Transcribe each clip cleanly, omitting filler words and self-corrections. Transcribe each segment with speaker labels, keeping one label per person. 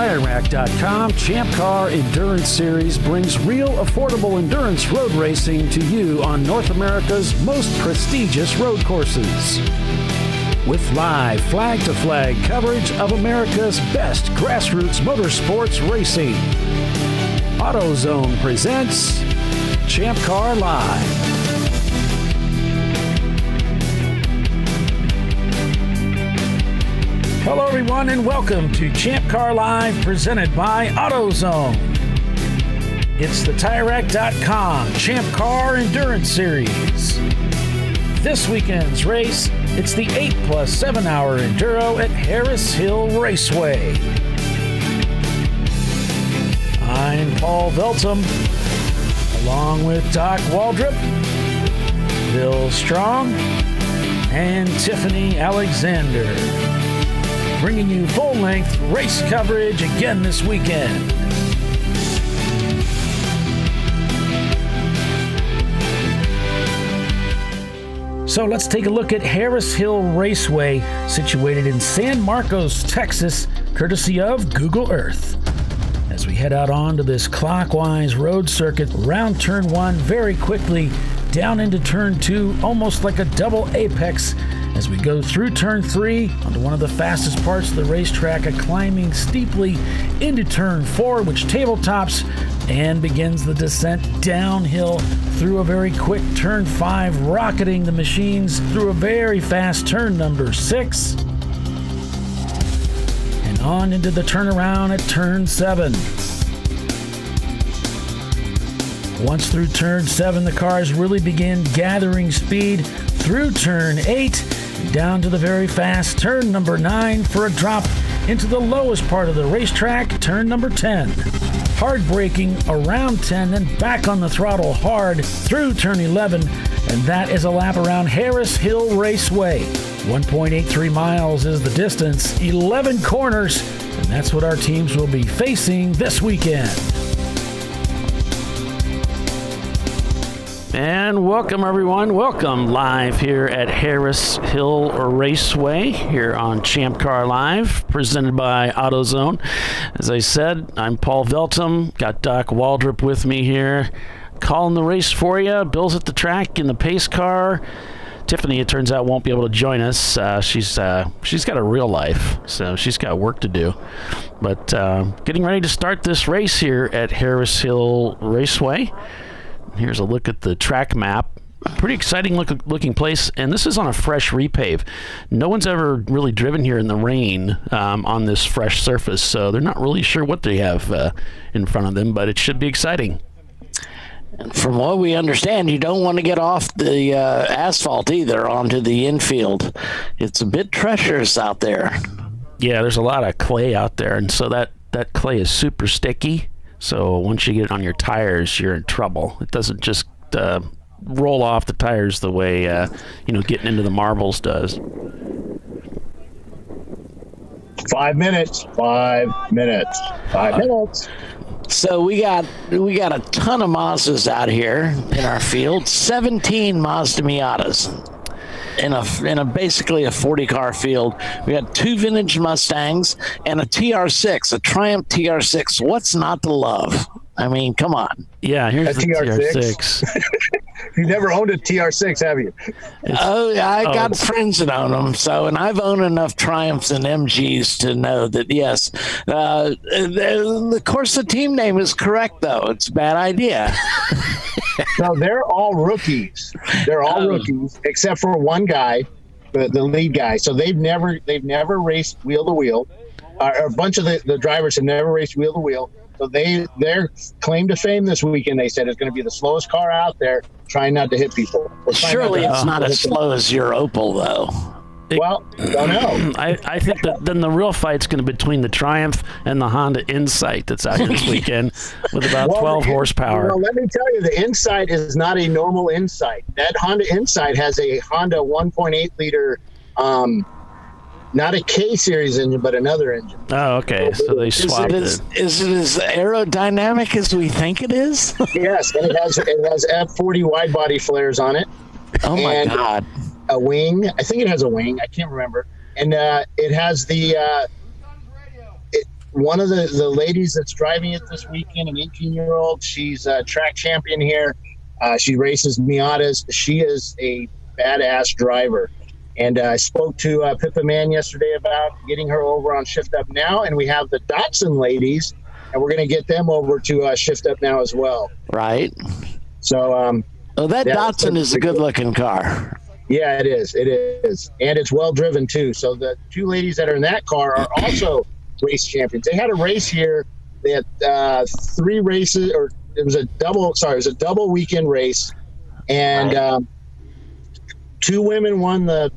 Speaker 1: TireRack.com Champ Car Endurance Series brings real, affordable endurance road racing to you on North America's most prestigious road courses. With live flag-to-flag coverage of America's best grassroots motorsports racing, AutoZone presents ChampCar.Live. Hello, everyone, and welcome to ChampCar.Live, presented by AutoZone. It's the TireRack.com Champ Car Endurance Series. This weekend's race, it's the 8+7Hr Enduro at Harris Hill Raceway. I'm Paul Veltum, along with Doc Waldrop, Bill Strong, and Tiffany Alexander, bringing you full-length race coverage again this weekend. So let's take a look at Harris Hill Raceway, situated in San Marcos, Texas, courtesy of Google Earth. As we head out onto this clockwise road circuit, around turn 1 very quickly, down into turn 2, almost like a double apex, as we go through turn 3 onto one of the fastest parts of the racetrack, climbing steeply into turn 4, which tabletops and begins the descent downhill through a very quick turn 5, rocketing the machines through a very fast turn number 6, and on into the turnaround at turn 7. Once through turn 7, the cars really begin gathering speed through turn 8, down to the very fast turn number 9 for a drop into the lowest part of the racetrack, turn number 10. Hard braking around 10, then back on the throttle hard through turn 11, and that is a lap around Harris Hill Raceway. 1.83 miles is the distance, 11 corners, and that's what our teams will be facing this weekend. And welcome, everyone. Welcome live here at Harris Hill Raceway here on ChampCar.Live, presented by AutoZone. As I said, I'm Paul Veltum. Got Doc Waldrop with me here, calling the race for you. Bill's at the track in the pace car. Tiffany, it turns out, won't be able to join us. She's got a real life, so she's got work to do. But getting ready to start this race here at Harris Hill Raceway. Here's a look at the track map. Pretty exciting looking place, and this is on a fresh repave. No one's ever really driven here in the rain on this fresh surface, so they're not really sure what they have in front of them, but it should be exciting.
Speaker 2: From what we understand, you don't want to get off the asphalt either onto the infield. It's a bit treacherous out there.
Speaker 1: Yeah, there's a lot of clay out there, and so that clay is super sticky. So once you get it on your tires, you're in trouble. It doesn't just roll off the tires the way getting into the marbles does.
Speaker 3: 5 minutes. 5 minutes. 5 minutes.
Speaker 2: So we got a ton of Mazdas out here in our field. 17 Mazda Miatas. In a basically a 40-car field. We had 2 vintage Mustangs and a TR6, a Triumph TR6. What's not to love? I mean, come on.
Speaker 1: Yeah, here's the TR6.
Speaker 3: You never owned a TR6, have you?
Speaker 2: I got friends that own them. And I've owned enough Triumphs and MGs to know that, yes. Of course, the team name is correct, though. It's a bad idea.
Speaker 3: No, they're all rookies. They're all rookies, except for one guy, the lead guy. So they've never raced wheel to wheel. A bunch of the drivers have never raced wheel to wheel. So their claim to fame this weekend, they said, is going to be the slowest car out there, trying not to hit people.
Speaker 2: Surely it's not as slow as your Opal, though.
Speaker 3: Well, don't know.
Speaker 1: I think that then the real fight's going to be between the Triumph and the Honda Insight that's out here this weekend with about 12 horsepower.
Speaker 3: Let me tell you, the Insight is not a normal Insight. That Honda Insight has a Honda 1.8 liter, not a K series engine, but another engine.
Speaker 1: Oh, okay. So they swapped it.
Speaker 2: Is it as aerodynamic as we think it is?
Speaker 3: Yes, and it has F40 wide body flares on it.
Speaker 2: Oh my God.
Speaker 3: A wing. I think it has a wing. I can't remember. And it has the one of the ladies that's driving it this weekend, an 18-year-old, she's a track champion here. She races Miatas. She is a badass driver. And I spoke to Pippa Mann yesterday about getting her over on Shift Up Now, and we have the Datsun ladies, and we're going to get them over to Shift Up Now as well.
Speaker 2: Right.
Speaker 3: So,
Speaker 2: that Datsun is a good-looking car.
Speaker 3: Yeah, it is. It is. And it's well-driven, too. So the two ladies that are in that car are also race champions. They had a race here. They had 3 races, or it was a double weekend race. And 2 women won the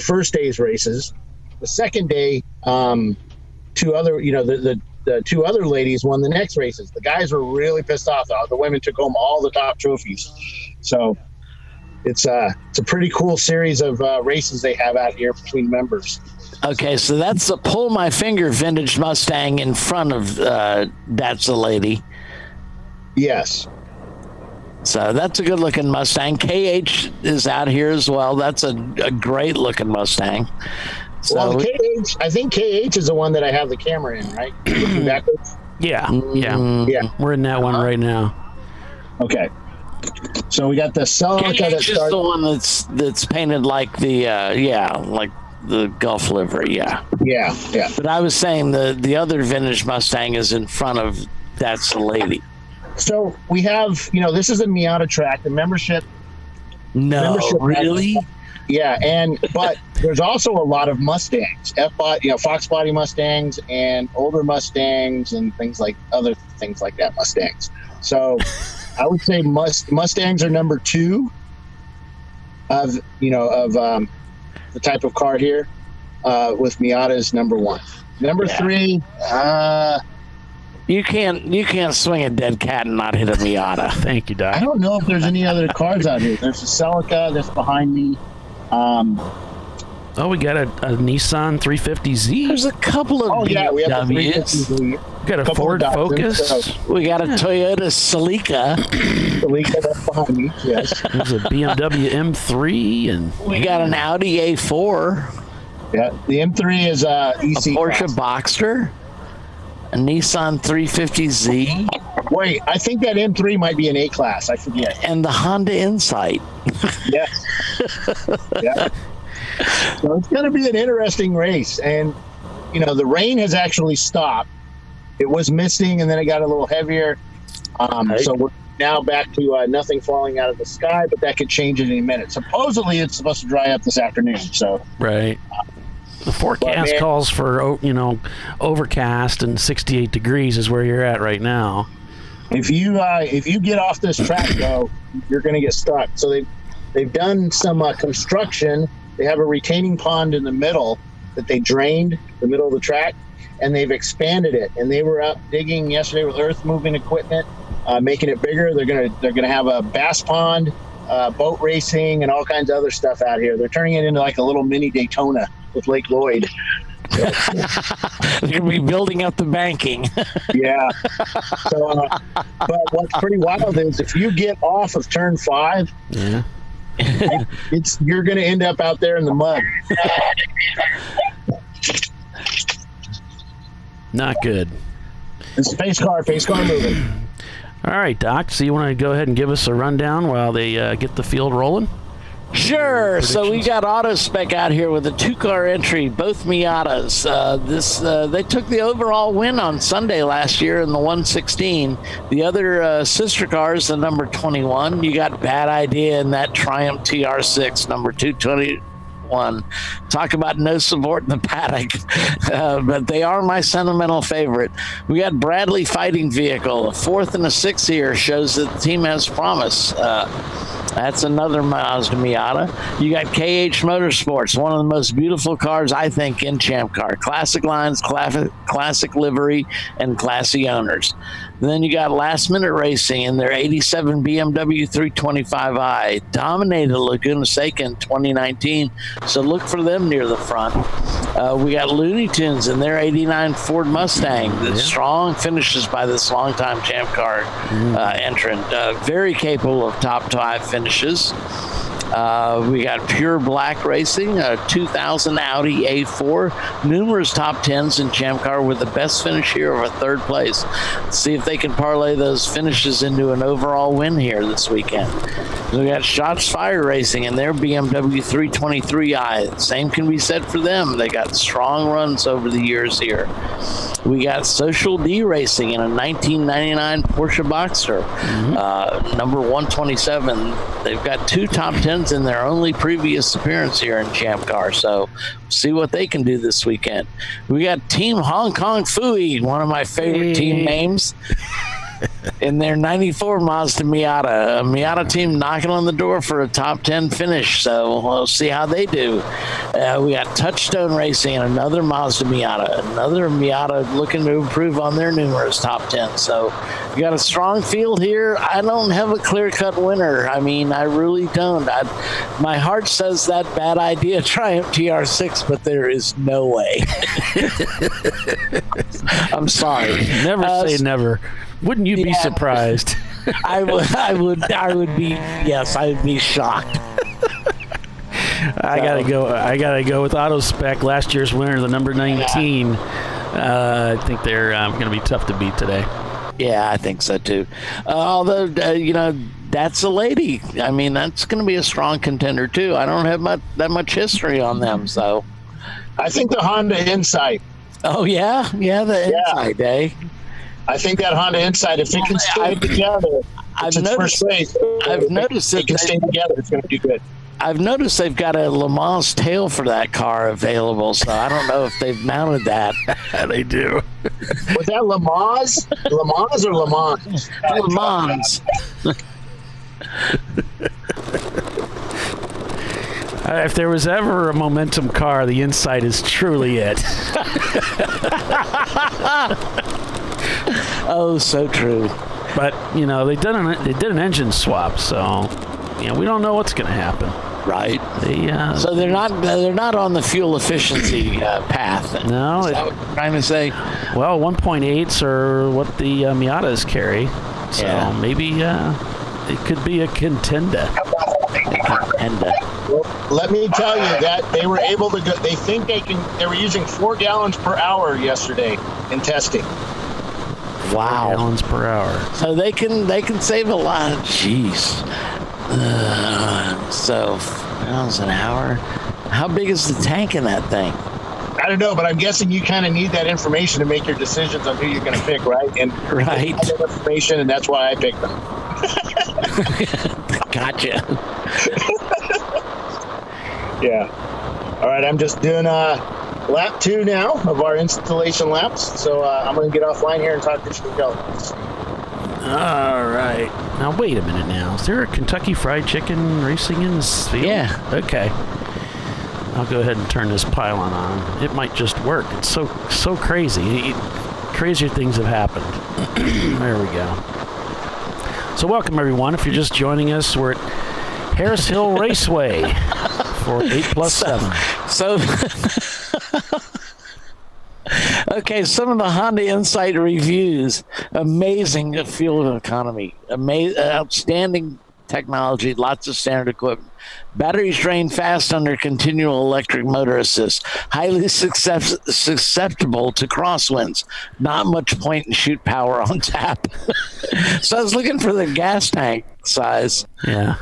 Speaker 3: first day's races. The second day, 2 other, the 2 other ladies won the next races. The guys were really pissed off. The women took home all the top trophies. So it's a pretty cool series of races they have out here between members.
Speaker 2: Okay, so that's the Pull My Finger vintage Mustang in front of That's the Lady.
Speaker 3: Yes.
Speaker 2: So that's a good-looking Mustang. KH is out here as well. That's a great-looking Mustang. So,
Speaker 3: well, KH, I think KH is the one that I have the camera in, right? Looking backwards?
Speaker 1: Yeah. We're in that one right now.
Speaker 3: Okay. So we got the Celica that
Speaker 2: KH is the one that's painted like the like the Gulf livery. Yeah. But I was saying the other vintage Mustang is in front of That's the Lady.
Speaker 3: So we have, this is a Miata track. The membership.
Speaker 2: Really?
Speaker 3: Yeah, but there's also a lot of Mustangs, Fox body Mustangs and older Mustangs and other things like that, Mustangs. So I would say Mustangs are number 2 of the type of car here, with Miatas number 1. Number 3,
Speaker 2: You can't swing a dead cat and not hit a Miata.
Speaker 1: Thank you, Doc.
Speaker 3: I don't know if there's any other cars out here. There's a Celica that's behind me.
Speaker 1: We got a Nissan 350Z.
Speaker 2: There's a couple of
Speaker 3: we have the
Speaker 2: BMWs.
Speaker 3: 350Z.
Speaker 1: We got a Ford Focus.
Speaker 2: We got a Toyota Celica.
Speaker 3: Celica that's behind me. Yes.
Speaker 1: There's a BMW M3 and
Speaker 2: We got an Audi A4.
Speaker 3: Yeah. The M3 is EC
Speaker 2: A Porsche
Speaker 3: class.
Speaker 2: Boxster. A Nissan 350Z.
Speaker 3: Wait, I think that M3 might be an A class. I forget.
Speaker 2: And the Honda Insight.
Speaker 3: Yeah. Yeah. So it's going to be an interesting race. And, the rain has actually stopped. It was misting, and then it got a little heavier. So we're now back to nothing falling out of the sky, but that could change in any minute. Supposedly, it's supposed to dry up this afternoon. So
Speaker 1: right. The forecast calls for, overcast and 68 degrees is where you're at right now.
Speaker 3: If you get off this track, though, you're going to get stuck. So they've done some construction. They have a retaining pond in the middle that they drained the middle of the track, and they've expanded it. And they were up digging yesterday with earth moving equipment, making it bigger. They're gonna have a bass pond, boat racing, and all kinds of other stuff out here. They're turning it into like a little mini Daytona with Lake Lloyd.
Speaker 2: They're going to be building up the banking.
Speaker 3: Yeah. So, but what's pretty wild is if you get off of turn 5,
Speaker 1: Yeah.
Speaker 3: you're going to end up out there in the mud.
Speaker 1: Not good.
Speaker 3: It's a pace car moving.
Speaker 1: All right, Doc. So you want to go ahead and give us a rundown while they get the field rolling?
Speaker 2: Sure. So we got AutoSpec out here with a 2-car entry, both Miatas. They took the overall win on Sunday last year in the 116. The other sister car is the number 21. You got Bad Idea in that Triumph TR6, number 221. Talk about no support in the paddock, but they are my sentimental favorite. We got Bradley Fighting Vehicle, a 4th and a 6th here, shows that the team has promise. That's another Mazda Miata. You got KH Motorsports, one of the most beautiful cars, I think, in Champ Car. Classic lines, classic livery, and classy owners. Then you got Last Minute Racing in their 87 BMW 325i. Dominated Laguna Seca in 2019, so look for them near the front. We got Looney Tunes in their 89 Ford Mustang. The strong finishes by this longtime Champ Car entrant. Very capable of top 5 finishes. We got Pure Black Racing, a 2000 Audi A4, numerous top 10s in Champ Car with the best finish here of a third place. Let's see if they can parlay those finishes into an overall win here this weekend. We got Shots Fire Racing and their BMW 323i. Same can be said for them. They got strong runs over the years here. We got Social D Racing in a 1999 Porsche Boxster, number 127. They've got 2 top 10s in their only previous appearance here in Champ Car, so see what they can do this weekend. We got Team Hong Kong Fooey, one of my favorite team names, in their 94 Mazda Miata. A Miata team knocking on the door for a top 10 finish, so we'll see how they do. We got Touchstone Racing and another Mazda Miata. Another Miata looking to improve on their numerous top 10. So we got a strong field here. I don't have a clear-cut winner. I mean, I really don't. My heart says that bad idea Triumph TR6, but there is no way. I'm sorry.
Speaker 1: Never say never. Wouldn't you be surprised?
Speaker 2: I would be. Yes, I would be shocked.
Speaker 1: I gotta go with AutoSpec, last year's winner, the number 19. I think they're going to be tough to beat today.
Speaker 2: Yeah, I think so too. Although that's a lady. I mean, that's going to be a strong contender too. I don't have that much history on them, so
Speaker 3: I think the Honda Insight.
Speaker 2: Oh the Insight, eh?
Speaker 3: I think that Honda Insight, if it can stay together, it's its first race.
Speaker 2: I've noticed
Speaker 3: it can stay together. It's going to be good.
Speaker 2: I've noticed they've got a Le Mans tail for that car available, so I don't know if they've mounted that.
Speaker 1: They do.
Speaker 3: Was that Le Mans? Le Mans or Le Mans?
Speaker 2: Le Mans.
Speaker 1: If there was ever a momentum car, the Insight is truly it.
Speaker 2: Oh, so true.
Speaker 1: But they did an engine swap, so we don't know what's going to happen.
Speaker 2: Right. So they're not on the fuel efficiency path.
Speaker 1: No.
Speaker 2: Is that what you're trying to say?
Speaker 1: Well, 1.8s are what the Miatas carry, so maybe it could be a contender.
Speaker 3: Well, let me tell you that they were able to go. They think they were using 4 gallons per hour yesterday in testing.
Speaker 2: Wow.
Speaker 1: 4 gallons per hour.
Speaker 2: So they can save a lot. Jeez. So 4 gallons an hour. How big is the tank in that thing?
Speaker 3: I don't know, but I'm guessing you kind of need that information to make your decisions on who you're going to pick, right? And
Speaker 2: right.
Speaker 3: That information, and that's why I picked them.
Speaker 2: Gotcha.
Speaker 3: Yeah. All right, I'm just doing lap 2 now of our installation laps, so I'm going to get offline here and talk to you.
Speaker 1: All right. Now, wait a minute now. Is there a Kentucky Fried Chicken racing in this field?
Speaker 2: Yeah.
Speaker 1: Okay. I'll go ahead and turn this pylon on. It might just work. It's so crazy. Crazier things have happened. There we go. So welcome, everyone. If you're just joining us, we're at Harris Hill Raceway for 8+7.
Speaker 2: Okay, some of the Honda Insight reviews. Amazing fuel economy. Outstanding technology. Lots of standard equipment. Batteries drain fast under continual electric motor assist. Highly susceptible to crosswinds. Not much point and shoot power on tap. So I was looking for the gas tank size.
Speaker 1: Yeah.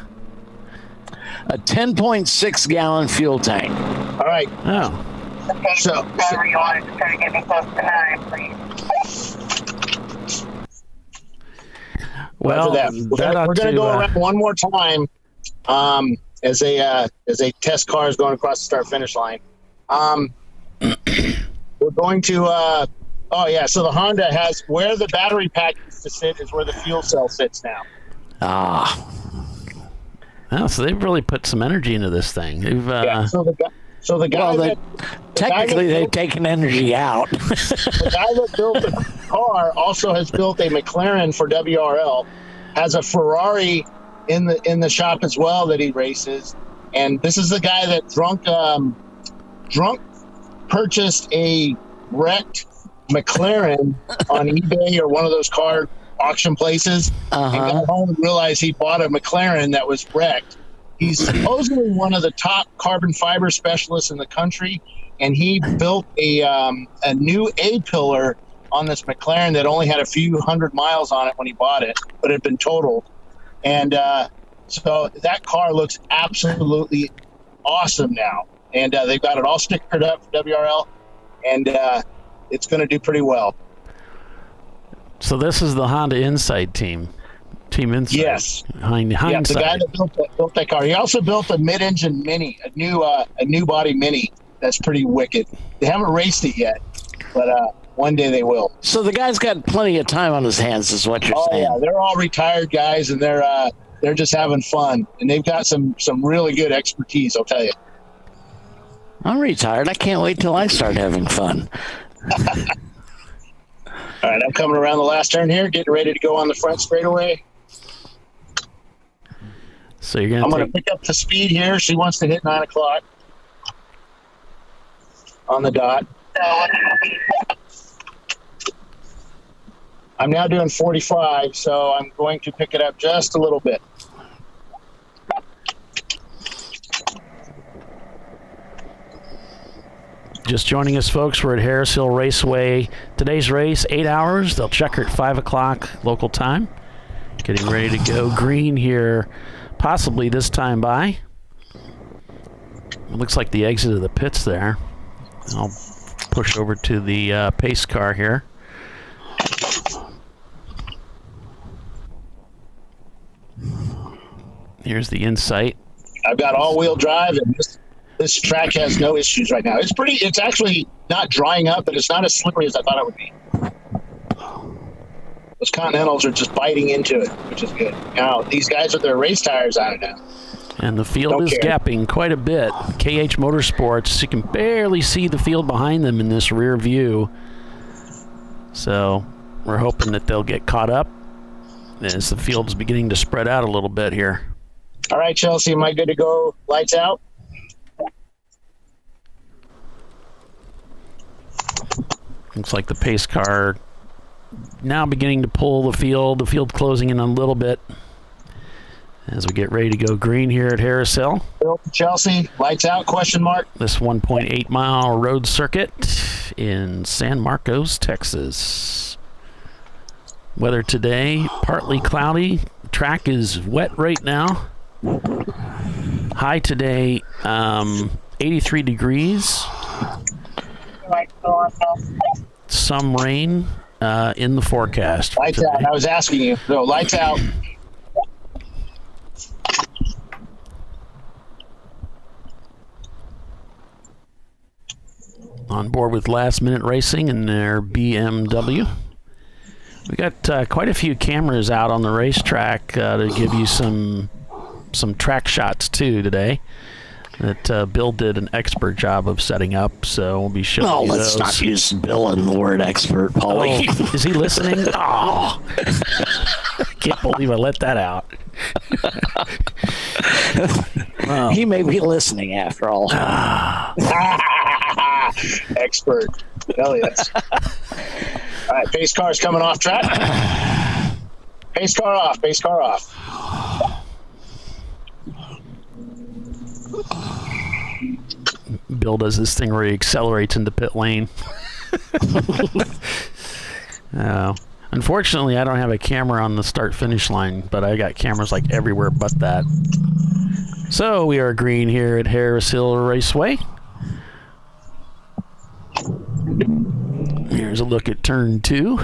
Speaker 2: A 10.6 gallon fuel tank.
Speaker 3: All right.
Speaker 1: Oh.
Speaker 4: Okay,
Speaker 3: So
Speaker 4: you wanted to try to get me close to 9, please.
Speaker 1: Well,
Speaker 3: we're going to go around one more time as a test car is going across the start finish line. We're going to so the Honda has where the battery pack used to sit is where the fuel cell sits now.
Speaker 1: Oh, so they've really put some energy into this thing. They've
Speaker 3: So the guy
Speaker 2: technically they've taken energy out.
Speaker 3: The guy that built the car also has built a McLaren for WRL, has a Ferrari in the shop as well that he races, and this is the guy that drunk purchased a wrecked McLaren on eBay or one of those car auction places, and got home and realized he bought a McLaren that was wrecked. He's supposedly one of the top carbon fiber specialists in the country, and he built a new A-pillar on this McLaren that only had a few hundred miles on it when he bought it, but it had been totaled. And so that car looks absolutely awesome now. And they've got it all stickered up for WRL, and it's going to do pretty well.
Speaker 1: So this is the Honda Insight team. Team Insight.
Speaker 3: Yes.
Speaker 1: Hindsight.
Speaker 3: Yeah, the guy that built that car. He also built a mid-engine Mini, a new body Mini. That's pretty wicked. They haven't raced it yet, but one day they will.
Speaker 2: So the guy's got plenty of time on his hands, is what you're saying.
Speaker 3: Yeah, they're all retired guys, and they're just having fun, and they've got some really good expertise. I'll tell you.
Speaker 2: I'm retired. I can't wait till I start having fun.
Speaker 3: All right, I'm coming around the last turn here, getting ready to go on the front straightaway.
Speaker 1: So you're gonna.
Speaker 3: I'm going to pick up the speed here. She wants to hit 9 o'clock on the dot. I'm now doing 45, so I'm going to pick it up just a little bit.
Speaker 1: Just joining us, folks. We're at Harris Hill Raceway. Today's race, 8 hours. They'll check her at 5 o'clock local time. Getting ready to go green here, possibly this time by. It looks like the exit of the pits there. I'll push over to the pace car here. Here's the Insight.
Speaker 3: I've got all-wheel drive, and this track has no issues right now. It's actually not drying up, but it's not as slippery as I thought it would be. Those Continentals are just biting into it, which is good. Now, these guys with their race tires on it now.
Speaker 1: And the field is gapping quite a bit. KH Motorsports, you can barely see the field behind them in this rear view. So we're hoping that they'll get caught up as the field is beginning to spread out a little bit here.
Speaker 3: All right, Chelsea, am I good to go? Lights out?
Speaker 1: Looks like the pace car now beginning to pull the field closing in a little bit as we get ready to go green here at Harris Hill.
Speaker 3: Chelsea, lights out, question mark.
Speaker 1: This 1.8 mile road circuit in San Marcos, Texas. Weather today, partly cloudy. Track is wet right now. High today, 83 degrees. Some rain in the forecast.
Speaker 3: Lights
Speaker 1: today.
Speaker 3: out. I was asking you. So, lights out.
Speaker 1: On board with Last Minute Racing and their BMW. We got quite a few cameras out on the racetrack to give you some track shots too today. That Bill did an expert job of setting up, so we'll be showing you
Speaker 2: let's
Speaker 1: those.
Speaker 2: not use Bill and the word expert, Paulie.
Speaker 1: Oh, is he listening? Oh, can't believe I let that out. Wow.
Speaker 2: He may be listening after all.
Speaker 3: Expert. Hell yes. All right, pace car's coming off track. Pace car off. Pace car off.
Speaker 1: Bill does this thing where he accelerates into pit lane. Unfortunately, I don't have a camera on the start-finish line, but I got cameras like everywhere but that. So we are green here at Harris Hill Raceway. Here's a look at turn 2.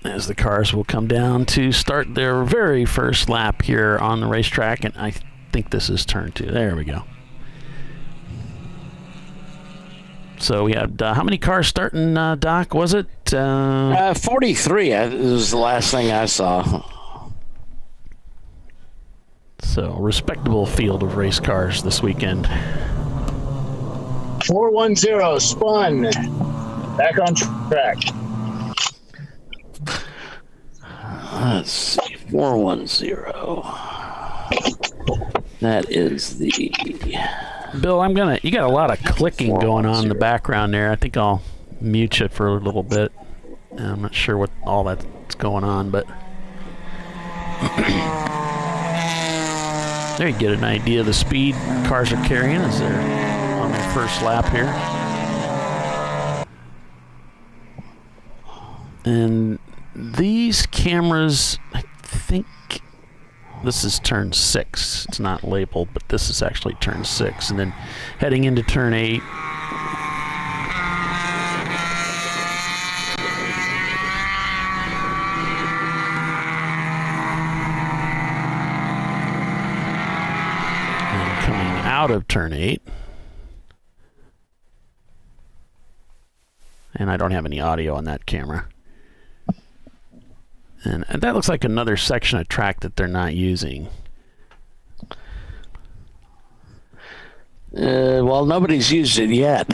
Speaker 1: As the cars will come down to start their very first lap here on the racetrack, and I think this is turn 2. There we go. So we had, how many cars starting, Doc, was it?
Speaker 2: 43 was the last thing I saw.
Speaker 1: So, respectable field of race cars this weekend.
Speaker 3: 410 spun. Back on track.
Speaker 2: Let's see, 410. That is the...
Speaker 1: Bill, you got a lot of clicking going on in the background there. I think I'll mute you for a little bit. I'm not sure what all that's going on, but There you get an idea of the speed cars are carrying as they're on their first lap here. And these cameras, I think this is turn 6. It's not labeled, but this is actually turn 6. And then heading into turn 8. And coming out of turn 8. And I don't have any audio on that camera. And that looks like another section of track that they're not using.
Speaker 2: Well, nobody's used it yet.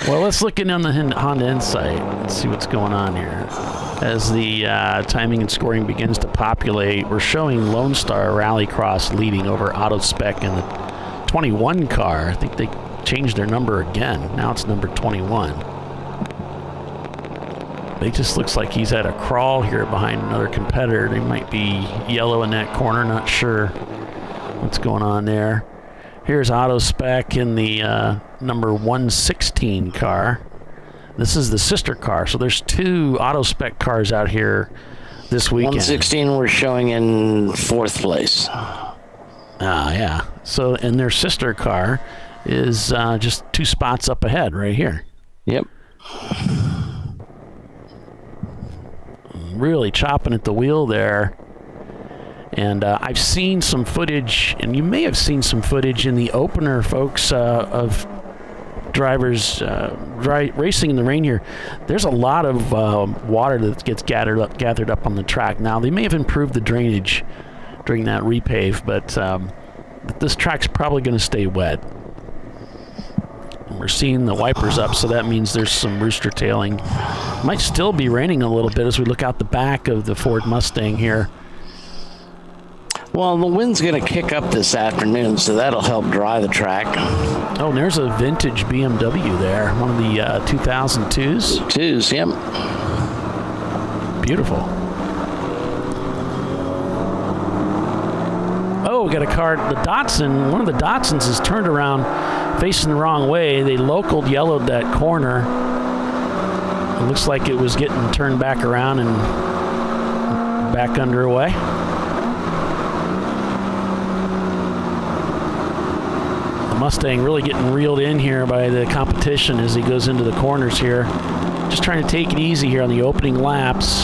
Speaker 1: Well, let's look in on the Honda Insight and see what's going on here. As the timing and scoring begins to populate, we're showing Lone Star Rallycross leading over AutoSpec in the 21 car. I think they changed their number again. Now it's number 21. It just looks like he's at a crawl here behind another competitor. They might be yellow in that corner, not sure what's going on there. Here's AutoSpec in the number 116 car. This is the sister car, so there's 2 AutoSpec cars out here this weekend.
Speaker 2: 116 we're showing in 4th place.
Speaker 1: Yeah. So, and their sister car is just 2 spots up ahead right here.
Speaker 2: Yep.
Speaker 1: Really chopping at the wheel there. And I've seen some footage, and you may have seen some footage in the opener, folks, of drivers racing in the rain here. There's a lot of water that gets gathered up on the track. Now, they may have improved the drainage during that repave, but this track's probably going to stay wet. And we're seeing the wipers up, so that means there's some rooster tailing. Might still be raining a little bit as we look out the back of the Ford Mustang here.
Speaker 2: Well, the wind's going to kick up this afternoon, so that'll help dry the track.
Speaker 1: Oh, and there's a vintage BMW there, one of the 2002s.
Speaker 2: 2s, yep.
Speaker 1: Beautiful. Oh, we got a car, the Datsun. One of the Datsuns is turned around facing the wrong way. They localed yellowed that corner. It looks like it was getting turned back around and back underway. The Mustang really getting reeled in here by the competition as he goes into the corners here. Just trying to take it easy here on the opening laps.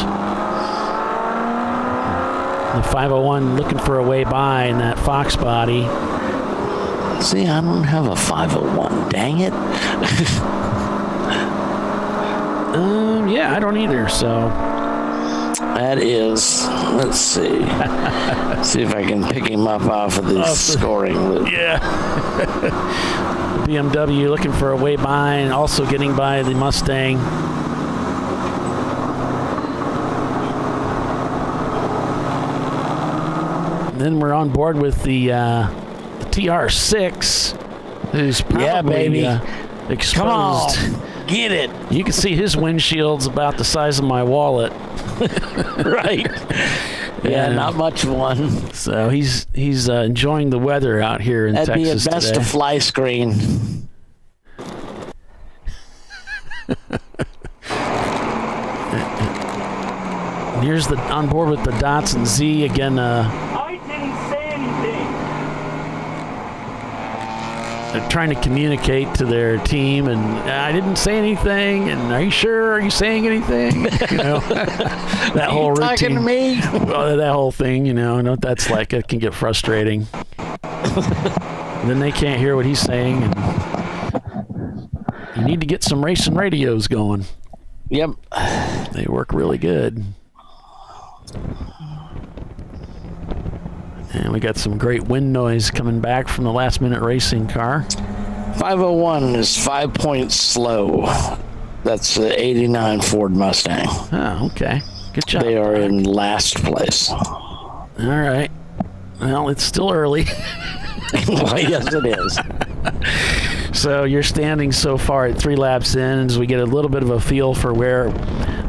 Speaker 1: The 501 looking for a way by in that Fox body.
Speaker 2: See, I don't have a 501. Dang it.
Speaker 1: Yeah, I don't either, so.
Speaker 2: That is, let's see. See if I can pick him up off of the scoring loop.
Speaker 1: Yeah. BMW looking for a way by and also getting by the Mustang. And then we're on board with the TR6, who's probably exposed.
Speaker 2: Come on, get it.
Speaker 1: You can see his windshield's about the size of my wallet.
Speaker 2: Right. Yeah, not much of one.
Speaker 1: So he's enjoying the weather out here in
Speaker 2: That'd
Speaker 1: Texas
Speaker 2: be a best
Speaker 1: today.
Speaker 2: to fly screen.
Speaker 1: And here's the on board with the Datsun Z again.
Speaker 5: I didn't say anything.
Speaker 1: They're trying to communicate to their team, and I didn't say anything. And are you sure? Are you saying anything? You know, that whole routine.
Speaker 2: Talking to me?
Speaker 1: Well, that whole thing, you know what that's like. It can get frustrating. Then they can't hear what he's saying, and you need to get some racing radios going.
Speaker 2: Yep.
Speaker 1: They work really good. And we got some great wind noise coming back from the last-minute racing car.
Speaker 2: 501 is 5 points slow. That's the 89 Ford Mustang.
Speaker 1: Oh, okay. Good job.
Speaker 2: They are in last place.
Speaker 1: All right. Well, it's still early.
Speaker 2: Well, yes, it is.
Speaker 1: So you're standing so far at 3 laps in as we get a little bit of a feel for where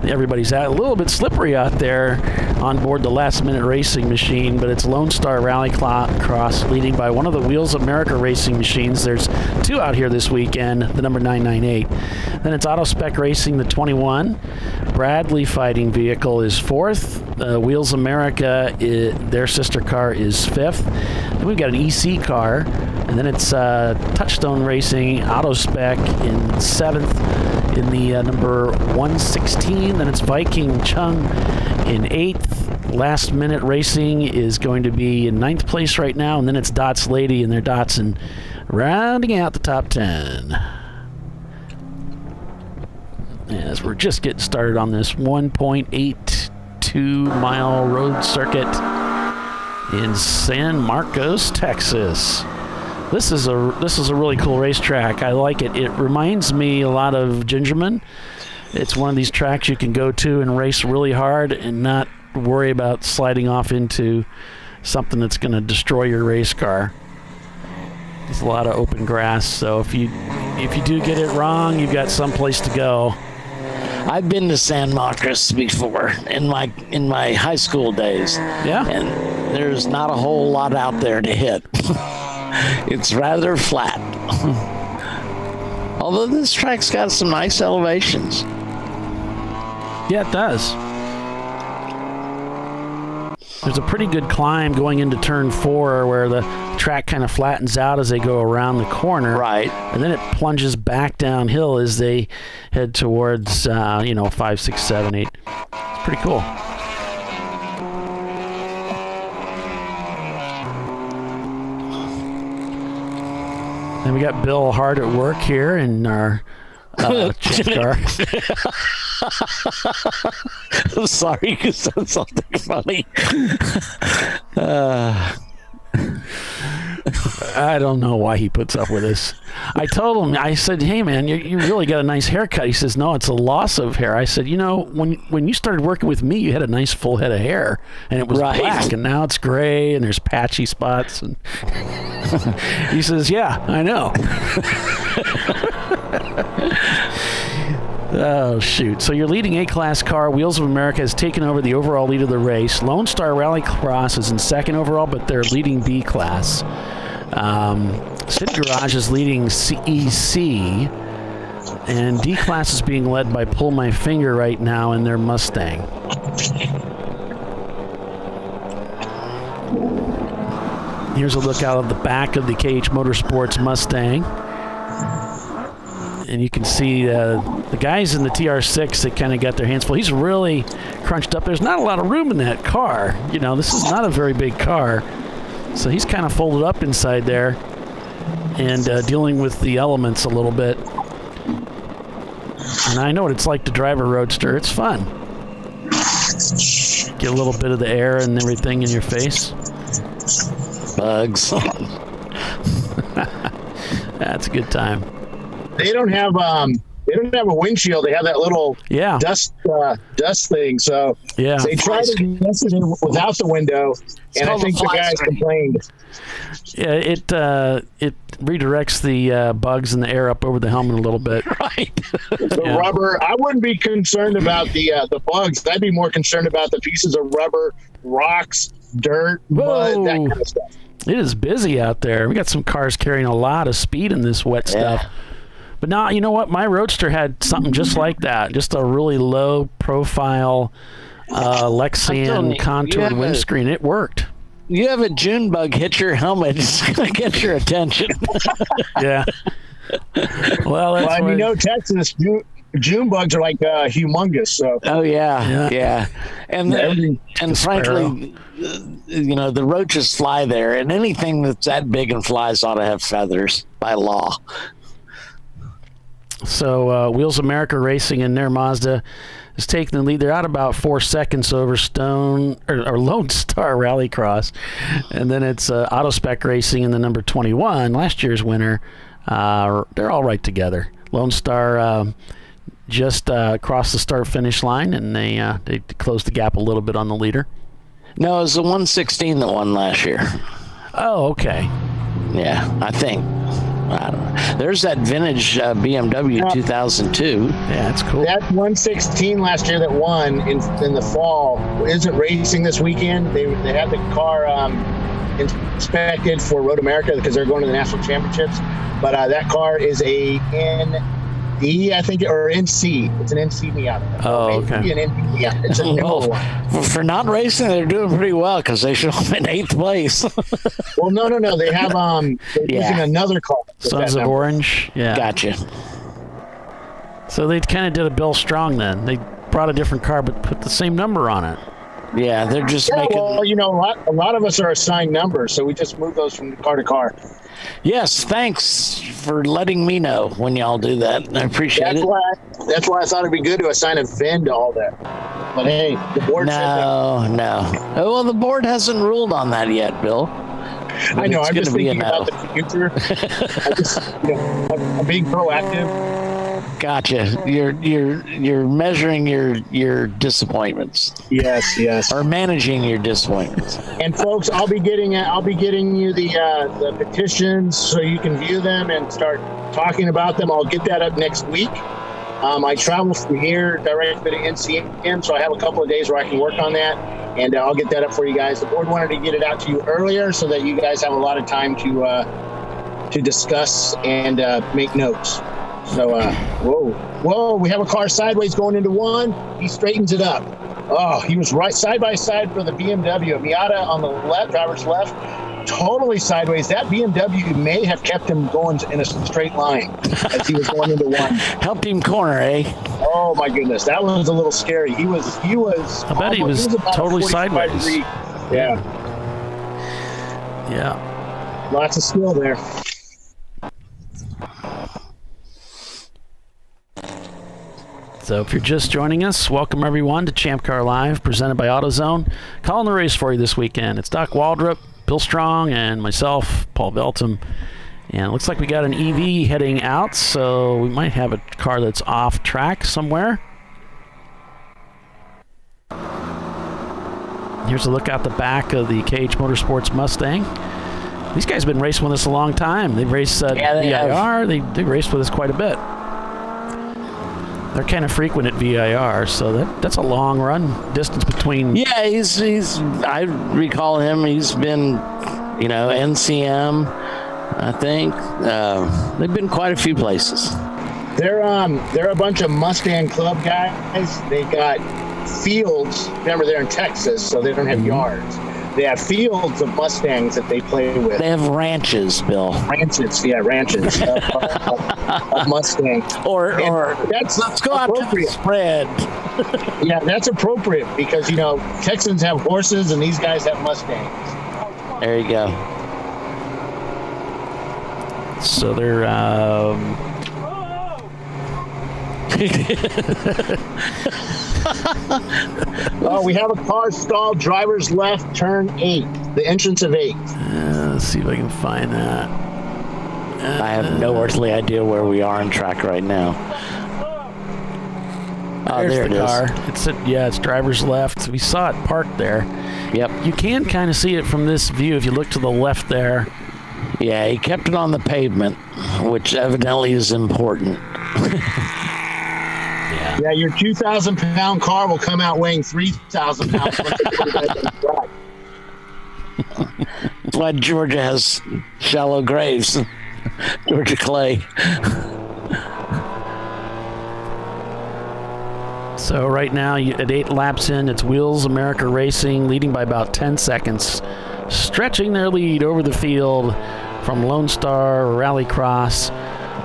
Speaker 1: everybody's at. A little bit slippery out there on board the Last Minute Racing machine, but it's Lone Star Rallycross leading by one of the Wheels of America racing machines. There's two out here this weekend, the number 998. Then it's Auto Spec Racing, the 21. Bradley Fighting Vehicle is fourth. Wheels America, their sister car, is fifth. Then we've got an EC car, and then it's Touchstone Racing, Auto Spec in seventh in the number 116. Then it's Viking Chung in eighth. Last Minute Racing is going to be in ninth place right now, and then it's Dots Lady and their Datsun rounding out the top 10. As we're just getting started on this 1.82 mile road circuit in San Marcos, Texas. This is a really cool racetrack. I like it. It reminds me a lot of Gingerman. It's one of these tracks you can go to and race really hard and not worry about sliding off into something that's going to destroy your race car. There's a lot of open grass, so if you do get it wrong, you've got some place to go.
Speaker 2: I've been to San Marcos before in my high school days.
Speaker 1: Yeah.
Speaker 2: And there's not a whole lot out there to hit. It's rather flat. Although this track's got some nice elevations.
Speaker 1: Yeah, it does. There's a pretty good climb going into turn 4 where the track kind of flattens out as they go around the corner.
Speaker 2: Right.
Speaker 1: And then it plunges back downhill as they head towards, 5, 6, 7, 8. It's pretty cool. And we got Bill hard at work here in our check car.
Speaker 2: I'm sorry, you said something funny.
Speaker 1: I don't know why he puts up with this. I told him, I said, hey, man, you really got a nice haircut. He says, no, it's a loss of hair. I said, when you started working with me, you had a nice full head of hair, and it was black, and now it's gray, and there's patchy spots. And he says, yeah, I know. Oh, shoot. So your leading A-Class car, Wheels of America, has taken over the overall lead of the race. Lone Star Rallycross is in second overall, but they're leading B-Class. City Garage is leading CEC, and D-Class is being led by Pull My Finger right now in their Mustang. Here's a look out of the back of the KH Motorsports Mustang. And you can see the guys in the TR6 that kind of got their hands full. He's really crunched up. There's not a lot of room in that car. This is not a very big car. So he's kind of folded up inside there and dealing with the elements a little bit. And I know what it's like to drive a Roadster. It's fun. Get a little bit of the air and everything in your face.
Speaker 2: Bugs.
Speaker 1: That's a good time.
Speaker 3: They don't have a windshield. They have that little dust thing. So they tried to test it without the window, and I think the guys complained.
Speaker 1: Yeah, it redirects the bugs and the air up over the helmet a little bit.
Speaker 2: Right.
Speaker 3: The rubber. I wouldn't be concerned about the bugs. I'd be more concerned about the pieces of rubber, rocks, dirt, mud, that kind of stuff.
Speaker 1: It is busy out there. We got some cars carrying a lot of speed in this wet stuff. But now, you know what? My Roadster had something just like that. Just a really low-profile Lexan contoured windscreen. It worked.
Speaker 2: You have a June bug hit your helmet. It's going to get your attention.
Speaker 1: Yeah. Well,
Speaker 3: Texas, June bugs are like humongous. So.
Speaker 2: Oh, yeah. And frankly, the roaches fly there, and anything that's that big and flies ought to have feathers by law.
Speaker 1: So Wheels America Racing in their Mazda is taking the lead. They're out about 4 seconds over Lone Star Rallycross. And then it's Auto Spec Racing in the number 21, last year's winner. They're all right together. Lone Star just crossed the start-finish line, and they closed the gap a little bit on the leader.
Speaker 2: No, it was the 116 that won last year.
Speaker 1: Oh, okay.
Speaker 2: Yeah, I think. I don't know. There's that vintage BMW 2002.
Speaker 1: Yeah, that's cool.
Speaker 3: That 116 last year that won in the fall isn't racing this weekend. They had the car inspected for Road America because they're going to the national championships. But that car is a ND, I think, or NC. It's an NC Miata.
Speaker 1: Oh, okay.
Speaker 3: Maybe an ND Miata. It's a newer one.
Speaker 2: For not racing, they're doing pretty well because they show up in 8th place.
Speaker 3: Well, no. They have they're using another car.
Speaker 1: Sons of Orange. Yeah.
Speaker 2: Gotcha.
Speaker 1: So they kind of did a Bill Strong then. They brought a different car but put the same number on it.
Speaker 2: Yeah, they're just making.
Speaker 3: Well, you know, a lot of us are assigned numbers, so we just move those from car to car.
Speaker 2: Yes, thanks for letting me know when y'all do that. I appreciate it.
Speaker 3: That's why I thought it'd be good to assign a VIN to all that. But hey, the board said that.
Speaker 2: No. Oh, well, the board hasn't ruled on that yet, Bill.
Speaker 3: I know. I'm just thinking
Speaker 2: no.
Speaker 3: about the future. I'm being proactive.
Speaker 2: Gotcha. You're measuring your disappointments.
Speaker 3: Yes.
Speaker 2: Or managing your disappointments.
Speaker 3: And folks, I'll be getting you the petitions so you can view them and start talking about them. I'll get that up next week. I travel from here directly to NCM, so I have a couple of days where I can work on that, and I'll get that up for you guys. The board wanted to get it out to you earlier so that you guys have a lot of time to discuss and make notes. So, whoa, we have a car sideways going into one. He straightens it up. Oh, he was right side by side for the BMW. Miata on the left, driver's left, totally sideways. That BMW may have kept him going in a straight line as he was going into one.
Speaker 2: Helped him corner, eh?
Speaker 3: Oh my goodness, that was a little scary. He was.
Speaker 1: I bet he was totally sideways.
Speaker 3: Yeah. Lots of skill there.
Speaker 1: So if you're just joining us, welcome everyone to ChampCar.Live, presented by AutoZone. Calling the race for you this weekend. It's Doc Waldrop, Bill Strong, and myself, Paul Veltum. And it looks like we got an EV heading out, so we might have a car that's off track somewhere. Here's a look out the back of the KH Motorsports Mustang. These guys have been racing with us a long time. They've raced VIR. They raced with us quite a bit. They're kind of frequent at VIR, so that's a long run distance between.
Speaker 2: Yeah, he's. I recall him. He's been, NCM. I think they've been quite a few places.
Speaker 3: They're a bunch of Mustang Club guys. They got fields. Remember, they're in Texas, so they don't have yards. They have fields of Mustangs that they play with.
Speaker 2: They have ranches, Bill.
Speaker 3: Ranches of Mustangs.
Speaker 2: Or
Speaker 3: let's
Speaker 2: go out to the spread.
Speaker 3: Yeah, that's appropriate because Texans have horses and these guys have Mustangs.
Speaker 2: There you go.
Speaker 1: So they're.
Speaker 3: We have a car stalled, driver's left, turn 8, the entrance of 8.
Speaker 1: Let's see if I can find that.
Speaker 2: I have no earthly idea where we are on track right now.
Speaker 1: There's
Speaker 2: there
Speaker 1: the
Speaker 2: it
Speaker 1: car. It's driver's left. We saw it parked there.
Speaker 2: Yep.
Speaker 1: You can kind of see it from this view if you look to the left there.
Speaker 2: Yeah, he kept it on the pavement, which evidently is important.
Speaker 3: Yeah, your 2,000-pound car will come out weighing 3,000 pounds.
Speaker 2: That's why Georgia has shallow graves. Georgia Clay.
Speaker 1: So right now, at 8 laps in, it's Wheels America Racing leading by about 10 seconds, stretching their lead over the field from Lone Star Rallycross.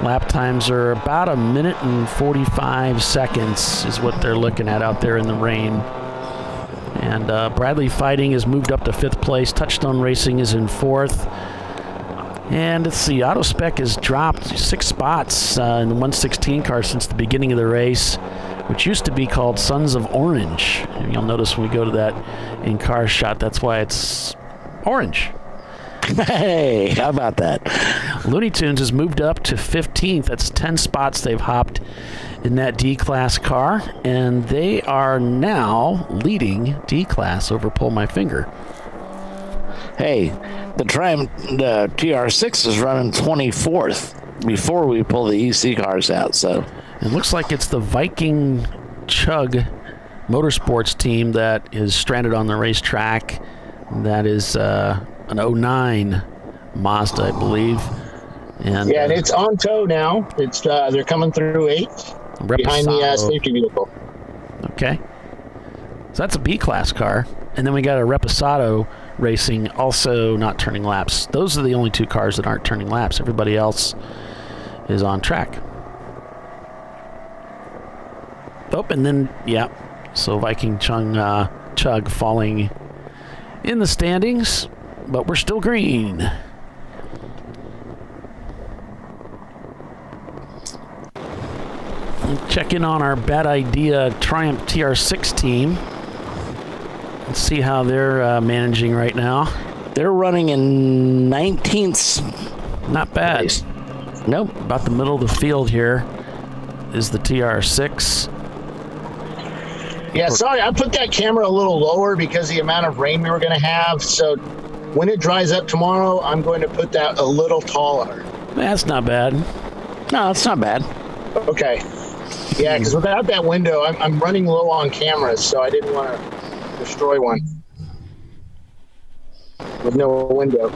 Speaker 1: Lap times are about 1 minute and 45 seconds is what they're looking at out there in the rain. And Bradley Fighting has moved up to 5th place. Touchstone Racing is in 4th. And let's see, AutoSpec has dropped 6 spots in the 116 car since the beginning of the race, which used to be called Sons of Orange. And you'll notice when we go to that in-car shot, that's why it's orange.
Speaker 2: Hey, how about that?
Speaker 1: Looney Tunes has moved up to 15th. That's 10 spots they've hopped in that D-Class car, and they are now leading D-Class over Pull My Finger.
Speaker 2: Hey, the TR6 is running 24th before we pull the EC cars out. So
Speaker 1: it looks like it's the Viking Chug Motorsports team that is stranded on the racetrack. That is an 09 Mazda, I believe. And
Speaker 3: and it's on tow now. It's they're coming through 8 behind the safety vehicle.
Speaker 1: Okay. So that's a B-class car. And then we got a Reposado Racing also not turning laps. Those are the only 2 cars that aren't turning laps. Everybody else is on track. Oh, and then, yeah. So Viking Chug falling in the standings, but we're still green. Check in on our Bad Idea Triumph TR6 team. Let's see how they're managing right now.
Speaker 2: they're running in 19th.
Speaker 1: Not bad.
Speaker 2: Nope.
Speaker 1: About the middle of the field here is the TR6.
Speaker 3: Yeah, sorry, I put that camera a little lower because of the amount of rain we were going to have. So when it dries up tomorrow, I'm going to put that a little taller.
Speaker 1: That's not bad.
Speaker 2: No, it's not bad.
Speaker 3: Okay. Yeah, because without that window, I'm running low on cameras, so I didn't want to destroy one with no window.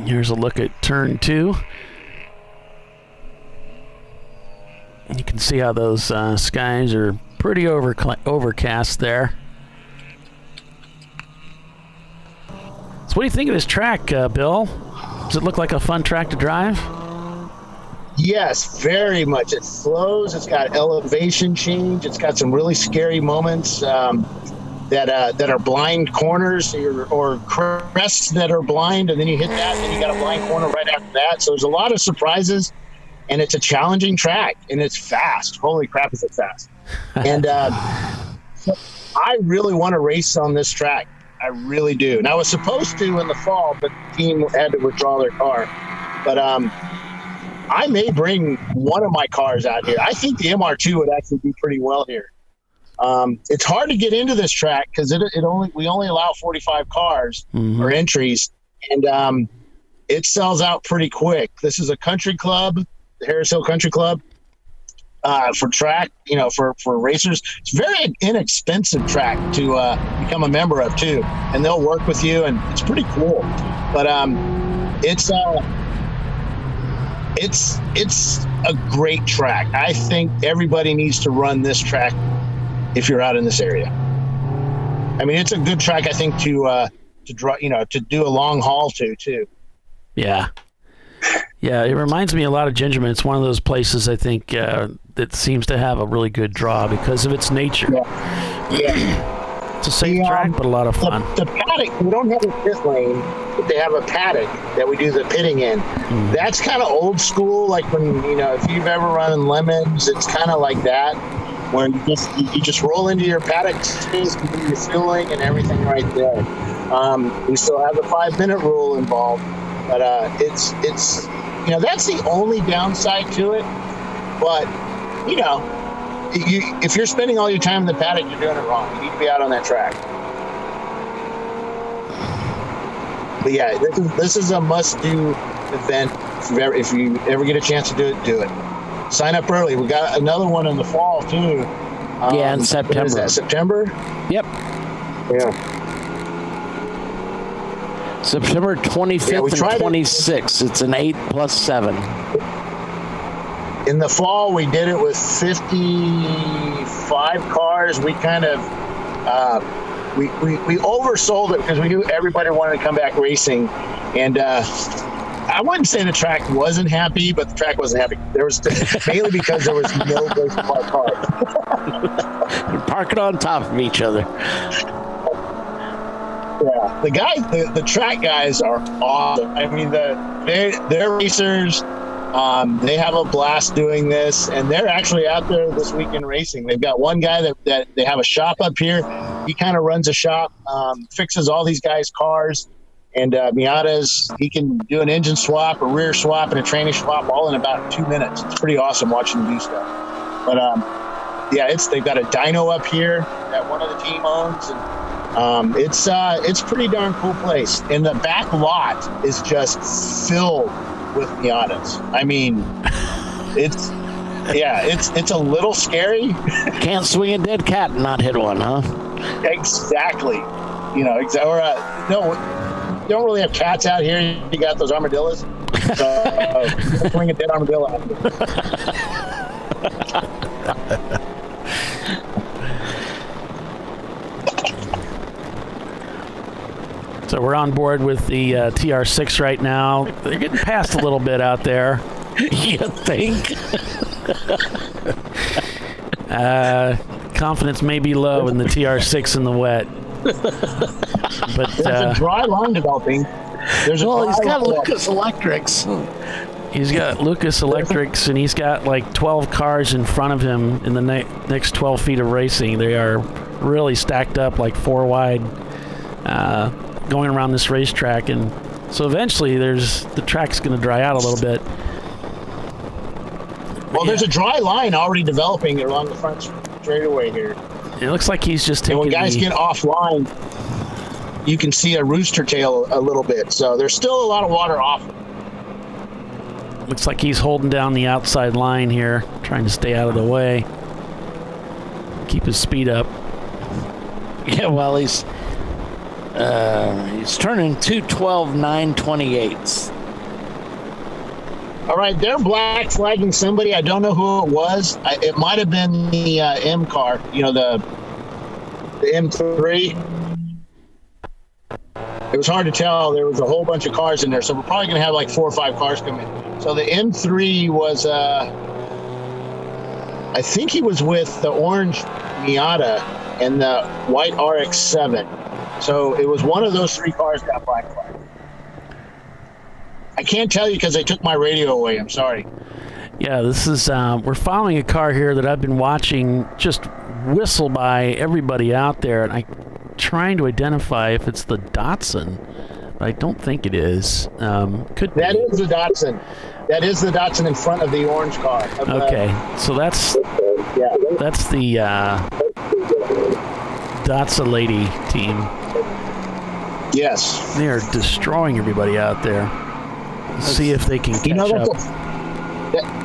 Speaker 1: Here's a look at turn 2. You can see how those skies are pretty overcast there. So what do you think of this track, Bill? Does it look like a fun track to drive?
Speaker 3: Yes, very much. It slows. It's got elevation change. It's got some really scary moments that are blind corners or crests that are blind, and then you hit that, and then you got a blind corner right after that. So there's a lot of surprises, and it's a challenging track, and it's fast. Holy crap, is it fast! And so I really want to race on this track. I really do. And I was supposed to in the fall, but the team had to withdraw their car. But I may bring one of my cars out here. I think the MR2 would actually do pretty well here. It's hard to get into this track because we only allow 45 cars or entries, and it sells out pretty quick. This is a country club, the Harris Hill Country Club. For track, for racers, it's a very inexpensive track to become a member of too, and they'll work with you, and it's pretty cool. But it's a great track. I think everybody needs to run this track if you're out in this area. I mean, it's a good track, I think, to draw, to do a long haul to too.
Speaker 1: Yeah. Yeah, it reminds me a lot of Gingerman. It's one of those places, I think, that seems to have a really good draw because of its nature.
Speaker 3: Yeah.
Speaker 1: It's a safe track, but a lot of fun.
Speaker 3: The paddock, we don't have a pit lane, but they have a paddock that we do the pitting in. That's kind of old school, like when, if you've ever run in Lemons, it's kind of like that, where you just roll into your paddock space, you do your fueling and everything right there. We still have the 5-minute rule involved, but it's that's the only downside to it. But if you're spending all your time in the paddock, you're doing it wrong. You need to be out on that track. But yeah, this is a must-do event. If you ever get a chance to do it, do it. Sign up early. We got another one in the fall too.
Speaker 2: In September.
Speaker 3: Is that September?
Speaker 2: Yep.
Speaker 3: Yeah.
Speaker 2: September 25th and 26th. It's an 8+7.
Speaker 3: In the fall, we did it with 55 cars. We kind of we oversold it because we knew everybody wanted to come back racing, and I wouldn't say the track wasn't happy, but the track wasn't happy. There was mainly because there was no place to park cars.
Speaker 2: Parking on top of each other.
Speaker 3: Yeah, the track guys are awesome. I mean, they're racers. They have a blast doing this, and they're actually out there this weekend racing. They've got one guy that they have a shop up here. He kind of runs a shop, fixes all these guys' cars, and Miata's. He can do an engine swap, a rear swap, and a training swap all in about 2 minutes. It's pretty awesome watching him do stuff. But they've got a dyno up here that one of the team owns, and it's pretty darn cool place. And the back lot is just filled with Miatas. I mean, it's a little scary.
Speaker 2: Can't swing a dead cat and not hit one, huh?
Speaker 3: Exactly. You know, no, you don't really have cats out here. You got those armadillos. So swing a dead armadillo out there.
Speaker 1: So we're on board with the TR6 right now. They're getting past a little bit out there.
Speaker 2: You think?
Speaker 1: Confidence may be low in the TR6 in the wet. But
Speaker 3: there's a dry line developing.
Speaker 2: He's got Lucas Electrics.
Speaker 1: He's got Lucas Electrics, and he's got like 12 cars in front of him in the next 12 feet of racing. They are really stacked up like 4 wide, going around this racetrack. And so eventually the track's going to dry out a little bit.
Speaker 3: Well, there's a dry line already developing along the front straightaway here.
Speaker 1: It looks like he's just taking.
Speaker 3: And when guys get offline, you can see a rooster tail a little bit. So there's still a lot of water off.
Speaker 1: Looks like he's holding down the outside line here, trying to stay out of the way, keep his speed up.
Speaker 2: Yeah, well, he's turning 2:12.928.
Speaker 3: All right, they're black flagging somebody. I don't know who it was. It might have been the M car, the M3. It was hard to tell. There was a whole bunch of cars in there, so we're probably going to have like 4 or 5 cars come in. So the M3 was, I think he was with the orange Miata and the white RX-7. So it was one of those 3 cars got black flagged. I can't tell you because they took my radio away. I'm sorry.
Speaker 1: Yeah, this is we're following a car here that I've been watching just whistle by everybody out there, and I'm trying to identify if it's the Datsun, but I don't think it is. Could be.
Speaker 3: That is the Datsun. That is the Datsun in front of the orange car.
Speaker 1: Okay, so that's the Datsun lady team.
Speaker 3: Yes.
Speaker 1: They are destroying everybody out there. See if they can catch up.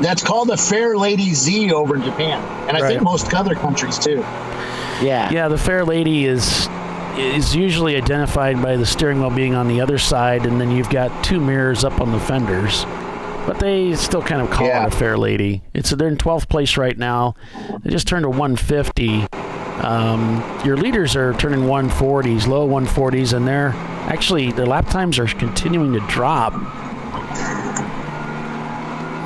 Speaker 3: That's called the Fair Lady Z over in Japan, and I think most other countries too.
Speaker 1: Yeah, the Fair Lady is usually identified by the steering wheel being on the other side, and then you've got 2 mirrors up on the fenders. But they still kind of call it a Fair Lady. They're in 12th place right now. They just turned a 150. Your leaders are turning 140s, low 140s, and their lap times are continuing to drop.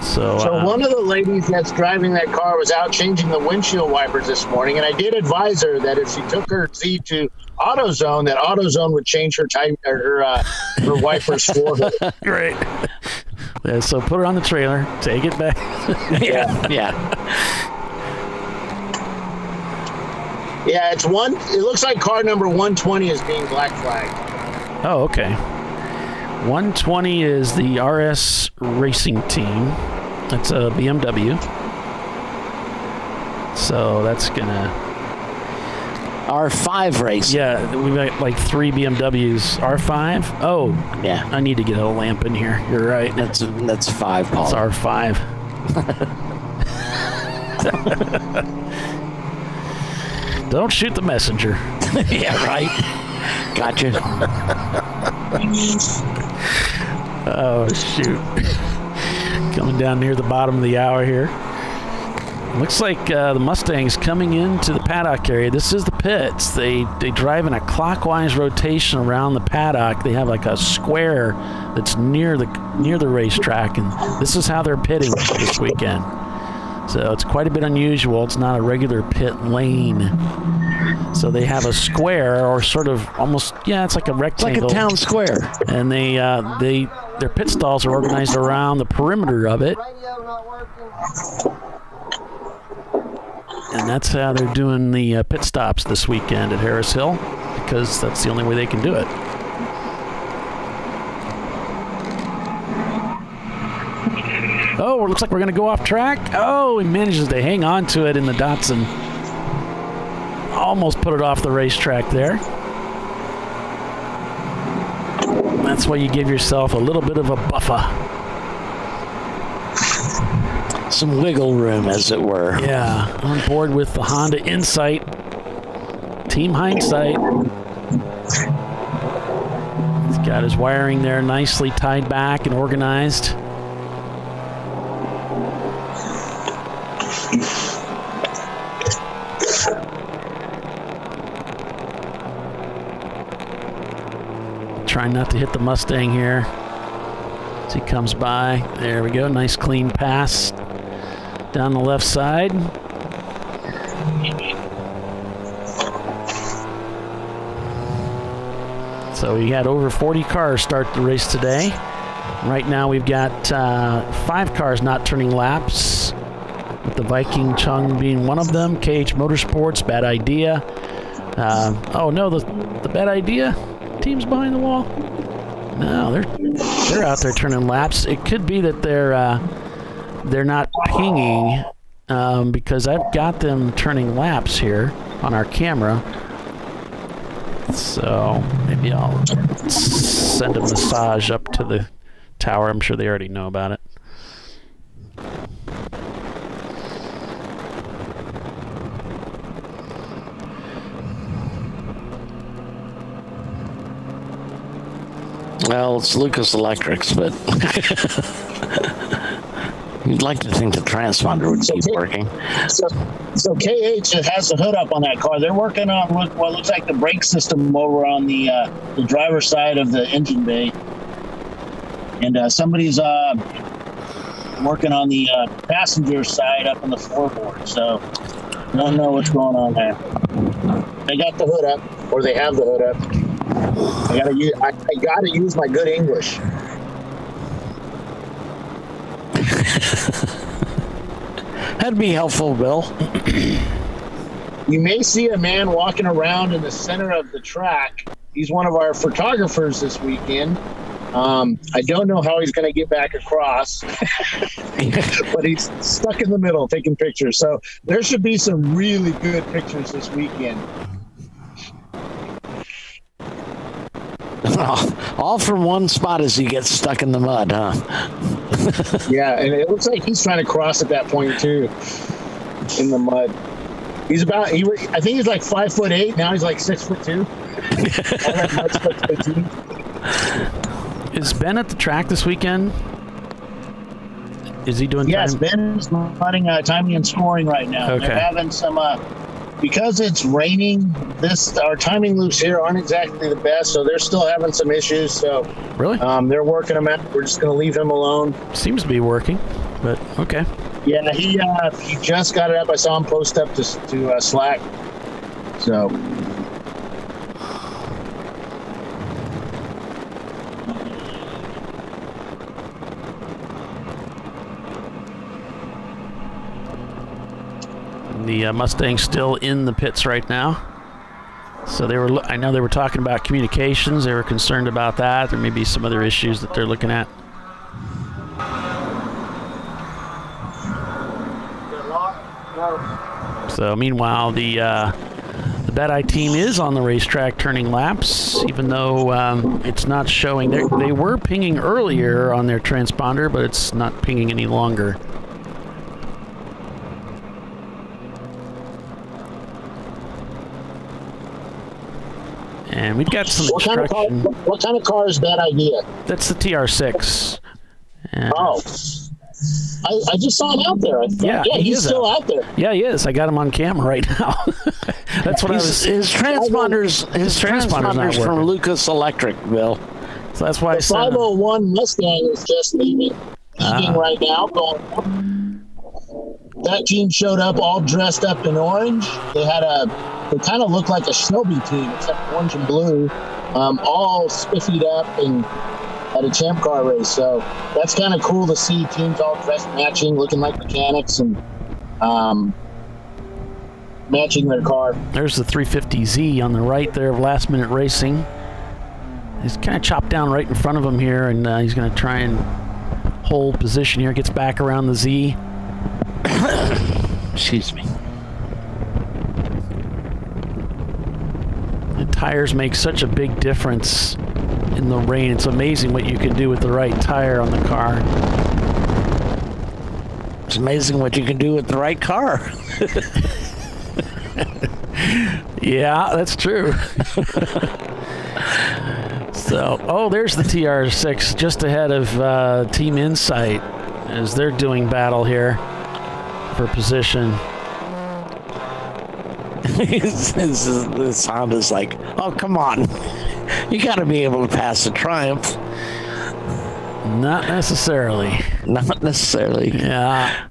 Speaker 1: So
Speaker 3: one of the ladies that's driving that car was out changing the windshield wipers this morning, and I did advise her that if she took her Z to AutoZone, that AutoZone would change her wipers for her.
Speaker 1: Great. Yeah, so put her on the trailer, take it back.
Speaker 2: Yeah.
Speaker 3: Yeah, it looks like car number 120 is being black flagged.
Speaker 1: Oh, okay. 120 is the RS Racing Team. That's a BMW. So that's gonna
Speaker 2: R5 race.
Speaker 1: Yeah, we've got like 3 BMWs. R5? Oh,
Speaker 2: yeah.
Speaker 1: I need to get a lamp in here. You're right.
Speaker 2: That's 5, Paul.
Speaker 1: It's R5. Don't shoot the messenger.
Speaker 2: Yeah, right. Gotcha.
Speaker 1: Oh, shoot. Coming down near the bottom of the hour here. Looks like the Mustang's coming into the paddock area. This is the pits. They drive in a clockwise rotation around the paddock. They have like a square that's near the racetrack, and this is how they're pitting this weekend. So it's quite a bit unusual. It's not a regular pit lane. So they have a square, or sort of almost, it's like a rectangle.
Speaker 2: Like a town square.
Speaker 1: And their pit stalls are organized around the perimeter of it. And that's how they're doing the pit stops this weekend at Harris Hill, because that's the only way they can do it. Oh, it looks like we're going to go off track. Oh, he manages to hang on to it in the Datsun. almost put it off the racetrack there. That's why you give yourself a little bit of a buffer.
Speaker 2: Some wiggle room, as it were.
Speaker 1: Yeah, on board with the Honda Insight. Team Hindsight. He's got his wiring there nicely tied back and organized. Trying not to hit the Mustang here as he comes by. There we go. Nice clean pass down the left side. So we had over 40 cars start the race today. Right now we've got 5 cars not turning laps, with the Viking Chung being one of them. KH Motorsports, Bad Idea. Oh no, the Bad Idea team's behind the wall. No, they're out there turning laps. It could be that they're not pinging because I've got them turning laps here on our camera. So maybe I'll send a massage up to the tower. I'm sure they already know about it.
Speaker 2: Well, it's Lucas Electrics, but you'd like to think the transponder would keep working.
Speaker 3: So KH has the hood up on that car. They're working on what looks like the brake system over on the driver's side of the engine bay, and somebody's working on the passenger side up on the floorboard. So I don't know what's going on there. They got the hood up, or they have the hood up. I gotta use my good English.
Speaker 2: That'd be helpful, Bill.
Speaker 3: You may see a man walking around in the center of the track. He's one of our photographers this weekend. I don't know how he's going to get back across, but he's stuck in the middle taking pictures. So there should be some really good pictures this weekend.
Speaker 2: All from one spot as he gets stuck in the mud, huh?
Speaker 3: Yeah, and it looks like he's trying to cross at that point too, in the mud. I think he's like 5'8". Now he's like 6'2".
Speaker 1: Is Ben at the track this weekend? Is he doing?
Speaker 3: Yes,
Speaker 1: time?
Speaker 3: Ben's running timing and scoring right now.
Speaker 1: Okay.
Speaker 3: They're having some because it's raining. Our timing loops here aren't exactly the best, so they're still having some issues. So
Speaker 1: Really?
Speaker 3: they're working them out. We're just going to leave him alone.
Speaker 1: Seems to be working, but okay.
Speaker 3: Yeah, he just got it up. I saw him post up to Slack. So.
Speaker 1: The Mustang's still in the pits right now. So I know they were talking about communications. They were concerned about that. There may be some other issues that they're looking at. So meanwhile, the Bad Eye team is on the racetrack turning laps, even though it's not showing. They were pinging earlier on their transponder, but it's not pinging any longer. And we've got some instruction.
Speaker 3: What kind of car is Bad Idea?
Speaker 1: That's the TR6. And
Speaker 3: I just saw him out there.
Speaker 1: Yeah,
Speaker 3: he's still out there.
Speaker 1: Yeah, he is. I got him on camera right now. That's what
Speaker 2: His transponders
Speaker 1: not
Speaker 2: from
Speaker 1: working.
Speaker 2: Lucas Electric, Bill.
Speaker 1: So that's why I
Speaker 3: The
Speaker 1: said
Speaker 3: 501 Mustang is just leaving right now. That team showed up all dressed up in orange. They kind of looked like a Shelby team, except orange and blue, all spiffied up and at a Champ Car race. So that's kind of cool to see teams all dressed matching, looking like mechanics and matching their car.
Speaker 1: there's the 350Z on the right there of Last Minute Racing. He's kind of chopped down right in front of him here, and he's going to try and hold position here. Gets back around the Z.
Speaker 2: Excuse me.
Speaker 1: tires make such a big difference in the rain. It's amazing what you can do with the right tire on the car.
Speaker 2: It's amazing what you can do with the right car.
Speaker 1: Yeah, that's true. So, there's the TR6 just ahead of Team Insight as they're doing battle here for position.
Speaker 2: This Honda's like, oh, come on. You got to be able to pass the Triumph.
Speaker 1: Not necessarily.
Speaker 2: Not necessarily.
Speaker 1: Yeah.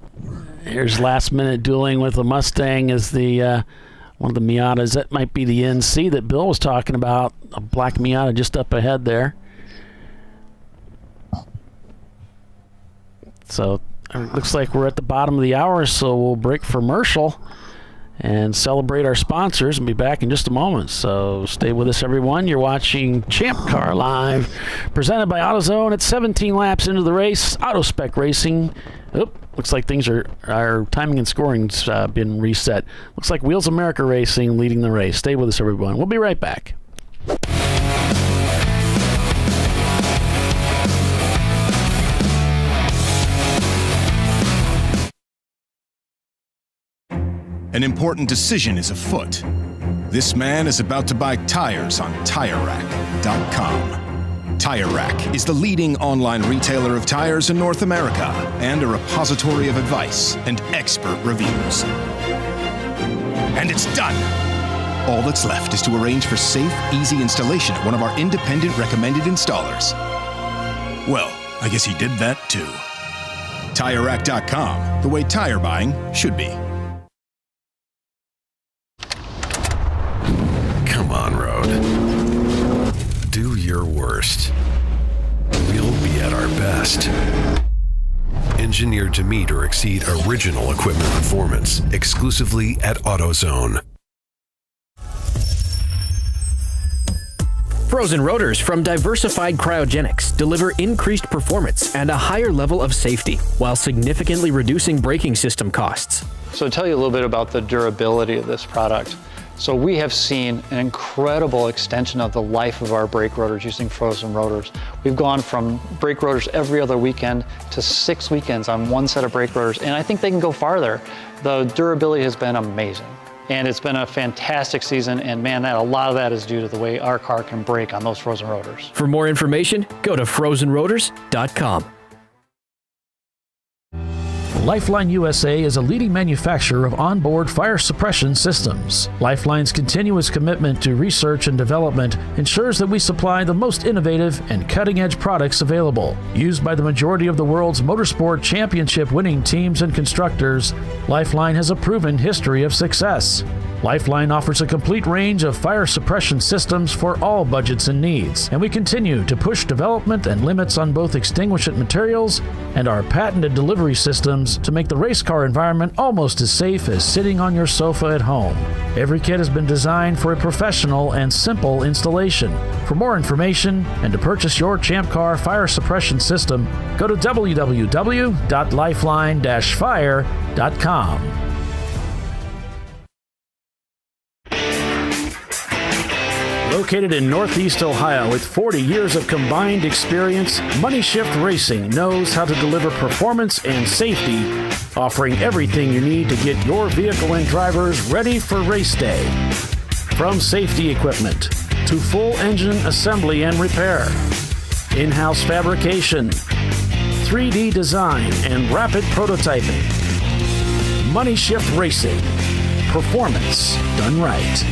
Speaker 1: Here's last minute dueling with the Mustang as the one of the Miatas. That might be the NC that Bill was talking about. A black Miata just up ahead there. So it looks like we're at the bottom of the hour, so we'll break for commercial and celebrate our sponsors and be back in just a moment. So stay with us, everyone. You're watching Champ Car Live, presented by AutoZone at 17 laps into the race. Auto Spec Racing. Looks like things our timing and scoring's been reset. Looks like Wheels America Racing leading the race. Stay with us, everyone. We'll be right back.
Speaker 6: An important decision is afoot. This man is about to buy tires on TireRack.com. Tire Rack is the leading online retailer of tires in North America and a repository of advice and expert reviews. And it's done! All that's left is to arrange for safe, easy installation at one of our independent recommended installers. Well, I guess he did that too. TireRack.com, the way tire buying should be.
Speaker 7: Come on, Road. Do your worst. We'll be at our best. Engineered to meet or exceed original equipment performance, exclusively at AutoZone.
Speaker 8: Frozen rotors from Diversified Cryogenics deliver increased performance and a higher level of safety, while significantly reducing braking system costs.
Speaker 9: So to tell you a little bit about the durability of this product. So we have seen an incredible extension of the life of our brake rotors using frozen rotors. We've gone from brake rotors every other weekend to 6 weekends on one set of brake rotors, and I think they can go farther. The durability has been amazing. And it's been a fantastic season, and man, a lot of that is due to the way our car can brake on those frozen rotors.
Speaker 8: For more information, go to frozenrotors.com.
Speaker 10: Lifeline USA is a leading manufacturer of onboard fire suppression systems. Lifeline's continuous commitment to research and development ensures that we supply the most innovative and cutting-edge products available. Used by the majority of the world's motorsport championship-winning teams and constructors, Lifeline has a proven history of success. Lifeline offers a complete range of fire suppression systems for all budgets and needs, and we continue to push development and limits on both extinguishant materials and our patented delivery systems to make the race car environment almost as safe as sitting on your sofa at home. Every kit has been designed for a professional and simple installation. For more information and to purchase your Champ Car fire suppression system, go to www.lifeline-fire.com. Located in Northeast Ohio with 40 years of combined experience, Money Shift Racing knows how to deliver performance and safety, offering everything you need to get your vehicle and drivers ready for race day. From safety equipment to full engine assembly and repair, in-house fabrication, 3D design, and rapid prototyping. Money Shift Racing. Performance done right.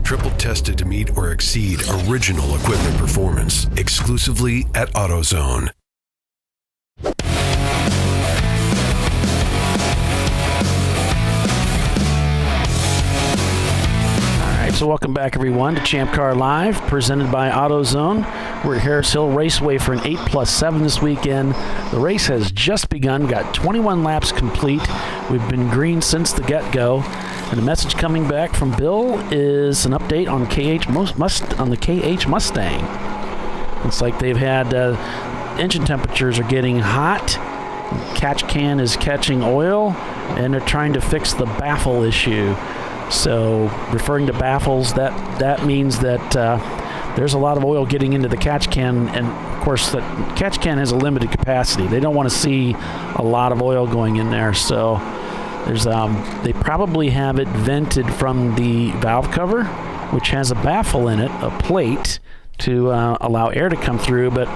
Speaker 7: Triple tested to meet or exceed original equipment performance. Exclusively at AutoZone.
Speaker 1: So welcome back, everyone, to ChampCar.Live, presented by AutoZone. We're at Harris Hill Raceway for an 8+7 this weekend. The race has just begun, got 21 laps complete. We've been green since the get-go. And the message coming back from Bill is an update on the KH Mustang. It's like they've had engine temperatures are getting hot, catch can is catching oil, and they're trying to fix the baffle issue. So referring to baffles, that means that there's a lot of oil getting into the catch can, and of course the catch can has a limited capacity. They don't want to see a lot of oil going in there, so there's they probably have it vented from the valve cover, which has a baffle in it, a plate, to allow air to come through, but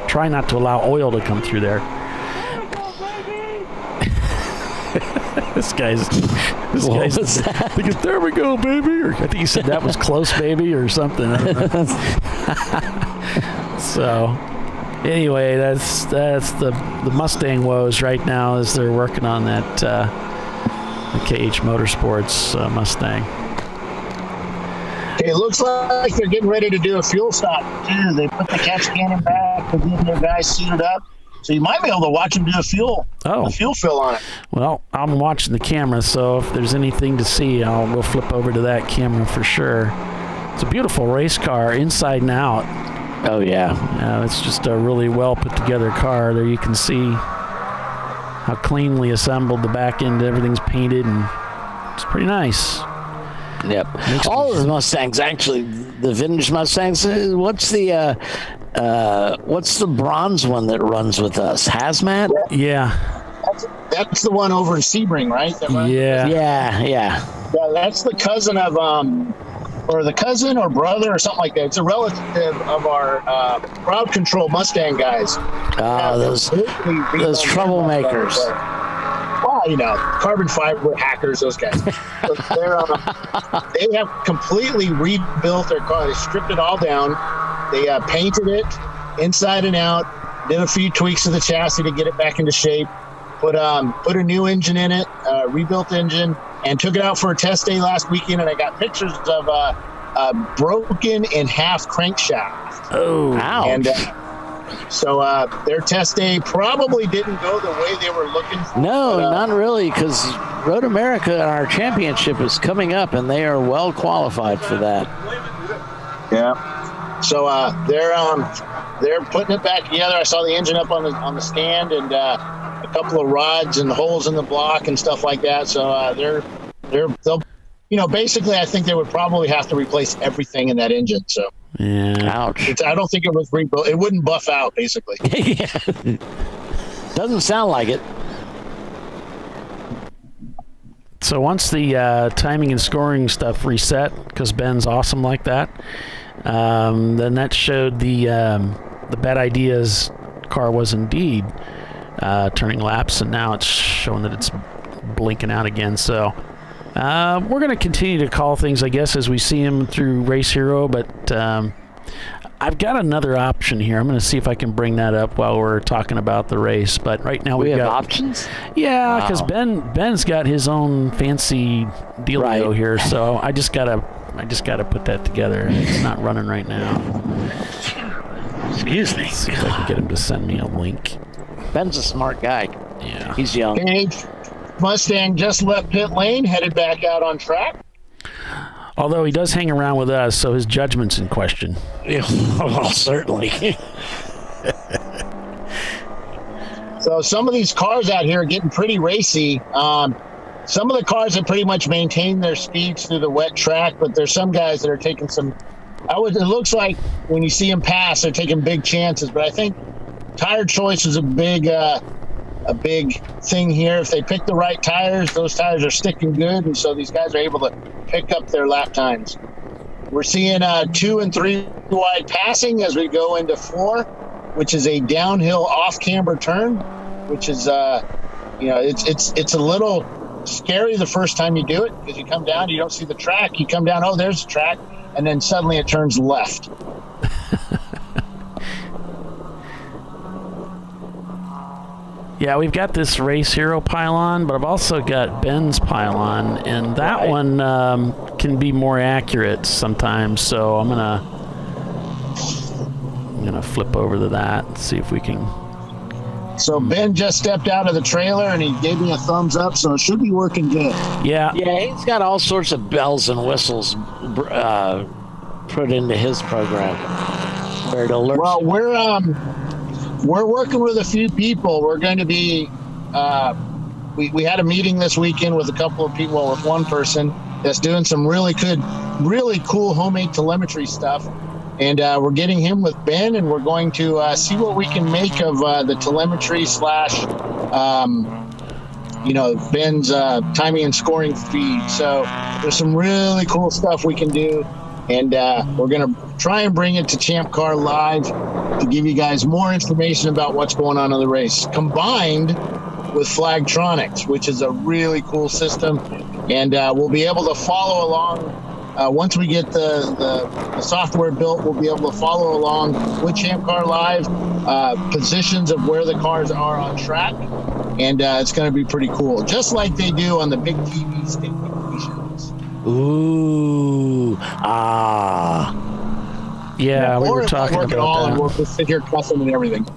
Speaker 1: try not to allow oil to come through there. This guy's thinking, there we go, baby. Or I think he said that was close, baby, or something. I don't know. So, anyway, that's the Mustang woes right now as they're working on that the KH Motorsports Mustang.
Speaker 3: Okay, it looks like they're getting ready to do a fuel stop, too. They put the catch can back, they're getting their guys suited up. So you might be able to watch them do a fuel fill on it.
Speaker 1: Well, I'm watching the camera, so if there's anything to see, we'll flip over to that camera for sure. It's a beautiful race car, inside and out.
Speaker 2: Oh, yeah.
Speaker 1: It's just a really well put together car. There you can see how cleanly assembled the back end, everything's painted, and it's pretty nice.
Speaker 2: Yep. All of the Mustangs, actually, the vintage Mustangs. What's the bronze one that runs with us? Hazmat?
Speaker 1: Yeah.
Speaker 3: That's the one over in Sebring, right?
Speaker 2: Yeah.
Speaker 3: That's the cousin of or the cousin or brother or something like that. It's a relative of our crowd control Mustang guys.
Speaker 2: Those troublemakers.
Speaker 3: Well, carbon fiber hackers, those guys. They have completely rebuilt their car. They stripped it all down. They painted it inside and out, did a few tweaks to the chassis to get it back into shape, put a new engine in it, rebuilt engine, and took it out for a test day last weekend, and I got pictures of a broken in half crankshaft.
Speaker 2: Oh, ouch.
Speaker 3: And so their test day probably didn't go the way they were looking for.
Speaker 2: No, not really, because Road America, our championship, is coming up, and they are well qualified for that.
Speaker 3: Yeah. So they're putting it back together. I saw the engine up on the stand, and a couple of rods and holes in the block and stuff like that. So they'll basically, I think they would probably have to replace everything in that engine. So.
Speaker 2: Yeah. Ouch.
Speaker 3: I don't think it was rebuilt. It wouldn't buff out, basically.
Speaker 2: Yeah. Doesn't sound like it.
Speaker 1: So once the timing and scoring stuff reset, because Ben's awesome like that, then that showed the Bad Ideas car was indeed turning laps, and now it's showing that it's blinking out again. So we're going to continue to call things, I guess, as we see them through Race Hero, but I've got another option here. I'm going to see if I can bring that up while we're talking about the race. But right now
Speaker 2: we have
Speaker 1: got
Speaker 2: options.
Speaker 1: Yeah, because Ben's got his own fancy dealio here, so I just gotta put that together. It's not running right now.
Speaker 2: Excuse me.
Speaker 1: Let's see if I can get him to send me a link.
Speaker 2: Ben's a smart guy.
Speaker 1: Yeah,
Speaker 2: he's young.
Speaker 3: Mustang just left pit lane, headed back out on track.
Speaker 1: Although he does hang around with us, so his judgment's in question.
Speaker 2: Yeah, well, certainly.
Speaker 3: So some of these cars out here are getting pretty racy. Some of the cars have pretty much maintained their speeds through the wet track, but there's some guys that are taking some. It looks like when you see them pass, they're taking big chances. But I think tire choice is a big thing here. If they pick the right tires, those tires are sticking good, and so these guys are able to pick up their lap times. We're seeing 2 and 3 wide passing as we go into 4, which is a downhill off camber turn, which is it's a little scary the first time you do it because you come down, you don't see the track. You come down, oh, there's the track, and then suddenly it turns left.
Speaker 1: Yeah, we've got this Race Hero pylon, but I've also got Ben's pylon, and that one can be more accurate sometimes. So I'm gonna flip over to that and see if we can.
Speaker 3: So Ben just stepped out of the trailer and he gave me a thumbs up, so it should be working good.
Speaker 1: Yeah,
Speaker 2: he's got all sorts of bells and whistles put into his program. Where it alerts.
Speaker 3: Well, we're working with a few people. We're going to be. We had a meeting this weekend with a couple of people, with one person that's doing some really cool homemade telemetry stuff. And we're getting him with Ben, and we're going to see what we can make of the telemetry / Ben's timing and scoring feed. So there's some really cool stuff we can do. And we're going to try and bring it to ChampCar.Live to give you guys more information about what's going on in the race, combined with Flagtronics, which is a really cool system. And we'll be able to follow along. Once we get the software built, we'll be able to follow along with ChampCar.Live, positions of where the cars are on track. And it's going to be pretty cool, just like they do on the big TV stations.
Speaker 2: Ooh,
Speaker 1: yeah, we were talking about that.
Speaker 3: And we'll just sit here cussing and everything.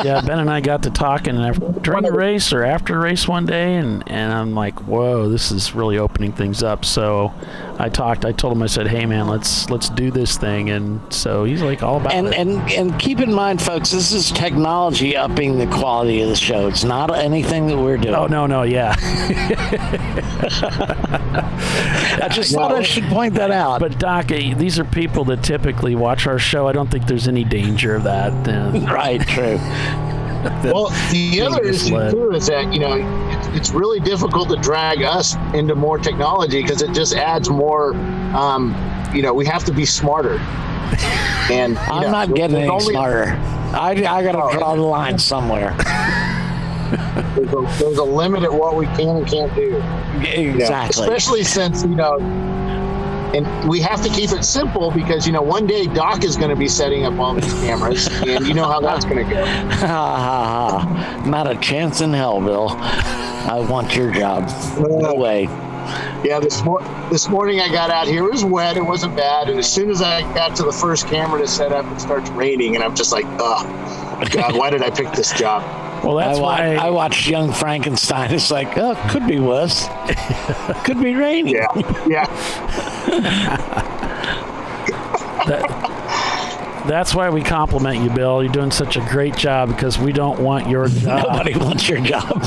Speaker 1: Yeah, Ben and I got to talking during the race or after the race one day, and I'm like, whoa, this is really opening things up. So I told him, I said, hey man, let's do this thing. And so he's like all about it.
Speaker 2: And keep in mind, folks, this is technology upping the quality of the show. It's not anything that we're doing.
Speaker 1: Oh no, yeah.
Speaker 2: I just thought I should point that out.
Speaker 1: But Doc, these are people that typically watch our show. I don't think there's any danger of that.
Speaker 2: Right, true.
Speaker 3: Well, the other issue too is that it's really difficult to drag us into more technology because it just adds more. We have to be smarter. And
Speaker 2: I'm not getting any smarter. I got to draw the line somewhere.
Speaker 3: There's a limit at what we can and can't do.
Speaker 2: Exactly.
Speaker 3: Especially since and we have to keep it simple because, one day Doc is going to be setting up all these cameras, and you know how that's going to go.
Speaker 2: Not a chance in hell, Bill. I want your job. No way.
Speaker 3: Yeah, this morning I got out here. It was wet. It wasn't bad. And as soon as I got to the first camera to set up, it starts raining, and I'm just like, oh, God, why did I pick this job?
Speaker 1: Well, that's why
Speaker 2: I watched Young Frankenstein. It's like, oh, could be worse. Could be raining.
Speaker 3: Yeah.
Speaker 1: That's why we compliment you, Bill. You're doing such a great job because we don't want your job.
Speaker 2: Nobody wants your job.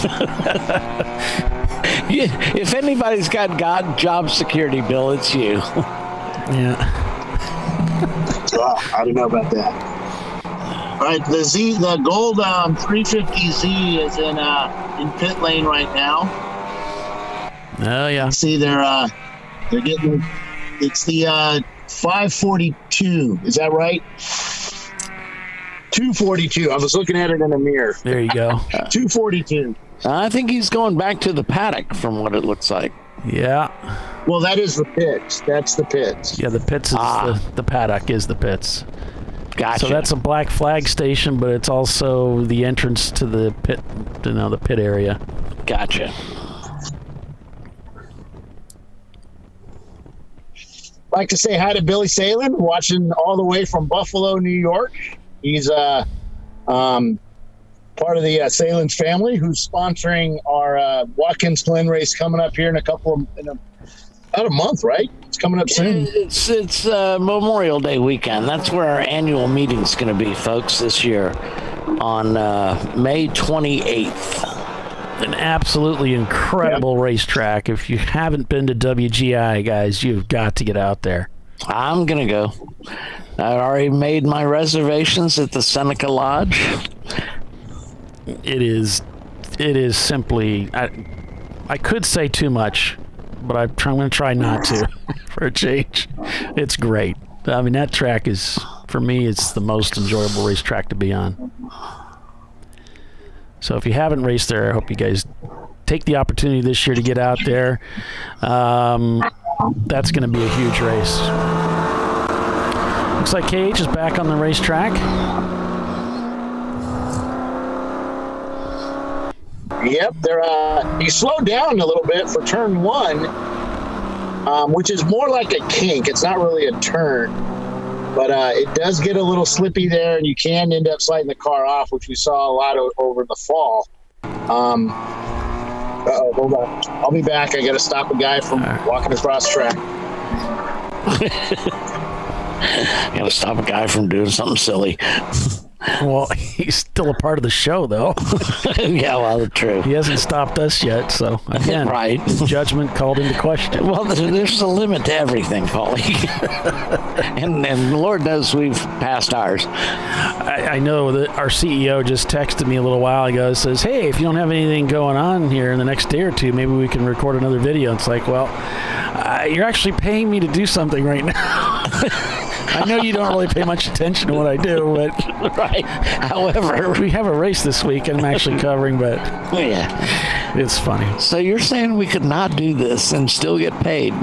Speaker 2: If anybody's got job security, Bill, it's you.
Speaker 1: Yeah.
Speaker 3: I don't know about that. All right, the gold 350Z is in pit lane right now.
Speaker 1: Oh yeah.
Speaker 3: See, they're getting. It's the 542. Is that right? 242. I was looking at it in a mirror.
Speaker 1: There you go.
Speaker 3: 242.
Speaker 2: I think he's going back to the paddock from what it looks like.
Speaker 1: Yeah.
Speaker 3: Well, that is the pits. That's the pits.
Speaker 1: Yeah, the pits is the paddock is the pits.
Speaker 2: Gotcha.
Speaker 1: So that's a black flag station, but it's also the entrance to the pit, the pit area.
Speaker 2: Gotcha.
Speaker 3: I'd like to say hi to Billy Salin, watching all the way from Buffalo, New York. He's part of the Salin's family, who's sponsoring our Watkins Glen race coming up here in about a month, right? It's coming up soon.
Speaker 2: It's Memorial Day weekend. That's where our annual meeting's going to be, folks, this year on May 28th.
Speaker 1: An absolutely incredible racetrack. If you haven't been to WGI, guys, you've got to get out there.
Speaker 2: I'm going to go. I already made my reservations at the Seneca Lodge.
Speaker 1: It is simply, I could say too much, but I'm going to try not to for a change. It's great. I mean, that track is, for me, it's the most enjoyable racetrack to be on. So if you haven't raced there, I hope you guys take the opportunity this year to get out there, that's going to be a huge race. Looks like KH is back on the racetrack.
Speaker 3: Yep, he slowed down a little bit for turn 1, which is more like a kink. It's not really a turn, but it does get a little slippy there, and you can end up sliding the car off, which we saw a lot over the fall. Hold on. I'll be back. I got to stop a guy from walking across track.
Speaker 2: Got to stop a guy from doing something silly.
Speaker 1: Well, he's still a part of the show, though.
Speaker 2: Yeah, well, true.
Speaker 1: He hasn't stopped us yet, so again,
Speaker 2: right.
Speaker 1: His judgment called into question.
Speaker 2: Well, there's a limit to everything, Paulie. and Lord knows we've passed ours.
Speaker 1: I know that our CEO just texted me a little while ago. Says, "Hey, if you don't have anything going on here in the next day or two, maybe we can record another video." It's like, well, you're actually paying me to do something right now. I know you don't really pay much attention to what I do, but
Speaker 2: right. However,
Speaker 1: we have a race this week I'm actually covering, but
Speaker 2: yeah,
Speaker 1: it's funny.
Speaker 2: So you're saying we could not do this and still get paid?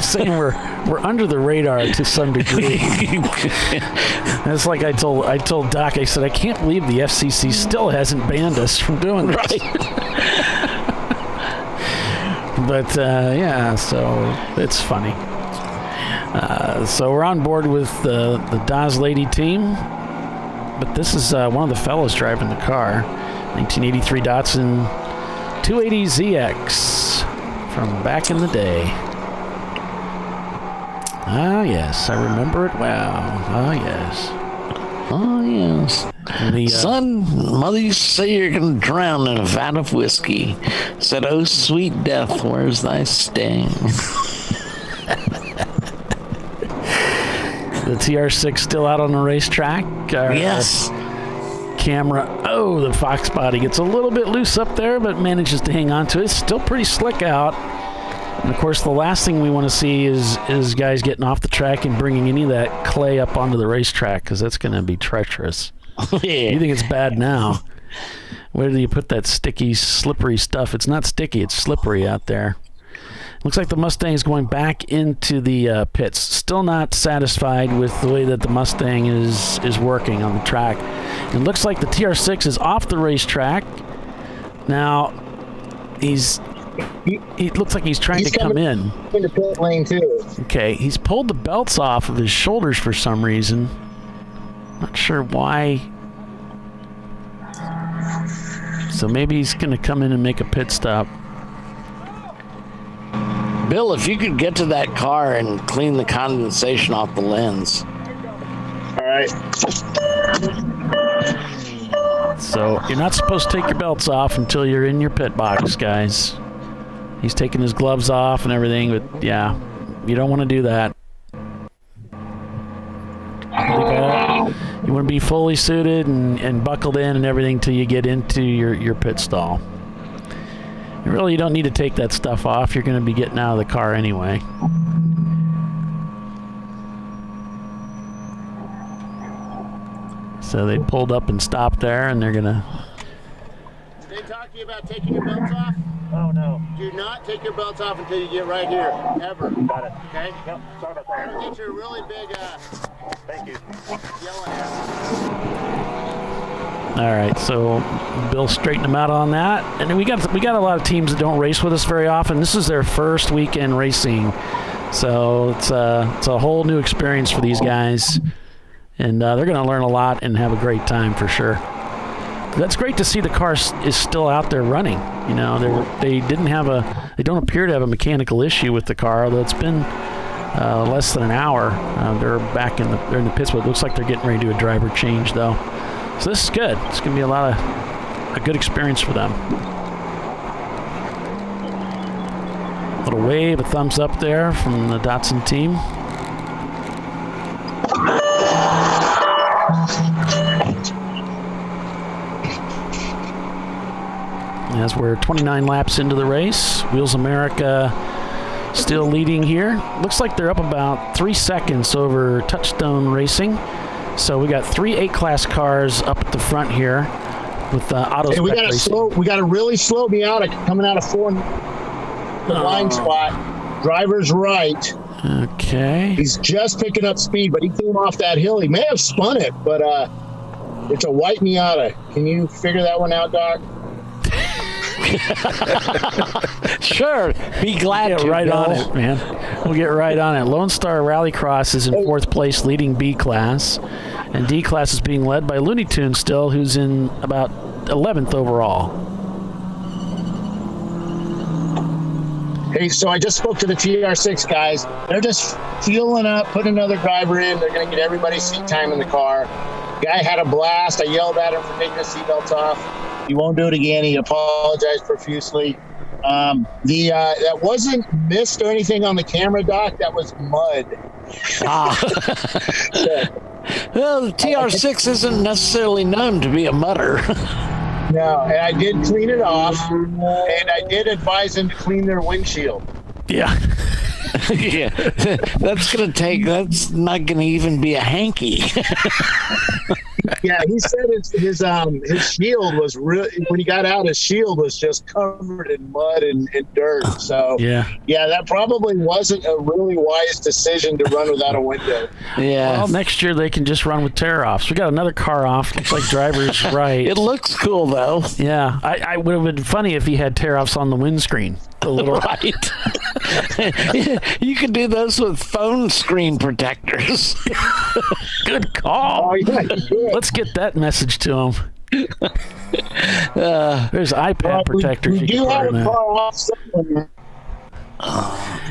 Speaker 1: Saying we're under the radar to some degree. It's like I told Doc, I said, I can't believe the FCC still hasn't banned us from doing this. Right. But yeah, so it's funny. So we're on board with the Daz Lady team, but this is one of the fellows driving the car. 1983 Datsun 280ZX from back in the day. Ah, yes, I remember it well. Ah, yes.
Speaker 2: Oh, yes. Son, mother used to say you're going to drown in a vat of whiskey. Said, oh, sweet death, where's thy sting?
Speaker 1: The TR6 still out on the racetrack.
Speaker 2: Yes.
Speaker 1: Camera. Oh, the Fox body gets a little bit loose up there, but manages to hang on to it. It's still pretty slick out. And of course, the last thing we want to see is guys getting off the track and bringing any of that clay up onto the racetrack, because that's going to be treacherous.
Speaker 2: Yeah.
Speaker 1: You think it's bad now? Where do you put that sticky, slippery stuff? It's not sticky, it's slippery out there. Looks like the Mustang is going back into the pits. Still not satisfied with the way that the Mustang is working on the track. It looks like the TR6 is off the racetrack. Now, he looks like he's trying to come in.
Speaker 3: Into pit lane too.
Speaker 1: Okay, he's pulled the belts off of his shoulders for some reason. Not sure why. So maybe he's going to come in and make a pit stop.
Speaker 2: Bill, if you could get to that car and clean the condensation off the lens.
Speaker 3: All right.
Speaker 1: So you're not supposed to take your belts off until you're in your pit box, guys. He's taking his gloves off and everything, but yeah, you don't want to do that. You want to be fully suited and buckled in and everything till you get into your pit stall. You don't need to take that stuff off. You're going to be getting out of the car anyway. So they pulled up and stopped there, and they're going to...
Speaker 3: Did they talk to you about taking your belts off?
Speaker 5: Oh, no.
Speaker 3: Do not take your belts off until you get right here, ever.
Speaker 5: Got it.
Speaker 3: Okay?
Speaker 5: Yep, sorry about that.
Speaker 3: That'll get you a really big
Speaker 5: Thank you.
Speaker 3: yelling at.
Speaker 1: All right, so Bill straightened them out on that, and then we got a lot of teams that don't race with us very often. This is their first weekend racing, so it's a whole new experience for these guys, and they're going to learn a lot and have a great time for sure. That's great to see the car is still out there running. You know, they don't appear to have a mechanical issue with the car, although it's been less than an hour. They're in the pits, but it looks like they're getting ready to do a driver change though. So this is good. It's going to be a good experience for them. A little wave, a thumbs up there from the Datsun team. As we're 29 laps into the race, Wheels America still leading here. Looks like they're up about 3 seconds over Touchstone Racing. So we got 3 A-Class cars up at the front here. with auto.
Speaker 3: Hey, we got a really slow Miata coming out of 4 blind spot. Driver's right.
Speaker 1: Okay.
Speaker 3: He's just picking up speed, but he came off that hill. He may have spun it, but it's a white Miata. Can you figure that one out, Doc?
Speaker 2: Sure. Be glad
Speaker 1: Get
Speaker 2: to.
Speaker 1: right
Speaker 2: Bill.
Speaker 1: on it, man. We'll get right on it. Lone Star Rallycross is in 4th place, leading B class. And D class is being led by Looney Tunes still, who's in about 11th overall.
Speaker 3: Hey, so I just spoke to the TR6 guys. They're just fueling up, putting another driver in. They're going to get everybody seat time in the car. Guy had a blast. I yelled at him for taking his seatbelts off. He won't do it again. He apologized profusely. That wasn't mist or anything on the camera, Doc. That was mud.
Speaker 2: Well, the TR6 isn't necessarily known to be a mudder.
Speaker 3: No, and I did clean it off, and I did advise them to clean their windshield.
Speaker 1: Yeah.
Speaker 2: Yeah, that's not gonna even be a hanky.
Speaker 3: Yeah, he said his shield was really, when he got out, his shield was just covered in mud and dirt. So yeah, that probably wasn't a really wise decision to run without a window.
Speaker 2: Yeah.
Speaker 1: Well, next year they can just run with tear-offs. We got another car off. Looks like driver's right.
Speaker 2: It looks cool though.
Speaker 1: Yeah, I would have been funny if he had tear-offs on the windscreen. A little
Speaker 2: right. You could do those with phone screen protectors.
Speaker 1: Good call.
Speaker 3: Oh, yeah,
Speaker 1: let's get that message to him. There's iPad protectors.
Speaker 3: We do have a car off somewhere.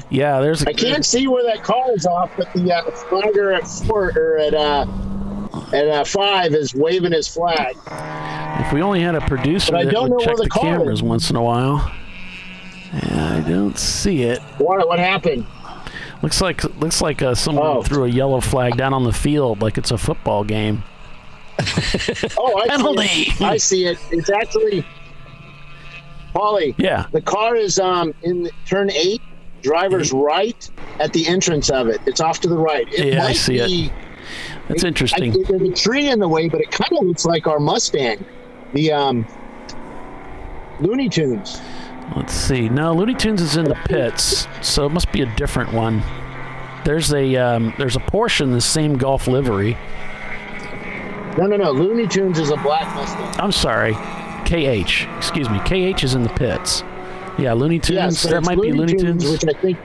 Speaker 1: Yeah, there's.
Speaker 3: I can't see where that car is off, but the flagger at 4 or at 5 is waving his flag.
Speaker 1: If we only had a producer that would check the cameras once in a while. Yeah, I don't see it.
Speaker 3: What happened?
Speaker 1: Looks like someone threw a yellow flag down on the field like it's a football game.
Speaker 2: Penalty.
Speaker 3: I see it. It's actually Paulie.
Speaker 1: Yeah.
Speaker 3: The car is in turn 8, driver's right at the entrance of it. It's off to the right.
Speaker 1: I see it. That's interesting.
Speaker 3: There's a tree in the way, but it kind of looks like our Mustang, the Looney Tunes.
Speaker 1: Let's see. No, Looney Tunes is in the pits, so it must be a different one. There's a Porsche in the same Golf livery.
Speaker 3: No. Looney Tunes is a black Mustang.
Speaker 1: I'm sorry. KH. Excuse me. KH is in the pits. Yeah, Looney Tunes.
Speaker 3: Yes,
Speaker 1: that might be Looney Tunes.
Speaker 3: Which I think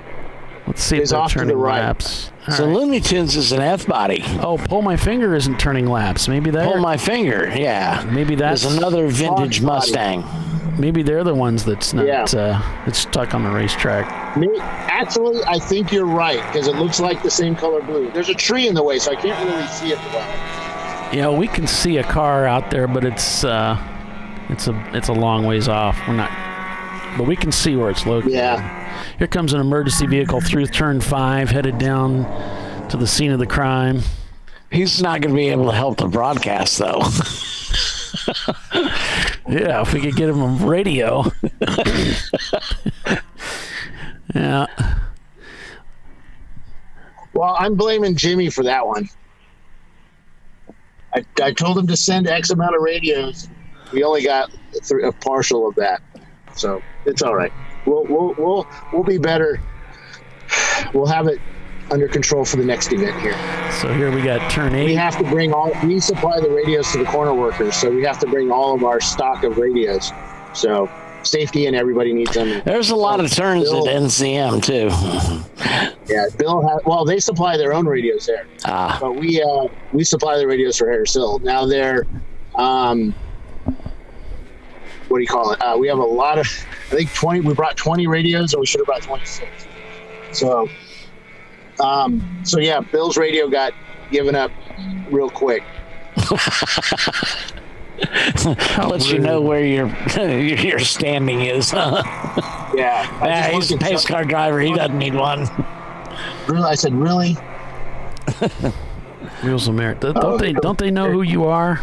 Speaker 1: Let's see if they're turning laps.
Speaker 2: So Looney Tunes is an F-body.
Speaker 1: Oh, Pull My Finger isn't turning laps. Maybe they're...
Speaker 2: Pull My Finger, yeah.
Speaker 1: Maybe that's...
Speaker 2: There's another vintage Mustang.
Speaker 1: Maybe they're the ones that's not that's stuck on the racetrack.
Speaker 3: Actually, I think you're right, because it looks like the same color blue. There's a tree in the way, so I can't really see it well.
Speaker 1: Yeah, we can see a car out there, but it's a long ways off. We're not, but we can see where it's located.
Speaker 3: Yeah.
Speaker 1: Here comes an emergency vehicle through turn 5, headed down to the scene of the crime.
Speaker 2: He's not going to be able to help the broadcast, though.
Speaker 1: Yeah, if we could get him on radio. Yeah.
Speaker 3: Well, I'm blaming Jimmy for that one. I told him to send X amount of radios. We only got a partial of that, so it's all right. We'll be better. We'll have it under control for the next event here.
Speaker 1: So here we got turn 8.
Speaker 3: We supply the radios to the corner workers, so we have to bring all of our stock of radios. So safety and everybody needs them.
Speaker 2: There's a lot of turns at NCM too.
Speaker 3: Yeah, they supply their own radios there. But we supply the radios for Harris Hill. Now they're what do you call it? We have a lot of, I think 20. We brought 20 radios, and we should have brought 26. So yeah, Bill's radio got given up real quick.
Speaker 2: Let you know where your standing is.
Speaker 3: Yeah.
Speaker 2: He's a pace car driver. He doesn't need one.
Speaker 3: Really? I said, really?
Speaker 1: Wheels of Merit. Don't they know who you are?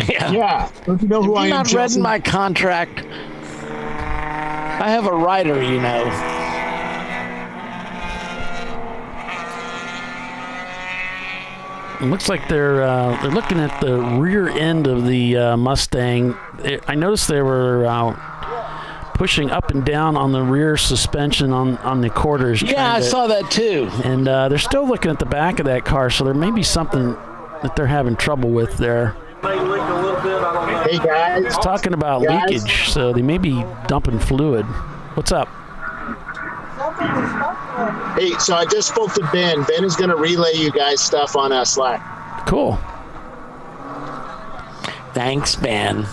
Speaker 3: Yeah. Don't you know who I am?
Speaker 2: I've not read my contract. I have a rider, you know.
Speaker 1: It looks like they're looking at the rear end of the Mustang. I noticed they were pushing up and down on the rear suspension on the quarters.
Speaker 2: Yeah, I saw that too.
Speaker 1: And they're still looking at the back of that car, so there may be something that they're having trouble with there.
Speaker 3: Hey guys,
Speaker 1: It's talking about leakage, so they may be dumping fluid. What's up?
Speaker 3: Hey, so I just spoke to Ben. Ben is going to relay you guys stuff on Slack.
Speaker 1: Cool.
Speaker 2: Thanks, Ben.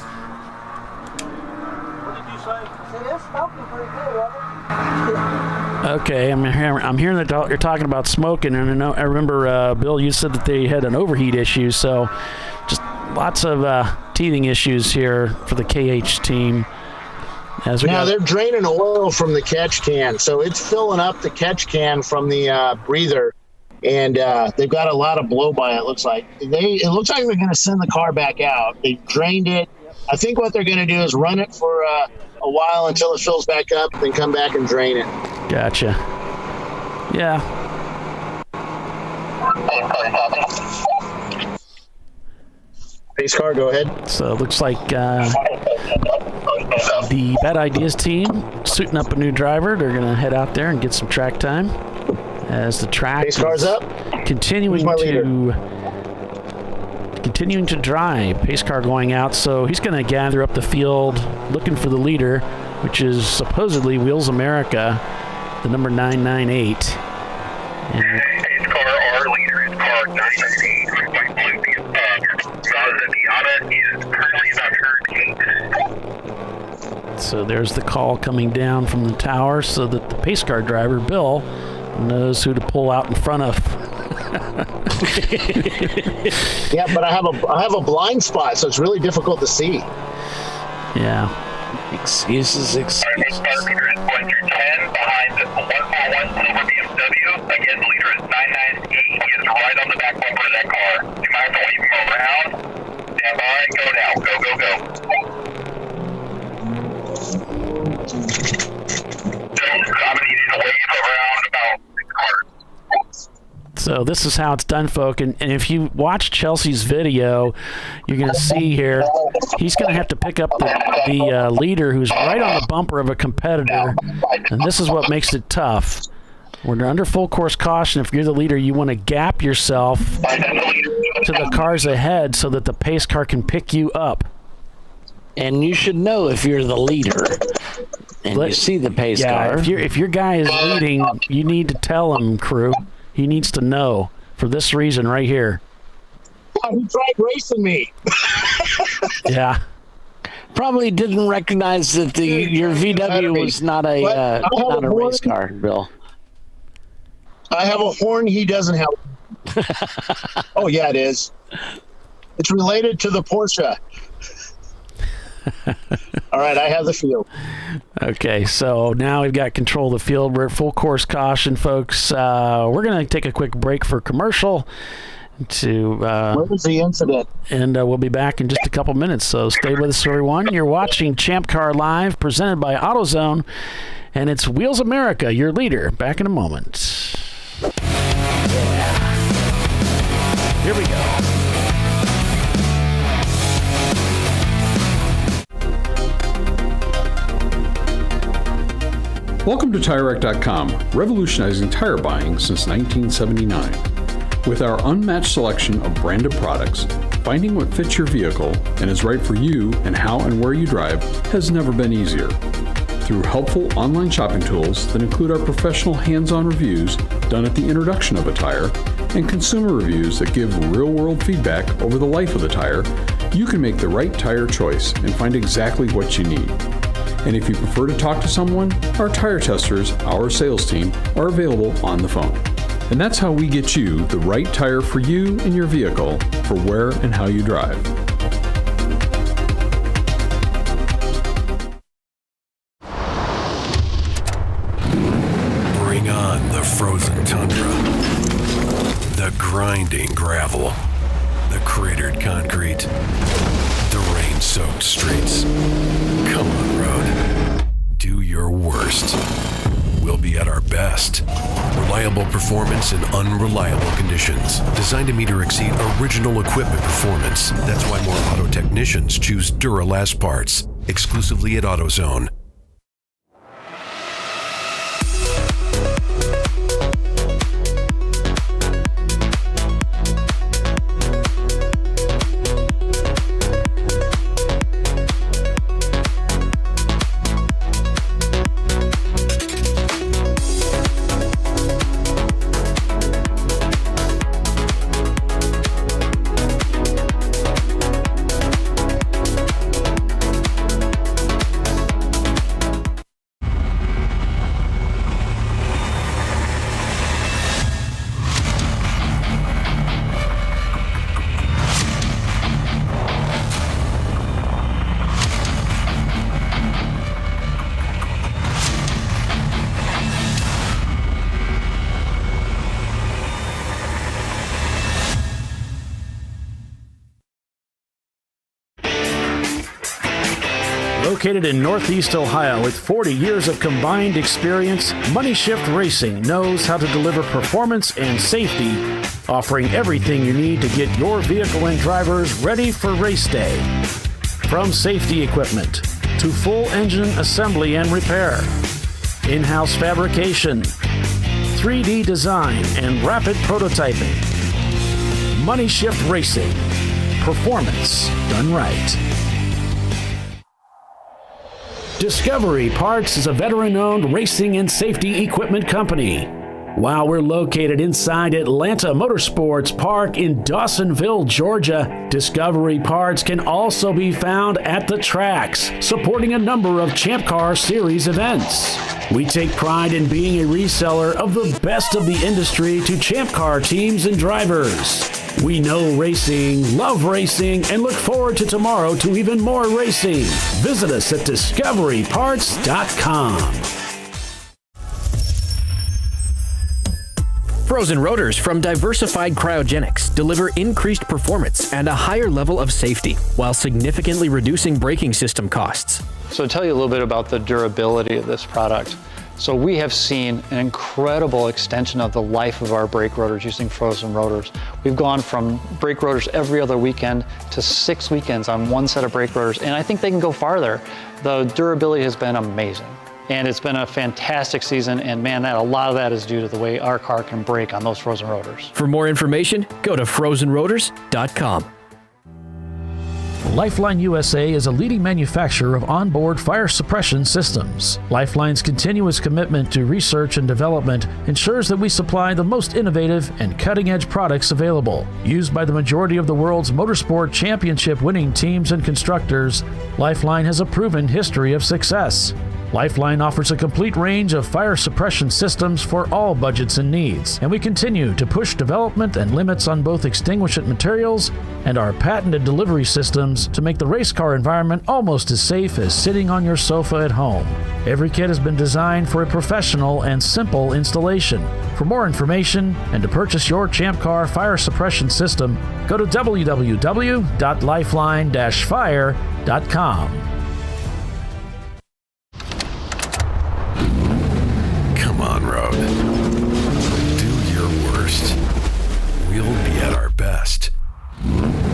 Speaker 1: Okay, I'm hearing that you're talking about smoking, and I remember, Bill, you said that they had an overheat issue, so just lots of teething issues here for the KH team.
Speaker 3: They're draining oil from the catch can, so it's filling up the catch can from the breather, and they've got a lot of blow by. It looks like it looks like they're going to send the car back out. They drained it. I think what they're going to do is run it for a while until it fills back up, then come back and drain it.
Speaker 1: Gotcha. Yeah.
Speaker 3: Pace car, go ahead.
Speaker 1: So it looks like the Bad Ideas team suiting up a new driver. They're going to head out there and get some track time as the track
Speaker 3: Pace car's up.
Speaker 1: continuing to dry. Pace car going out, so he's going to gather up the field looking for the leader, which is supposedly Wheels America, the number 998.
Speaker 5: Pace car, our leader is car 998, white blue Mazda Miata. He is currently about turn 8.
Speaker 1: So there's the call coming down from the tower so that the pace car driver, Bill, knows who to pull out in front of.
Speaker 3: Yeah, but I have a blind spot, so it's really difficult to see.
Speaker 1: Yeah.
Speaker 2: Excuses.
Speaker 5: Our pace car leader is going through 10 behind the 141 silver BMW. Again, the leader is 998. He is right on the back bumper of that car. You might have to wait him around. Stand by. Go now. Go, go, go. I'm going to need you to wave around about 6 cars.
Speaker 1: So this is how it's done, folk. And if you watch Chelsea's video, you're going to see here, he's going to have to pick up the leader who's right on the bumper of a competitor. And this is what makes it tough. When you're under full course caution, if you're the leader, you want to gap yourself to the cars ahead so that the pace car can pick you up.
Speaker 2: And you should know if you're the leader and you see the pace car.
Speaker 1: If your guy is leading, you need to tell him, crew. He needs to know for this reason right here.
Speaker 3: He tried racing me.
Speaker 1: Yeah.
Speaker 2: Probably didn't recognize that your VW was not a race car, Bill.
Speaker 3: I have a horn he doesn't have. Oh, yeah, it is. It's related to the Porsche. All right, I have the field.
Speaker 1: Okay, so now we've got control of the field. We're at full course caution, folks. We're going to take a quick break for commercial.
Speaker 3: What was the incident?
Speaker 1: And we'll be back in just a couple minutes, so stay with us, everyone. You're watching ChampCar.Live, presented by AutoZone, and it's Wheels America, your leader. Back in a moment. Yeah. Here we go.
Speaker 11: Welcome to TireRack.com, revolutionizing tire buying since 1979. With our unmatched selection of branded products, finding what fits your vehicle and is right for you and how and where you drive has never been easier. Through helpful online shopping tools that include our professional hands-on reviews done at the introduction of a tire and consumer reviews that give real-world feedback over the life of the tire, you can make the right tire choice and find exactly what you need. And if you prefer to talk to someone, our tire testers, our sales team, are available on the phone. And that's how we get you the right tire for you and your vehicle for where and how you drive.
Speaker 7: Bring on the frozen tundra, the grinding gravel, the cratered concrete, the rain-soaked streets. Come on, road. Do your worst. we'll be at our best. Reliable performance in unreliable conditions. Designed to meet or exceed original equipment performance. That's why more auto technicians choose Duralast parts. Exclusively at AutoZone.
Speaker 10: Located in Northeast Ohio with 40 years of combined experience, Money Shift Racing knows how to deliver performance and safety, offering everything you need to get your vehicle and drivers ready for race day. From safety equipment to full engine assembly and repair, in-house fabrication, 3D design, and rapid prototyping. Money Shift Racing. Performance done right. Discovery Parts is a veteran-owned racing and safety equipment company. While we're located inside Atlanta Motorsports Park in Dawsonville, Georgia, Discovery Parts can also be found at the tracks, supporting a number of Champ Car Series events. We take pride in being a reseller of the best of the industry to Champ Car teams and drivers. We know racing, love racing, and look forward to tomorrow to even more racing. Visit us at discoveryparts.com.
Speaker 8: Frozen rotors from Diversified Cryogenics deliver increased performance and a higher level of safety while significantly reducing braking system costs.
Speaker 9: So to tell you a little bit about the durability of this product. So we have seen an incredible extension of the life of our brake rotors using frozen rotors. We've gone from brake rotors every other weekend to 6 weekends on one set of brake rotors, and I think they can go farther. The durability has been amazing. And it's been a fantastic season, and man, a lot of that is due to the way our car can brake on those frozen rotors.
Speaker 8: For more information, go to frozenrotors.com.
Speaker 10: Lifeline USA is a leading manufacturer of onboard fire suppression systems. Lifeline's continuous commitment to research and development ensures that we supply the most innovative and cutting-edge products available. Used by the majority of the world's motorsport championship-winning teams and constructors, Lifeline has a proven history of success. Lifeline offers a complete range of fire suppression systems for all budgets and needs, and we continue to push development and limits on both extinguishant materials and our patented delivery systems to make the race car environment almost as safe as sitting on your sofa at home. Every kit has been designed for a professional and simple installation. For more information and to purchase your Champ Car fire suppression system, go to www.lifeline-fire.com.
Speaker 7: On road. Do your worst. We'll be at our best.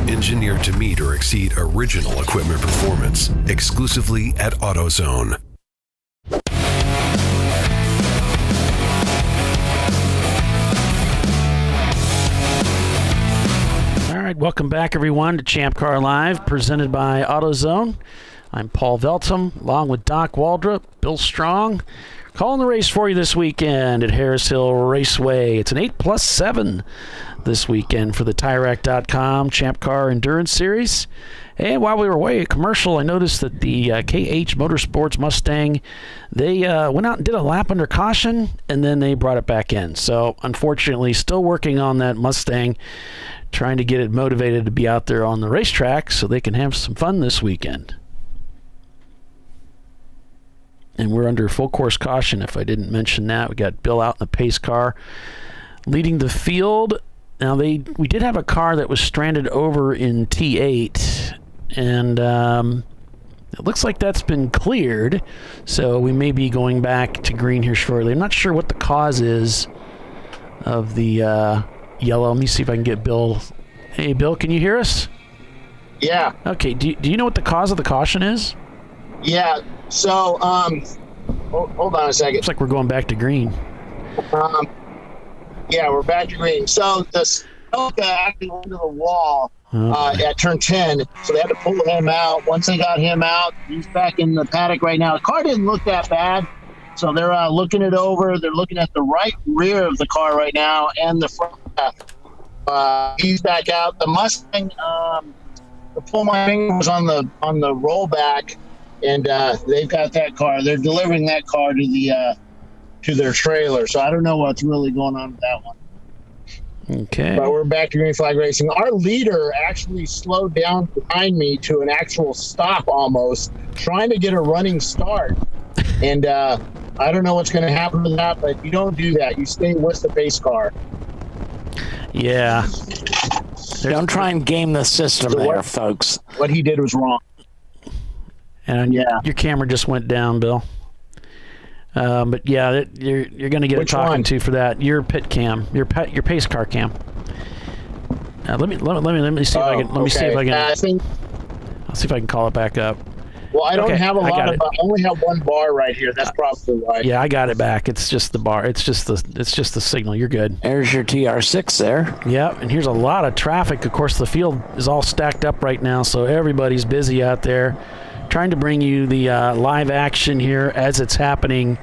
Speaker 7: Engineered to meet or exceed original equipment performance. Exclusively at AutoZone.
Speaker 1: All right, welcome back everyone to Champ Car Live, presented by AutoZone. I'm Paul Veltum, along with Doc Waldrop, Bill Strong. Calling the race for you this weekend at Harris Hill Raceway. It's an 8+7 this weekend for the TireRack.com Champ Car Endurance Series. And while we were away at commercial, I noticed that the KH Motorsports Mustang, they went out and did a lap under caution, and then they brought it back in. So, unfortunately, still working on that Mustang, trying to get it motivated to be out there on the racetrack so they can have some fun this weekend. And we're under full course caution, if I didn't mention that. We got Bill out in the pace car leading the field. Now, we did have a car that was stranded over in T8, and It looks like that's been cleared, so we may be going back to green here shortly. I'm not sure what the cause is of the yellow. Let me see if I can get Bill. Hey, Bill, can you hear us?
Speaker 3: Yeah.
Speaker 1: Okay, do you know what the cause of the caution is?
Speaker 3: Yeah. So, hold on a second.
Speaker 1: Looks like we're going back to green.
Speaker 3: Yeah, we're back to green. So the Stelka actually went to the wall at turn 10, so they had to pull him out. Once they got him out, he's back in the paddock right now. The car didn't look that bad, so they're looking it over. They're looking at the right rear of the car right now and the front. He's back out. The Mustang, the pull my finger was on the rollback, and they've got that car. They're delivering that car to their trailer, so I don't know what's really going on with that one.
Speaker 1: Okay.
Speaker 3: But we're back to green flag racing. Our leader actually slowed down behind me to an actual stop almost, trying to get a running start. And I don't know what's going to happen with that, but you don't do that. You stay with the pace car.
Speaker 1: Yeah.
Speaker 2: Don't try and game the system folks.
Speaker 3: What he did was wrong.
Speaker 1: And your camera just went down, Bill. But yeah, you're going to get a talking to for that. Your pit cam, your pace car cam. Let me see if I can. Let me see if I can. I'll see if I can call it back up.
Speaker 3: Well, I don't have a lot of. I only have one bar right here. That's probably why.
Speaker 1: Yeah, I got it back. It's just the bar. It's just the signal. You're good.
Speaker 2: There's your TR6 there.
Speaker 1: Yep, and here's a lot of traffic. Of course, the field is all stacked up right now, so everybody's busy out there, trying to bring you the live action here as it's happening.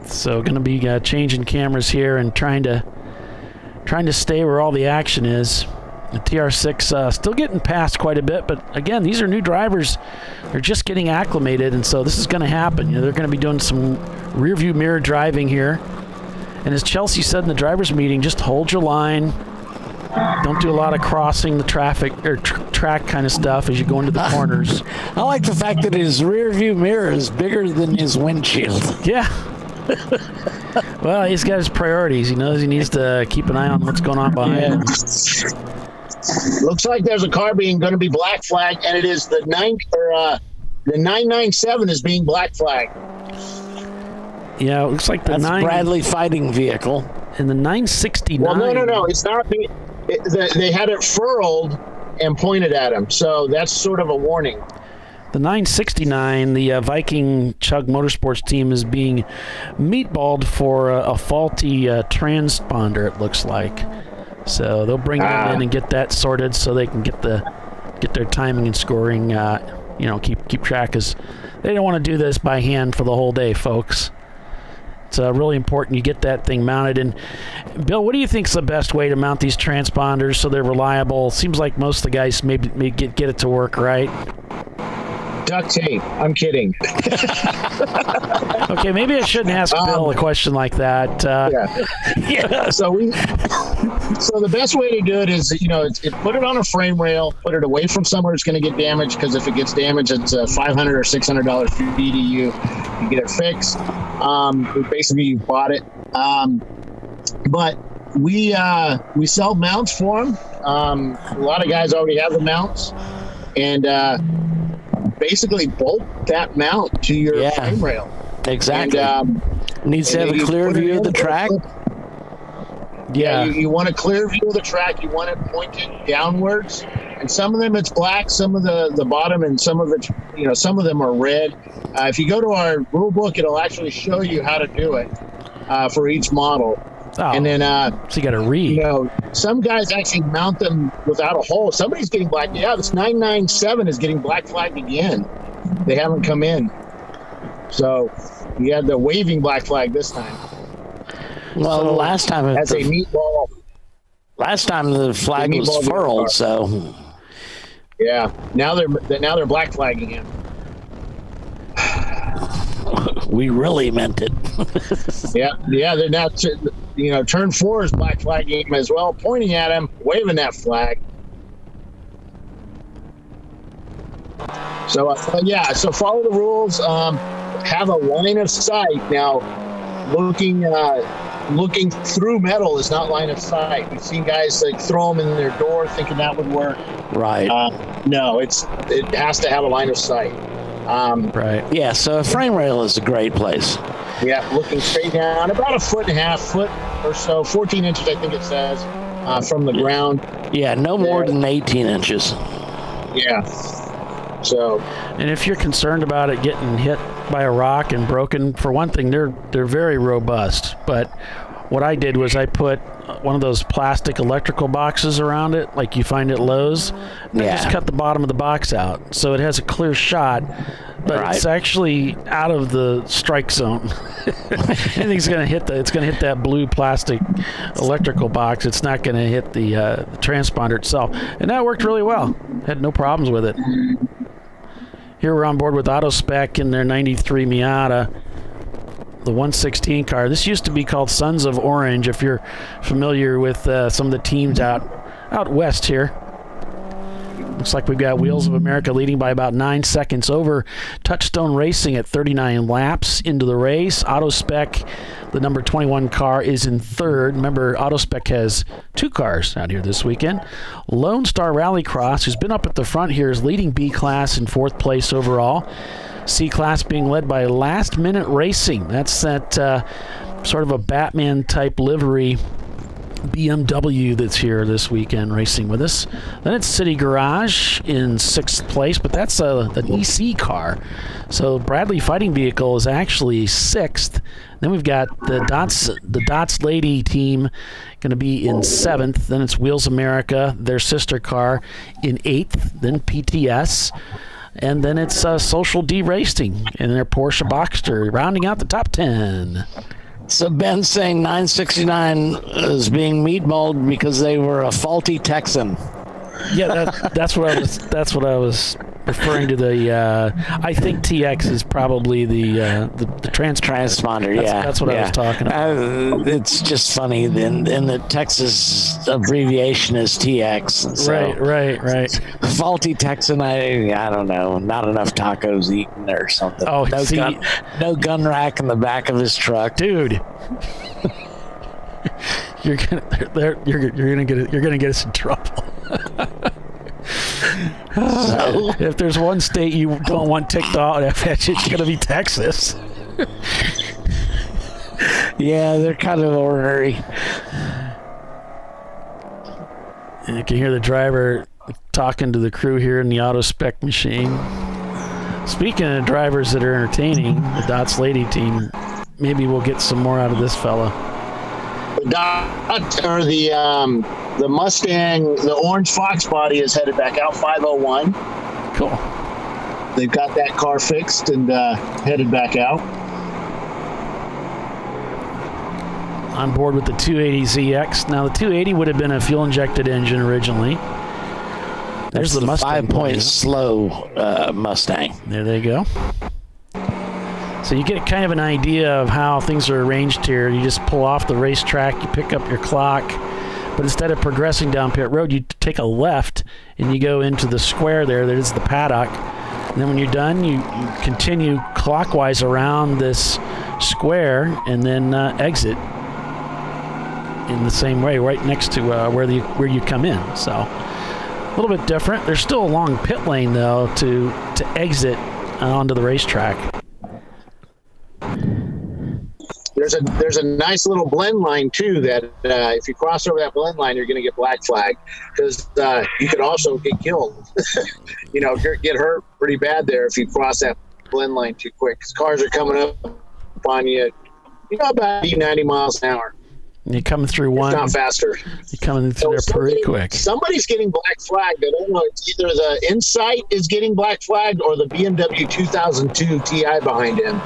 Speaker 1: So going to be changing cameras here and trying to stay where all the action is. The TR6 still getting past quite a bit, but again, these are new drivers. They're just getting acclimated, and so this is going to happen. They're going to be doing some rear view mirror driving here. And as Chelsea said in the drivers meeting, just hold your line. Don't do a lot of crossing the traffic or track kind of stuff as you go into the corners.
Speaker 2: I like the fact that his rear view mirror is bigger than his windshield.
Speaker 1: Yeah. Well, he's got his priorities. He knows he needs to keep an eye on what's going on behind him.
Speaker 3: Looks like there's a car going to be black flagged, and it is the 997 is being black flagged.
Speaker 1: Yeah, it looks like
Speaker 2: that's Bradley fighting vehicle.
Speaker 1: And the 969.
Speaker 3: Well, no, it's not. They had it furled and pointed at him, so that's sort of a warning.
Speaker 1: The 969, the Viking Chug Motorsports team, is being meatballed for a faulty transponder, it looks like. So they'll bring them in and get that sorted so they can get their timing and scoring, keep track, as they don't want to do this by hand for the whole day, folks. It's really important you get that thing mounted. And Bill, what do you think is the best way to mount these transponders so they're reliable? Seems like most of the guys may get it to work, right?
Speaker 3: Duct tape. I'm kidding.
Speaker 1: Okay, maybe I shouldn't ask Bill a question like that.
Speaker 3: Yeah. So the best way to do it is, put it on a frame rail, put it away from somewhere it's going to get damaged, because if it gets damaged, it's a $500 or $600 fee to you. You get it fixed. Basically, you bought it. But we sell mounts for them. A lot of guys already have the mounts, and basically bolt that mount to your frame rail.
Speaker 2: Exactly. And, needs to have a clear view of the track.
Speaker 1: Yeah.
Speaker 3: You want a clear view of the track. You want it pointed downwards. And some of them it's black, some of the bottom, and some of it, some of them are red. If you go to our rule book, it'll actually show you how to do it for each model.
Speaker 1: Oh,
Speaker 3: and then
Speaker 1: so you got to read.
Speaker 3: Some guys actually mount them without a hole. Somebody's getting black. Yeah, this 997 is getting black flagged again. They haven't come in. So you had the waving black flag this time.
Speaker 2: Well, last time
Speaker 3: as a meatball.
Speaker 2: Last time the flag was furled, so
Speaker 3: yeah. Now they're black flagging him.
Speaker 2: We really meant it.
Speaker 3: Yeah. They're now, turn 4 is black flagging him as well, pointing at him, waving that flag. So So follow the rules. Have a line of sight. Now, looking through metal is not line of sight. We've seen guys like throw them in their door thinking that would work.
Speaker 2: Right.
Speaker 3: No, it has to have a line of sight.
Speaker 1: Right.
Speaker 2: Yeah, so a frame rail is a great place.
Speaker 3: Yeah, looking straight down, about 1.5 foot or so, 14 inches, I think it says, from the ground.
Speaker 2: Yeah, no more than 18 inches.
Speaker 3: Yeah. So.
Speaker 1: And if you're concerned about it getting hit by a rock and broken, for one thing, they're very robust. But what I did was I put one of those plastic electrical boxes around it, like you find at Lowe's. And I just cut the bottom of the box out, so it has a clear shot. But it's actually out of the strike zone. Anything's going to hit it's going to hit that blue plastic electrical box. It's not going to hit the transponder itself. And that worked really well. Had no problems with it. Here we're on board with AutoSpec in their 93 Miata, the 116 car. This used to be called Sons of Orange, if you're familiar with some of the teams out west here. Looks like we've got Wheels of America leading by about 9 seconds over Touchstone Racing at 39 laps into the race. AutoSpec, the number 21 car, is in third. Remember, AutoSpec has 2 cars out here this weekend. Lone Star Rallycross, who's been up at the front here, is leading B-Class in 4th place overall. C-Class being led by Last Minute Racing. That's that sort of a Batman-type livery BMW that's here this weekend racing with us. Then it's City Garage in 6th place, but that's an EC car. So Bradley Fighting Vehicle is actually 6th. Then we've got the Dots Lady team going to be in 7th. Then it's Wheels America, their sister car, in 8th. Then PTS. And then it's Social D Racing and their Porsche Boxster rounding out the top 10.
Speaker 2: So Ben's saying 969 is being meatballed because they were a faulty Texan.
Speaker 1: Yeah, that's what I was referring to. The I think TX is probably the transponder. That's what I was talking about.
Speaker 2: It's just funny. In the Texas abbreviation is TX. So
Speaker 1: Right.
Speaker 2: Faulty Texan. I don't know. Not enough tacos eaten or something.
Speaker 1: Oh,
Speaker 2: no gun rack in the back of his truck,
Speaker 1: dude. You're gonna get us in trouble. So, if there's one state you don't want ticked off, it's gonna be Texas.
Speaker 2: Yeah, they're kind of ornery.
Speaker 1: And you can hear the driver talking to the crew here in the AutoSpec machine. Speaking of drivers that are entertaining, the Dots Lady team, maybe we'll get some more out of this fella.
Speaker 3: The Mustang, the orange Fox body is headed back out, 501.
Speaker 1: Cool.
Speaker 3: They've got that car fixed and headed back out.
Speaker 1: On board with the 280ZX. Now, the 280 would have been a fuel-injected engine originally. There's the Mustang.
Speaker 2: 5-point slow Mustang.
Speaker 1: There they go. So you get kind of an idea of how things are arranged here. You just pull off the racetrack, you pick up your clock, but instead of progressing down pit road, you take a left and you go into the square there. That is the paddock. And then when you're done, you continue clockwise around this square and then exit in the same way, right next to where you come in. So a little bit different. There's still a long pit lane though to exit onto the racetrack.
Speaker 3: There's a nice little blend line too that if you cross over that blend line, you're going to get black flag because you could also get killed. Get hurt pretty bad there if you cross that blend line too quick. Because cars are coming up on you, about 90 miles an hour.
Speaker 1: And you're coming through one.
Speaker 3: It's not faster.
Speaker 1: You're coming through there pretty quick.
Speaker 3: Somebody's getting black flagged. I don't know. It's either the Insight is getting black flagged or the BMW 2002 Ti behind him.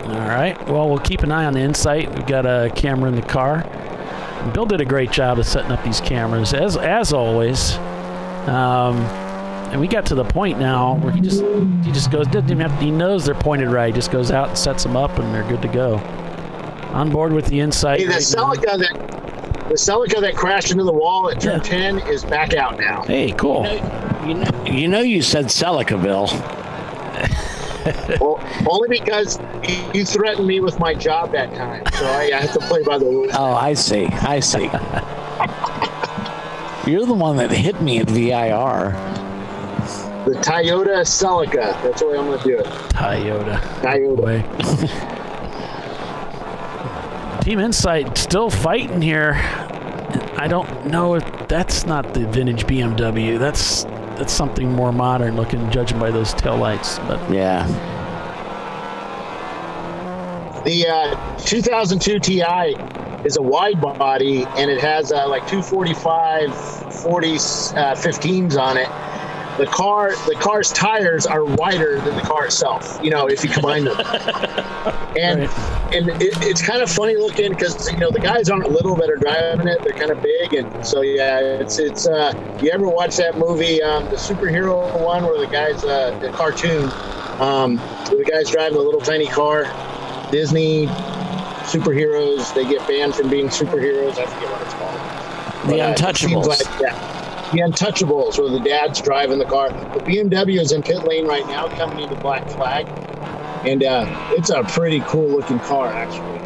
Speaker 1: All right. Well, we'll keep an eye on the Insight. We've got a camera in the car. Bill did a great job of setting up these cameras, as always. And we got to the point now where he just goes. Doesn't even have to, he knows they're pointed right. He just goes out and sets them up, and they're good to go. On board with the Insight.
Speaker 3: Hey, the Celica that crashed into the wall at turn 10 is back out now.
Speaker 1: Hey, cool.
Speaker 2: You said Celica, Bill.
Speaker 3: Well, only because you threatened me with my job that time, so I have to play by the rules.
Speaker 2: Oh, I see. You're the one that hit me at VIR.
Speaker 3: The Toyota Celica. That's the way I'm going to do it.
Speaker 1: Toyota.
Speaker 3: Way.
Speaker 1: Team Insight still fighting here. I don't know if that's not the vintage BMW. That's something more modern looking, judging by those taillights. But
Speaker 2: yeah.
Speaker 3: The 2002 Ti is a wide body, and it has like 245 40 15s on it. The car's tires are wider than the car itself, if you combine them. And it's kind of funny looking because, the guys aren't little that are driving it. They're kind of big. And so, yeah, it's you ever watch that movie, the superhero one where the guys, the cartoon, where the guy's driving a little tiny car, Disney superheroes, they get banned from being superheroes. I forget what it's called.
Speaker 2: The Untouchables.
Speaker 3: Like the Untouchables, where the dad's driving the car. The BMW is in pit lane right now, coming into Black Flag, and it's a pretty cool looking car, actually.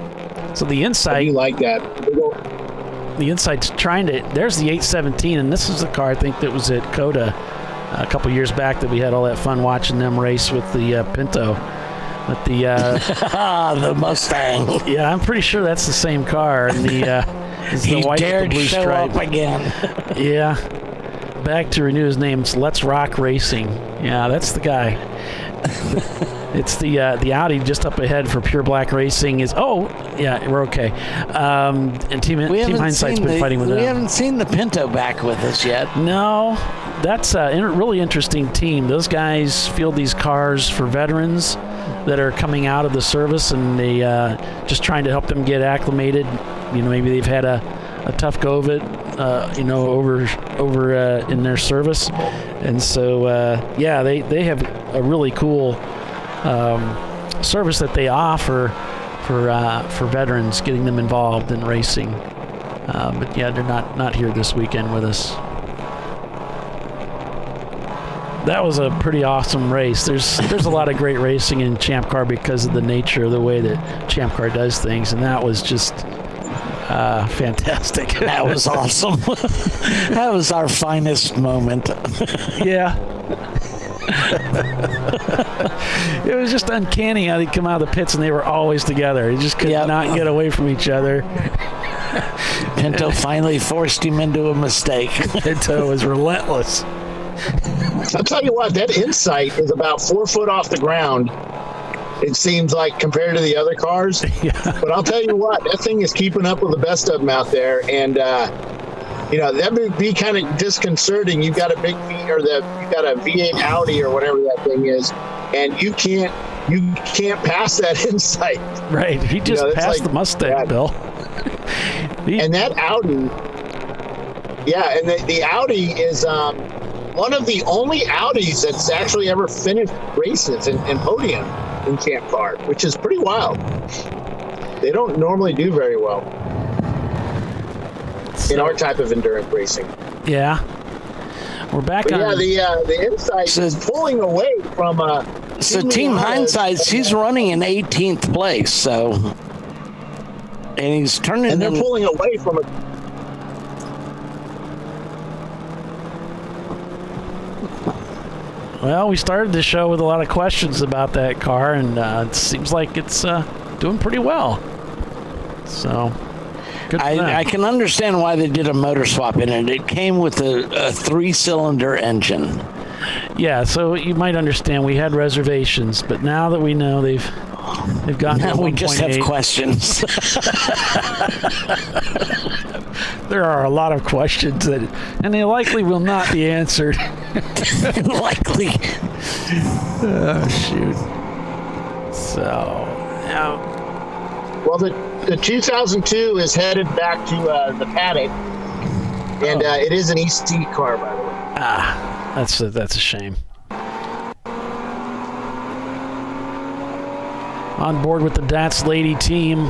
Speaker 1: So the Insight,
Speaker 3: you like that?
Speaker 1: The Insight's trying to. There's the 817, and this is the car I think that was at COTA a couple years back that we had all that fun watching them race with the Pinto. With the
Speaker 2: the Mustang.
Speaker 1: Yeah, I'm pretty sure that's the same car. And the it's the white with the blue
Speaker 2: show
Speaker 1: stripe
Speaker 2: up again.
Speaker 1: Yeah. Back to renew his name. It's Let's Rock Racing. Yeah, that's the guy. It's the Audi just up ahead for Pure Black Racing. Yeah, we're okay. And Team Hindsight's been fighting with them.
Speaker 2: We haven't seen the Pinto back with us yet.
Speaker 1: No, that's a really interesting team. Those guys field these cars for veterans that are coming out of the service, and they just trying to help them get acclimated. Maybe they've had a tough go of it, over in their service, and so they have a really cool service that they offer for veterans, getting them involved in racing. But yeah, they're not here this weekend with us. That was a pretty awesome race. There's a lot of great racing in Champ Car because of the nature of the way that Champ Car does things, and that was just fantastic.
Speaker 2: That was awesome. That was our finest moment.
Speaker 1: Yeah. It was just uncanny how they'd come out of the pits and they were always together. They just could not get away from each other.
Speaker 2: Pinto finally forced him into a mistake.
Speaker 1: Pinto was relentless.
Speaker 3: I'll tell you what, that Insight is about 4 foot off the ground. It seems like compared to the other cars.
Speaker 1: Yeah.
Speaker 3: But I'll tell you what, that thing is keeping up with the best of them out there. And, that would be kind of disconcerting. You've got a big you've got a V8 Audi or whatever that thing is, and you can't pass that Insight.
Speaker 1: Right. He just passed the Mustang, Bill.
Speaker 3: And that Audi, and the Audi is one of the only Audis that's actually ever finished races and podium in Champ Car, which is pretty wild. They don't normally do very well in our type of endurance racing.
Speaker 1: Yeah. We're back on.
Speaker 3: Yeah, the Insight is pulling away from
Speaker 2: Team Hindsight, he's running in 18th place, so, and he's turning.
Speaker 3: And they're pulling away from it.
Speaker 1: Well, we started the show with a lot of questions about that car, and it seems like it's doing pretty well. So, good for them.
Speaker 2: I can understand why they did a motor swap in it. It came with a 3-cylinder engine.
Speaker 1: Yeah, so you might understand we had reservations, but now that we know they've gotten
Speaker 2: now
Speaker 1: to 1.8.
Speaker 2: We just have questions.
Speaker 1: There are a lot of questions and they likely will not be answered.
Speaker 2: Likely.
Speaker 1: Oh, shoot. So, now.
Speaker 3: Well, the 2002 is headed back to the paddock, and it is an EC car, by the way.
Speaker 1: That's a shame. On board with the Datsun Lady team,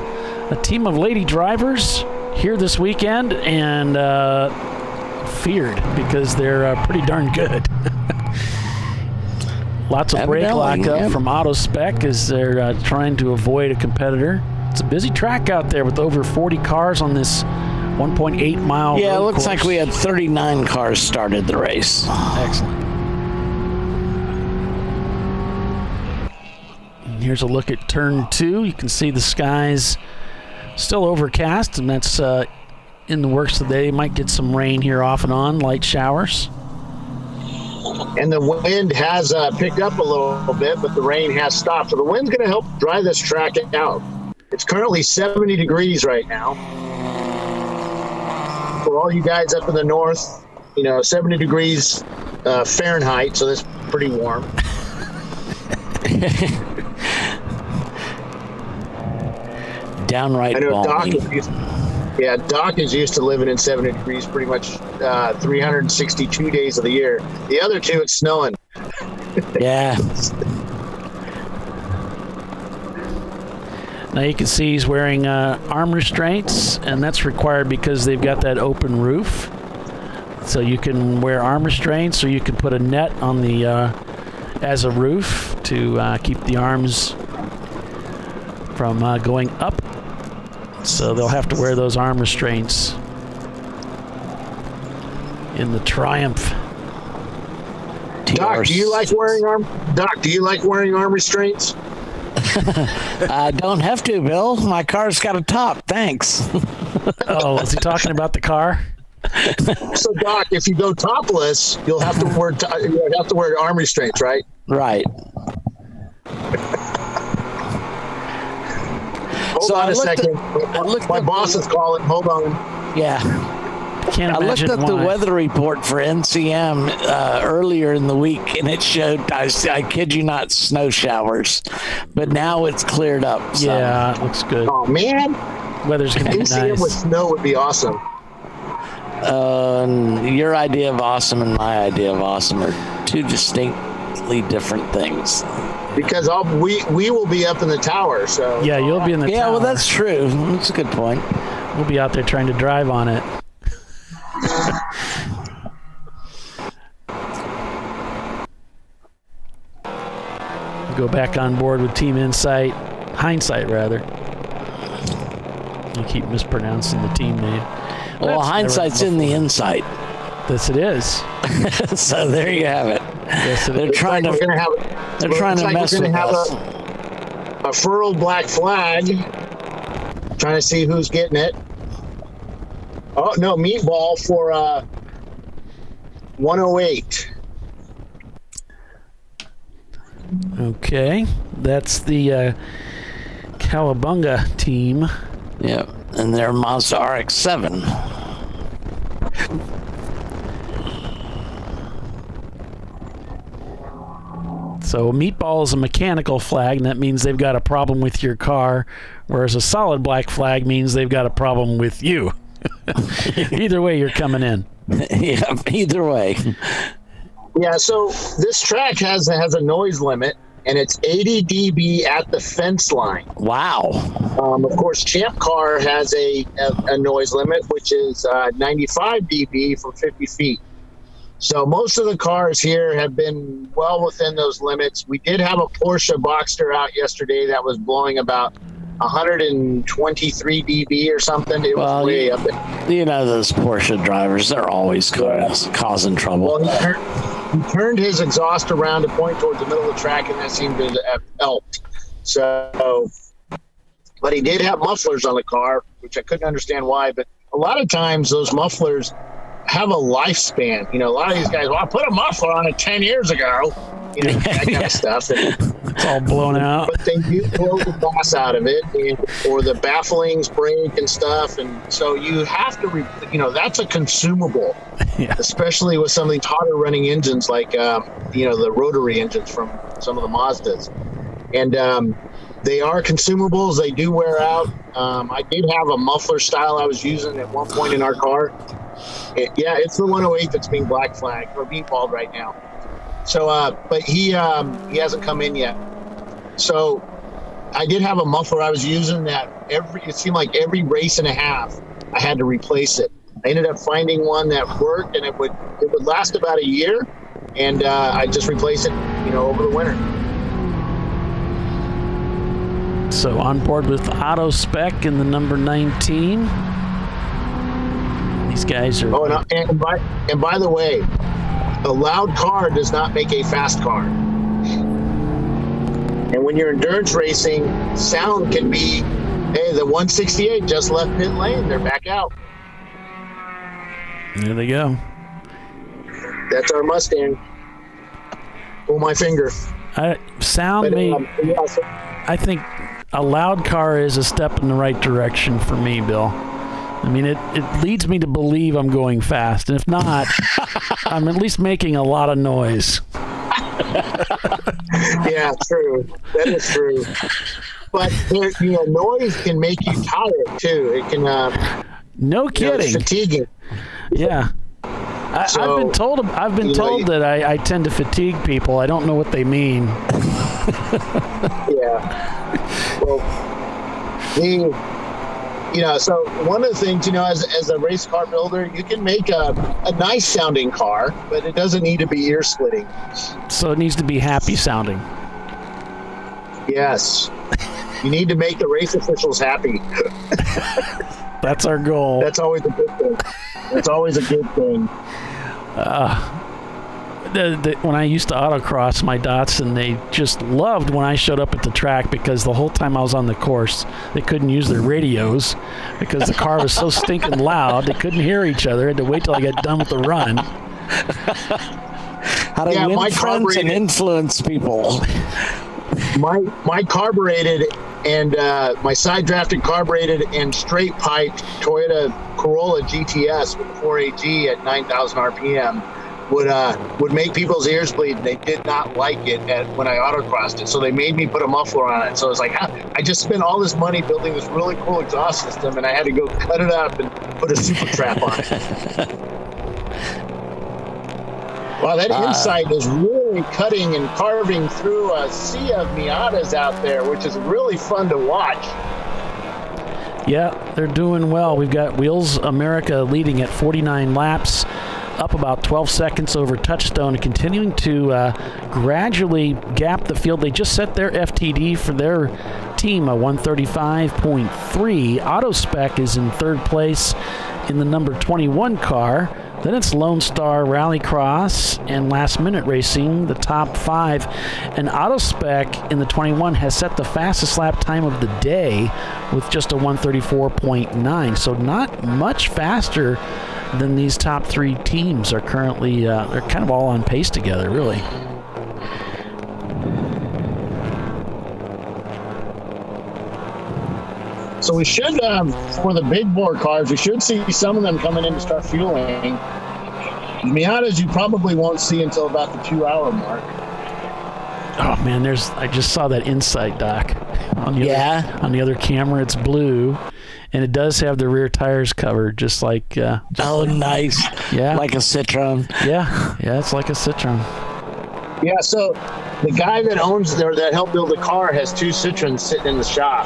Speaker 1: a team of lady drivers here this weekend, and feared because they're pretty darn good. Lots of brake lockup from AutoSpec as they're trying to avoid a competitor. It's a busy track out there with over 40 cars on this 1.8 mile
Speaker 2: Yeah, it looks
Speaker 1: course.
Speaker 2: like we had 39 cars started the race.
Speaker 1: Excellent. And here's a look at turn 2. You can see the skies still overcast, and that's in the works today. Might get some rain here off and on, light showers.
Speaker 3: And the wind has picked up a little bit, but the rain has stopped. So the wind's going to help dry this track out. It's currently 70 degrees right now. For all you guys up in the north, 70 degrees Fahrenheit, so that's pretty warm.
Speaker 2: Downright
Speaker 3: I know
Speaker 2: balmy.
Speaker 3: Doc is used to living in 70 degrees pretty much 362 days of the year. The other two, it's snowing.
Speaker 2: Yeah.
Speaker 1: Now you can see he's wearing arm restraints, and that's required because they've got that open roof. So you can wear arm restraints, or you can put a net on the as a roof to keep the arms from going up. So they'll have to wear those arm restraints in the Triumph.
Speaker 3: Doc, do you like wearing arm restraints?
Speaker 2: I don't have to, Bill. My car's got a top. Thanks.
Speaker 1: Oh, is he talking about the car?
Speaker 3: So, Doc, if you go topless, you'll have to wear arm restraints, right?
Speaker 2: Right.
Speaker 3: Hold on a second. My boss is calling. Hold on.
Speaker 2: Yeah.
Speaker 1: Can't
Speaker 2: I looked
Speaker 1: imagine
Speaker 2: at the
Speaker 1: why.
Speaker 2: weather report for NCM earlier in the week, and it showed, I kid you not, snow showers. But now it's cleared up. So.
Speaker 1: Yeah, it looks good.
Speaker 3: Oh, man.
Speaker 1: Weather's going to be
Speaker 3: NCM
Speaker 1: nice.
Speaker 3: with snow would be awesome.
Speaker 2: Your idea of awesome and my idea of awesome are two distinctly different things.
Speaker 3: Because we will be up in the tower, so.
Speaker 1: Yeah, you'll be in the
Speaker 2: Yeah,
Speaker 1: tower.
Speaker 2: well, that's true. That's a good point.
Speaker 1: We'll be out there trying to drive on it. Go back on board with Team Hindsight rather. I keep mispronouncing the team name.
Speaker 2: Well, hindsight's in the insight.
Speaker 1: Yes, it is.
Speaker 2: So there you have it.
Speaker 1: Yes,
Speaker 2: They're trying to mess with us.
Speaker 3: A furled black flag. Trying to see who's getting it. Oh, no, meatball for 108.
Speaker 1: Okay, that's the Cowabunga team.
Speaker 2: Yeah, and their Mazda RX-7.
Speaker 1: So meatball is a mechanical flag, and that means they've got a problem with your car, whereas a solid black flag means they've got a problem with you. Either way, you're coming in.
Speaker 2: Yeah, either way.
Speaker 3: Yeah, so this track has a noise limit, and it's 80 dB at the fence line.
Speaker 2: Wow.
Speaker 3: Of course, Champ Car has a noise limit, which is 95 dB from 50 feet. So most of the cars here have been well within those limits. We did have a Porsche Boxster out yesterday that was blowing about 123 dB or something. It was way up there.
Speaker 2: You know those Porsche drivers, they're always causing trouble.
Speaker 3: Well, he turned his exhaust around to point towards the middle of the track, and that seemed to have helped. So, but he did have mufflers on the car, which I couldn't understand why. But a lot of times those mufflers have a lifespan. A lot of these guys, well, I put a muffler on it 10 years ago. That kind of stuff.
Speaker 1: It's all blown out.
Speaker 3: But they do blow the gas out of it, or the bafflings break and stuff. And so you have to, that's a consumable, especially with some of these hotter running engines like, the rotary engines from some of the Mazdas. And they are consumables. They do wear out. I did have a muffler style I was using at one point in our car. It's the 108 that's being black flagged or being called right now. So, but he hasn't come in yet. So I did have a muffler I was using that it seemed like every race and a half I had to replace it. I ended up finding one that worked, and it would last about a year, and I just replaced it. over the winter.
Speaker 1: So on board with Auto Spec in the number 19. These guys are.
Speaker 3: Oh, and by the way, a loud car does not make a fast car. And when you're endurance racing, sound can be, hey, the 168 just left pit lane. They're back out.
Speaker 1: There they go.
Speaker 3: That's our Mustang. Pull my finger.
Speaker 1: I think a loud car is a step in the right direction for me, Bill. I mean, it leads me to believe I'm going fast. And if not, I'm at least making a lot of noise.
Speaker 3: Yeah, true. That is true. But, noise can make you tired, too. It can...
Speaker 1: no kidding.
Speaker 3: It's fatiguing.
Speaker 1: Yeah. I've been told that I tend to fatigue people. I don't know what they mean.
Speaker 3: Yeah. Well, so one of the things, as a race car builder, you can make a nice sounding car, but it doesn't need to be ear splitting.
Speaker 1: So it needs to be happy sounding.
Speaker 3: Yes. You need to make the race officials happy.
Speaker 1: That's our goal.
Speaker 3: That's always a good thing. That's always a good thing.
Speaker 1: When I used to autocross my Datsun, they just loved when I showed up at the track because the whole time I was on the course, they couldn't use their radios because the car was so stinking loud. They couldn't hear each other. Had to wait till I got done with the run.
Speaker 2: How to win friends and influence people.
Speaker 3: My carbureted and my side drafted carbureted and straight piped Toyota Corolla GTS with 4AG at 9,000 RPM would make people's ears bleed. They did not like it when I autocrossed it, so they made me put a muffler on it. So it's like, I just spent all this money building this really cool exhaust system, and I had to go cut it up and put a super trap on it. Wow, that Insight is really cutting and carving through a sea of Miatas out there, which is really fun to watch.
Speaker 1: Yeah, they're doing well. We've got Wheels America leading at 49 laps, up about 12 seconds over Touchstone, and continuing to gradually gap the field. They just set their FTD for their team, a 135.3. Auto Spec is in third place in the number 21 car. Then it's Lone Star Rallycross and Last Minute Racing, the top five. And Auto Spec in the 21 has set the fastest lap time of the day with just a 134.9. So not much faster than these top three teams are currently. They're kind of all on pace together, really.
Speaker 3: So we should, for the big bore cars, we should see some of them coming in to start fueling. Miatas you probably won't see until about the 2-hour mark.
Speaker 1: Oh man, I just saw that Insight, Doc. On the other camera, it's blue, and it does have the rear tires covered, just like.
Speaker 2: Nice.
Speaker 1: Yeah.
Speaker 2: Like a Citroen.
Speaker 1: Yeah, it's like a Citroen.
Speaker 3: Yeah, so the guy that that helped build the car has two Citroens sitting in the shop.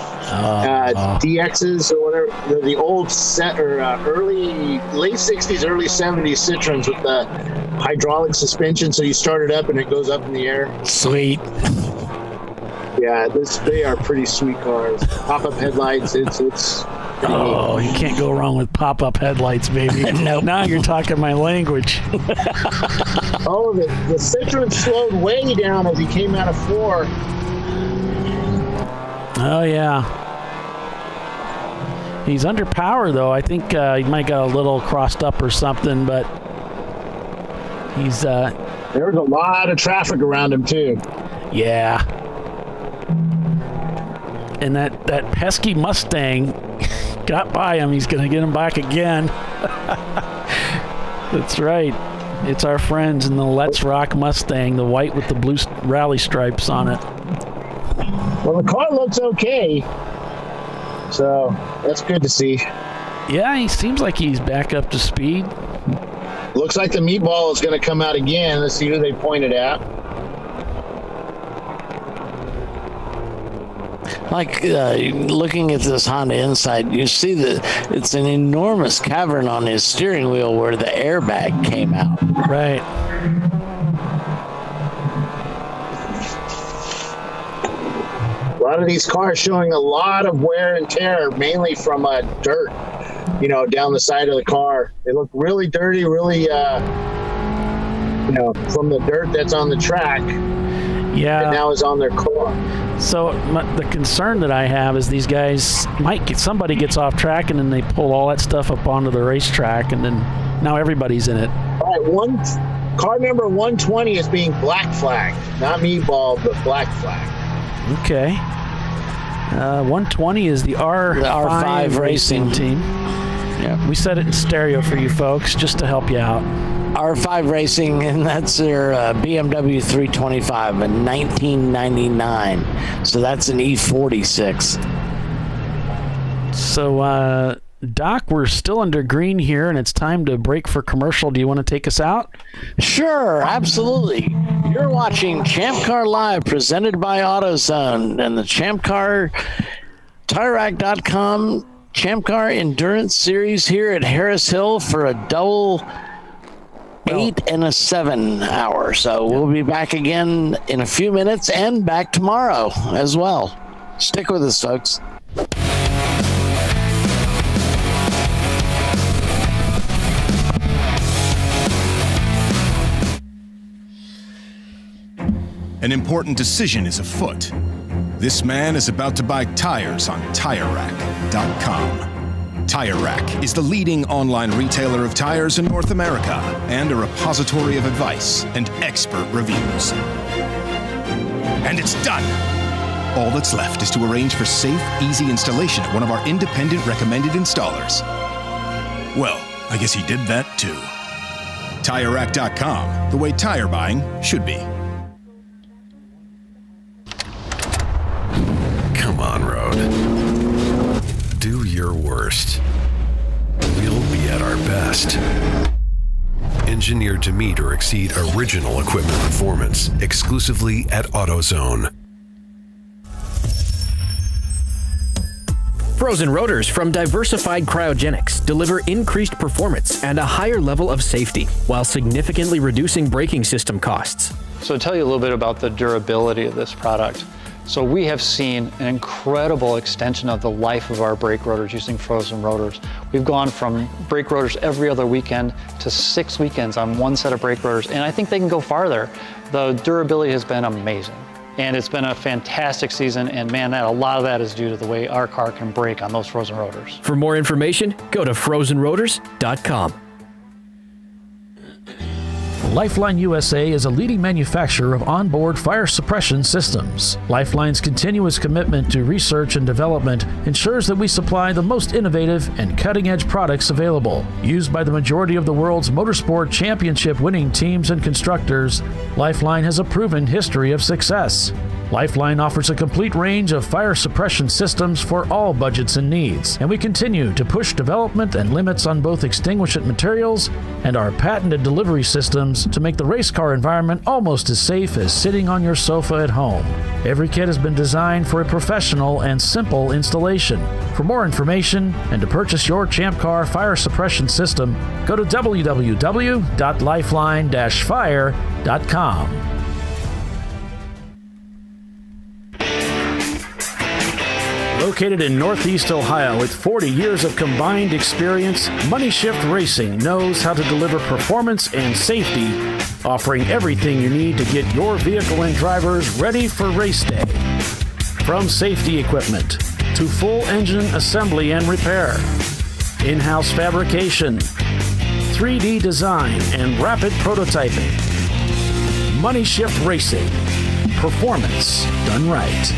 Speaker 3: DXs or whatever. They're the old late 60s, early 70s Citroens with the hydraulic suspension. So you start it up and it goes up in the air.
Speaker 2: Sweet.
Speaker 3: Yeah, they are pretty sweet cars. Pop-up headlights. It's.
Speaker 1: Oh, you can't go wrong with pop-up headlights, baby.
Speaker 2: Nope.
Speaker 1: Now you're talking my language.
Speaker 3: Oh, the Citroen slowed way down as he came out of four.
Speaker 1: Oh, yeah. He's under power, though. I think he might got a little crossed up or something, but he's...
Speaker 3: There's a lot of traffic around him, too.
Speaker 1: Yeah. And that pesky Mustang got by him. He's going to get him back again. That's right. It's our friends in the Let's Rock Mustang, the white with the blue rally stripes on it.
Speaker 3: Well, the car looks okay. So that's good to see.
Speaker 1: Yeah, he seems like he's back up to speed.
Speaker 3: Looks like the meatball is going to come out again. Let's see who they pointed at.
Speaker 2: Like looking at this Honda Insight, you see that it's an enormous cavern on his steering wheel where the airbag came out.
Speaker 1: Right.
Speaker 3: lot of these cars showing a lot of wear and tear, mainly from dirt, down the side of the car. They look really dirty, really, from the dirt that's on the track.
Speaker 1: Yeah.
Speaker 3: And now is on their car.
Speaker 1: So the concern that I have is these guys somebody gets off track and then they pull all that stuff up onto the racetrack, and then now everybody's in it.
Speaker 3: All right, car number 120 is being black flagged, not meatball, but black flagged.
Speaker 1: Okay. 120 is the R5 racing team.
Speaker 2: Yeah.
Speaker 1: We set it in stereo for you folks just to help you out.
Speaker 2: R5 Racing, and that's their BMW 325 in 1999. So that's an E46.
Speaker 1: So, Doc, we're still under green here, and it's time to break for commercial. Do you want to take us out?
Speaker 2: Sure, absolutely. You're watching ChampCar.Live, presented by AutoZone, and the ChampCar, TireRack.com, ChampCar Endurance Series here at Harris Hill for a double 8 and a 7 hour. So we'll be back again in a few minutes and back tomorrow as well. Stick with us, folks.
Speaker 6: An important decision is afoot. This man is about to buy tires on TireRack.com. Tire Rack is the leading online retailer of tires in North America and a repository of advice and expert reviews. And it's done! All that's left is to arrange for safe, easy installation at one of our independent recommended installers. Well, I guess he did that too. TireRack.com, the way tire buying should be.
Speaker 7: Come on, Road. Do your worst. We'll be at our best. Engineered to meet or exceed original equipment performance exclusively at AutoZone.
Speaker 8: Frozen rotors from Diversified Cryogenics deliver increased performance and a higher level of safety while significantly reducing braking system costs.
Speaker 9: So to tell you a little bit about the durability of this product. So we have seen an incredible extension of the life of our brake rotors using frozen rotors. We've gone from brake rotors every other weekend to 6 weekends on one set of brake rotors, and I think they can go farther. The durability has been amazing, and it's been a fantastic season, and man, a lot of that is due to the way our car can brake on those frozen rotors.
Speaker 8: For more information, go to frozenrotors.com.
Speaker 10: Lifeline USA is a leading manufacturer of onboard fire suppression systems. Lifeline's continuous commitment to research and development ensures that we supply the most innovative and cutting-edge products available. Used by the majority of the world's motorsport championship-winning teams and constructors, Lifeline has a proven history of success. Lifeline offers a complete range of fire suppression systems for all budgets and needs, and we continue to push development and limits on both extinguishant materials and our patented delivery systems to make the race car environment almost as safe as sitting on your sofa at home. Every kit has been designed for a professional and simple installation. For more information and to purchase your ChampCar fire suppression system, go to www.lifeline-fire.com. Located in Northeast Ohio with 40 years of combined experience, Money Shift Racing knows how to deliver performance and safety, offering everything you need to get your vehicle and drivers ready for race day. From safety equipment to full engine assembly and repair, in-house fabrication, 3D design, and rapid prototyping. Money Shift Racing. Performance done right.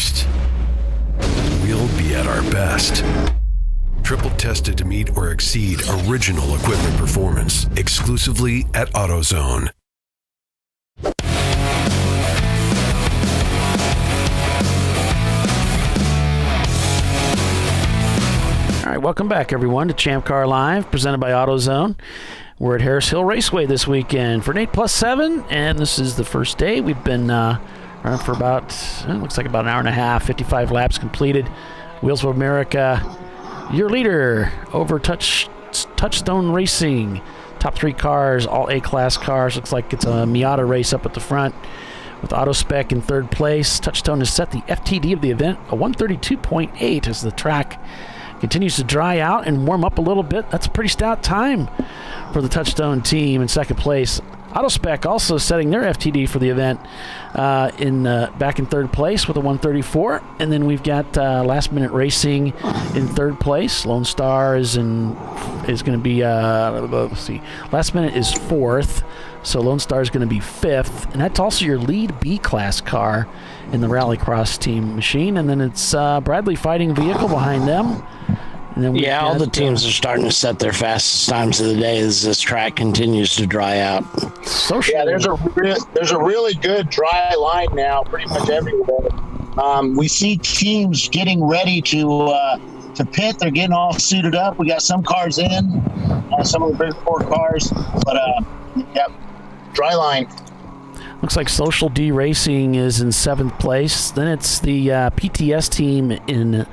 Speaker 7: worst, we'll be at our best. Triple tested to meet or exceed original equipment performance, exclusively at AutoZone.
Speaker 1: All right, welcome back, everyone, to ChampCar.Live, presented by AutoZone. We're at Harris Hill Raceway this weekend for an 8+7, and this is the first day. We've been running for about, looks like about an hour and a half, 55 laps completed. Wheels of America, your leader over Touchstone Racing. Top 3 cars, all A-class cars. Looks like it's a Miata race up at the front with AutoSpec in third place. Touchstone has set the FTD of the event, a 132.8 as the track continues to dry out and warm up a little bit. That's a pretty stout time for the Touchstone team in second place. AutoSpec also setting their FTD for the event back in third place with a 134. And then we've got Last Minute Racing in third place. Lone Star is going to be, let's see, Last Minute is fourth. So Lone Star is going to be fifth. And that's also your lead B-class car in the Rallycross team machine. And then it's Bradley Fighting Vehicle behind them. And then
Speaker 2: all the teams are starting to set their fastest times of the day as this track continues to dry out.
Speaker 3: Yeah, there's a really good dry line now, pretty much everywhere. We see teams getting ready to pit. They're getting all suited up. We got some cars in, some of the big 4 cars, but dry line.
Speaker 1: Looks like Social D Racing is in 7th place. Then it's the PTS team in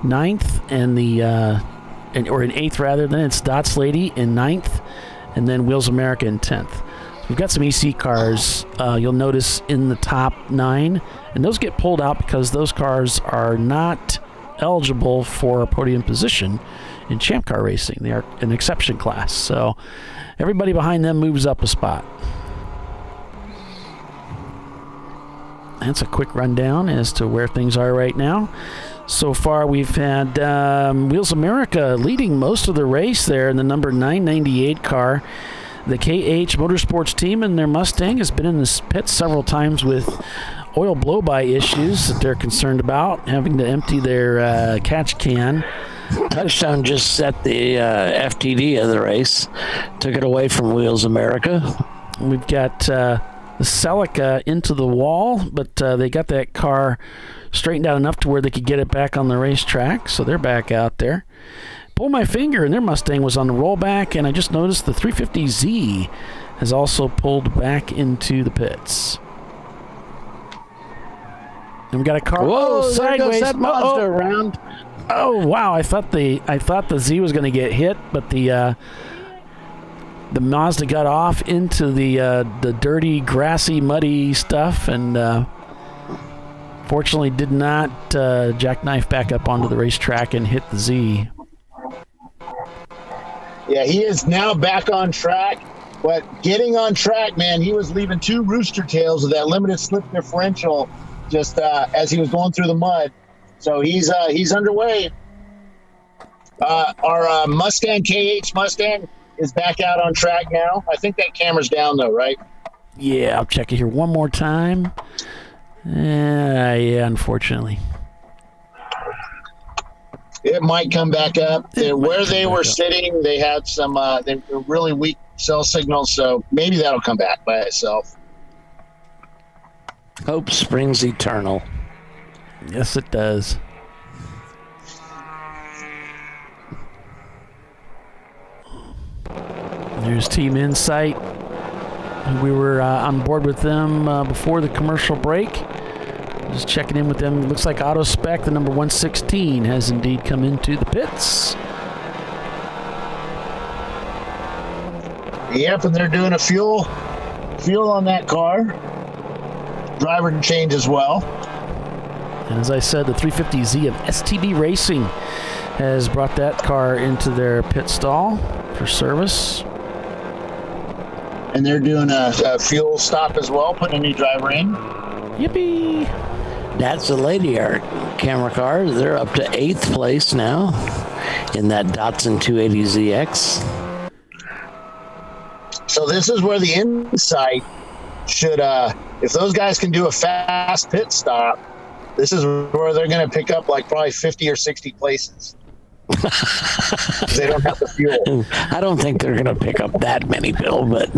Speaker 1: 9th and or in 8th rather. Then it's Dots Lady in 9th, and then Wheels America in 10th. So we've got some EC cars you'll notice in the top 9, and those get pulled out because those cars are not eligible for a podium position in Champ Car racing. They are an exception class, so everybody behind them moves up a spot. That's a quick rundown as to where things are right now. So far, we've had Wheels America leading most of the race there in the number 998 car. The KH Motorsports team and their Mustang has been in the pit several times with oil blow-by issues that they're concerned about, having to empty their catch can.
Speaker 2: Touchstone just set the FTD of the race, took it away from Wheels America.
Speaker 1: We've got the Celica into the wall, but they got that car straightened out enough to where they could get it back on the racetrack, so they're back out there. Pull my finger, and their Mustang was on the rollback, and I just noticed the 350Z has also pulled back into the pits. And we got a car.
Speaker 2: Whoa,
Speaker 1: sideways.
Speaker 2: There goes that Mazda around.
Speaker 1: Oh wow! I thought the Z was going to get hit, but the Mazda got off into the dirty, grassy, muddy stuff, and fortunately did not jackknife back up onto the racetrack and hit the Z.
Speaker 3: Yeah, he is now back on track, but getting on track, man, he was leaving 2 rooster tails of that limited slip differential just as he was going through the mud. So he's underway. Our Mustang, KH Mustang, is back out on track now. I think that camera's down, though, right?
Speaker 1: Yeah, I'll check it here one more time. Yeah, unfortunately.
Speaker 3: It might come back up. Where they were sitting, they had some they were really weak cell signals, so maybe that'll come back by itself.
Speaker 2: Hope springs eternal.
Speaker 1: Yes, it does. There's Team Insight. We were on board with them before the commercial break. Just checking in with them. Looks like AutoSpec, the number 116, has indeed come into the pits.
Speaker 3: Yep, and they're doing a fuel on that car. Driver change as well.
Speaker 1: And as I said, the 350Z of STB Racing has brought that car into their pit stall for service.
Speaker 3: And they're doing a fuel stop as well, putting a new driver in.
Speaker 1: Yippee!
Speaker 2: That's the Lady Art camera car. They're up to 8th place now in that Datsun 280ZX.
Speaker 3: So this is where the Insight should, if those guys can do a fast pit stop, This is where they're going to pick up like probably 50 or 60 places. They don't have the fuel.
Speaker 2: I don't think they're going to pick up that many, Bill, but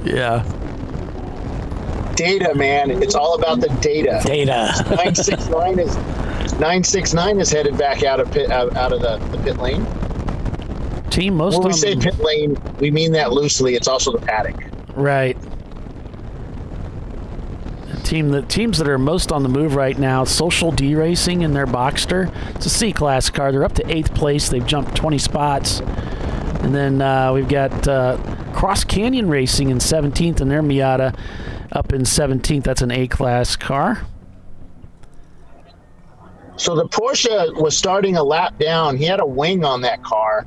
Speaker 1: yeah.
Speaker 3: Data, man. It's all about the data. 969 is headed back out of the pit lane.
Speaker 1: Team
Speaker 3: when we say pit lane, we mean that loosely. It's also the paddock.
Speaker 1: Right. The teams that are most on the move right now, Social D Racing in their Boxster. It's a C-Class car. They're up to 8th place. They've jumped 20 spots. And then we've got Cross Canyon Racing in 17th in their Miata up in 17th. That's an A-Class car.
Speaker 3: So the Porsche was starting a lap down. He had a wing on that car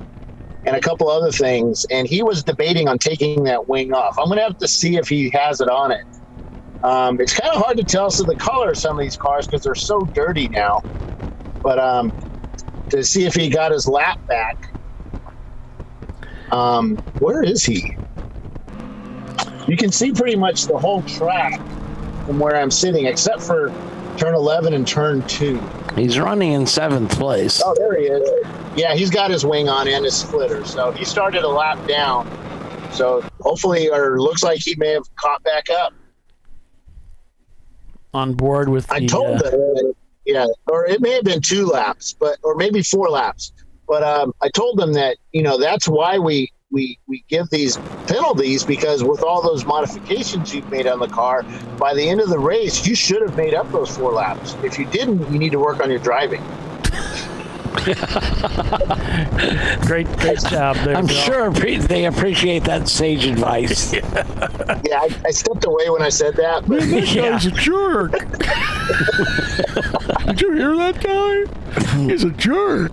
Speaker 3: and a couple other things, and he was debating on taking that wing off. I'm going to have to see if he has it on it. It's kind of hard to tell the color of some of these cars because they're so dirty now. But to see if he got his lap back. Where is he? You can see pretty much the whole track from where I'm sitting, except for turn 11 and turn 2.
Speaker 2: He's running in 7th place.
Speaker 3: Oh, there he is. Yeah, he's got his wing on and his splitter. So he started a lap down. So hopefully, or looks like he may have caught back up.
Speaker 1: On board with the...
Speaker 3: I told them, yeah, or it may have been 2 laps, or maybe 4 laps. But I told them that, that's why we give these penalties, because with all those modifications you've made on the car, by the end of the race, you should have made up those 4 laps. If you didn't, you need to work on your driving.
Speaker 1: Great job there.
Speaker 2: I'm
Speaker 1: Bill.
Speaker 2: sure they appreciate that sage advice.
Speaker 3: Yeah, I stepped away when I said that. But
Speaker 1: That guy's a jerk. Did you hear that guy? He's a jerk.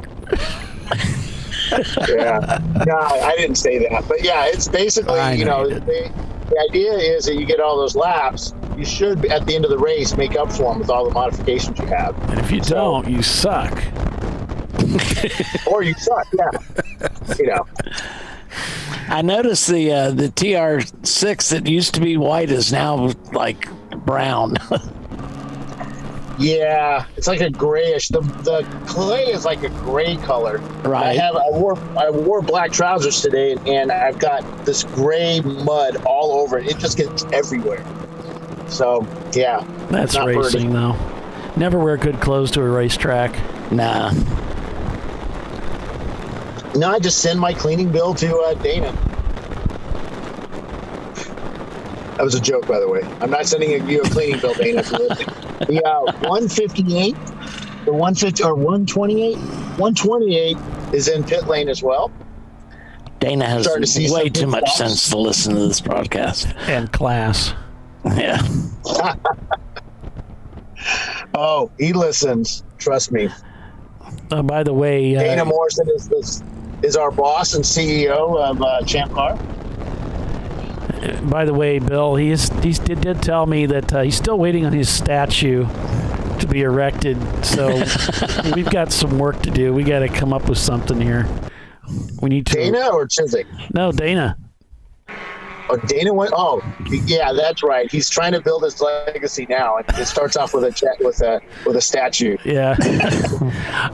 Speaker 3: Yeah, no, I didn't say that. But yeah, it's basically, the idea is that you get all those laps. You should, at the end of the race, make up for them with all the modifications you have.
Speaker 1: And if you don't, you suck.
Speaker 3: Or you suck, yeah.
Speaker 2: I noticed the TR6 that used to be white is now like brown.
Speaker 3: Yeah, it's like a grayish. The clay is like a gray color.
Speaker 2: Right.
Speaker 3: I wore black trousers today, and I've got this gray mud all over it. It just gets everywhere. So yeah,
Speaker 1: That's racing, though. Never wear good clothes to a racetrack.
Speaker 2: Nah.
Speaker 3: No, I just send my cleaning bill to Dana. That was a joke, by the way. I'm not sending you a cleaning bill, Dana. The 158, the 150 or 128, 128 is in pit lane as well.
Speaker 2: Dana has way too much sense to listen to this broadcast.
Speaker 1: And class.
Speaker 2: Yeah.
Speaker 3: Oh, he listens. Trust me.
Speaker 1: By the way,
Speaker 3: Dana Morrison is our boss and CEO of ChampCar.
Speaker 1: By the way, Bill, he did tell me that he's still waiting on his statue to be erected. So we've got some work to do. We got to come up with something here. We need to.
Speaker 3: Dana or Chiswick?
Speaker 1: No, Dana.
Speaker 3: Oh, Dana went. Oh, yeah, that's right. He's trying to build his legacy now. It starts off with a statue.
Speaker 1: Yeah,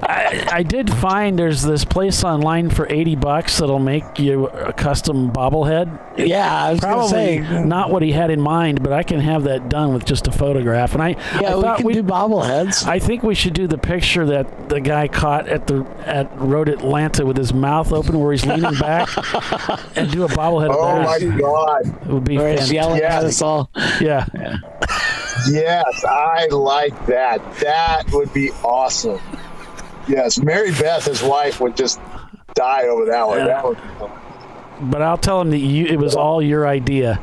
Speaker 1: I did find there's this place online for $80 that'll make you a custom bobblehead.
Speaker 2: Yeah, I was
Speaker 1: Probably
Speaker 2: say
Speaker 1: not what he had in mind, but I can have that done with just a photograph. And I thought
Speaker 2: we can do bobbleheads.
Speaker 1: I think we should do the picture that the guy caught at Road Atlanta with his mouth open, where he's leaning back, and do a bobblehead.
Speaker 3: Oh my God!
Speaker 1: It would be
Speaker 2: fantastic. Yelling at us all.
Speaker 1: Yeah.
Speaker 3: Yes, I like that. That would be awesome. Yes, Mary Beth, his wife, would just die over that one.
Speaker 1: Yeah.
Speaker 3: That would be fun.
Speaker 1: But I'll tell him that it was all your idea.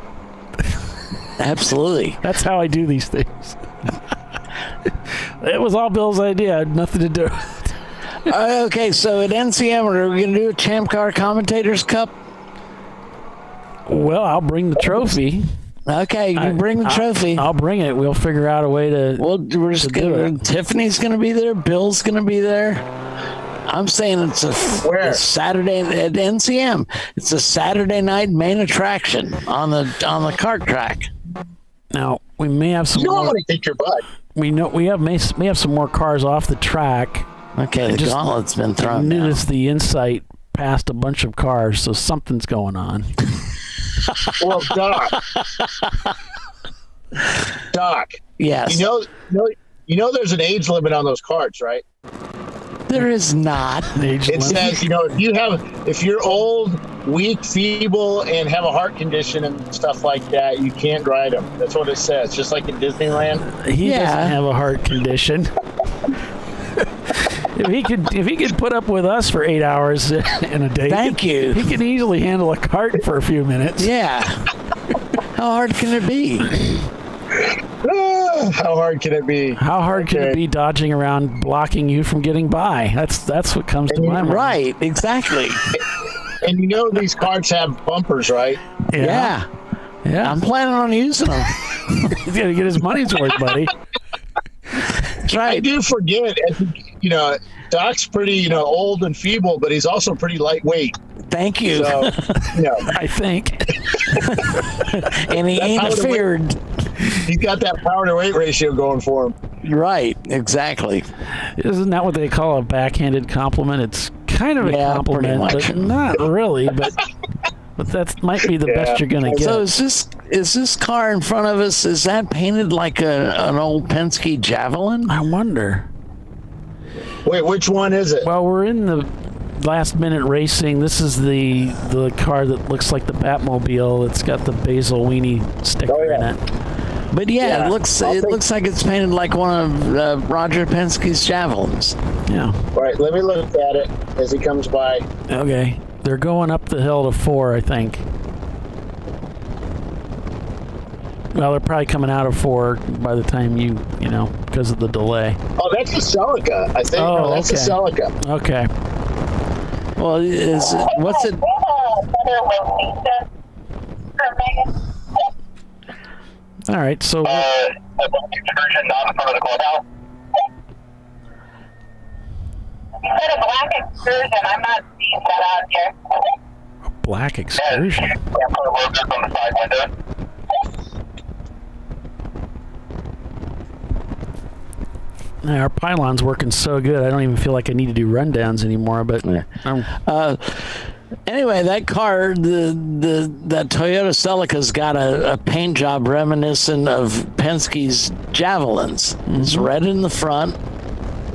Speaker 2: Absolutely.
Speaker 1: That's how I do these things. It was all Bill's idea. I had nothing to do with it.
Speaker 2: Okay, so at NCM, are we going to do a Champ Car Commentators Cup?
Speaker 1: Well, I'll bring the trophy.
Speaker 2: Okay, you bring the trophy.
Speaker 1: I'll bring it. We'll figure out a way to.
Speaker 2: We're just going to. Tiffany's going to be there. Bill's going to be there. I'm saying it's a Saturday at NCM. It's a Saturday night main attraction on the kart track.
Speaker 1: Now we may have some.
Speaker 3: You don't want to kick your butt.
Speaker 1: we have some more cars off the track.
Speaker 2: Okay, the gauntlet's been thrown.
Speaker 1: Notice the Insight passed a bunch of cars, so something's going on.
Speaker 3: Well, Doc.
Speaker 2: Yes.
Speaker 3: You know, there's an age limit on those carts, right?
Speaker 2: There is not.
Speaker 3: It says, if you're old, weak, feeble, and have a heart condition and stuff like that, you can't ride them. That's what it says. Just like in Disneyland.
Speaker 1: He doesn't have a heart condition. If he could put up with us for 8 hours in a day, he could easily handle a cart for a few minutes.
Speaker 2: Yeah. How hard can it be?
Speaker 3: How hard can it be?
Speaker 1: How hard can it be dodging around, blocking you from getting by? That's what comes to my mind.
Speaker 2: Right, exactly.
Speaker 3: And these carts have bumpers, right?
Speaker 2: Yeah. I'm planning on using them.
Speaker 1: He's gonna get his money's worth, buddy.
Speaker 3: That's right. I do forget, Doc's pretty, old and feeble, but he's also pretty lightweight.
Speaker 2: Thank you.
Speaker 3: So,
Speaker 1: I think.
Speaker 2: And he ain't afeared.
Speaker 3: He's got that power to weight ratio going for him.
Speaker 2: Right, exactly.
Speaker 1: Isn't that what they call a backhanded compliment? It's kind of a compliment, but not really. But that might be the best you're going to get.
Speaker 2: So is this car in front of us, is that painted like an old Penske Javelin?
Speaker 1: I wonder.
Speaker 3: Wait, which one is it?
Speaker 1: Well, we're in the last minute racing. This is the car that looks like the Batmobile. It's got the Basil Weenie sticker in it.
Speaker 2: But it looks like it's painted like one of Roger Penske's Javelins.
Speaker 1: Yeah.
Speaker 3: All right, let me look at it as he comes by.
Speaker 1: Okay. They're going up the hill to 4, I think. Well, they're probably coming out of 4 by the time because of the delay.
Speaker 3: Oh, that's the Celica, I think.
Speaker 1: Oh,
Speaker 3: that's the Celica.
Speaker 1: Okay.
Speaker 2: Well, what's it?
Speaker 1: All right, so
Speaker 5: excursion not in front of the clubhouse. You said a black excursion. I'm not seeing that out here.
Speaker 1: a black excursion.
Speaker 5: Yeah, put a logo on the side window.
Speaker 1: Our pylon's working so good, I don't even feel like I need to do rundowns anymore. But
Speaker 2: anyway, that car, that Toyota Celica's got a paint job reminiscent of Penske's Javelins. Mm-hmm. It's red in the front,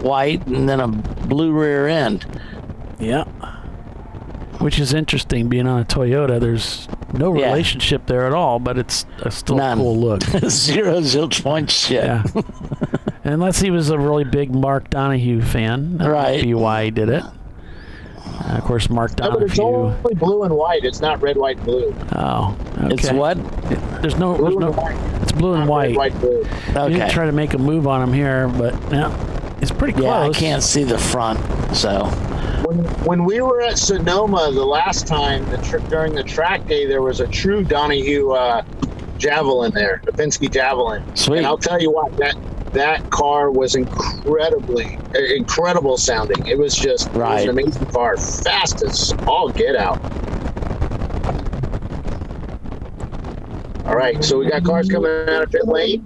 Speaker 2: white, and then a blue rear end.
Speaker 1: Yeah. Which is interesting, being on a Toyota. There's no relationship there at all, but it's still a cool look.
Speaker 2: Zero zilch point shit.
Speaker 1: Yeah. Unless he was a really big Mark Donahue fan. That might be why he did it. Of course, Mark Donahue.
Speaker 3: But it's only blue and white. It's not red, white, blue.
Speaker 1: Oh, okay.
Speaker 2: It's what?
Speaker 1: It's blue and white.
Speaker 3: Red, white, blue.
Speaker 2: Okay.
Speaker 1: You didn't try to make a move on him here, but it's pretty close.
Speaker 2: Yeah, I can't see the front, so.
Speaker 3: When we were at Sonoma the last time, during the track day, there was a true Donahue Javelin there, the Penske Javelin.
Speaker 2: Sweet.
Speaker 3: And I'll tell you what, that car was incredible sounding. It was just it was an amazing car, fast as all get out. All right, so we got cars coming out of pit lane.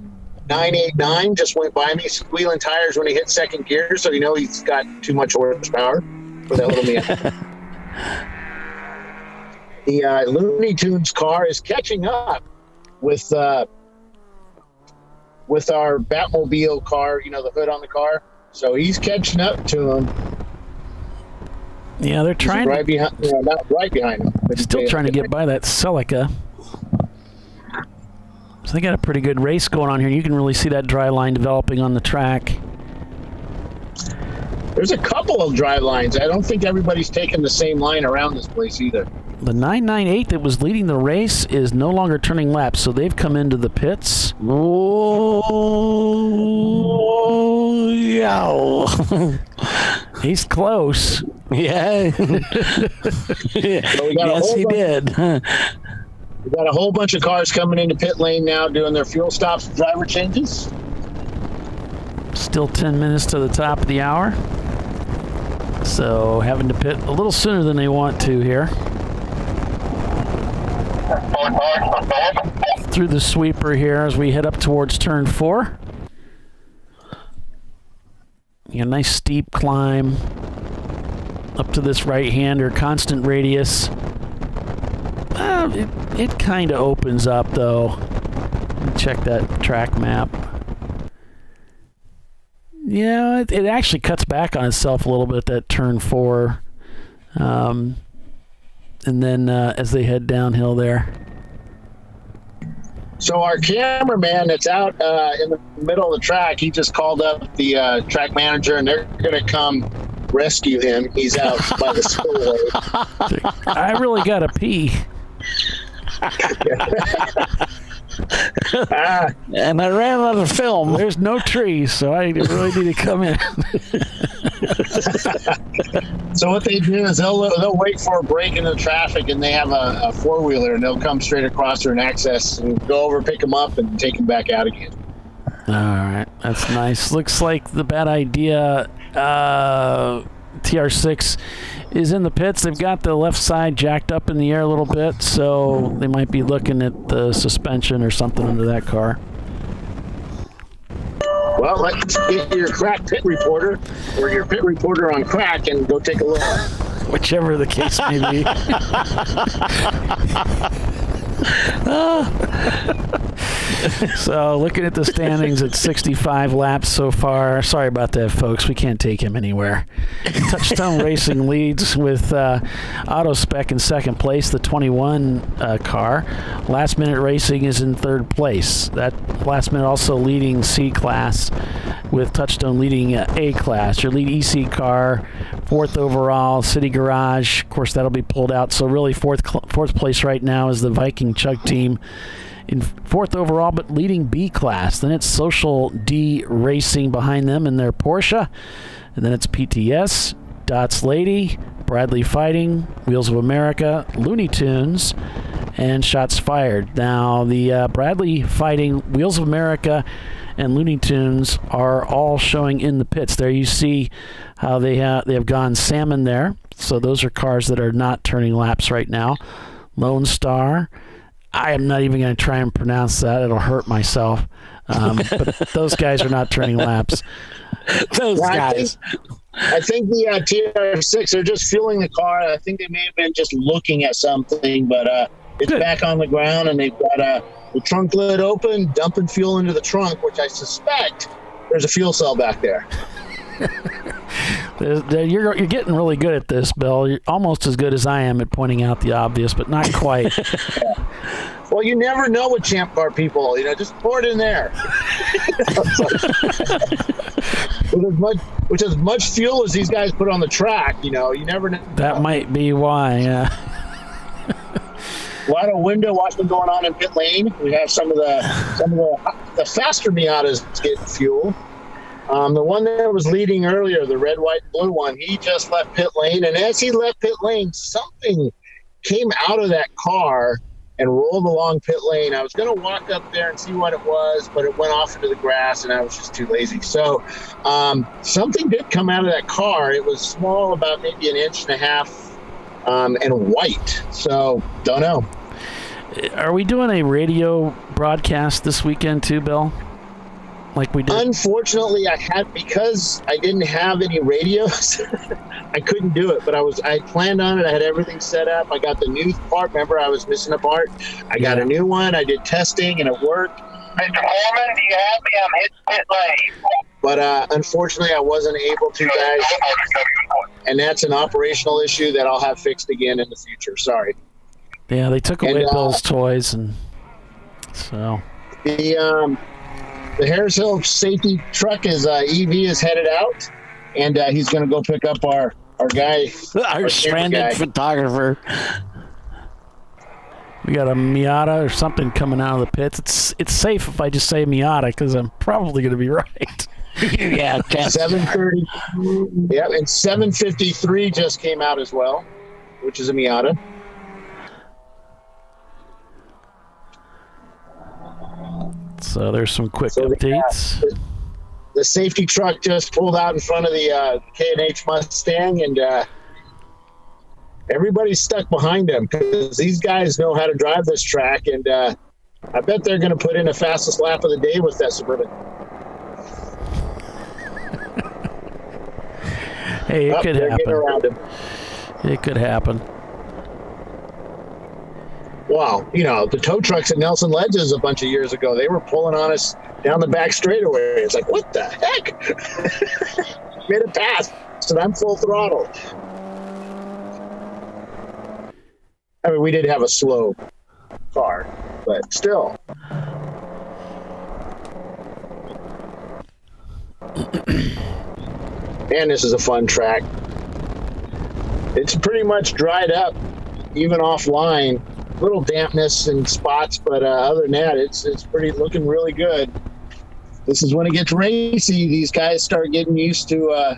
Speaker 3: 989 just went by me, squealing tires when he hit second gear, so he's got too much horsepower for that little man. The Looney Tunes car is catching up with our Batmobile car, the hood on the car. So he's catching up to him.
Speaker 1: Yeah, they're trying
Speaker 3: not right behind him.
Speaker 1: They're still trying to get by that Celica. So they got a pretty good race going on here. You can really see that dry line developing on the track.
Speaker 3: There's a couple of dry lines. I don't think everybody's taking the same line around this place either.
Speaker 1: The 998 that was leading the race is no longer turning laps, so they've come into the pits.
Speaker 2: Oh, yeah.
Speaker 1: He's close.
Speaker 2: Yeah. Yes, he did.
Speaker 3: We got a whole bunch of cars coming into pit lane now doing their fuel stops and driver changes.
Speaker 1: Still 10 minutes to the top of the hour. So having to pit a little sooner than they want to here. Through the sweeper here as we head up towards turn 4. a nice steep climb up to this right-hander, constant radius. It kind of opens up, though. Check that track map. Yeah, it actually cuts back on itself a little bit, that turn 4. And then as they head downhill there.
Speaker 3: So our cameraman that's out in the middle of the track, he just called up the track manager, and they're going to come rescue him. He's out by the spillway.
Speaker 1: I really got to pee.
Speaker 2: And I ran out of film.
Speaker 1: There's no trees, so I really need to come in.
Speaker 3: So what they do is they'll wait for a break in the traffic, and they have a four-wheeler, and they'll come straight across there and access and go over, pick them up, and take them back out again.
Speaker 1: All right, that's nice. Looks like the bad idea TR6 is in the pits. They've got the left side jacked up in the air a little bit, so they might be looking at the suspension or something under that car.
Speaker 3: Well, let's get your crack pit reporter or your pit reporter on crack and go take a look.
Speaker 1: Whichever the case may be. So looking at the standings at 65 laps so far. Sorry about that, folks. We can't take him anywhere. Touchstone Racing leads with AutoSpec in second place, the 21 car. Last Minute Racing is in third place. That Last Minute also leading C class, with Touchstone leading A class. Your lead EC car, fourth overall, City Garage. Of course, that'll be pulled out. So really fourth place right now is the Viking Chug team in fourth overall, but leading B class. Then it's Social D Racing behind them in their Porsche. And then it's PTS, Dots Lady, Bradley Fighting, Wheels of America, Looney Tunes, and Shots Fired. Now, the Bradley Fighting, Wheels of America, and Looney Tunes are all showing in the pits. There you see how they have gone salmon there. So those are cars that are not turning laps right now. Lone Star. I am not even going to try and pronounce that. It'll hurt myself. But those guys are not turning laps.
Speaker 2: Those guys.
Speaker 3: I think the TR6 are just fueling the car. I think they may have been just looking at something, but it's
Speaker 1: Good.
Speaker 3: back on the ground, and they've got the trunk lid open, dumping fuel into the trunk, which I suspect there's a fuel cell back there.
Speaker 1: You're getting really good at this, Bill. You're almost as good as I am at pointing out the obvious, but not quite.
Speaker 3: Well, you never know with Champ Car people. Just pour it in there. With as much fuel as these guys put on the track, you never know.
Speaker 1: That might be why, yeah.
Speaker 3: A lot of window washing going on in pit lane. We have some of the faster Miatas getting fuel. The one that was leading earlier, the red, white, and blue one, he just left pit lane. And as he left pit lane, something came out of that car and rolled along pit lane. I was going to walk up there and see what it was, but it went off into the grass, and I was just too lazy. So something did come out of that car. It was small, about maybe 1.5 inches, and white. So don't know.
Speaker 1: Are we doing a radio broadcast this weekend too, Bill? Like we did?
Speaker 3: Unfortunately, because I didn't have any radios, I couldn't do it. But I planned on it. I had everything set up. I got the new part. Remember, I was missing a part. I got a new one. I did testing, and it worked.
Speaker 5: Mr. Coleman, do you have me? I'm hitting pit lane.
Speaker 3: But unfortunately, I wasn't able to, guys. And that's an operational issue that I'll have fixed again in the future. Sorry.
Speaker 1: Yeah, they took away Bill's toys, and so the Harris Hill safety truck EV is headed out, and he's going to go pick up our guy,
Speaker 2: our stranded photographer.
Speaker 1: We got a Miata or something coming out of the pits. It's safe if I just say Miata, because I'm probably going to be right.
Speaker 2: Yeah,
Speaker 3: 730. Yeah, and 753 just came out as well, which is a Miata.
Speaker 1: So there's some quick updates.
Speaker 3: The safety truck just pulled out in front of the K&H Mustang, and everybody's stuck behind them because these guys know how to drive this track, and I bet they're going to put in the fastest lap of the day with that Suburban.
Speaker 1: Hey, it could
Speaker 3: they're
Speaker 1: happen.
Speaker 3: getting around him.
Speaker 1: It could happen.
Speaker 3: Wow, the tow trucks at Nelson Ledges a bunch of years ago, they were pulling on us down the back straightaway. It's like, what the heck? Made it pass, so I'm full throttle. I mean, we did have a slow car, but still. Man, this is a fun track. It's pretty much dried up, even offline. Little dampness in spots, but other than that, it's looking really good. This is when it gets racy. These guys start getting used to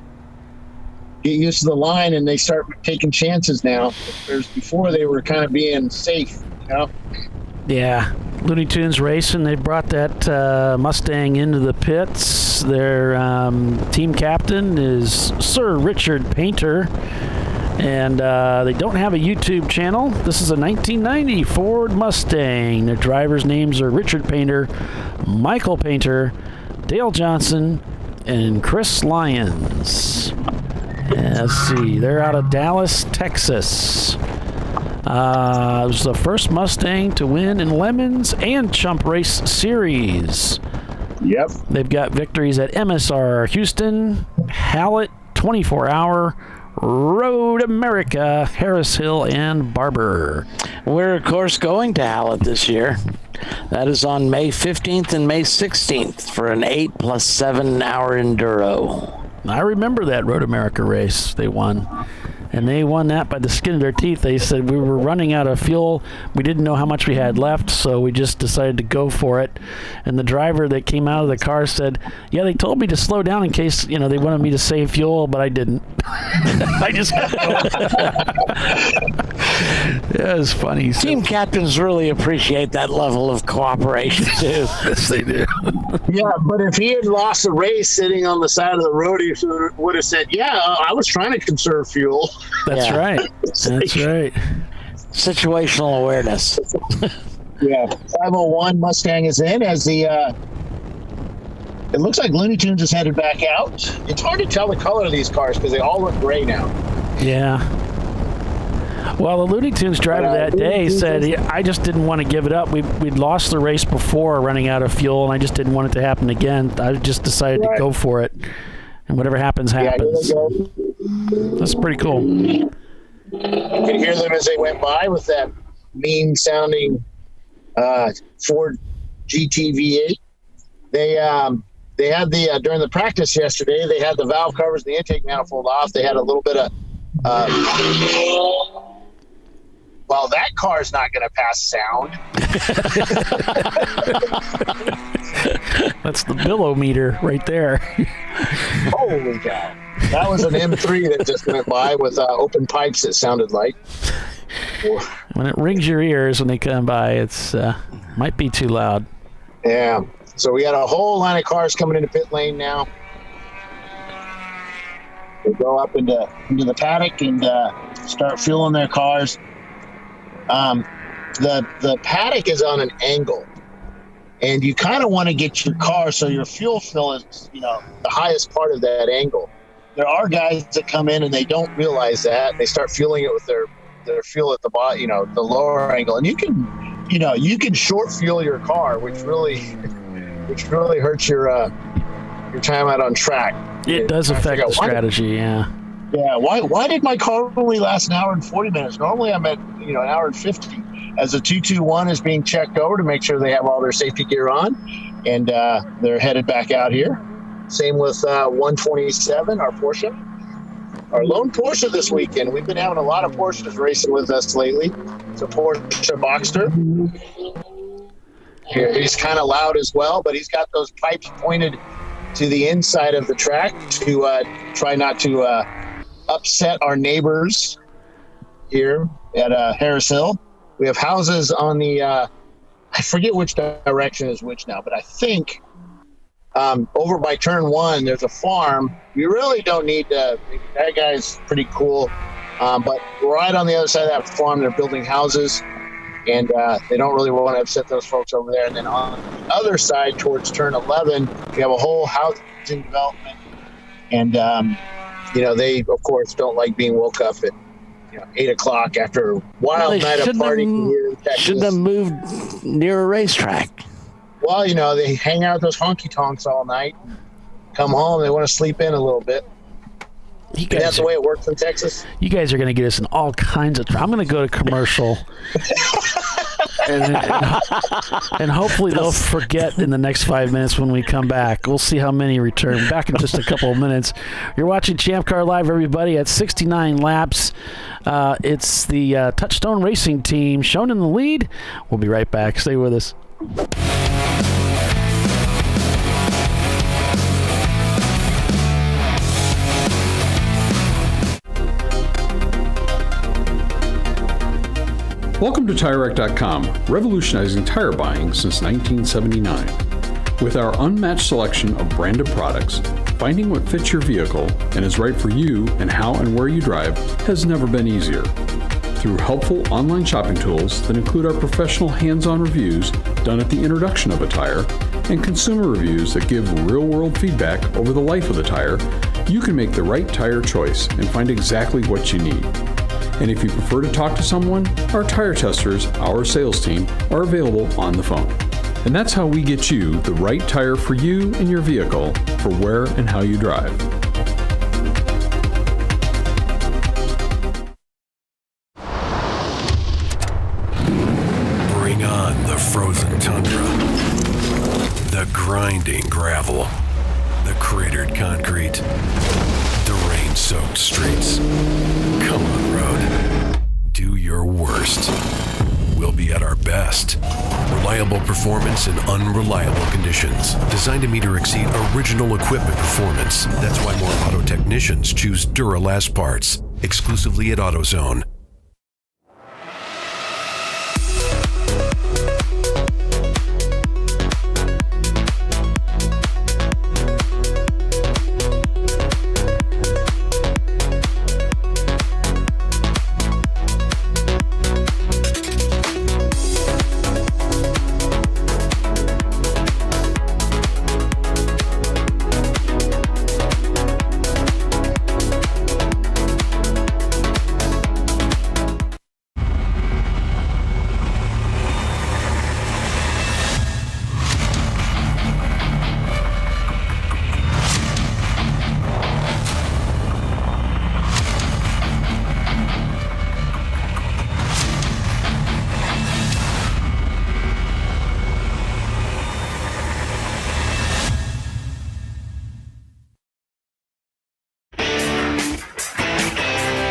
Speaker 3: the line, and they start taking chances now. Whereas before, they were kind of being safe,
Speaker 1: Yeah, Looney Tunes Racing, they brought that Mustang into the pits. Their team captain is Sir Richard Painter, and they don't have a YouTube channel. This is a 1990 Ford Mustang. Their drivers' names are Richard Painter, Michael Painter, Dale Johnson, and Chris Lyons. Yeah, let's see, they're out of Dallas, Texas. It was the first Mustang to win in Lemons and Chump Race Series.
Speaker 3: Yep.
Speaker 1: They've got victories at MSR Houston, Hallett, 24 Hour, Road America, Harris Hill, and Barber.
Speaker 2: We're, of course, going to Hallett this year. That is on May 15th and May 16th for an 8+7 Enduro.
Speaker 1: I remember that Road America race they won. And they won that by the skin of their teeth. They said we were running out of fuel. We didn't know how much we had left, so we just decided to go for it. And the driver that came out of the car said, yeah, they told me to slow down in case, they wanted me to save fuel, but I didn't. I just... Yeah, it was funny.
Speaker 2: Team captains really appreciate that level of cooperation, too.
Speaker 1: Yes, they do.
Speaker 3: Yeah, but if he had lost a race sitting on the side of the road, he would have said, yeah, I was trying to conserve fuel.
Speaker 1: That's right. That's right.
Speaker 2: Situational awareness.
Speaker 3: Yeah. 501 Mustang is in as the it looks like Looney Tunes is headed back out. It's hard to tell the color of these cars because they all look gray now.
Speaker 1: Yeah. Well, the Looney Tunes driver that day said, I just didn't want to give it up. We'd lost the race before running out of fuel, and I just didn't want it to happen again. I just decided to go for it. And whatever happens, happens.
Speaker 3: Yeah, here they go.
Speaker 1: That's pretty cool.
Speaker 3: You could hear them as they went by with that mean-sounding Ford GT V8. They had the during the practice yesterday. They had the valve covers, the intake manifold off. They had a little bit of. Well, that car's not going to pass sound.
Speaker 1: That's the billow meter right there.
Speaker 3: Holy cow. That was an M3 that just went by with open pipes, it sounded like.
Speaker 1: When it rings your ears when they come by, it's might be too loud.
Speaker 3: Yeah. So we got a whole line of cars coming into pit lane now. They go up into the paddock and start fueling their cars. The paddock is on an angle, and you kind of want to get your car so your fuel fill is, the highest part of that angle. There are guys that come in and they don't realize that, and they start fueling it with their fuel at the bottom, the lower angle, and you can short fuel your car, which really hurts your time out on track.
Speaker 1: It does affect the strategy, yeah.
Speaker 3: Yeah, why did my car only last an hour and 40 minutes? Normally I'm at an hour and 50. As the 221 is being checked over to make sure they have all their safety gear on, and they're headed back out here. Same with 127, our Porsche. Our lone Porsche this weekend. We've been having a lot of Porsches racing with us lately. It's a Porsche Boxster. He's kind of loud as well, but he's got those pipes pointed to the inside of the track to try not to upset our neighbors here at Harris Hill. We have houses on the I forget which direction is which now, but I think over by turn 1 there's a farm. We really don't need to. That guy's pretty cool, but right on the other side of that farm they're building houses, and they don't really want to upset those folks over there. And then on the other side towards turn 11 we have a whole housing development, and they of course don't like being woke up at 8 o'clock after a wild night of partying here in Texas.
Speaker 2: Shouldn't have moved near a racetrack.
Speaker 3: Well, they hang out at those honky tonks all night. Come home, they want to sleep in a little bit. That's the way it works in Texas.
Speaker 1: You guys are going to get us in all kinds of trouble. I'm going to go to commercial. and hopefully they'll forget in the next 5 minutes when we come back. We'll see how many return. Back in just a couple of minutes. You're watching Champ Car Live, everybody, at 69 laps. It's the Touchstone Racing team shown in the lead. We'll be right back. Stay with us.
Speaker 11: Welcome to TireRack.com, revolutionizing tire buying since 1979. With our unmatched selection of branded products, finding what fits your vehicle and is right for you and how and where you drive has never been easier. Through helpful online shopping tools that include our professional hands-on reviews done at the introduction of a tire and consumer reviews that give real-world feedback over the life of the tire, you can make the right tire choice and find exactly what you need. And if you prefer to talk to someone, our tire testers, our sales team, are available on the phone. And that's how we get you the right tire for you and your vehicle for where and how you drive.
Speaker 7: Bring on the frozen tundra, the grinding gravel, the cratered concrete, the rain-soaked streets. Come on, road. Do your worst. We'll be at our best. Reliable performance in unreliable conditions. Designed to meet or exceed original equipment performance. That's why more auto technicians choose Duralast parts. Exclusively at AutoZone.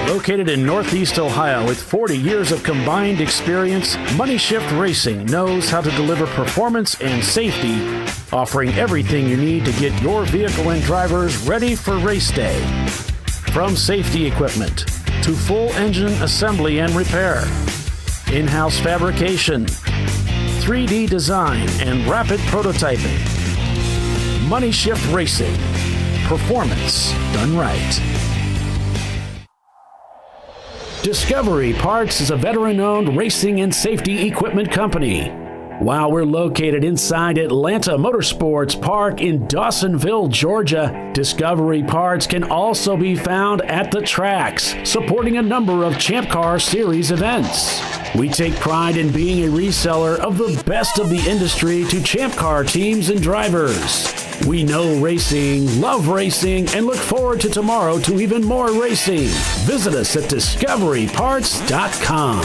Speaker 10: Located in Northeast Ohio with 40 years of combined experience, Money Shift Racing knows how to deliver performance and safety, offering everything you need to get your vehicle and drivers ready for race day. From safety equipment to full engine assembly and repair, in-house fabrication, 3D design, and rapid prototyping. Money Shift Racing. Performance done right. Discovery Parts is a veteran-owned racing and safety equipment company. While we're located inside Atlanta Motorsports Park in Dawsonville, Georgia, Discovery Parts can also be found at the tracks, supporting a number of Champ Car Series events. We take pride in being a reseller of the best of the industry to Champ Car teams and drivers. We know racing, love racing, and look forward to tomorrow to even more racing. Visit us at discoveryparts.com.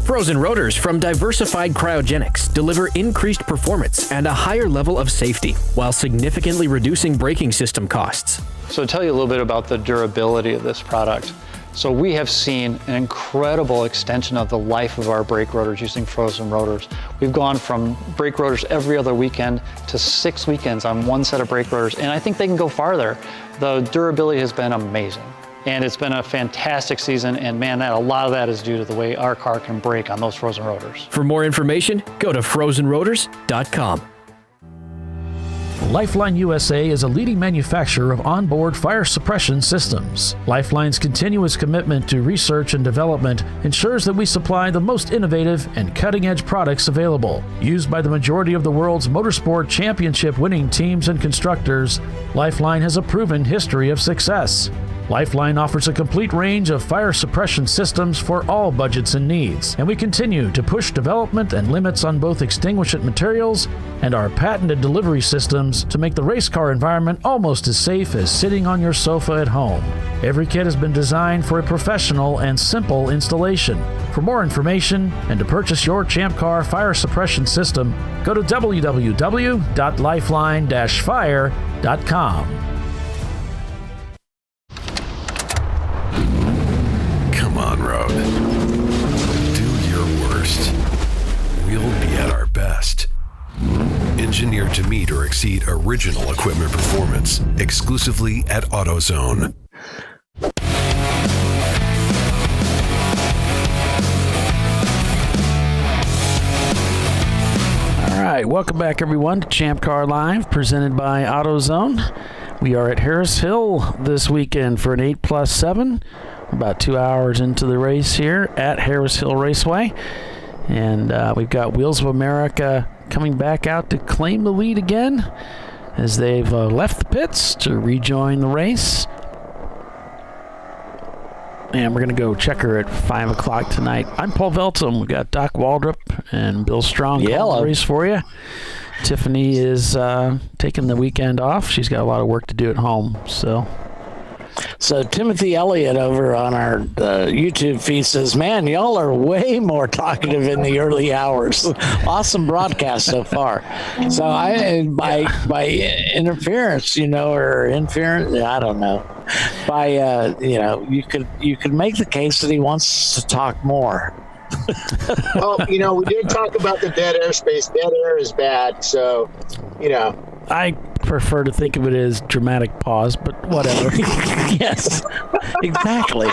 Speaker 8: Frozen rotors from Diversified Cryogenics deliver increased performance and a higher level of safety while significantly reducing braking system costs.
Speaker 9: So to tell you a little bit about the durability of this product. So we have seen an incredible extension of the life of our brake rotors using frozen rotors. We've gone from brake rotors every other weekend to 6 weekends on one set of brake rotors, and I think they can go farther. The durability has been amazing. And it's been a fantastic season, and man, a lot of that is due to the way our car can brake on those frozen rotors.
Speaker 8: For more information, go to frozenrotors.com.
Speaker 10: Lifeline USA is a leading manufacturer of onboard fire suppression systems. Lifeline's continuous commitment to research and development ensures that we supply the most innovative and cutting-edge products available. Used by the majority of the world's motorsport championship-winning teams and constructors, Lifeline has a proven history of success. Lifeline offers a complete range of fire suppression systems for all budgets and needs, and we continue to push development and limits on both extinguishant materials and our patented delivery systems to make the race car environment almost as safe as sitting on your sofa at home. Every kit has been designed for a professional and simple installation. For more information and to purchase your ChampCar fire suppression system, go to www.lifeline-fire.com.
Speaker 7: On road. Do your worst. We'll be at our best. Engineered to meet or exceed original equipment performance exclusively at AutoZone.
Speaker 1: All right, welcome back everyone to ChampCar.Live, presented by AutoZone. We are at Harris Hill this weekend for an 8+7. About 2 hours into the race here at Harris Hill Raceway. And we've got Wheels of America coming back out to claim the lead again as they've left the pits to rejoin the race. And we're going to go checker at 5 o'clock tonight. I'm Paul Veltum. We've got Doc Waldrop and Bill Strong calling the race for you. Tiffany is taking the weekend off. She's got a lot of work to do at home, So
Speaker 2: Timothy Elliott over on our YouTube feed says, man, y'all are way more talkative in the early hours. Awesome broadcast so far. So by interference, or interference, I don't know. You could make the case that he wants to talk more.
Speaker 3: We did talk about the dead airspace. Dead air is bad. So,
Speaker 1: I prefer to think of it as dramatic pause, but whatever.
Speaker 2: Yes, exactly.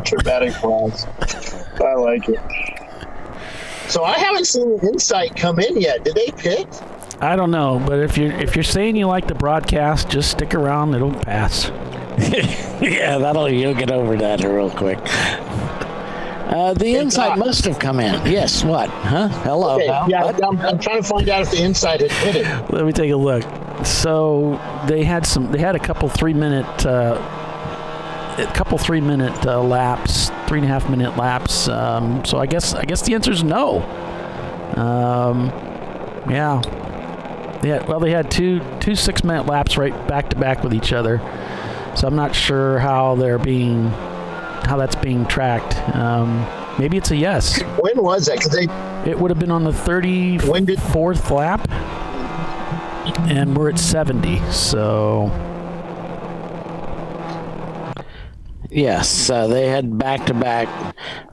Speaker 3: Dramatic pause. I like it. So I haven't seen the Insight come in yet. Did they pit?
Speaker 1: I don't know, but if you're saying you like the broadcast, just stick around. It'll pass.
Speaker 2: Yeah, you'll get over that real quick. The Insight must have come in. Yes, what? Huh? Hello.
Speaker 3: Okay, I'm trying to find out if the Insight had pitted.
Speaker 1: Let me take a look. So they had a couple 3-minute laps, 3.5-minute laps. So I guess the answer is no. Yeah. Well, they had two 6-minute laps right back to back with each other. So I'm not sure how that's being tracked. Maybe it's a yes.
Speaker 3: When was that?
Speaker 1: It would have been on the 34th lap, and we're at 70. So
Speaker 2: yes, they had back-to-back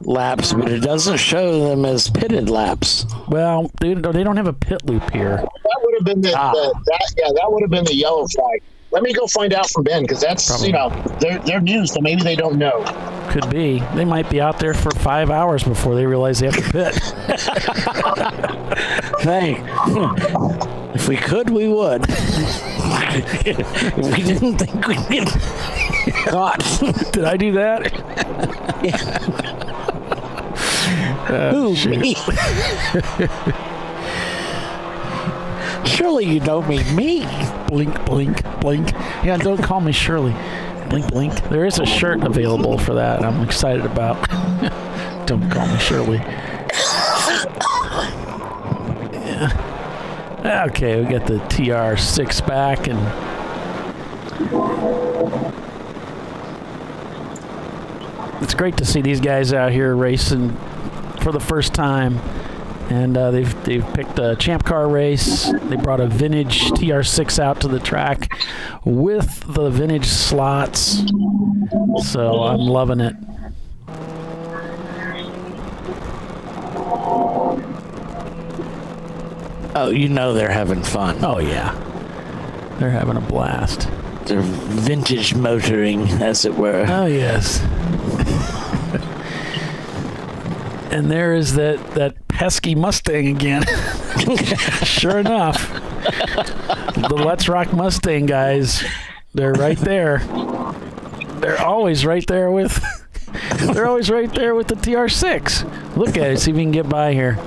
Speaker 2: laps, but it doesn't show them as pitted laps.
Speaker 1: Well, they don't have a pit loop here.
Speaker 3: That would have been that would have been the yellow flag. Let me go find out from Ben, because that's they're new, so maybe they don't know.
Speaker 1: Could be. They might be out there for 5 hours before they realize they have to pit.
Speaker 2: Hey, if we could, we would. If we didn't think we'd get caught.
Speaker 1: Did I do that?
Speaker 2: Who, me? Surely you don't mean me.
Speaker 1: Blink, blink, blink. Yeah, don't call me Shirley. Blink, blink. There is a shirt available for that I'm excited about. Don't call me Shirley. Yeah. Okay, we got the TR6 back, and it's great to see these guys out here racing for the first time. And they've picked a Champ Car race. They brought a vintage TR6 out to the track with the vintage slots. So I'm loving it.
Speaker 2: Oh, they're having fun.
Speaker 1: Oh, yeah. They're having a blast.
Speaker 2: They're vintage motoring, as it were.
Speaker 1: Oh, yes. And there is that pesky Mustang again. Sure enough, the Let's Rock Mustang guys, they're right there. They're always right there with. They're always right there with the TR6. Look at it. See if we can get by here.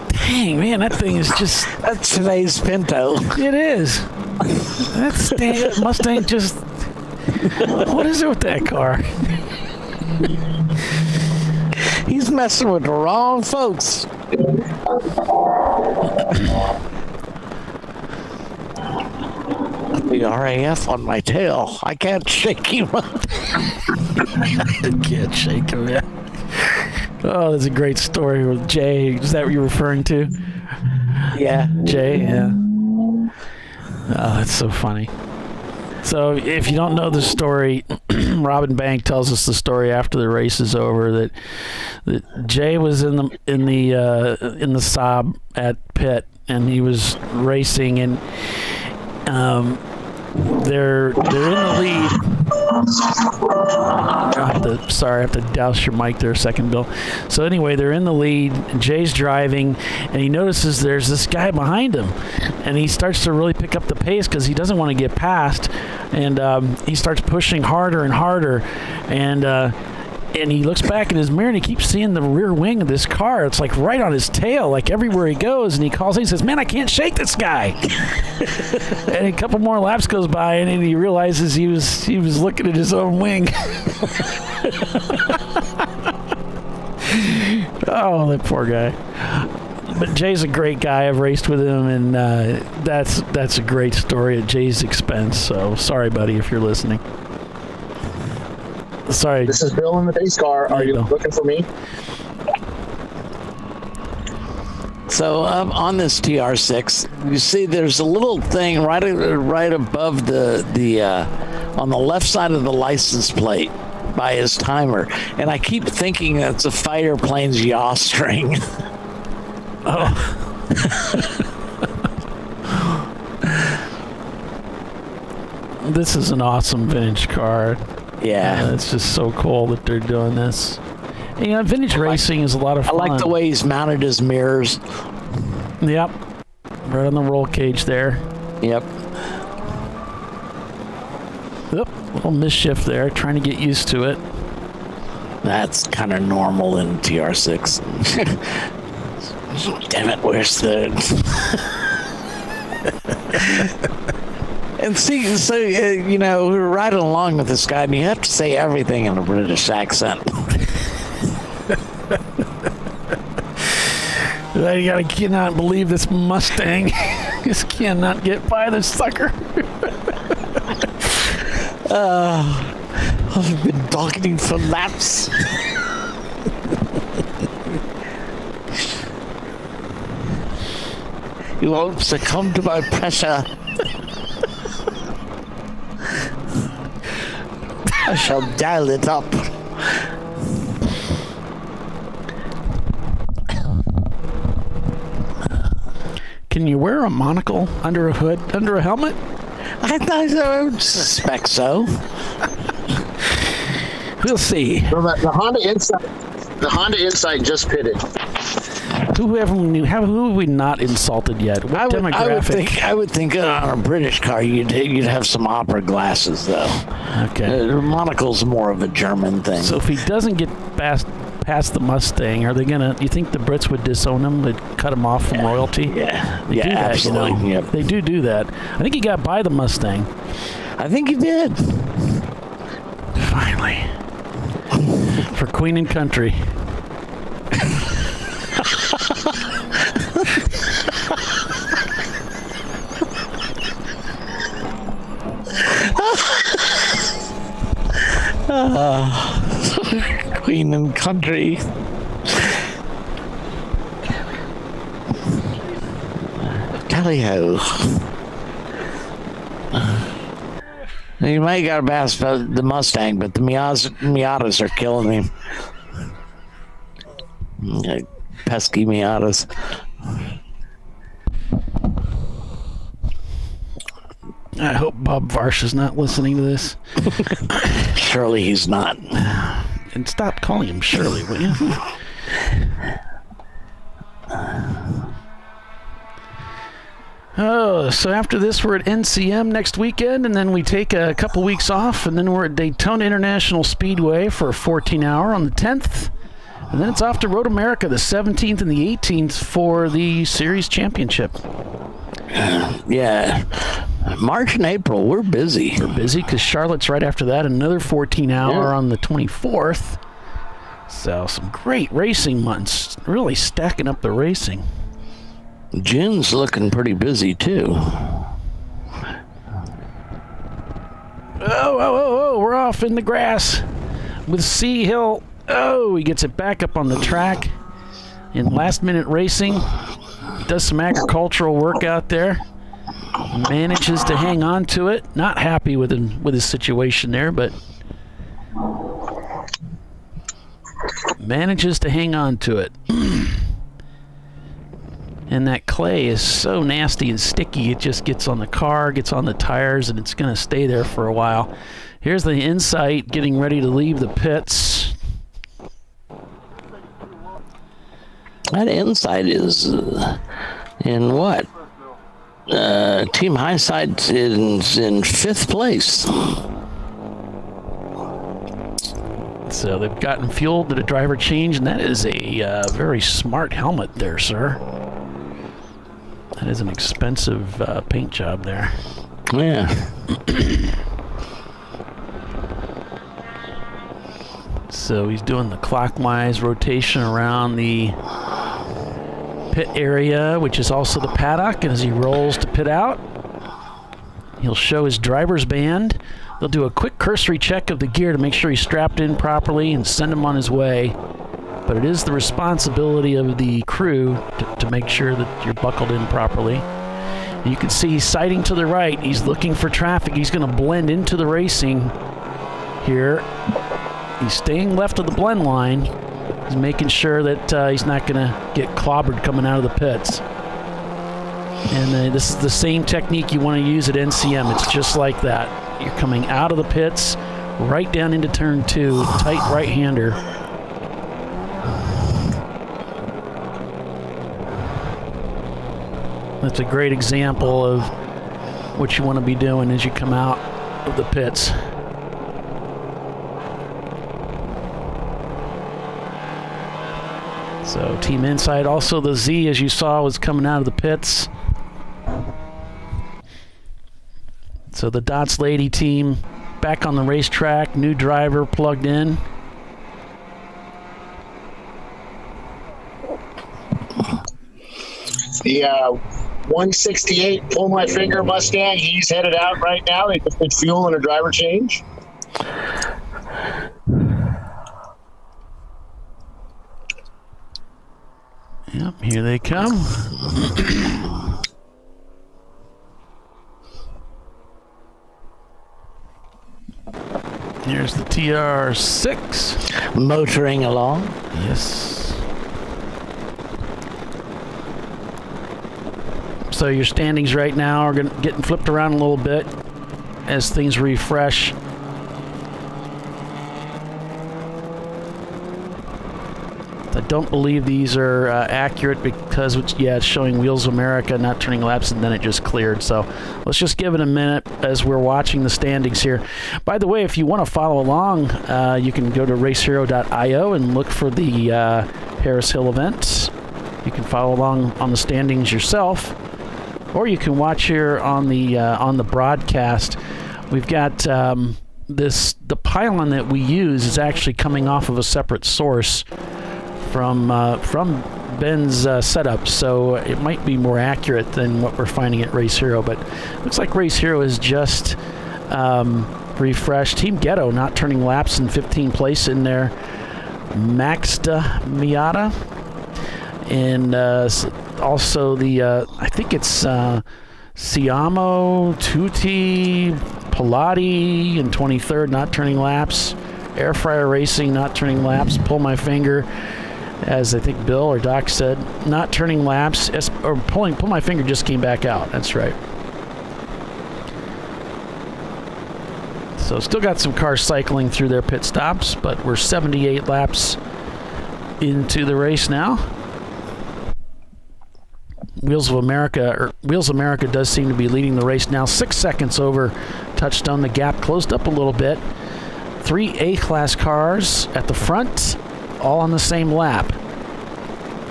Speaker 1: Dang, man, that thing is just.
Speaker 2: That's today's Pinto.
Speaker 1: It is. That Mustang just. What is it with that car?
Speaker 2: He's messing with the wrong folks. The RAF on my tail. I can't shake him up.
Speaker 1: I can't shake him yet. Oh, that's a great story with Jay. Is that what you're referring to?
Speaker 2: Yeah.
Speaker 1: Jay, yeah. Oh, that's so funny. So if you don't know the story, Robin Bank tells us the story after the race is over that Jay was in the Saab at pit, and he was racing, and they're in the lead. I have to douse your mic there a second, Bill. So anyway, they're in the lead, and Jay's driving, and he notices there's this guy behind him, and he starts to really pick up the pace because he doesn't want to get past, and he starts pushing harder and harder, and he looks back in his mirror and he keeps seeing the rear wing of this car. It's like right on his tail, like everywhere he goes. And he calls in, he says, "Man, I can't shake this guy." And a couple more laps goes by, and then he realizes he was looking at his own wing. Oh, that poor guy. But Jay's a great guy. I've raced with him, and that's a great story at Jay's expense. So sorry, buddy, if you're listening. Sorry.
Speaker 3: This is Bill in the base car. Are you looking for me?
Speaker 2: So on this TR6, you see there's a little thing right above the on the left side of the license plate by his timer, and I keep thinking that's a fighter plane's yaw string.
Speaker 1: Oh. This is an awesome vintage car.
Speaker 2: Yeah.
Speaker 1: It's just so cool that they're doing this. And, you know, vintage racing is a lot of fun.
Speaker 2: I like the way he's mounted his mirrors.
Speaker 1: Yep. Right on the roll cage there.
Speaker 2: Yep.
Speaker 1: Oop, little mischief there, trying to get used to it.
Speaker 2: That's kind of normal in TR6. Damn it, where's the... And see, so, you know, we're riding along with this guy, and you have to say everything in a British accent.
Speaker 1: I cannot believe this Mustang just cannot get by this sucker.
Speaker 2: I've been docketing for laps. You won't succumb to my pressure. I shall dial it up.
Speaker 1: Can you wear a monocle under a hood, under a helmet?
Speaker 2: I would suspect so.
Speaker 1: We'll see.
Speaker 3: Well, the Honda Insight just pitted.
Speaker 1: Who have we not insulted yet? What demographic?
Speaker 2: I would think on a British car you'd have some opera glasses though.
Speaker 1: Okay.
Speaker 2: Monocle's more of a German thing.
Speaker 1: So if he doesn't get past the Mustang, are they gonna? You think the Brits would disown him? They'd cut him off from royalty?
Speaker 2: Yeah.
Speaker 1: They do that,
Speaker 2: absolutely.
Speaker 1: You know?
Speaker 2: Yep.
Speaker 1: They do that. I think he got by the Mustang.
Speaker 2: I think he did.
Speaker 1: Finally. For Queen and Country.
Speaker 2: Queen and Country. Tally-ho. You might got past the Mustang, but the Miatas are killing him. Pesky Miatas.
Speaker 1: I hope Bob Varsh is not listening to this.
Speaker 2: Surely he's not.
Speaker 1: And stop calling him Shirley, will you? Oh, so after this, we're at NCM next weekend, and then we take a couple weeks off, and then we're at Daytona International Speedway for a 14-hour on the 10th. And then it's off to Road America the 17th and the 18th for the Series Championship.
Speaker 2: Yeah. March and April, we're busy.
Speaker 1: We're busy because Charlotte's right after that, another 14-hour on the 24th. So some great racing months, really stacking up the racing.
Speaker 2: June's looking pretty busy, too.
Speaker 1: Oh, we're off in the grass with Sea Hill. Oh, he gets it back up on the track in last-minute racing. Does some agricultural work out there. Manages to hang on to it. Not happy with his situation there, but manages to hang on to it. And that clay is so nasty and sticky, it just gets on the car, gets on the tires, and it's going to stay there for a while. Here's the Insight getting ready to leave the pits.
Speaker 2: That Insight is in what? Team Highside is in 5th place.
Speaker 1: So they've gotten fuel to the driver change, and that is a very smart helmet there, sir. That is an expensive paint job there.
Speaker 2: Yeah.
Speaker 1: So he's doing the clockwise rotation around the pit area, which is also the paddock, and as he rolls to pit out, he'll show his driver's band. They'll do a quick cursory check of the gear to make sure he's strapped in properly and send him on his way. But it is the responsibility of the crew to make sure that you're buckled in properly. And you can see he's sighting to the right. He's looking for traffic. He's going to blend into the racing here. He's staying left of the blend line. He's making sure that he's not going to get clobbered coming out of the pits. And this is the same technique you want to use at NCM. It's just like that. You're coming out of the pits, right down into turn 2, tight right-hander. That's a great example of what you want to be doing as you come out of the pits. So Team Insight, also the Z, as you saw, was coming out of the pits. So the Dots Lady team back on the racetrack, new driver plugged in.
Speaker 3: The 168 Pull My Finger Mustang, he's headed out right now. They just put fuel and a driver change.
Speaker 1: Yep, here they come. Here's the TR6.
Speaker 2: Motoring along.
Speaker 1: Yes. So your standings right now are getting flipped around a little bit as things refresh. I don't believe these are accurate because, it's showing Wheels of America not turning laps, and then it just cleared. So let's just give it a minute as we're watching the standings here. By the way, if you want to follow along, you can go to racehero.io and look for the Harris Hill event. You can follow along on the standings yourself, or you can watch here on the broadcast. We've got the pylon that we use is actually coming off of a separate source from Ben's setup, so it might be more accurate than what we're finding at Race Hero, but looks like Race Hero is just refreshed. Team Ghetto not turning laps in 15th place in their Maxda Miata, and also the I think it's Siamo, Tutti, Pilati in 23rd, not turning laps. Air Fryer Racing not turning laps. Pull My Finger, as I think Bill or Doc said, not turning laps. Pull My Finger just came back out. That's right. So still got some cars cycling through their pit stops, but we're 78 laps into the race now. Wheels America does seem to be leading the race now. 6 seconds over Touchstone. The gap closed up a little bit. 3 A-class cars at the front, all on the same lap.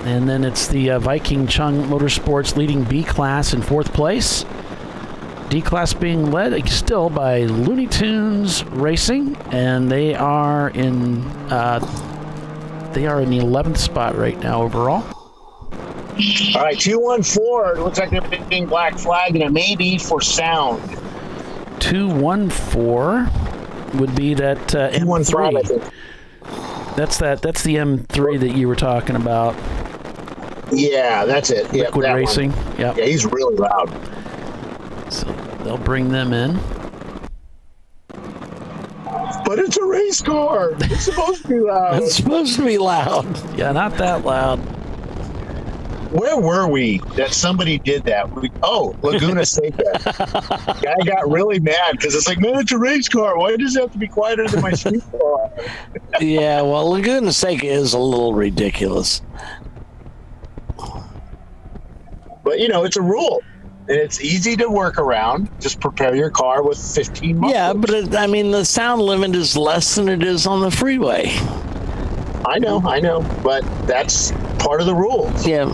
Speaker 1: And then it's the Viking Chung Motorsports leading B-class in 4th place. D-class being led still by Looney Tunes Racing, and they are in the 11th spot right now overall.
Speaker 3: All right, 214. Looks like they're being black flagged, and it may be for sound.
Speaker 1: 214 would be that M3.
Speaker 3: I think.
Speaker 1: That's the M3 that you were talking about.
Speaker 3: Yeah, that's it.
Speaker 1: Liquid
Speaker 3: that
Speaker 1: Racing.
Speaker 3: One.
Speaker 1: Yep.
Speaker 3: Yeah, he's really loud.
Speaker 1: So they'll bring them in.
Speaker 3: But it's a race car. It's supposed to be loud.
Speaker 2: It's supposed to be loud.
Speaker 1: Yeah, not that loud.
Speaker 3: Where were we that somebody did that? Laguna Seca. Guy got really mad because it's like, man, it's a race car. Why does it have to be quieter than my street car?
Speaker 2: Yeah, well, Laguna Seca is a little ridiculous.
Speaker 3: But, it's a rule. And it's easy to work around. Just prepare your car with 15 mufflers.
Speaker 2: Yeah, but the sound limit is less than it is on the freeway.
Speaker 3: I know. But that's part of the rules.
Speaker 2: Yeah.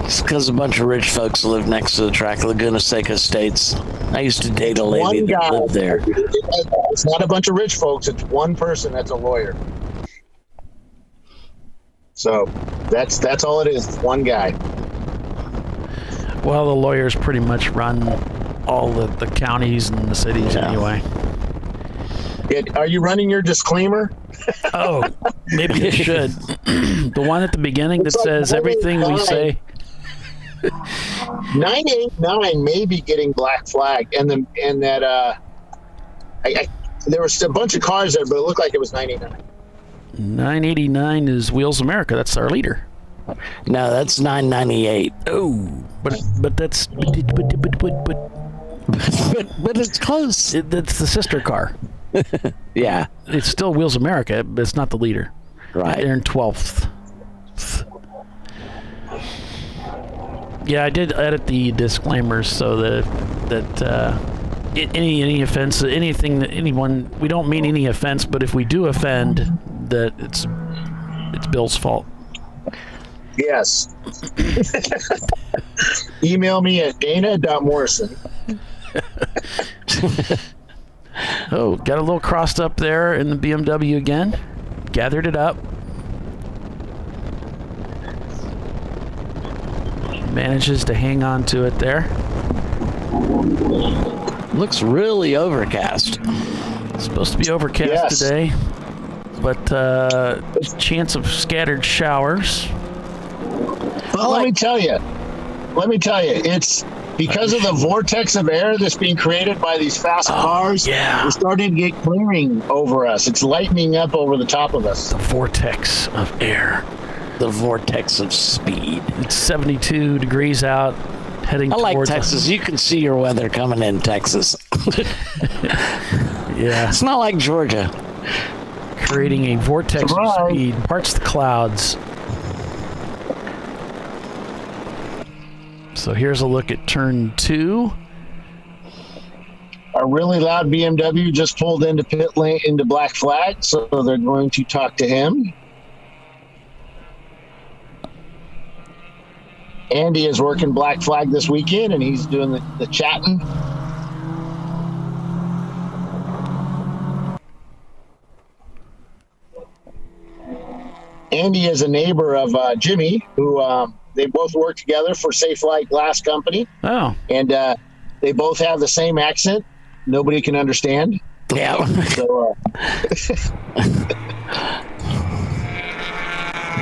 Speaker 3: It's
Speaker 2: because a bunch of rich folks live next to the track, Laguna Seca Estates. I used to date a lady that lived there.
Speaker 3: It's not a bunch of rich folks. It's one person that's a lawyer. So that's all it is. It's one guy.
Speaker 1: Well, the lawyers pretty much run all the counties and the cities anyway.
Speaker 3: Are you running your disclaimer?
Speaker 1: Oh, maybe I should. The one at the beginning that says everything we say.
Speaker 3: 989 may be getting black flag, and there was a bunch of cars there, but it looked like it was 989.
Speaker 1: 989 is Wheels America. That's our leader.
Speaker 2: No, that's 998.
Speaker 1: Oh, but that's but
Speaker 2: it's close.
Speaker 1: That's the sister car.
Speaker 2: Yeah,
Speaker 1: it's still Wheels America, but it's not the leader.
Speaker 2: Right.
Speaker 1: They're in 12th. Yeah, I did edit the disclaimers so that any offense, anything that anyone, we don't mean any offense, but if we do offend, that it's Bill's fault.
Speaker 3: Yes. Email me at dana.morrison.
Speaker 1: Oh, got a little crossed up there in the BMW again. Gathered it up. Manages to hang on to it there.
Speaker 2: Looks really overcast.
Speaker 1: It's supposed to be overcast today, but chance of scattered showers.
Speaker 3: Well, let me tell you, it's because of the vortex of air that's being created by these fast cars.
Speaker 1: Yeah.
Speaker 3: We're starting to get clearing over us. It's lightening up over the top of us.
Speaker 1: The vortex of air.
Speaker 2: The vortex of speed.
Speaker 1: It's 72 degrees out, heading towards...
Speaker 2: I like Texas. You can see your weather coming in Texas.
Speaker 1: Yeah.
Speaker 2: It's not like Georgia.
Speaker 1: Creating a vortex of speed. Parts the clouds. So here's a look at turn 2.
Speaker 3: A really loud BMW just pulled into pit lane into black flag, so they're going to talk to him. Andy is working black flag this weekend, and he's doing the chatting. Andy is a neighbor of Jimmy, who they both work together for Safe Light Glass Company.
Speaker 1: Oh.
Speaker 3: And they both have the same accent. Nobody can understand.
Speaker 2: Yeah.
Speaker 3: So,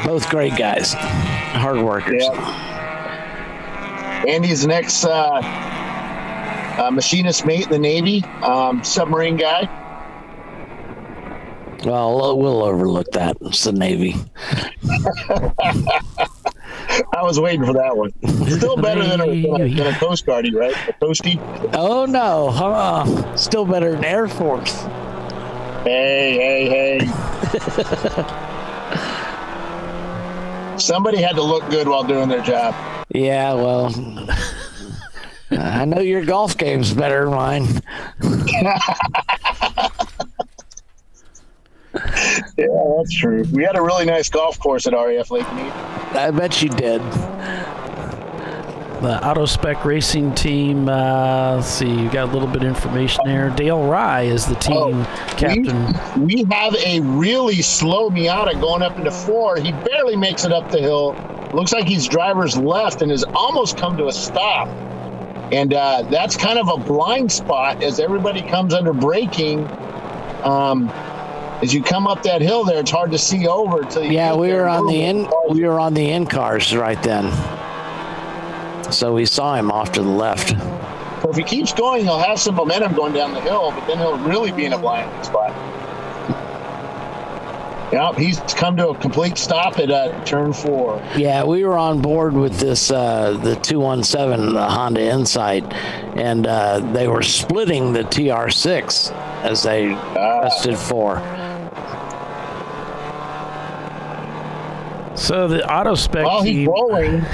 Speaker 2: both great guys. Hard workers.
Speaker 3: Yeah. Andy's the next machinist mate in the Navy, submarine guy.
Speaker 2: Well, we'll overlook that. It's the Navy.
Speaker 3: I was waiting for that one. Still better than a Coast Guardie, right? A Coastie?
Speaker 2: Oh, no. Still better than Air Force.
Speaker 3: Hey. Somebody had to look good while doing their job.
Speaker 2: Yeah, well, I know your golf game's better than mine.
Speaker 3: Yeah, that's true. We had a really nice golf course at RAF Lake Mead.
Speaker 2: I bet you did.
Speaker 1: The AutoSpec Racing team, let's see, you got a little bit of information there. Dale Rye is the team captain.
Speaker 3: We have a really slow Miata going up into 4. He barely makes it up the hill. Looks like he's driver's left and has almost come to a stop. And that's kind of a blind spot as everybody comes under braking. As you come up that hill there, it's hard to see over till you
Speaker 2: we were on the in cars right then. So we saw him off to the left.
Speaker 3: So if he keeps going, he'll have some momentum going down the hill, but then he'll really be in a blind spot. Yep, he's come to a complete stop at turn 4.
Speaker 2: Yeah, we were on board with this the 217 Honda Insight, and they were splitting the TR6 as they rested 4.
Speaker 1: So the AutoSpec
Speaker 3: Well, he's
Speaker 1: team...
Speaker 3: rolling.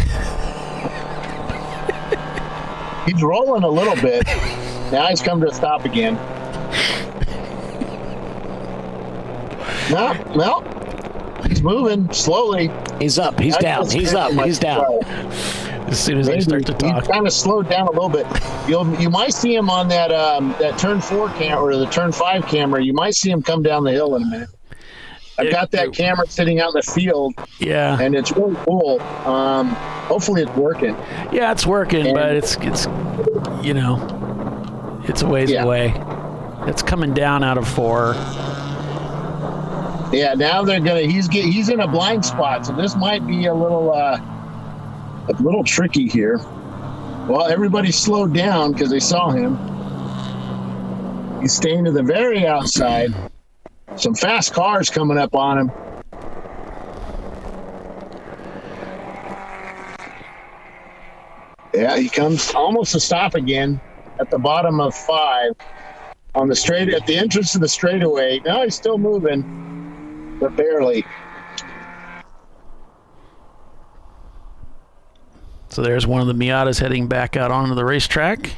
Speaker 3: He's rolling a little bit. Now he's come to a stop again. No. He's moving slowly.
Speaker 2: He's up. He's down. He's up. He's down.
Speaker 1: As soon as I start to talk.
Speaker 3: He's kind of slowed down a little bit. You might see him on that turn 4 camera or the turn 5 camera. You might see him come down the hill in a minute. I've got that camera sitting out in the field.
Speaker 1: Yeah.
Speaker 3: And it's really cool. Hopefully it's working.
Speaker 1: Yeah, it's working, but it's it's a ways away. It's coming down out of 4.
Speaker 3: Yeah, now they're he's in a blind spot, so this might be a little tricky here. Well, everybody slowed down because they saw him. He's staying to the very outside. Some fast cars coming up on him. Yeah, he comes almost to stop again at the bottom of 5 on the straight at the entrance to the straightaway. Now he's still moving, but barely.
Speaker 1: So there's one of the Miatas heading back out onto the racetrack.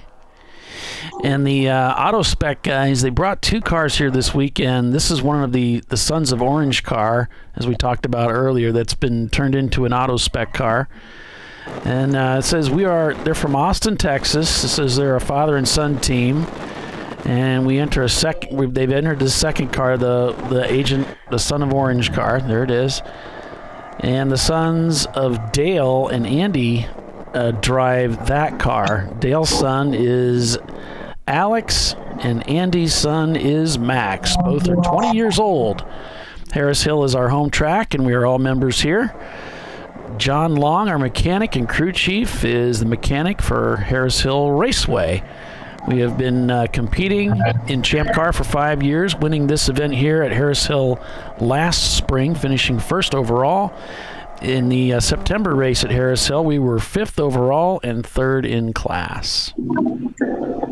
Speaker 1: And the AutoSpec guys, they brought 2 cars here this weekend. This is one of the Sons of Orange car, as we talked about earlier, that's been turned into an AutoSpec car. And it says they're from Austin, Texas. It says they're a father and son team. And we enter they've entered the second car, the Son of Orange car. There it is. And the sons of Dale and Andy drive that car. Dale's son is Alex, and Andy's son is Max. Both are 20 years old. Harris Hill is our home track, and we are all members here. John Long, our mechanic and crew chief, is the mechanic for Harris Hill Raceway. We have been competing in Champ Car for 5 years, winning this event here at Harris Hill last spring, finishing 1st overall. In the September race at Harris Hill, we were 5th overall and 3rd in class.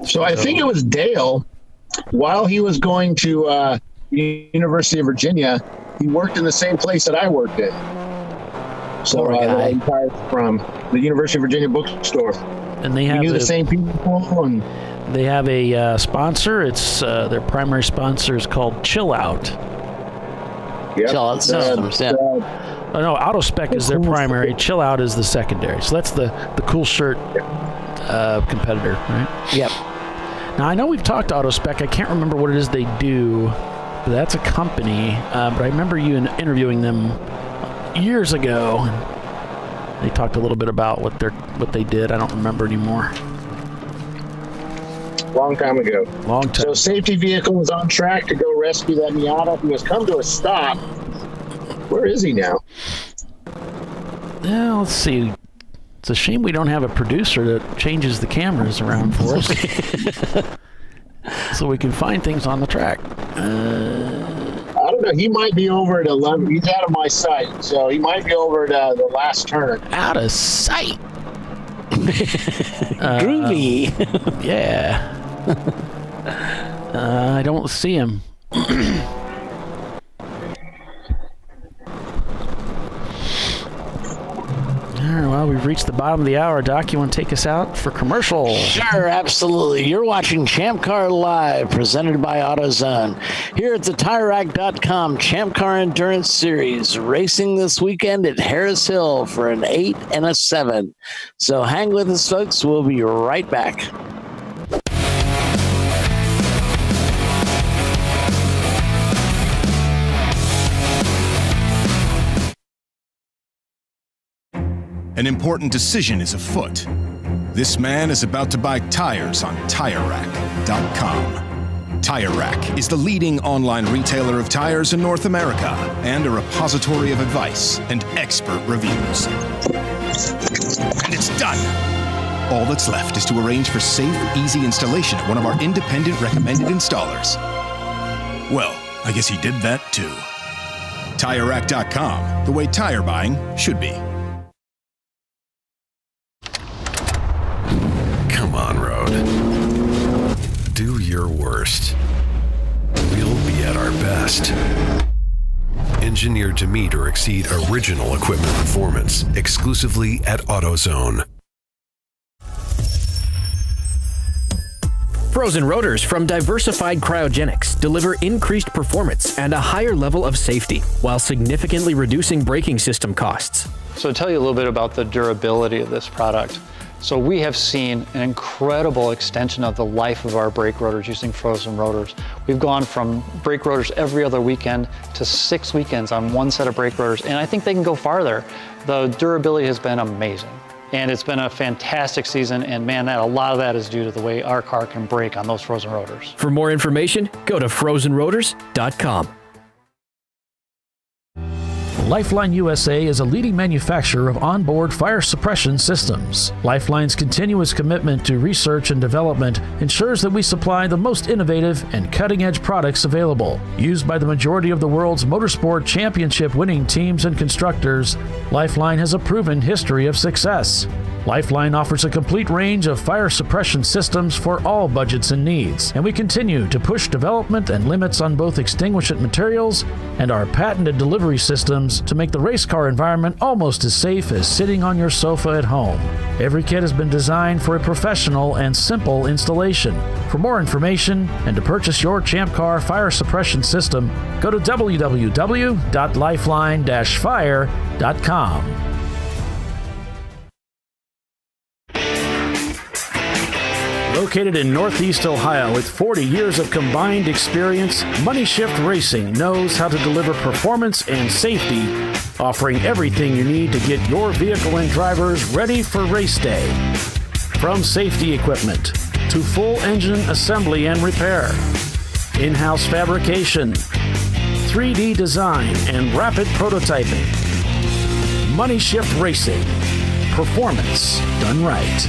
Speaker 3: So I think it was Dale, while he was going to University of Virginia, he worked in the same place that I worked at. So I retired from the University of Virginia bookstore.
Speaker 1: And they have
Speaker 3: the same people. And
Speaker 1: they have a sponsor. It's their primary sponsor is called Chill Out.
Speaker 3: Yep.
Speaker 2: Chill Out Systems.
Speaker 1: No, AutoSpec is their primary. Chill Out is the secondary. So that's the cool shirt competitor, right?
Speaker 2: Yep.
Speaker 1: Now, I know we've talked to AutoSpec. I can't remember what it is they do. But that's a company. But I remember you interviewing them years ago. They talked a little bit about what they did. I don't remember anymore.
Speaker 3: Long time ago.
Speaker 1: Long time.
Speaker 3: So safety vehicle was on track to go rescue that Miata, who has come to a stop. Where is he now?
Speaker 1: Well, let's see. It's a shame we don't have a producer that changes the cameras around for us. So we can find things on the track.
Speaker 3: I don't know. He might be over at 11. He's out of my sight, so he might be over at the last turn.
Speaker 1: Out of sight.
Speaker 2: Groovy.
Speaker 1: Yeah. I don't see him. All right, well, we've reached the bottom of the hour. Doc, you want to take us out for commercial?
Speaker 2: Sure, absolutely. You're watching ChampCar.Live, presented by AutoZone. Here at the TireRack.com Champ Car Endurance Series, racing this weekend at Harris Hill for an 8 and a 7. So hang with us, folks. We'll be right back.
Speaker 6: An important decision is afoot. This man is about to buy tires on TireRack.com. Tire Rack is the leading online retailer of tires in North America and a repository of advice and expert reviews. And it's done! All that's left is to arrange for safe, easy installation at one of our independent recommended installers. Well, I guess he did that too. TireRack.com, the way tire buying should be.
Speaker 7: Come on, Road. Do your worst. We'll be at our best. Engineered to meet or exceed original equipment performance, exclusively at AutoZone.
Speaker 8: Frozen rotors from Diversified Cryogenics deliver increased performance and a higher level of safety, while significantly reducing braking system costs.
Speaker 9: So to tell you a little bit about the durability of this product. So we have seen an incredible extension of the life of our brake rotors using frozen rotors. We've gone from brake rotors every other weekend to 6 weekends on one set of brake rotors, and I think they can go farther. The durability has been amazing, and it's been a fantastic season, and man, a lot of that is due to the way our car can brake on those frozen rotors.
Speaker 8: For more information, go to frozenrotors.com.
Speaker 10: Lifeline USA is a leading manufacturer of onboard fire suppression systems. Lifeline's continuous commitment to research and development ensures that we supply the most innovative and cutting-edge products available. Used by the majority of the world's motorsport championship-winning teams and constructors, Lifeline has a proven history of success. Lifeline offers a complete range of fire suppression systems for all budgets and needs, and we continue to push development and limits on both extinguishant materials and our patented delivery systems to make the race car environment almost as safe as sitting on your sofa at home. Every kit has been designed for a professional and simple installation. For more information and to purchase your Champ Car fire suppression system, go to www.lifeline-fire.com. Located in Northeast Ohio with 40 years of combined experience, Money Shift Racing knows how to deliver performance and safety, offering everything you need to get your vehicle and drivers ready for race day. From safety equipment to full engine assembly and repair, in-house fabrication, 3D design, and rapid prototyping. Money Shift Racing. Performance done right.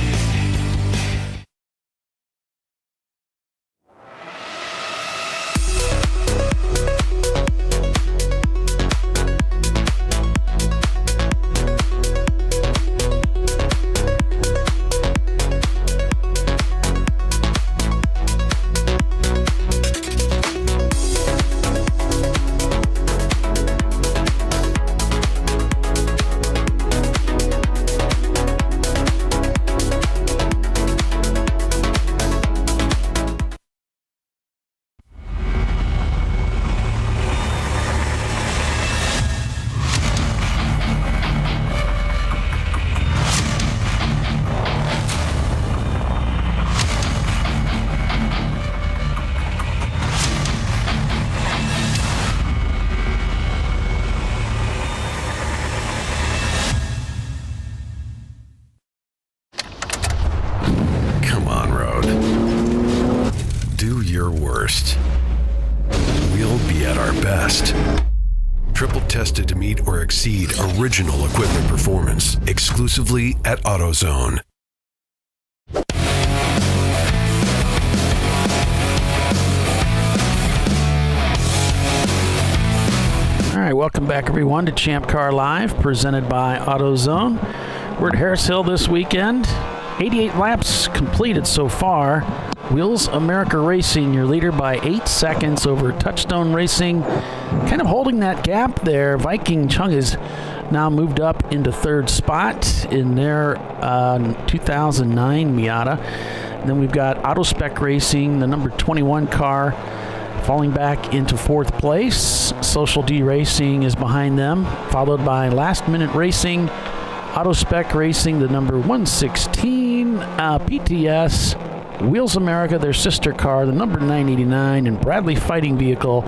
Speaker 7: Tested to meet or exceed original equipment performance, exclusively at AutoZone.
Speaker 1: All right, welcome back everyone to Champ Car Live, presented by AutoZone. We're at Harris Hill this weekend. 88 laps completed so far. Wheels America Racing, your leader by 8 seconds over Touchstone Racing. Kind of holding that gap there. Viking Chung is now moved up into third spot in their 2009 Miata. And then we've got AutoSpec Racing, the number 21 car, falling back into fourth place. Social D Racing is behind them, followed by Last Minute Racing, AutoSpec Racing, the number 116, PTS, Wheels America, their sister car, the number 989, and Bradley Fighting Vehicle.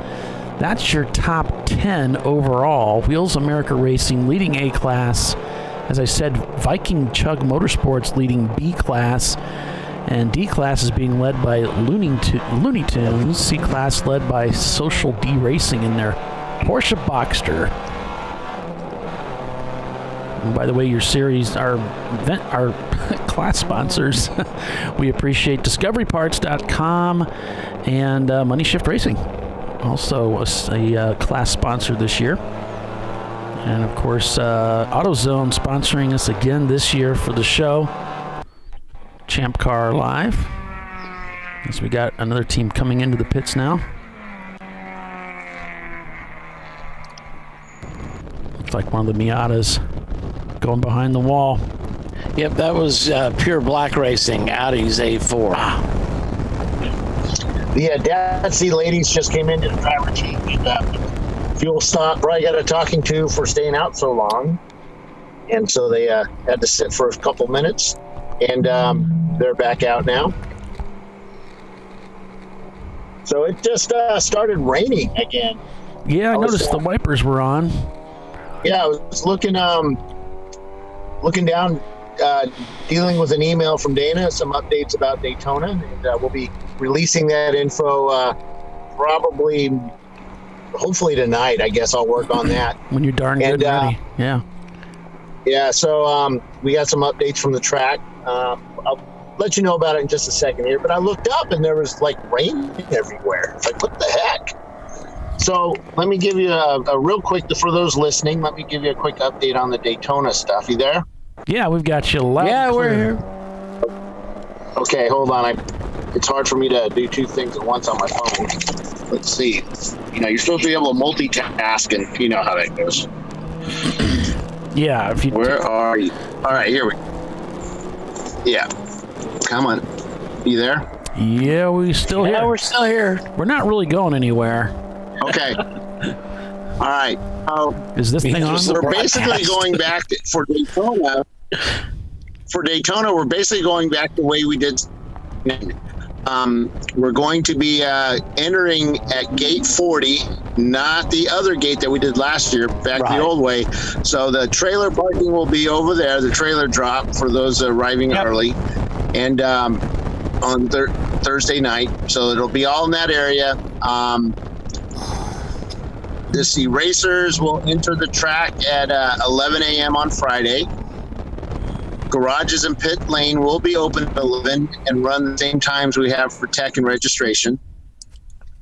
Speaker 1: That's your top 10 overall. Wheels America Racing leading A class. As I said, Viking Chug Motorsports leading B class. And D class is being led by Looney Tunes. C class led by Social D Racing in their Porsche Boxster. And by the way, your series, our class sponsors, we appreciate DiscoveryParts.com and Money Shift Racing. Also a class sponsor this year. And of course, AutoZone sponsoring us again this year for the show. ChampCar.Live. As we got another team coming into the pits now. Looks like one of the Miatas going behind the wall.
Speaker 2: Yep, that was Pure Black Racing, Audi's A4.
Speaker 3: The Datsun ladies just came into the driver change. Fuel stop. Probably got a talking to for staying out so long, and so they had to sit for a couple minutes, and they're back out now. So it just started raining again.
Speaker 1: Yeah, I noticed the wipers were on.
Speaker 3: Yeah, I was looking down, dealing with an email from Dana, some updates about Daytona, and we'll be releasing that info hopefully tonight. I guess I'll work on that.
Speaker 1: When you're darn good ready. Yeah.
Speaker 3: Yeah, so we got some updates from the track. I'll let you know about it in just a second here, but I looked up and there was like rain everywhere. It's like, what the heck? So let me give you a real quick, for those listening, let me give you a quick update on the Daytona stuff. You there?
Speaker 1: Yeah, we've got you loud.
Speaker 2: Yeah, we're here.
Speaker 3: Okay, hold on. It's hard for me to do two things at once on my phone. Let's see. You're supposed to be able to multitask, and you know how that goes.
Speaker 1: Yeah.
Speaker 3: Where are you? All right, here we go. Yeah. Come on. You there?
Speaker 1: Yeah, we're still here.
Speaker 2: Yeah, we're still here.
Speaker 1: We're not really going anywhere.
Speaker 3: Okay. All right.
Speaker 1: Is this thing on?
Speaker 3: We're basically going back for Daytona. For Daytona, we're basically going back the way we did. We're going to be entering at gate 40, not the other gate that we did last year, back the old way. So the trailer parking will be over there, the trailer drop for those arriving early, and on Thursday night. So it'll be all in that area. The racers will enter the track at 11 a.m. on Friday. Garages and pit lane will be open at 11 and run the same times we have for tech and registration.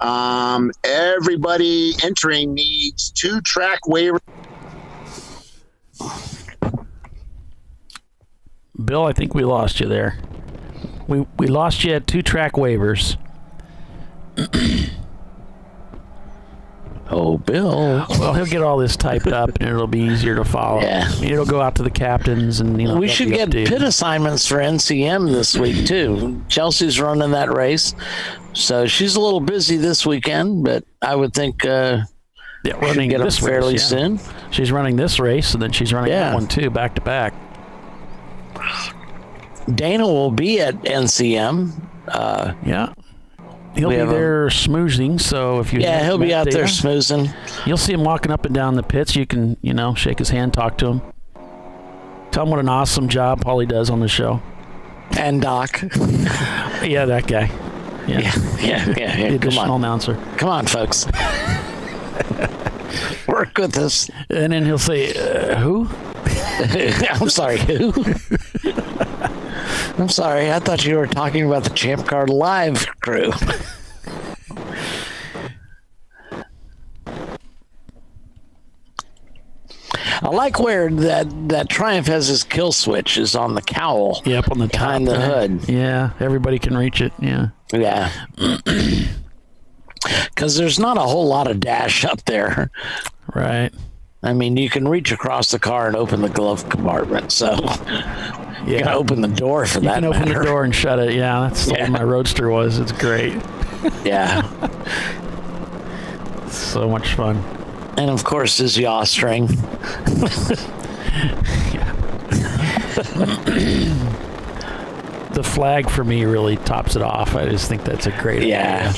Speaker 3: Everybody entering needs 2 track waivers.
Speaker 1: Bill, I think we lost you there. We lost you at 2 track waivers.
Speaker 2: Oh, Bill.
Speaker 1: Well, he'll get all this typed up, and it'll be easier to follow.
Speaker 2: Yeah.
Speaker 1: It'll go out to the captains, and
Speaker 2: we should get pit assignments for NCM this week too. Chelsea's running that race, so she's a little busy this weekend. But I would think running get this fairly soon.
Speaker 1: She's running this race, and then she's running that one too, back to back.
Speaker 2: Dana will be at NCM.
Speaker 1: He'll be there smoozing, so if you
Speaker 2: he'll be out there smoozing.
Speaker 1: You'll see him walking up and down the pits. You can, shake his hand, talk to him. Tell him what an awesome job Paulie does on the show.
Speaker 2: And Doc.
Speaker 1: Yeah, that guy. Yeah. The additional announcer.
Speaker 2: Come on, folks. Work with us.
Speaker 1: And then he'll say, who?
Speaker 2: I'm sorry, who? I'm sorry, I thought you were talking about the ChampCar.Live crew. I like where that Triumph has his kill switch is on the cowl.
Speaker 1: Yep, on the
Speaker 2: behind the hood.
Speaker 1: Yeah, everybody can reach it. Yeah.
Speaker 2: Yeah. Because there's not a whole lot of dash up there.
Speaker 1: Right.
Speaker 2: I mean, you can reach across the car and open the glove compartment. So you can open the door for that.
Speaker 1: You can open the door and shut it. Yeah, that's what my Roadster was. It's great.
Speaker 2: Yeah.
Speaker 1: So much fun.
Speaker 2: And of course, his yaw string.
Speaker 1: The flag for me really tops it off. I just think that's a great idea.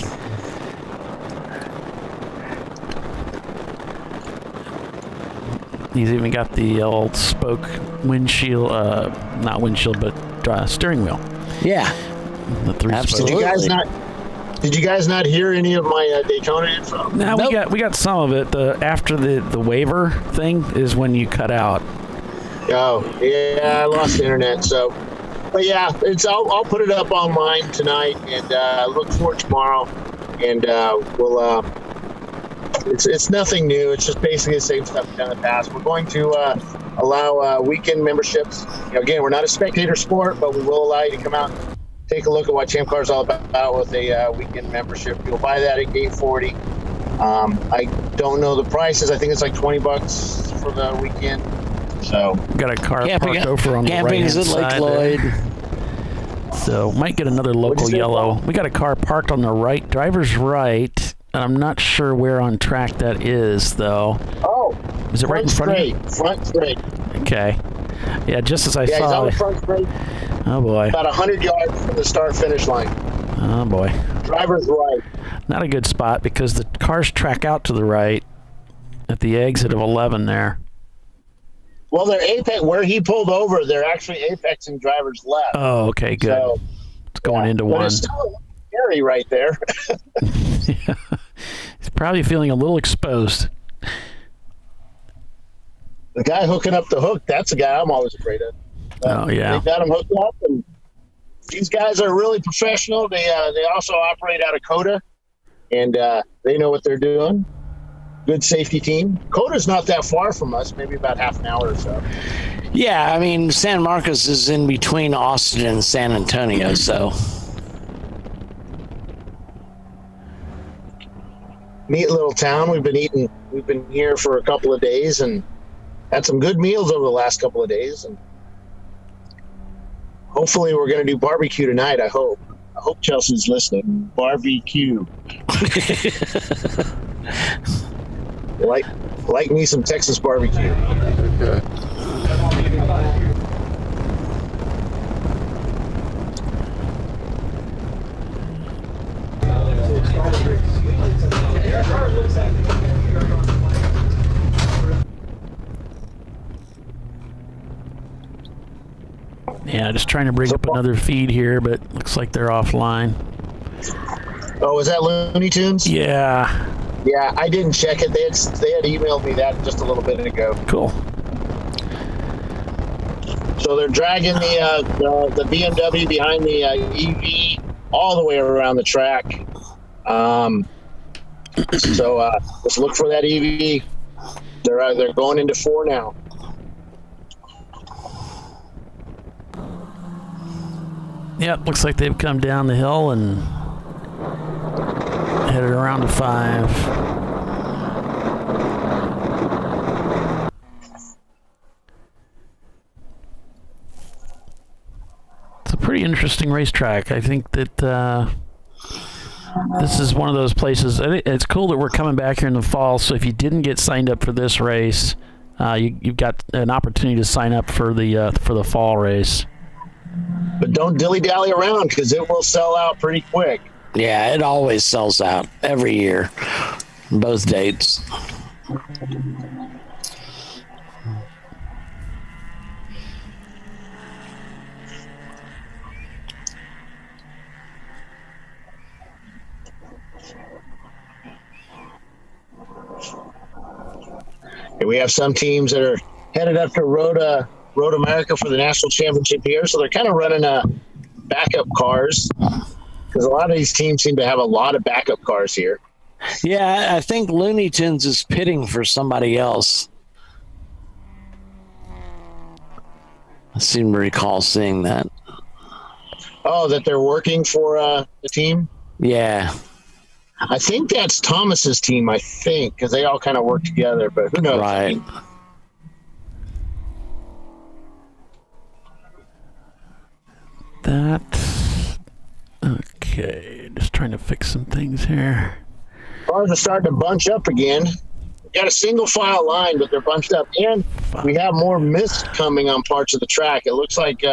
Speaker 1: He's even got the old spoke windshield, not windshield, but steering wheel.
Speaker 2: Yeah.
Speaker 1: The 3
Speaker 2: Absolutely.
Speaker 3: Did you guys not hear any of my Daytona info?
Speaker 1: No, we got some of it. After the waiver thing is when you cut out.
Speaker 3: Oh, yeah, I lost the internet. So, but yeah, I'll put it up online tonight and look for it tomorrow. And we'll. It's nothing new. It's just basically the same stuff we've done in the past. We're going to allow weekend memberships. Again, we're not a spectator sport, but we will allow you to come out and take a look at what Champ Car is all about with a weekend membership. You'll buy that at gate 40. I don't know the prices. I think it's like $20 for the weekend. So
Speaker 1: got a car parked over on the right-hand side. Lake Lloyd. So might get another local yellow. We got a car parked on the right, driver's right. And I'm not sure where on track that is, though.
Speaker 3: Oh,
Speaker 1: is it right in front of you?
Speaker 3: Front straight.
Speaker 1: Okay. Yeah, just as I saw.
Speaker 3: Yeah, he's on the front straight.
Speaker 1: Oh boy.
Speaker 3: About 100 yards from the start-finish line.
Speaker 1: Oh boy.
Speaker 3: Driver's right.
Speaker 1: Not a good spot because the cars track out to the right at the exit of 11 there.
Speaker 3: Well, they're apex where he pulled over. They're actually apexing driver's left.
Speaker 1: Oh, okay, good. So, it's going into one.
Speaker 3: It's still scary right there.
Speaker 1: Yeah. He's probably feeling a little exposed.
Speaker 3: The guy hooking up the hook, that's the guy I'm always afraid of.
Speaker 1: Oh, yeah.
Speaker 3: They got him hooked up, and these guys are really professional. They also operate out of COTA, and they know what they're doing. Good safety team. COTA's not that far from us, maybe about half an hour or so.
Speaker 2: Yeah, I mean, San Marcos is in between Austin and San Antonio, so...
Speaker 3: Neat little town. We've been here for a couple of days and had some good meals over the last couple of days, and hopefully we're going to do barbecue tonight. I hope Chelsea's listening. Barbecue. like me some Texas barbecue.
Speaker 1: Yeah, just trying to bring up another feed here, but looks like they're offline.
Speaker 3: Oh, is that Looney Tunes?
Speaker 1: Yeah.
Speaker 3: Yeah, I didn't check it. They had emailed me that just a little bit ago.
Speaker 1: Cool.
Speaker 3: So they're dragging the BMW behind the EV all the way around the track. So just look for that EV. They're going into 4 now.
Speaker 1: Yep, looks like they've come down the hill and headed around to 5. It's a pretty interesting racetrack. I think that this is one of those places. I think it's cool that we're coming back here in the fall. So if you didn't get signed up for this race, you've got an opportunity to sign up for the fall race.
Speaker 3: But don't dilly-dally around because it will sell out pretty quick.
Speaker 2: Yeah, it always sells out every year, both dates.
Speaker 3: And we have some teams that are headed up to Road America for the national championship here, so they're kind of running backup cars because a lot of these teams seem to have a lot of backup cars here.
Speaker 2: Yeah, I think Looney Tunes is pitting for somebody else. I seem to recall seeing that.
Speaker 3: Oh, that they're working for the team?
Speaker 2: Yeah.
Speaker 3: I think that's Thomas's team, I think, because they all kind of work together, but who knows?
Speaker 2: Right.
Speaker 1: That's okay. Just trying to fix some things here.
Speaker 3: Cars are starting to bunch up again. We got a single file line, but they're bunched up, and we have more mist coming on parts of the track. It looks like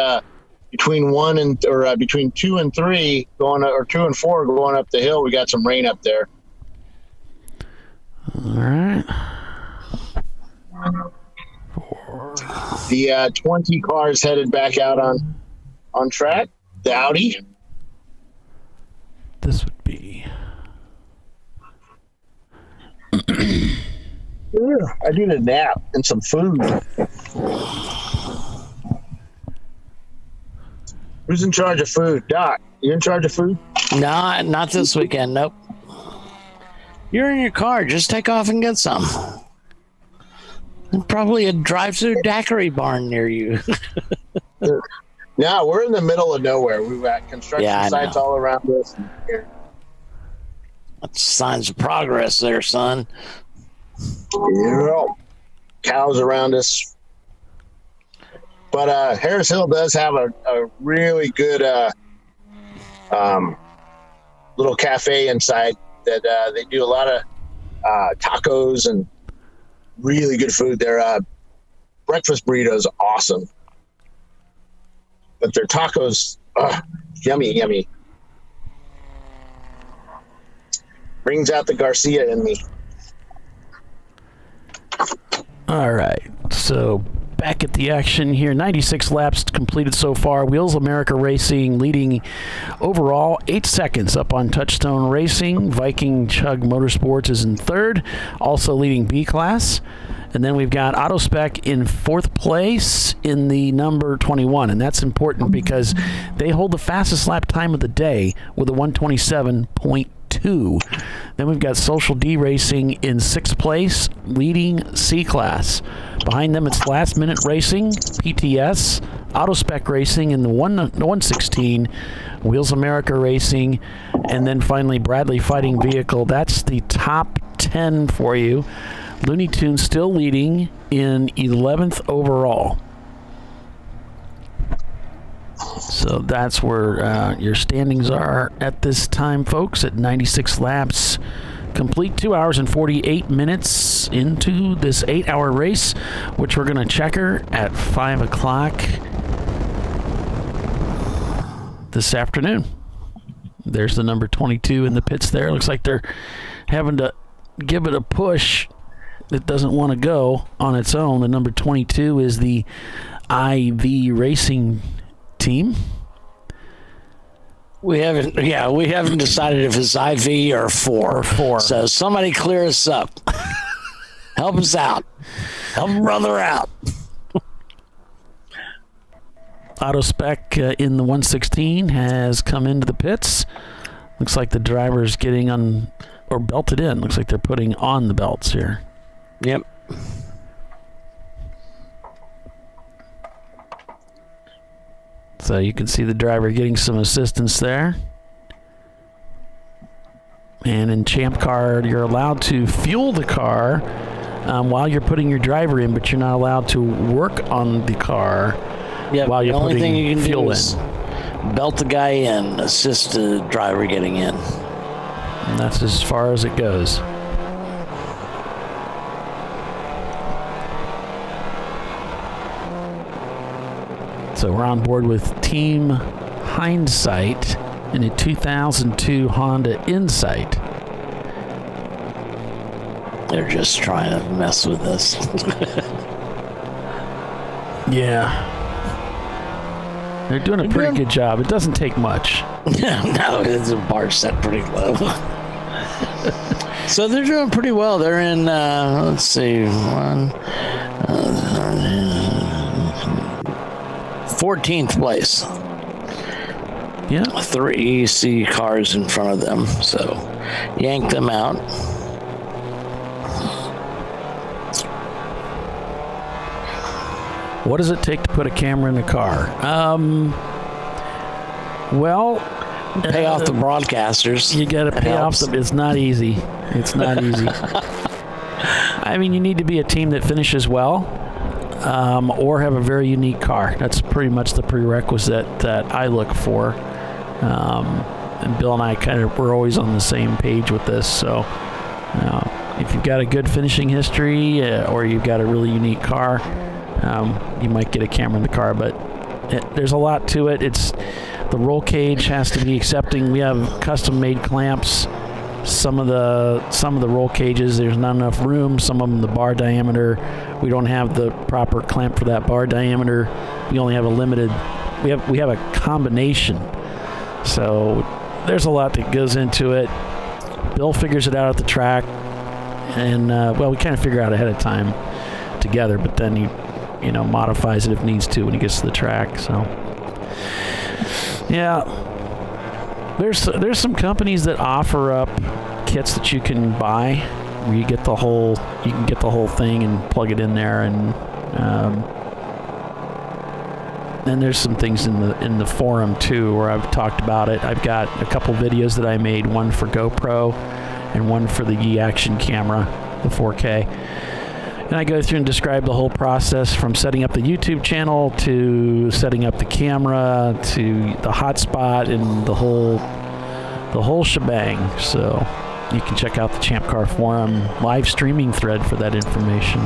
Speaker 3: between 2 and 3 or 2 and 4 going up the hill, we got some rain up there.
Speaker 1: All right.
Speaker 3: The 20 cars headed back out on track. The Audi.
Speaker 1: This would be.
Speaker 3: I need a nap and some food. Who's in charge of food? Doc, you in charge of food?
Speaker 2: No, not this weekend. Nope. You're in your car. Just take off and get some. Probably a drive-through daiquiri barn near you.
Speaker 3: No, we're in the middle of nowhere. We've got construction sites all around us.
Speaker 2: That's signs of progress there, son.
Speaker 3: Yeah. Cows around us. But Harris Hill does have a really good little cafe inside that they do a lot of tacos and really good food. Their breakfast burritos are awesome. But their tacos, yummy, yummy. Brings out the Garcia in me.
Speaker 1: All right. So back at the action here. 96 laps completed so far. Wheels America Racing leading overall 8 seconds up on Touchstone Racing. Viking Chug Motorsports is in third, also leading B class. And then we've got AutoSpec in fourth place in the number 21. And that's important because they hold the fastest lap time of the day with a 127.2. Then we've got Social D Racing in sixth place, leading C class. Behind them, it's Last Minute Racing, PTS, AutoSpec Racing in the 116, Wheels America Racing, and then finally Bradley Fighting Vehicle. That's the top 10 for you. Looney Tunes still leading in 11th overall. So that's where your standings are at this time, folks, at 96 laps complete, 2 hours and 48 minutes into this 8-hour race, which we're going to checker at 5 o'clock this afternoon. There's the number 22 in the pits there. Looks like they're having to give it a push. It doesn't want to go on its own. The number 22 is the IV Racing team.
Speaker 2: We haven't decided if it's IV or 4. So somebody clear us up. Help us out. Help a brother out.
Speaker 1: AutoSpec in the 116 has come into the pits. Looks like the driver's getting on or belted in. Looks like they're putting on the belts here.
Speaker 2: Yep.
Speaker 1: So you can see the driver getting some assistance there. And in Champ Car, you're allowed to fuel the car while you're putting your driver in, but you're not allowed to work on the car while you're putting fuel in. The only thing you can do is
Speaker 2: belt the guy in, assist the driver getting in.
Speaker 1: And that's as far as it goes. So we're on board with Team Hindsight in a 2002 Honda Insight.
Speaker 2: They're just trying to mess with us.
Speaker 1: Yeah. They're doing a pretty good job. It doesn't take much.
Speaker 2: No, it's a bar set pretty low. So they're doing pretty well. They're in, let's see, 14th place.
Speaker 1: Yeah.
Speaker 2: 3 C cars in front of them. So yank them out.
Speaker 1: What does it take to put a camera in a car? Well,
Speaker 2: Pay off the broadcasters.
Speaker 1: You got to pay off them. It's not easy. It's not easy. I mean, you need to be a team that finishes well, or have a very unique car. That's pretty much the prerequisite that I look for. And Bill and I we're always on the same page with this. So if you've got a good finishing history, or you've got a really unique car, you might get a camera in the car. But there's a lot to it. The roll cage has to be accepting. We have custom-made clamps. Some of the roll cages, there's not enough room. Some of them, the bar diameter, we don't have the proper clamp for that bar diameter. We only have a limited. We have a combination. So there's a lot that goes into it. Bill figures it out at the track, and we kind of figure out ahead of time together. But then he modifies it if needs to when he gets to the track. So yeah. There's some companies that offer up kits that you can buy where you can get the whole thing and plug it in there, and then there's some things in the forum too where I've talked about it. I've got a couple videos that I made, one for GoPro and one for the E-Action camera, the 4K. And I go through and describe the whole process from setting up the YouTube channel to setting up the camera to the hotspot and the whole shebang. So you can check out the Champ Car Forum live streaming thread for that information.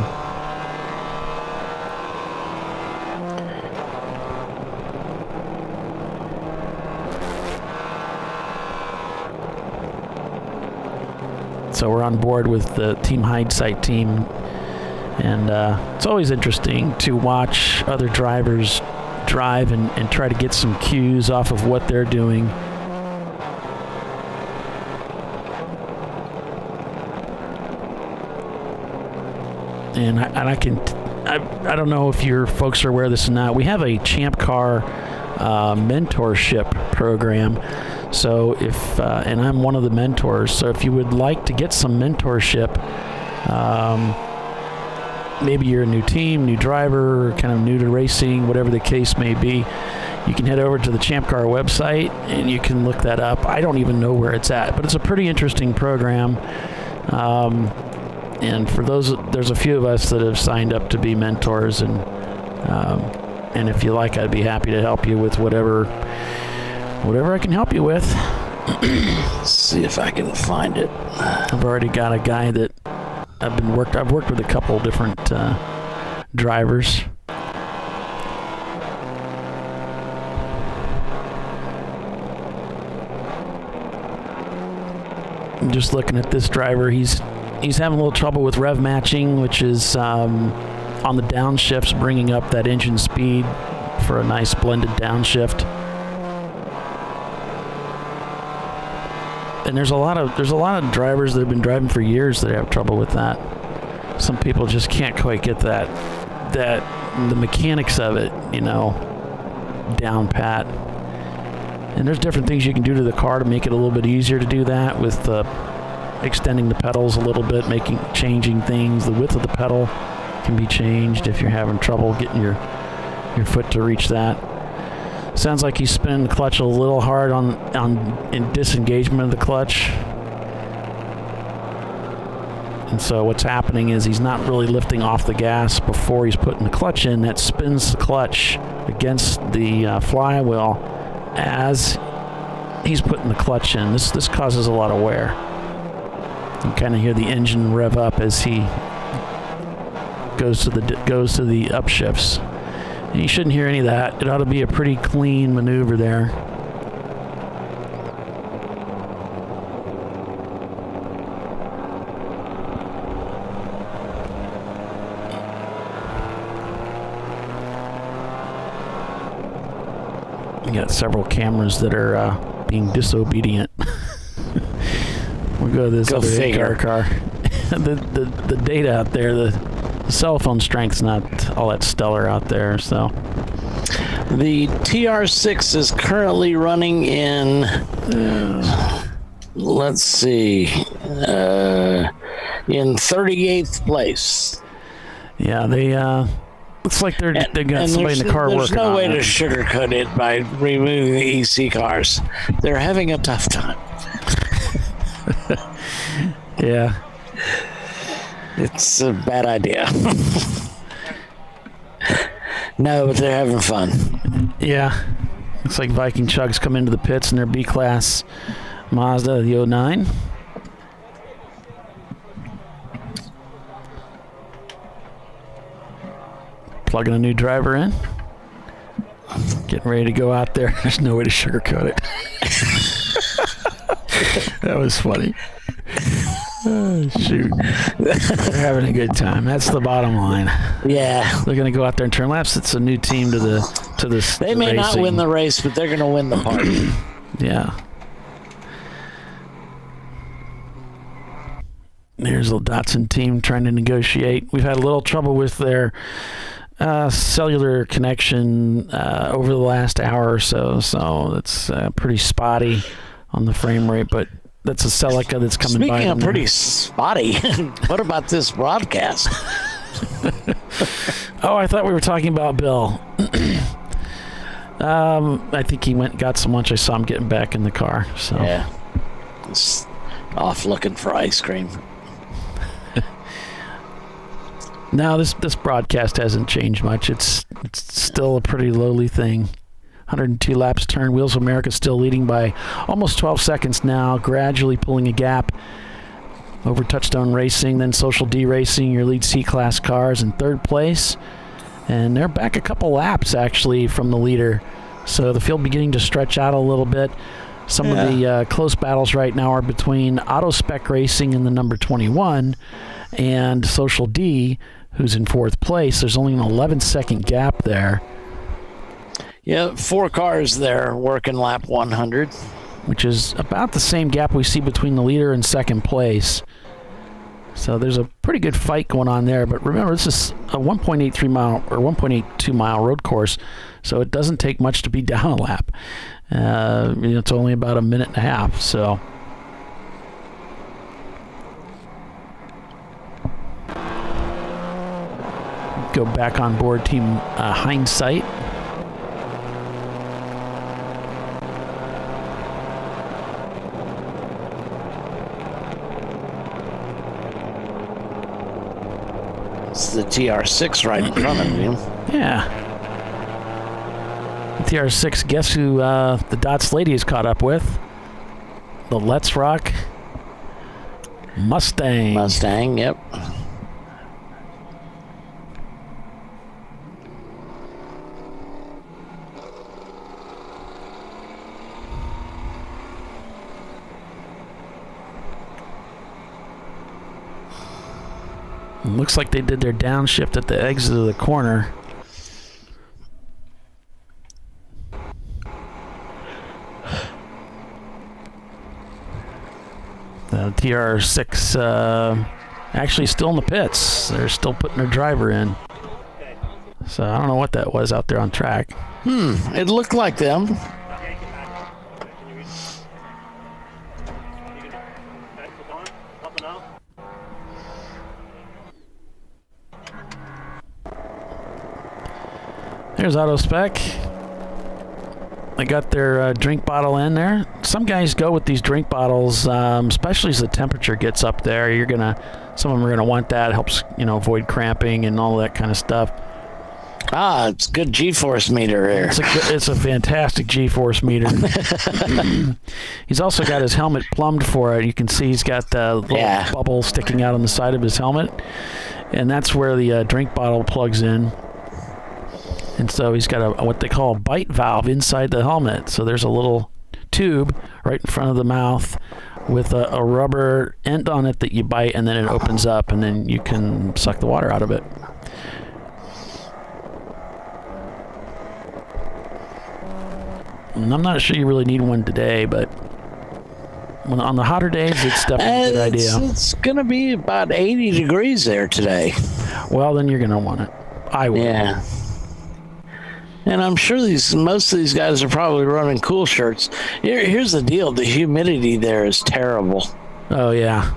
Speaker 1: So we're on board with the Team Hindsight team. And it's always interesting to watch other drivers drive and try to get some cues off of what they're doing. And I don't know if your folks are aware of this or not. We have a Champ Car mentorship program. So and I'm one of the mentors. So if you would like to get some mentorship, maybe you're a new team, new driver, kind of new to racing, whatever the case may be, you can head over to the Champ Car website and you can look that up. I don't even know where it's at, but it's a pretty interesting program. And for those, there's a few of us that have signed up to be mentors, and if you like, I'd be happy to help you with whatever I can help you with.
Speaker 2: Let's see if I can find it.
Speaker 1: I've already got a guy that I've worked with a couple different drivers. I'm just looking at this driver. He's having a little trouble with rev matching, which is on the downshifts, bringing up that engine speed for a nice blended downshift. And there's a lot of drivers that have been driving for years that have trouble with that. Some people just can't quite get that the mechanics of it, down pat. And there's different things you can do to the car to make it a little bit easier to do that, with extending the pedals a little bit, changing things. The width of the pedal can be changed if you're having trouble getting your foot to reach that. Sounds like he's spinning the clutch a little hard in disengagement of the clutch. And so what's happening is he's not really lifting off the gas before he's putting the clutch in. That spins the clutch against the flywheel as he's putting the clutch in. This causes a lot of wear. You kind of hear the engine rev up as he goes to the upshifts. And you shouldn't hear any of that. It ought to be a pretty clean maneuver there. We got several cameras that are being disobedient. We'll go to this other 8 car. The data out there, the cell phone strength's not all that stellar out there, so.
Speaker 2: The TR6 is currently running in, let's see, in 38th place.
Speaker 1: Yeah, they It's like they got somebody in the car
Speaker 2: there's
Speaker 1: working
Speaker 2: no
Speaker 1: on
Speaker 2: way
Speaker 1: it.
Speaker 2: to sugarcoat it by removing the EC cars. They're having a tough time.
Speaker 1: Yeah.
Speaker 2: It's a bad idea. No, but they're having fun.
Speaker 1: Yeah. Looks like Viking Chugs come into the pits in their B-Class Mazda, the 09. Plugging a new driver in. Getting ready to go out there. There's no way to sugarcoat it. That was funny. Oh, shoot. They're having a good time. That's the bottom line.
Speaker 2: Yeah.
Speaker 1: They're going to go out there and turn laps. It's a new team to the
Speaker 2: They may not win the race, but they're going to win the party.
Speaker 1: Yeah. There's a Datsun team trying to negotiate. We've had a little trouble with their cellular connection over the last hour or so, so it's pretty spotty on the frame rate, but that's a Celica that's coming by.
Speaker 2: Speaking of pretty spotty, what about this broadcast?
Speaker 1: Oh, I thought we were talking about Bill. I think he went and got some lunch. I saw him getting back in the car. So
Speaker 2: yeah, just off looking for ice cream.
Speaker 1: No, this broadcast hasn't changed much. It's still a pretty lowly thing. 102 laps turned. Wheels of America still leading by almost 12 seconds now, gradually pulling a gap over Touchstone Racing, then Social D Racing, your lead C-Class cars in third place. And they're back a couple laps, actually, from the leader. So the field beginning to stretch out a little bit. Some of the close battles right now are between Auto Spec Racing in the number 21 and Social D, who's in fourth place. There's only an 11-second gap there.
Speaker 2: Yeah, 4 cars there working lap 100.
Speaker 1: Which is about the same gap we see between the leader and second place. So there's a pretty good fight going on there. But remember, this is a 1.83 mile or 1.82 mile road course, so it doesn't take much to be down a lap. It's only about a minute and a half. So go back on board Team Hindsight.
Speaker 2: It's the TR6 right in front of you.
Speaker 1: Yeah. The TR6, guess who the Dots lady is caught up with? The Let's Rock Mustang.
Speaker 2: Mustang, yep.
Speaker 1: Looks like they did their downshift at the exit of the corner. The TR6 actually still in the pits. They're still putting their driver in. So I don't know what that was out there on track.
Speaker 2: It looked like them.
Speaker 1: Here's Auto Spec. They got their drink bottle in there. Some guys go with these drink bottles, especially as the temperature gets up there. Some of them are gonna want that. It helps, avoid cramping and all that kind of stuff.
Speaker 2: It's good G-force meter here.
Speaker 1: It's a fantastic G-force meter. He's also got his helmet plumbed for it. You can see he's got the little bubble sticking out on the side of his helmet, and that's where the drink bottle plugs in. And so he's got what they call a bite valve inside the helmet. So there's a little tube right in front of the mouth with a rubber end on it that you bite, and then it opens up, and then you can suck the water out of it. And I'm not sure you really need one today, but on the hotter days, it's definitely a good idea.
Speaker 2: It's going to be about 80 degrees there today.
Speaker 1: Well, then you're going to want it. I would.
Speaker 2: Yeah. And I'm sure most of these guys are probably running cool shirts. Here's the deal. The humidity there is terrible.
Speaker 1: Oh, yeah.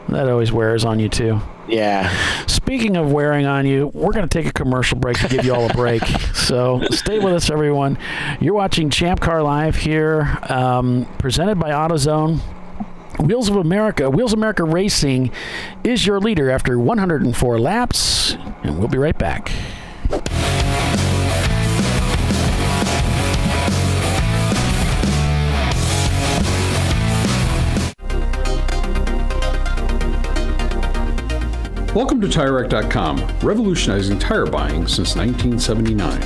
Speaker 1: That always wears on you, too.
Speaker 2: Yeah.
Speaker 1: Speaking of wearing on you, we're going to take a commercial break to give you all a break. So stay with us, everyone. You're watching Champ Car Live here, presented by AutoZone. Wheels America Racing is your leader after 104 laps, and we'll be right back.
Speaker 11: Welcome to TireRack.com, revolutionizing tire buying since 1979.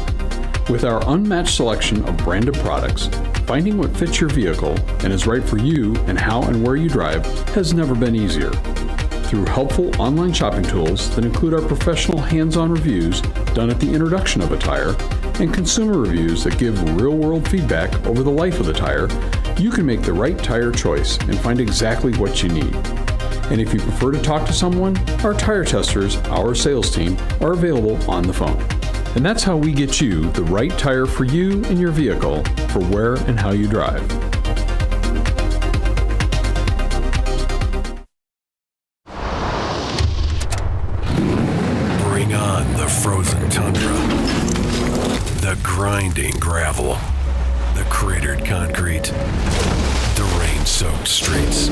Speaker 11: With our unmatched selection of branded products, finding what fits your vehicle and is right for you and how and where you drive has never been easier. Through helpful online shopping tools that include our professional hands-on reviews done at the introduction of a tire and consumer reviews that give real-world feedback over the life of the tire, you can make the right tire choice and find exactly what you need. And if you prefer to talk to someone, our tire testers, our sales team, are available on the phone. And that's how we get you the right tire for you and your vehicle for where and how you drive.
Speaker 7: Bring on the frozen tundra, the grinding gravel, the cratered concrete, the rain-soaked streets.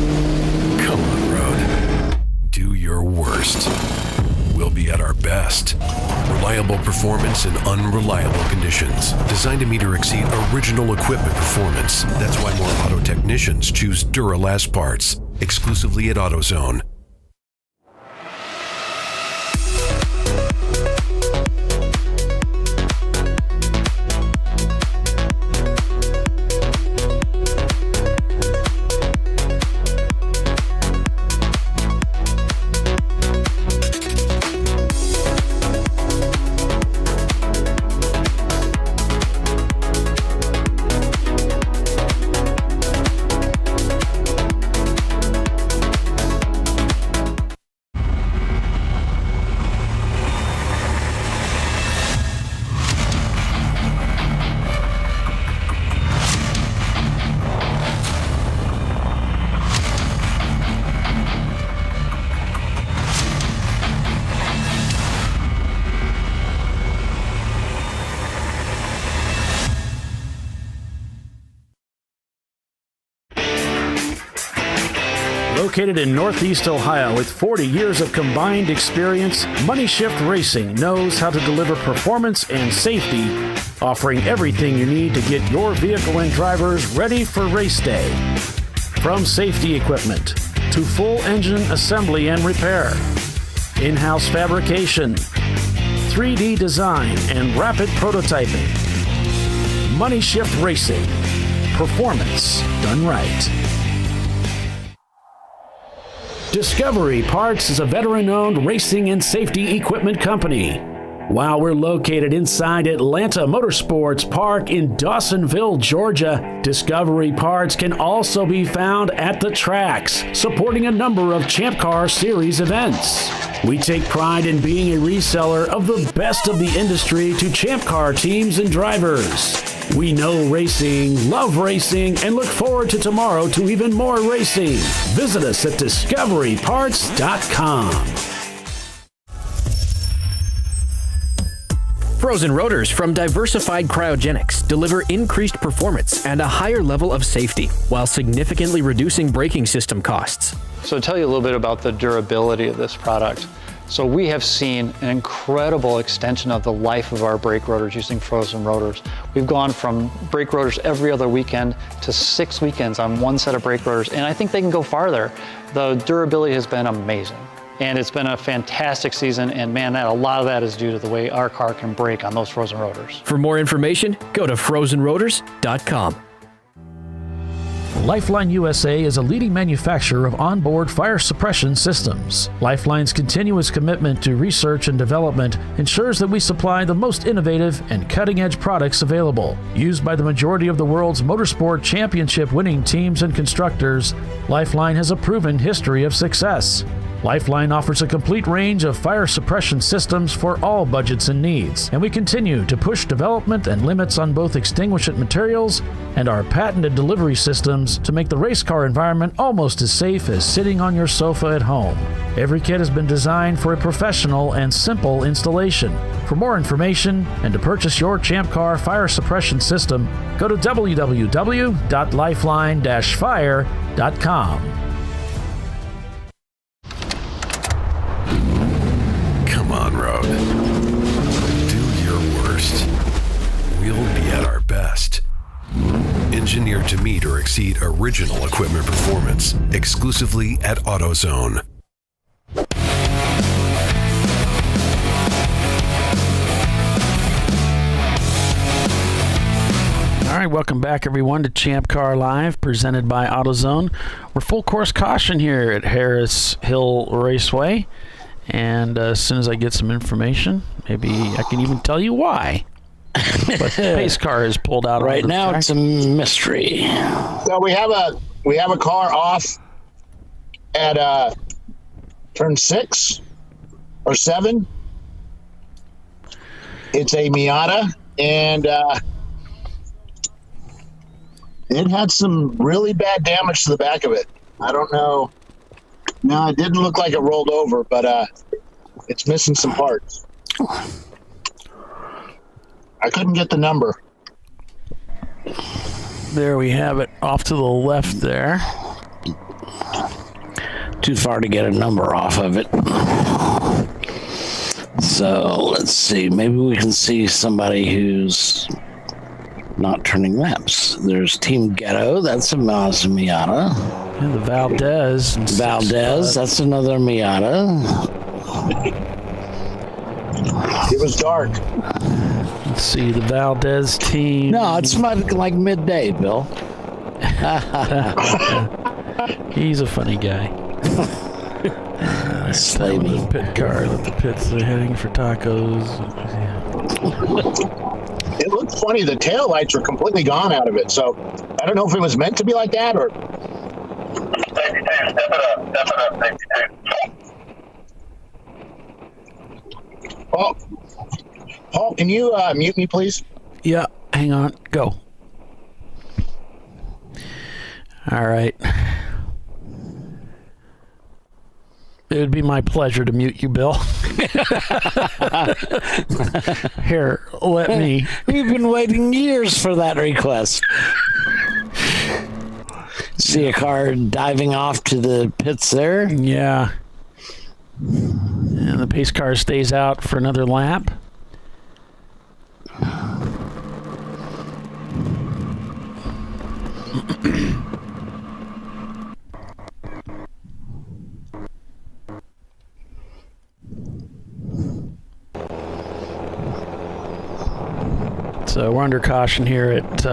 Speaker 7: Come on, road. Do your worst. We'll be at our best. Reliable performance in unreliable conditions. Designed to meet or exceed original equipment performance. That's why more auto technicians choose Duralast parts. Exclusively at AutoZone.
Speaker 10: Located in Northeast Ohio with 40 years of combined experience, Money Shift Racing knows how to deliver performance and safety, offering everything you need to get your vehicle and drivers ready for race day. From safety equipment to full engine assembly and repair, in-house fabrication, 3D design, and rapid prototyping. Money Shift Racing. Performance done right. Discovery Parts is a veteran-owned racing and safety equipment company. While we're located inside Atlanta Motorsports Park in Dawsonville, Georgia, Discovery Parts can also be found at the tracks, supporting a number of Champ Car Series events. We take pride in being a reseller of the best of the industry to Champ Car teams and drivers. We know racing, love racing, and look forward to tomorrow to even more racing. Visit us at discoveryparts.com.
Speaker 8: Frozen rotors from Diversified Cryogenics deliver increased performance and a higher level of safety while significantly reducing braking system costs.
Speaker 9: So to tell you a little bit about the durability of this product. So we have seen an incredible extension of the life of our brake rotors using frozen rotors. We've gone from brake rotors every other weekend to 6 weekends on one set of brake rotors, and I think they can go farther. The durability has been amazing. And it's been a fantastic season, and man, a lot of that is due to the way our car can brake on those frozen rotors.
Speaker 8: For more information, go to frozenrotors.com.
Speaker 10: Lifeline USA is a leading manufacturer of onboard fire suppression systems. Lifeline's continuous commitment to research and development ensures that we supply the most innovative and cutting-edge products available. Used by the majority of the world's motorsport championship winning teams and constructors, Lifeline has a proven history of success. Lifeline offers a complete range of fire suppression systems for all budgets and needs, and we continue to push development and limits on both extinguishant materials and our patented delivery systems to make the race car environment almost as safe as sitting on your sofa at home. Every kit has been designed for a professional and simple installation. For more information and to purchase your Champ Car fire suppression system, go to www.lifeline-fire.com.
Speaker 7: Come on, Road. Do your worst. We'll be at our best. Engineered to meet or exceed original equipment performance, exclusively at AutoZone.
Speaker 1: All right, welcome back, everyone, to Champ Car Live, presented by AutoZone. We're full course caution here at Harris Hill Raceway, and as soon as I get some information, maybe I can even tell you why. But the pace car is pulled out
Speaker 2: right now.
Speaker 1: track.
Speaker 2: It's a mystery.
Speaker 3: So we have a car off at turn 6 or 7. It's a Miata, and it had some really bad damage to the back of it. I don't know. No, it didn't look like it rolled over, but it's missing some parts. I couldn't get the number.
Speaker 1: There we have it off to the left there.
Speaker 2: Too far to get a number off of it. So let's see. Maybe we can see somebody who's not turning laps. There's Team Ghetto. That's a Mazda Miata.
Speaker 1: And the Valdez.
Speaker 2: That's another Miata.
Speaker 3: It was dark.
Speaker 1: Let's see, the Valdez team.
Speaker 2: No, it's like midday, Bill.
Speaker 1: He's a funny guy.
Speaker 2: Slavey.
Speaker 1: Pit car that the pits are heading for tacos.
Speaker 3: It looked funny. The tail lights were completely gone out of it. So I don't know if it was meant to be like that or. Paul, can you mute me, please?
Speaker 1: Yeah, hang on. Go. All right. It would be my pleasure to mute you, Bill. Here, let me.
Speaker 2: We've been waiting years for that request. See a car diving off to the pits there?
Speaker 1: Yeah. And the pace car stays out for another lap. So we're under caution here at,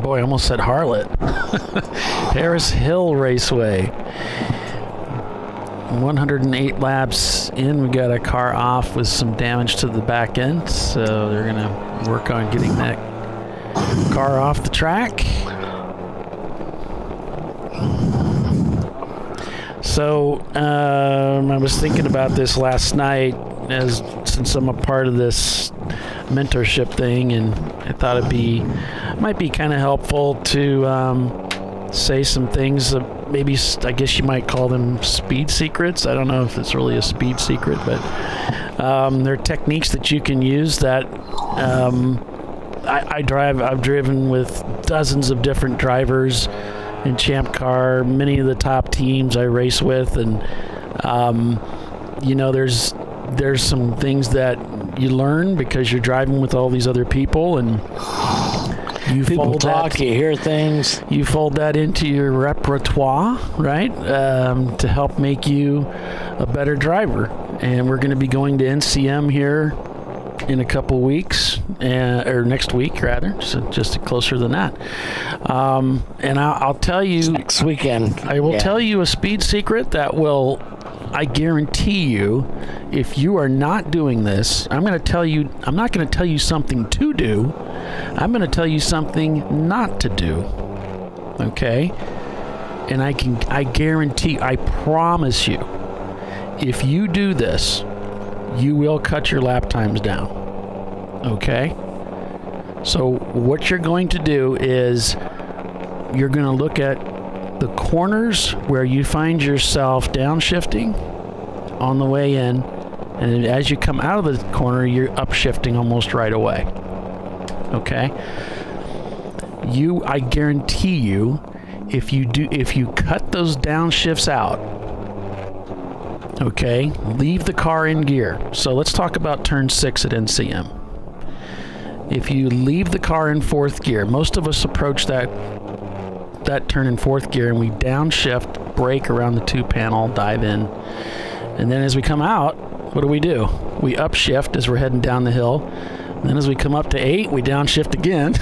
Speaker 1: boy, I almost said Harlot. Harris Hill Raceway. 108 laps in. We got a car off with some damage to the back end, so they're going to work on getting that car off the track. So I was thinking about this last night, since I'm a part of this mentorship thing, and I thought might be kind of helpful to say some things. Maybe I guess you might call them speed secrets. I don't know if it's really a speed secret, but there are techniques that you can use that I've driven with dozens of different drivers in Champ Car, many of the top teams I race with, and there's some things that you learn because you're driving with all these other people, and you
Speaker 2: hear things.
Speaker 1: You fold that into your repertoire, right? To help make you a better driver. And we're going to be going to NCM here in a couple weeks, or next week rather, so just closer than that. And I'll tell you
Speaker 2: next weekend.
Speaker 1: I will tell you a speed secret that will, I guarantee you, if you are not doing this, I'm not going to tell you something to do. I'm going to tell you something not to do. Okay? And I guarantee, I promise you, If you do this, you will cut your lap times down. Okay? So what you're going to do is you're going to look at the corners where you find yourself downshifting on the way in, and as you come out of the corner, you're upshifting almost right away. Okay? I guarantee you, if you cut those downshifts out, okay, leave the car in gear. So let's talk about turn 6 at NCM. If you leave the car in 4th gear, most of us approach that turn in 4th gear and we downshift, brake around the 2-panel, dive in. And then as we come out, what do? We upshift as we're heading down the hill. And then as we come up to 8, we downshift again.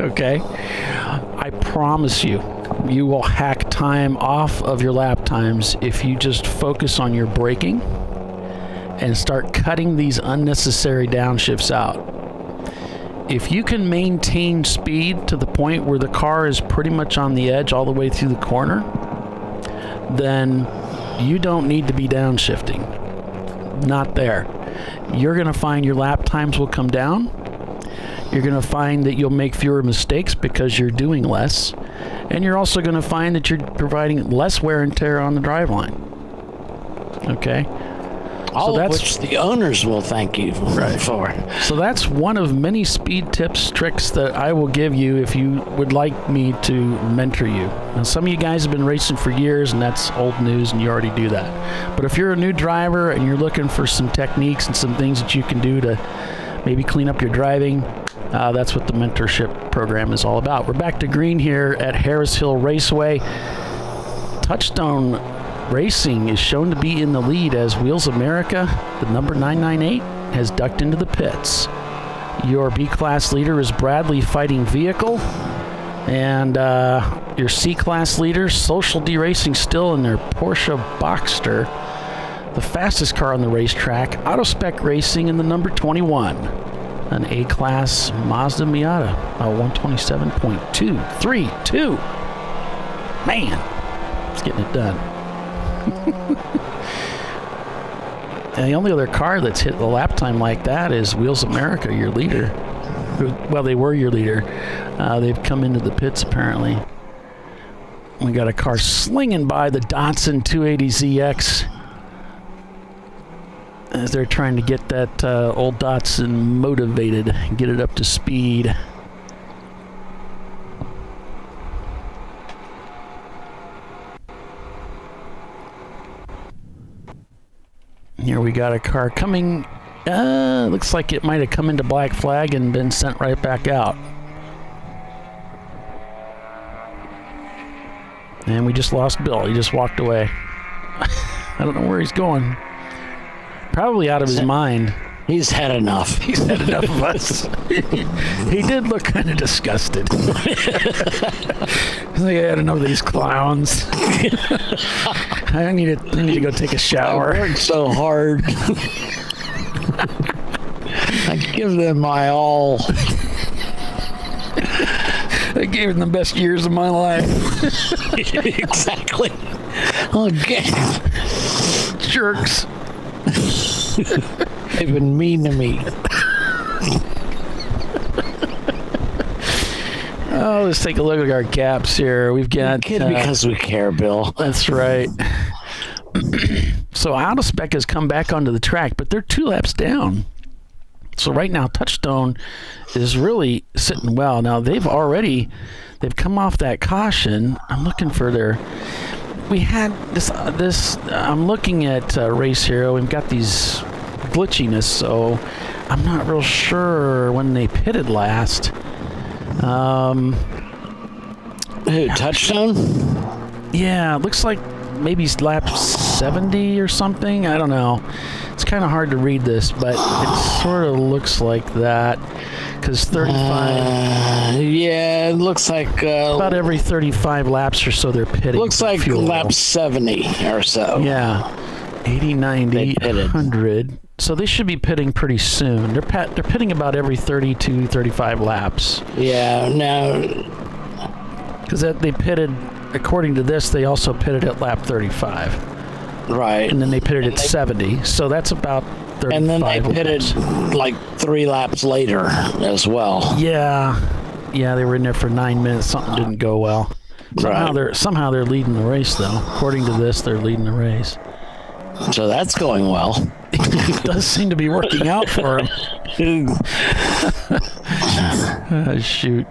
Speaker 1: Okay? I promise you, you will hack time off of your lap times if you just focus on your braking and start cutting these unnecessary downshifts out. If you can maintain speed to the point where the car is pretty much on the edge all the way through the corner, then you don't need to be downshifting. Not there. You're going to find your lap times will come down. You're going to find that you'll make fewer mistakes because you're doing less. And you're also going to find that you're providing less wear and tear on the driveline. Okay?
Speaker 2: All of which the owners will thank you for.
Speaker 1: So that's one of many speed tips, tricks that I will give you if you would like me to mentor you. Now, some of you guys have been racing for years, and that's old news, and you already do that. But if you're a new driver and you're looking for some techniques and some things that you can do to maybe clean up your driving, that's what the mentorship program is all about. We're back to green here at Harris Hill Raceway. Touchstone Racing is shown to be in the lead as Wheels America, the number 998, has ducked into the pits. Your B-Class leader is Bradley Fighting Vehicle. And your C-Class leader, Social D Racing, still in their Porsche Boxster. The fastest car on the racetrack, Autospec Racing, in the number 21. An A-Class Mazda Miata, 127.232. Man, it's getting it done. And the only other car that's hit the lap time like that is Wheels America, your leader. Well, they were your leader. They've come into the pits, apparently. We got a car slinging by the Datsun 280ZX as they're trying to get that old Datsun motivated and get it up to speed. Here we got a car coming. Looks like it might have come into black flag and been sent right back out. And we just lost Bill. He just walked away. I don't know where he's going. Probably out of his mind.
Speaker 2: He's had enough.
Speaker 1: He's had enough of us. He did look kind of disgusted. I think I had enough of these clowns. I need to go take a shower.
Speaker 2: I worked so hard. I give them my all.
Speaker 1: I gave them the best years of my life.
Speaker 2: Exactly. Okay.
Speaker 1: Jerks.
Speaker 2: They've been mean to me.
Speaker 1: Oh, let's take a look at our caps here. We've got...
Speaker 2: because we care, Bill.
Speaker 1: That's right. So Autospec has come back onto the track, but they're 2 laps down. So right now, Touchstone is really sitting well. Now, they've come off that caution. I'm looking for their... We had this I'm looking at Race Hero. We've got these glitchiness, so I'm not real sure when they pitted last.
Speaker 2: Who, Touchstone?
Speaker 1: Yeah, it looks like maybe lap 70 or something. I don't know. It's kind of hard to read this, but it sort of looks like that. Because 35...
Speaker 2: yeah, it looks like...
Speaker 1: about every 35 laps or so they're pitting.
Speaker 2: Looks like lap 70 or so.
Speaker 1: Yeah. 80, 90, 100. So they should be pitting pretty soon. They're pitting about every 32, 35 laps.
Speaker 2: Yeah, now...
Speaker 1: Because they pitted, according to this, they also pitted at lap 35.
Speaker 2: Right.
Speaker 1: And then they pitted at 70. So that's about 35
Speaker 2: And then they pitted
Speaker 1: laps.
Speaker 2: like 3 laps later as well.
Speaker 1: Yeah. Yeah, they were in there for 9 minutes. Something didn't go well. Somehow they're leading the race, though. According to this, they're leading the race.
Speaker 2: So that's going well.
Speaker 1: It does seem to be working out for him. Shoot.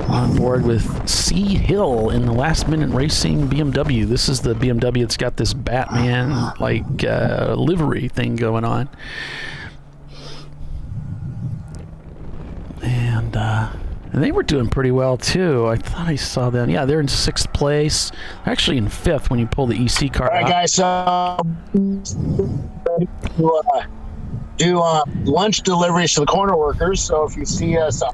Speaker 1: On board with C. Hill in the last-minute racing BMW. This is the BMW that's got this Batman livery thing going on. And they were doing pretty well too. I thought I saw them. Yeah, they're in 6th place. Actually in 5th when you pull the EC car out.
Speaker 3: All right, guys. So do lunch deliveries to the corner workers. So if you see us,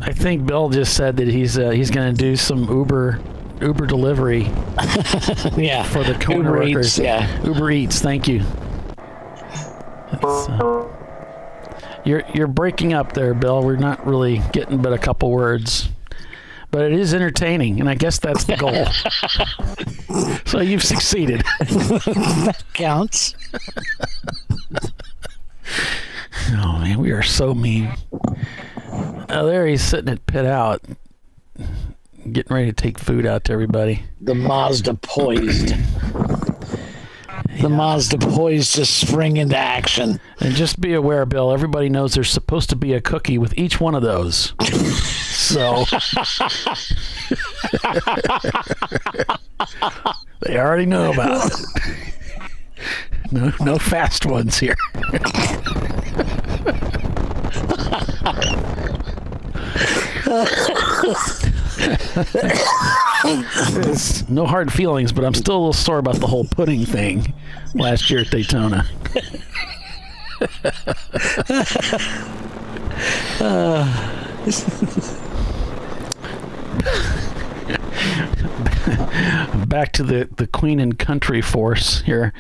Speaker 1: I think Bill just said that he's going to do some Uber delivery.
Speaker 2: Yeah,
Speaker 1: for the corner
Speaker 2: Uber
Speaker 1: workers.
Speaker 2: Eats, yeah.
Speaker 1: Uber Eats. Thank you. You're breaking up there, Bill. We're not really getting but a couple words, but it is entertaining, and I guess that's the goal. So you've succeeded.
Speaker 2: That counts.
Speaker 1: Oh man, we are so mean. Oh, there he's sitting at pit out, getting ready to take food out to everybody.
Speaker 2: The Mazda poised. The Mazda poised to spring into action.
Speaker 1: And just be aware, Bill, everybody knows there's supposed to be a cookie with each one of those. So they already know about it. No fast ones here. No hard feelings, but I'm still a little sore about the whole pudding thing last year at Daytona. Back to the Queen and Country force here.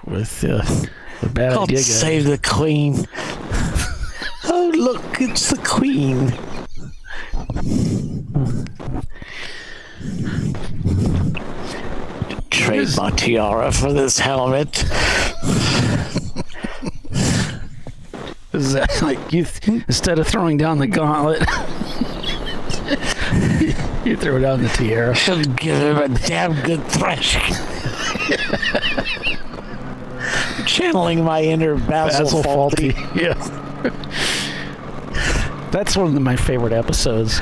Speaker 1: With the bad
Speaker 2: Called
Speaker 1: idea.
Speaker 2: Save the Queen. Oh, look, it's the Queen. Trade my tiara for this helmet.
Speaker 1: Is that like you? Instead of throwing down the gauntlet, you throw down the tiara.
Speaker 2: Should give him a damn good thrashing. Channeling my inner Basil Fawlty.
Speaker 1: Yeah. That's one of my favorite episodes.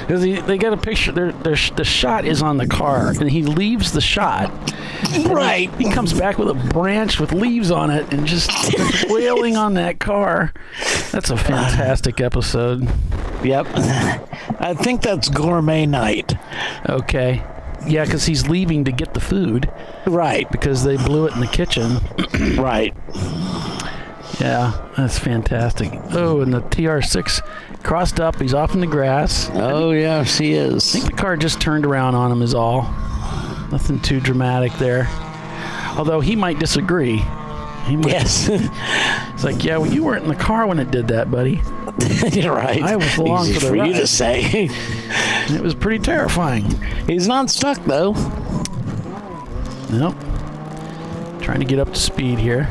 Speaker 1: Because they get a picture. The shot is on the car, and he leaves the shot.
Speaker 2: Right.
Speaker 1: He comes back with a branch with leaves on it, and just wailing on that car. That's a fantastic episode.
Speaker 2: Yep. I think that's Gourmet Night.
Speaker 1: Okay. Yeah, because he's leaving to get the food.
Speaker 2: Right.
Speaker 1: Because they blew it in the kitchen.
Speaker 2: Right.
Speaker 1: Yeah, that's fantastic. Oh, and the TR6 crossed up. He's off in the grass.
Speaker 2: Oh, yes, he is.
Speaker 1: I think the car just turned around on him is all. Nothing too dramatic there. Although he might disagree.
Speaker 2: Yes.
Speaker 1: It's like, yeah, well, you weren't in the car when it did that, buddy.
Speaker 2: You're right.
Speaker 1: I was along for the ride.
Speaker 2: You to say.
Speaker 1: It was pretty terrifying.
Speaker 2: He's not stuck, though.
Speaker 1: Nope. Trying to get up to speed here.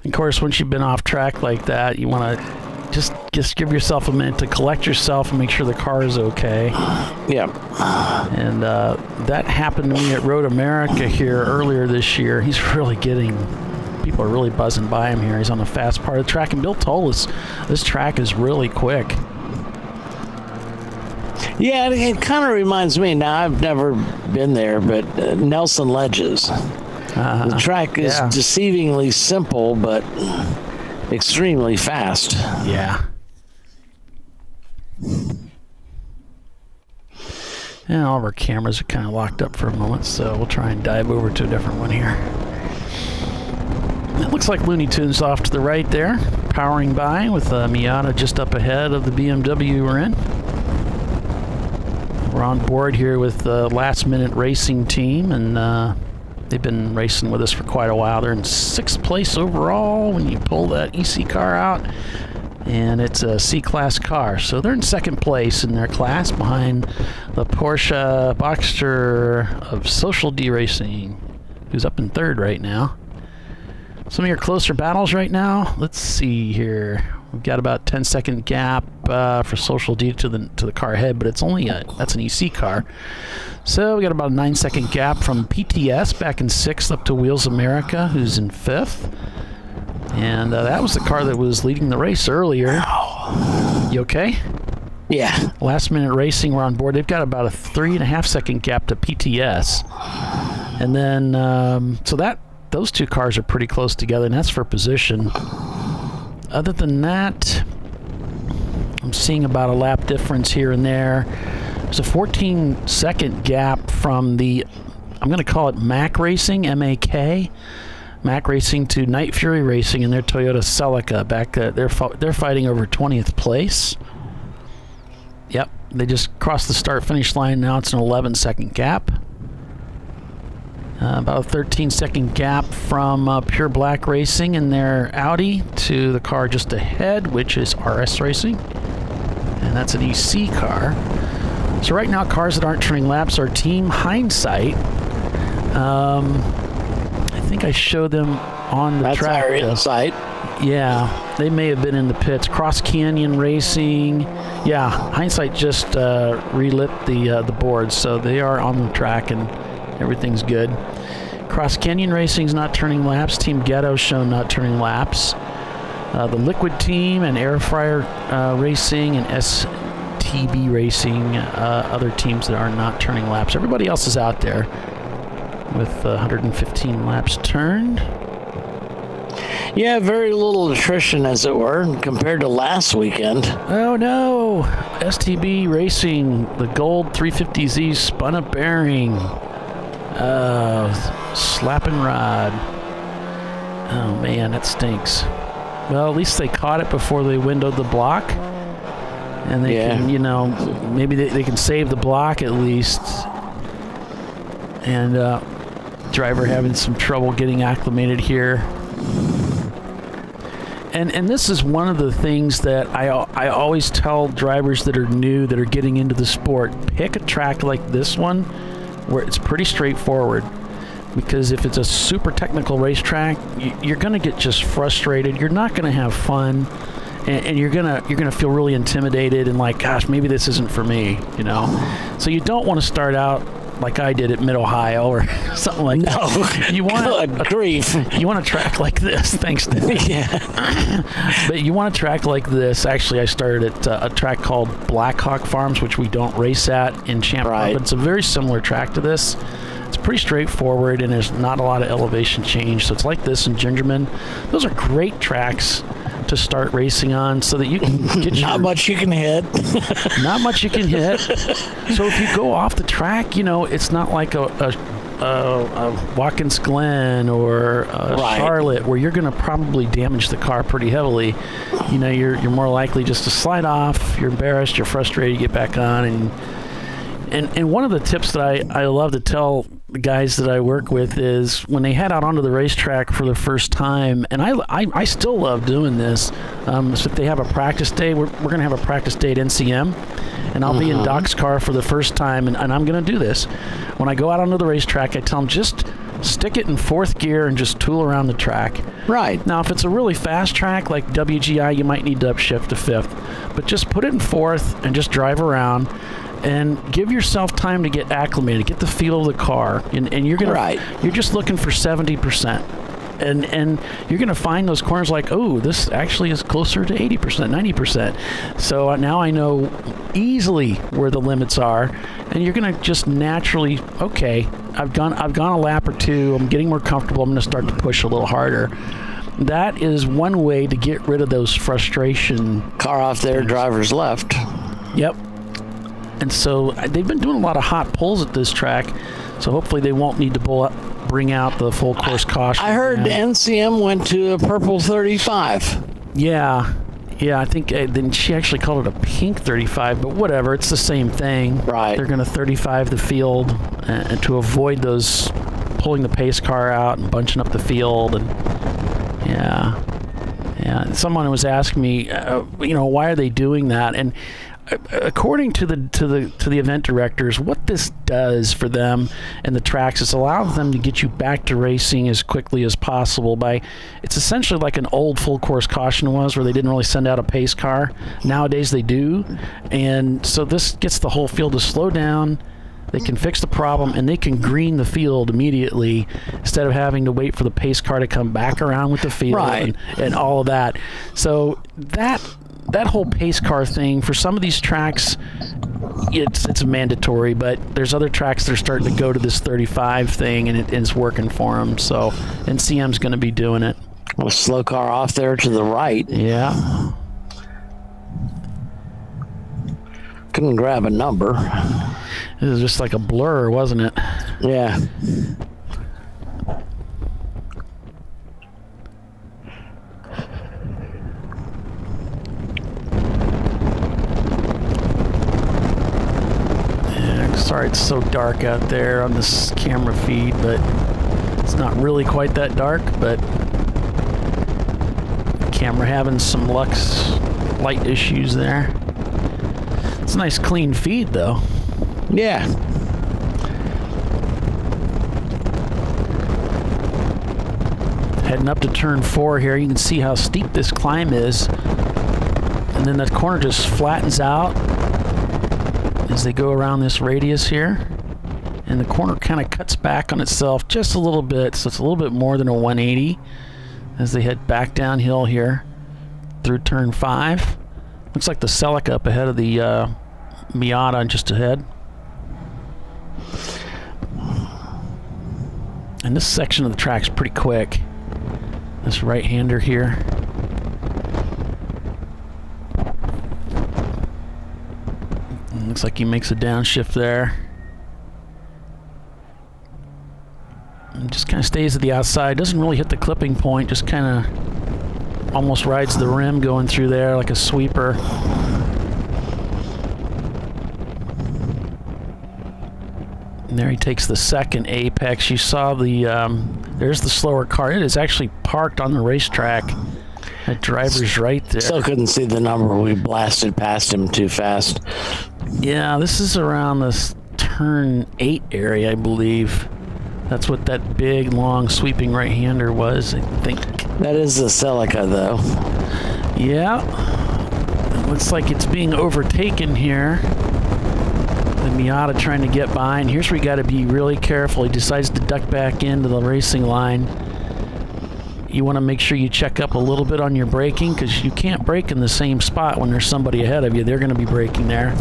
Speaker 1: Of course, once you've been off track like that, you want to just give yourself a minute to collect yourself and make sure the car is okay.
Speaker 2: Yeah.
Speaker 1: And that happened to me at Road America here earlier this year. He's really people are really buzzing by him here. He's on the fast part of the track, and Bill told us this track is really quick.
Speaker 2: Yeah, it kind of reminds me. Now, I've never been there, but Nelson Ledges. The track is deceivingly simple, but extremely fast.
Speaker 1: Yeah. And all of our cameras are kind of locked up for a moment, so we'll try and dive over to a different one here. It looks like Looney Tunes off to the right there, powering by with Miata just up ahead of the BMW we're in. We're on board here with the Last Minute Racing team, and they've been racing with us for quite a while. They're in 6th place overall when you pull that EC car out, and it's a C-Class car. So they're in 2nd place in their class behind the Porsche Boxster of Social D Racing, who's up in 3rd right now. Some of your closer battles right now, let's see here. We've got about 10-second gap for Social D to the car ahead, but it's only that's an EC car. So we got about a 9-second gap from PTS back in 6th up to Wheels America, who's in 5th. And that was the car that was leading the race earlier. You okay?
Speaker 2: Yeah.
Speaker 1: Last Minute Racing, we're on board. They've got about a 3.5-second gap to PTS. And then, so those two cars are pretty close together, and that's for position. Other than that, I'm seeing about a lap difference here and there. There's a 14-second gap from the, I'm going to call it Mack Racing, M-A-K, Mack Racing to Night Fury Racing in their Toyota Celica. Back they're fighting over 20th place. Yep, they just crossed the start-finish line. Now it's an 11-second gap. About a 13-second gap from Pure Black Racing in their Audi to the car just ahead, which is RS Racing. And that's an EC car. So right now, cars that aren't turning laps are Team Hindsight. I think I showed them on the track.
Speaker 2: That's our Insight.
Speaker 1: Yeah, they may have been in the pits. Cross Canyon Racing. Yeah, Hindsight just relit the boards, so they are on the track and everything's good. Cross Canyon Racing's not turning laps. Team Ghetto shown not turning laps. The Liquid Team and Air Fryer Racing and STB Racing, other teams that are not turning laps. Everybody else is out there with 115 laps turned.
Speaker 2: Yeah, very little attrition, as it were, compared to last weekend.
Speaker 1: Oh no! STB Racing, the gold 350Z spun a bearing. Slapping rod. Oh man, that stinks. Well, at least they caught it before they windowed the block. And they can, maybe they can save the block at least. And driver having some trouble getting acclimated here. And this is one of the things that I always tell drivers that are new, that are getting into the sport. Pick a track like this one where it's pretty straightforward. Because if it's a super technical racetrack, you're going to get just frustrated. You're not going to have fun. And you're gonna feel really intimidated and like, gosh, maybe this isn't for me, So you don't want to start out like I did at Mid-Ohio or something like that. You want
Speaker 2: grief.
Speaker 1: You want a track like this. Thanks, Dad.
Speaker 2: Yeah.
Speaker 1: But you want a track like this. Actually, I started at a track called Blackhawk Farms, which we don't race at in ChampCar,
Speaker 2: right.
Speaker 1: But it's a very similar track to this. It's pretty straightforward, and there's not a lot of elevation change. So it's like this in Gingerman. Those are great tracks to start racing on, so that you can get
Speaker 2: not much you can hit.
Speaker 1: Not much you can hit. So if you go off the track, it's not like a Watkins Glen or
Speaker 2: right. Charlotte,
Speaker 1: where you're going to probably damage the car pretty heavily. You're more likely just to slide off. You're embarrassed. You're frustrated. You get back on, and one of the tips that I love to tell the guys that I work with is when they head out onto the racetrack for the first time, and I still love doing this. So if they have a practice day, we're going to have a practice day at NCM, and I'll be in Doc's car for the first time, and I'm going to do this. When I go out onto the racetrack, I tell them just stick it in 4th gear and just tool around the track.
Speaker 2: Right.
Speaker 1: Now, if it's a really fast track like WGI, you might need to upshift to 5th, but just put it in 4th and just drive around. And give yourself time to get acclimated, get the feel of the car, and you're gonna you're just looking for 70%, and you're gonna find those corners like, oh, this actually is closer to 80%, 90%. So now I know easily where the limits are, and you're gonna just naturally, okay, I've gone a lap or two, I'm getting more comfortable, I'm gonna start to push a little harder. That is one way to get rid of those frustration.
Speaker 2: Car off there, driver's left.
Speaker 1: Yep. And so they've been doing a lot of hot pulls at this track, so hopefully they won't need to bring out the full course caution.
Speaker 2: I heard NCM went to a purple 35.
Speaker 1: Yeah, Yeah, I think then she actually called it a pink 35, but whatever, it's the same thing.
Speaker 2: Right.
Speaker 1: They're going to 35 the field and to avoid those pulling the pace car out and bunching up the field. And yeah. Someone was asking me, why are they doing that? And according to the event directors, what this does for them and the tracks is allows them to get you back to racing as quickly as possible. It's essentially like an old full course caution was, where they didn't really send out a pace car. Nowadays they do, and so this gets the whole field to slow down. They can fix the problem, and they can green the field immediately instead of having to wait for the pace car to come back around with the field and all of that. So that whole pace car thing, for some of these tracks, it's mandatory, but there's other tracks that are starting to go to this 35 thing, and it's working for them. So NCM's going to be doing it.
Speaker 2: A slow car off there to the right.
Speaker 1: Yeah.
Speaker 2: Couldn't grab a number.
Speaker 1: It was just like a blur, wasn't it?
Speaker 2: Yeah.
Speaker 1: Sorry it's so dark out there on this camera feed, but it's not really quite that dark, but camera having some light issues there. It's a nice clean feed though.
Speaker 2: Yeah.
Speaker 1: Heading up to turn 4 here, you can see how steep this climb is, and then that corner just flattens out as they go around this radius here, and the corner kind of cuts back on itself just a little bit, so it's a little bit more than a 180 as they head back downhill here through turn 5. Looks like the Celica up ahead of the Miata just ahead. And this section of the track's pretty quick. This right-hander here. Looks like he makes a downshift there. And just kind of stays at the outside. Doesn't really hit the clipping point. Just kind of almost rides the rim going through there like a sweeper. And there he takes the second apex. You saw there's the slower car. It is actually parked on the racetrack. That driver's right there.
Speaker 2: Still couldn't see the number. We blasted past him too fast.
Speaker 1: Yeah, this is around this turn 8 area, I believe. That's what that big, long, sweeping right-hander was, I think.
Speaker 2: That is the Celica, though.
Speaker 1: Yeah. It looks like it's being overtaken here. The Miata trying to get by, and here's where you got to be really careful. He decides to duck back into the racing line. You want to make sure you check up a little bit on your braking, because you can't brake in the same spot when there's somebody ahead of you. They're going to be braking there.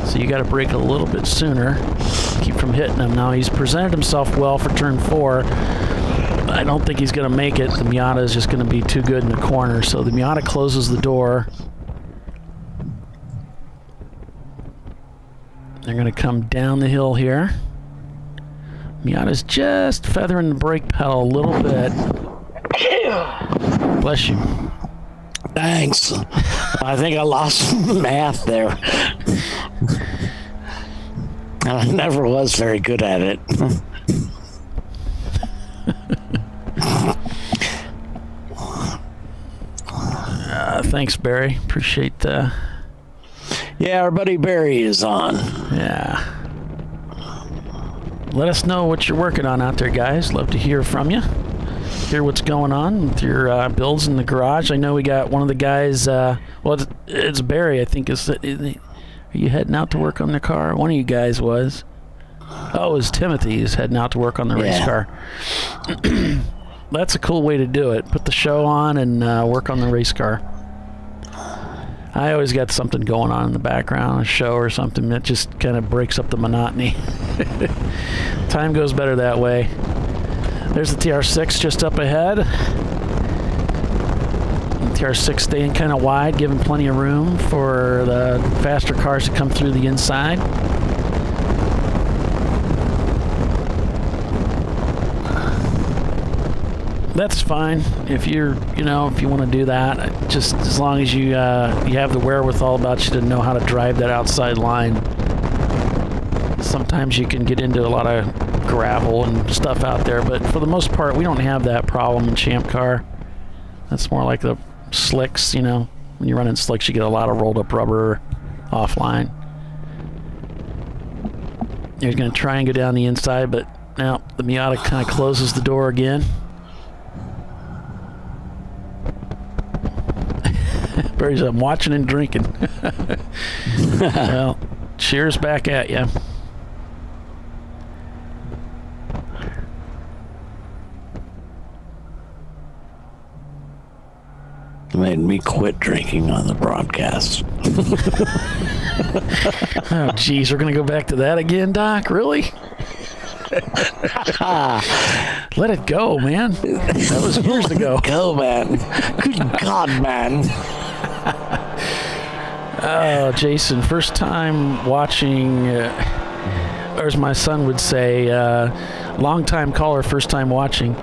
Speaker 1: So you got to brake a little bit sooner. Keep from hitting him. Now he's presented himself well for turn 4. I don't think he's going to make it. The Miata is just going to be too good in the corner. So the Miata closes the door. They're going to come down the hill here. Miata's just feathering the brake pedal a little bit. Bless you.
Speaker 2: Thanks. I think I lost math there. I never was very good at it.
Speaker 1: Thanks, Barry. Appreciate that.
Speaker 2: Yeah, our buddy Barry is on.
Speaker 1: Yeah. Let us know what you're working on out there, guys. Love to hear from you. Hear what's going on with your builds in the garage. I know we got one of the guys, it's Barry, I think. Are you heading out to work on the car? One of you guys was. Oh, it was Timothy. He's heading out to work on the race car. That's a cool way to do it. Put the show on and work on the race car. I always got something going on in the background, a show or something that just kind of breaks up the monotony. Time goes better that way. There's the TR6 just up ahead. The TR6 staying kind of wide, giving plenty of room for the faster cars to come through the inside. That's fine if you're, if you want to do that. Just as long as you have the wherewithal about you to know how to drive that outside line. Sometimes you can get into a lot of gravel and stuff out there, but for the most part, we don't have that problem in Champ Car. That's more like the slicks, When you're running slicks, you get a lot of rolled up rubber offline. You're going to try and go down the inside, but now the Miata kind of closes the door again. Barry's I'm watching and drinking. Well, cheers back at you.
Speaker 2: Made me quit drinking on the broadcast.
Speaker 1: Oh, geez, we're going to go back to that again, Doc? Really? Let it go, man. That was years ago.
Speaker 2: Go, man. Good God, man.
Speaker 1: Oh, Jason, first time watching, or as my son would say, long time caller, first time watching.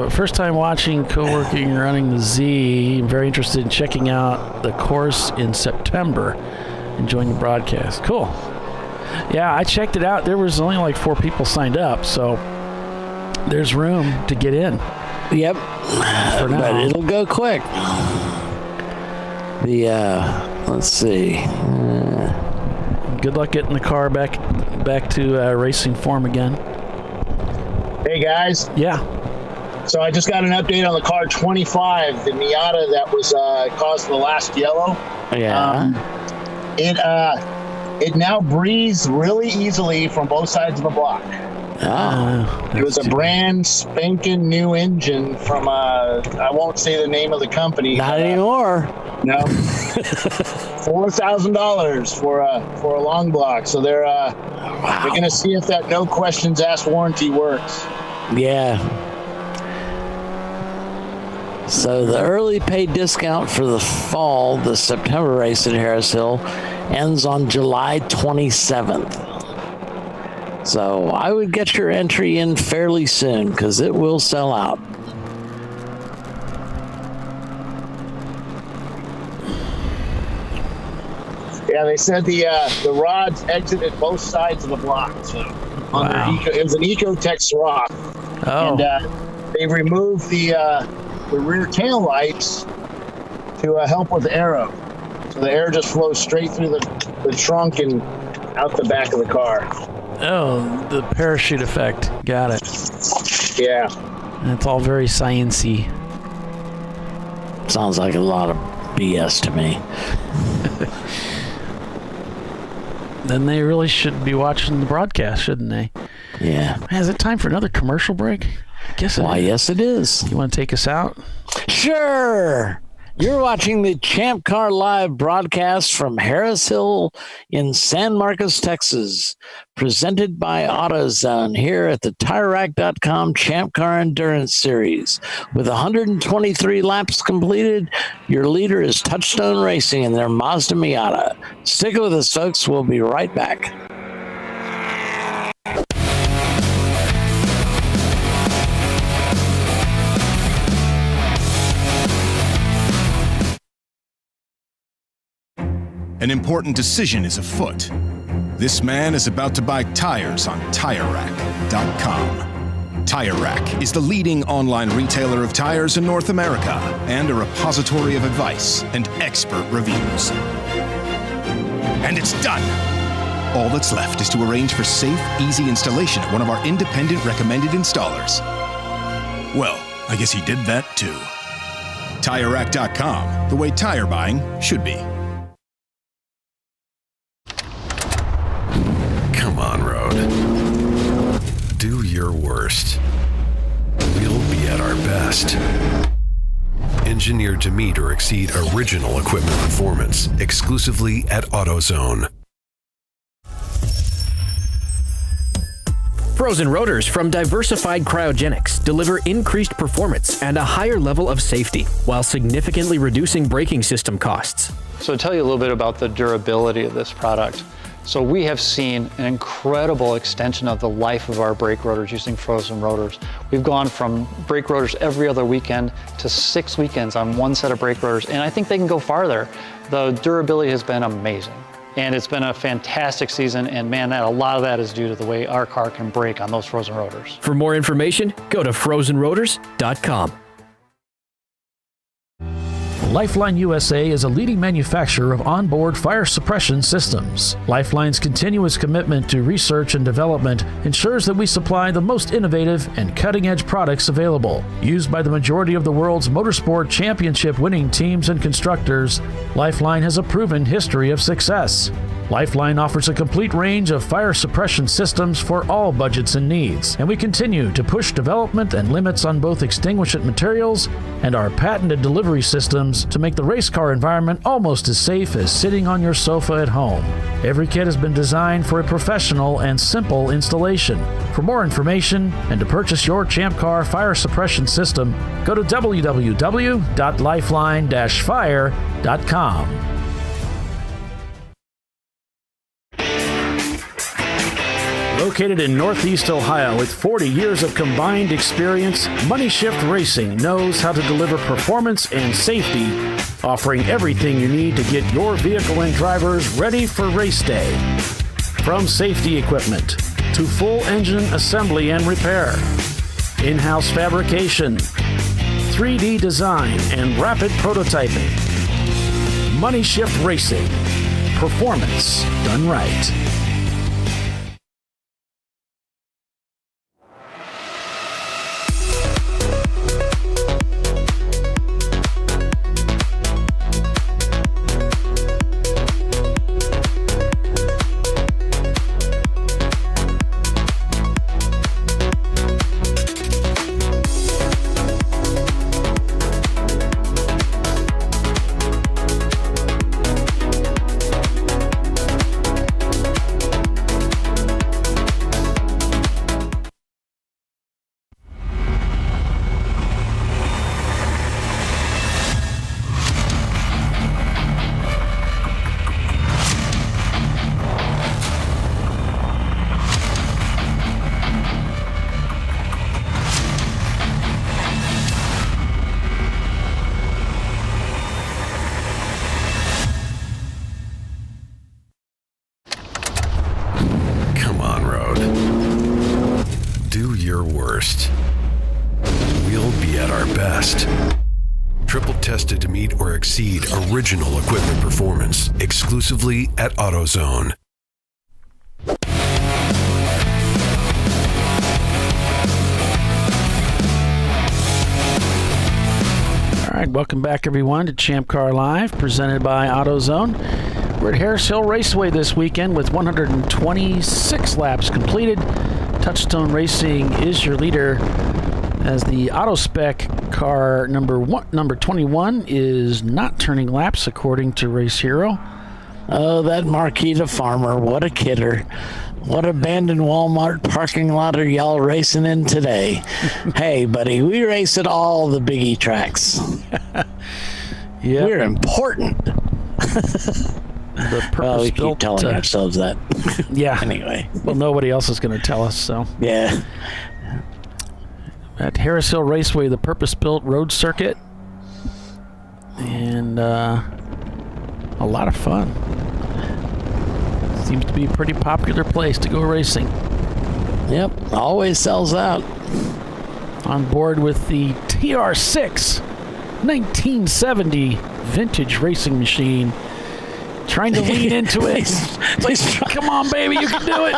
Speaker 1: First time watching, co-working, running the Z. Very interested in checking out the course in September. Enjoying the broadcast. Cool. Yeah, I checked it out. There was only like 4 people signed up, so there's room to get in.
Speaker 2: Yep.
Speaker 1: For now.
Speaker 2: But it'll go quick. Let's see.
Speaker 1: Good luck getting the car back to racing form again.
Speaker 3: Hey, guys.
Speaker 1: Yeah.
Speaker 3: So I just got an update on the car 25, the Miata that was caused the last yellow.
Speaker 2: Yeah.
Speaker 3: It now breathes really easily from both sides of the block.
Speaker 2: Oh.
Speaker 3: It was a brand spanking new engine from I won't say the name of the company.
Speaker 2: Not anymore.
Speaker 3: No. $4,000 for a long block. So they're going to see if that no questions asked warranty works.
Speaker 2: Yeah. So the early paid discount for the fall, the September race at Harris Hill, ends on July 27th. So I would get your entry in fairly soon because it will sell out.
Speaker 3: Yeah, they said the rods exited both sides of the block. So it was an Ecotech rock.
Speaker 1: Oh.
Speaker 3: And they removed the rear tail lights to help with the aero. So the air just flows straight through the trunk and out the back of the car.
Speaker 1: Oh, the parachute effect. Got it.
Speaker 3: Yeah.
Speaker 1: And it's all very science-y.
Speaker 2: Sounds like a lot of BS to me.
Speaker 1: Then they really should be watching the broadcast, shouldn't they?
Speaker 2: Yeah.
Speaker 1: Man, is it time for another commercial break? I guess it is.
Speaker 2: Why, yes, it is.
Speaker 1: You want to take us out?
Speaker 2: Sure. You're watching the ChampCar.Live broadcast from Harris Hill in San Marcos, Texas, presented by AutoZone here at the TireRack.com Champ Car Endurance Series. With 123 laps completed, your leader is Touchstone Racing in their Mazda Miata. Stick with us, folks. We'll be right back.
Speaker 6: An important decision is afoot. This man is about to buy tires on TireRack.com. Tire Rack is the leading online retailer of tires in North America and a repository of advice and expert reviews. And it's done! All that's left is to arrange for safe, easy installation at one of our independent recommended installers. Well, I guess he did that too. TireRack.com, the way tire buying should be.
Speaker 7: Come on, Road. Do your worst. We'll be at our best. Engineered to meet or exceed original equipment performance exclusively at AutoZone.
Speaker 8: Frozen rotors from Diversified Cryogenics deliver increased performance and a higher level of safety while significantly reducing braking system costs.
Speaker 9: So to tell you a little bit about the durability of this product. So we have seen an incredible extension of the life of our brake rotors using frozen rotors. We've gone from brake rotors every other weekend to 6 weekends on one set of brake rotors, and I think they can go farther. The durability has been amazing. And it's been a fantastic season, and man, a lot of that is due to the way our car can brake on those frozen rotors.
Speaker 8: For more information, go to frozenrotors.com.
Speaker 10: Lifeline USA is a leading manufacturer of onboard fire suppression systems. Lifeline's continuous commitment to research and development ensures that we supply the most innovative and cutting-edge products available. Used by the majority of the world's motorsport championship-winning teams and constructors, Lifeline has a proven history of success. Lifeline offers a complete range of fire suppression systems for all budgets and needs, and we continue to push development and limits on both extinguishant materials and our patented delivery systems to make the race car environment almost as safe as sitting on your sofa at home. Every kit has been designed for a professional and simple installation. For more information and to purchase your Champ Car fire suppression system, go to www.lifeline-fire.com. Located in Northeast Ohio with 40 years of combined experience, Money Shift Racing knows how to deliver performance and safety, offering everything you need to get your vehicle and drivers ready for race day. From safety equipment to full engine assembly and repair, in-house fabrication, 3D design, and rapid prototyping. Money Shift Racing. Performance done right.
Speaker 7: Tested to meet or exceed original equipment performance exclusively at AutoZone.
Speaker 1: All right, welcome back everyone to ChampCar.Live, presented by AutoZone. We're at Harris Hill Raceway this weekend with 126 laps completed. Touchstone Racing is your leader, as the AutoSpec car number 21 is not turning laps, according to Race Hero.
Speaker 2: Oh, that Marquita Farmer, what a kidder. What abandoned Walmart parking lot are y'all racing in today? Hey, buddy, we race at all the biggie tracks.
Speaker 1: Yeah,
Speaker 2: we're important. Well, we keep telling ourselves that.
Speaker 1: Yeah.
Speaker 2: Anyway.
Speaker 1: Well, nobody else is going to tell us, so.
Speaker 2: Yeah.
Speaker 1: At Harris Hill Raceway, the purpose-built road circuit, and a lot of fun. Seems to be a pretty popular place to go racing.
Speaker 2: Yep, always sells out.
Speaker 1: On board with the TR6 1970 vintage racing machine, trying to lean into it. Like, come on, baby, you can do it.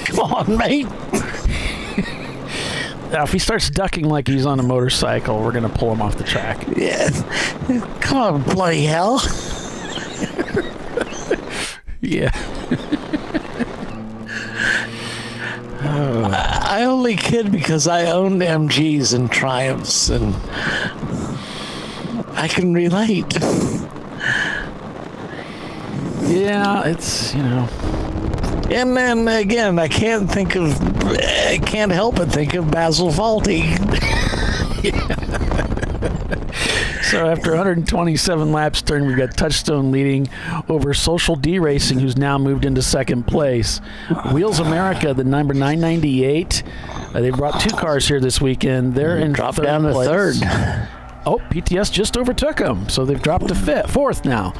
Speaker 2: Come on, mate.
Speaker 1: Now, if he starts ducking like he's on a motorcycle, we're going to pull him off the track.
Speaker 2: Yeah. Come on, bloody hell.
Speaker 1: Yeah.
Speaker 2: I only kid because I owned MGs and Triumphs, and I can relate.
Speaker 1: Yeah, it's, you know.
Speaker 2: And then again, I can't help but think of Basil Fawlty.
Speaker 1: So after 127 laps turn, we've got Touchstone leading over Social D Racing, who's now moved into second place. Wheels America, the number 998. They brought 2 cars here this weekend. They're in
Speaker 2: dropped
Speaker 1: third
Speaker 2: down to
Speaker 1: place.
Speaker 2: third.
Speaker 1: Oh, PTS just overtook them, so they've dropped to fourth now.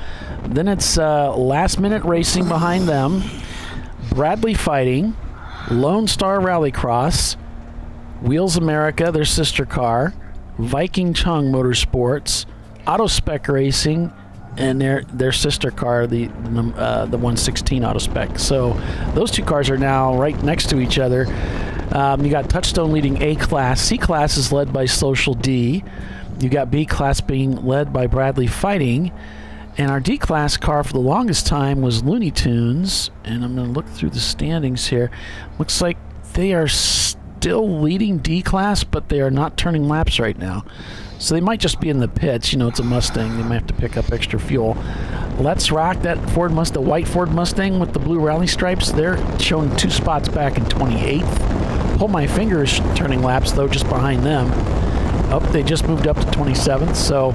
Speaker 1: Then it's Last Minute Racing behind them, Bradley Fighting, Lone Star Rallycross, Wheels America, their sister car, Viking Chung Motorsports, Autospec Racing, and their sister car, the 116 Autospec. So those 2 cars are now right next to each other. You got Touchstone leading A class. C class is led by Social D. You got B class being led by Bradley Fighting. And our D class car for the longest time was Looney Tunes. And I'm going to look through the standings here. Looks like they are still leading D class, but they are not turning laps right now. So they might just be in the pits. You know, it's a Mustang. They might have to pick up extra fuel. Let's Rock, that white Ford Mustang with the blue rally stripes. They're showing 2 spots back in 28th. Pull My Finger is turning laps, though, just behind them. Oh, they just moved up to 27th. So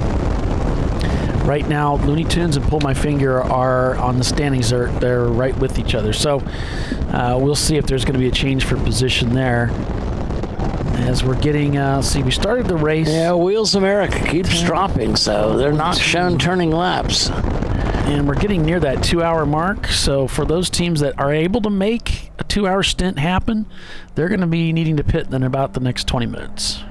Speaker 1: right now, Looney Tunes and Pull My Finger are on the standings. They're right with each other. So we'll see if there's going to be a change for position there. As we're getting, we started the race.
Speaker 2: Yeah, Wheels America keeps dropping, so they're not shown turning laps.
Speaker 1: And we're getting near that 2-hour mark. So for those teams that are able to make a 2-hour stint happen, they're going to be needing to pit in about the next 20 minutes.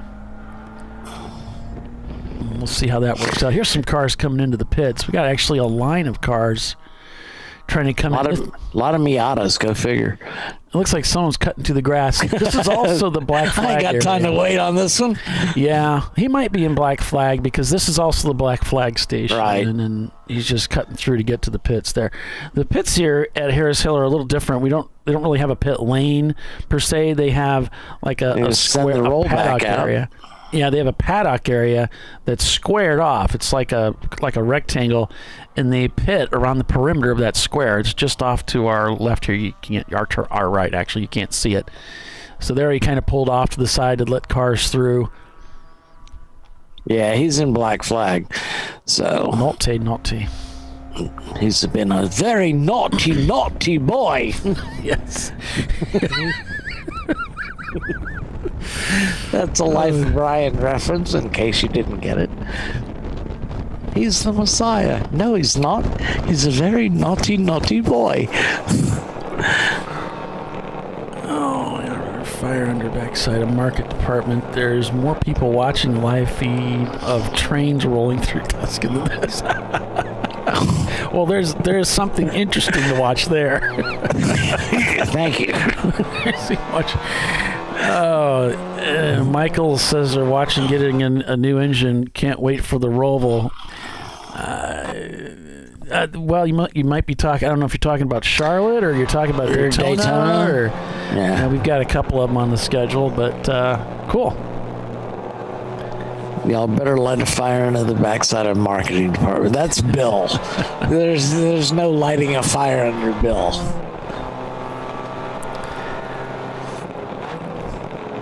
Speaker 1: We'll see how that works out. Here's some cars coming into the pits. We got actually a line of cars trying to come in.
Speaker 2: A lot of Miatas, go figure.
Speaker 1: It looks like someone's cutting through the grass. This is also the Black Flag
Speaker 2: I ain't got
Speaker 1: area.
Speaker 2: time to wait on this one.
Speaker 1: Yeah, he might be in Black Flag because this is also the Black Flag station.
Speaker 2: Right.
Speaker 1: And then he's just cutting through to get to the pits there. The pits here at Harris Hill are a little different. They don't really have a pit lane per se. They have like a square paddock area. Yeah, they have a paddock area that's squared off. It's like a rectangle, and they pit around the perimeter of that square. It's just off to our left here. You can't, our right, actually. You can't see it. So there he kind of pulled off to the side to let cars through.
Speaker 2: Yeah, he's in Black Flag. So
Speaker 1: naughty.
Speaker 2: He's been a very naughty boy.
Speaker 1: Yes.
Speaker 2: That's a Life of Brian reference, in case you didn't get it. He's the Messiah. No, he's not. He's a very naughty boy.
Speaker 1: Fire under backside of Market Department. There's more people watching the live feed of trains rolling through Tuscan than this. Well, there's something interesting to watch there.
Speaker 2: Thank you.
Speaker 1: Michael says they're watching getting a new engine. Can't wait for the Roval. Well, you might be talking. I don't know if you're talking about Charlotte or you're talking about Daytona. Or,
Speaker 2: yeah,
Speaker 1: we've got a couple of them on the schedule, but cool.
Speaker 2: Y'all better light a fire into the backside of marketing department. That's Bill. There's no lighting a fire under Bill.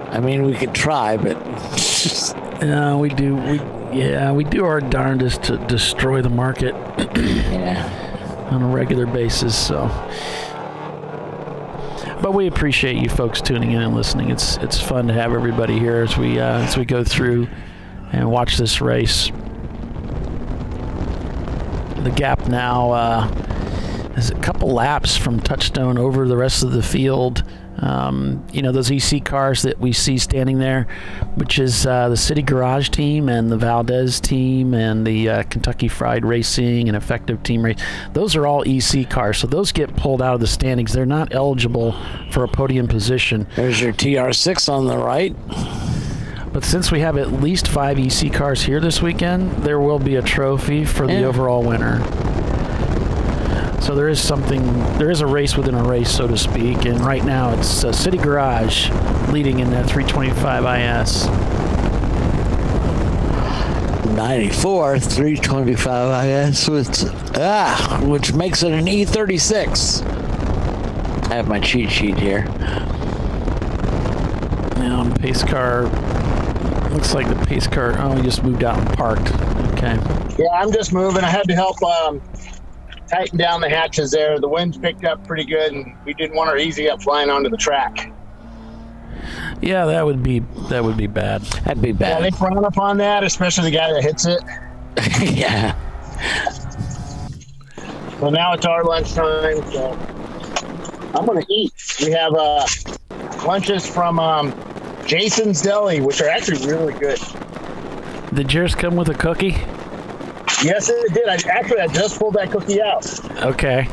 Speaker 2: I mean, we could try, but
Speaker 1: no, we do. We do our darndest to destroy the market.
Speaker 2: Yeah,
Speaker 1: on a regular basis. So, but we appreciate you folks tuning in and listening. It's fun to have everybody here as we go through and watch this race. The gap now is a couple laps from Touchstone over the rest of the field. Those EC cars that we see standing there, which is the City Garage team and the Valdez team and the Kentucky Fried Racing and Effective Team Race. Those are all EC cars, so those get pulled out of the standings. They're not eligible for a podium position.
Speaker 2: There's your TR6 on the right.
Speaker 1: But since we have at least 5 EC cars here this weekend, there will be a trophy for the overall winner. So there is a race within a race, so to speak, and right now it's City Garage leading in that 325 IS.
Speaker 2: 94 325 IS which makes it an E36. I have my cheat sheet here.
Speaker 1: Now pace car, looks like the pace car, he just moved out and parked. Okay.
Speaker 3: Yeah, I'm just moving. I had to help tighten down the hatches there. The wind's picked up pretty good, and we didn't want our easy up flying onto the track.
Speaker 1: Yeah, that would be bad.
Speaker 2: That'd be bad.
Speaker 3: Yeah, they frown upon that, especially the guy that hits it.
Speaker 2: Yeah.
Speaker 3: Well, now it's our lunchtime, so I'm going to eat. We have lunches from Jason's Deli, which are actually really good.
Speaker 1: Did yours come with a cookie?
Speaker 3: Yes, it did. I just pulled that cookie out.
Speaker 1: Okay.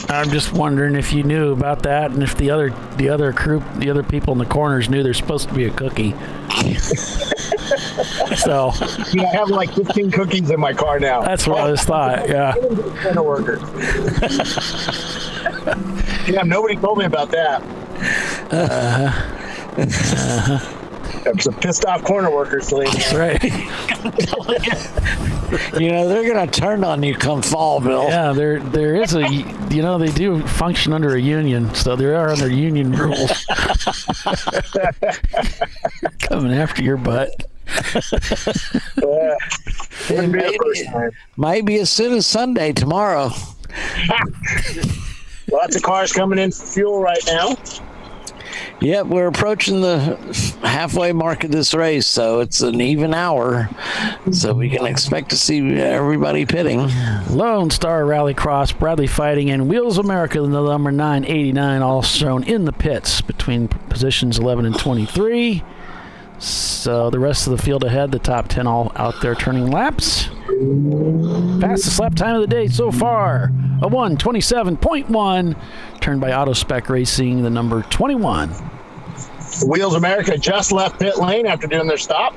Speaker 1: I'm just wondering if you knew about that, and if the other people in the corners knew there's supposed to be a cookie. So
Speaker 3: yeah, I have like 15 cookies in my car now.
Speaker 1: That's what I was thought. Yeah.
Speaker 3: Corner worker. Yeah, nobody told me about that. There's some pissed off corner workers lately.
Speaker 1: That's right.
Speaker 2: They're gonna turn on you come fall, Bill.
Speaker 1: Yeah, there is they do function under a union, so they are under union rules. Coming after your butt.
Speaker 2: Might be as soon as Sunday tomorrow.
Speaker 3: Lots of cars coming in for fuel right now.
Speaker 2: Yep, we're approaching the halfway mark of this race, so it's an even hour. So we can expect to see everybody pitting.
Speaker 1: Lone Star Rallycross, Bradley Fighting, and Wheels America, the number 989, all shown in the pits between positions 11 and 23. So the rest of the field ahead, the top 10 all out there turning laps. Fastest lap time of the day so far, a 1:27.1, turned by AutoSpec Racing, the number 21.
Speaker 3: Wheels America just left pit lane after doing their stop.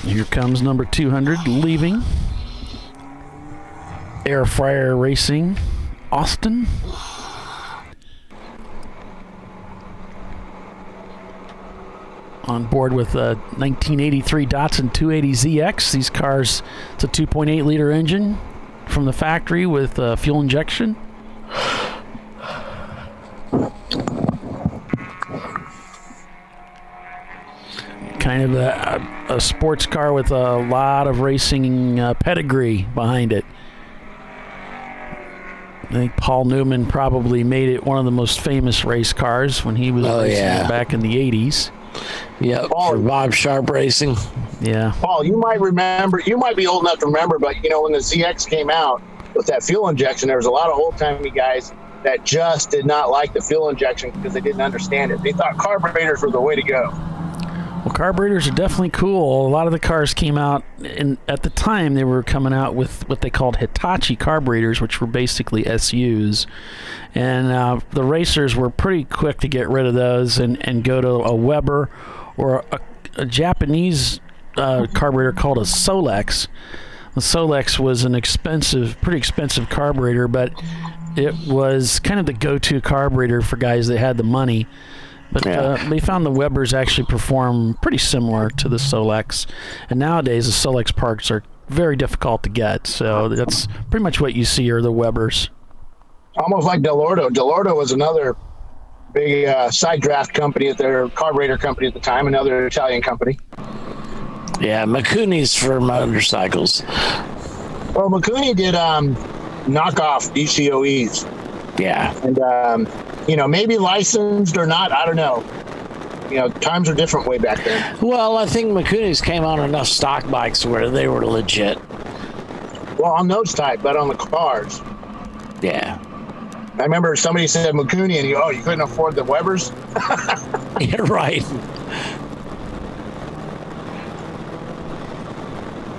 Speaker 1: Here comes number 200 leaving. Air Fryer Racing, Austin. On board with a 1983 Datsun 280ZX. These cars, it's a 2.8 liter engine from the factory with fuel injection. Kind of a sports car with a lot of racing pedigree behind it. I think Paul Newman probably made it one of the most famous race cars when he was racing back in the 80s.
Speaker 2: Yeah, for Bob Sharp Racing.
Speaker 1: Yeah.
Speaker 3: Paul, you might be old enough to remember, but when the ZX came out with that fuel injection, there was a lot of old-timey guys that just did not like the fuel injection because they didn't understand it. They thought carburetors were the way to go.
Speaker 1: Well, carburetors are definitely cool. A lot of the cars came out, at the time they were coming out with what they called Hitachi carburetors, which were basically SUs. And the racers were pretty quick to get rid of those and go to a Weber or a Japanese carburetor called a Solex. The Solex was an pretty expensive carburetor, but it was kind of the go-to carburetor for guys that had the money. But they found the Webers actually perform pretty similar to the Solex. And nowadays, the Solex parts are very difficult to get. So that's pretty much what you see are the Webers.
Speaker 3: Almost like Dell'Orto. Dell'Orto was another big side draft company at their carburetor company at the time, another Italian company.
Speaker 2: Yeah, Mikuni's for motorcycles.
Speaker 3: Well, Mikuni did knockoff DCOEs.
Speaker 2: Yeah.
Speaker 3: And, maybe licensed or not, I don't know. Times are different way back then.
Speaker 2: Well, I think Mikuni's came on enough stock bikes where they were legit.
Speaker 3: Well, on those type, but on the cars.
Speaker 2: Yeah.
Speaker 3: I remember somebody said Mikuni, and you couldn't afford the Webers?
Speaker 2: Yeah, right.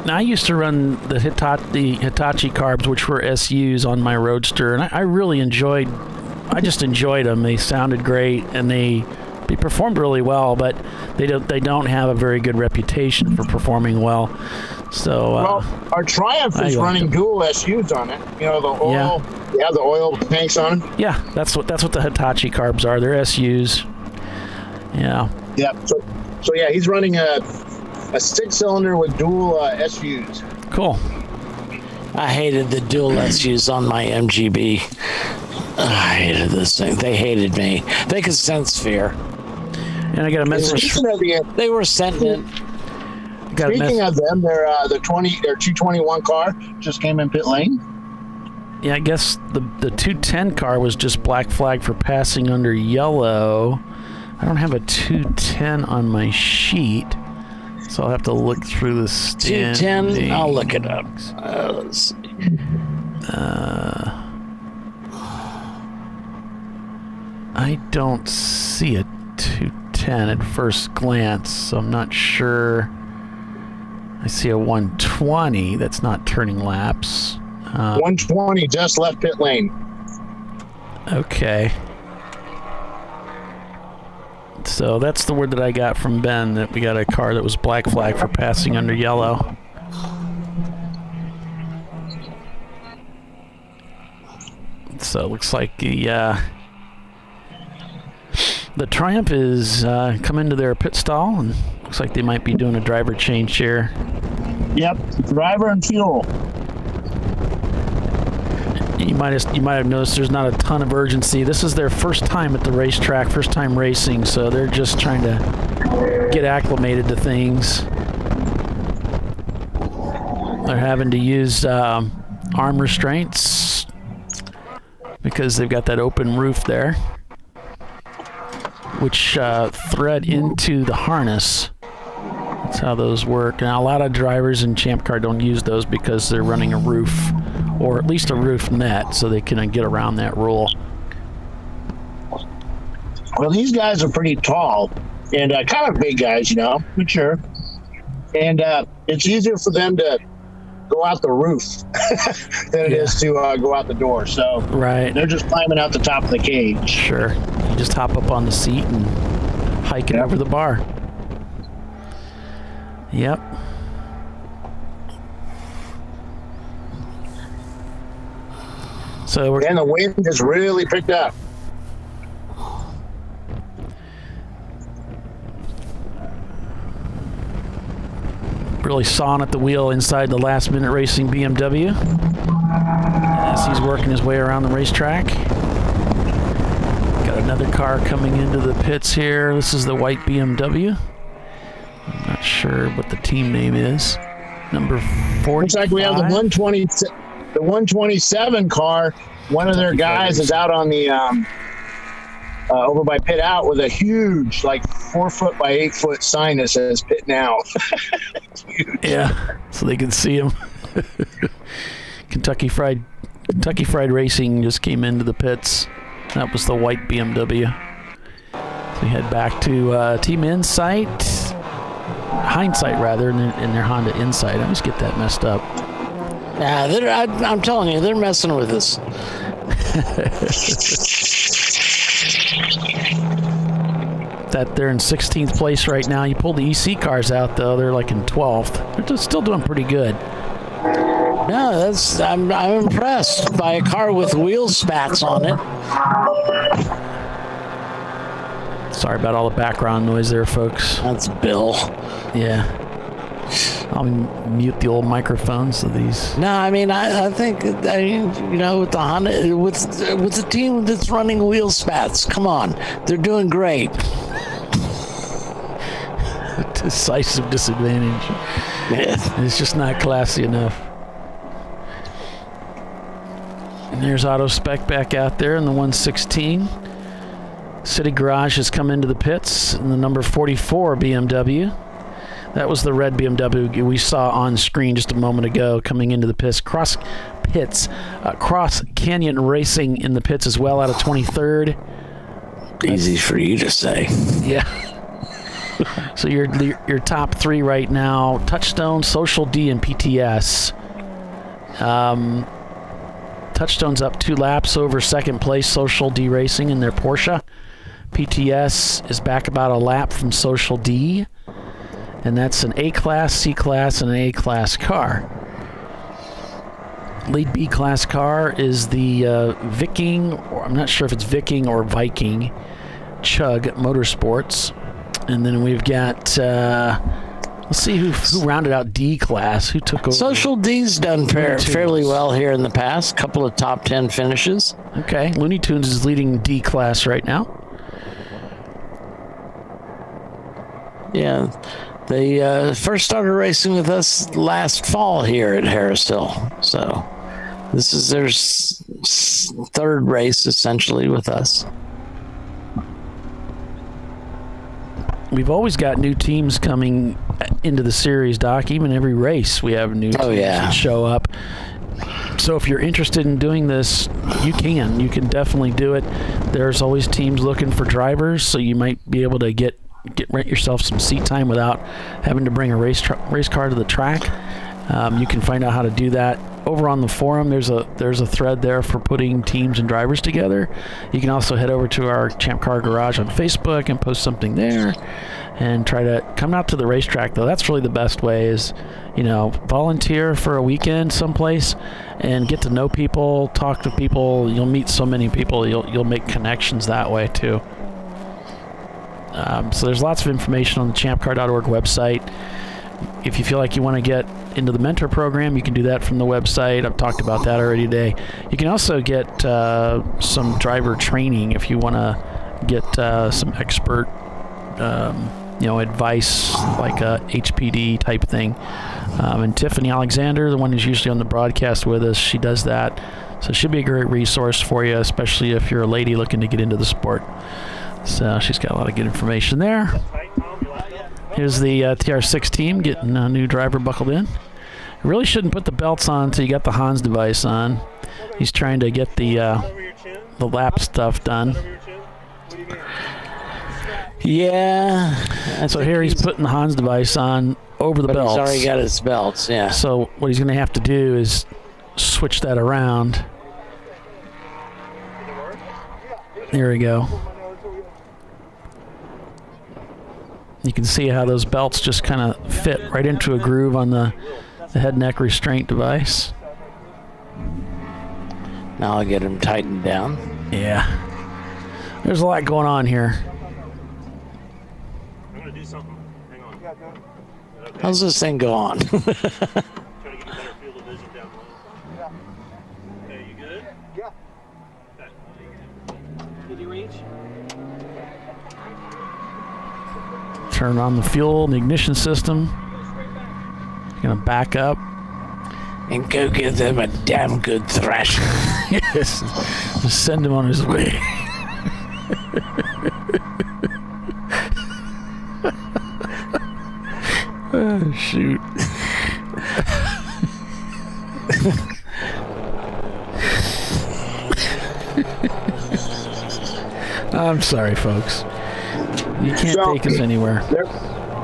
Speaker 1: Now, I used to run the Hitachi carbs, which were SUs, on my Roadster, and I really enjoyed them. They sounded great, and they performed really well, but they don't have a very good reputation for performing well. So,
Speaker 3: our Triumph is running dual SUs on it. The oil, the oil tanks on them.
Speaker 1: Yeah, that's what the Hitachi carbs are. They're SUs. Yeah.
Speaker 3: Yeah. So he's running a 6-cylinder with dual SUs.
Speaker 1: Cool.
Speaker 2: I hated the dual SUs on my MGB. I hated this thing. They hated me. They could sense fear.
Speaker 1: And I got a message.
Speaker 2: They were sent in.
Speaker 3: Speaking of them, their 221 car just came in pit lane.
Speaker 1: Yeah, I guess the 210 car was just black flag for passing under yellow. I don't have a 210 on my sheet, so I'll have to look through the standings.
Speaker 2: 210, I'll look it up. Let's see.
Speaker 1: I don't see a 210 at first glance, so I'm not sure. I see a 120 that's not turning laps.
Speaker 3: 120 just left pit lane.
Speaker 1: Okay. So that's the word that I got from Ben, that we got a car that was black flag for passing under yellow. So it looks like the Triumph is come into their pit stall, and looks like they might be doing a driver change here.
Speaker 3: Yep, driver and fuel.
Speaker 1: You might have noticed there's not a ton of urgency. This is their first time at the racetrack, first time racing, so they're just trying to get acclimated to things. They're having to use arm restraints because they've got that open roof there, which thread into the harness. That's how those work. Now, a lot of drivers in Champ Car don't use those because they're running a roof, or at least a roof net, so they can get around that rule.
Speaker 3: Well, these guys are pretty tall and kind of big guys, mature. And it's easier for them to go out the roof than it is to go out the door. So they're just climbing out the top of the cage.
Speaker 1: Sure. You just hop up on the seat and hike it over the bar. Yep. So
Speaker 3: and the wind has really picked up.
Speaker 1: Really sawing at the wheel inside the last minute racing BMW as he's working his way around the racetrack. Got another car coming into the pits here. This is the white BMW. I'm not sure what the team name is. Number 40.
Speaker 3: Looks like we have the 127 car. One of their guys is out on the over by pit out with a huge, like 4 foot by 8 foot sign that says pit now.
Speaker 1: Yeah, so they can see him. Kentucky Fried Racing just came into the pits. That was the white BMW. So we head back to Team Hindsight rather, in their Honda Insight. I always get that messed up.
Speaker 2: Yeah, I'm telling you, they're messing with us.
Speaker 1: That they're in 16th place right now. You pull the EC cars out, though, they're like in 12th. They're just still doing pretty good.
Speaker 2: No, I'm impressed by a car with wheel spats on it.
Speaker 1: Sorry about all the background noise there, folks.
Speaker 2: That's Bill.
Speaker 1: Yeah. I'll mute the old microphones of these.
Speaker 2: No, I mean, I think, with the Honda, with the team that's running wheel spats, come on, they're doing great.
Speaker 1: Decisive disadvantage. Yeah. It's just not classy enough. And there's Auto Spec back out there in the 116. City Garage has come into the pits in the number 44 BMW. That was the red BMW we saw on screen just a moment ago coming into the pits. Cross Canyon Racing in the pits as well out of 23rd.
Speaker 2: Easy for you to say.
Speaker 1: Yeah. So your top three right now: Touchstone, Social D, and PTS. Touchstone's up 2 laps over second place Social D Racing in their Porsche. PTS is back about a lap from Social D, and that's an A-Class, C-Class, and an A-Class car. Lead B-Class car is the Viking, or I'm not sure if it's Viking or Viking, Chug Motorsports. And then we've got Let's see who rounded out D class. Who took over?
Speaker 2: Social D's done fairly well here in the past. Couple of top 10 finishes.
Speaker 1: Okay, Looney Tunes is leading D class right now.
Speaker 2: Yeah, they first started racing with us last fall here at Harris Hill. So this is their third race essentially with us.
Speaker 1: We've always got new teams coming into the series, Doc. Even every race we have new teams that show up. So if you're interested in doing this, you can definitely do it. There's always teams looking for drivers, so you might be able to rent yourself some seat time without having to bring a race car to the track. You can find out how to do that over on the forum. There's a thread there for putting teams and drivers together. You can also head over to our Champ Car Garage on Facebook and post something there, and try to come out to the racetrack. Though that's really the best way is, volunteer for a weekend someplace and get to know people, talk to people. You'll meet so many people. You'll make connections that way too. So there's lots of information on the ChampCar.org website. If you feel like you want to get into the mentor program, you can do that from the website. I've talked about that already today. You can also get some driver training if you want to get some expert advice, like a HPD type thing. And Tiffany Alexander, the one who's usually on the broadcast with us, she does that. So she'll be a great resource for you, especially if you're a lady looking to get into the sport. So she's got a lot of good information there. Here's the TR6 team getting a new driver buckled in. You really shouldn't put the belts on until you got the Hans device on. He's trying to get the lap stuff done.
Speaker 2: Yeah.
Speaker 1: So here he's putting the Hans device on over the belts.
Speaker 2: He's already got his belts, yeah.
Speaker 1: So what he's going to have to do is switch that around. There we go. You can see how those belts just kind of fit right into a groove on the head neck restraint device.
Speaker 2: Now I'll get him tightened down.
Speaker 1: Yeah. There's a lot going on here.
Speaker 12: I'm going to do something. Hang on. Okay.
Speaker 2: How's this thing go on?
Speaker 12: Trying to get a better field of vision down below. Yeah. Hey, you good? Yeah. Okay. Did you reach?
Speaker 1: Turn on the fuel and the ignition system. Gonna back up.
Speaker 2: And go give them a damn good thrashing.
Speaker 1: Yes. Just send him on his way. Oh, shoot. I'm sorry, folks. You can't take us anywhere.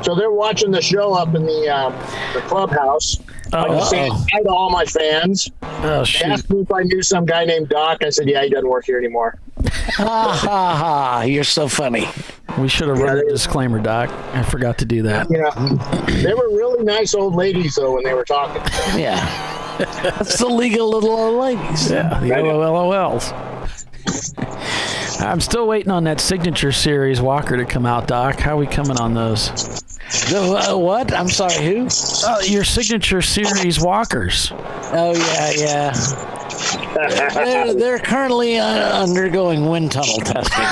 Speaker 3: They're watching the show up in the clubhouse. I'm saying hi to all my fans.
Speaker 1: Oh, shoot.
Speaker 3: They asked me if I knew some guy named Doc. I said, yeah, he doesn't work here anymore.
Speaker 2: Ha ha ha! You're so funny.
Speaker 1: We should have run a disclaimer, Doc. I forgot to do that.
Speaker 3: Yeah, they were really nice old ladies though when they were talking.
Speaker 2: Yeah, that's the League of Little Old Ladies.
Speaker 1: Yeah, the LOLs. I'm still waiting on that Signature Series walker to come out, Doc. How are we coming on those?
Speaker 2: The what? I'm sorry, who?
Speaker 1: Your Signature Series walkers.
Speaker 2: Oh, yeah. They're currently undergoing wind tunnel testing.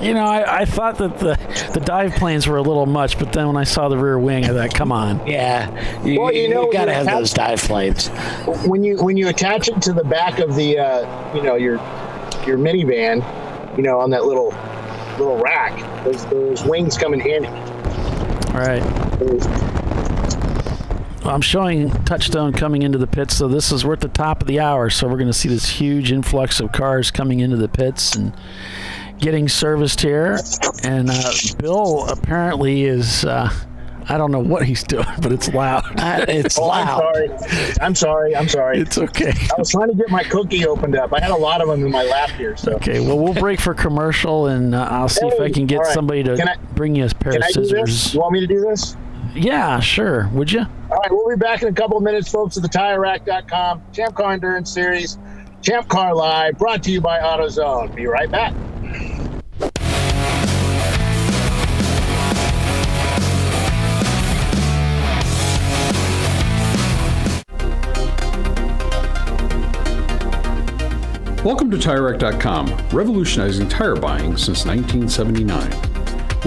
Speaker 1: I thought that the dive planes were a little much, but then when I saw the rear wing, I thought, come on.
Speaker 2: Yeah, you got to have those dive planes.
Speaker 3: When you attach it to the back of the your minivan, on that little rack, those wings come in handy.
Speaker 1: All right. I'm showing Touchstone coming into the pits, so we're at the top of the hour, so we're going to see this huge influx of cars coming into the pits and getting serviced here. And Bill apparently is, I don't know what he's doing, but it's loud.
Speaker 2: It's loud.
Speaker 3: I'm sorry.
Speaker 1: It's okay.
Speaker 3: I was trying to get my cookie opened up. I had a lot of them in my lap here. So.
Speaker 1: Okay, well, we'll break for commercial, and I'll see if I can get somebody to bring you a pair of scissors.
Speaker 3: You want me to do this?
Speaker 1: Yeah, sure. Would you?
Speaker 3: All right, we'll be back in a couple of minutes, folks, at the TireRack.com Champ Car Endurance Series, Champ Car Live, brought to you by AutoZone. Be right back.
Speaker 11: Welcome to TireRack.com, revolutionizing tire buying since 1979.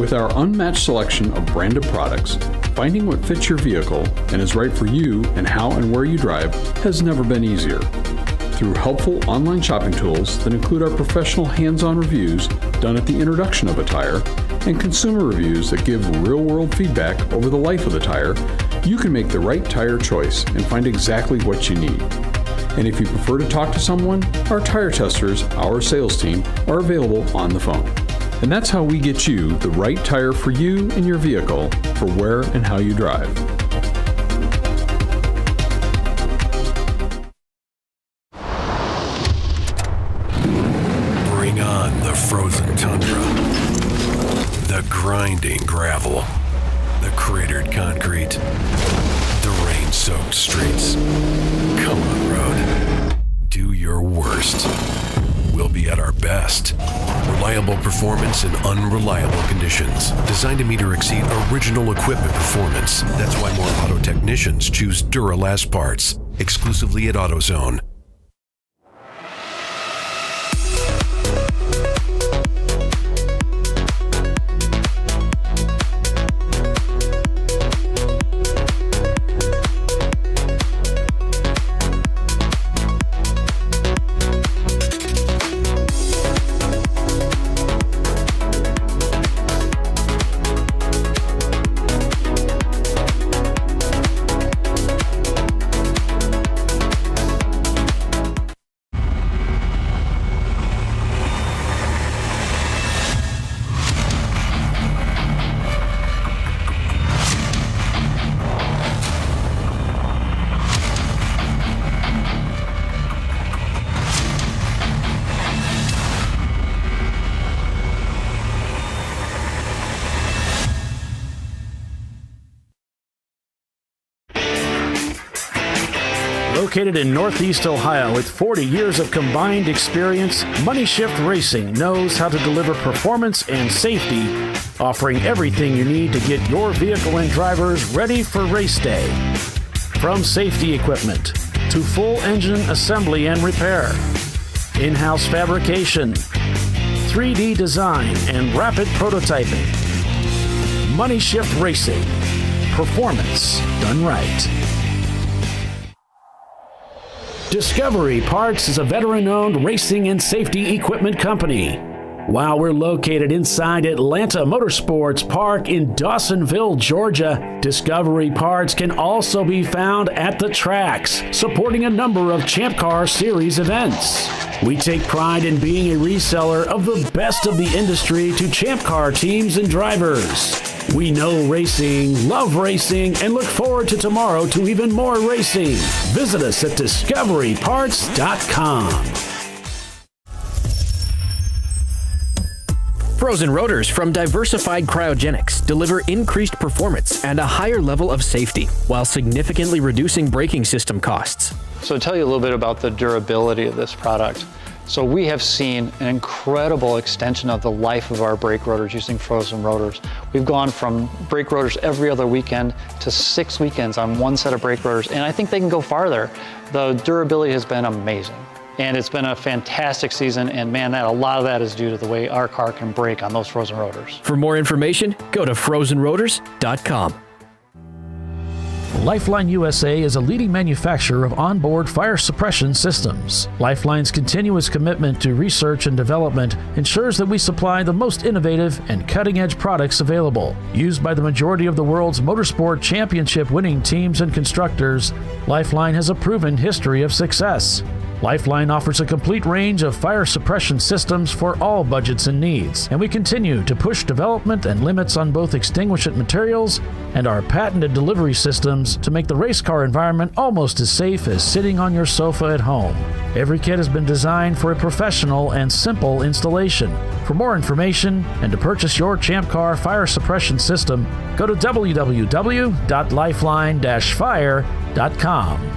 Speaker 11: With our unmatched selection of branded products, finding what fits your vehicle and is right for you and how and where you drive has never been easier. Through helpful online shopping tools that include our professional hands-on reviews done at the introduction of a tire and consumer reviews that give real-world feedback over the life of the tire, you can make the right tire choice and find exactly what you need. And if you prefer to talk to someone, our tire testers, our sales team, are available on the phone. And that's how we get you the right tire for you and your vehicle for where and how you drive.
Speaker 7: Bring on the frozen tundra, the grinding gravel, the cratered concrete, the rain-soaked streets. Come on, road. Do your worst. We'll be at our best. Reliable performance in unreliable conditions. Designed to meet or exceed original equipment performance. That's why more auto technicians choose Duralast parts. Exclusively at AutoZone.
Speaker 10: Located in Northeast Ohio with 40 years of combined experience, Money Shift Racing knows how to deliver performance and safety, offering everything you need to get your vehicle and drivers ready for race day. From safety equipment to full engine assembly and repair, in-house fabrication, 3D design, and rapid prototyping. Money Shift Racing. Performance done right. Discovery Parts is a veteran-owned racing and safety equipment company. While we're located inside Atlanta Motorsports Park in Dawsonville, Georgia, Discovery Parts can also be found at the tracks, supporting a number of Champ Car Series events. We take pride in being a reseller of the best of the industry to Champ Car teams and drivers. We know racing, love racing, and look forward to tomorrow to even more racing. Visit us at discoveryparts.com.
Speaker 8: Frozen rotors from Diversified Cryogenics deliver increased performance and a higher level of safety while significantly reducing braking system costs.
Speaker 9: So to tell you a little bit about the durability of this product. So we have seen an incredible extension of the life of our brake rotors using frozen rotors. We've gone from brake rotors every other weekend to 6 weekends on one set of brake rotors, and I think they can go farther. The durability has been amazing. And it's been a fantastic season, and man, a lot of that is due to the way our car can brake on those frozen rotors.
Speaker 8: For more information, go to frozenrotors.com.
Speaker 10: Lifeline USA is a leading manufacturer of onboard fire suppression systems. Lifeline's continuous commitment to research and development ensures that we supply the most innovative and cutting-edge products available. Used by the majority of the world's motorsport championship-winning teams and constructors, Lifeline has a proven history of success. Lifeline offers a complete range of fire suppression systems for all budgets and needs, and we continue to push development and limits on both extinguishant materials and our patented delivery systems to make the race car environment almost as safe as sitting on your sofa at home. Every kit has been designed for a professional and simple installation. For more information and to purchase your Champ Car fire suppression system, go to www.lifeline-fire.com.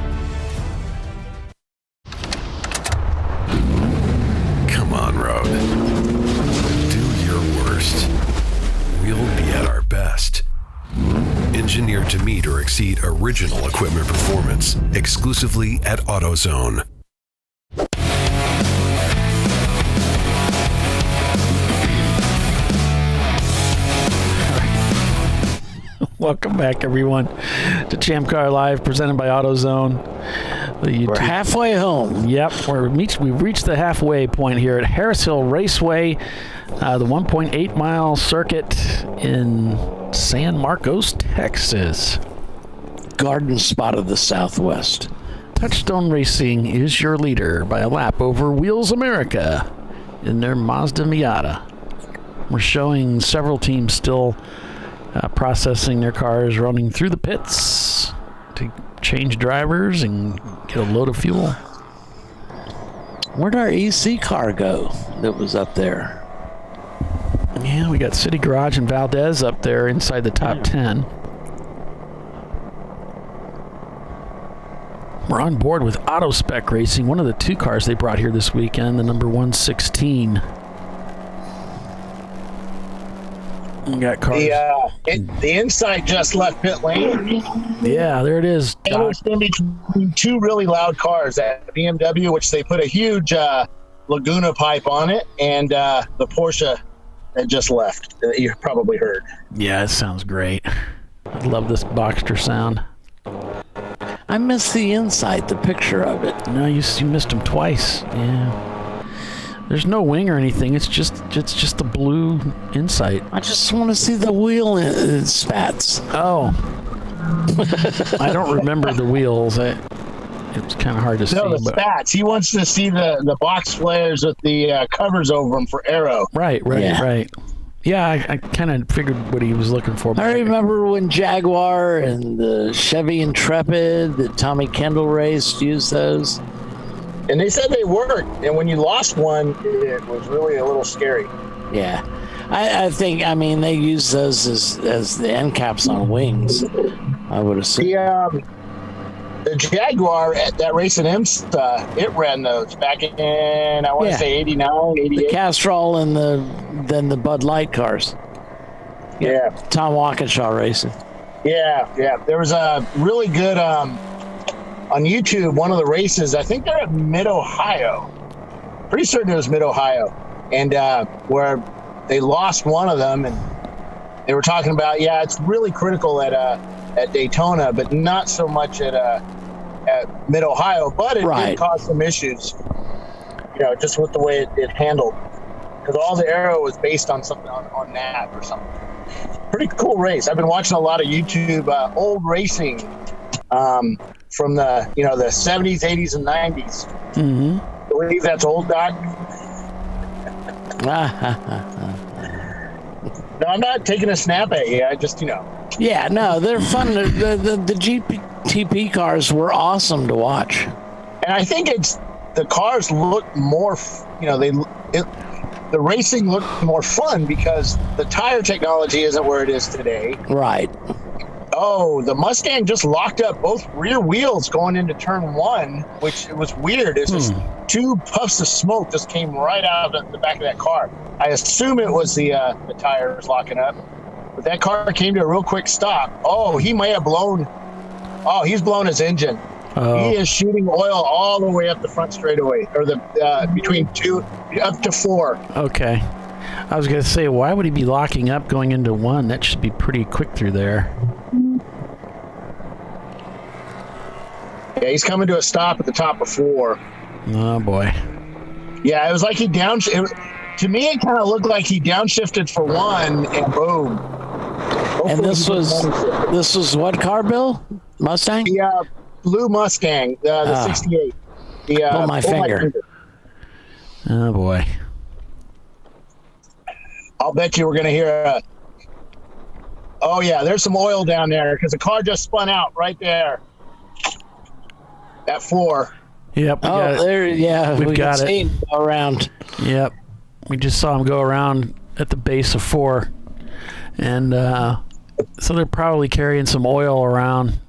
Speaker 7: Come on, road. Do your worst. We'll be at our best. Engineered to meet or exceed original equipment performance. Exclusively at AutoZone.
Speaker 1: Welcome back, everyone, to ChampCar.Live, presented by AutoZone.
Speaker 2: We're halfway home.
Speaker 1: Yep, we've reached the halfway point here at Harris Hill Raceway, the 1.8-mile circuit in San Marcos, Texas.
Speaker 2: Garden spot of the Southwest.
Speaker 1: Touchstone Racing is your leader by a lap over Wheels America in their Mazda Miata. We're showing several teams still processing their cars, running through the pits to change drivers and get a load of fuel.
Speaker 2: Where'd our EC car go that was up there?
Speaker 1: Yeah, we got City Garage and Valdez up there inside the top 10. We're on board with Auto Spec Racing, one of the two cars they brought here this weekend, the number 116. We got cars.
Speaker 3: The Insight just left pit lane.
Speaker 1: Yeah, there it is.
Speaker 3: It was in between two really loud cars, that BMW, which they put a huge Laguna pipe on it, and the Porsche that just left. You probably heard.
Speaker 1: Yeah, it sounds great. I love this Boxster sound.
Speaker 2: I missed the Insight, the picture of it.
Speaker 1: No, you missed them twice. Yeah. There's no wing or anything. It's just the blue Insight.
Speaker 2: I just want to see the wheel spats.
Speaker 1: Oh. I don't remember the wheels. It was kind of hard to see.
Speaker 3: No, the spats. He wants to see the box flares with the covers over them for aero.
Speaker 1: Right. Yeah, I kind of figured what he was looking for.
Speaker 2: I remember when Jaguar and the Chevy Intrepid that Tommy Kendall raced used those.
Speaker 3: And they said they worked. And when you lost one, it was really a little scary.
Speaker 2: Yeah. I think, they use those as the end caps on wings, I would assume.
Speaker 3: The Jaguar at that race in IMSA, it ran those back in, I want to say 89, 88.
Speaker 2: The Castrol and then the Bud Light cars.
Speaker 3: Yeah.
Speaker 2: Tom Walkinshaw racing.
Speaker 3: Yeah. There was a really good, on YouTube, one of the races, I think they're at Mid-Ohio. Pretty certain it was Mid-Ohio. And where they lost one of them, and they were talking about, it's really critical at Daytona, but not so much at Mid-Ohio, but it did cause some issues, just with the way it handled, because all the aero was based on something on that or something. Pretty cool race. I've been watching a lot of YouTube old racing from the the 70s, 80s, and 90s.
Speaker 2: Mm-hmm.
Speaker 3: I believe that's old, Doc. No, I'm not taking a snap at you. I just
Speaker 2: Yeah, no, they're fun. The GTP cars were awesome to watch.
Speaker 3: And I think the cars look more, the racing looked more fun because the tire technology isn't where it is today.
Speaker 2: Right.
Speaker 3: Oh, the Mustang just locked up both rear wheels going into turn one, which was weird. It's just two puffs of smoke just came right out of the back of that car. I assume it was the tires locking up. But that car came to a real quick stop. Oh, he may have blown. Oh, he's blown his engine. Oh. He is shooting oil all the way up the front straightaway, or the between two up to four.
Speaker 1: Okay. I was going to say, why would he be locking up going into one? That should be pretty quick through there.
Speaker 3: Yeah, he's coming to a stop at the top of four.
Speaker 1: Oh, boy.
Speaker 3: Yeah, it was like he to me, it kind of looked like he downshifted for one, and boom. Hopefully
Speaker 2: and this was what car, Bill? Mustang?
Speaker 3: The blue Mustang, the 68.
Speaker 2: Pull my finger.
Speaker 1: Oh, boy.
Speaker 3: I'll bet you we're going to hear oh, yeah, there's some oil down there because the car just spun out right there. At four.
Speaker 1: Yep.
Speaker 2: We got it. Go around.
Speaker 1: Yep. We just saw him go around at the base of four. And so they're probably carrying some oil around,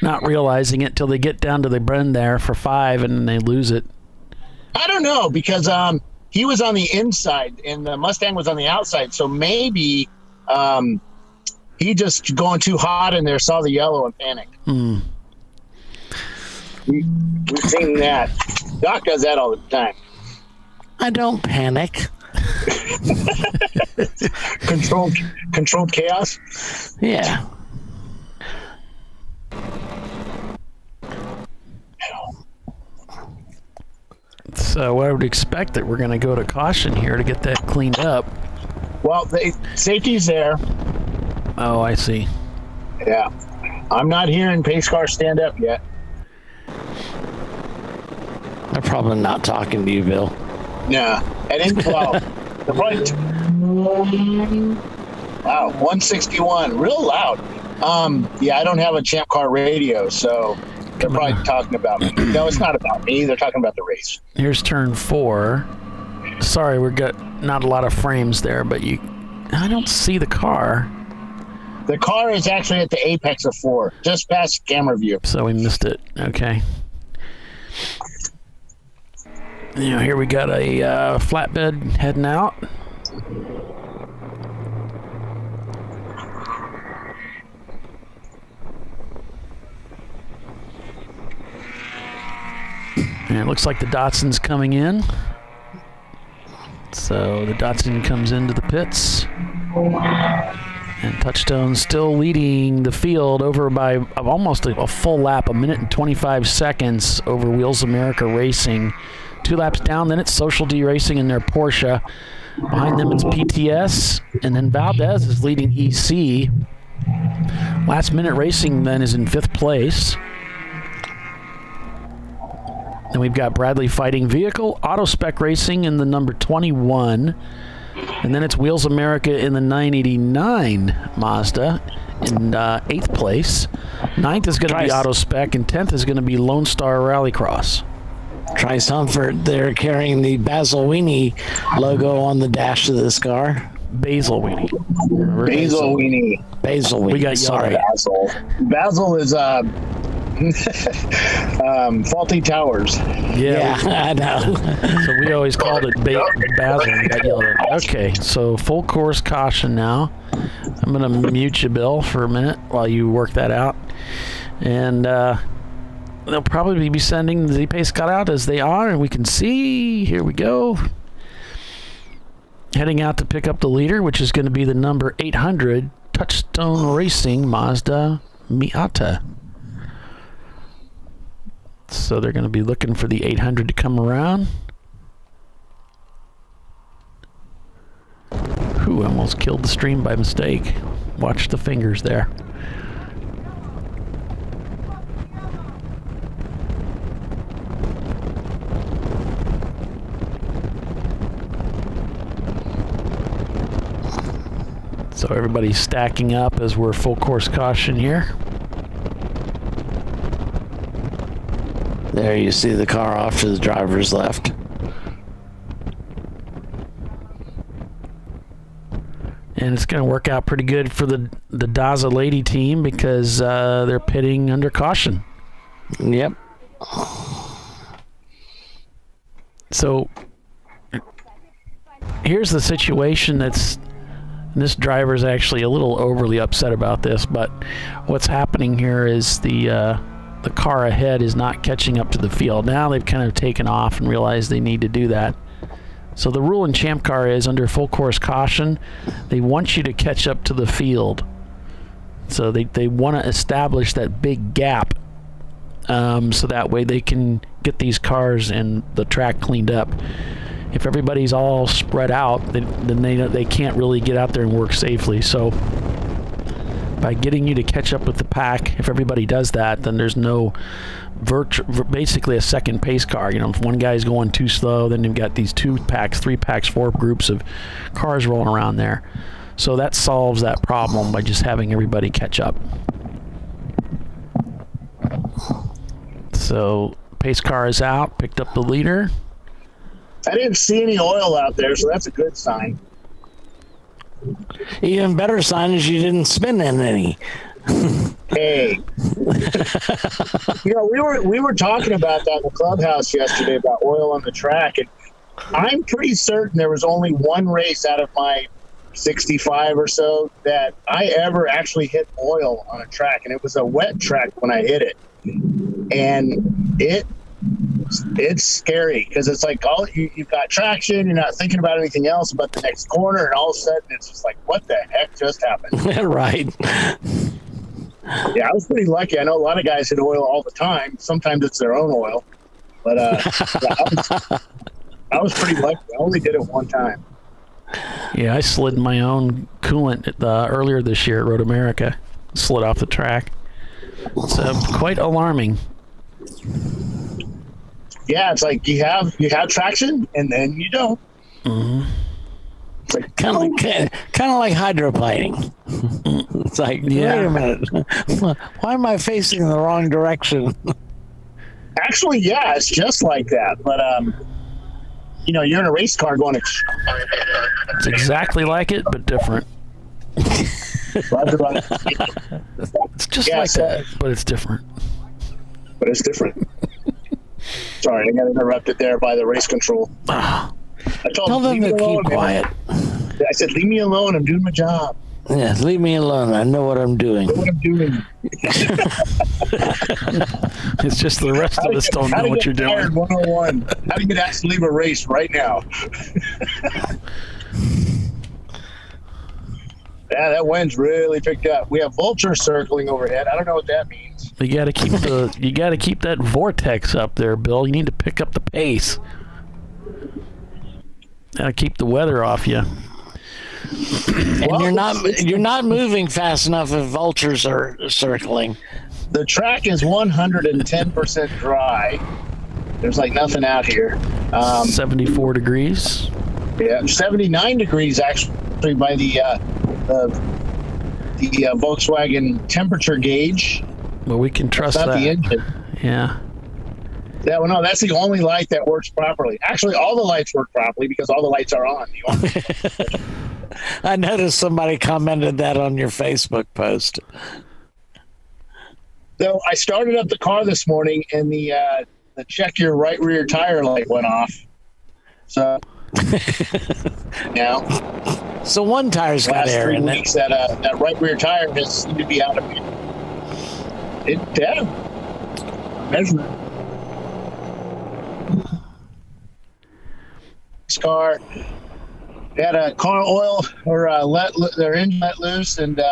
Speaker 1: not realizing it till they get down to the bend there for five and they lose it.
Speaker 3: I don't know, because he was on the inside and the Mustang was on the outside. So maybe he just going too hot in there, saw the yellow and panicked. We've seen that. Doc does that all the time.
Speaker 2: I don't panic.
Speaker 3: Controlled chaos.
Speaker 2: Yeah.
Speaker 1: So I would expect that we're going to go to caution here to get that cleaned up.
Speaker 3: Well, safety's there.
Speaker 1: Oh, I see.
Speaker 3: Yeah. I'm not hearing pace car stand up yet.
Speaker 2: They're probably not talking to you, Bill.
Speaker 3: Nah. And in, well, the front. Wow, 161. Real loud. Yeah, I don't have a Champ Car radio, so they're probably talking about me. No, it's not about me. They're talking about the race.
Speaker 1: Here's turn 4. Sorry, we've got not a lot of frames there, but I don't see the car.
Speaker 3: The car is actually at the apex of 4, just past camera view.
Speaker 1: So we missed it. Okay. Here we got a flatbed heading out. And it looks like the Datsun's coming in. So the Datsun comes into the pits. And Touchstone still leading the field over by almost a full lap, 1 minute and 25 seconds over Wheels America Racing. 2 laps down, then it's Social D Racing in their Porsche. Behind them it's PTS, and then Valdez is leading EC. Last Minute Racing then is in 5th place. Then we've got Bradley Fighting Vehicle, Auto Spec Racing in the number 21. And then it's Wheels America in the 989 Mazda in 8th place. 9th is going to be Auto Spec, and 10th is going to be Lone Star Rallycross.
Speaker 2: Trice Humford, they're carrying the Basil Weenie logo on the dash of this car.
Speaker 1: Basil Weenie.
Speaker 3: Basil Weenie.
Speaker 2: Basil Weenie.
Speaker 1: We got
Speaker 2: sorry.
Speaker 3: Basil. Basil is Faulty Towers.
Speaker 1: Yeah,
Speaker 2: I know.
Speaker 1: So we always called it Basil and got yelled at. Okay, so full course caution now. I'm going to mute you, Bill, for a minute while you work that out. And they'll probably be sending the Z-Pace cut out as they are, and we can see, here we go. Heading out to pick up the leader, which is going to be the number 800 Touchstone Racing Mazda Miata. So they're going to be looking for the 800 to come around. Whew, almost killed the stream by mistake. Watch the fingers there. So everybody's stacking up as we're full course caution here.
Speaker 2: There you see the car off to the driver's left.
Speaker 1: And it's going to work out pretty good for the Daza Lady team because they're pitting under caution.
Speaker 2: Yep.
Speaker 1: So here's the situation this driver's actually a little overly upset about this, but what's happening here is the car ahead is not catching up to the field. Now they've kind of taken off and realized they need to do that. So the rule in Champ Car is under full course caution, they want you to catch up to the field. So they want to establish that big gap so that way they can get these cars and the track cleaned up. If everybody's all spread out, then they can't really get out there and work safely. So by getting you to catch up with the pack, if everybody does that, then there's no basically a second pace car. If one guy's going too slow, then you've got these 2 packs, 3 packs, 4 groups of cars rolling around there. So that solves that problem by just having everybody catch up. So pace car is out, picked up the leader.
Speaker 3: I didn't see any oil out there, so that's a good sign.
Speaker 2: Even better sign is you didn't spin in any.
Speaker 3: Hey, we were talking about that in the clubhouse yesterday about oil on the track, and I'm pretty certain there was only one race out of my 65 or so that I ever actually hit oil on a track, and it was a wet track when I hit it, and it It's scary because it's like you've got traction. You're not thinking about anything else but the next corner, and all of a sudden it's just like, what the heck just happened?
Speaker 2: Right.
Speaker 3: Yeah, I was pretty lucky. I know a lot of guys hit oil all the time. Sometimes it's their own oil, but I was pretty lucky. I only did it one time.
Speaker 1: Yeah, I slid my own coolant earlier this year at Road America. Slid off the track. It's quite alarming.
Speaker 3: Yeah, it's like you have traction and then you don't.
Speaker 1: Mm-hmm.
Speaker 3: It's like
Speaker 2: Kind of like hydroplaning. It's like, wait a minute. Why am I facing the wrong direction?
Speaker 3: actually, yeah, it's just like that. But you're in a race car going.
Speaker 1: It's exactly like it, but different. It's just like that, but it's different.
Speaker 3: Sorry, I got interrupted there by the race control. I
Speaker 2: Tell them to keep quiet.
Speaker 3: I said, leave me alone. I'm doing my job.
Speaker 2: Yeah, leave me alone. I know what I'm doing.
Speaker 1: It's just the rest of us don't know what you're doing.
Speaker 3: 101. How do you actually leave a race right now? Yeah, that wind's really picked up. We have vultures circling overhead. I don't know what that means.
Speaker 1: You got to keep that vortex up there, Bill. You need to pick up the pace. Got to keep the weather off you.
Speaker 2: And you're not moving fast enough if vultures are circling.
Speaker 3: The track is 110% dry. There's like nothing out here.
Speaker 1: 74 degrees.
Speaker 3: Yeah, 79 degrees actually by the Volkswagen temperature gauge.
Speaker 1: Well, we can trust that.
Speaker 3: Not the engine.
Speaker 1: Yeah.
Speaker 3: Yeah, well, no, that's the only light that works properly. Actually, all the lights work properly because all the lights are on.
Speaker 2: I noticed somebody commented that on your Facebook post.
Speaker 3: So I started up the car this morning, and the check your right rear tire light went off. So now,
Speaker 2: so one tire's got air in it.
Speaker 3: That right rear tire has seemed to be out of it. Measurement. This car had a car oil or let their engine let loose, and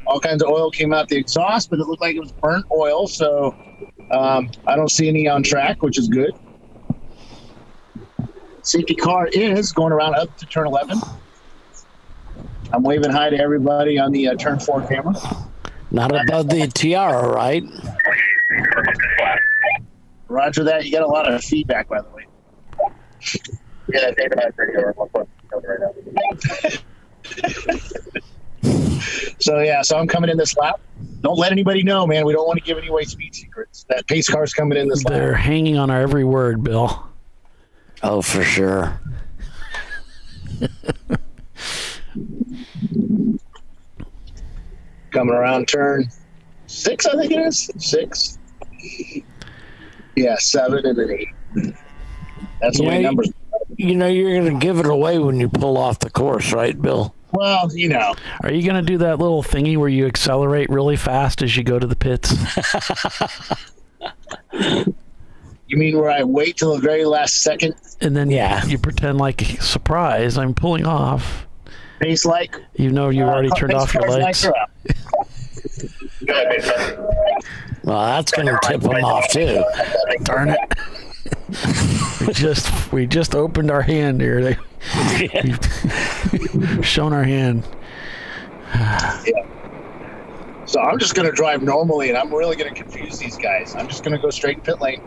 Speaker 3: all kinds of oil came out the exhaust, but it looked like it was burnt oil. So I don't see any on track, which is good. Safety car is going around up to turn 11. I'm waving hi to everybody on the turn 4 camera.
Speaker 2: Not above the tiara, right?
Speaker 3: Roger that. You got a lot of feedback, by the way. Yeah, David has radio right now. So I'm coming in this lap. Don't let anybody know, man. We don't want to give any away speed secrets. That pace car's coming in this lap.
Speaker 1: They're hanging on our every word, Bill.
Speaker 2: Oh, for sure.
Speaker 3: Coming around turn 6, I think it is. 6. Yeah, 7 and then 8. That's the way numbers.
Speaker 2: You're going to give it away when you pull off the course, right, Bill?
Speaker 3: Well,
Speaker 1: Are you going to do that little thingy where you accelerate really fast as you go to the pits?
Speaker 3: You mean where I wait till the very last second?
Speaker 1: And then you pretend like, surprise, I'm pulling off.
Speaker 3: Pace like?
Speaker 1: You already turned off your lights.
Speaker 2: Well, that's going to tip them off, too.
Speaker 1: Darn it. We just opened our hand here. We've shown our hand.
Speaker 3: So I'm just going to drive normally, and I'm really going to confuse these guys. I'm just going to go straight in pit lane.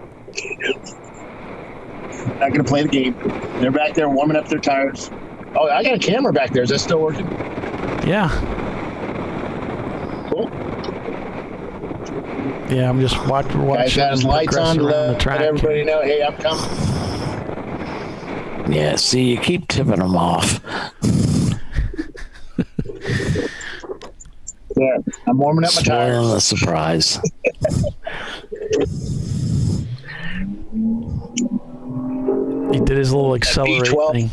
Speaker 3: Not going to play the game. They're back there warming up their tires. Oh, I got a camera back there. Is that still working?
Speaker 1: Yeah.
Speaker 3: Cool.
Speaker 1: Yeah, I'm just watching.
Speaker 3: Guys got his lights on to let everybody know, hey, I'm coming.
Speaker 2: Yeah, see, you keep tipping them off.
Speaker 3: There, I'm warming up my tires.
Speaker 2: Spoiling the surprise.
Speaker 1: He did his little accelerate thing.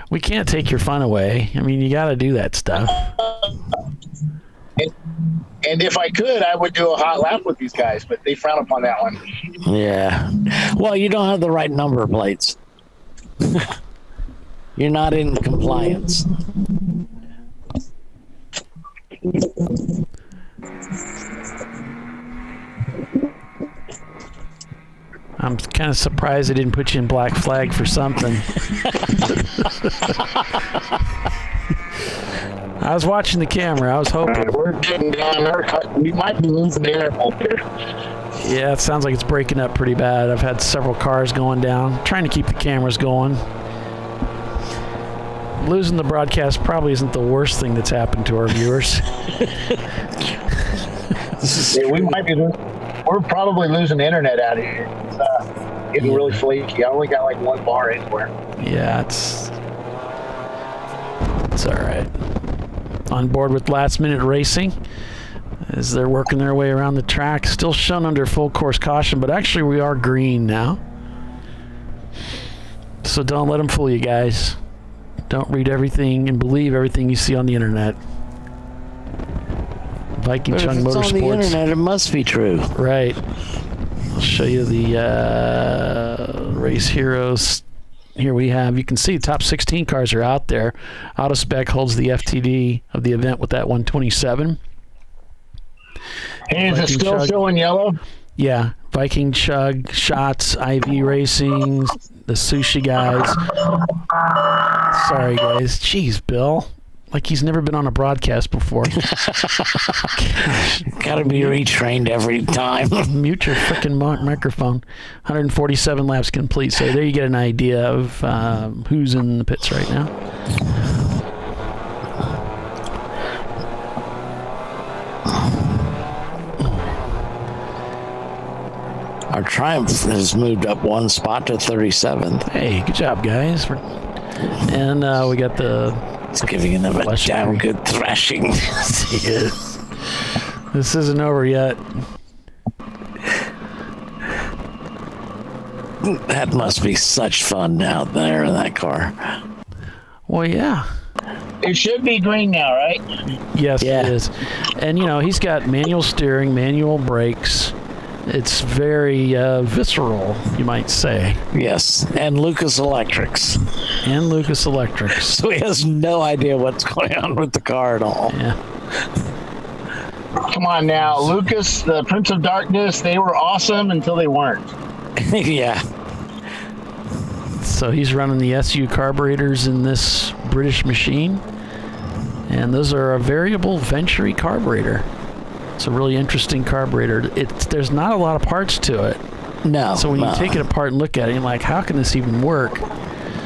Speaker 1: We can't take your fun away. I mean, you got to do that stuff.
Speaker 3: And if I could, I would do a hot lap with these guys, but they frown upon that one.
Speaker 2: Yeah. Well, you don't have the right number plates. You're not in compliance.
Speaker 1: I'm kind of surprised they didn't put you in black flag for something. I was watching the camera. I was hoping.
Speaker 3: We're getting down there. We might be losing the air out there.
Speaker 1: Yeah, it sounds like it's breaking up pretty bad. I've had several cars going down. Trying to keep the cameras going. Losing the broadcast probably isn't the worst thing that's happened to our viewers.
Speaker 3: Yeah, we might be. We're probably losing the internet out here. It's getting really flaky. I only got like one bar anywhere.
Speaker 1: Yeah, it's all right. On board with Last Minute Racing as they're working their way around the track. Still shown under full course caution, but actually we are green now. So don't let them fool you guys. Don't read everything and believe everything you see on the internet. Viking
Speaker 2: But
Speaker 1: Chung
Speaker 2: if it's
Speaker 1: Motorsports.
Speaker 2: on the internet, it must be true.
Speaker 1: Right. I'll show you the race heroes. Here we have, you can see the top 16 cars are out there. AutoSpec holds the FTD of the event with that 127.
Speaker 3: Hey, is it still showing yellow?
Speaker 1: Yeah. Viking Chug, Shots, IV Racing, the Sushi guys. Sorry, guys. Jeez, Bill. Like he's never been on a broadcast before.
Speaker 2: Gotta be retrained every time.
Speaker 1: Mute your freaking microphone. 147 laps complete. So there you get an idea of who's in the pits right now.
Speaker 2: Our Triumph has moved up one spot to 37th.
Speaker 1: Hey, good job, guys. And we got the...
Speaker 2: It's giving them a damn good thrashing.
Speaker 1: Yes, he is. This isn't over yet.
Speaker 2: That must be such fun out there in that car.
Speaker 1: Well, yeah.
Speaker 3: It should be green now, right?
Speaker 1: Yes, it is. And, you know, he's got manual steering, manual brakes. It's very visceral, you might say.
Speaker 2: Yes, and Lucas Electrics.
Speaker 1: And Lucas Electrics.
Speaker 2: So he has no idea what's going on with the car at all.
Speaker 1: Yeah.
Speaker 3: Come on now, Lucas, the Prince of Darkness, they were awesome until they weren't.
Speaker 2: Yeah.
Speaker 1: So he's running the SU carburetors in this British machine. And those are a variable Venturi carburetor. It's a really interesting carburetor. There's not a lot of parts to it.
Speaker 2: No.
Speaker 1: So when you take it apart and look at it, you're like, how can this even work?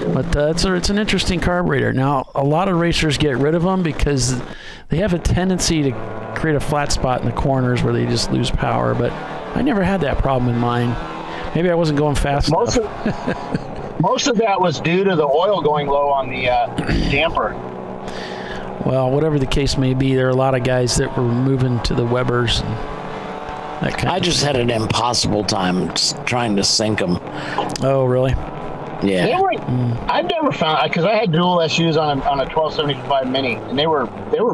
Speaker 1: But it's an interesting carburetor. Now, a lot of racers get rid of them because they have a tendency to create a flat spot in the corners where they just lose power. But I never had that problem in mine. Maybe I wasn't going fast enough.
Speaker 3: Most of that was due to the oil going low on the damper.
Speaker 1: Well, whatever the case may be, there are a lot of guys that were moving to the Webers. And that kind
Speaker 2: I just had an impossible time trying to sync them.
Speaker 1: Oh, really?
Speaker 2: Yeah.
Speaker 3: They were, I've never found, because I had dual SUs on a 1275 Mini, and they were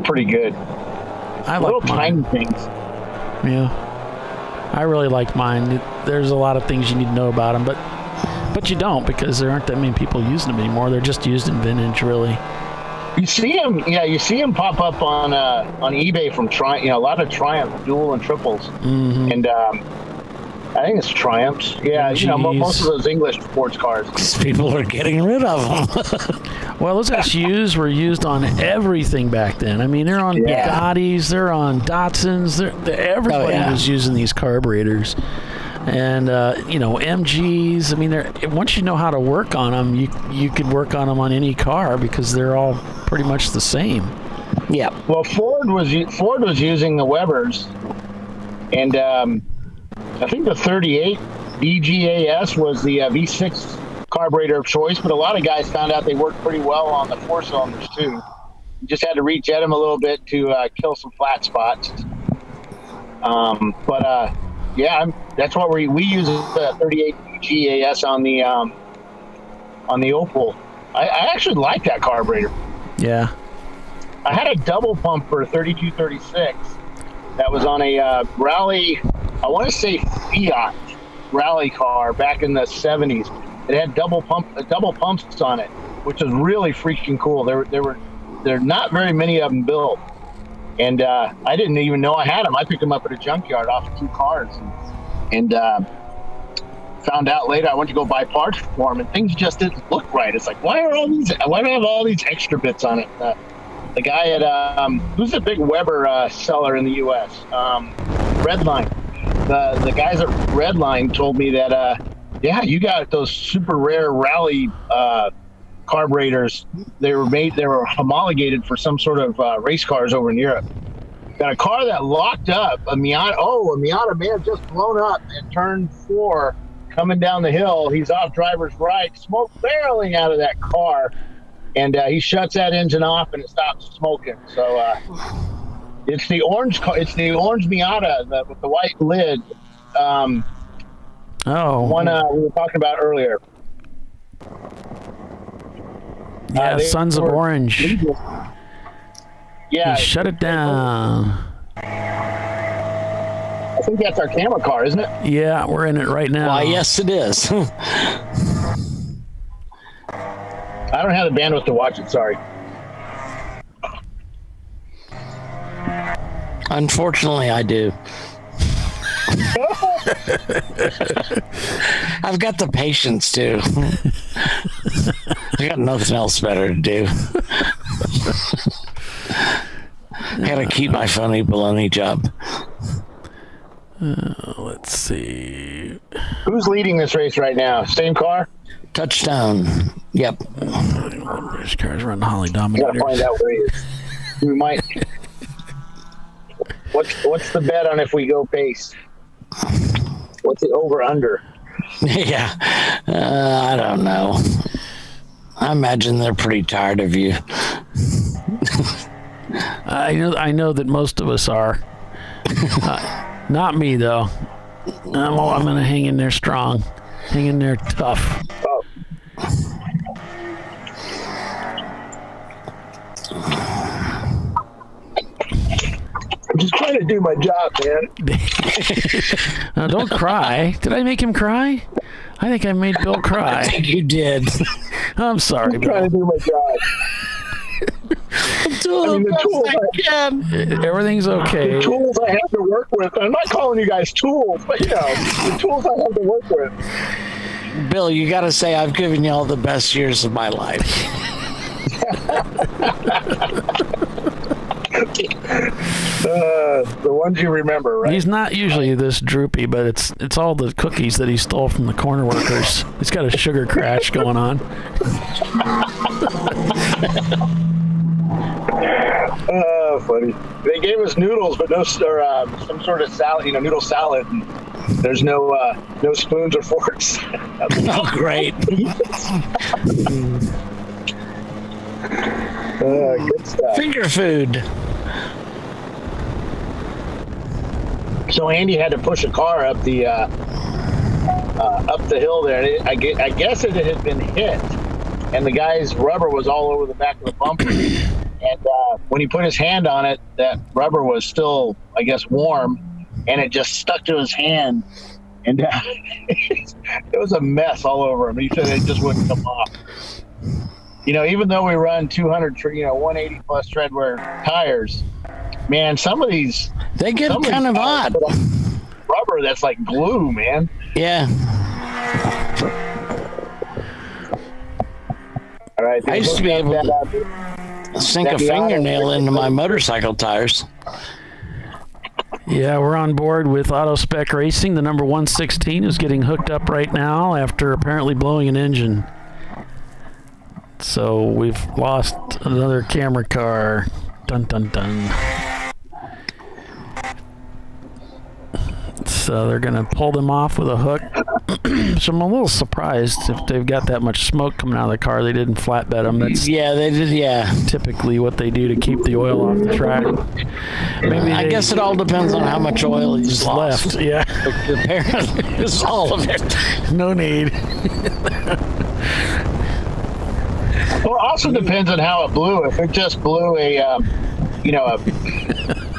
Speaker 3: pretty good.
Speaker 1: I
Speaker 3: Little
Speaker 1: like mine.
Speaker 3: tiny things.
Speaker 1: Yeah. I really like mine. There's a lot of things you need to know about them, but you don't, because there aren't that many people using them anymore. They're just used in vintage, really.
Speaker 3: You see them, you see them pop up on eBay from Triumph. You know, a lot of Triumph dual and triples, and I think it's Triumphs. Yeah, you know, most of those English sports cars.
Speaker 2: Because people are getting rid of them.
Speaker 1: Well, those SUs were used on everything back then. I mean, they're on Bugattis, they're on Datsuns. Everybody was using these carburetors. And, you know, MGs, I mean, once you know how to work on them, you could work on them on any car because they're all pretty much the same.
Speaker 2: Yeah.
Speaker 3: Well, Ford was using the Webers, and I think the 38 DGAS was the V6 carburetor of choice, but a lot of guys found out they worked pretty well on the 4-cylinders, too. You just had to rejet them a little bit to kill some flat spots. Yeah, that's what we use the 38 GAS on the Opal. I actually like that carburetor.
Speaker 1: Yeah.
Speaker 3: I had a double pump for 3236, that was on a rally, I want to say Fiat rally car back in the 70s. It had double pumps on it, which was really freaking cool. There are not very many of them built, and I didn't even know I had them. I picked them up at a junkyard off of 2 cars, and found out later. I went to go buy parts for them, and things just didn't look right. It's like, why do I have all these extra bits on it? The guy at who's the big Weber seller in the U.S. Redline. The guys at Redline told me that yeah, you got those super rare rally carburetors. They were homologated for some sort of race cars over in Europe. Got a car that locked up, a Miata may have just blown up at turn 4 coming down the hill. He's off driver's right, smoke barreling out of that car, and he shuts that engine off and it stops smoking. So it's the orange Miata with the white lid. One we were talking about earlier.
Speaker 1: Yeah, Sons of Orange.
Speaker 3: Yeah,
Speaker 1: shut it down.
Speaker 3: I think that's our camera car, isn't it?
Speaker 1: Yeah, we're in it right now.
Speaker 2: Why, yes, it is.
Speaker 3: I don't have the bandwidth to watch it. Sorry.
Speaker 2: Unfortunately, I do. I've got the patience to. I got nothing else better to do. I gotta keep my funny baloney job.
Speaker 1: Let's see.
Speaker 3: Who's leading this race right now? Same car?
Speaker 2: Touchdown. Yep.
Speaker 1: British cars run Holly
Speaker 3: We
Speaker 1: Dominator.
Speaker 3: gotta find out where he is. We might. What's the bet on if we go pace? What's the over under?
Speaker 2: Yeah. I don't know. I imagine they're pretty tired of you.
Speaker 1: I know that most of us are. Not me, though. I'm going to hang in there strong. Hang in there tough.
Speaker 3: Oh. I'm just trying to do my job, man.
Speaker 1: Now, don't cry. Did I make him cry? I think I made Bill cry.
Speaker 2: I think you did.
Speaker 1: I'm sorry,
Speaker 3: I'm
Speaker 1: Bill.
Speaker 3: trying to do my job.
Speaker 1: Everything's okay.
Speaker 3: The tools I have to work with. I'm not calling you guys tools, but the tools I have to work with.
Speaker 2: Bill, you got to say I've given you all the best years of my life.
Speaker 3: The ones you remember, right?
Speaker 1: He's not usually this droopy, but it's all the cookies that he stole from the corner workers. He's got a sugar crash going on.
Speaker 3: Funny. They gave us noodles, but no, some sort of salad, noodle salad. And there's no spoons or forks.
Speaker 2: Oh, great.
Speaker 3: Good stuff.
Speaker 2: Finger food.
Speaker 3: So Andy had to push a car up the hill there. I guess it had been hit, and the guy's rubber was all over the back of the bumper. And when he put his hand on it, that rubber was still, I guess, warm, and it just stuck to his hand. And it was a mess all over him. He said it just wouldn't come off. Even though we run 200, 180 plus treadwear tires, man, some of these
Speaker 2: they get kind of odd.
Speaker 3: Rubber that's like glue, man.
Speaker 2: Yeah.
Speaker 3: All right.
Speaker 2: I used to be able to sink a fingernail into my motorcycle tires.
Speaker 1: Yeah, we're on board with Auto Spec Racing. The number 116 is getting hooked up right now after apparently blowing an engine. So we've lost another camera car. Dun, dun, dun. So they're going to pull them off with a hook. So I'm a little surprised if they've got that much smoke coming out of the car. They didn't flatbed them. That's
Speaker 2: they did. Yeah,
Speaker 1: typically what they do to keep the oil off the track. Maybe
Speaker 2: I guess it all depends on how much oil is
Speaker 1: left. Yeah,
Speaker 2: apparently it's all of it.
Speaker 1: No need.
Speaker 3: Well, it also depends on how it blew. If it just blew a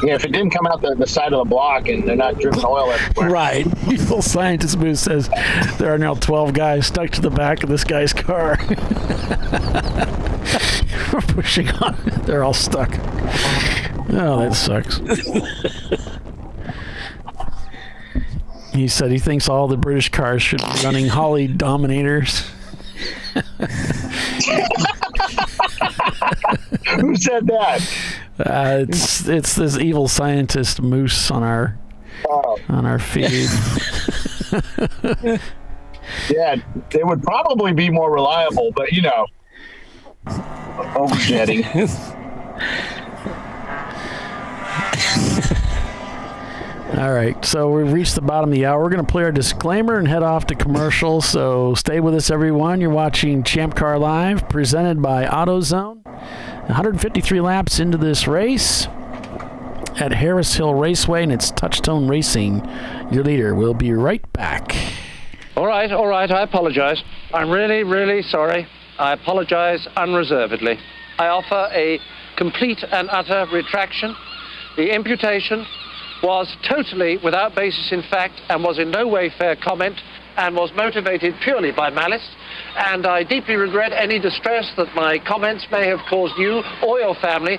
Speaker 3: Yeah, if it didn't come out the side of the block and they're not dripping oil everywhere.
Speaker 1: Right. Evil Scientist Moose says there are now 12 guys stuck to the back of this guy's car. We're pushing on. They're all stuck. Oh, that sucks. He said he thinks all the British cars should be running Holly Dominators.
Speaker 3: Who said that?
Speaker 1: It's this Evil Scientist Moose on our feed.
Speaker 3: Yeah, they would probably be more reliable, but overjetting.
Speaker 1: All right, so we've reached the bottom of the hour. We're going to play our disclaimer and head off to commercial, so stay with us, everyone. You're watching Champ Car Live, presented by AutoZone. 153 laps into this race at Harris Hill Raceway, and it's Touchstone Racing, your leader. We'll be right back.
Speaker 13: All right, I apologize. I'm really, really sorry. I apologize unreservedly. I offer a complete and utter retraction. The imputation was totally without basis in fact and was in no way fair comment and was motivated purely by malice. And I deeply regret any distress that my comments may have caused you or your family.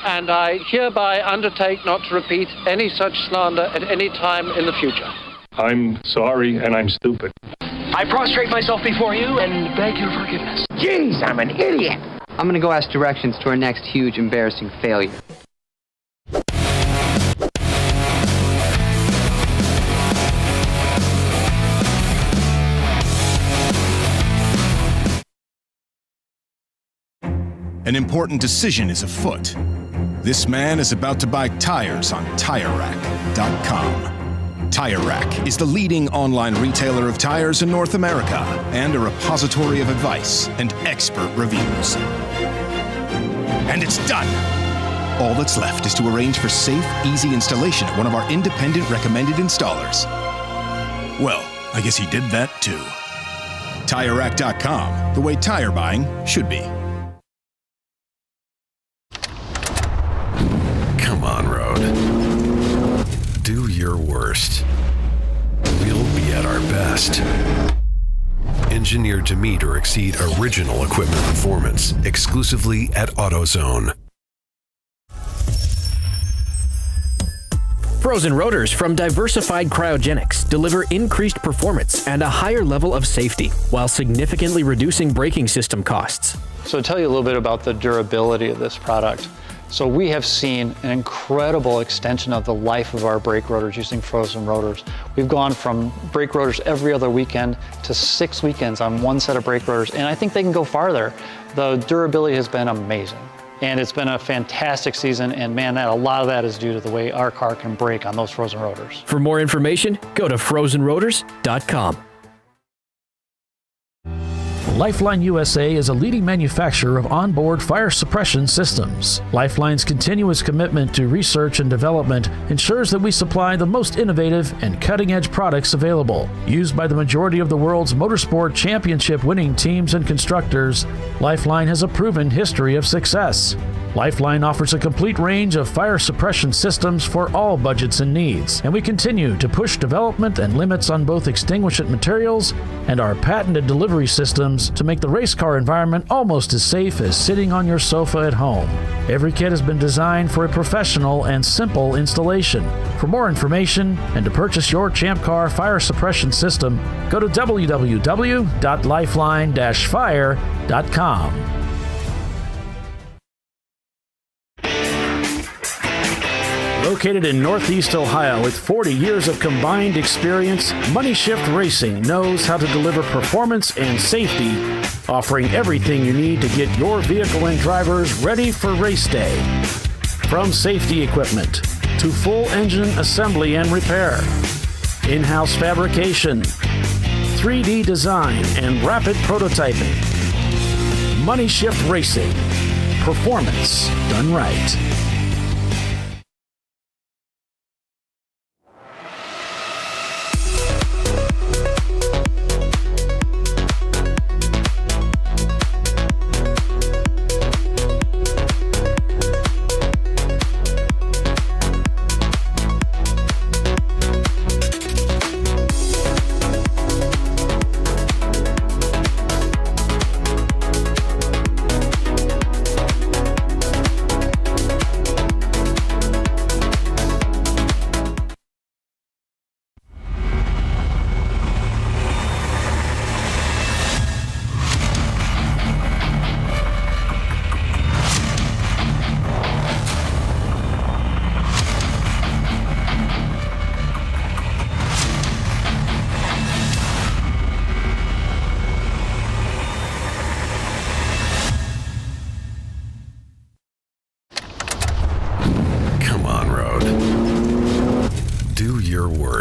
Speaker 13: And I hereby undertake not to repeat any such slander at any time in the future.
Speaker 14: I'm sorry and I'm stupid.
Speaker 15: I prostrate myself before you and beg your forgiveness. Jeez, I'm an idiot.
Speaker 16: I'm gonna go ask directions to our next huge embarrassing failure.
Speaker 6: An important decision is afoot. This man is about to buy tires on TireRack.com. Tire Rack is the leading online retailer of tires in North America and a repository of advice and expert reviews. And it's done! All that's left is to arrange for safe, easy installation at one of our independent recommended installers. Well, I guess he did that too. TireRack.com, the way tire buying should be.
Speaker 7: Come on, Road. Do your worst. We'll be at our best. Engineered to meet or exceed original equipment performance, exclusively at AutoZone.
Speaker 8: Frozen rotors from Diversified Cryogenics deliver increased performance and a higher level of safety, while significantly reducing braking system costs.
Speaker 9: So to tell you a little bit about the durability of this product. So we have seen an incredible extension of the life of our brake rotors using frozen rotors. We've gone from brake rotors every other weekend to 6 weekends on one set of brake rotors, and I think they can go farther. The durability has been amazing. And it's been a fantastic season, and man, a lot of that is due to the way our car can brake on those frozen rotors.
Speaker 8: For more information, go to frozenrotors.com.
Speaker 10: Lifeline USA is a leading manufacturer of onboard fire suppression systems. Lifeline's continuous commitment to research and development ensures that we supply the most innovative and cutting-edge products available. Used by the majority of the world's motorsport championship-winning teams and constructors, Lifeline has a proven history of success. Lifeline offers a complete range of fire suppression systems for all budgets and needs, and we continue to push development and limits on both extinguishant materials and our patented delivery systems to make the race car environment almost as safe as sitting on your sofa at home. Every kit has been designed for a professional and simple installation. For more information and to purchase your Champ Car fire suppression system, go to www.lifeline-fire.com. Located in Northeast Ohio with 40 years of combined experience, Money Shift Racing knows how to deliver performance and safety, offering everything you need to get your vehicle and drivers ready for race day. From safety equipment to full engine assembly and repair, in-house fabrication, 3D design, and rapid prototyping. Money Shift Racing. Performance done right.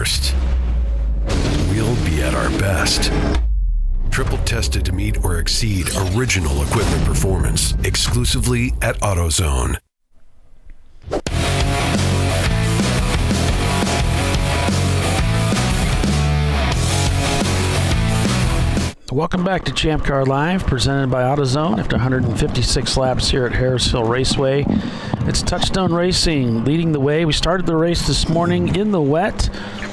Speaker 7: worst, we'll be at our best. Triple tested to meet or exceed original equipment performance, exclusively at AutoZone.
Speaker 1: Welcome back to Champ Car Live, presented by AutoZone. After 156 laps here at Harris Hill Raceway, it's Touchstone Racing leading the way. We started the race this morning in the wet.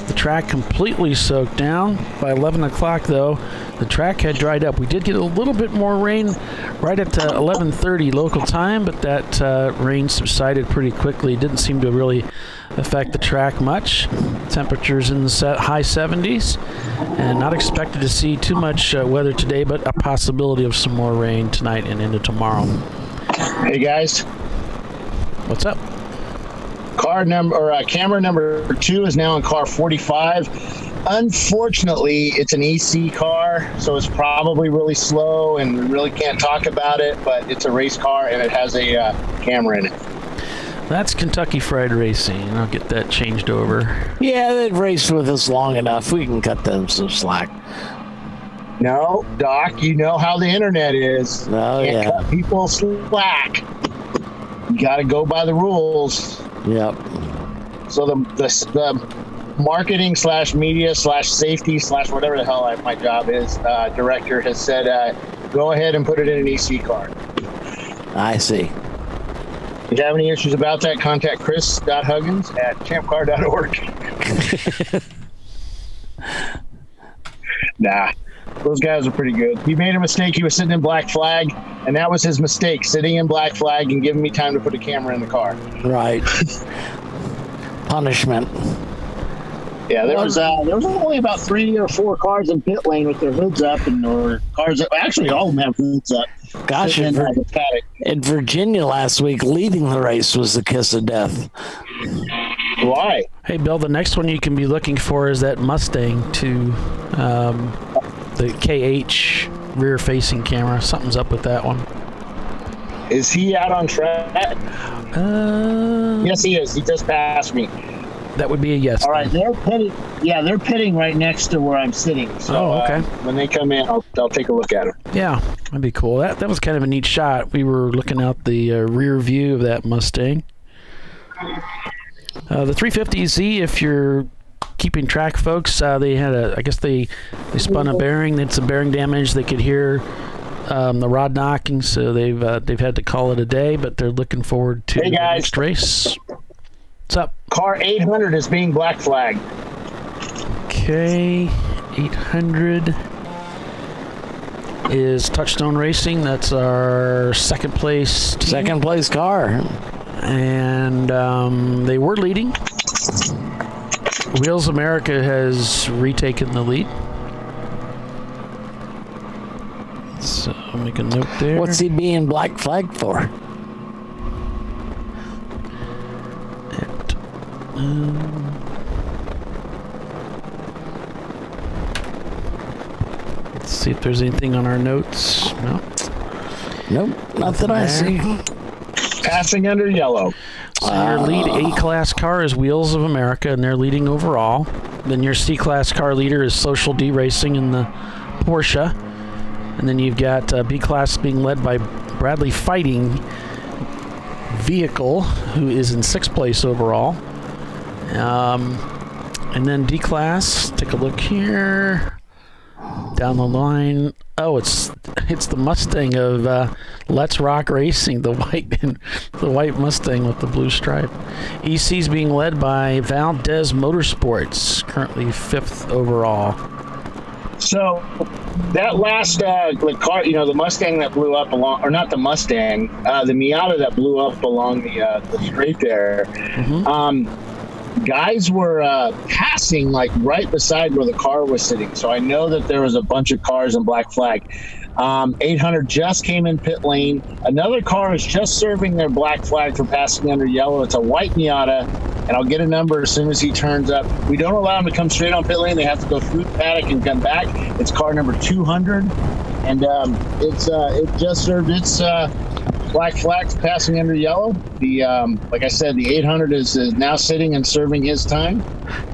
Speaker 1: The track completely soaked down. By 11 o'clock, though, the track had dried up. We did get a little bit more rain right at 11:30 local time, but that rain subsided pretty quickly. It didn't seem to really affect the track much. Temperatures in the high 70s, and not expected to see too much weather today, but a possibility of some more rain tonight and into tomorrow.
Speaker 3: Hey guys,
Speaker 1: what's up?
Speaker 3: Camera number 2 is now in car 45. Unfortunately, it's an EC car, so it's probably really slow, and we really can't talk about it. But it's a race car, and it has a camera in it.
Speaker 1: That's Kentucky Fried Racing. I'll get that changed over.
Speaker 2: Yeah, they've raced with us long enough. We can cut them some slack.
Speaker 3: No, Doc, you know how the internet is.
Speaker 2: Oh,
Speaker 3: Can't
Speaker 2: yeah.
Speaker 3: cut people slack. You got to go by the rules.
Speaker 2: Yep.
Speaker 3: So the marketing / media / safety / whatever the hell my job is, director has said, go ahead and put it in an EC car.
Speaker 2: I see.
Speaker 3: If you have any issues about that, contact Chris.Huggins at ChampCar.org. Nah, those guys are pretty good. He made a mistake. He was sitting in Black Flag, and that was his mistake, sitting in Black Flag and giving me time to put a camera in the car.
Speaker 2: Right. Punishment.
Speaker 3: Yeah, there was only about 3 or 4 cars in pit lane with their hoods up, or cars that actually all of them have hoods up.
Speaker 2: Gosh, in Virginia last week, leading the race was the kiss of death.
Speaker 3: Why?
Speaker 1: Hey, Bill, the next one you can be looking for is that Mustang to the KH rear-facing camera. Something's up with that one.
Speaker 3: Is he out on track? Yes, he is. He just passed me.
Speaker 1: That would be a yes.
Speaker 3: All right, they're pitting. Yeah, they're pitting right next to where I'm sitting. So,
Speaker 1: okay.
Speaker 3: When they come in, I'll take a look at them.
Speaker 1: Yeah, that'd be cool. That was kind of a neat shot. We were looking out the rear view of that Mustang. The 350Z, if you're keeping track, folks, they had they spun a bearing. They had some bearing damage. They could hear the rod knocking, so they've had to call it a day. But they're looking forward to the next race. What's up?
Speaker 3: Car 800 is being black flagged.
Speaker 1: Okay, 800 is Touchstone Racing. That's our second place team.
Speaker 2: Second place car.
Speaker 1: And they were leading. Wheels America has retaken the lead. So I'll make a note there.
Speaker 2: What's he being black flagged for?
Speaker 1: Let's see if there's anything on our notes. No.
Speaker 2: Nope, not that I see.
Speaker 3: Passing under yellow.
Speaker 1: So your lead A-class car is Wheels of America, and they're leading overall. Then your C-class car leader is Social D Racing in the Porsche. And then you've got B-class being led by Bradley Fighting Vehicle, who is in 6th place overall. And then D-class, take a look here. Down the line. Oh, it's the Mustang of Let's Rock Racing, the white Mustang with the blue stripe. EC's being led by Valdez Motorsports, currently 5th overall.
Speaker 3: So that last the car, the Mustang that blew up along, or not the Mustang, the Miata that blew up along the straight there. Mm-hmm. Guys were passing like right beside where the car was sitting. So I know that there was a bunch of cars in black flag. 800 just came in pit lane. Another car is just serving their black flag for passing under yellow. It's a white Miata, and I'll get a number as soon as he turns up. We don't allow him to come straight on pit lane. They have to go through the paddock and come back. It's car number 200, and it just served its black flags passing under yellow. The like I said, the 800 is now sitting and serving his time.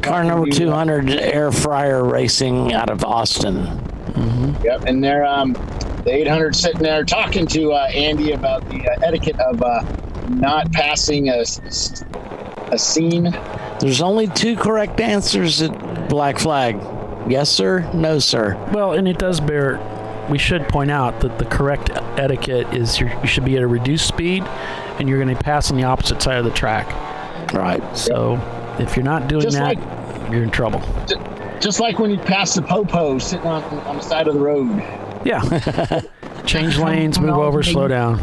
Speaker 2: Car number 200, Air Fryer Racing out of Austin.
Speaker 3: Mm-hmm. Yep, and they're the 800 sitting there talking to Andy about the etiquette of not passing a scene.
Speaker 2: There's only 2 correct answers at Black Flag. Yes, sir. No, sir.
Speaker 1: Well, and it does bear. We should point out that the correct etiquette is you should be at a reduced speed, and you're going to pass on the opposite side of the track.
Speaker 2: Right.
Speaker 1: So if you're not doing
Speaker 3: Just
Speaker 1: that, you're in trouble.
Speaker 3: Just like when you pass the popo sitting on the side of the road.
Speaker 1: Yeah. Change lanes, move over, slow down.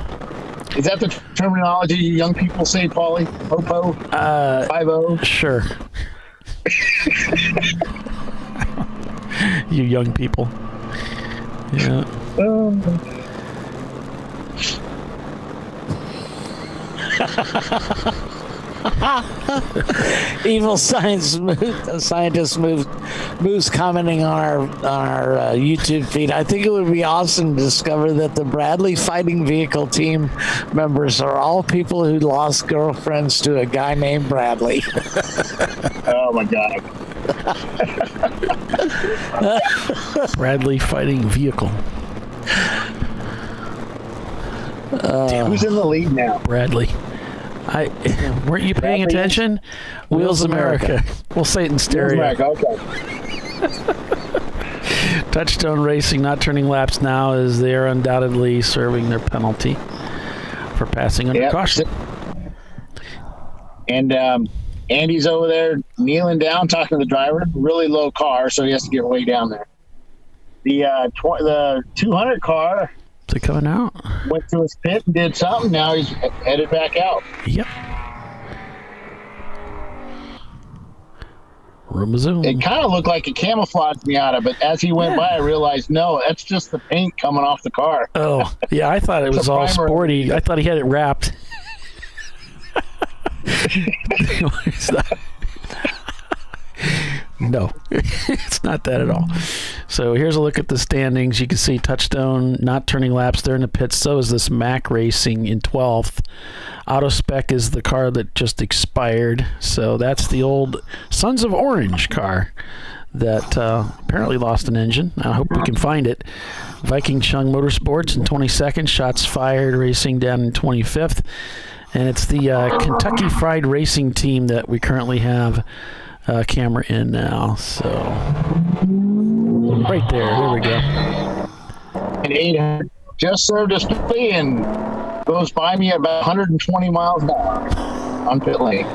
Speaker 3: Is that the terminology you young people say, Paulie? Popo? 5-0?
Speaker 1: Sure. You young people. Yeah.
Speaker 2: Evil scientist moves commenting on our YouTube feed. I think it would be awesome to discover that the Bradley Fighting Vehicle team members are all people who lost girlfriends to a guy named Bradley.
Speaker 3: Oh my God.
Speaker 1: Bradley Fighting Vehicle.
Speaker 3: Who's in the lead now?
Speaker 1: Bradley. Weren't you paying attention? Wheels America. We'll say it in stereo.
Speaker 3: Wheels America, okay.
Speaker 1: Touchstone Racing not turning laps now as they are undoubtedly serving their penalty for passing under caution.
Speaker 3: And Andy's over there kneeling down, talking to the driver. Really low car, so he has to get way down there. The 200 car.
Speaker 1: Is it coming out?
Speaker 3: Went to his pit and did something. Now he's headed back out.
Speaker 1: Yep. Zoom.
Speaker 3: It kind of looked like a camouflage Miata, but as he went by, I realized, no, that's just the paint coming off the car.
Speaker 1: Oh, yeah, I thought it was all sporty. I thought he had it wrapped. No, it's not that at all. So here's a look at the standings. You can see Touchstone not turning laps. They're in the pits. So is this Mac Racing in 12th. Autospec is the car that just expired. So that's the old Sons of Orange car that apparently lost an engine. I hope we can find it. Viking Chung Motorsports in 22nd. Shots Fired Racing down in 25th. And it's the Kentucky Fried Racing team that we currently have camera in now. So right there we go.
Speaker 3: And 800 just served us plea and goes by me at about 120 miles an hour on pit lane.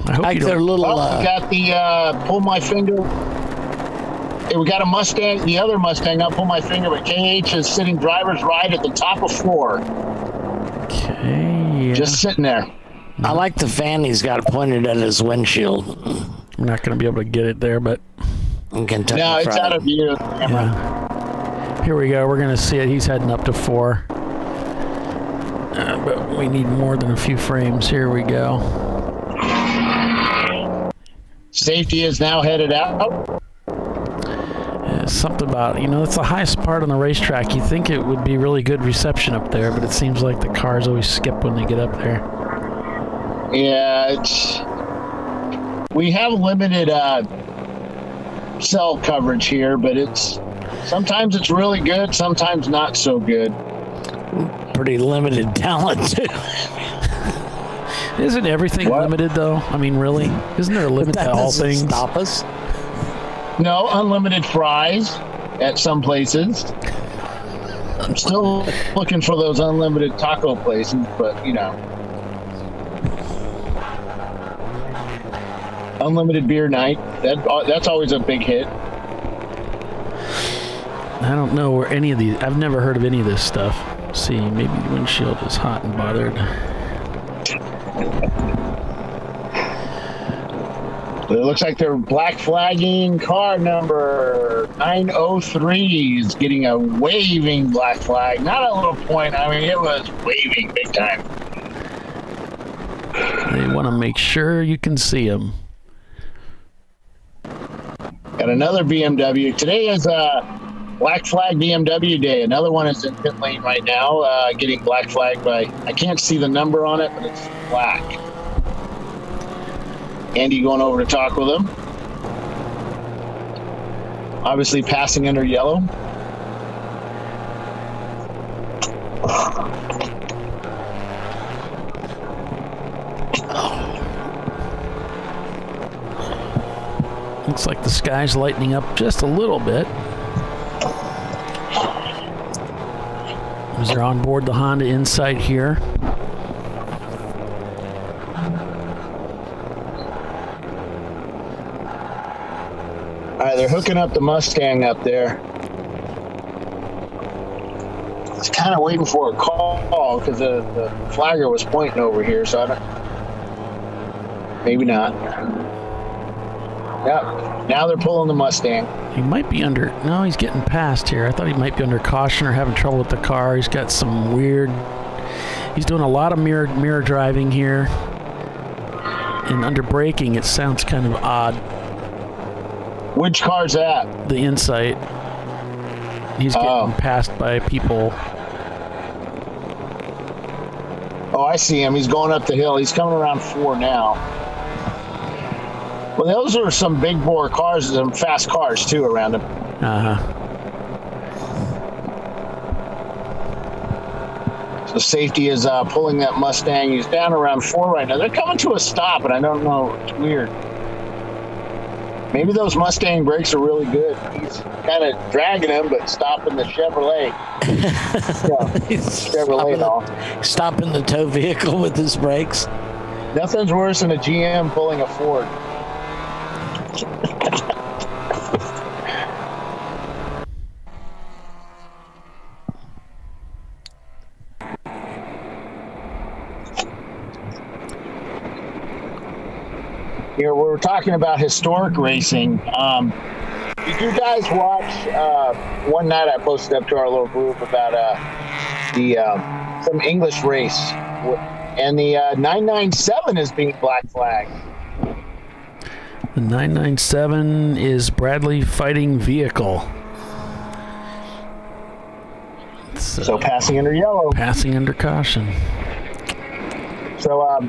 Speaker 1: I hope
Speaker 3: we got the pull my finger. We got a Mustang, the other Mustang. I'll pull my finger, but KH is sitting driver's right at the top of 4.
Speaker 1: Okay. Yeah.
Speaker 3: Just sitting there.
Speaker 2: I like the fan he's got pointed at his windshield.
Speaker 1: I'm not going to be able to get it there, but
Speaker 2: in Kentucky.
Speaker 3: No, it's out of view.
Speaker 1: Yeah. Here we go. We're going to see it. He's heading up to 4. But we need more than a few frames. Here we go.
Speaker 3: Safety is now headed out.
Speaker 1: Something about, it's the highest part on the racetrack. You think it would be really good reception up there, but it seems like the cars always skip when they get up there.
Speaker 3: Yeah, we have limited cell coverage here, but sometimes it's really good, sometimes not so good.
Speaker 2: Pretty limited talent too.
Speaker 1: Isn't everything limited though? I mean, really? Isn't there a limit to all things?
Speaker 2: Stop us.
Speaker 3: No, unlimited fries at some places. I'm still looking for those unlimited taco places, but unlimited beer night. That's always a big hit.
Speaker 1: I don't know where any of these. I've never heard of any of this stuff. Let's see, maybe the windshield is hot and bothered.
Speaker 3: It looks like they're black flagging car number 903 is getting a waving black flag. Not a little point. I mean, it was waving big time.
Speaker 1: They want to make sure you can see them.
Speaker 3: Got another BMW. Today is Black Flag BMW Day. Another one is in pit lane right now, getting black flagged by, I can't see the number on it, but it's black. Andy going over to talk with him. Obviously passing under yellow.
Speaker 1: Looks like the sky's lightening up just a little bit. As they're on board the Honda Insight here.
Speaker 3: All right, they're hooking up the Mustang up there. It's kind of waiting for a call because the flagger was pointing over here, so I don't. Maybe not. Yep. Now they're pulling the Mustang.
Speaker 1: He might be under. No, he's getting past here. I thought he might be under caution or having trouble with the car. He's got some weird. He's doing a lot of mirror driving here, and under braking, it sounds kind of odd.
Speaker 3: Which car's that?
Speaker 1: The Insight. He's getting passed by people.
Speaker 3: Oh, I see him. He's going up the hill. He's coming around 4 now. Well, those are some big bore cars, some fast cars too around them. So safety is pulling that Mustang. He's down around 4 right now. They're coming to a stop, and I don't know. It's weird. Maybe those Mustang brakes are really good. He's kind of dragging them, but stopping the Chevrolet. Chevrolet and all.
Speaker 2: Stopping the tow vehicle with his brakes.
Speaker 3: Nothing's worse than a GM pulling a Ford. Here we're talking about historic racing. Did you guys watch? One night I posted up to our little group about some English race, and the 997 is being black flagged.
Speaker 1: The 997 is Bradley Fighting Vehicle.
Speaker 3: So passing under yellow.
Speaker 1: Passing under caution.
Speaker 3: So I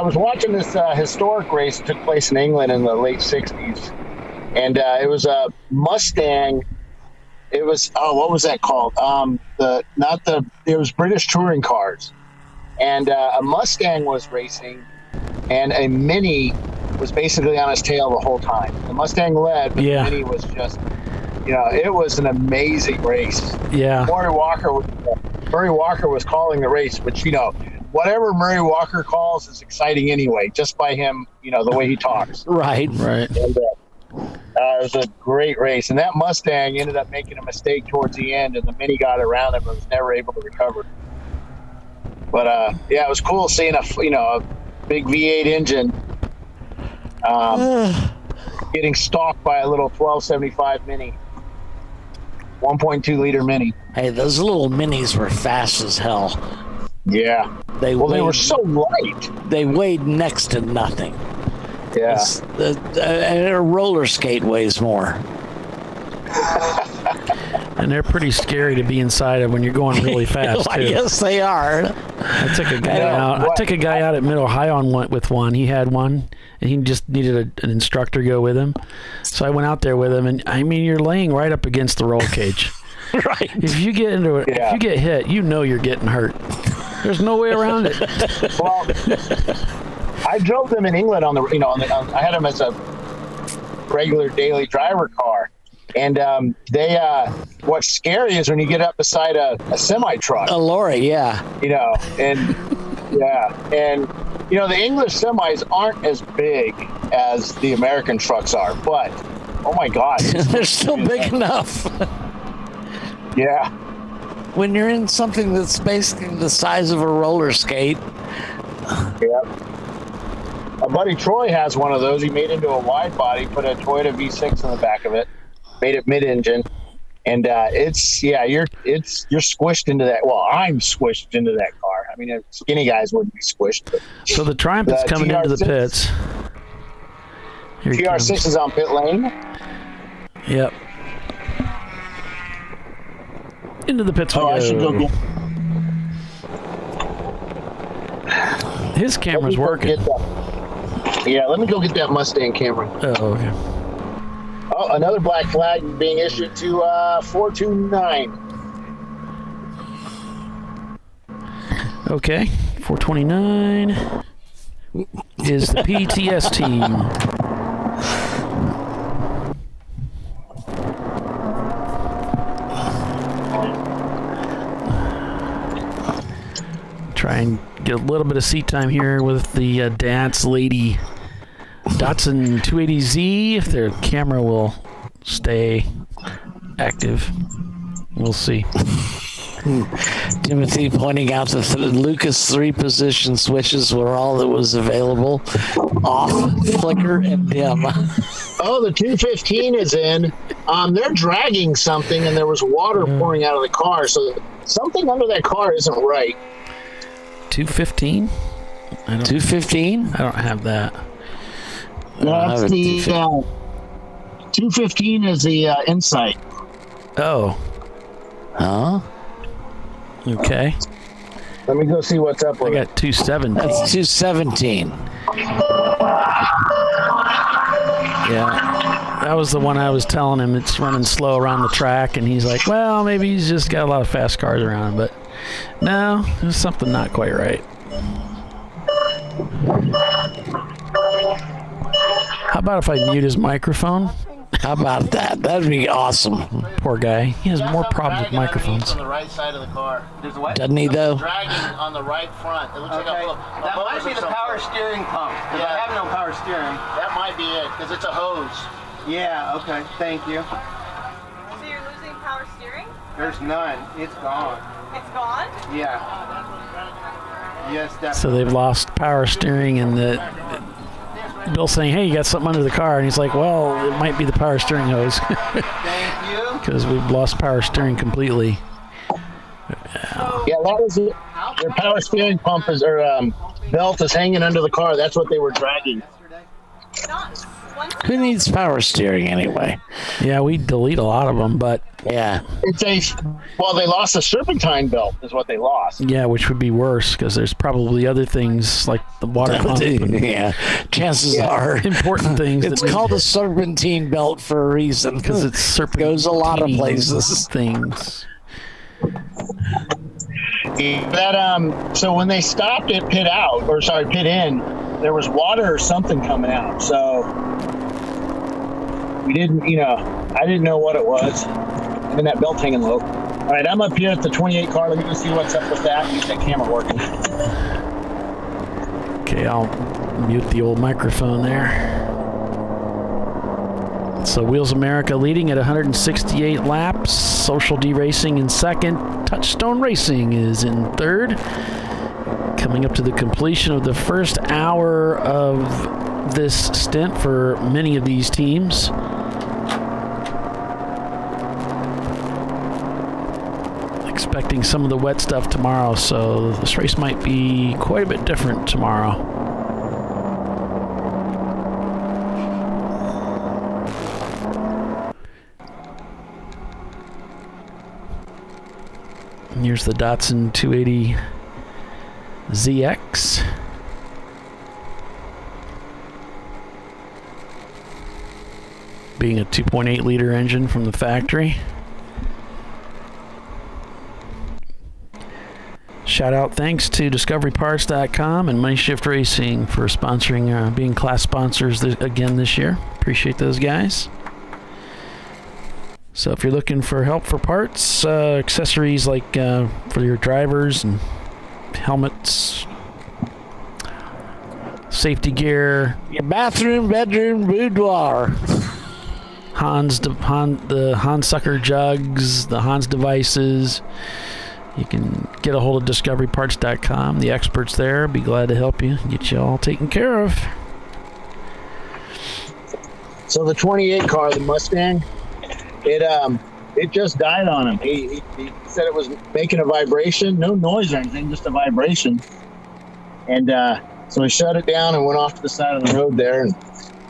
Speaker 3: was watching this historic race that took place in England in the late 60s. And it was a Mustang. It was, what was that called? It was British touring cars. And a Mustang was racing, and a Mini was basically on his tail the whole time. The Mustang led, but the Mini was just, it was an amazing race.
Speaker 1: Yeah.
Speaker 3: Murray Walker was calling the race, which, whatever Murray Walker calls is exciting anyway, just by him, the way he talks.
Speaker 2: Right.
Speaker 3: And, it was a great race. And that Mustang ended up making a mistake towards the end, and the Mini got around him and was never able to recover. But, it was cool seeing a big V8 engine getting stalked by a little 1275 Mini. 1.2 liter Mini.
Speaker 2: Hey, those little Minis were fast as hell.
Speaker 3: Yeah. They were so light.
Speaker 2: They weighed next to nothing.
Speaker 3: Yeah.
Speaker 2: And a roller skate weighs more.
Speaker 1: And they're pretty scary to be inside of when you're going really fast, too.
Speaker 2: Yes, they are.
Speaker 1: I took a guy out. I took a guy out at Mid Ohio with one. He had one, and he just needed an instructor to go with him. So I went out there with him, and you're laying right up against the roll cage.
Speaker 2: Right.
Speaker 1: If you get into it, if you get hit, you're getting hurt. There's no way around it.
Speaker 3: Well, I drove them in England on I had them as a regular daily driver car. And what's scary is when you get up beside a semi-truck.
Speaker 2: A lorry, yeah.
Speaker 3: And the English semis aren't as big as the American trucks are, but oh my God.
Speaker 2: They're still big enough.
Speaker 3: Yeah.
Speaker 2: When you're in something that's basically the size of a roller skate.
Speaker 3: Yeah. My buddy Troy has one of those. He made into a wide body, put a Toyota V6 in the back of it, made it mid-engine, and you're squished into that. Well, I'm squished into that car. Skinny guys wouldn't be squished. But
Speaker 1: so the Triumph is coming into the pits.
Speaker 3: TR6 is on pit lane.
Speaker 1: Yep. Into the pits we go.
Speaker 3: I should go get.
Speaker 1: His camera's working.
Speaker 3: Yeah, let me go get that Mustang camera.
Speaker 1: Oh, okay.
Speaker 3: Oh, another black flag being issued to 429.
Speaker 1: Okay, 429 is the PTS team. Try and get a little bit of seat time here with the Datsun 280Z, if their camera will stay active. We'll see.
Speaker 2: Timothy pointing out that the Lucas 3-position switches were all that was available. Off, flicker, and dim.
Speaker 3: Oh, the 215 is in. They're dragging something, and there was water pouring out of the car, so something under that car isn't right.
Speaker 1: 215?
Speaker 2: 215?
Speaker 1: I don't have that.
Speaker 3: That's the 215 is the Insight.
Speaker 1: Oh.
Speaker 2: Huh?
Speaker 1: Okay.
Speaker 3: Let me go see what's up with
Speaker 1: I got 217.
Speaker 2: That's 217.
Speaker 1: Yeah. That was the one I was telling him it's running slow around the track, and he's like, well, maybe he's just got a lot of fast cars around him, but no, there's something not quite right. How about if I mute his microphone?
Speaker 2: How about that? That'd be awesome.
Speaker 1: Poor guy. He has more problems with microphones.
Speaker 3: On the right side of the car.
Speaker 17: There's what?
Speaker 2: Doesn't he, though?
Speaker 3: Dragging on the right front. It looks like
Speaker 17: That might be the power steering pump. Because I have no power steering.
Speaker 3: That might be it, because it's a hose.
Speaker 17: Yeah, okay. Thank you.
Speaker 18: So you're losing power steering?
Speaker 17: There's none. It's gone.
Speaker 18: It's gone?
Speaker 17: Yeah. Yes, definitely.
Speaker 1: So they've lost power steering, and Bill's saying, hey, you got something under the car. And he's like, well, it might be the power steering hose.
Speaker 17: Thank you.
Speaker 1: Because we've lost power steering completely.
Speaker 3: Yeah, that was it. Their power steering pump is, or belt is hanging under the car. That's what they were dragging.
Speaker 2: Who needs power steering anyway?
Speaker 1: Yeah, we delete a lot of them, but
Speaker 2: yeah,
Speaker 3: well, they lost the serpentine belt is what they lost.
Speaker 1: Yeah, which would be worse because there's probably other things like the water pump.
Speaker 2: Yeah, chances are
Speaker 1: important things.
Speaker 2: It's called a serpentine belt for a reason
Speaker 1: because it's serpentine.
Speaker 2: Goes a lot of places.
Speaker 1: Things.
Speaker 3: That so when they stopped at pit in, there was water or something coming out. So we didn't, I didn't know what it was. And then that belt hanging low. All right, I'm up here at the 28 car. Let me go see what's up with that. Get that camera working.
Speaker 1: Okay, I'll mute the old microphone there. So Wheels America leading at 168 laps. Social D Racing in second. Touchstone Racing is in third. Coming up to the completion of the first hour of this stint for many of these teams. Expecting some of the wet stuff tomorrow, so this race might be quite a bit different tomorrow. And here's the Datsun 280 ZX. Being a 2.8 liter engine from the factory. Shout out thanks to DiscoveryParts.com and Money Shift Racing for sponsoring, being class sponsors again this year. Appreciate those guys. So if you're looking for help for parts, accessories like for your drivers and helmets, safety gear,
Speaker 2: your bathroom, bedroom, boudoir,
Speaker 1: the Hans sucker jugs, the Hans devices, you can get a hold of DiscoveryParts.com. The experts there be glad to help you, get you all taken care of.
Speaker 3: So the 28 car, the Mustang, it just died on him. He said it was making a vibration, no noise or anything, just a vibration. And so he shut it down and went off to the side of the road there and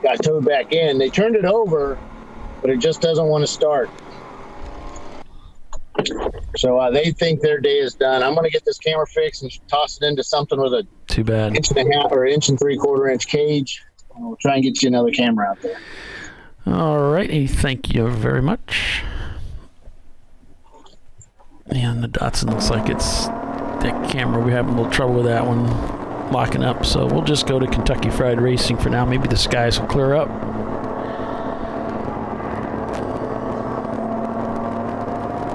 Speaker 3: got towed back in. They turned it over, but it just doesn't want to start. So they think their day is done. I'm going to get this camera fixed and toss it into something with a
Speaker 1: Too bad.
Speaker 3: 1.5 or 1.75 cage. And we'll try and get you another camera out there.
Speaker 1: All righty. Thank you very much. And the Datsun looks like it's that camera. We're having a little trouble with that one locking up. So we'll just go to Kentucky Fried Racing for now. Maybe the skies will clear up.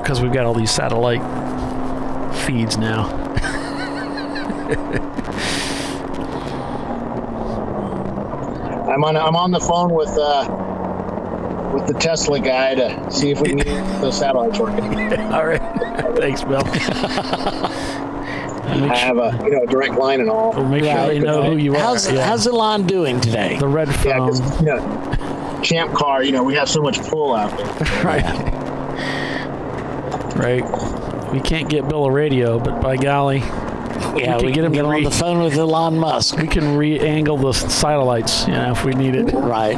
Speaker 1: Because we've got all these satellite feeds now.
Speaker 3: I'm on the phone with the Tesla guy to see if we can get those satellites working.
Speaker 1: All right. Thanks, Bill.
Speaker 3: I have a direct line and all.
Speaker 1: We'll make sure they know who you are.
Speaker 2: How's Elon doing today?
Speaker 1: The red phone.
Speaker 3: Champ Car, we have so much pull out there.
Speaker 1: Right. We can't get Bill a radio, but by golly,
Speaker 2: we get him on the phone with Elon Musk.
Speaker 1: We can re-angle the satellites, if we need it.
Speaker 2: Right.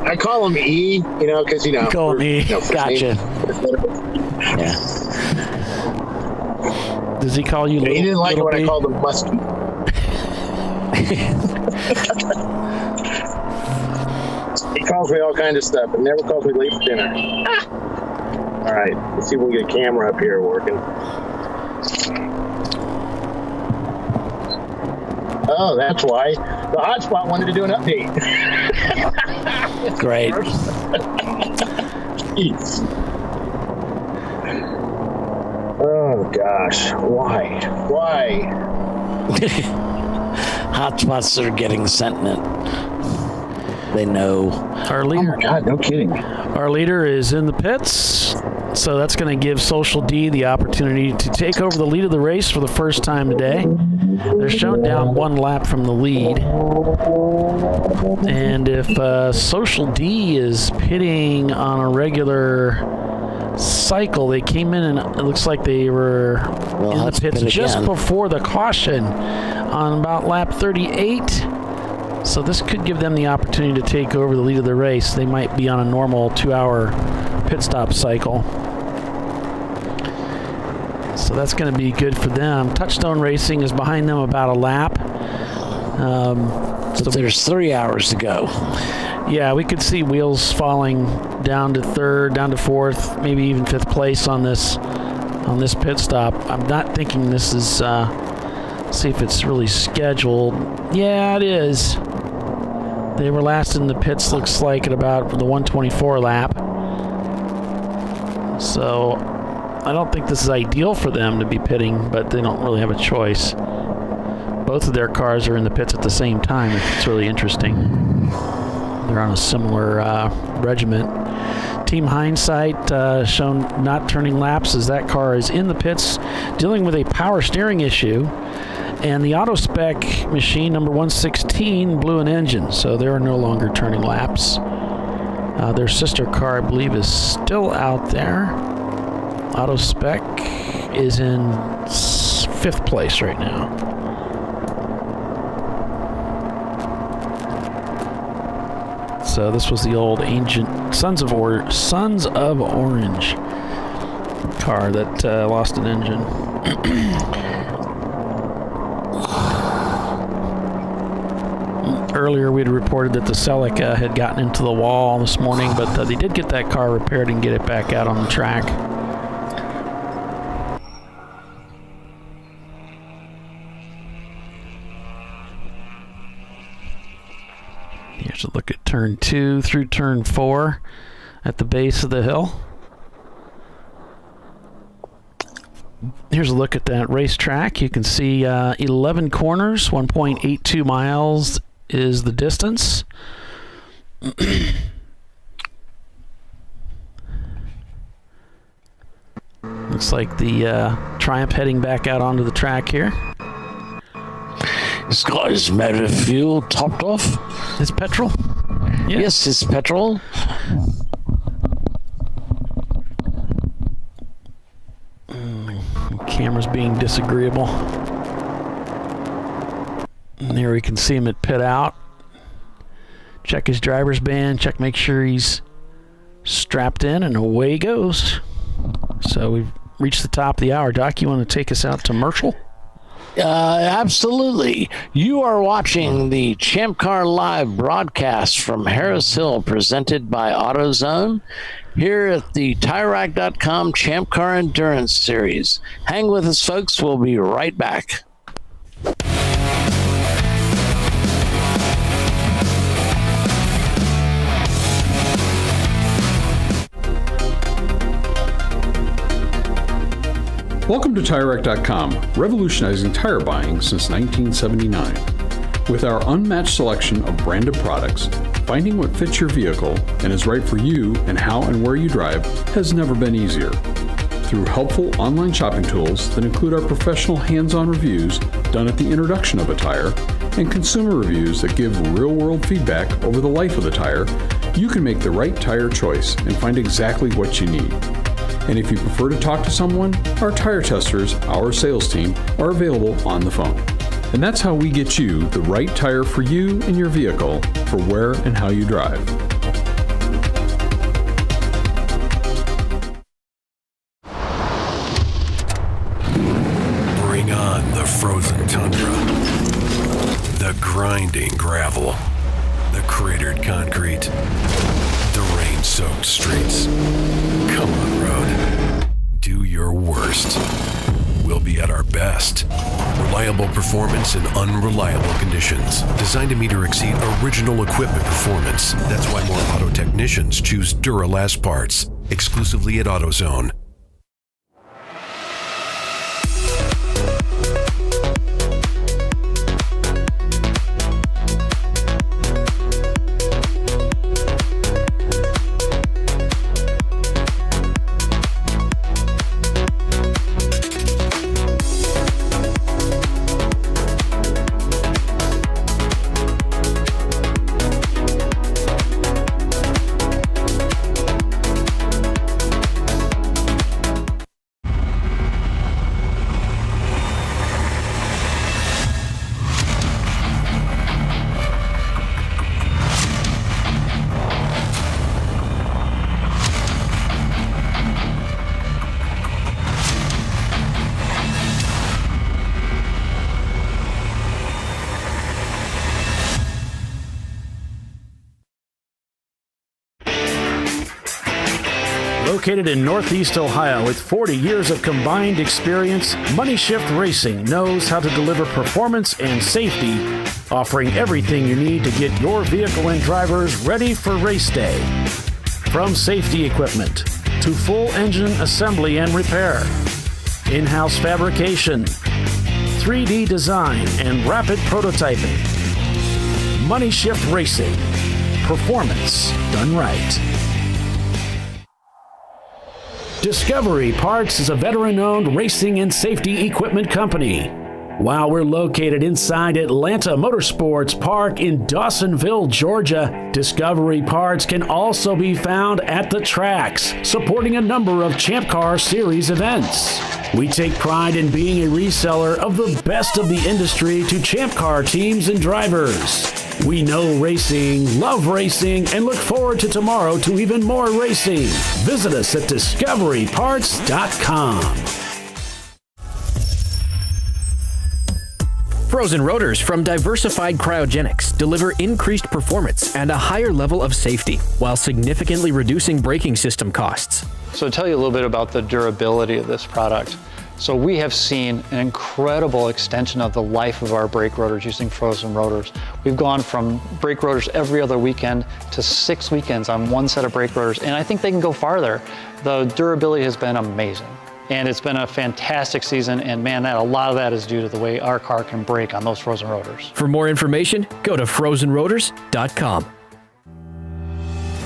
Speaker 3: I call him E, because
Speaker 1: You call him E.
Speaker 2: Gotcha. Yeah.
Speaker 1: Does he call you?
Speaker 3: He didn't like it when I called him Musky. He calls me all kind of stuff, but never calls me late for dinner. All right, let's see if we can get a camera up here working. Oh, that's why the hotspot wanted to do an update.
Speaker 2: Great.
Speaker 3: Jeez. Oh gosh, why?
Speaker 2: Hotspots that are getting sentient. They know.
Speaker 1: Our leader.
Speaker 3: Oh my God, no kidding.
Speaker 1: Our leader is in the pits, so that's going to give Social D the opportunity to take over the lead of the race for the first time today. They're shown down one lap from the lead. And if Social D is pitting on a regular cycle, they came in and it looks like they were in the pits just before the caution on about lap 38. So this could give them the opportunity to take over the lead of the race. They might be on a normal 2-hour pit stop cycle. So that's going to be good for them. Touchstone Racing is behind them about a lap.
Speaker 2: So there's 3 hours to go.
Speaker 1: Yeah, we could see wheels falling down to third, down to fourth, maybe even fifth place on this pit stop. I'm not thinking this is. See if it's really scheduled. Yeah, it is. They were last in the pits, looks like, at about the 124 lap. So I don't think this is ideal for them to be pitting, but they don't really have a choice. Both of their cars are in the pits at the same time. It's really interesting. They're on a similar regiment. Team Hindsight shown not turning laps as that car is in the pits dealing with a power steering issue. And the auto spec machine, number 116, blew an engine, so they are no longer turning laps. Their sister car, I believe, is still out there. Auto spec is in 5th place right now. So this was the old ancient Sons of Orange car that lost an engine. Earlier, we had reported that the Celica had gotten into the wall this morning, but they did get that car repaired and get it back out on the track. Here's a look at turn 2 through turn 4 at the base of the hill. Here's a look at that racetrack. You can see 11 corners, 1.82 miles is the distance. Looks like the Triumph heading back out onto the track here.
Speaker 2: It's got his motor fuel topped off.
Speaker 1: It's petrol?
Speaker 2: Yeah. Yes, it's petrol.
Speaker 1: Camera's being disagreeable. And there we can see him at pit out. Check his driver's band, make sure he's strapped in, and away he goes. So we've reached the top of the hour. Doc, you want to take us out to Marshall?
Speaker 2: Absolutely. You are watching the ChampCar.Live broadcast from Harris Hill, presented by AutoZone, here at the TireRack.com Champ Car Endurance Series. Hang with us, folks. We'll be right back.
Speaker 11: Welcome to TireRack.com, revolutionizing tire buying since 1979. With our unmatched selection of branded products, finding what fits your vehicle and is right for you and how and where you drive has never been easier. Through helpful online shopping tools that include our professional hands-on reviews done at the introduction of a tire and consumer reviews that give real-world feedback over the life of the tire, you can make the right tire choice and find exactly what you need. And if you prefer to talk to someone, our tire testers, our sales team, are available on the phone. And that's how we get you the right tire for you and your vehicle for where and how you drive.
Speaker 7: Bring on the frozen tundra, the grinding gravel, the cratered concrete, the rain-soaked streets. Come on, road. Do your worst. We'll be at our best. Reliable performance in unreliable conditions. Designed to meet or exceed original equipment performance. That's why more auto technicians choose Duralast parts. Exclusively at AutoZone.
Speaker 10: Located in Northeast Ohio with 40 years of combined experience, Money Shift Racing knows how to deliver performance and safety, offering everything you need to get your vehicle and drivers ready for race day. From safety equipment to full engine assembly and repair, in-house fabrication, 3D design, and rapid prototyping. Money Shift Racing. Performance done right. Discovery Parts is a veteran-owned racing and safety equipment company. While we're located inside Atlanta Motorsports Park in Dawsonville, Georgia, Discovery Parts can also be found at the tracks, supporting a number of Champ Car Series events. We take pride in being a reseller of the best of the industry to Champ Car teams and drivers. We know racing, love racing, and look forward to tomorrow to even more racing. Visit us at discoveryparts.com.
Speaker 8: Frozen rotors from Diversified Cryogenics deliver increased performance and a higher level of safety while significantly reducing braking system costs.
Speaker 9: So to tell you a little bit about the durability of this product. So we have seen an incredible extension of the life of our brake rotors using frozen rotors. We've gone from brake rotors every other weekend to 6 weekends on one set of brake rotors, and I think they can go farther. The durability has been amazing. And it's been a fantastic season, and man, a lot of that is due to the way our car can brake on those frozen rotors.
Speaker 8: For more information, go to frozenrotors.com.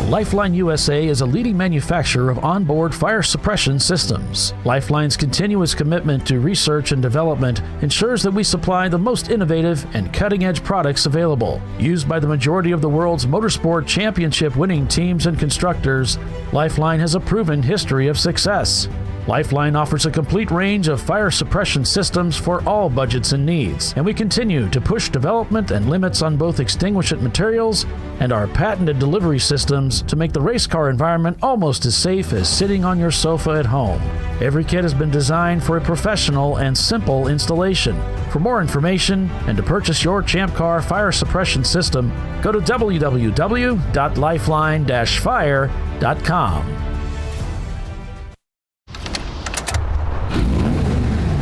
Speaker 10: Lifeline USA is a leading manufacturer of onboard fire suppression systems. Lifeline's continuous commitment to research and development ensures that we supply the most innovative and cutting-edge products available. Used by the majority of the world's motorsport championship winning teams and constructors, Lifeline has a proven history of success. Lifeline offers a complete range of fire suppression systems for all budgets and needs, and we continue to push development and limits on both extinguishant materials and our patented delivery systems to make the race car environment almost as safe as sitting on your sofa at home. Every kit has been designed for a professional and simple installation. For more information and to purchase your Champ Car fire suppression system, go to www.lifeline-fire.com.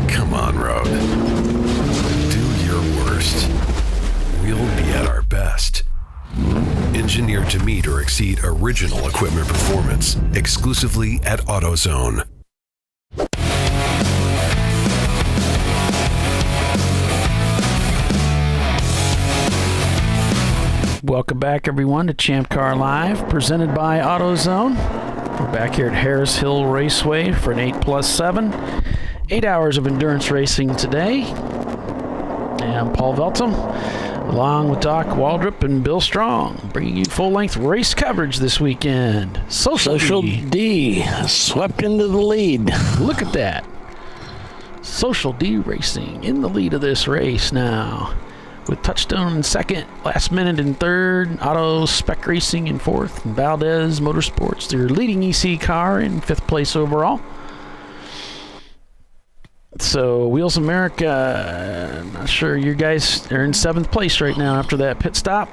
Speaker 7: Come on, Road. Do your worst. We'll be at our best. Engineered to meet or exceed original equipment performance, exclusively at AutoZone.
Speaker 1: Welcome back, everyone, to Champ Car Live, presented by AutoZone. We're back here at Harris Hill Raceway for an 8+7. 8 hours of endurance racing today. And I'm Paul Veltum, along with Doc Waldrop and Bill Strong, bringing you full-length race coverage this weekend.
Speaker 2: Social D swept into the lead.
Speaker 1: Look at that. Social D Racing in the lead of this race now, with Touchstone in second, Last Minute in third, Auto Spec Racing in fourth, and Valdez Motorsports, their leading EC car, in fifth place overall. So Wheels America, I'm not sure, you guys are in seventh place right now after that pit stop.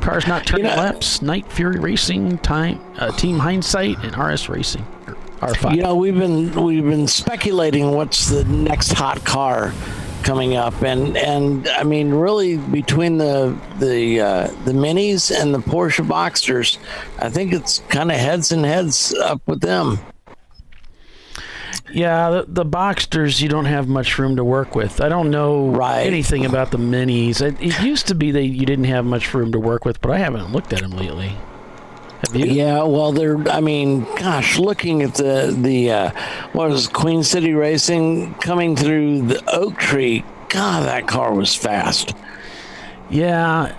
Speaker 1: Cars not turning laps, Night Fury Racing, Team Hindsight, and RS Racing, R5.
Speaker 2: You know, we've been speculating what's the next hot car coming up, and I mean, really, between the Minis and the Porsche Boxsters, I think it's kind of heads and heads up with them.
Speaker 1: Yeah, the Boxsters, you don't have much room to work with. I don't know anything about the Minis. It used to be that you didn't have much room to work with, but I haven't looked at them lately. Have you?
Speaker 2: Yeah, well, gosh, looking at the what is Queen City Racing coming through the Oak Tree, God, that car was fast.
Speaker 1: Yeah,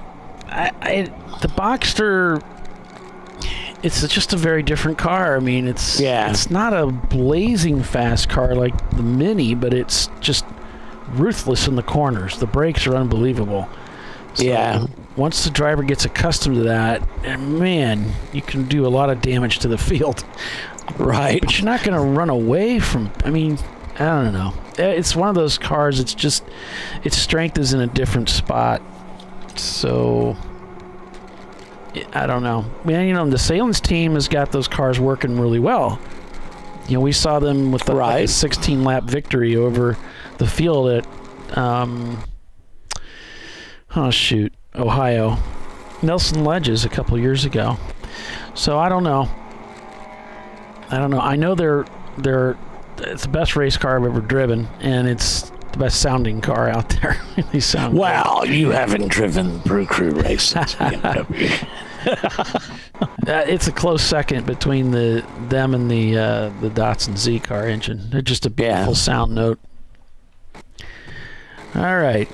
Speaker 1: the Boxster, it's just a very different car. I mean, it's not a blazing fast car like the Mini, but it's just ruthless in the corners. The brakes are unbelievable. So once the driver gets accustomed to that, man, you can do a lot of damage to the field.
Speaker 2: Right.
Speaker 1: But you're not going to run away from, I mean, I don't know. It's one of those cars, it's just, its strength is in a different spot. So I don't know. Man, you know, the Salins team has got those cars working really well. You know, we saw them with the 16-lap victory over the field at, Ohio. Nelson Ledges a couple years ago. So I don't know. I know it's the best race car I've ever driven, and it's the best sounding car out there. They sound
Speaker 2: great. You haven't driven Brew Crew races.
Speaker 1: It's a close second between them and the Datsun Z car engine. They're just a beautiful sound note. All right.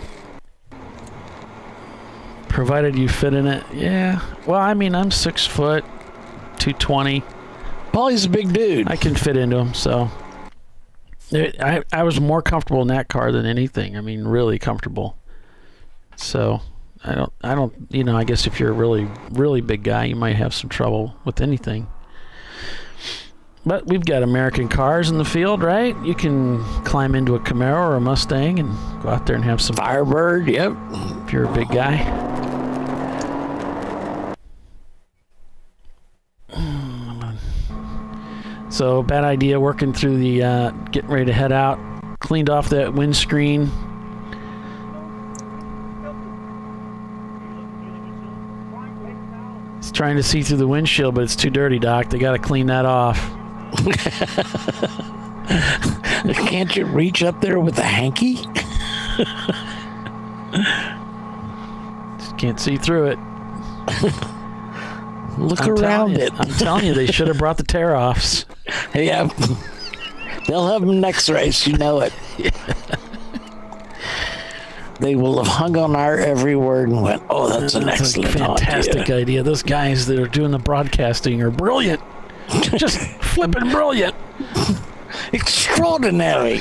Speaker 1: Provided you fit in it. Yeah. Well, I mean, I'm 6 foot, 220.
Speaker 2: Paulie's a big dude.
Speaker 1: I can fit into him, so I was more comfortable in that car than anything. I mean, really comfortable. So I don't, you know, I guess if you're a really, really big guy, you might have some trouble with anything. But we've got American cars in the field, right? You can climb into a Camaro or a Mustang and go out there and have some
Speaker 2: Firebird. Yep.
Speaker 1: If you're a big guy. So bad idea working through the getting ready to head out. Cleaned off that windscreen. It's trying to see through the windshield, but it's too dirty, Doc. They got to clean that off.
Speaker 2: Can't you reach up there with a hanky?
Speaker 1: Just can't see through it.
Speaker 2: Look around it.
Speaker 1: I'm telling you, they should have brought the tear-offs.
Speaker 2: Yeah. They'll have them next race, you know it. They will have hung on our every word and went, oh, that's an excellent
Speaker 1: fantastic idea. Those guys that are doing the broadcasting are brilliant. Just flipping brilliant.
Speaker 2: Extraordinary.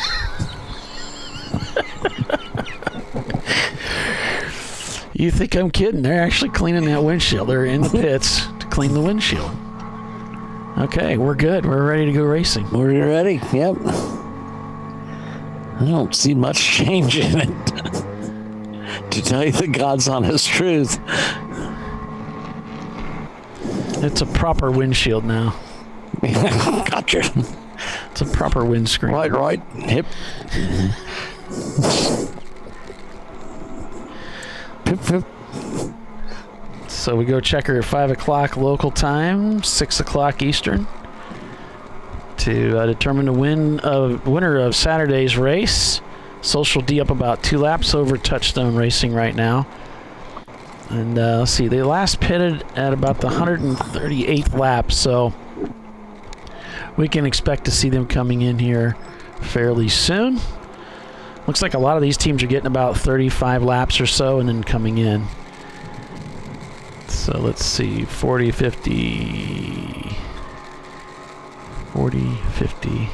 Speaker 1: You think I'm kidding? They're actually cleaning that windshield. They're in the pits to clean the windshield. Okay, we're good. We're ready to go racing.
Speaker 2: We're ready. Yep. I don't see much change in it. To tell you the God's honest truth.
Speaker 1: It's a proper windshield now.
Speaker 2: Gotcha.
Speaker 1: It's a proper windscreen.
Speaker 2: Right. Hip. Pip.
Speaker 1: So we go checker at 5 o'clock local time, 6 o'clock Eastern, to determine the winner of Saturday's race. Social D up about 2 laps over Touchstone Racing right now. And let's see, they last pitted at about the 138th lap, so we can expect to see them coming in here fairly soon. Looks like a lot of these teams are getting about 35 laps or so and then coming in. So let's see, 40, 50,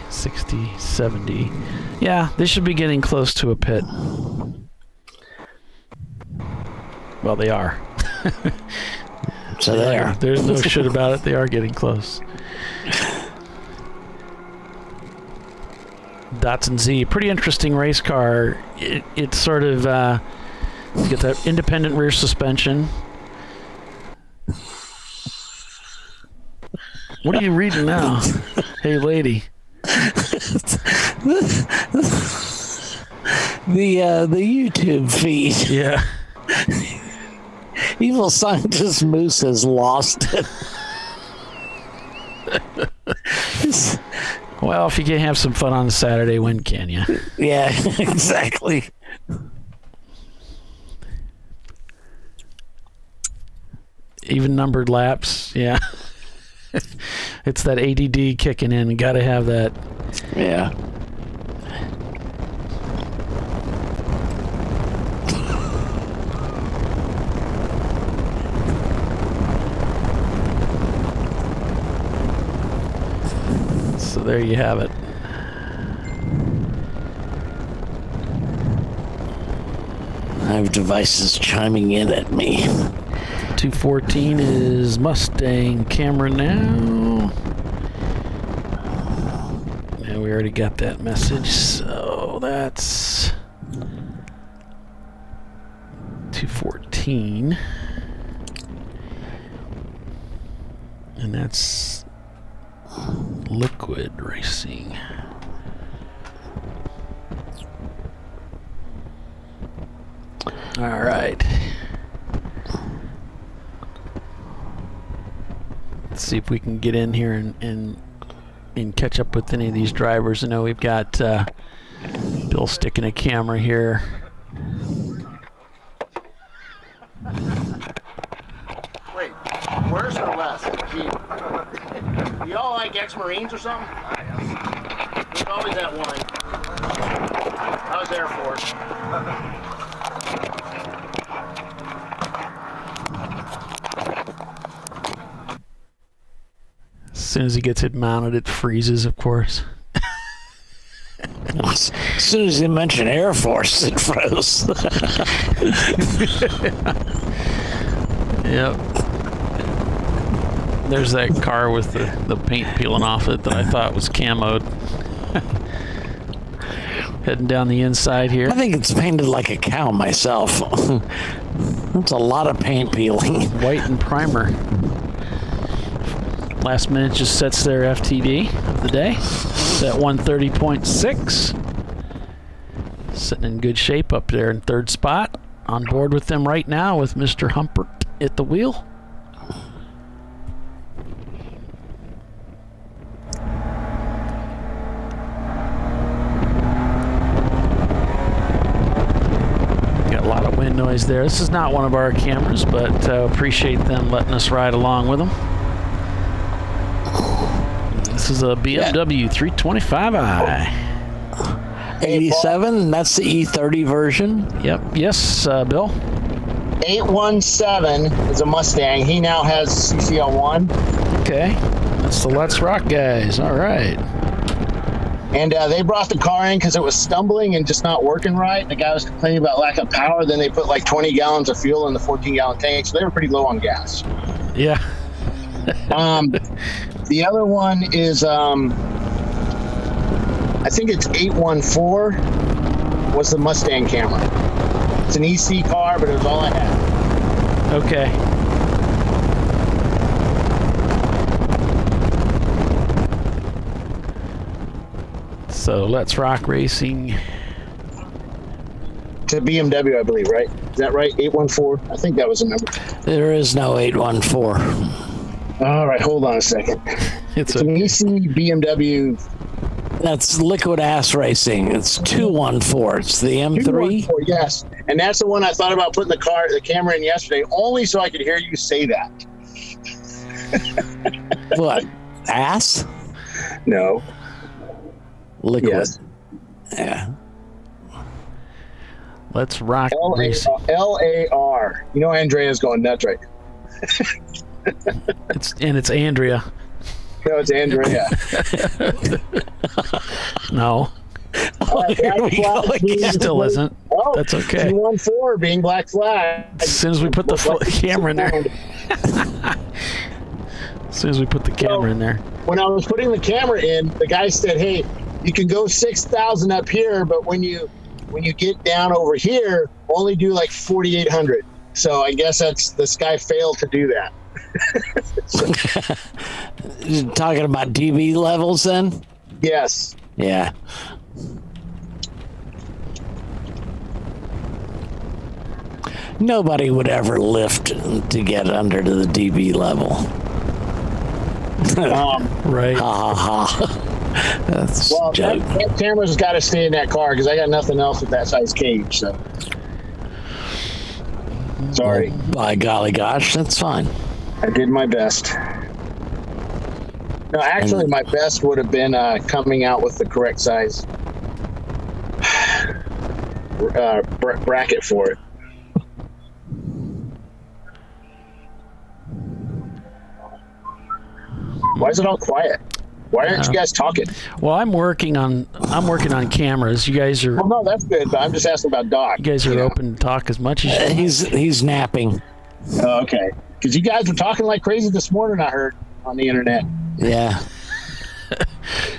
Speaker 1: 60, 70. Yeah, they should be getting close to a pit. Well, they are.
Speaker 2: So they are.
Speaker 1: There's no shit about it. They are getting close. Datsun Z, pretty interesting race car. It's sort of you get that independent rear suspension. What are you reading now? Hey, lady.
Speaker 2: The YouTube feed.
Speaker 1: Yeah.
Speaker 2: Evil Scientist Moose has lost it.
Speaker 1: Well, if you can have some fun on a Saturday, when can you?
Speaker 2: Yeah, exactly.
Speaker 1: Even numbered laps, yeah. It's that ADD kicking in. You got to have that.
Speaker 2: Yeah.
Speaker 1: So there you have it.
Speaker 2: I have devices chiming in at me.
Speaker 1: 214 is Mustang camera now. And we already got that message, so that's 214. And that's Liquid Racing. All right. Let's see if we can get in here and catch up with any of these drivers. I know we've got Bill sticking a camera here.
Speaker 3: Wait, worse or less? You all like ex-Marines or something? There's always that one. I was Air Force.
Speaker 1: As soon as he gets it mounted, it freezes, of course.
Speaker 2: As soon as you mention Air Force, it froze.
Speaker 1: Yep. There's that car with the paint peeling off it that I thought was camoed. Heading down the inside here.
Speaker 2: I think it's painted like a cow myself. That's a lot of paint peeling.
Speaker 1: White and primer. Last minute just sets their FTD of the day. It's at 130.6. Sitting in good shape up there in third spot. On board with them right now with Mr. Humpert at the wheel. Got a lot of wind noise there. This is not one of our cameras, but appreciate them letting us ride along with them. This is a BMW 325i.
Speaker 2: 87, that's the E30 version.
Speaker 1: Yep. Yes, Bill?
Speaker 3: 817 is a Mustang. He now has CCL1.
Speaker 1: Okay. That's the Let's Rock guys. All right.
Speaker 3: And they brought the car in because it was stumbling and just not working right. The guy was complaining about lack of power. Then they put like 20 gallons of fuel in the 14-gallon tank, so they were pretty low on gas.
Speaker 1: Yeah.
Speaker 3: The other one is, I think it's 8+7Hr, was the Mustang camera. It's an EC car, but it was all I had.
Speaker 1: Okay. So Let's Rock Racing.
Speaker 3: To BMW, I believe, right? Is that right? 8+7Hr? I think that was the number.
Speaker 2: There is no 8+7Hr.
Speaker 3: All right, hold on a second. It's an EC BMW.
Speaker 2: That's liquid ass racing. It's 2+7Hr. It's the M3.
Speaker 3: 2+7Hr, yes. And that's the one I thought about putting the camera in yesterday, only so I could hear you say that.
Speaker 2: What? Ass?
Speaker 3: No.
Speaker 2: Liquid.
Speaker 3: Yes.
Speaker 2: Yeah.
Speaker 1: Let's Rock Racing.
Speaker 3: LAR. You know Andrea's going nuts right now.
Speaker 1: It's Andrea.
Speaker 3: No, it's Andrea.
Speaker 1: No. Still isn't.
Speaker 3: Oh,
Speaker 1: that's okay.
Speaker 3: 2+7Hr being Black Flag.
Speaker 1: As soon as we put the camera in there. As soon as we put the camera in there.
Speaker 3: When I was putting the camera in, the guy said, "Hey, you can go 6,000 up here, but when you get down over here, only do like 4,800." So I guess this guy failed to do that.
Speaker 2: You're talking about DB levels then?
Speaker 3: Yes.
Speaker 2: Yeah. Nobody would ever lift to get under to the DB level.
Speaker 1: Right.
Speaker 2: Ha ha ha. That's
Speaker 3: well, that camera's got to stay in that car because I got nothing else with that size cage. So sorry.
Speaker 2: Well, by golly gosh, that's fine.
Speaker 3: I did my best. No, actually, my best would have been coming out with the correct size bracket for it. Why is it all quiet? Why aren't you guys talking?
Speaker 1: Well, I'm working on cameras. You guys are.
Speaker 3: Well, no, that's good. But I'm just asking about Doc.
Speaker 1: You guys are open to talk as much as you want.
Speaker 2: He's napping.
Speaker 3: Oh, okay. Because you guys were talking like crazy this morning. I heard on the internet.
Speaker 2: Yeah.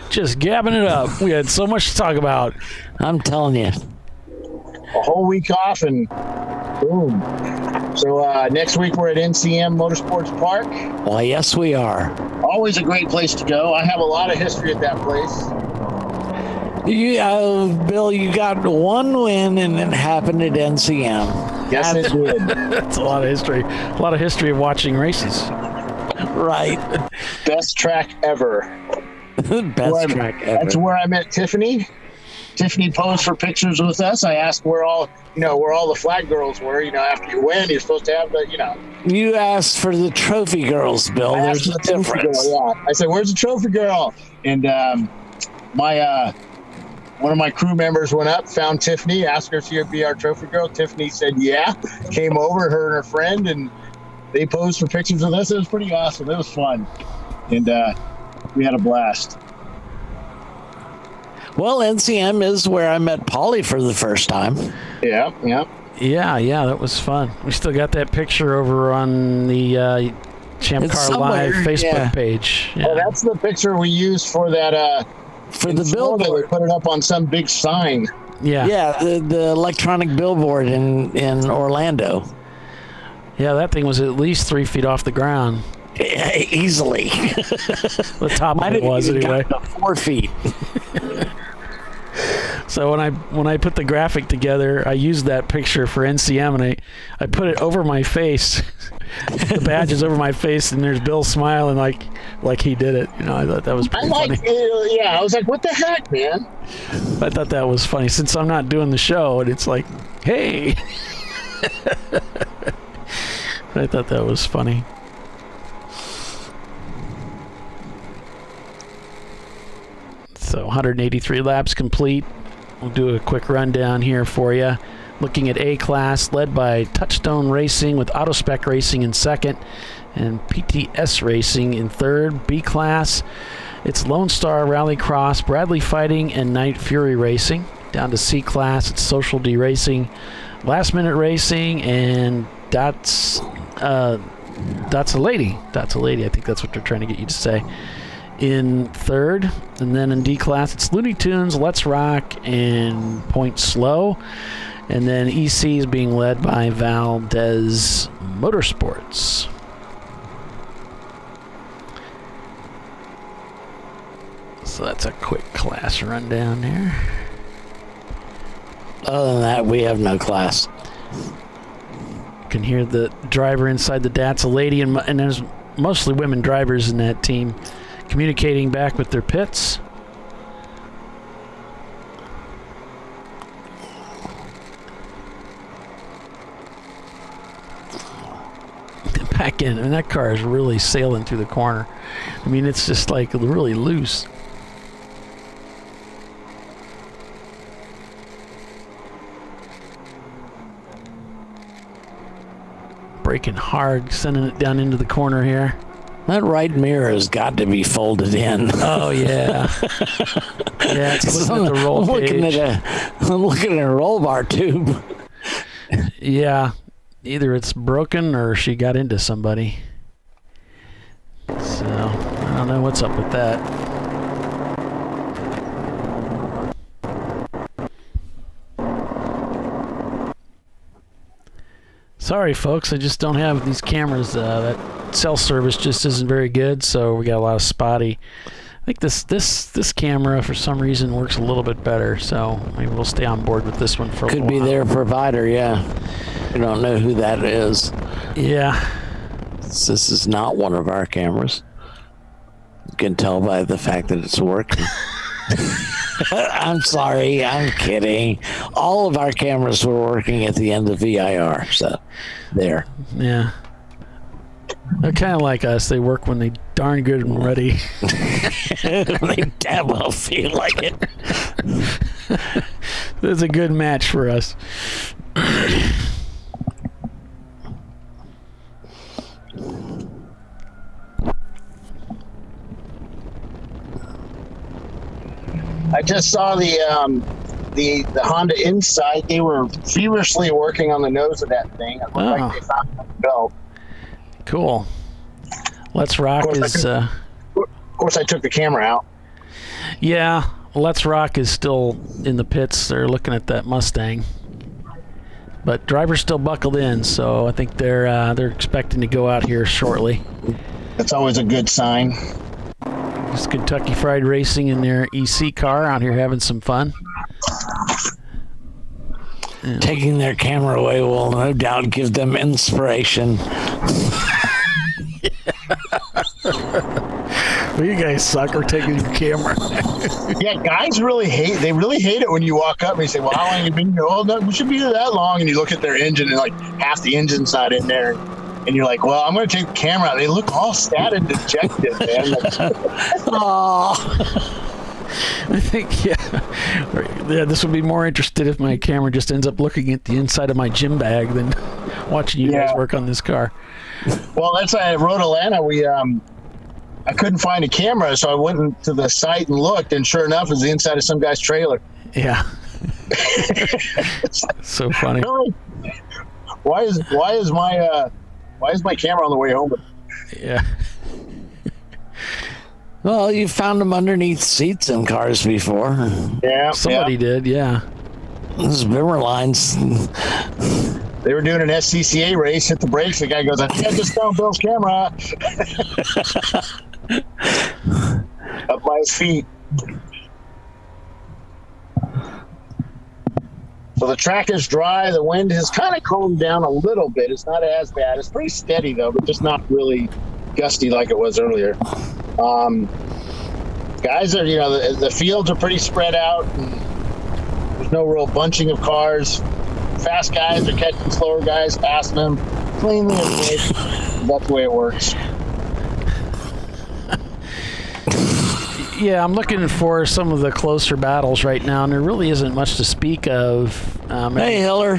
Speaker 1: Just gabbing it up. We had so much to talk about.
Speaker 2: I'm telling you.
Speaker 3: A whole week off and boom. So next week we're at NCM Motorsports Park.
Speaker 2: Well, yes, we are.
Speaker 3: Always a great place to go. I have a lot of history at that place.
Speaker 2: Bill, you got one win and it happened at NCM.
Speaker 3: Yes, it did.
Speaker 1: That's a lot of history. A lot of history of watching races.
Speaker 2: Right.
Speaker 3: Best track ever.
Speaker 2: Best track ever.
Speaker 3: That's where I met Tiffany. Tiffany posed for pictures with us. I asked where all the flag girls were. After you win, you're supposed to have the.
Speaker 2: You asked for the trophy girls, Bill. There's a difference.
Speaker 3: Girl, yeah. I said, "Where's the trophy girl?" And my one of my crew members went up, found Tiffany, asked her if she would be our trophy girl. Tiffany said, "Yeah." Came over, her and her friend, and they posed for pictures with us. It was pretty awesome. It was fun, and we had a blast.
Speaker 2: Well, NCM is where I met Polly for the first time.
Speaker 3: Yeah.
Speaker 1: Yeah, that was fun. We still got that picture over on the ChampCar.Live Facebook page. Yeah.
Speaker 3: Oh, that's the picture we used for that.
Speaker 2: For the billboard.
Speaker 3: We put it up on some big sign.
Speaker 1: Yeah,
Speaker 2: the electronic billboard in Orlando.
Speaker 1: Yeah, that thing was at least 3 feet off the ground.
Speaker 2: Easily.
Speaker 1: The top of it was anyway.
Speaker 2: 4 feet.
Speaker 1: So when I put the graphic together, I used that picture for NCM, and I put it over my face. The badge is over my face, and there's Bill smiling like he did it. I thought that was pretty funny.
Speaker 3: I was like, what the heck, man?
Speaker 1: I thought that was funny since I'm not doing the show, and it's like, hey. I thought that was funny. So 183 laps complete. We'll do a quick rundown here for you. Looking at A-Class, led by Touchstone Racing with Autospec Racing in second and PTS Racing in third. B-Class, it's Lone Star Rallycross, Bradley Fighting, and Night Fury Racing. Down to C class, it's Social D Racing, Last Minute Racing, and That's a Lady. That's a Lady. I think that's what they're trying to get you to say. In third, and then in D class, it's Looney Tunes, Let's Rock, and Point Slow. And then EC is being led by Valdez Motorsports. So that's a quick class rundown there.
Speaker 2: Other than that, we have no class.
Speaker 1: You can hear the driver inside the Datsun Lady, and there's mostly women drivers in that team communicating back with their pits. Back in, and that car is really sailing through the corner. I mean, it's just like really loose. Braking hard, sending it down into the corner here.
Speaker 2: That right mirror has got to be folded in.
Speaker 1: Oh, yeah. Yeah, it's looking at the roll cage.
Speaker 2: I'm looking at a roll bar tube.
Speaker 1: Yeah. Either it's broken or she got into somebody. So, I don't know what's up with that. Sorry, folks. I just don't have these cameras. That cell service just isn't very good, so we got a lot of spotty. I think this camera, for some reason, works a little bit better, so maybe we'll stay on board with this one for a
Speaker 2: Could
Speaker 1: while.
Speaker 2: be their provider, yeah. We don't know who that is.
Speaker 1: Yeah.
Speaker 2: This is not one of our cameras. You can tell by the fact that it's working. I'm sorry, I'm kidding. All of our cameras were working at the end of VIR, so there.
Speaker 1: Yeah. They're kind of like us. They work when they darn good and ready.
Speaker 2: They damn well feel like it.
Speaker 1: It's a good match for us.
Speaker 3: I just saw the Honda Insight. They were feverishly working on the nose of that thing. It looked like they found the belt.
Speaker 1: Cool. Let's Rock is...
Speaker 3: Of course, I took the camera out.
Speaker 1: Yeah, Let's Rock is still in the pits. They're looking at that Mustang. But driver's still buckled in, so I think they're expecting to go out here shortly.
Speaker 3: That's always a good sign.
Speaker 1: It's Kentucky Fried Racing in their EC car out here having some fun.
Speaker 2: Yeah. Taking their camera away will no doubt give them inspiration.
Speaker 1: Well, you guys suck for taking your camera.
Speaker 3: Yeah, guys really hate it when you walk up and you say, well, how long have you been here? Oh, no, we should be here that long. And you look at their engine and like half the engine's not in there. And you're like, well, I'm going to take the camera out. They look all sad and dejected, man.
Speaker 1: I think, yeah, this would be more interested if my camera just ends up looking at the inside of my gym bag than watching you guys work on this car.
Speaker 3: Well, that's why at Road Atlanta, I couldn't find a camera, so I went to the site and looked, and sure enough, it was the inside of some guy's trailer.
Speaker 1: Yeah. So funny.
Speaker 3: Really? Why is my camera on the way home?
Speaker 1: Yeah.
Speaker 2: Well, you found them underneath seats in cars before.
Speaker 3: Yeah.
Speaker 1: Somebody did, yeah.
Speaker 2: Those Bimmer lines.
Speaker 3: They were doing an SCCA race, hit the brakes. The guy goes, I think I just found Bill's camera. Up by his feet. So the track is dry. The wind has kind of calmed down a little bit. It's not as bad. It's pretty steady, though, but just not really gusty like it was earlier. Guys are, the fields are pretty spread out. And there's no real bunching of cars. Fast guys are catching slower guys, passing them cleanly and safe. That's the way it works.
Speaker 1: Yeah, I'm looking for some of the closer battles right now, and there really isn't much to speak of.
Speaker 2: Hey, Hiller.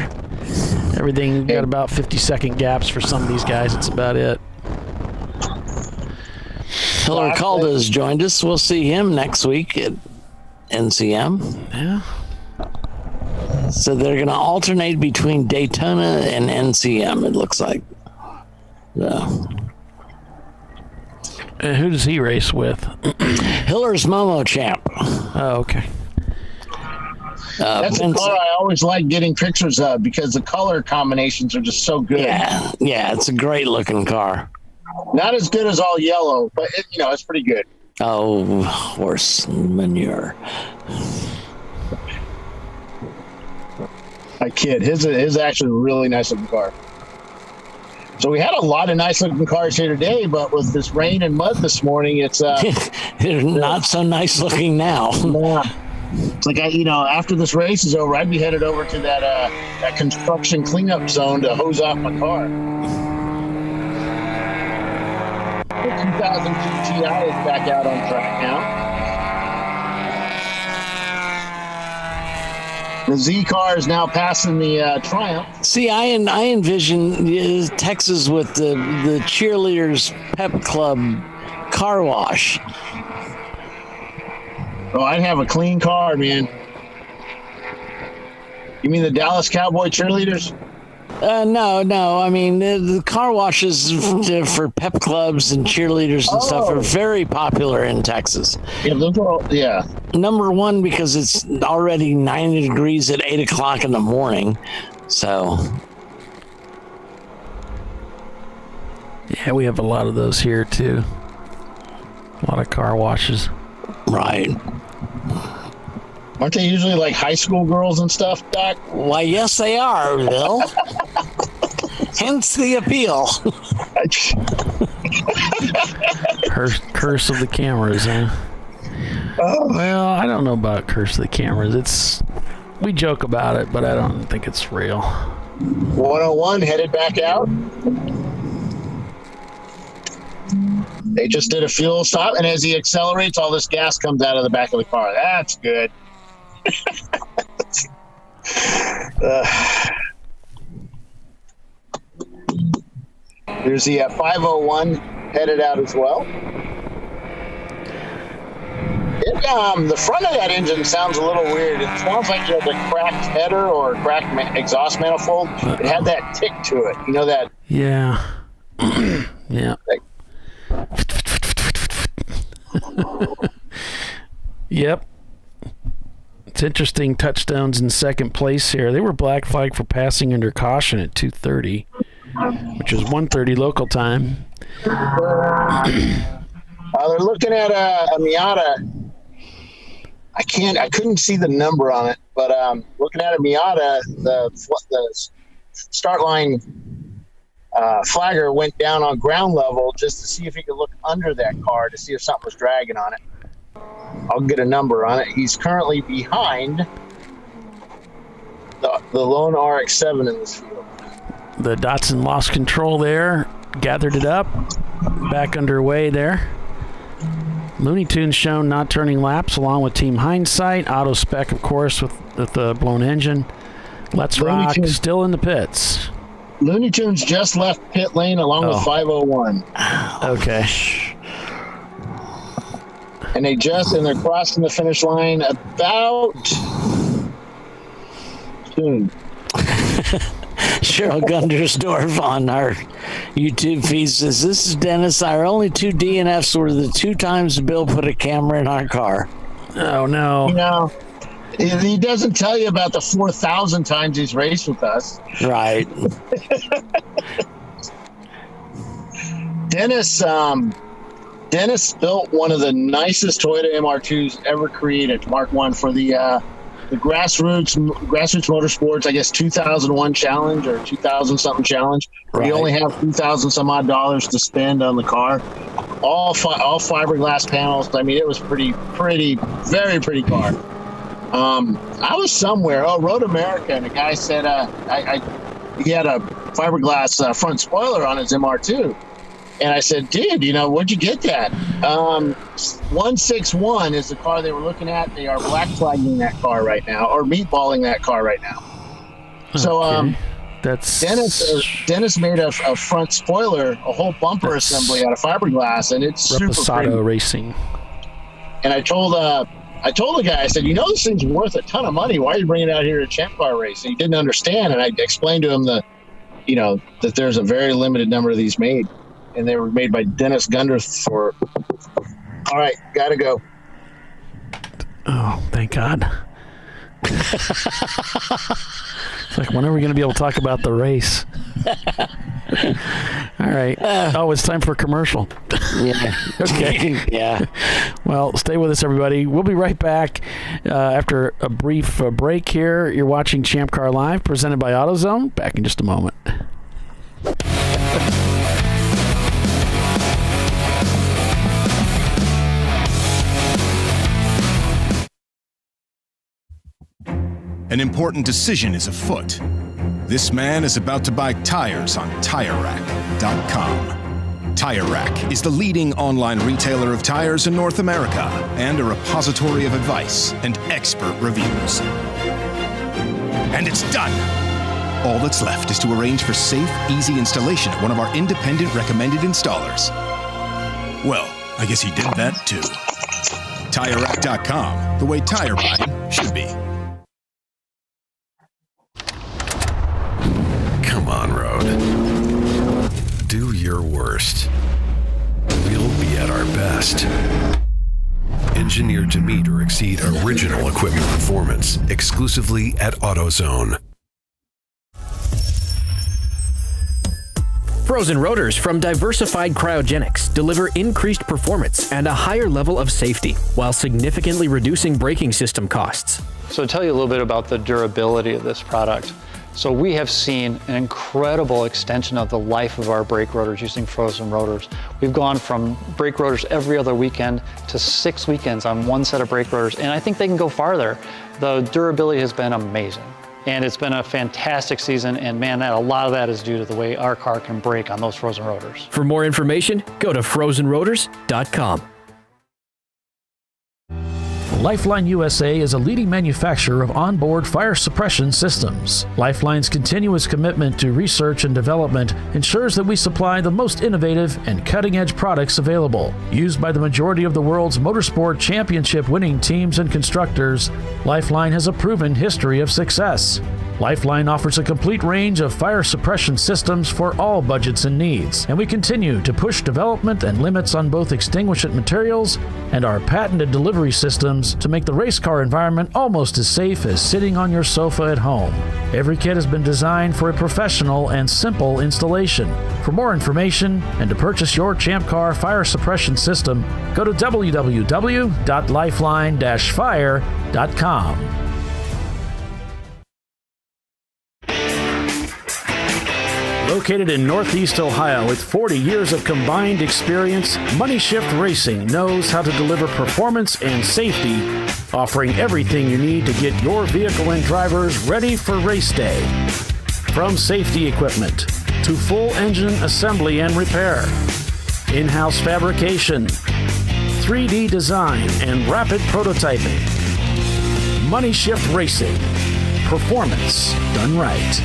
Speaker 1: Everything got about 50-second gaps for some of these guys. It's about it.
Speaker 2: Hiller Calda's joined us. We'll see him next week at NCM.
Speaker 1: Yeah.
Speaker 2: So they're going to alternate between Daytona and NCM, it looks like.
Speaker 1: Who does he race with?
Speaker 2: Hiller's Momo Champ.
Speaker 1: Oh, okay.
Speaker 3: That's a car I always like getting pictures of because the color combinations are just so good.
Speaker 2: Yeah, it's a great looking car.
Speaker 3: Not as good as all yellow, but it's pretty good.
Speaker 2: Oh, horse manure.
Speaker 3: I kid. His is actually a really nice looking car. So we had a lot of nice looking cars here today, but with this rain and mud this morning, it's
Speaker 2: they're not so nice looking now.
Speaker 3: It's like after this race is over, I'd be headed over to that construction cleanup zone to hose off my car. The 2000 GTI is back out on track now. The Z car is now passing the Triumph.
Speaker 2: See, I envision Texas with the cheerleaders pep club car wash.
Speaker 3: Oh, I'd have a clean car, man. You mean the Dallas Cowboy cheerleaders?
Speaker 2: No. I mean, the car washes for pep clubs and cheerleaders and stuff are very popular in Texas.
Speaker 3: Yeah.
Speaker 2: Number one, because it's already 90 degrees at 8 o'clock in the morning. So.
Speaker 1: Yeah, we have a lot of those here, too. A lot of car washes.
Speaker 2: Right.
Speaker 3: Aren't they usually like high school girls and stuff, Doc?
Speaker 2: Why, yes, they are, Bill. Hence the appeal.
Speaker 1: Curse of the cameras, huh? Well, I don't know about curse of the cameras. We joke about it, but I don't think it's real.
Speaker 3: 101 headed back out. They just did a fuel stop, and as he accelerates, all this gas comes out of the back of the car. That's good. There's the 501 headed out as well. The front of that engine sounds a little weird. It sounds like you have a cracked header or a cracked exhaust manifold. It had that tick to it. You know that?
Speaker 1: Yeah. Yeah. Yep. It's interesting. Touchdowns in second place here. They were black flag for passing under caution at 2:30, which is 1:30 local time.
Speaker 3: They're looking at a Miata. I couldn't see the number on it, but looking at a Miata, the start line flagger went down on ground level just to see if he could look under that car to see if something was dragging on it. I'll get a number on it. He's currently behind the lone RX-7 in this field.
Speaker 1: The Datsun lost control there, gathered it up, back underway there. Looney Tunes shown not turning laps along with Team Hindsight. Auto Spec, of course, with the blown engine. Let's Rock still in the pits.
Speaker 3: Looney Tunes just left pit lane along with 501.
Speaker 1: Okay.
Speaker 3: And they're crossing the finish line about soon.
Speaker 2: Cheryl Gundersdorf on our YouTube feed says, "This is Dennis. Our only two DNFs were the 2 times Bill put a camera in our car."
Speaker 1: Oh, no.
Speaker 3: He doesn't tell you about the 4,000 times he's raced with us.
Speaker 2: Right.
Speaker 3: Dennis built one of the nicest Toyota MR2s ever created, Mark I, for the grassroots motorsports, I guess 2001 challenge or 2000 something challenge. Right. You only have $2,000 some odd dollars to spend on the car. All fiberglass panels. I mean, it was very pretty car. I was somewhere, Road America, and the guy said he had a fiberglass front spoiler on his MR2. And I said, dude, where'd you get that? 161 is the car they were looking at. They are black flagging that car right now, or meatballing that car right now. So
Speaker 1: That's
Speaker 3: Dennis made a front spoiler, a whole bumper assembly out of fiberglass, and it's super pretty.
Speaker 1: Racing.
Speaker 3: And I told the guy, I said, this thing's worth a ton of money. Why are you bringing it out here to Champ Car Race? And he didn't understand, and I explained to him that there's a very limited number of these made, and they were made by Dennis Gunders for. All right, gotta go.
Speaker 1: Oh, thank God. It's like, when are we going to be able to talk about the race? All right. It's time for a commercial.
Speaker 2: Yeah.
Speaker 1: Okay.
Speaker 2: Yeah.
Speaker 1: Well, stay with us, everybody. We'll be right back after a brief break here. You're watching Champ Car Live, presented by AutoZone. Back in just a moment.
Speaker 6: An important decision is afoot. This man is about to buy tires on TireRack.com. Tire Rack is the leading online retailer of tires in North America and a repository of advice and expert reviews. And it's done! All that's left is to arrange for safe, easy installation at one of our independent recommended installers. Well, I guess he did that too. TireRack.com, the way tire buying should be.
Speaker 7: Come on, Road. Do your worst. We'll be at our best. Engineered to meet or exceed original equipment performance exclusively at AutoZone.
Speaker 8: Frozen rotors from Diversified Cryogenics deliver increased performance and a higher level of safety while significantly reducing braking system costs.
Speaker 9: So to tell you a little bit about the durability of this product. So we have seen an incredible extension of the life of our brake rotors using frozen rotors. We've gone from brake rotors every other weekend to 6 weekends on one set of brake rotors, and I think they can go farther. The durability has been amazing, and it's been a fantastic season, and man, a lot of that is due to the way our car can brake on those frozen rotors.
Speaker 8: For more information, go to frozenrotors.com.
Speaker 10: Lifeline USA is a leading manufacturer of onboard fire suppression systems. Lifeline's continuous commitment to research and development ensures that we supply the most innovative and cutting-edge products available. Used by the majority of the world's motorsport championship-winning teams and constructors, Lifeline has a proven history of success. Lifeline offers a complete range of fire suppression systems for all budgets and needs, and we continue to push development and limits on both extinguishant materials and our patented delivery systems to make the race car environment almost as safe as sitting on your sofa at home. Every kit has been designed for a professional and simple installation. For more information and to purchase your Champ Car fire suppression system, go to www.lifeline-fire.com. Located in Northeast Ohio with 40 years of combined experience, Money Shift Racing knows how to deliver performance and safety, offering everything you need to get your vehicle and drivers ready for race day. From safety equipment to full engine assembly and repair, in-house fabrication, 3D design, and rapid prototyping. Money Shift Racing. Performance done right.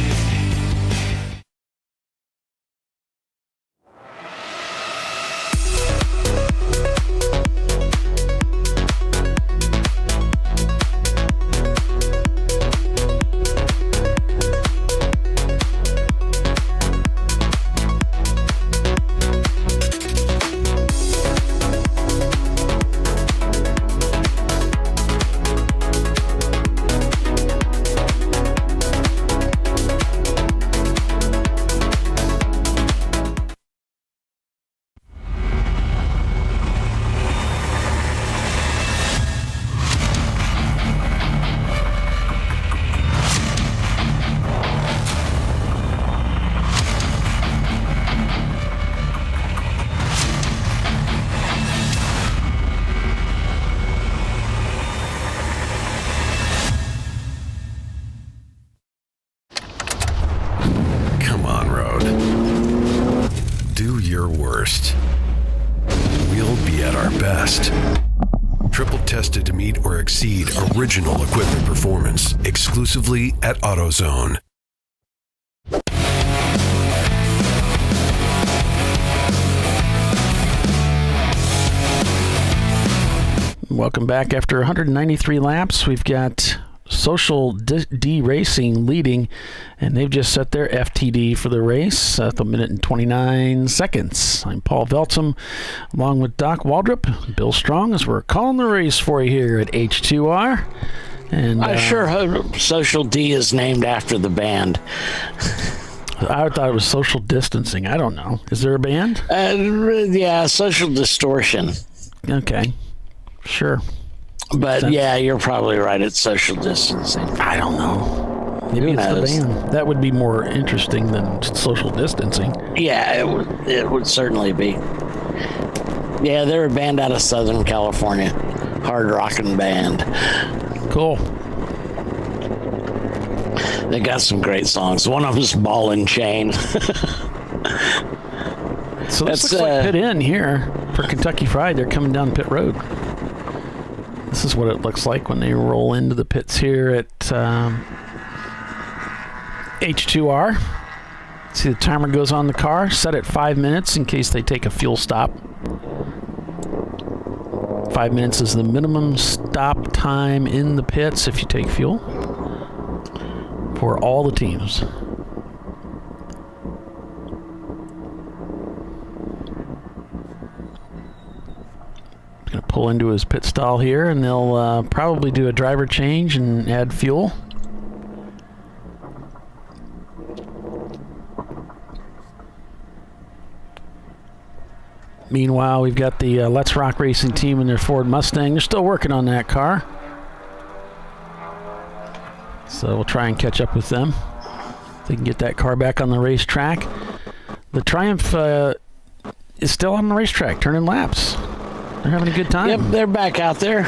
Speaker 7: Original equipment performance exclusively at AutoZone.
Speaker 1: Welcome back. After 193 laps, we've got Social D Racing leading, and they've just set their FTD for the race at 1 minute and 29 seconds. I'm Paul Veltum, along with Doc Waldrop, Bill Strong, as we're calling the race for you here at H2R. And
Speaker 2: I sure hope Social D is named after the band.
Speaker 1: I thought it was Social Distancing. I don't know. Is there a band?
Speaker 2: Yeah, Social Distortion.
Speaker 1: Okay, sure.
Speaker 2: But yeah, you're probably right. It's Social Distancing.
Speaker 1: I don't know. Maybe it's the band. That would be more interesting than Social Distancing.
Speaker 2: Yeah, it would certainly be. Yeah, they're a band out of Southern California. Hard rocking band.
Speaker 1: Cool.
Speaker 2: They got some great songs. One of them is Ball and Chain.
Speaker 1: So this looks like pit in here for Kentucky Fried. They're coming down pit road. This is what it looks like when they roll into the pits here at H2R. See, the timer goes on the car, set at 5 minutes in case they take a fuel stop. 5 minutes is the minimum stop time in the pits if you take fuel for all the teams. Going to pull into his pit stall here, and they'll probably do a driver change and add fuel. Meanwhile, we've got the Let's Rock Racing team and their Ford Mustang. They're still working on that car. So we'll try and catch up with them. They can get that car back on the racetrack. The Triumph is still on the racetrack, turning laps. They're having a good time.
Speaker 2: Yep, they're back out there.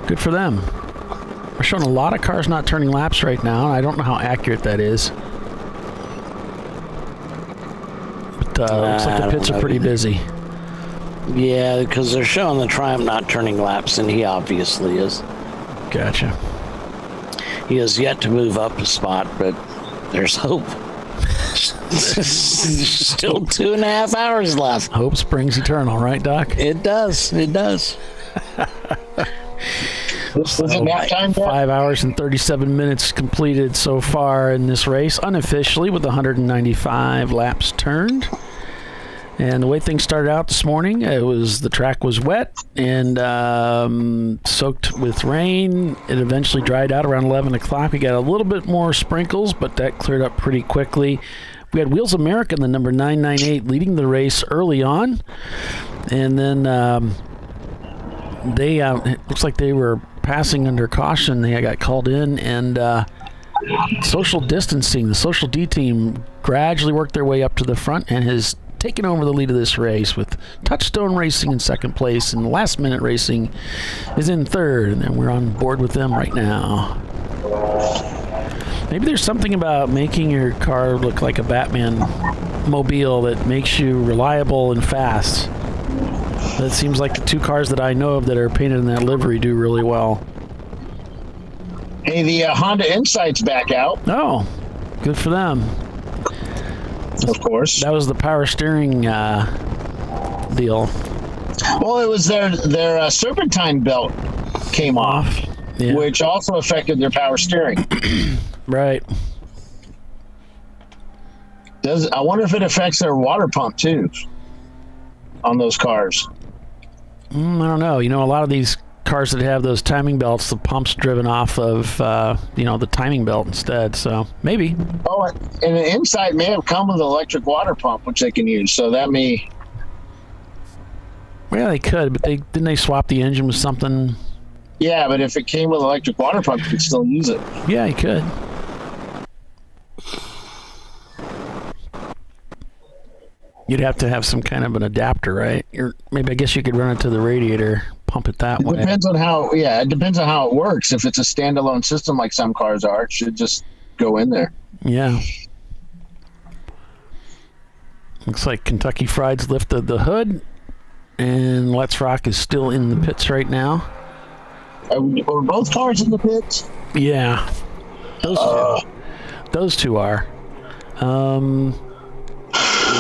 Speaker 1: Good for them. We're showing a lot of cars not turning laps right now. I don't know how accurate that is. But looks like the pits are pretty busy.
Speaker 2: Yeah, because they're showing the Triumph not turning laps, and he obviously is.
Speaker 1: Gotcha.
Speaker 2: He has yet to move up a spot, but there's hope. Still 2.5 hours left.
Speaker 1: Hope springs eternal, right, Doc?
Speaker 2: It does. It does.
Speaker 1: So 5 hours and 37 minutes completed so far in this race, unofficially, with 195 laps turned. And the way things started out this morning, the track was wet and soaked with rain. It eventually dried out around 11 o'clock. We got a little bit more sprinkles, but that cleared up pretty quickly. We had Wheels America in the number 998 leading the race early on. And then it looks like they were passing under caution. They got called in, and Social Distancing, the Social D team, gradually worked their way up to the front and has taken over the lead of this race, with Touchstone Racing in second place, and Last Minute Racing is in third, and then we're on board with them right now. Maybe there's something about making your car look like a Batman mobile that makes you reliable and fast. That seems like the two cars that I know of that are painted in that livery do really well.
Speaker 3: Hey, the Honda Insight's back out.
Speaker 1: Oh, good for them.
Speaker 3: Of course.
Speaker 1: That was the power steering deal.
Speaker 3: Well, it was their serpentine belt came off,
Speaker 1: yeah,
Speaker 3: which also affected their power steering.
Speaker 1: Right.
Speaker 3: I wonder if it affects their water pump too on those cars.
Speaker 1: I don't know. You know, a lot of these cars that have those timing belts, the pump's driven off of the timing belt instead. So maybe. Oh,
Speaker 3: and the Insight may have come with an electric water pump, which they can use. So that may.
Speaker 1: Well, they could, but didn't they swap the engine with something?
Speaker 3: Yeah, but if it came with an electric water pump, you could still use it.
Speaker 1: Yeah, you could. You'd have to have some kind of an adapter, right? Maybe I guess you could run it to the radiator, pump it that way.
Speaker 3: It depends on how it works. If it's a standalone system like some cars are, it should just go in there.
Speaker 1: Yeah. Looks like Kentucky Fried's lifted the hood, and Let's Rock is still in the pits right now.
Speaker 3: Are both cars in the pits?
Speaker 1: Yeah. Those two are.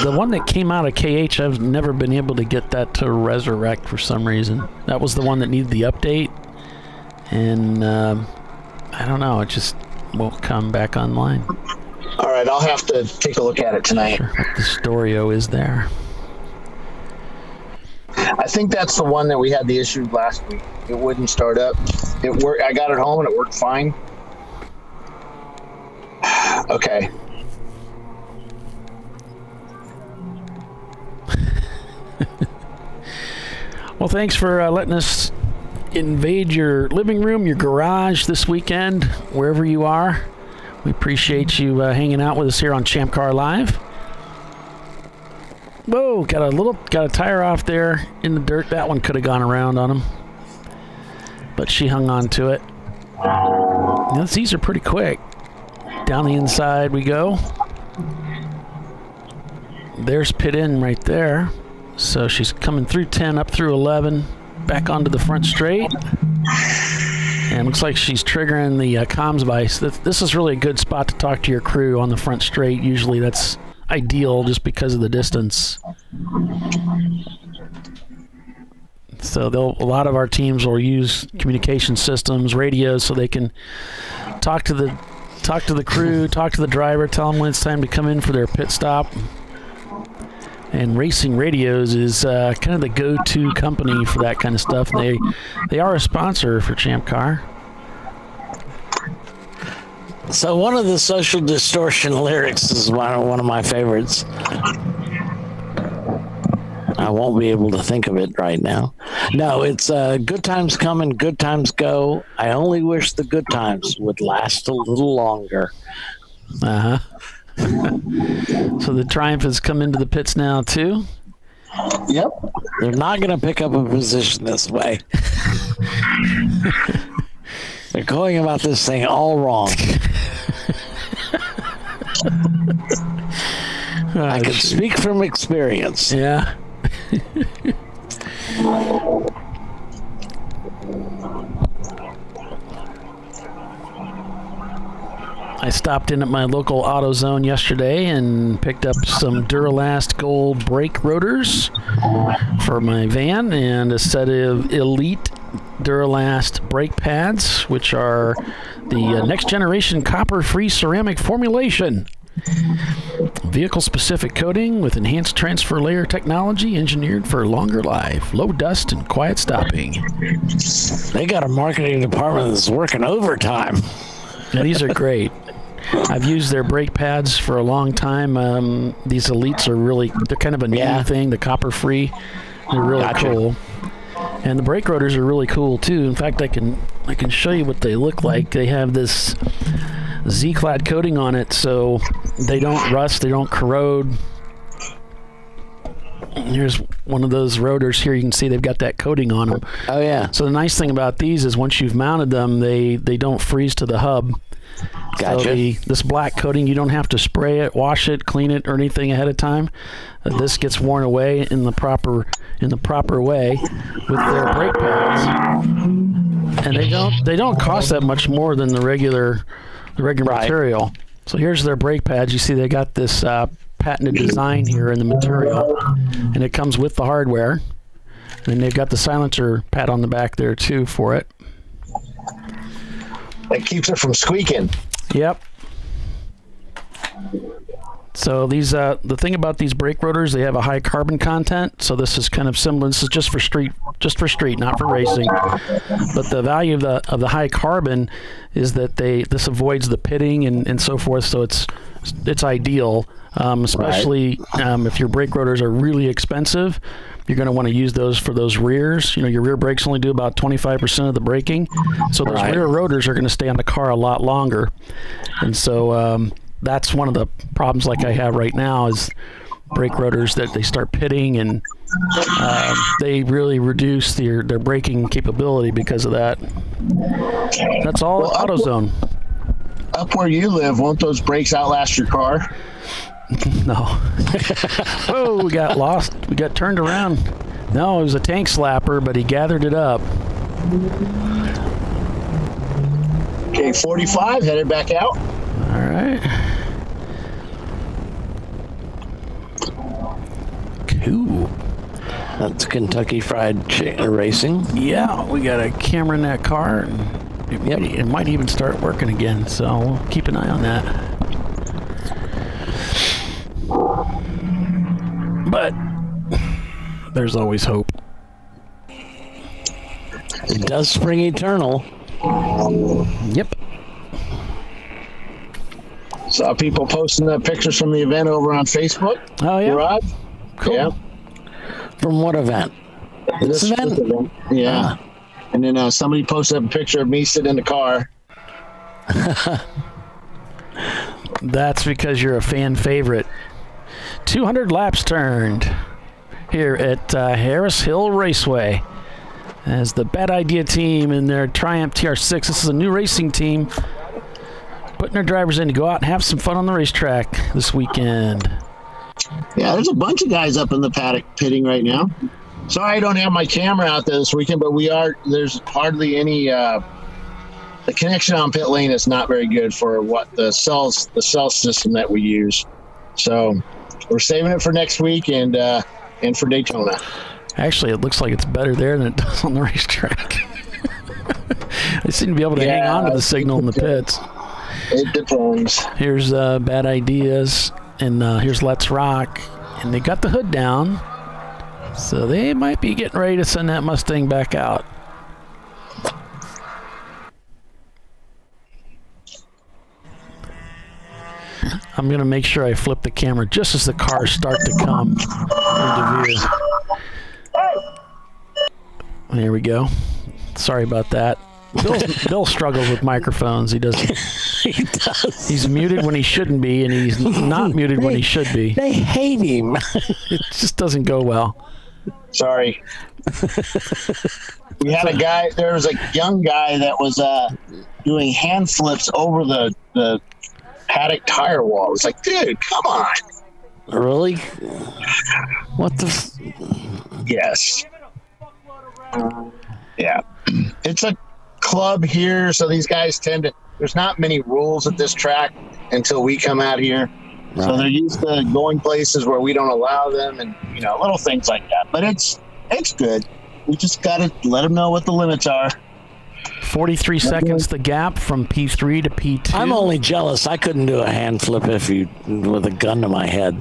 Speaker 1: The one that came out of KH, I've never been able to get that to resurrect for some reason. That was the one that needed the update. And I don't know, it just won't come back online.
Speaker 3: All right, I'll have to take a look at it tonight.
Speaker 1: Sure what the Storio is there.
Speaker 3: I think that's the one that we had the issue last week. It wouldn't start up. It worked. I got it home and it worked fine. Okay.
Speaker 1: Well, thanks for letting us invade your living room, your garage this weekend, wherever you are. We appreciate you hanging out with us here on ChampCar.Live. Whoa, got a tire off there in the dirt. That one could have gone around on him, but she hung on to it. These are pretty quick. Down the inside we go. There's pit in right there. So she's coming through 10, up through 11, back onto the front straight. And looks like she's triggering the comms device. This is really a good spot to talk to your crew on the front straight. Usually that's ideal just because of the distance. So a lot of our teams will use communication systems, radios, so they can talk to the crew, talk to the driver, tell them when it's time to come in for their pit stop. And Racing Radios is kind of the go-to company for that kind of stuff. They are a sponsor for Champ Car.
Speaker 2: So one of the Social Distortion lyrics is one of my favorites. I won't be able to think of it right now. No, it's good times come and good times go. I only wish the good times would last a little longer.
Speaker 1: Uh-huh. So the Triumph has come into the pits now too?
Speaker 2: Yep. They're not going to pick up a position this way. They're going about this thing all wrong. I can speak from experience.
Speaker 1: Yeah. I stopped in at my local AutoZone yesterday and picked up some Duralast Gold brake rotors for my van and a set of Elite Duralast brake pads, which are the next generation copper-free ceramic formulation. Vehicle-specific coating with enhanced transfer layer technology engineered for longer life, low dust, and quiet stopping.
Speaker 2: They got a marketing department that's working overtime.
Speaker 1: Now, these are great. I've used their brake pads for a long time. These Elites are they're kind of a new thing, the copper-free. They're really cool. And the brake rotors are really cool, too. In fact, I can show you what they look like. They have this Z-clad coating on it, so they don't rust, they don't corrode. Here's one of those rotors here. You can see they've got that coating on them.
Speaker 2: Oh, yeah.
Speaker 1: So the nice thing about these is once you've mounted them, they don't freeze to the hub.
Speaker 2: Gotcha.
Speaker 1: So this black coating, you don't have to spray it, wash it, clean it, or anything ahead of time. This gets worn away in the proper way with their brake pads, and they don't cost that much more than the regular material. So here's their brake pads. You see they got this patented design here in the material, and it comes with the hardware. And then they've got the silencer pad on the back there too for it.
Speaker 3: It keeps it from squeaking.
Speaker 1: Yep. So these, the thing about these brake rotors, they have a high carbon content. So this is kind of similar. This is just for street, not for racing. But the value of the high carbon is that this avoids the pitting and so forth. So it's ideal, especially if your brake rotors are really expensive. You're going to want to use those for those rears. You know, your rear brakes only do about 25% of the braking. So those rear rotors are going to stay on the car a lot longer. And so that's one of the problems like I have right now is brake rotors that they start pitting and they really reduce their braking capability because of that. That's all AutoZone.
Speaker 3: Up where you live, won't those brakes outlast your car?
Speaker 1: No. Oh, we got lost. We got turned around. No, it was a tank slapper, but he gathered it up.
Speaker 3: Okay, 45 headed back out.
Speaker 1: All right.
Speaker 2: That's Kentucky Fried Chicken Racing.
Speaker 1: Yeah, we got a camera in that car, and it might even start working again, so we'll keep an eye on that. But there's always hope.
Speaker 2: It does spring eternal.
Speaker 1: Yep.
Speaker 3: Saw people posting the pictures from the event over on Facebook.
Speaker 1: Oh, yeah?
Speaker 3: Rod?
Speaker 1: Cool.
Speaker 3: Yeah.
Speaker 2: From what event? This event?
Speaker 3: Yeah. And then somebody posted up a picture of me sitting in the car.
Speaker 1: That's because you're a fan favorite. 200 laps turned here at Harris Hill Raceway as the Bad Idea team in their Triumph TR6. This is a new racing team putting their drivers in to go out and have some fun on the racetrack this weekend.
Speaker 3: Yeah, there's a bunch of guys up in the paddock pitting right now. Sorry I don't have my camera out there this weekend, but there's hardly any the connection on pit lane is not very good for what the cell system that we use. So we're saving it for next week and for Daytona.
Speaker 1: Actually, it looks like it's better there than it does on the racetrack. They seem to be able to hang on to the signal in the pits.
Speaker 3: It depends.
Speaker 1: Here's Bad Ideas, and here's Let's Rock, and they got the hood down, so they might be getting ready to send that Mustang back out. I'm going to make sure I flip the camera just as the cars start to come into view. There we go. Sorry about that. Bill struggles with microphones. He doesn't.
Speaker 2: He does.
Speaker 1: He's muted when he shouldn't be, and he's not muted when he should be.
Speaker 2: They hate him.
Speaker 1: It just doesn't go well.
Speaker 3: Sorry. We had a guy. There was a young guy that was doing hand flips over the paddock tire wall. It's like, dude, come on.
Speaker 2: Really? What the?
Speaker 3: Yes. Yeah. It's a club here, so these guys there's not many rules at this track until we come out here. Right. So they're used to going places where we don't allow them and, little things like that. But it's good. We just got to let them know what the limits are.
Speaker 1: 43 seconds the gap from P3 to P2.
Speaker 2: I'm only jealous. I couldn't do a hand flip with a gun to my head.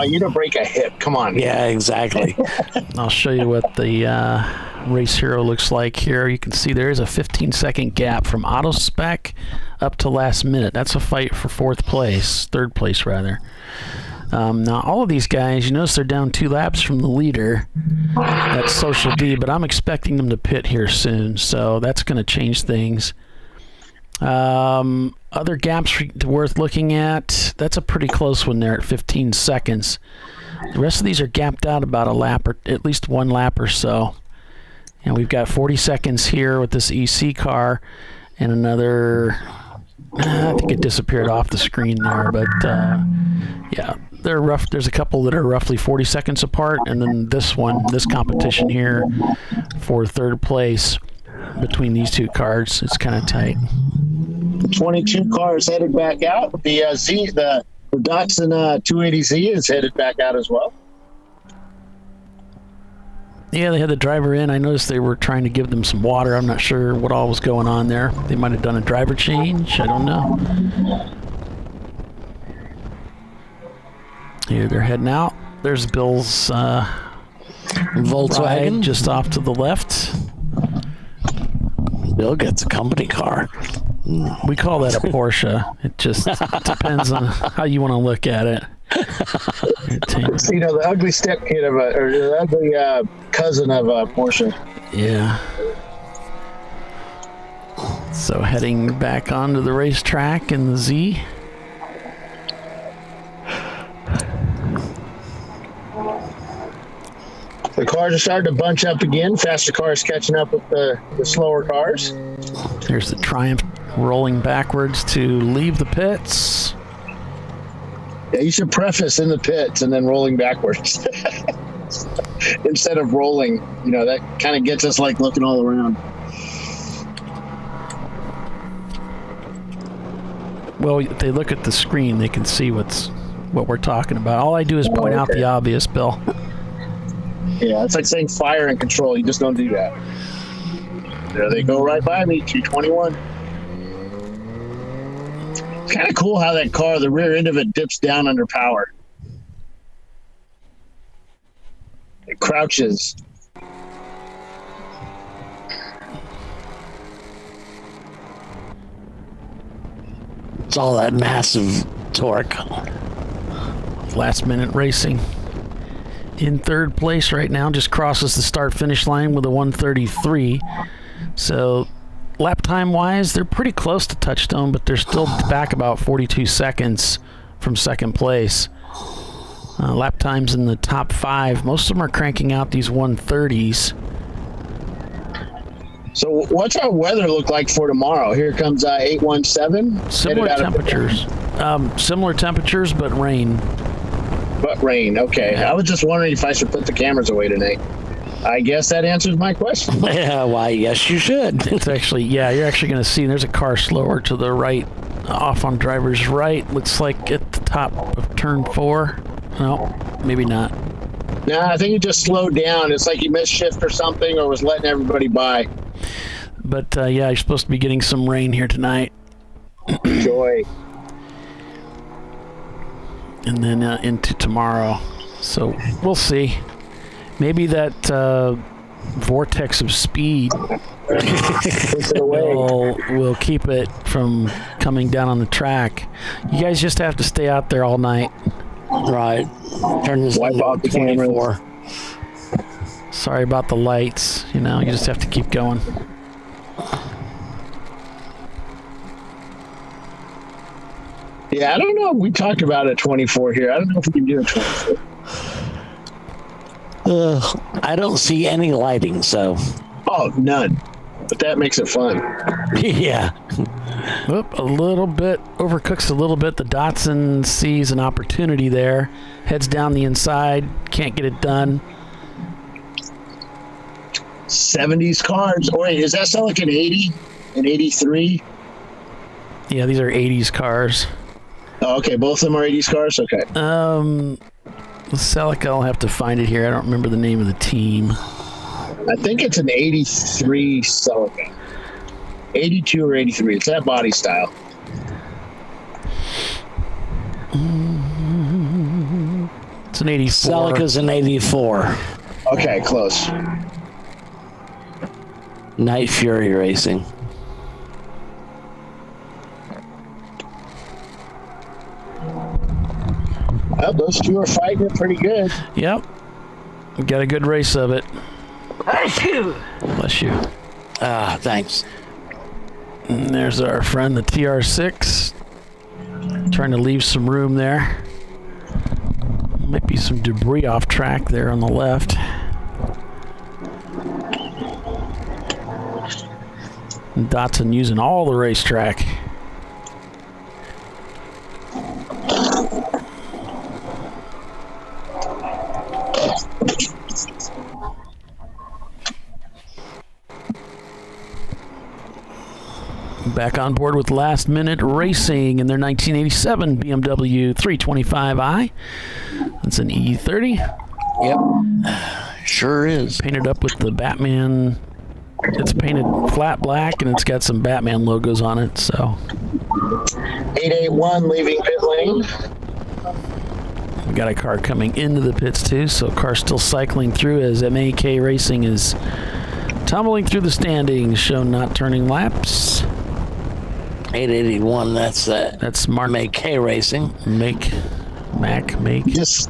Speaker 3: You don't break a hip. Come on.
Speaker 2: Yeah, exactly.
Speaker 1: I'll show you what the Race Hero looks like here. You can see there is a 15-second gap from auto spec up to last minute. That's a fight for third place rather. Now, all of these guys, you notice they're down 2 laps from the leader. That's Social D, but I'm expecting them to pit here soon, so that's going to change things. Other gaps worth looking at, that's a pretty close one there at 15 seconds. The rest of these are gapped out about a lap, or at least 1 lap or so. And we've got 40 seconds here with this EC car, and another... I think it disappeared off the screen there, but yeah, they're rough. There's a couple that are roughly 40 seconds apart, and then this competition here for third place between these 2 cars, it's kind of tight.
Speaker 3: 22 cars headed back out. The Datsun 280Z is headed back out as well.
Speaker 1: Yeah, they had the driver in. I noticed they were trying to give them some water. I'm not sure what all was going on there. They might have done a driver change. I don't know. Here they're heading out. There's Bill's
Speaker 2: Volkswagen
Speaker 1: just off to the left.
Speaker 2: Bill gets a company car.
Speaker 1: We call that a Porsche. It just depends on how you want to look at it.
Speaker 3: The ugly stepkid or the ugly cousin of Porsche.
Speaker 1: Yeah. So heading back onto the racetrack in the Z.
Speaker 3: The cars are starting to bunch up again. Faster cars catching up with the slower cars.
Speaker 1: There's the Triumph rolling backwards to leave the pits.
Speaker 3: Yeah, you should preface in the pits and then rolling backwards instead of rolling. That kind of gets us like looking all around.
Speaker 1: Well, if they look at the screen, they can see what we're talking about. All I do is point out the obvious, Bill.
Speaker 3: Yeah, it's like saying fire and control. You just don't do that. There they go right by me, 221. It's kind of cool how that car, the rear end of it dips down under power. It crouches.
Speaker 2: It's all that massive torque.
Speaker 1: Last minute racing. In third place right now, just crosses the start-finish line with a 1:33. So lap time-wise, they're pretty close to Touchstone, but they're still back about 42 seconds from second place. Lap times in the top 5. Most of them are cranking out these 1:30s.
Speaker 3: So what's our weather look like for tomorrow? Here comes 817.
Speaker 1: Similar temperatures. Similar temperatures, but rain.
Speaker 3: But rain, okay. I was just wondering if I should put the cameras away tonight. I guess that answers my question.
Speaker 2: Yeah, why, yes, you should.
Speaker 1: It's actually, yeah, you're actually going to see there's a car slower to the right, off on driver's right. Looks like at the top of turn 4. No, maybe not.
Speaker 3: No, I think he just slowed down. It's like he missed shift or something, or was letting everybody by.
Speaker 1: But yeah, you're supposed to be getting some rain here tonight.
Speaker 3: Joy.
Speaker 1: And then into tomorrow. So we'll see. Maybe that vortex of speed will keep it from coming down on the track. You guys just have to stay out there all night.
Speaker 2: Right. Turn this
Speaker 3: wipe off the
Speaker 2: 24.
Speaker 1: Sorry about the lights. You know, you just have to keep going.
Speaker 3: Yeah, I don't know. We talked about a 24 here. I don't know if we can do a 24.
Speaker 2: I don't see any lighting, so.
Speaker 3: Oh, none. But that makes it fun.
Speaker 2: Yeah.
Speaker 1: Oop, a little bit, overcooks a little bit. The Datsun sees an opportunity there. Heads down the inside, can't get it done.
Speaker 3: 70s cars. Oh, wait, does that sound like an 80? An 83?
Speaker 1: Yeah, these are 80s cars.
Speaker 3: Oh, okay, both of them are 80s cars? Okay.
Speaker 1: Celica, I'll have to find it here. I don't remember the name of the team.
Speaker 3: I think it's an 83 Celica. 82 or 83. It's that body style.
Speaker 1: It's an 84.
Speaker 2: Celica's an 84.
Speaker 3: Okay, close.
Speaker 2: Night Fury Racing.
Speaker 3: Well, those two are fighting it pretty good.
Speaker 1: Yep. We got a good race of it.
Speaker 2: Bless you.
Speaker 1: Bless you.
Speaker 2: Thanks.
Speaker 1: And there's our friend, the TR6. Trying to leave some room there. Might be some debris off track there on the left. And Datsun using all the racetrack. Back on board with Last Minute Racing in their 1987 BMW 325i. That's an E30.
Speaker 2: Yep. Sure is.
Speaker 1: Painted up with the Batman. It's painted flat black and it's got some Batman logos on it, so.
Speaker 3: 881 leaving pit lane.
Speaker 1: We got a car coming into the pits too, so car still cycling through as MAK Racing is tumbling through the standings, shown not turning laps.
Speaker 2: 881, that's
Speaker 1: Mark
Speaker 2: MAK Racing.
Speaker 1: Make.
Speaker 3: Just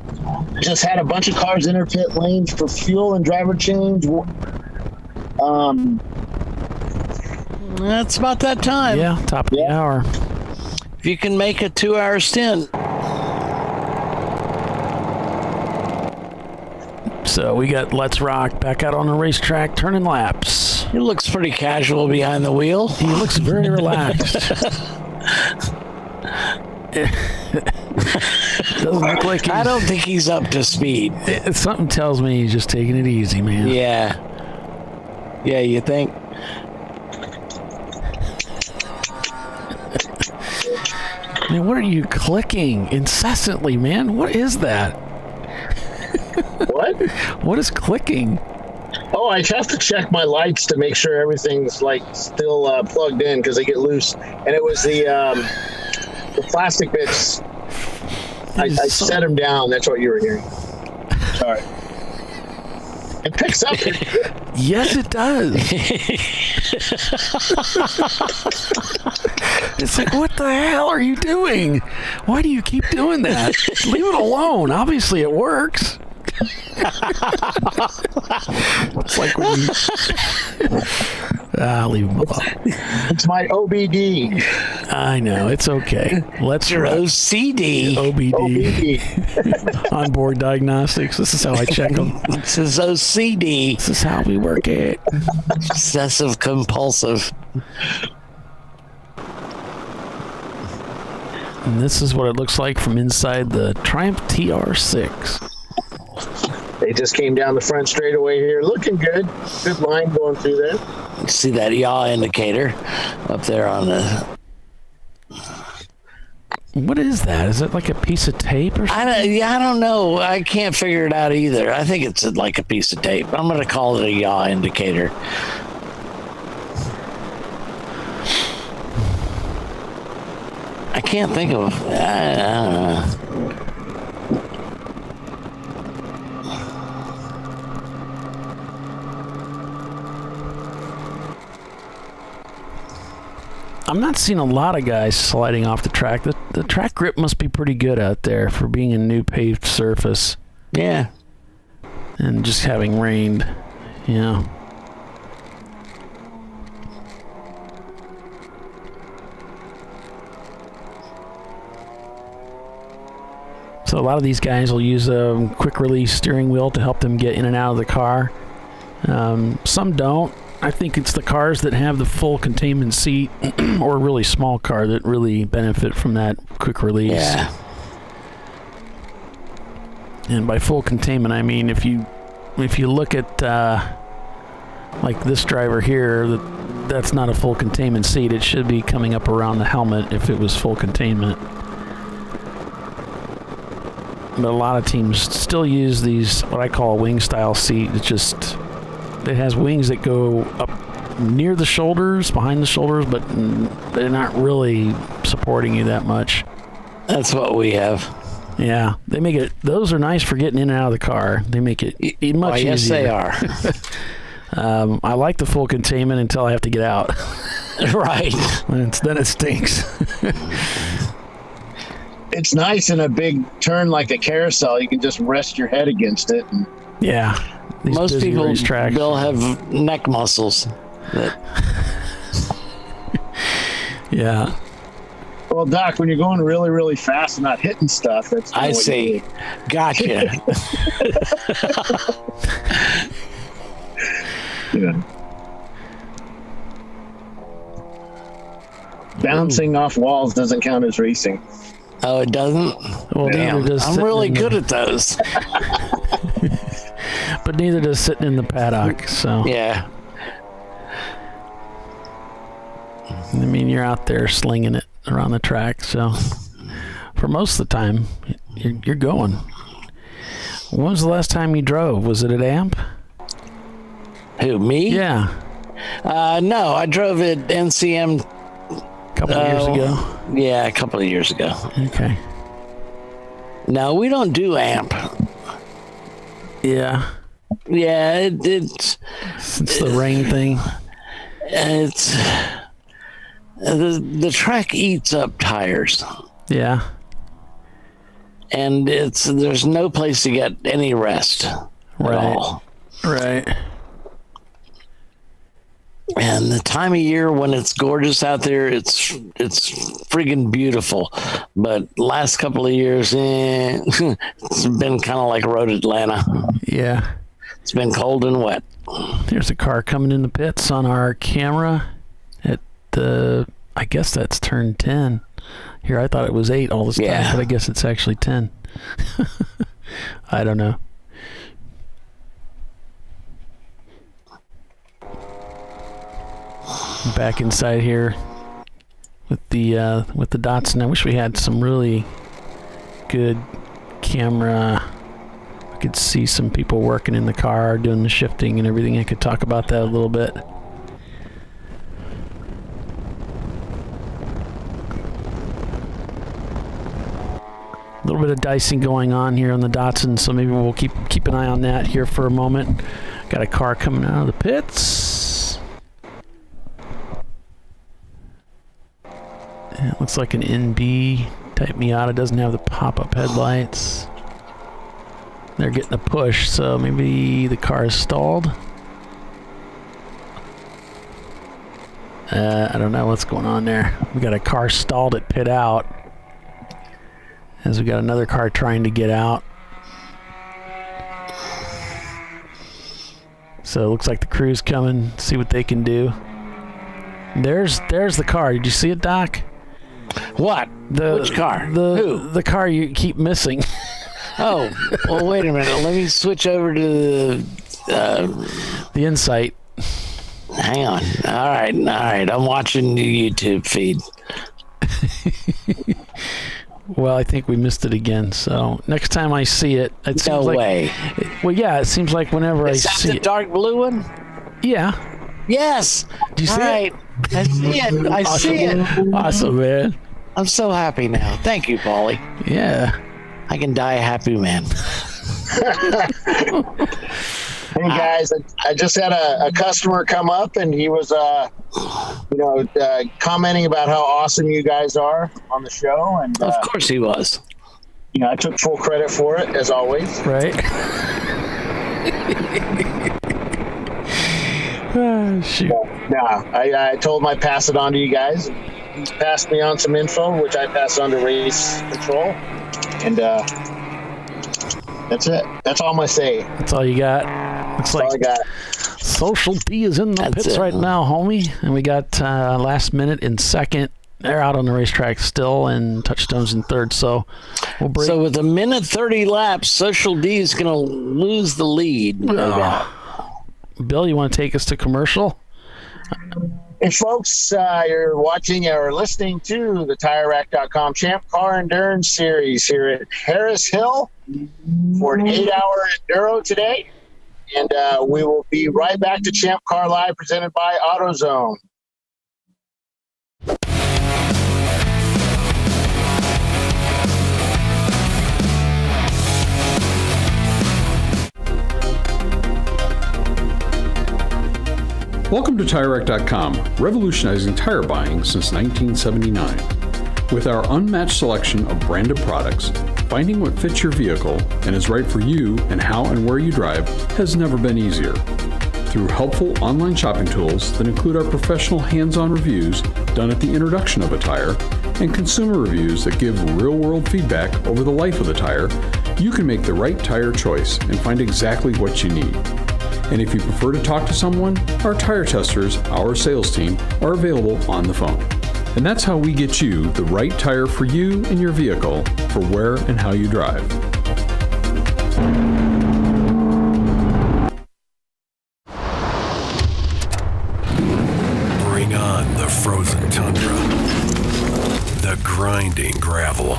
Speaker 3: had a bunch of cars in their pit lanes for fuel and driver change.
Speaker 2: That's about that time.
Speaker 1: Yeah, top of the hour.
Speaker 2: If you can make a 2-hour stint.
Speaker 1: So we got Let's Rock back out on the racetrack, turning laps.
Speaker 2: He looks pretty casual behind the wheel.
Speaker 1: He looks very relaxed. Doesn't look like
Speaker 2: I don't think he's up to speed.
Speaker 1: Something tells me he's just taking it easy, man.
Speaker 2: Yeah. Yeah, you think?
Speaker 1: Man, what are you clicking incessantly, man? What is that?
Speaker 3: What? What?
Speaker 1: What is clicking?
Speaker 3: Oh, I have to check my lights to make sure everything's like still plugged in because they get loose. And it was the plastic bits. I set them down. That's what you were hearing. Sorry. It picks up.
Speaker 1: Yes, it does. It's like, what the hell are you doing? Why do you keep doing that? Leave it alone. Obviously, it works. It's like when you... leave him alone.
Speaker 3: It's my OBD.
Speaker 1: I know. It's okay. Let's
Speaker 2: your OCD.
Speaker 1: OBD. Onboard diagnostics. This is how I check them.
Speaker 2: This is OCD.
Speaker 1: This is how we work it.
Speaker 2: Obsessive compulsive.
Speaker 1: And this is what it looks like from inside the Triumph TR6.
Speaker 3: They just came down the front straightaway here. Looking good. Good line going through there.
Speaker 2: You see that yaw indicator up there on the...
Speaker 1: What is that? Is it like a piece of tape or something?
Speaker 2: I don't know. I can't figure it out either. I think it's like a piece of tape. I'm going to call it a yaw indicator. I can't think of... I don't know.
Speaker 1: I'm not seeing a lot of guys sliding off the track. The track grip must be pretty good out there for being a new paved surface.
Speaker 2: Yeah.
Speaker 1: And just having rained. Yeah. So a lot of these guys will use a quick release steering wheel to help them get in and out of the car. Some don't. I think it's the cars that have the full containment seat or a really small car that really benefit from that quick release.
Speaker 2: Yeah.
Speaker 1: And by full containment, I mean if you look at like this driver here, that's not a full containment seat. It should be coming up around the helmet if it was full containment. But a lot of teams still use these, what I call a wing style seat. It has wings that go up near the shoulders, behind the shoulders, but they're not really supporting you that much.
Speaker 2: That's what we have.
Speaker 1: Yeah, they make it. Those are nice for getting in and out of the car. They make it much easier.
Speaker 2: Yes, they are.
Speaker 1: I like the full containment until I have to get out.
Speaker 2: Right.
Speaker 1: Then it stinks.
Speaker 3: It's nice in a big turn like a carousel. You can just rest your head against it.
Speaker 1: Yeah.
Speaker 2: Most people, they'll have neck muscles.
Speaker 1: Yeah.
Speaker 3: Well, Doc, when you're going really, really fast and not hitting stuff, that's...
Speaker 2: I see. Gotcha.
Speaker 3: Yeah. Bouncing off walls doesn't count as racing.
Speaker 2: Oh, it doesn't?
Speaker 1: Well, neither does
Speaker 2: I'm really good at those.
Speaker 1: But neither does sitting in the paddock, so...
Speaker 2: Yeah.
Speaker 1: I mean, you're out there slinging it around the track, so... For most of the time, you're going. When was the last time you drove? Was it at AMP?
Speaker 2: Who, me?
Speaker 1: Yeah.
Speaker 2: No, I drove at NCM...
Speaker 1: A couple of years ago?
Speaker 2: Yeah, a couple of years ago.
Speaker 1: Okay.
Speaker 2: No, we don't do AMP.
Speaker 1: Yeah.
Speaker 2: Yeah, it's
Speaker 1: the rain thing.
Speaker 2: It's the track eats up tires.
Speaker 1: Yeah.
Speaker 2: And there's no place to get any rest at all.
Speaker 1: Right.
Speaker 2: And the time of year when it's gorgeous out there, it's friggin' beautiful. But last couple of years, it's been kind of like Road Atlanta.
Speaker 1: Yeah.
Speaker 2: It's been cold and wet.
Speaker 1: There's a car coming in the pits on our camera at I guess that's turn 10. Here, I thought it was 8 all this time, but I guess it's actually 10. I don't know. Back inside here with the Datsun. I wish we had some really good camera could see some people working in the car, doing the shifting and everything. I could talk about that a little bit. A little bit of dicing going on here on the Datsun, so maybe we'll keep an eye on that here for a moment. Got a car coming out of the pits. It looks like an NB type Miata, doesn't have the pop-up headlights. They're getting a push, so maybe the car is stalled. I don't know what's going on there. We got a car stalled at pit out, as we got another car trying to get out. So it looks like the crew's coming, see what they can do. There's the car. Did you see it, Doc?
Speaker 2: What? Which car? Who?
Speaker 1: The car you keep missing.
Speaker 2: Oh, well, wait a minute. Let me switch over to
Speaker 1: the Insight.
Speaker 2: Hang on. All right. I'm watching the YouTube feed.
Speaker 1: Well, I think we missed it again. So next time I see it, it seems
Speaker 2: no
Speaker 1: like,
Speaker 2: way.
Speaker 1: Well, yeah, it seems like whenever I
Speaker 2: see
Speaker 1: see
Speaker 2: the
Speaker 1: it.
Speaker 2: dark blue one?
Speaker 1: Yeah.
Speaker 2: Yes.
Speaker 1: Do you see it?
Speaker 2: I see it. I see it.
Speaker 1: Awesome, man.
Speaker 2: I'm so happy now. Thank you, Paulie.
Speaker 1: Yeah.
Speaker 2: I can die a happy man.
Speaker 3: Hey guys, I just had a customer come up, and he was, commenting about how awesome you guys are on the show, and
Speaker 2: of course he was.
Speaker 3: I took full credit for it as always.
Speaker 1: Right. Shoot.
Speaker 3: Yeah, I told him I'd pass it on to you guys. He passed me on some info, which I passed on to Race Control, and that's it. That's all I'm gonna say.
Speaker 1: That's all you got. Looks like
Speaker 3: all I got.
Speaker 1: Social D is in the pits right now, homie. And we got last minute in second. They're out on the racetrack still, and Touchstone's in third. So we'll break.
Speaker 2: So with a minute 30 laps, Social D is going to lose the lead. No doubt.
Speaker 1: Bill, you want to take us to commercial?
Speaker 3: Hey, folks, you're watching or listening to the TireRack.com Champ Car Endurance Series here at Harris Hill for an 8-hour Enduro today. And we will be right back to Champ Car Live presented by AutoZone.
Speaker 11: Welcome to TireRack.com, revolutionizing tire buying since 1979. With our unmatched selection of branded products, finding what fits your vehicle and is right for you and how and where you drive has never been easier. Through helpful online shopping tools that include our professional hands-on reviews done at the introduction of a tire and consumer reviews that give real-world feedback over the life of the tire, you can make the right tire choice and find exactly what you need. And if you prefer to talk to someone, our tire testers, our sales team, are available on the phone. And that's how we get you the right tire for you and your vehicle for where and how you drive.
Speaker 7: Bring on the frozen tundra, the grinding gravel,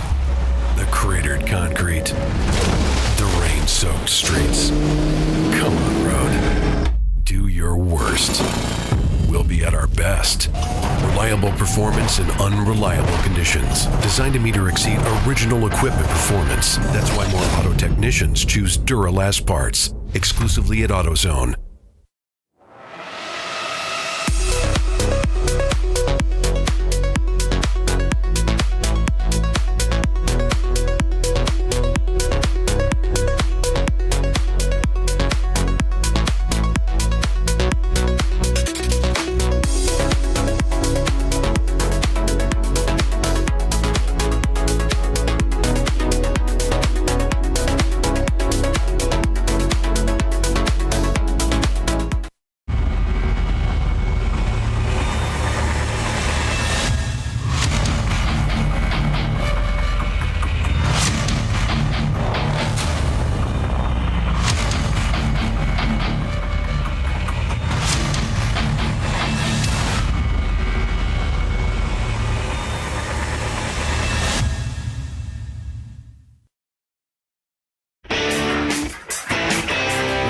Speaker 7: the cratered concrete, the rain-soaked streets. Come on, road. Do your worst. We'll be at our best. Reliable performance in unreliable conditions. Designed to meet or exceed original equipment performance. That's why more auto technicians choose Duralast parts. Exclusively at AutoZone.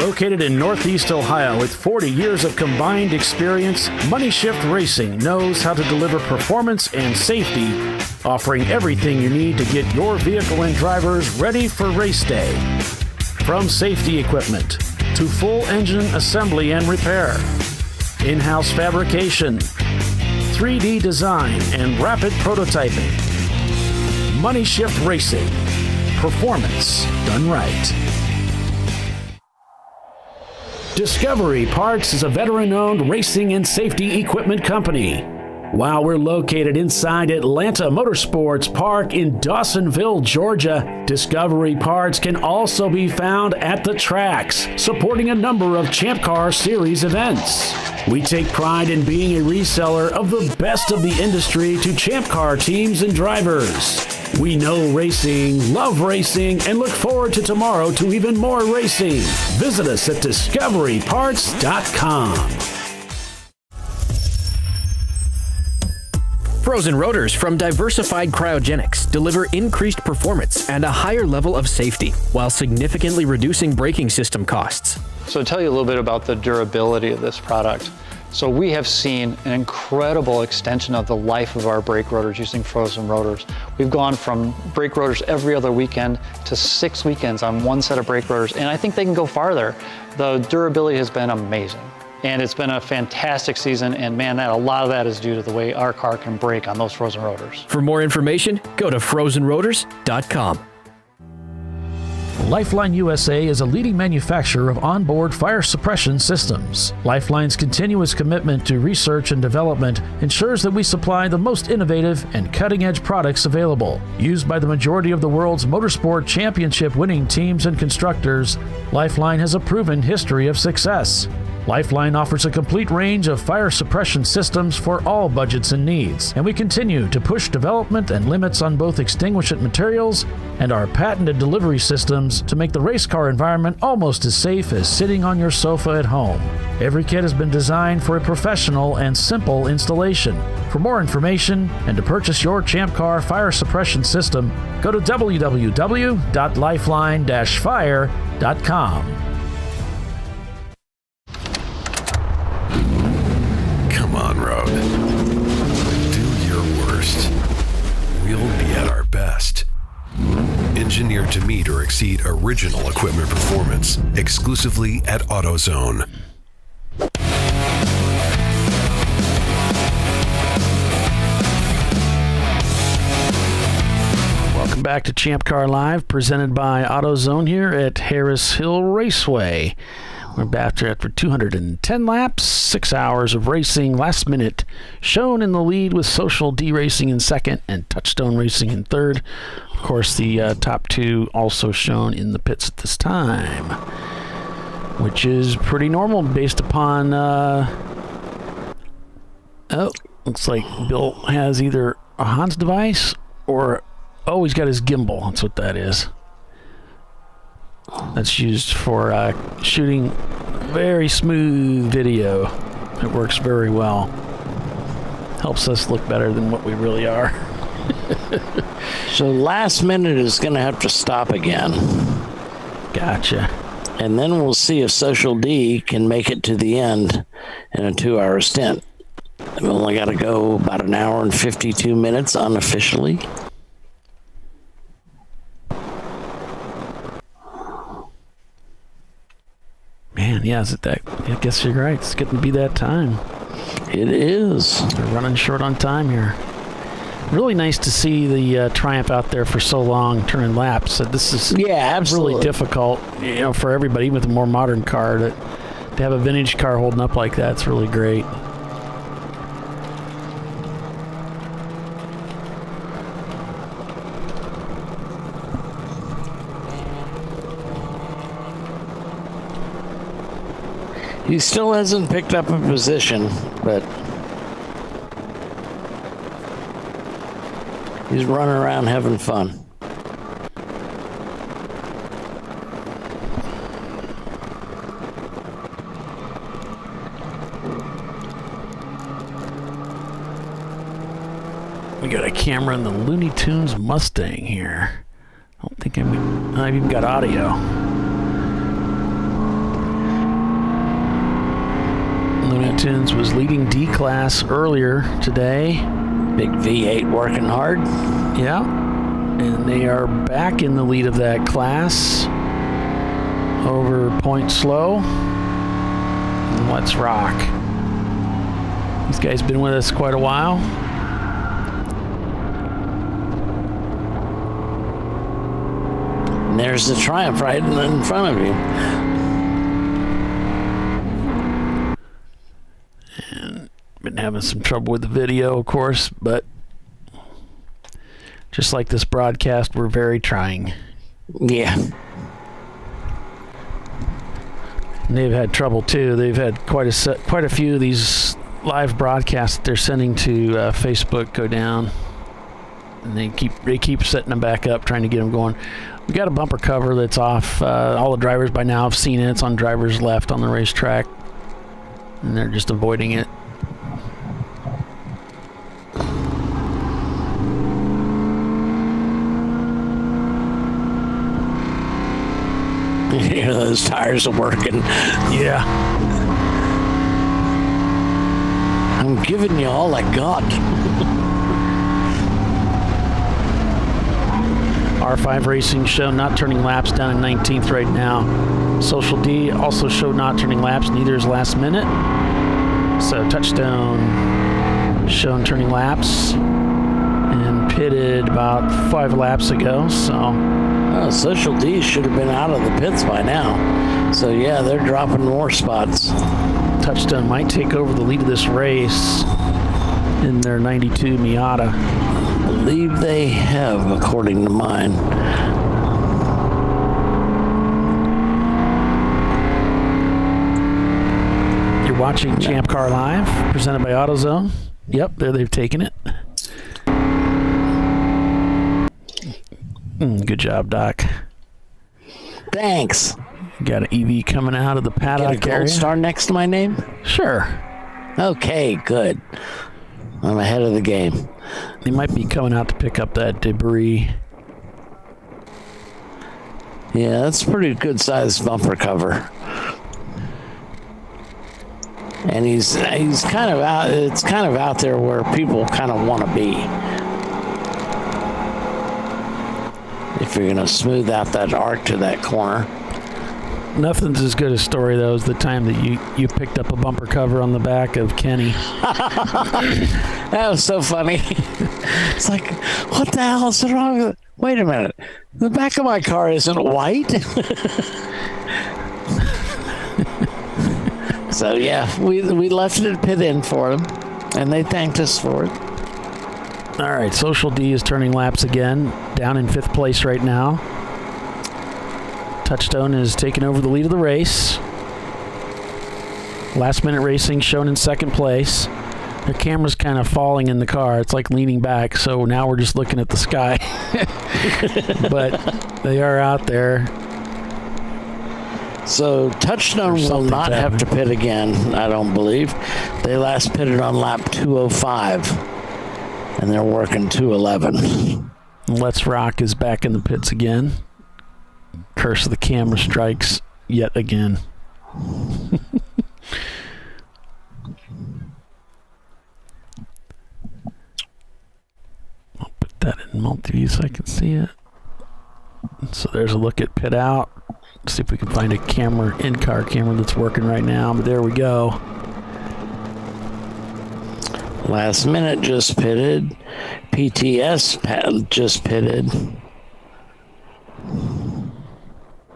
Speaker 10: Located in Northeast Ohio with 40 years of combined experience, Money Shift Racing knows how to deliver performance and safety, offering everything you need to get your vehicle and drivers ready for race day. From safety equipment to full engine assembly and repair, in-house fabrication, 3D design, and rapid prototyping. Money Shift Racing. Performance done right. Discovery Parts is a veteran-owned racing and safety equipment company. While we're located inside Atlanta Motorsports Park in Dawsonville, Georgia, Discovery Parts can also be found at the tracks, supporting a number of Champ Car Series events. We take pride in being a reseller of the best of the industry to Champ Car teams and drivers. We know racing, love racing, and look forward to tomorrow to even more racing. Visit us at discoveryparts.com.
Speaker 8: Frozen rotors from Diversified Cryogenics deliver increased performance and a higher level of safety while significantly reducing braking system costs.
Speaker 9: So to tell you a little bit about the durability of this product. So we have seen an incredible extension of the life of our brake rotors using frozen rotors. We've gone from brake rotors every other weekend to 6 weekends on one set of brake rotors, and I think they can go farther. The durability has been amazing. And it's been a fantastic season, and man, a lot of that is due to the way our car can brake on those frozen rotors.
Speaker 8: For more information, go to frozenrotors.com.
Speaker 10: Lifeline USA is a leading manufacturer of onboard fire suppression systems. Lifeline's continuous commitment to research and development ensures that we supply the most innovative and cutting-edge products available. Used by the majority of the world's motorsport championship-winning teams and constructors, Lifeline has a proven history of success. Lifeline offers a complete range of fire suppression systems for all budgets and needs, and we continue to push development and limits on both extinguishant materials and our patented delivery systems to make the race car environment almost as safe as sitting on your sofa at home. Every kit has been designed for a professional and simple installation. For more information and to purchase your Champ Car fire suppression system, go to www.lifeline-fire.com.
Speaker 7: On road. Do your worst. We'll be at our best. Engineered to meet or exceed original equipment performance exclusively at AutoZone.
Speaker 1: Welcome back to Champ Car Live, presented by AutoZone here at Harris Hill Raceway. We're back there after 210 laps, 6 hours of racing. Last minute, shown in the lead with Social D Racing in second and Touchstone Racing in third. Of course, the top two also shown in the pits at this time, which is pretty normal based upon... looks like Bill has either a Hans device or... Oh, he's got his gimbal. That's what that is. That's used for shooting very smooth video. It works very well. Helps us look better than what we really are.
Speaker 2: So last minute is going to have to stop again.
Speaker 1: Gotcha.
Speaker 2: And then we'll see if Social D can make it to the end in a 2-hour stint. We've only got to go about an hour and 52 minutes unofficially.
Speaker 1: Man, yeah, is it that? I guess you're right. It's getting to be that time.
Speaker 2: It is.
Speaker 1: We're running short on time here. Really nice to see the Triumph out there for so long, turning laps. This is
Speaker 2: absolutely
Speaker 1: really difficult, for everybody with a more modern car to have a vintage car holding up like that. It's really great.
Speaker 2: He still hasn't picked up a position, but he's running around having fun.
Speaker 1: We got a camera in the Looney Tunes Mustang here. I don't think I've even got audio. Looney Tunes was leading D-Class earlier today.
Speaker 2: Big V8 working hard.
Speaker 1: Yeah. And they are back in the lead of that class over Point Slow. And Let's Rock. These guys been with us quite a while.
Speaker 2: And there's the Triumph right in front of you.
Speaker 1: And been having some trouble with the video, of course, but just like this broadcast, we're very trying.
Speaker 2: Yeah.
Speaker 1: And they've had trouble too. They've had quite a few of these live broadcasts that they're sending to Facebook go down, and they keep setting them back up, trying to get them going. We got a bumper cover that's off. All the drivers by now have seen it. It's on driver's left on the racetrack, and they're just avoiding it.
Speaker 2: You know, those tires are working.
Speaker 1: Yeah.
Speaker 2: I'm giving you all I got.
Speaker 1: R5 Racing show not turning laps down in 19th right now. Social D also showed not turning laps, neither is Last Minute. So Touchstone shown turning laps and pitted about 5 laps ago. So
Speaker 2: Social D should have been out of the pits by now. So yeah, they're dropping more spots.
Speaker 1: Touchstone might take over the lead of this race in their 92 Miata.
Speaker 2: I believe they have, according to mine.
Speaker 1: You're watching Champ Car Live, presented by AutoZone. Yep, there they've taken it. Good job, Doc.
Speaker 2: Thanks.
Speaker 1: Got an EV coming out of the paddock
Speaker 2: Got a gold star next to my name?
Speaker 1: Sure.
Speaker 2: Okay, good. I'm ahead of the game.
Speaker 1: They might be coming out to pick up that debris.
Speaker 2: Yeah, that's a pretty good sized bumper cover. And he's kind of out. It's kind of out there where people kind of want to be. If you're gonna smooth out that arc to that corner.
Speaker 1: Nothing's as good a story though as the time that you picked up a bumper cover on the back of Kenny.
Speaker 2: That was so funny. It's like, what the hell is wrong with it? Wait a minute. The back of my car isn't white. So yeah, we left it at pit in for them, and they thanked us for it.
Speaker 1: All right, Social D is turning laps again, down in 5th place right now. Touchstone is taking over the lead of the race. Last Minute Racing shown in 2nd place. Their camera's kind of falling in the car. It's like leaning back, so now we're just looking at the sky. But they are out there.
Speaker 2: So Touchstone will not have to pit again, I don't believe. They last pitted on lap 205, and they're working 211.
Speaker 1: Let's Rock is back in the pits again. Curse of the camera strikes yet again. I'll put that in multi-view so I can see it. So there's a look at pit out. See if we can find a camera, in-car camera that's working right now, but there we go.
Speaker 2: Last Minute just pitted. PTS just pitted.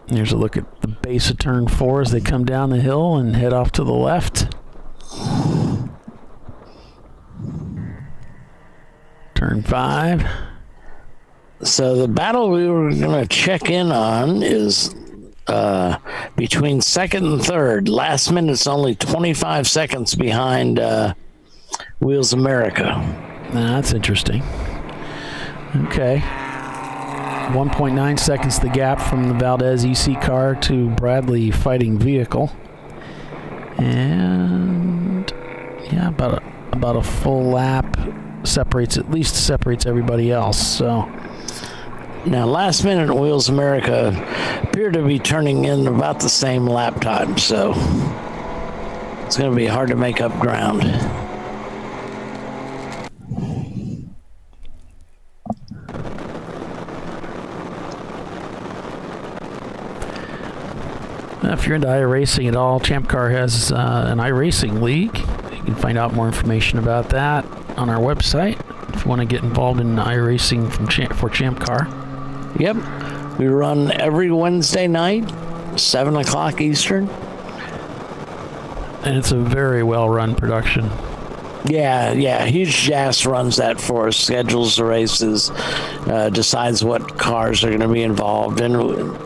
Speaker 1: Here's a look at the base of turn 4 as they come down the hill and head off to the left. Turn 5.
Speaker 2: So the battle we were going to check in on is between 2nd and 3rd. Last Minute's only 25 seconds behind Wheels America.
Speaker 1: That's interesting. Okay. 1.9 seconds the gap from the Valdez EC car to Bradley Fighting Vehicle. And yeah, about a full lap separates everybody else. So
Speaker 2: now Last Minute Wheels America appear to be turning in about the same lap time. So It's going to be hard to make up ground.
Speaker 1: If you're into iRacing at all, Champ Car has an iRacing league. You can find out more information about that on our website if you want to get involved in iRacing for Champ Car.
Speaker 2: Yep. We run every Wednesday night, 7 o'clock Eastern.
Speaker 1: And it's a very well-run production.
Speaker 2: Yeah. Huge Jazz runs that for us, schedules the races, decides what cars are going to be involved, and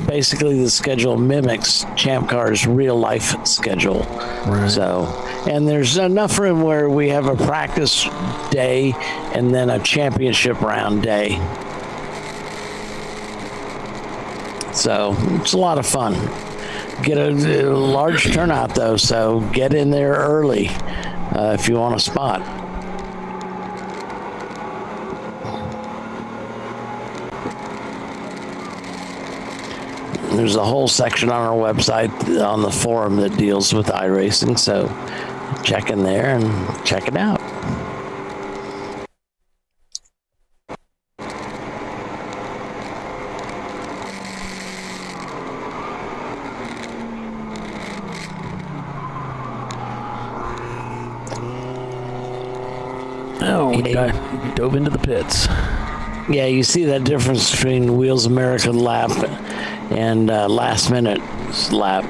Speaker 2: basically the schedule mimics Champ Car's real-life schedule.
Speaker 1: Right.
Speaker 2: So, and there's enough room where we have a practice day and then a championship round day. So it's a lot of fun. Get a large turnout though, so get in there early if you want a spot. There's a whole section on our website on the forum that deals with iRacing, so check in there and check it out.
Speaker 1: Oh, we dove into the pits.
Speaker 2: Yeah, you see that difference between Wheels America lap and last minute lap.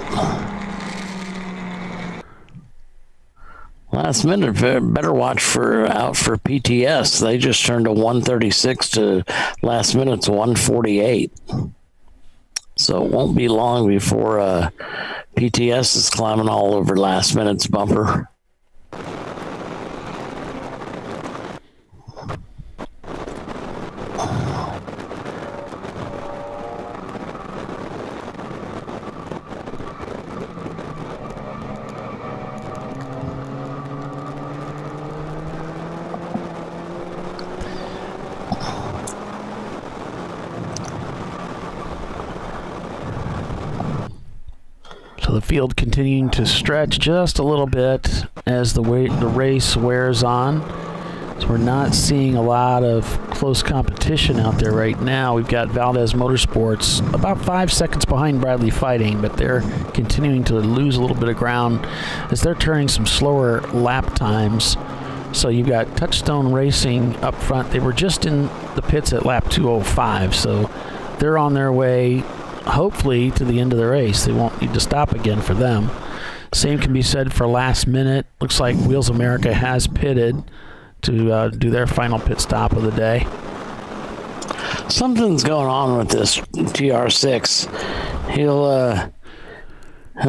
Speaker 2: Last minute, better watch out for PTS. They just turned a 136 to last minute's 148. So it won't be long before PTS is climbing all over last minute's bumper.
Speaker 1: So the field continuing to stretch just a little bit as the race wears on. So we're not seeing a lot of close competition out there right now. We've got Valdez Motorsports about 5 seconds behind Bradley Fighting, but they're continuing to lose a little bit of ground as they're turning some slower lap times. So you've got Touchstone Racing up front. They were just in the pits at lap 205, so they're on their way hopefully to the end of the race. They won't need to stop again for them. Same can be said for last minute. Looks like Wheels America has pitted to do their final pit stop of the day.
Speaker 2: Something's going on with this TR6. He'll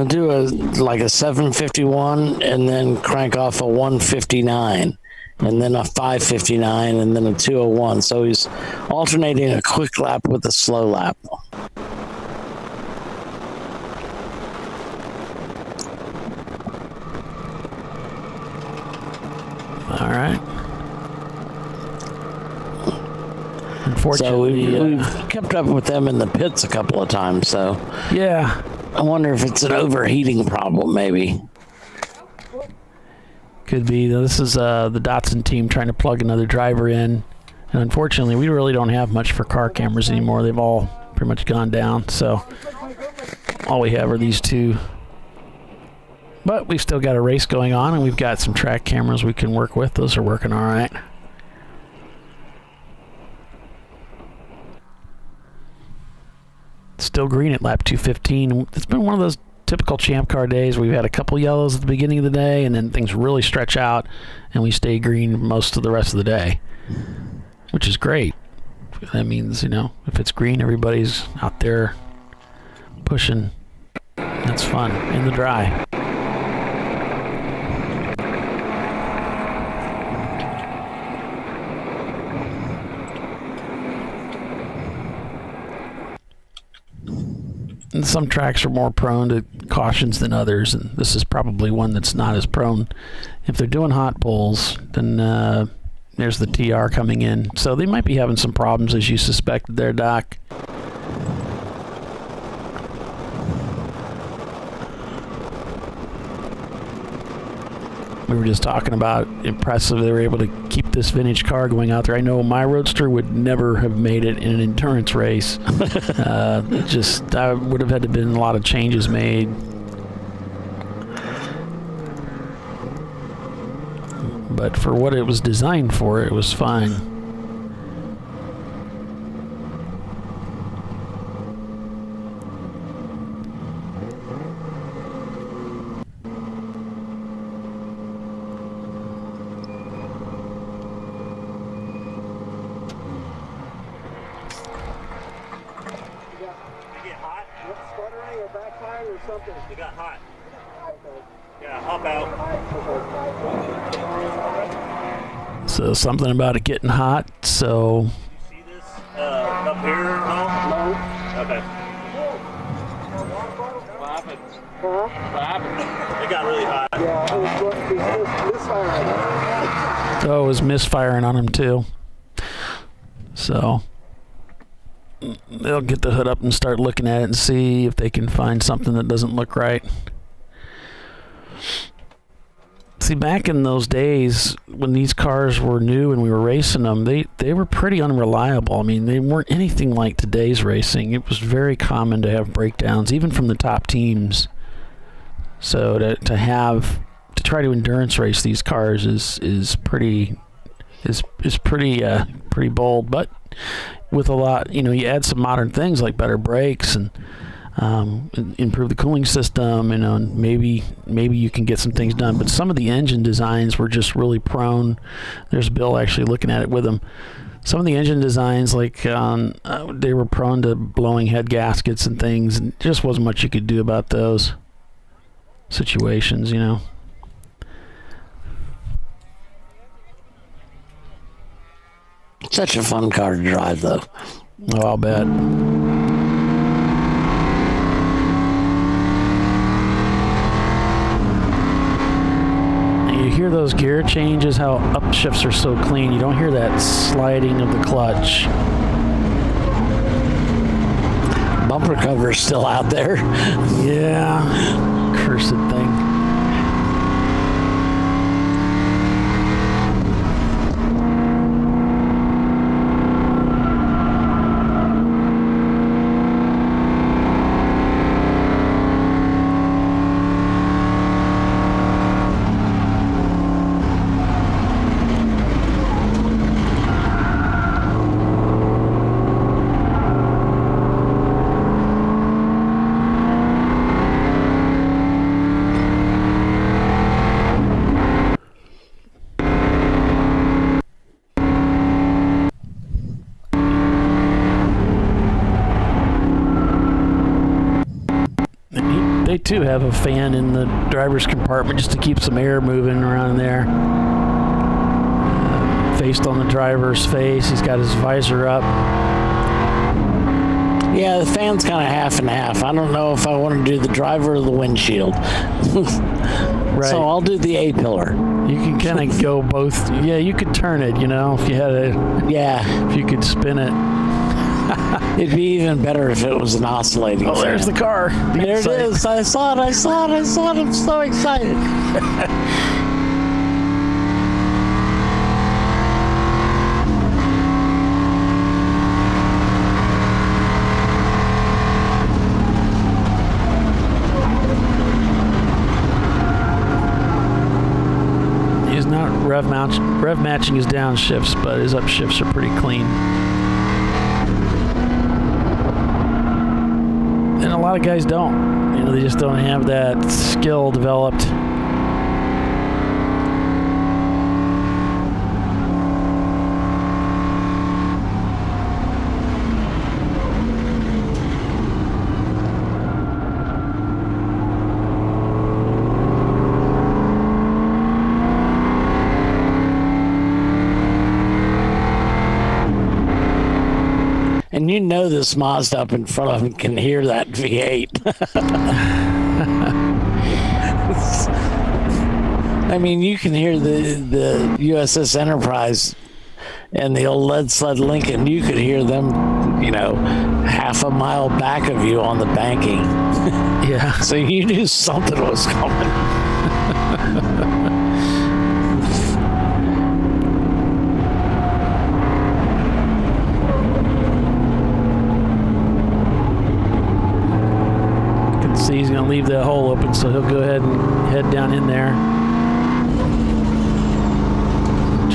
Speaker 2: do a 751 and then crank off a 159 and then a 559 and then a 201. So he's alternating a quick lap with a slow lap.
Speaker 1: All right.
Speaker 2: So we've kept up with them in the pits a couple of times. So
Speaker 1: yeah,
Speaker 2: I wonder if it's an overheating problem, maybe.
Speaker 1: Could be. This is the Datsun team trying to plug another driver in, and unfortunately, we really don't have much for car cameras anymore. They've all pretty much gone down. So all we have are these two. But we've still got a race going on, and we've got some track cameras we can work with. Those are working all right. Still green at lap 215. It's been one of those typical Champ Car days. We've had a couple yellows at the beginning of the day, and then things really stretch out, and we stay green most of the rest of the day, which is great. That means, if it's green, everybody's out there pushing. That's fun in the dry. And some tracks are more prone to cautions than others, and this is probably one that's not as prone. If they're doing hot poles, then there's the TR coming in. So they might be having some problems, as you suspected there, Doc. we were just talking about impressive they were able to keep this vintage car going out there. I know my Roadster would never have made it in an endurance race. I would have had to been a lot of changes made. But for what it was designed for, it was fine.
Speaker 12: It got hot. Yeah, hop out.
Speaker 1: So something about it getting hot, so...
Speaker 12: You see this up here? No? Okay. What happened? What happened? It got really hot. Yeah, it was misfiring.
Speaker 1: Oh, it was misfiring on him too. So... they'll get the hood up and start looking at it and see if they can find something that doesn't look right. See, back in those days when these cars were new and we were racing them, they were pretty unreliable. I mean, they weren't anything like today's racing. It was very common to have breakdowns, even from the top teams. So to try to endurance race these cars is pretty bold, but with a lot, you add some modern things like better brakes and improve the cooling system, and maybe you can get some things done. But some of the engine designs were just really prone. There's Bill actually looking at it with him. Some of the engine designs, like they were prone to blowing head gaskets and things, and just wasn't much you could do about those situations,
Speaker 2: Such a fun car to drive, though.
Speaker 1: Oh, I'll bet. You hear those gear changes, how upshifts are so clean. You don't hear that sliding of the clutch.
Speaker 2: Bumper cover is still out there.
Speaker 1: Yeah. Cursed thing. They too have a fan in the driver's compartment just to keep some air moving around there. Faced on the driver's face, he's got his visor up.
Speaker 2: Yeah, the fan's kind of half and half. I don't know if I want to do the driver or the windshield.
Speaker 1: Right.
Speaker 2: So I'll do the A-pillar.
Speaker 1: You can kind of go both. Yeah, you could turn it, if you had a...
Speaker 2: Yeah.
Speaker 1: If you could spin it.
Speaker 2: It'd be even better if it was an oscillating fan.
Speaker 1: There's the car.
Speaker 2: There it is. I saw it. I'm so excited.
Speaker 1: He's not rev matching his downshifts, but his upshifts are pretty clean. And a lot of guys don't. They just don't have that skill developed.
Speaker 2: And this Mazda up in front of him can hear that V8. I mean, you can hear the USS Enterprise and the old lead sled Lincoln. You could hear them, half a mile back of you on the banking.
Speaker 1: Yeah.
Speaker 2: So you knew something was coming.
Speaker 1: See, he's going to leave the hole open, so he'll go ahead and head down in there.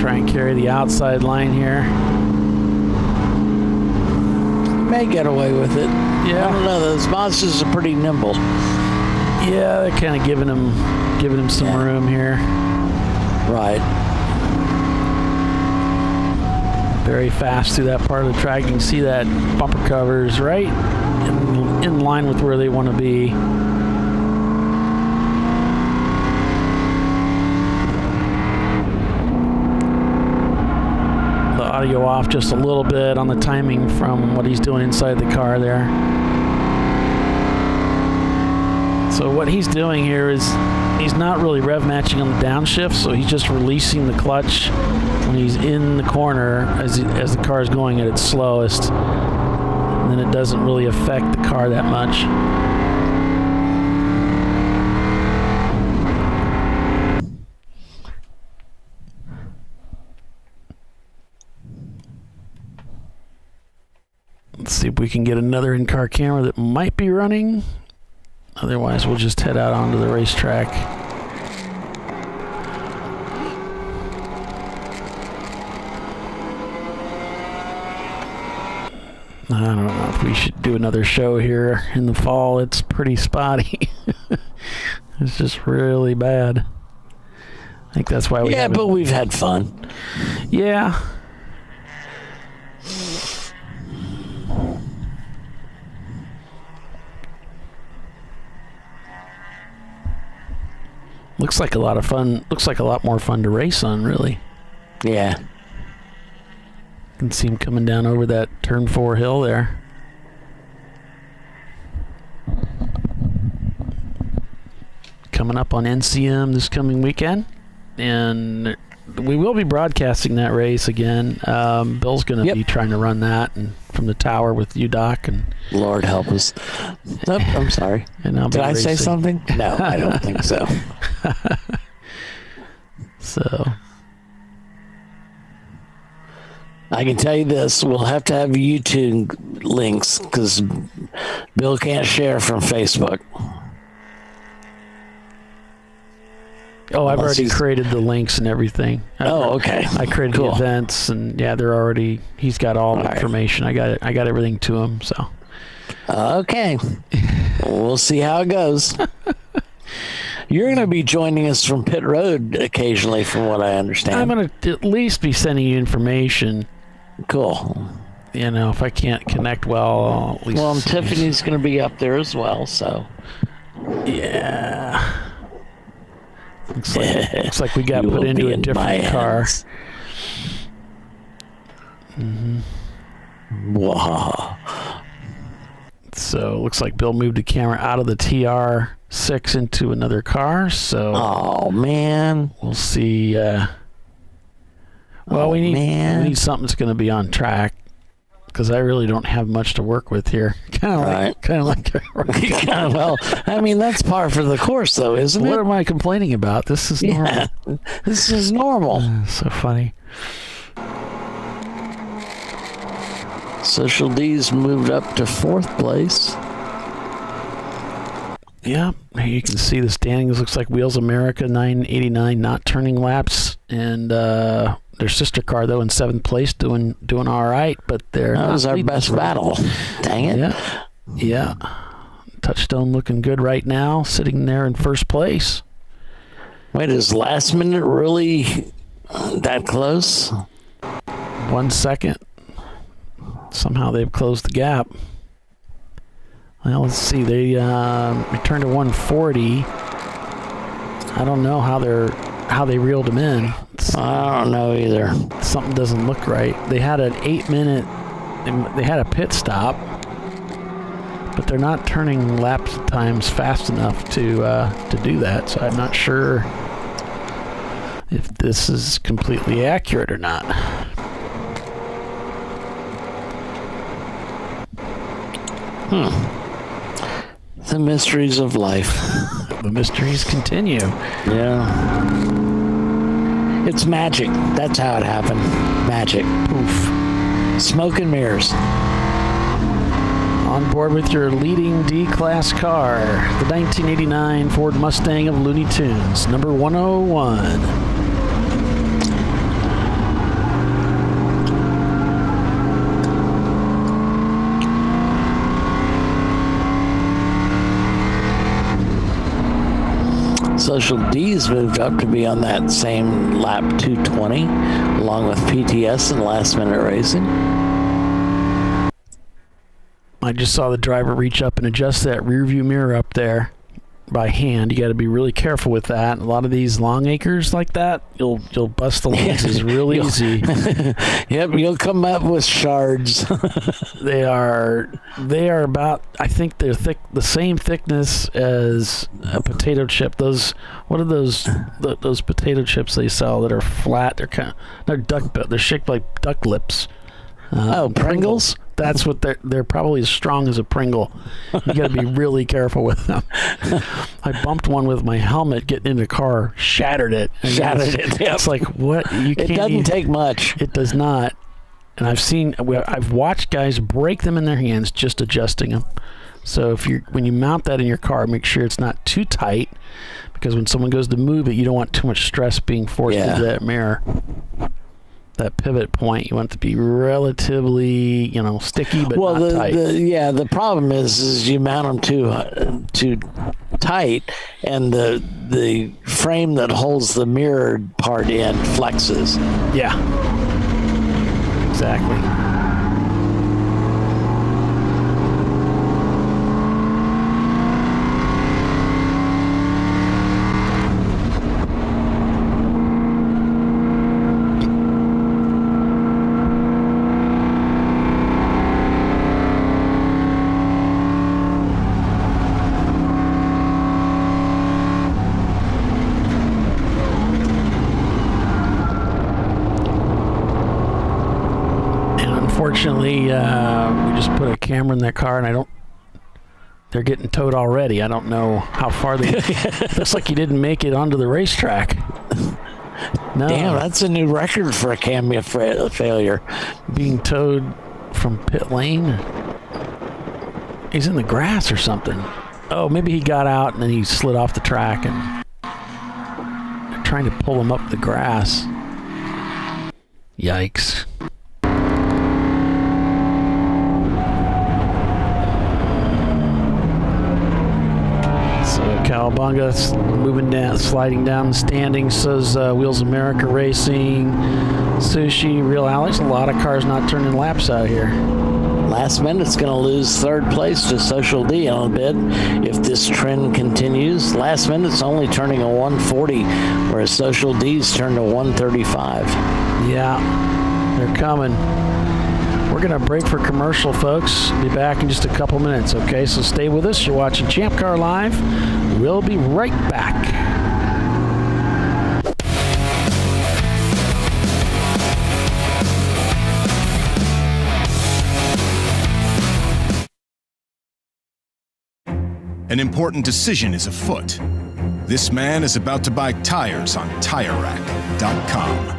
Speaker 1: Try and carry the outside line here.
Speaker 2: May get away with it.
Speaker 1: Yeah.
Speaker 2: I don't know. Those monsters are pretty nimble.
Speaker 1: Yeah, they're kind of giving him some room here.
Speaker 2: Right.
Speaker 1: Very fast through that part of the track. You can see that bumper covers right in line with where they want to be. The audio off just a little bit on the timing from what he's doing inside the car there. So what he's doing here is he's not really rev matching on the downshift, so he's just releasing the clutch when he's in the corner as the car is going at its slowest. And then it doesn't really affect the car that much. Let's see if we can get another in-car camera that might be running. Otherwise, we'll just head out onto the racetrack. I don't know if we should do another show here in the fall. It's pretty spotty. It's just really bad. I think that's why we haven't.
Speaker 2: But we've had fun.
Speaker 1: Yeah. Looks like a lot of fun. Looks like a lot more fun to race on, really.
Speaker 2: Yeah.
Speaker 1: You can see him coming down over that turn 4 hill there. Coming up on NCM this coming weekend. And we will be broadcasting that race again. Bill's going to be trying to run that and from the tower with you, Doc. And
Speaker 2: Lord help us. Oh, I'm sorry.
Speaker 1: And I'll be
Speaker 2: Did I say
Speaker 1: racing.
Speaker 2: something? No, I don't think so.
Speaker 1: So
Speaker 2: I can tell you this, we'll have to have YouTube links because Bill can't share from Facebook.
Speaker 1: Oh, I've already created the links and everything.
Speaker 2: Okay.
Speaker 1: I created the events, and they're already. He's got all the information. I got it. I got everything to him. So.
Speaker 2: Okay. We'll see how it goes. You're going to be joining us from pit road occasionally, from what I understand.
Speaker 1: I'm going to at least be sending you information.
Speaker 2: Cool.
Speaker 1: You know, if I can't connect well, I'll at least.
Speaker 2: Well, Tiffany's going to be up there as well. So.
Speaker 1: Yeah. Looks like we got put into a different car.
Speaker 2: Wow.
Speaker 1: So looks like Bill moved the camera out of the TR6 into another car. So.
Speaker 2: Oh man.
Speaker 1: We'll see. Well, we need something that's going to be on track because I really don't have much to work with here. Kind of like.
Speaker 2: Well, I mean that's par for the course, though, isn't it?
Speaker 1: What am I complaining about? This is normal.
Speaker 2: This is normal.
Speaker 1: So funny.
Speaker 2: Social D's moved up to 4th place.
Speaker 1: Yeah, you can see the standings. Looks like Wheels America 989 not turning laps, and their sister car though in 7th place doing all right, but they're
Speaker 2: that was our best battle. Dang it.
Speaker 1: Yeah. Touchstone looking good right now, sitting there in 1st place.
Speaker 2: Wait, is last minute really that close?
Speaker 1: 1 second. Somehow they've closed the gap. Well, let's see. They returned to 140. I don't know how they reeled them in.
Speaker 2: I don't know either.
Speaker 1: Something doesn't look right. They had an 8-minute. They had a pit stop, but they're not turning lap times fast enough to do that. So I'm not sure if this is completely accurate or not.
Speaker 2: The mysteries of life.
Speaker 1: The mysteries continue.
Speaker 2: Yeah. It's magic. That's how it happened. Magic. Poof. Smoke and mirrors.
Speaker 1: On board with your leading D-Class car, the 1989 Ford Mustang of Looney Tunes, number 101.
Speaker 2: Social D's moved up to be on that same lap 220, along with PTS and Last Minute Racing.
Speaker 1: I just saw the driver reach up and adjust that rear view mirror up there by hand. You got to be really careful with that. A lot of these long acres like that, you'll bust the lenses real easy.
Speaker 2: Yep, you'll come up with shards.
Speaker 1: They are about, I think they're the same thickness as a potato chip. What are those potato chips they sell that are flat? They're shaped like duck lips.
Speaker 2: Pringles?
Speaker 1: That's what they're probably as strong as a Pringle. You got to be really careful with them. I bumped one with my helmet getting in the car, shattered it.
Speaker 2: Yep.
Speaker 1: It's like, what? You can't.
Speaker 2: It doesn't take much.
Speaker 1: It does not. And I've watched guys break them in their hands just adjusting them. So when you mount that in your car, make sure it's not too tight, because when someone goes to move it, you don't want too much stress being forced into that mirror. That pivot point, you want it to be relatively, sticky but not tight.
Speaker 2: The problem is you mount them too tight, and the frame that holds the mirrored part in flexes.
Speaker 1: Yeah, exactly. Unfortunately, we just put a camera in that car, and they're getting towed already. I don't know how far they. Looks like you didn't make it onto the racetrack. No.
Speaker 2: Damn, that's a new record for a camera failure.
Speaker 1: Being towed from pit lane. He's in the grass or something. Oh, maybe he got out and then he slid off the track, and they're trying to pull him up the grass. Yikes. Cowabunga moving down, sliding down the standings, says Wheels America Racing, Sushi, Real Alex. A lot of cars not turning laps out here.
Speaker 2: Last Minute's going to lose third place to Social D in a bit if this trend continues. Last Minute's only turning a 140, whereas Social D's turned a 135.
Speaker 1: Yeah, they're coming. We're going to break for commercial, folks. Be back in just a couple minutes, okay? So stay with us. You're watching Champ Car Live. We'll be right back.
Speaker 6: An important decision is afoot. This man is about to buy tires on TireRack.com.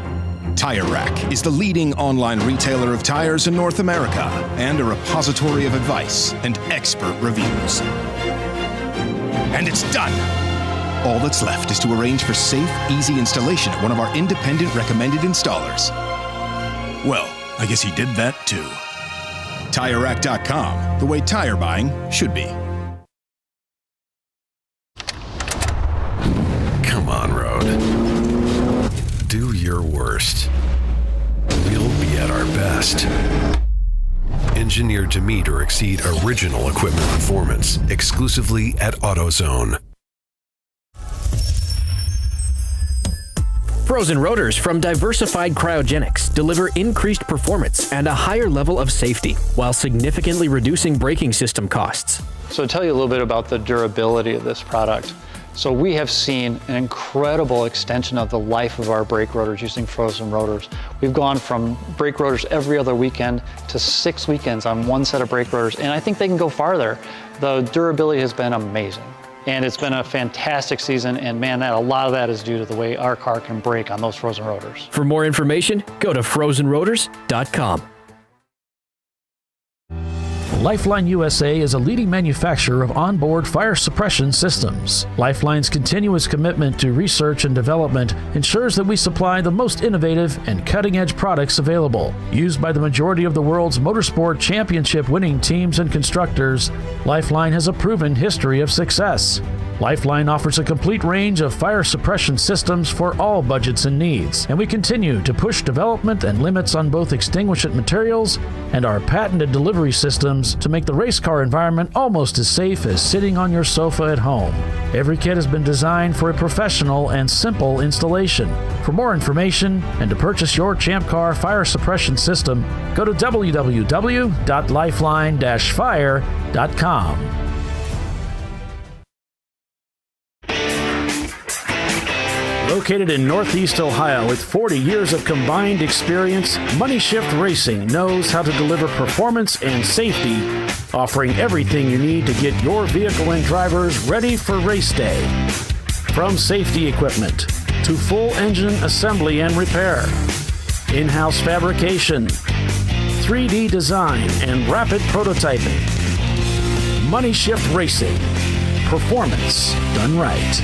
Speaker 6: Tire Rack is the leading online retailer of tires in North America and a repository of advice and expert reviews. And it's done! All that's left is to arrange for safe, easy installation at one of our independent recommended installers. Well, I guess he did that too. TireRack.com, the way tire buying should be.
Speaker 7: Come on, Road. Do your worst. We'll be at our best. Engineered to meet or exceed original equipment performance exclusively at AutoZone.
Speaker 8: Frozen rotors from Diversified Cryogenics deliver increased performance and a higher level of safety while significantly reducing braking system costs.
Speaker 9: So to tell you a little bit about the durability of this product. So we have seen an incredible extension of the life of our brake rotors using frozen rotors. We've gone from brake rotors every other weekend to 6 weekends on one set of brake rotors, and I think they can go farther. The durability has been amazing, and it's been a fantastic season, and man, a lot of that is due to the way our car can brake on those frozen rotors.
Speaker 8: For more information, go to frozenrotors.com.
Speaker 10: Lifeline USA is a leading manufacturer of onboard fire suppression systems. Lifeline's continuous commitment to research and development ensures that we supply the most innovative and cutting-edge products available. Used by the majority of the world's motorsport championship-winning teams and constructors, Lifeline has a proven history of success. Lifeline offers a complete range of fire suppression systems for all budgets and needs, and we continue to push development and limits on both extinguishant materials and our patented delivery systems to make the race car environment almost as safe as sitting on your sofa at home. Every kit has been designed for a professional and simple installation. For more information and to purchase your ChampCar fire suppression system, go to www.lifeline-fire.com. Located in Northeast Ohio with 40 years of combined experience, Money Shift Racing knows how to deliver performance and safety, offering everything you need to get your vehicle and drivers ready for race day. From safety equipment to full engine assembly and repair, in-house fabrication, 3D design, and rapid prototyping. Money Shift Racing. Performance done right.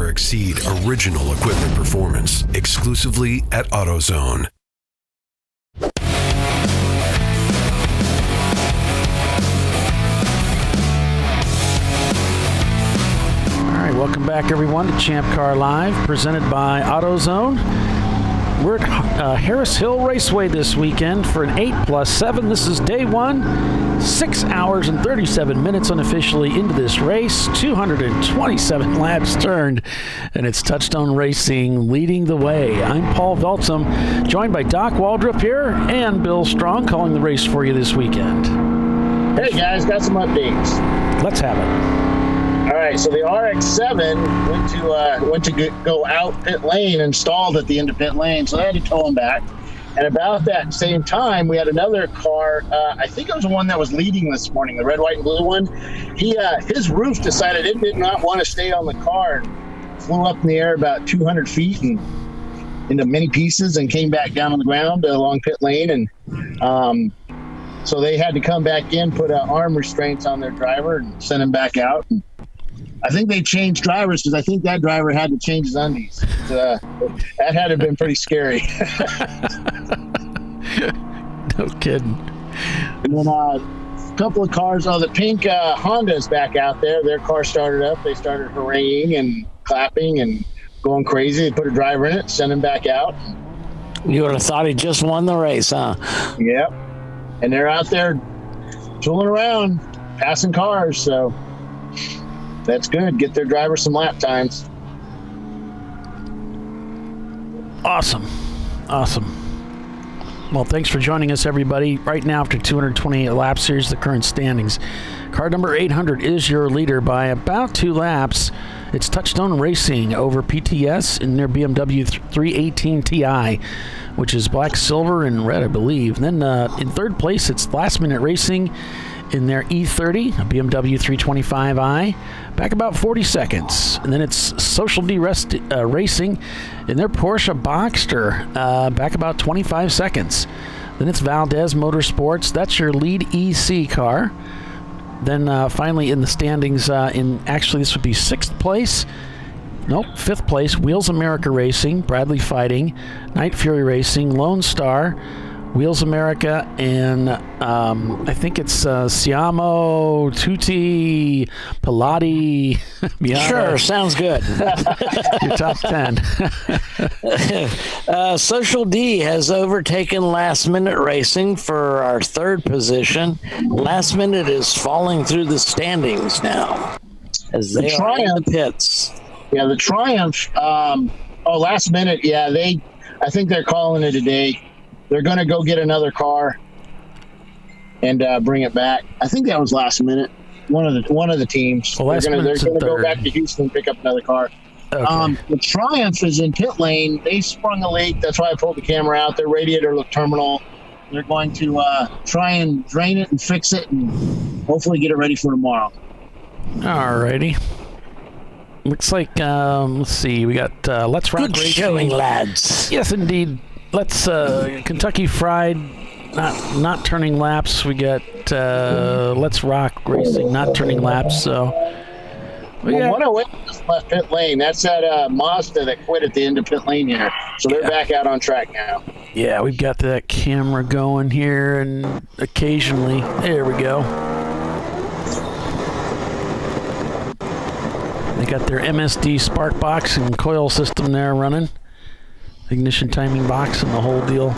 Speaker 7: Exceed original equipment performance exclusively at AutoZone.
Speaker 1: All right, welcome back everyone to ChampCar.Live, presented by AutoZone. We're at Harris Hill Raceway this weekend for an 8+7. This is day one, 6 hours and 37 minutes unofficially into this race, 227 laps turned, and it's Touchstone Racing leading the way. I'm Paul Veltum, joined by Doc Waldrop here and Bill Strong calling the race for you this weekend.
Speaker 3: Hey guys, got some updates.
Speaker 1: Let's have it.
Speaker 3: All right, so the RX-7 went to go out pit lane and stalled at the end of pit lane, so they had to tow him back. And about that same time, we had another car. I think it was the one that was leading this morning, the red, white, and blue one. His roof decided it did not want to stay on the car. It flew up in the air about 200 feet and into many pieces and came back down on the ground along pit lane. And so they had to come back in, put arm restraints on their driver, and send him back out. And I think they changed drivers because I think that driver had to change his undies. That had to have been pretty scary.
Speaker 1: No kidding.
Speaker 3: And then a couple of cars, the pink Honda's back out there. Their car started up. They started haranguing and clapping and going crazy. They put a driver in it, sent him back out.
Speaker 2: You would have thought he just won the race, huh?
Speaker 3: Yep. And they're out there tooling around, passing cars, so that's good. Get their drivers some lap times.
Speaker 1: Awesome. Well, thanks for joining us, everybody. Right now, after 228 laps, here's the current standings. Car number 800 is your leader by about 2 laps. It's Touchstone Racing over PTS in their BMW 318 Ti, which is black, silver, and red, I believe. And then in third place, it's Last Minute Racing in their E30, a BMW 325i, back about 40 seconds. And then it's Social D Racing in their Porsche Boxster, back about 25 seconds. Then it's Valdez Motorsports. That's your lead EC car. Then finally in the standings, actually this would be 6th place, Nope. 5th place, Wheels America Racing, Bradley Fighting, Night Fury Racing, Lone Star, Wheels America, and I think it's Siamo, Tutti, Pilati.
Speaker 2: Sure, sounds good.
Speaker 1: Your top 10.
Speaker 2: Social D has overtaken Last Minute Racing for our 3rd position. Last Minute is falling through the standings now as they are in the pits.
Speaker 3: Yeah, the Triumph. Last Minute. Yeah, I think they're calling it a day. They're going to go get another car and bring it back. I think that was Last Minute. One of the teams.
Speaker 1: Well,
Speaker 3: they're going to go back to Houston and pick up another car.
Speaker 1: Okay.
Speaker 3: The Triumph is in pit lane. They sprung a leak. That's why I pulled the camera out. Their radiator looked terminal. They're going to try and drain it and fix it and hopefully get it ready for tomorrow.
Speaker 1: All righty. Looks like, let's see, we got Let's Rock
Speaker 2: Good
Speaker 1: Racing.
Speaker 2: showing, lads.
Speaker 1: Yes, indeed. Let's Kentucky Fried, not turning laps. We got Let's Rock Racing, not turning laps. So we got
Speaker 3: 108 just left pit lane. That's that Mazda that quit at the end of pit lane here. So they're back out on track now.
Speaker 1: Yeah, we've got that camera going here, and occasionally, there we go. They got their MSD spark box and coil system there running. Ignition timing box and the whole deal.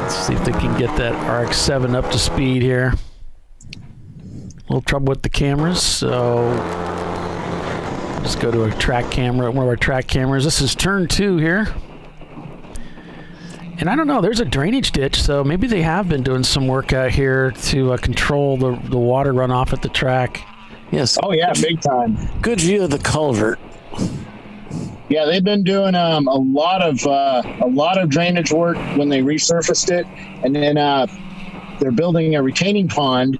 Speaker 1: Let's see if they can get that RX-7 up to speed here. A little trouble with the cameras, so just go to a track camera, one of our track cameras. This is turn 2 here. And I don't know, there's a drainage ditch, so maybe they have been doing some work out here to control the water runoff at the track.
Speaker 2: Yes.
Speaker 3: Oh, yeah, big time.
Speaker 2: Good view of the culvert.
Speaker 3: Yeah, they've been doing a lot of drainage work when they resurfaced it, and then they're building a retaining pond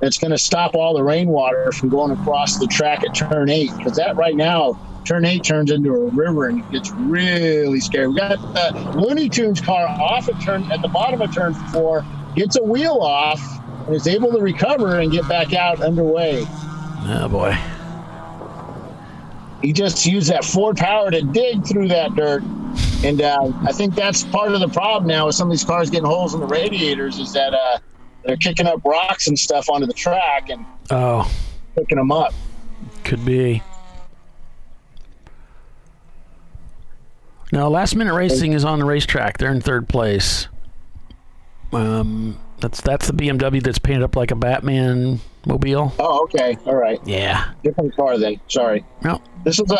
Speaker 3: that's going to stop all the rainwater from going across the track at turn 8. Because that right now, turn 8 turns into a river and it gets really scary. We got the Looney Tunes car off at the bottom of turn 4, gets a wheel off, and is able to recover and get back out underway.
Speaker 1: Oh boy.
Speaker 3: He just used that Ford power to dig through that dirt. And I think that's part of the problem now with some of these cars getting holes in the radiators is that they're kicking up rocks and stuff onto the track and picking them up.
Speaker 1: Could be. Now, Last Minute Racing is on the racetrack. They're in 3rd place. That's the BMW that's painted up like a Batman mobile.
Speaker 3: Oh, okay. All right.
Speaker 1: Yeah.
Speaker 3: Different car then. Sorry.
Speaker 1: No.
Speaker 3: This was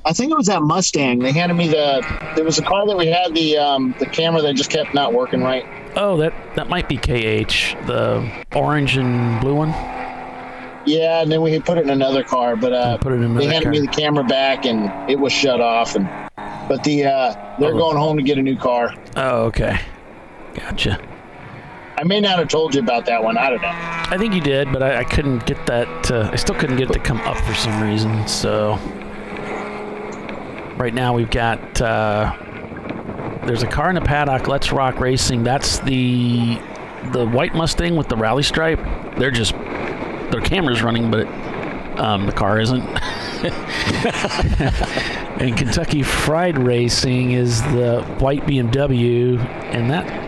Speaker 3: I think it was that Mustang. They handed me there was a car that we had the camera that just kept not working right.
Speaker 1: Oh, that might be KH, the orange and blue one.
Speaker 3: Yeah, and then we put it in another car, but they handed me the camera back and it was shut off. But they're going home to get a new car.
Speaker 1: Oh, okay. Gotcha.
Speaker 3: I may not have told you about that one. I don't know.
Speaker 1: I think you did, but I couldn't get that. I still couldn't get it to come up for some reason. So right now we've got there's a car in the paddock. Let's Rock Racing. That's the white Mustang with the rally stripe. Their camera's running, but the car isn't. And Kentucky Fried Racing is the white BMW, and that.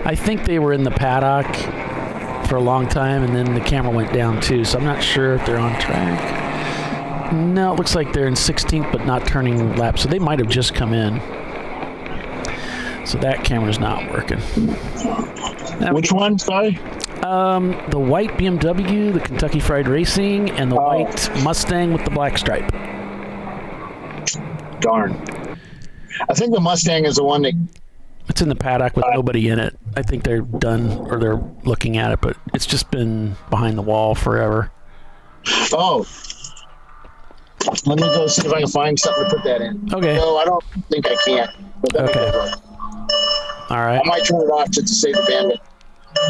Speaker 1: I think they were in the paddock for a long time, and then the camera went down too, so I'm not sure if they're on track. No, it looks like they're in 16th, but not turning laps, so they might have just come in. So that camera's not working.
Speaker 3: Which one, sorry?
Speaker 1: The white BMW, the Kentucky Fried Racing, and the white Mustang with the black stripe.
Speaker 3: Darn. I think the Mustang is the one that...
Speaker 1: It's in the paddock with nobody in it. I think they're done, or they're looking at it, but it's just been behind the wall forever.
Speaker 3: Oh. Let me go see if I can find something to put that in.
Speaker 1: Okay.
Speaker 3: No, I don't think I can.
Speaker 1: Okay. All right.
Speaker 3: I might turn it off just to save the bandwidth.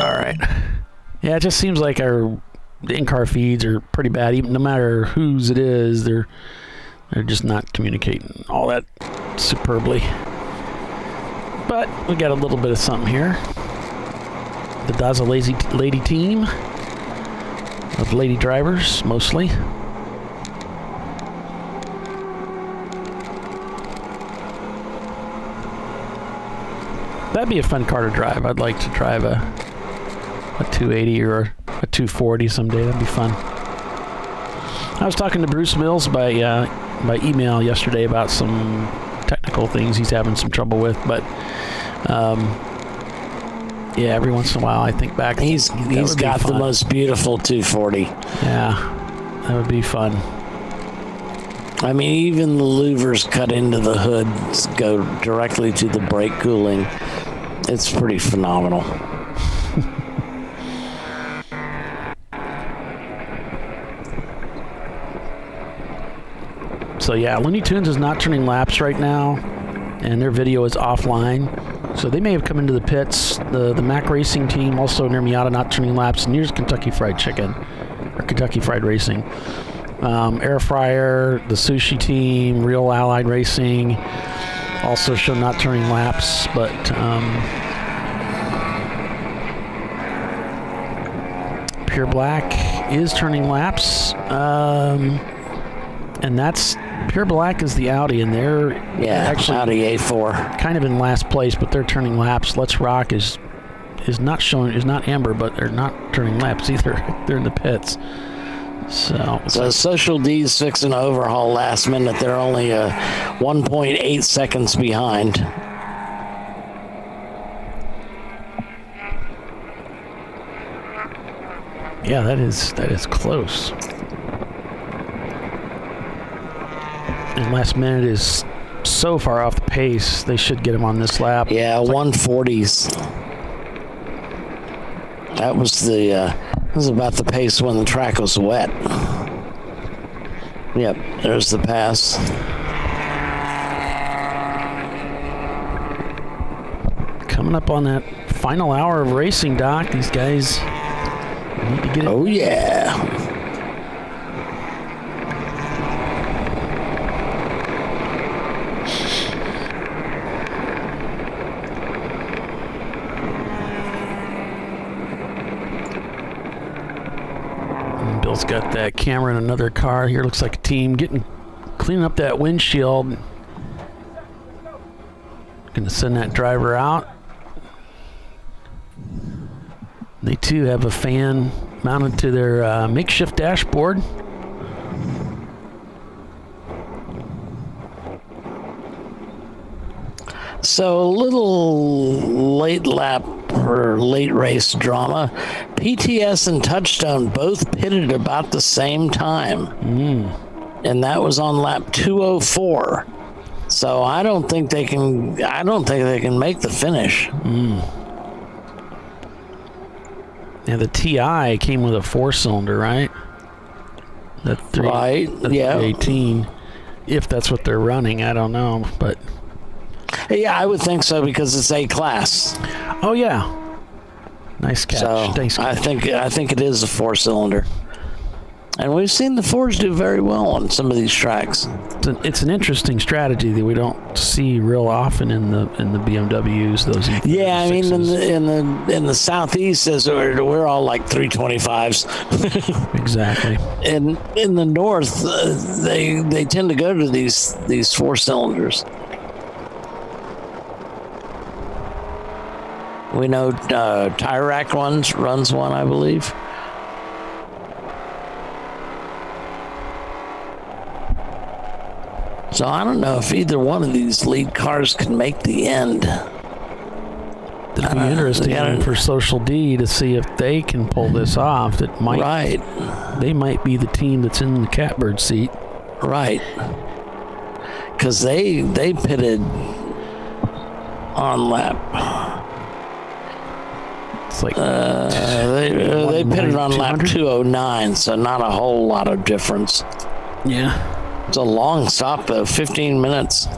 Speaker 1: All right. Yeah, it just seems like the in-car feeds are pretty bad. Even no matter whose it is, they're just not communicating all that superbly. But we got a little bit of something here. The Daza Lady team of lady drivers, mostly. That'd be a fun car to drive. I'd like to drive a 280 or a 240 someday. That'd be fun. I was talking to Bruce Mills by email yesterday about some technical things he's having some trouble with, but yeah, every once in a while I think back.
Speaker 2: He's got the most beautiful 240.
Speaker 1: Yeah, that would be fun.
Speaker 2: I mean, even the louvers cut into the hood go directly to the brake cooling. It's pretty phenomenal.
Speaker 1: So yeah, Looney Tunes is not turning laps right now, and their video is offline. So they may have come into the pits. The Mac Racing team, also near Miata, not turning laps. And here's Kentucky Fried Chicken, or Kentucky Fried Racing. Air Fryer, the Sushi team, Real Allied Racing, also show not turning laps, but Pure Black is turning laps. And that's Pure Black is the Audi, and they're actually
Speaker 2: Audi A4,
Speaker 1: kind of in last place, but they're turning laps. Let's Rock is not amber, but they're not turning laps either. They're in the pits. So
Speaker 2: Social D's fixing an overhaul last minute. They're only 1.8 seconds behind.
Speaker 1: Yeah, that is close. And last minute is so far off the pace, they should get him on this lap.
Speaker 2: Yeah, 140s. That was about the pace when the track was wet. Yep, there's the pass.
Speaker 1: Coming up on that final hour of racing, Doc. These guys need to get it.
Speaker 2: Oh, yeah.
Speaker 1: Bill's got that camera in another car here. Looks like a team cleaning up that windshield. Gonna send that driver out. They too have a fan mounted to their makeshift dashboard.
Speaker 2: So a little late lap or late race drama. PTS and Touchstone both pitted about the same time. And that was on lap 204. So I don't think they can make the finish.
Speaker 1: Yeah, the TI came with a 4-cylinder, right? The 318. If that's what they're running, I don't know, but
Speaker 2: yeah, I would think so because it's A class.
Speaker 1: Oh yeah, nice catch.
Speaker 2: So
Speaker 1: Thanks.
Speaker 2: I think it is a 4-cylinder, and we've seen the 4s do very well on some of these tracks.
Speaker 1: It's an interesting strategy that we don't see real often in the BMWs. Those
Speaker 2: yeah, I mean in the southeast, as we're all like 325s.
Speaker 1: Exactly.
Speaker 2: And in the north, they tend to go to these 4-cylinders. We know Tire Rack runs one, I believe. So I don't know if either one of these lead cars can make the end.
Speaker 1: It'd be interesting for Social D to see if they can pull this off. They might be the team that's in the catbird seat.
Speaker 2: Right. Because they pitted on lap.
Speaker 1: It's like
Speaker 2: they pitted on lap 209, so not a whole lot of difference.
Speaker 1: Yeah.
Speaker 2: It's a long stop, though, 15 minutes.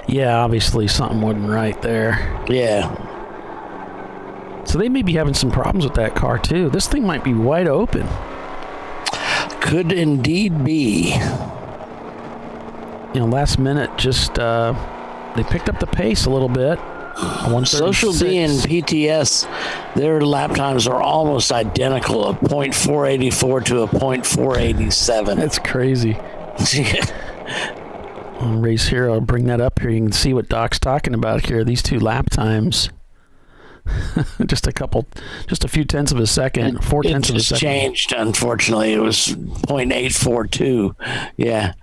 Speaker 1: Yeah, obviously something wasn't right there.
Speaker 2: Yeah.
Speaker 1: So they may be having some problems with that car, too. This thing might be wide open.
Speaker 2: Could indeed be.
Speaker 1: You know, last minute, just they picked up the pace a little bit.
Speaker 2: Social D and PTS, their lap times are almost identical, a .484 to a .487.
Speaker 1: That's crazy. race here. I'll bring that up here. You can see what Doc's talking about here. These 2 lap times. just a few tenths of a second, 4 tenths of a second.
Speaker 2: It changed, unfortunately. It was 0.842. Yeah.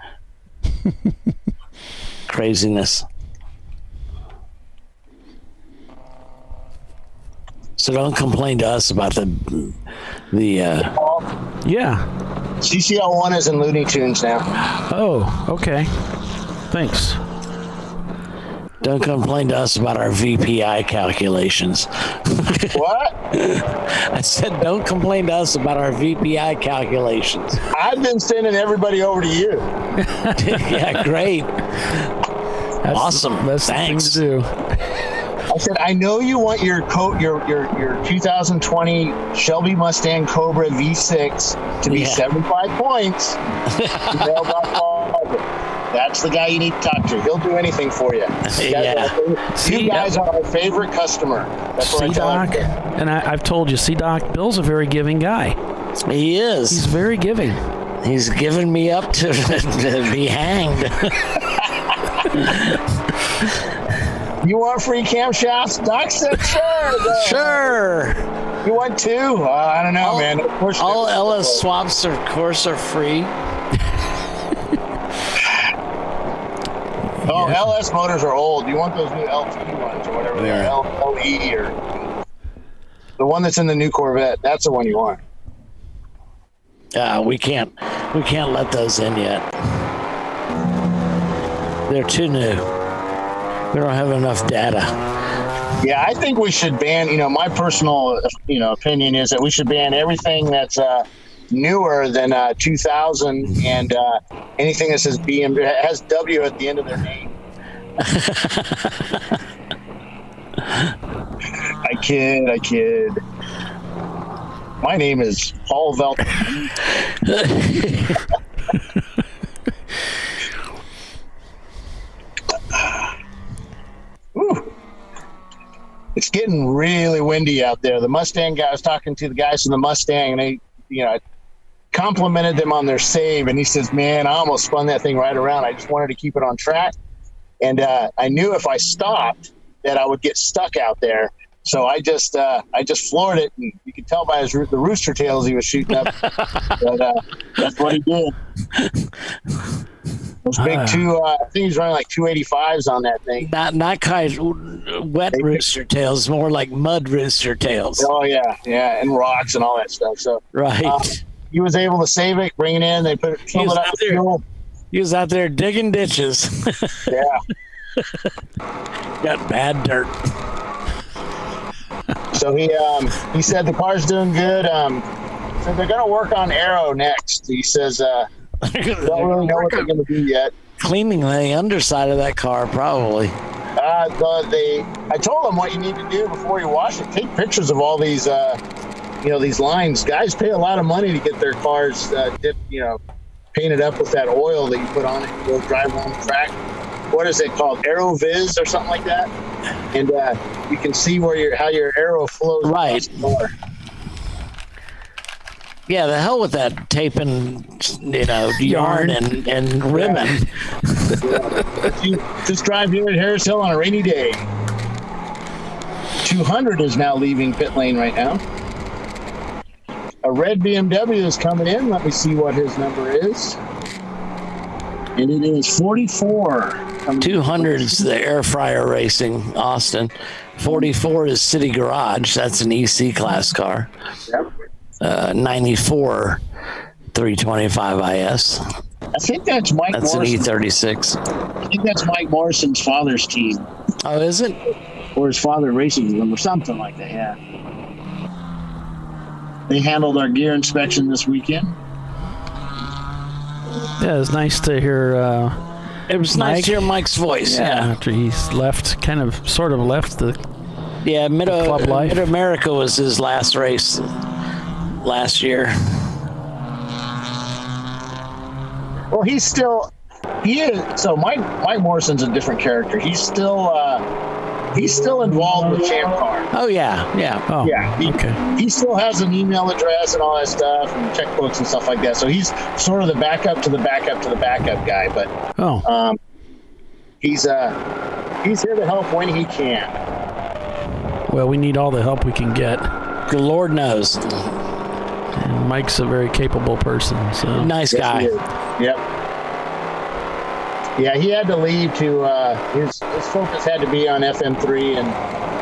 Speaker 2: Craziness. So don't complain to us about the
Speaker 1: yeah.
Speaker 3: CCL1 is in Looney Tunes now.
Speaker 1: Oh, okay. Thanks.
Speaker 2: Don't complain to us about our VPI calculations.
Speaker 3: What?
Speaker 2: I said don't complain to us about our VPI calculations.
Speaker 3: I've been sending everybody over to you.
Speaker 2: Yeah, great. Awesome.
Speaker 1: That's
Speaker 2: Thanks.
Speaker 1: the thing to do.
Speaker 3: I said, I know you want your 2020 Shelby Mustang Cobra V6 to be 75 points. That's the guy you need to talk to. He'll do anything for you. You guys are our favorite customer. That's what I tell
Speaker 1: Doc, and I've told you, Doc, Bill's a very giving guy.
Speaker 2: He is.
Speaker 1: He's very giving.
Speaker 2: He's given me up to be hanged.
Speaker 3: You want free camshafts? Doc said sure.
Speaker 2: Sure.
Speaker 3: You want 2? I don't know, man. Of course,
Speaker 2: all LS swaps, of course, are free.
Speaker 3: Oh, yeah. LS motors are old. You want those new LT ones or whatever they are, LE or the one that's in the new Corvette. That's the one you want.
Speaker 2: We can't let those in yet. They're too new. We don't have enough data.
Speaker 3: Yeah, I think we should ban. My personal opinion is that we should ban everything that's newer than 2000 and anything that says BMW has W at the end of their name. I kid. My name is Paul Velton. It's getting really windy out there. The Mustang guy, I was talking to the guys from the Mustang, and they, I complimented them on their save, and he says, man, I almost spun that thing right around. I just wanted to keep it on track. And I knew if I stopped that I would get stuck out there. So I just floored it, and you could tell by the rooster tails he was shooting up. But that's what he did. Those big I think he's running like 285s on that thing.
Speaker 2: Not kind of wet rooster tails, more like mud rooster tails.
Speaker 3: Oh yeah, and rocks and all that stuff. So
Speaker 2: right,
Speaker 3: he was able to save it, bring it in. They filled it up with fuel.
Speaker 2: He was out there digging ditches.
Speaker 3: Yeah,
Speaker 2: got bad dirt.
Speaker 3: So he said the car's doing good. So they're going to work on aero next. He says don't really know what they're going to do yet.
Speaker 2: Cleaning the underside of that car, probably.
Speaker 3: I told them what you need to do before you wash it. Take pictures of all these, these lines. Guys pay a lot of money to get their cars, painted up with that oil that you put on it. You go drive on the track. What is it called? AeroViz or something like that. And you can see how your aero flows.
Speaker 2: Right. Yeah, the hell with that taping, yarn and ribbon.
Speaker 3: You just drive here at Harris Hill on a rainy day. 200 is now leaving pit lane right now. A red BMW is coming in. Let me see what his number is. And it is 44.
Speaker 2: 200 is the Air Fryer Racing, Austin. 44 is City Garage. That's an EC class car.
Speaker 3: Yep.
Speaker 2: 94 325 IS.
Speaker 3: I think that's Mike
Speaker 2: That's
Speaker 3: Morrison.
Speaker 2: An E36.
Speaker 3: I think that's Mike Morrison's father's team.
Speaker 2: Oh, is it?
Speaker 3: Or his father racing with them or something like that, yeah. They handled our gear inspection this weekend.
Speaker 1: Yeah, it was nice to hear
Speaker 2: it was nice to hear Mike's voice. Yeah.
Speaker 1: After he's sort of left the club life.
Speaker 2: Mid-America was his last race last year.
Speaker 3: Well, he is. So Mike Morrison's a different character. He's still involved with ChampCar.
Speaker 2: Oh yeah.
Speaker 1: Oh
Speaker 3: yeah. He still has an email address and all that stuff and checkbooks and stuff like that. So he's sort of the backup to the backup to the backup guy. But He's here to help when he can.
Speaker 10: Well, we need all the help we can get.
Speaker 2: The Lord knows.
Speaker 10: And Mike's a very capable person. So
Speaker 2: nice guy.
Speaker 3: Yep. Yeah, he had to leave to his focus had to be on FM3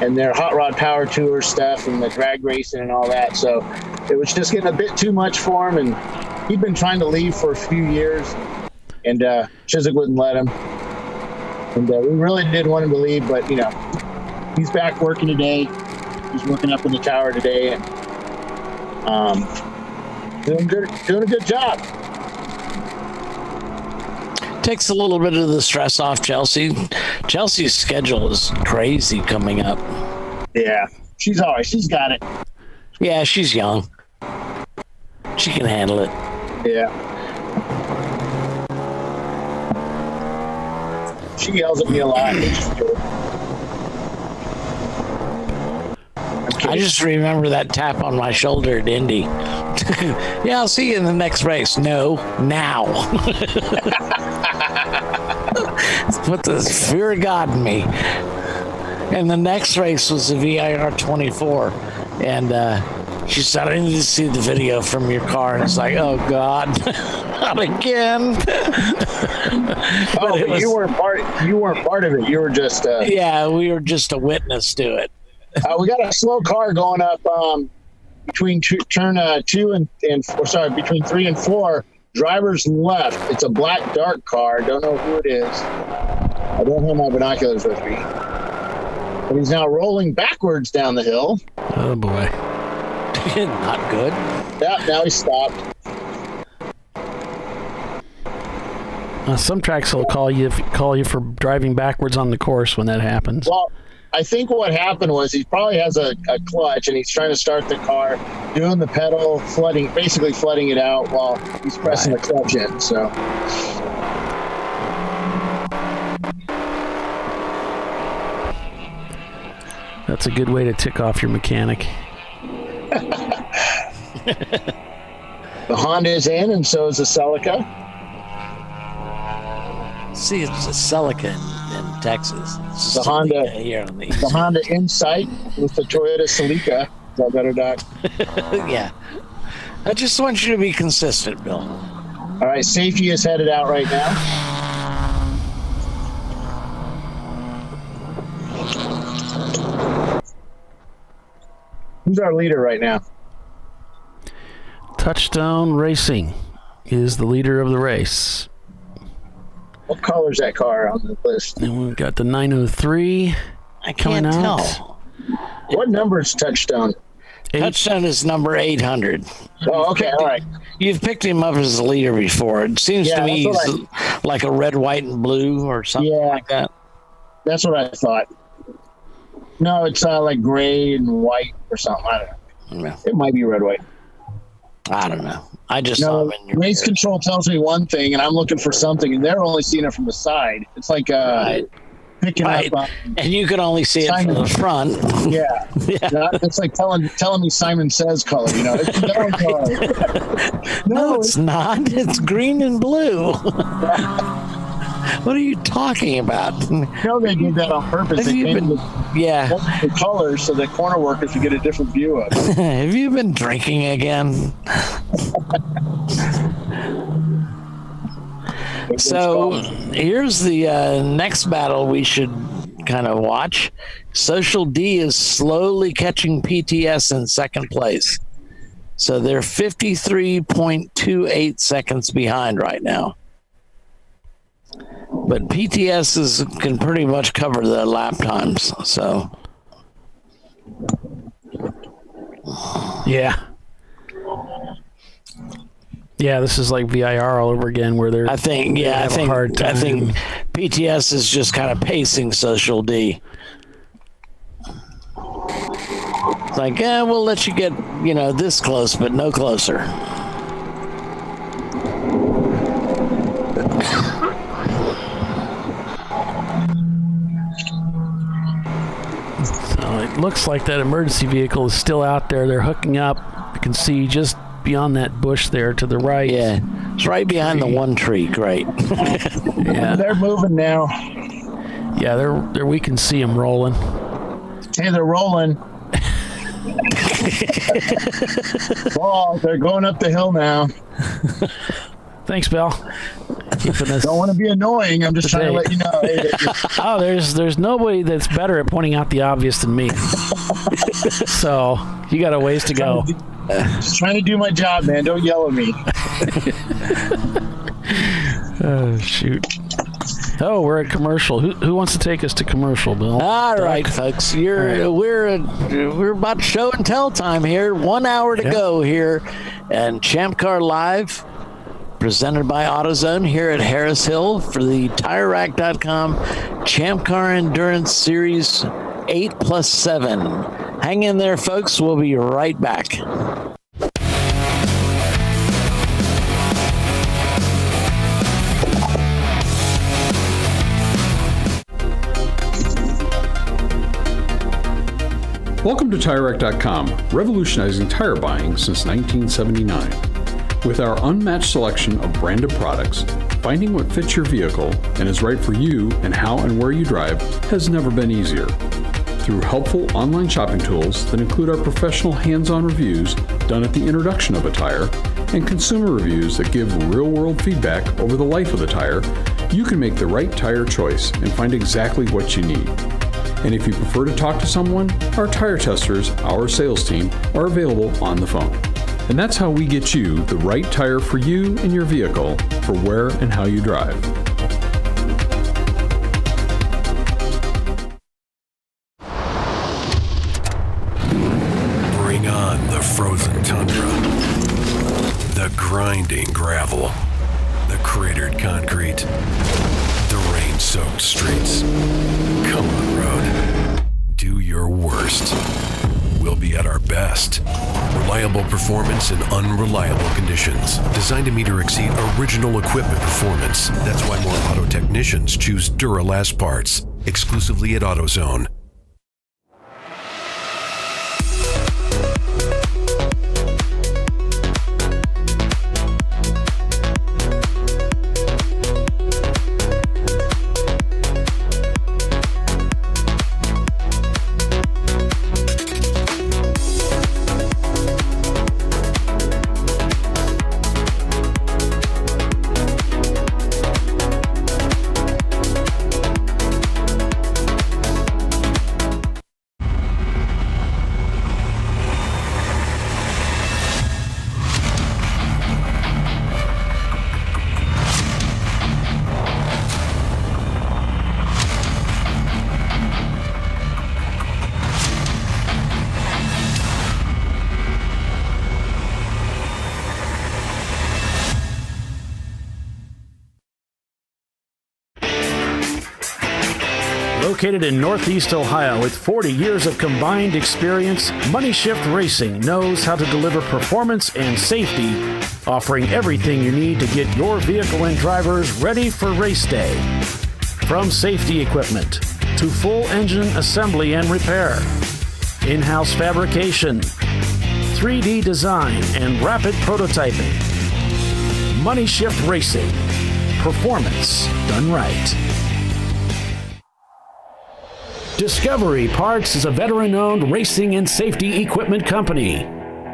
Speaker 3: and their hot rod power tour stuff and the drag racing and all that. So it was just getting a bit too much for him, and he'd been trying to leave for a few years, and Chiswick wouldn't let him. And we really did want him to leave, but he's back working today. He's working up in the tower today, and doing a good job.
Speaker 2: Takes a little bit of the stress off Chelsea. Chelsea's schedule is crazy coming up.
Speaker 3: Yeah, she's all right. She's got it.
Speaker 2: Yeah, she's young. She can handle it.
Speaker 3: Yeah. She yells at me a lot.
Speaker 2: I just remember that tap on my shoulder at Indy. Yeah, I'll see you in the next race. No, now. Put the fear of God in me. And the next race was the VIR 24. And she said, I need to see the video from your car. And it's like, oh, God, not again.
Speaker 3: But you weren't part of it. You were just...
Speaker 2: yeah, we were just a witness to it.
Speaker 3: We got a slow car going up between turn 2 and between 3 and 4. Driver's left. It's a black dark car. Don't know who it is. I don't have my binoculars with me. But he's now rolling backwards down the hill.
Speaker 10: Oh boy.
Speaker 2: Not good.
Speaker 3: Yeah, now he stopped.
Speaker 10: Some tracks will call you for driving backwards on the course when that happens.
Speaker 3: Well, I think what happened was he probably has a clutch and he's trying to start the car, doing the pedal, basically flooding it out while he's pressing the clutch in. So.
Speaker 10: That's a good way to tick off your mechanic.
Speaker 3: The Honda is in, and so is the Celica.
Speaker 2: See, it's a Celica in Texas.
Speaker 3: The Honda
Speaker 2: here on the
Speaker 3: Honda Insight with the Toyota Celica. Is that better, Doc?
Speaker 2: Yeah. I just want you to be consistent, Bill.
Speaker 3: All right, safety is headed out right now. Who's our leader right now?
Speaker 10: Touchstone Racing is the leader of the race.
Speaker 3: What color is that car on the list?
Speaker 10: And we've got the 903.
Speaker 2: I can't tell.
Speaker 3: What number is Touchstone?
Speaker 2: Touchstone is number 800.
Speaker 3: Oh, okay, all right.
Speaker 2: You've picked him up as a leader before. It seems to me he's like a red, white, and blue or something like that.
Speaker 3: That's what I thought. No, it's like gray and white or something. I don't know. It might be red, white.
Speaker 2: I don't know. I just saw him in your
Speaker 3: race control tells me one thing, and I'm looking for something, and they're only seeing it from the side. It's like picking up.
Speaker 2: And you can only see it from the front.
Speaker 3: Yeah. It's like telling me Simon Says color. It's yellow color.
Speaker 2: No, it's not. It's green and blue. What are you talking about?
Speaker 3: They did that on purpose. The colors so that corner workers would get a different view of it.
Speaker 2: Have you been drinking again? So here's the next battle we should kind of watch. Social D is slowly catching PTS in second place. So they're 53.28 seconds behind right now. But PTS can pretty much cover the lap times. So,
Speaker 10: yeah, this is like VIR all over again, where they're.
Speaker 2: I think PTS is just kind of pacing Social D. It's like, we'll let you get this close, but no closer.
Speaker 10: It looks like that emergency vehicle is still out there. They're hooking up. You can see just beyond that bush there to the right.
Speaker 2: Yeah, it's right behind the one tree. Great.
Speaker 10: Yeah,
Speaker 3: they're moving now.
Speaker 1: Yeah, they're we can see them rolling.
Speaker 3: Hey, they're rolling. Oh, they're going up the hill now.
Speaker 1: Thanks, Bill. Keeping us.
Speaker 3: Don't want to be annoying. I'm just trying to let you know. Hey,
Speaker 1: oh, there's nobody that's better at pointing out the obvious than me. So you got a ways to go.
Speaker 3: Just trying to do my job, man. Don't yell at me.
Speaker 1: Oh, shoot. Oh, we're at commercial. Who wants to take us to commercial, Bill?
Speaker 2: All right, folks. We're about show and tell time here. 1 hour to go here, and ChampCar.Live, presented by AutoZone here at Harris Hill for the TireRack.com Champ Car Endurance Series 8+7. Hang in there, folks. We'll be right back.
Speaker 11: Welcome to TireRack.com, revolutionizing tire buying since 1979. With our unmatched selection of branded products, finding what fits your vehicle and is right for you and how and where you drive has never been easier. Through helpful online shopping tools that include our professional hands-on reviews done at the introduction of a tire and consumer reviews that give real-world feedback over the life of the tire, you can make the right tire choice and find exactly what you need. And if you prefer to talk to someone, our tire testers, our sales team, are available on the phone. And that's how we get you the right tire for you and your vehicle for where and how you drive.
Speaker 7: Bring on the frozen tundra, the grinding gravel, the cratered concrete, the rain-soaked streets. Come on, road. Do your worst. We'll be at our best. Reliable performance in unreliable conditions. Designed to meet or exceed original equipment performance. That's why more auto technicians choose Duralast parts. Exclusively at AutoZone.
Speaker 10: Located in Northeast Ohio with 40 years of combined experience, Money Shift Racing knows how to deliver performance and safety, offering everything you need to get your vehicle and drivers ready for race day. From safety equipment to full engine assembly and repair, in-house fabrication, 3D design, and rapid prototyping. Money Shift Racing. Performance done right. Discovery Parts is a veteran-owned racing and safety equipment company.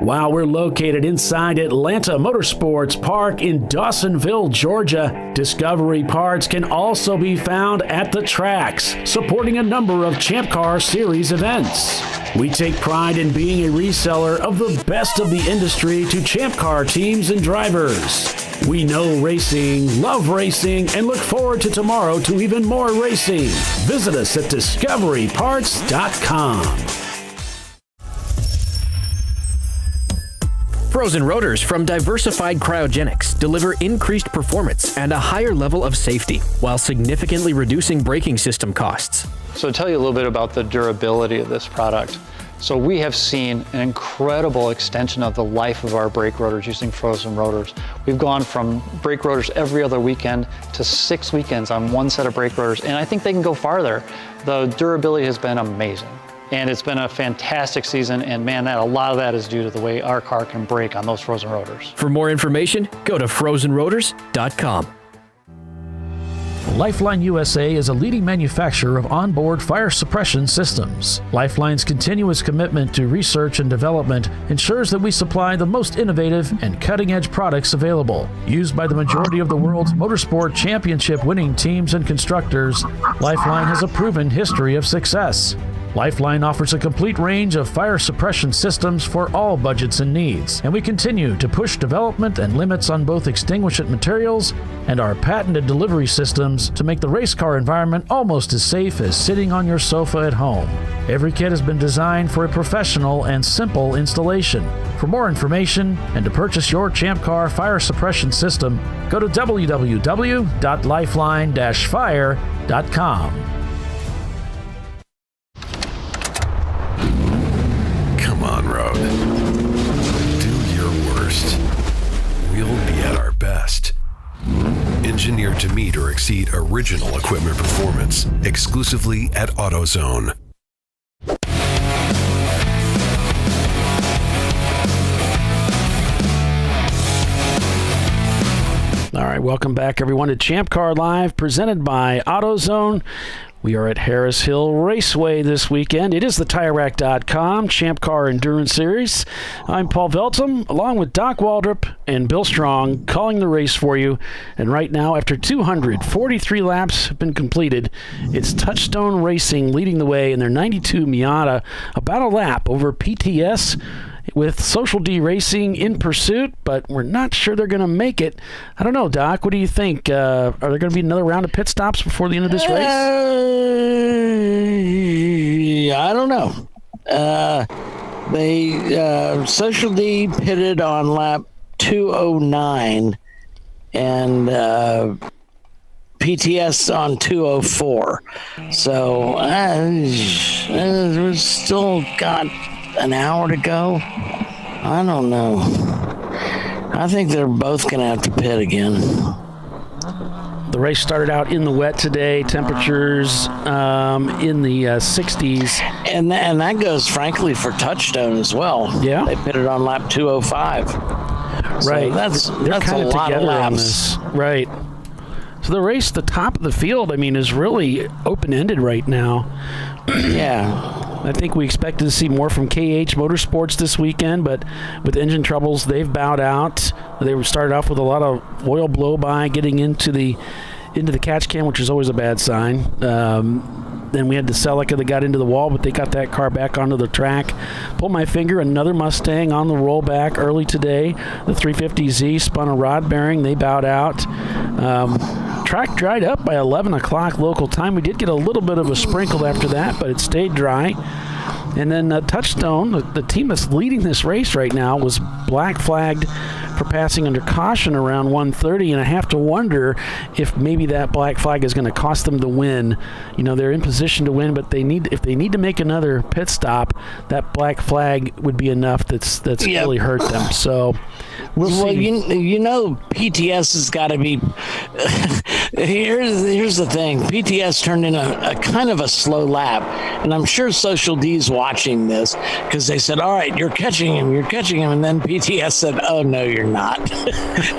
Speaker 10: While we're located inside Atlanta Motorsports Park in Dawsonville, Georgia, Discovery Parts can also be found at the tracks, supporting a number of Champ Car Series events. We take pride in being a reseller of the best of the industry to Champ Car teams and drivers. We know racing, love racing, and look forward to tomorrow to even more racing. Visit us at discoveryparts.com.
Speaker 8: Frozen rotors from Diversified Cryogenics deliver increased performance and a higher level of safety while significantly reducing braking system costs.
Speaker 9: So to tell you a little bit about the durability of this product. So we have seen an incredible extension of the life of our brake rotors using frozen rotors. We've gone from brake rotors every other weekend to 6 weekends on one set of brake rotors, and I think they can go farther. The durability has been amazing. And it's been a fantastic season, and man, a lot of that is due to the way our car can brake on those frozen rotors.
Speaker 8: For more information, go to frozenrotors.com.
Speaker 10: Lifeline USA is a leading manufacturer of onboard fire suppression systems. Lifeline's continuous commitment to research and development ensures that we supply the most innovative and cutting-edge products available. Used by the majority of the world's motorsport championship winning teams and constructors, Lifeline has a proven history of success. Lifeline offers a complete range of fire suppression systems for all budgets and needs, and we continue to push development and limits on both extinguishant materials and our patented delivery systems to make the race car environment almost as safe as sitting on your sofa at home. Every kit has been designed for a professional and simple installation. For more information and to purchase your Champ Car fire suppression system, go to www.lifeline-fire.com.
Speaker 7: Road. Do your worst. We'll be at our best. Engineered to meet or exceed original equipment performance, exclusively at AutoZone.
Speaker 1: All right, welcome back, everyone, to ChampCar.Live, presented by AutoZone. We are at Harris Hill Raceway this weekend. It is the TireRack.com Champ Car Endurance Series. I'm Paul Veltum, along with Doc Waldrop and Bill Strong, calling the race for you. And right now, after 243 laps have been completed, it's Touchstone Racing leading the way in their 92 Miata, about a lap over PTS, with Social D Racing in pursuit, but we're not sure they're going to make it. I don't know, Doc. What do you think? Are there going to be another round of pit stops before the end of this race?
Speaker 2: I don't know. Social D pitted on lap 209 and PTS on 204. So we've still got an hour to go. I don't know. I think they're both going to have to pit again.
Speaker 1: The race started out in the wet today. Temperatures in the 60s.
Speaker 2: And that goes, frankly, for Touchstone as well.
Speaker 1: Yeah.
Speaker 2: They pitted on lap 205.
Speaker 1: Right.
Speaker 2: So
Speaker 1: They're
Speaker 2: that's
Speaker 1: kind
Speaker 2: a
Speaker 1: of
Speaker 2: lot
Speaker 1: together
Speaker 2: of
Speaker 1: on
Speaker 2: laps.
Speaker 1: this. Right. So the race, the top of the field, I mean, is really open-ended right now.
Speaker 2: Yeah.
Speaker 1: I think we expected to see more from KH Motorsports this weekend, but with engine troubles, they've bowed out. They started off with a lot of oil blow-by getting into the catch can, which is always a bad sign. Then we had the Celica that got into the wall, but they got that car back onto the track. Pull my finger, another Mustang on the rollback early today. The 350Z spun a rod bearing. They bowed out. Track dried up by 11 o'clock local time. We did get a little bit of a sprinkle after that, but it stayed dry. And then Touchstone, the team that's leading this race right now, was black flagged for passing under caution around 1:30, and I have to wonder if maybe that black flag is going to cost them the win. You know, they're in position to win, but if they need to make another pit stop, that black flag would be enough that's really hurt them. So we'll see.
Speaker 2: You know, PTS has got to be. Here's the thing. PTS turned in a kind of a slow lap, and I'm sure Social D's watching this because they said, "All right, you're catching him," and then PTS said, "Oh no, you're not,"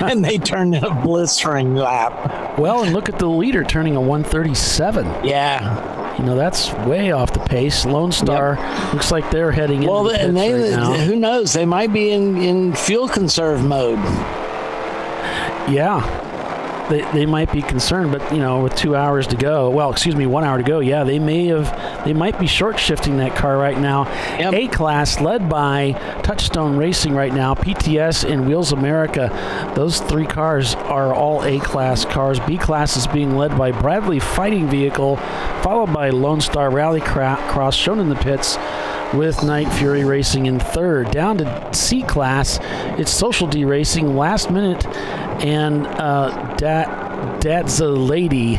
Speaker 2: and they turned in a blistering lap.
Speaker 1: Well, and look at the leader turning a 137.
Speaker 2: Yeah.
Speaker 1: You know, that's way off the pace. Lone Star looks like they're heading into the pits right now.
Speaker 2: Who knows? They might be in fuel conserve mode.
Speaker 1: Yeah. They might be concerned, but you know, with 1 hour to go, yeah, they might be short shifting that car right now. Yep. A-Class led by Touchstone Racing right now, PTS and Wheels America. Those three cars are all A-Class cars. B-Class is being led by Bradley Fighting Vehicle, followed by Lone Star Rallycross, shown in the pits, with Night Fury Racing in third. Down to C-Class, it's Social D Racing, last minute, and That's a lady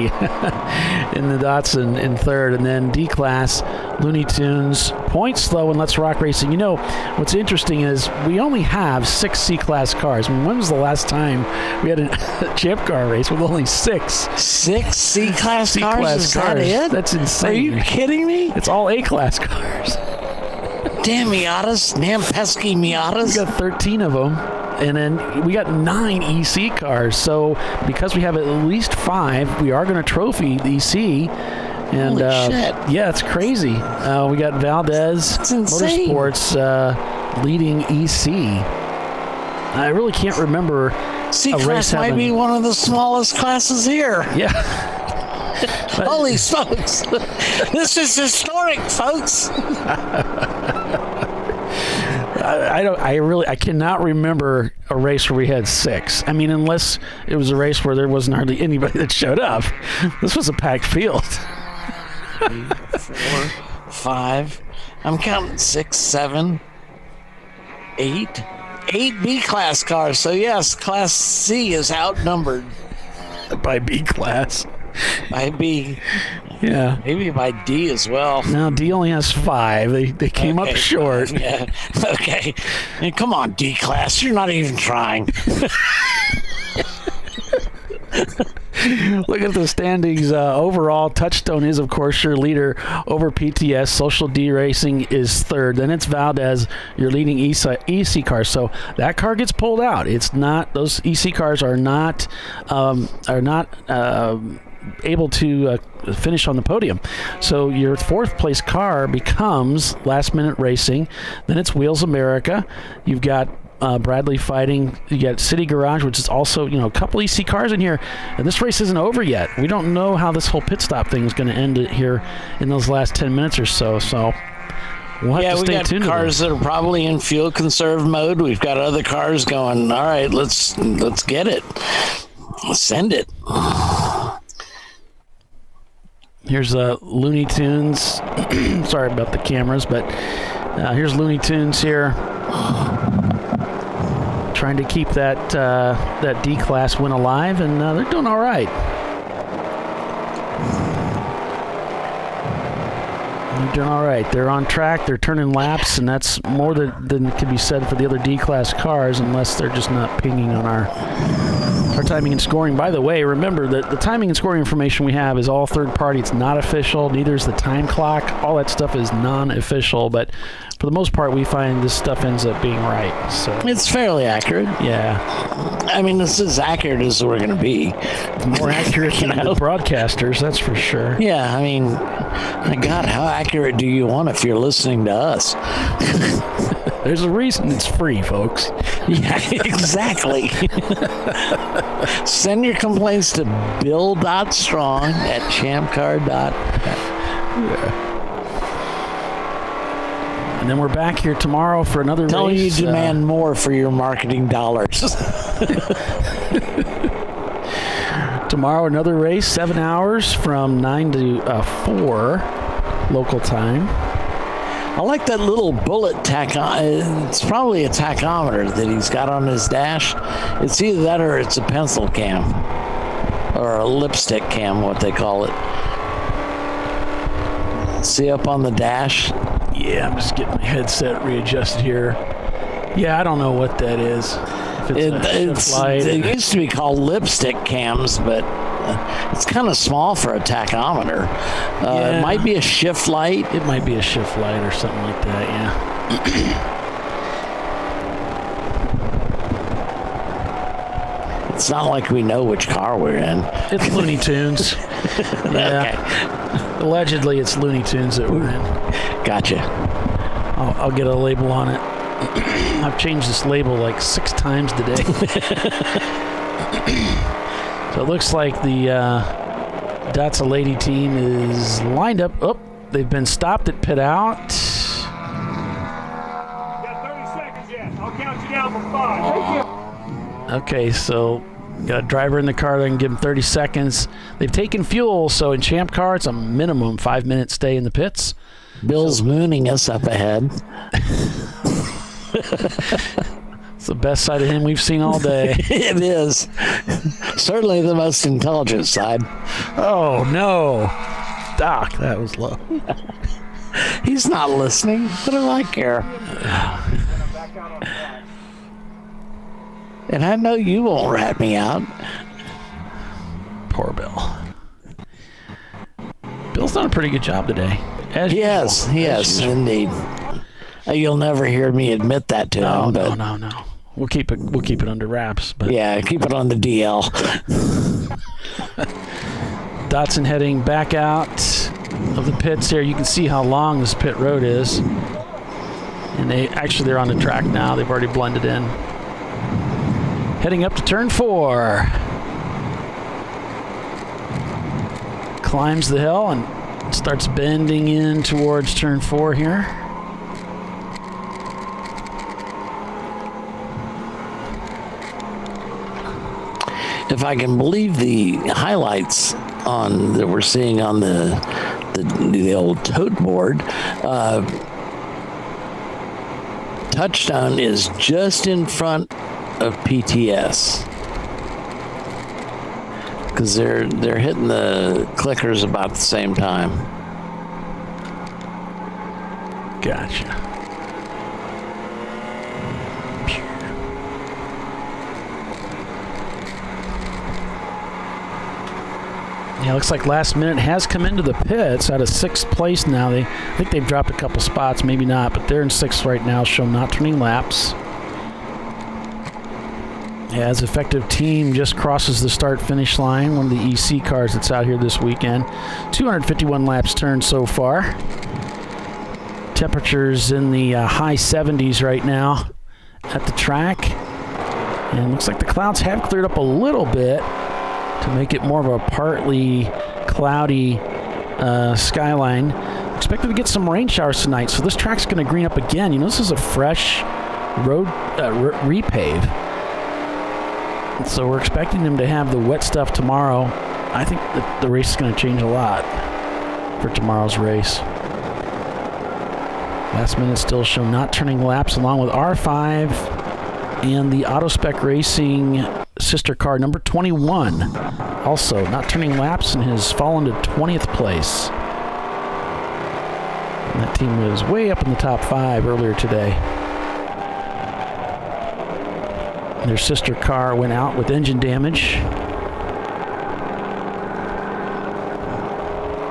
Speaker 1: in the Datsun in third, and then D-Class, Looney Tunes, Point Slow, and Let's Rock Racing. You know, what's interesting is we only have 6 C-Class cars. I mean, when was the last time we had a Champ Car race with only 6?
Speaker 2: 6 C-Class cars? Is that it?
Speaker 1: That's insane.
Speaker 2: Are you kidding me?
Speaker 1: It's all A-Class cars.
Speaker 2: Damn Miatas. Damn pesky Miatas.
Speaker 1: We got 13 of them. And then we got 9 EC cars. So because we have at least 5, we are going to trophy the EC. And
Speaker 2: Holy shit.
Speaker 1: Yeah, it's crazy. We got Valdez Motorsports leading EC. I really can't remember.
Speaker 2: C-Class might be one of the smallest classes here.
Speaker 1: Yeah.
Speaker 2: Holy smokes. This is historic, folks.
Speaker 1: I cannot remember a race where we had 6. I mean, unless it was a race where there wasn't hardly anybody that showed up. This was a packed field.
Speaker 2: 3, 4, 5. I'm counting 6, 7, 8. 8 B-class cars. So yes, Class C is outnumbered.
Speaker 1: By B-class.
Speaker 2: By B.
Speaker 1: Yeah.
Speaker 2: Maybe by D as well.
Speaker 1: No, D only has 5. They came up short.
Speaker 2: Yeah. Okay. And come on, D-class. You're not even trying.
Speaker 1: Look at the standings. Overall, Touchstone is, of course, your leader over PTS. Social D Racing is 3rd. Then it's Valdez, your leading EC car. So that car gets pulled out. It's not; those EC cars are not able to finish on the podium. So your 4th place car becomes Last Minute Racing. Then it's Wheels America. You've got Bradley fighting. You got City Garage, which is also, a couple EC cars in here. And this race isn't over yet. We don't know how this whole pit stop thing is going to end here in those last 10 minutes or so. So we'll have to stay tuned.
Speaker 2: We got cars that are probably in fuel conserve mode. We've got other cars going, all right, let's get it. Let's send it.
Speaker 1: Here's Looney Tunes. Sorry about the cameras, but here's Looney Tunes here. Trying to keep that D-Class win alive, and they're doing all right. They're doing all right. They're on track. They're turning laps, and that's more than can be said for the other D-Class cars, unless they're just not pinging on our timing and scoring. By the way, remember that the timing and scoring information we have is all third party. It's not official. Neither is the time clock. All that stuff is non-official, but for the most part, we find this stuff ends up being right. So
Speaker 2: it's fairly accurate.
Speaker 1: Yeah.
Speaker 2: I mean, it's as accurate as we're going to be.
Speaker 1: More accurate than the broadcasters, that's for sure.
Speaker 2: Yeah, I mean, my God, how accurate do you want if you're listening to us?
Speaker 1: There's a reason it's free, folks.
Speaker 2: Yeah, exactly. Send your complaints to bill.strong@ChampCar.Live.
Speaker 1: Yeah. And then we're back here tomorrow for another race.
Speaker 2: Telling you demand more for your marketing dollars.
Speaker 1: Tomorrow, another race, 7 hours from 9 to 4 local time.
Speaker 2: I like that little bullet it's probably a tachometer that he's got on his dash. It's either that or it's a pencil cam. Or a lipstick cam, what they call it. See up on the dash?
Speaker 1: Yeah, I'm just getting my headset readjusted here. Yeah, I don't know what that is.
Speaker 2: It used to be called lipstick cams, but it's kind of small for a tachometer.
Speaker 1: Yeah.
Speaker 2: It might be a shift light.
Speaker 1: It might be a shift light or something like that, yeah.
Speaker 2: It's not like we know which car we're in.
Speaker 1: It's Looney Tunes. Yeah. Okay. Allegedly, it's Looney Tunes that we're in.
Speaker 2: Gotcha.
Speaker 1: I'll get a label on it. I've changed this label like 6 times today. So it looks like the Datsun Lady team is lined up. Oh, they've been stopped at pit out.
Speaker 12: You got 30 seconds yet. I'll count you down from 5. Thank you.
Speaker 1: Okay, so got a driver in the car. They can give him 30 seconds. They've taken fuel, so in Champ Car, it's a minimum 5-minute stay in the pits.
Speaker 2: Bill's mooning us up ahead.
Speaker 1: It's the best side of him we've seen all day.
Speaker 2: It is. Certainly the most intelligent side.
Speaker 1: Oh, no. Doc, that was low.
Speaker 2: He's not listening. What do I care? And I know you won't rat me out.
Speaker 1: Poor Bill. Bill's done a pretty good job today.
Speaker 2: Yes, indeed. You'll never hear me admit that to him. But
Speaker 1: No. We'll keep it under wraps. But
Speaker 2: yeah, keep it on the DL.
Speaker 1: Datsun heading back out of the pits here. You can see how long this pit road is. And they're on the track now. They've already blended in. Heading up to turn 4. Climbs the hill and starts bending in towards turn 4 here.
Speaker 2: If I can believe the highlights that we're seeing on the old tote board, Touchdown is just in front of PTS because they're hitting the clickers about the same time.
Speaker 1: Gotcha. Yeah, looks like Last Minute has come into the pits out of 6th place now. I think they've dropped a couple spots, maybe not, but they're in 6th right now, show not turning laps. As Effective Team just crosses the start-finish line, one of the EC cars that's out here this weekend. 251 laps turned so far. Temperatures in the high 70s right now at the track. And looks like the clouds have cleared up a little bit to make it more of a partly cloudy skyline. Expected to get some rain showers tonight, so this track's going to green up again. You know, this is a fresh road repave. So we're expecting them to have the wet stuff tomorrow. I think that the race is going to change a lot for tomorrow's race. Last Minute still show not turning laps along with R5 and the AutoSpec Racing sister car number 21. Also not turning laps and has fallen to 20th place. And that team was way up in the top 5 earlier today. Their sister car went out with engine damage.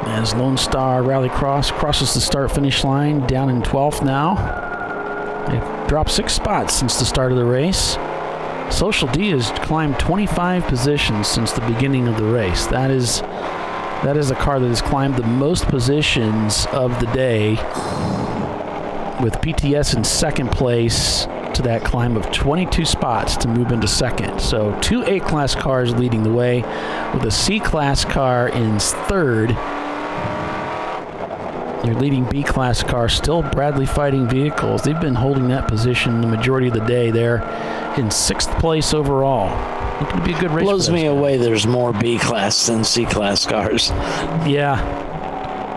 Speaker 1: As Lone Star Rallycross crosses the start-finish line, down in 12th now. They've dropped 6 spots since the start of the race. Social D has climbed 25 positions since the beginning of the race. That is a car that has climbed the most positions of the day, with PTS in 2nd place to that climb of 22 spots to move into 2nd. So 2 A-Class cars leading the way, with a C-Class car in 3rd. Your leading B-Class car, still Bradley Fighting Vehicles. They've been holding that position the majority of the day. They're in 6th place overall. Looking to be a good race.
Speaker 2: Blows me away there's more B-Class than C-Class cars.
Speaker 1: Yeah.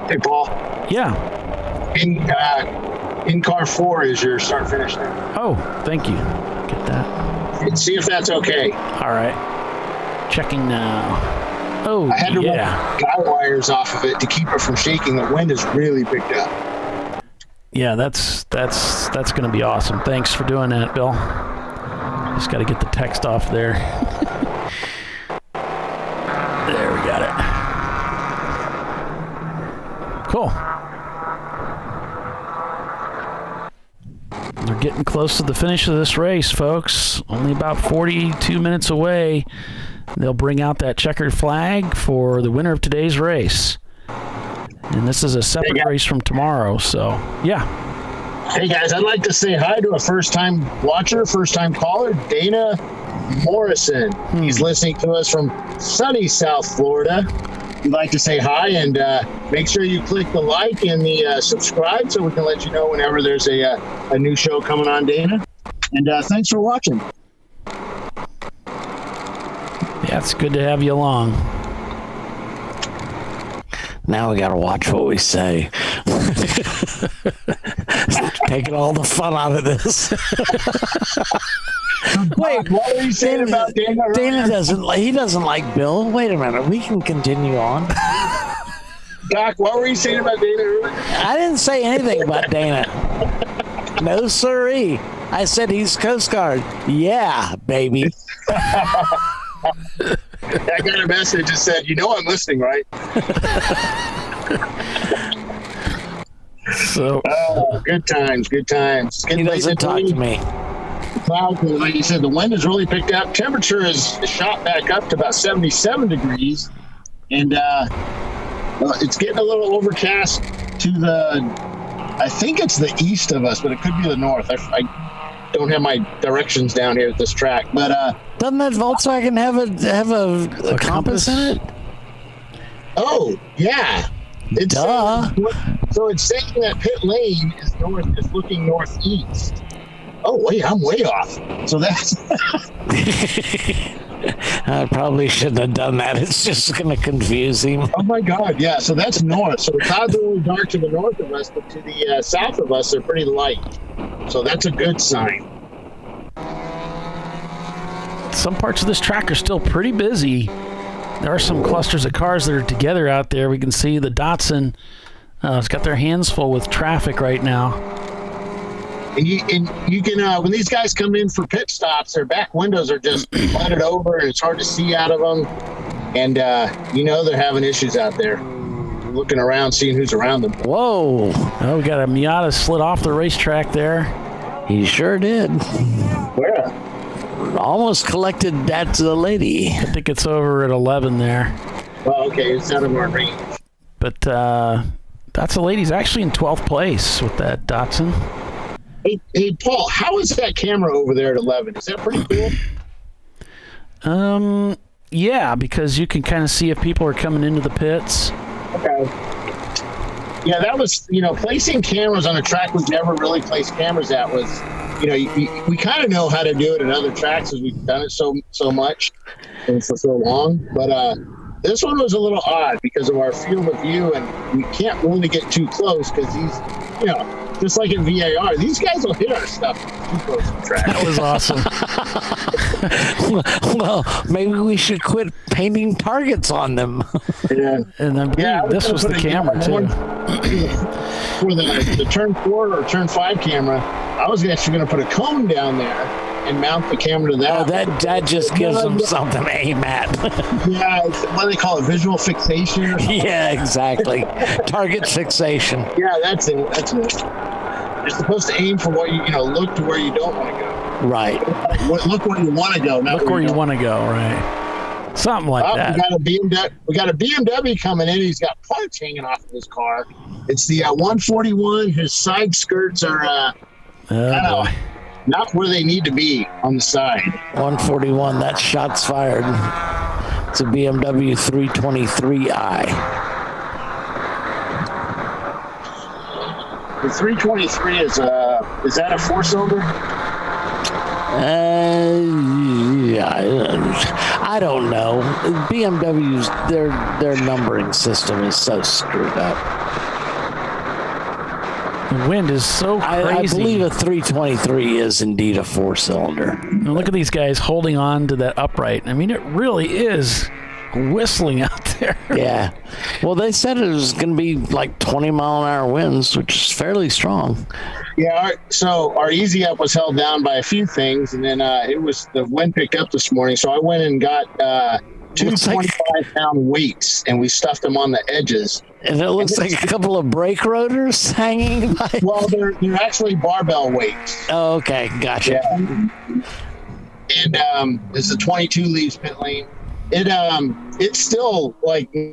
Speaker 3: Hey, Paul.
Speaker 1: Yeah.
Speaker 3: In car 4 is your start-finish now.
Speaker 1: Oh, thank you. Get that.
Speaker 3: See if that's okay.
Speaker 1: All right. Checking now. Oh,
Speaker 3: I had to run guy wires off of it to keep it from shaking. The wind has really picked up.
Speaker 1: Yeah, that's going to be awesome. Thanks for doing that, Bill. Just got to get the text off there. There, we got it. Cool. We're getting close to the finish of this race, folks. Only about 42 minutes away. They'll bring out that checkered flag for the winner of today's race. And this is a separate race from tomorrow, so yeah.
Speaker 3: Hey guys, I'd like to say hi to a first-time watcher, first-time caller, Dana Morrison. He's listening to us from sunny South Florida. We'd like to say hi and make sure you click the like and the subscribe so we can let you know whenever there's a new show coming on, Dana. And thanks for watching.
Speaker 1: Yeah, it's good to have you along.
Speaker 2: Now we got to watch what we say. Taking all the fun out of this. Wait,
Speaker 3: what were you saying about Dana?
Speaker 2: Dana doesn't like Bill. Wait a minute, we can continue on.
Speaker 3: Doc, what were you saying about Dana earlier?
Speaker 2: I didn't say anything about Dana. No siree. I said he's Coast Guard. Yeah, baby.
Speaker 3: I got a message that said, "You know I'm listening, right?"
Speaker 1: So,
Speaker 3: good times.
Speaker 2: He doesn't talk to me.
Speaker 3: Clouds, like you said, the wind has really picked up. Temperature is shot back up to about 77 degrees, and it's getting a little overcast to I think it's the east of us, but it could be the north. I don't have my directions down here at this track, but
Speaker 2: doesn't that Volkswagen have a compass in it?
Speaker 3: Oh yeah, it's so it's saying that pit lane is looking northeast. Oh wait, I'm way off. So that's
Speaker 2: I probably shouldn't have done that. It's just going to confuse him.
Speaker 3: Oh my God, yeah. So that's north. So the clouds are really dark to the north of us, but to the south of us, they're pretty light. So that's a good sign.
Speaker 1: some parts of this track are still pretty busy. There are some clusters of cars that are together out there. We can see the Datsun has got their hands full with traffic right now.
Speaker 3: And you can when these guys come in for pit stops, their back windows are just flooded over, and it's hard to see out of them. And they're having issues out there. Looking around, seeing who's around them.
Speaker 1: Whoa! Oh, we got a Miata slid off the racetrack there.
Speaker 2: He sure did.
Speaker 3: Where?
Speaker 2: Almost collected that to the lady.
Speaker 1: I think it's over at 11 there.
Speaker 3: Well, okay, it's out of our range.
Speaker 1: But that's a lady's actually in 12th place with that Datsun.
Speaker 3: Hey, Paul, how is that camera over there at 11? Is that pretty cool?
Speaker 1: Yeah, because you can kind of see if people are coming into the pits.
Speaker 3: Okay. Yeah, that was, placing cameras on a track we've never really placed cameras at was, we kind of know how to do it at other tracks because we've done it so much and for so long. But this one was a little odd because of our field of view, and we can't really get too close because these, just like in VAR, these guys will hit our stuff too close to the track.
Speaker 1: That was awesome.
Speaker 2: Well, maybe we should quit painting targets on them.
Speaker 3: Yeah.
Speaker 1: And then this was the camera, too.
Speaker 3: For the turn 4 or turn 5 camera, I was actually going to put a cone down there and mount the camera to that.
Speaker 2: Oh, that just gives them something to aim at.
Speaker 3: Yeah, what do they call it? Visual fixation? Or something?
Speaker 2: Yeah, exactly. Target fixation.
Speaker 3: Yeah, that's it. You're supposed to aim for what look to where you don't want to go.
Speaker 2: Right.
Speaker 3: Look where you want to go.
Speaker 1: Look where you want to go, right. Something like that.
Speaker 3: We got a BMW coming in. He's got parts hanging off of his car. It's the 141. His side skirts are not where they need to be on the side.
Speaker 2: 141, that's shots fired. It's a BMW 323i.
Speaker 3: The 323 is that a 4-cylinder?
Speaker 2: I don't know. BMW's their numbering system is so screwed up.
Speaker 1: The wind is so crazy.
Speaker 2: I believe a 323 is indeed a 4-cylinder.
Speaker 1: And look at these guys holding on to that upright. I mean, it really is whistling out there.
Speaker 2: Yeah. Well, they said it was going to be like 20-mile-an-hour winds, which is fairly strong.
Speaker 3: Yeah. So our easy up was held down by a few things, and then the wind picked up this morning. So I went and got 2 25-pound weights, and we stuffed them on the edges.
Speaker 2: And it looks like a couple of brake rotors hanging by.
Speaker 3: Well, they're actually barbell weights.
Speaker 2: Oh, okay. Gotcha.
Speaker 3: Yeah. And it's the 22 leaves pit lane. It still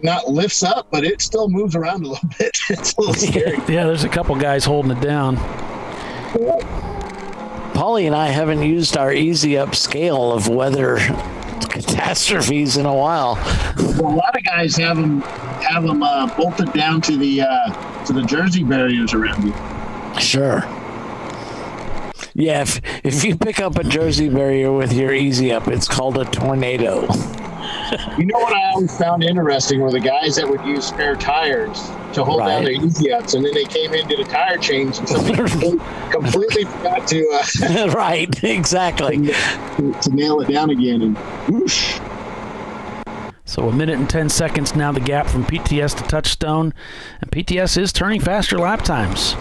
Speaker 3: not lifts up, but it still moves around a little bit. It's a little scary.
Speaker 1: Yeah, there's a couple guys holding it down.
Speaker 2: Paulie and I haven't used our easy up scale of weather catastrophes in a while.
Speaker 3: Well, a lot of guys have them bolted down to the Jersey barriers around you.
Speaker 2: Sure. Yeah, if you pick up a Jersey barrier with your easy up, it's called a tornado.
Speaker 3: You know what I always found interesting were the guys that would use spare tires to hold down their easy ups, and then they came in, did a tire change, and somebody completely forgot to
Speaker 2: right, exactly,
Speaker 3: to nail it down again, and whoosh.
Speaker 1: So 1 minute and 10 seconds now, the gap from PTS to Touchstone, and PTS is turning faster lap times.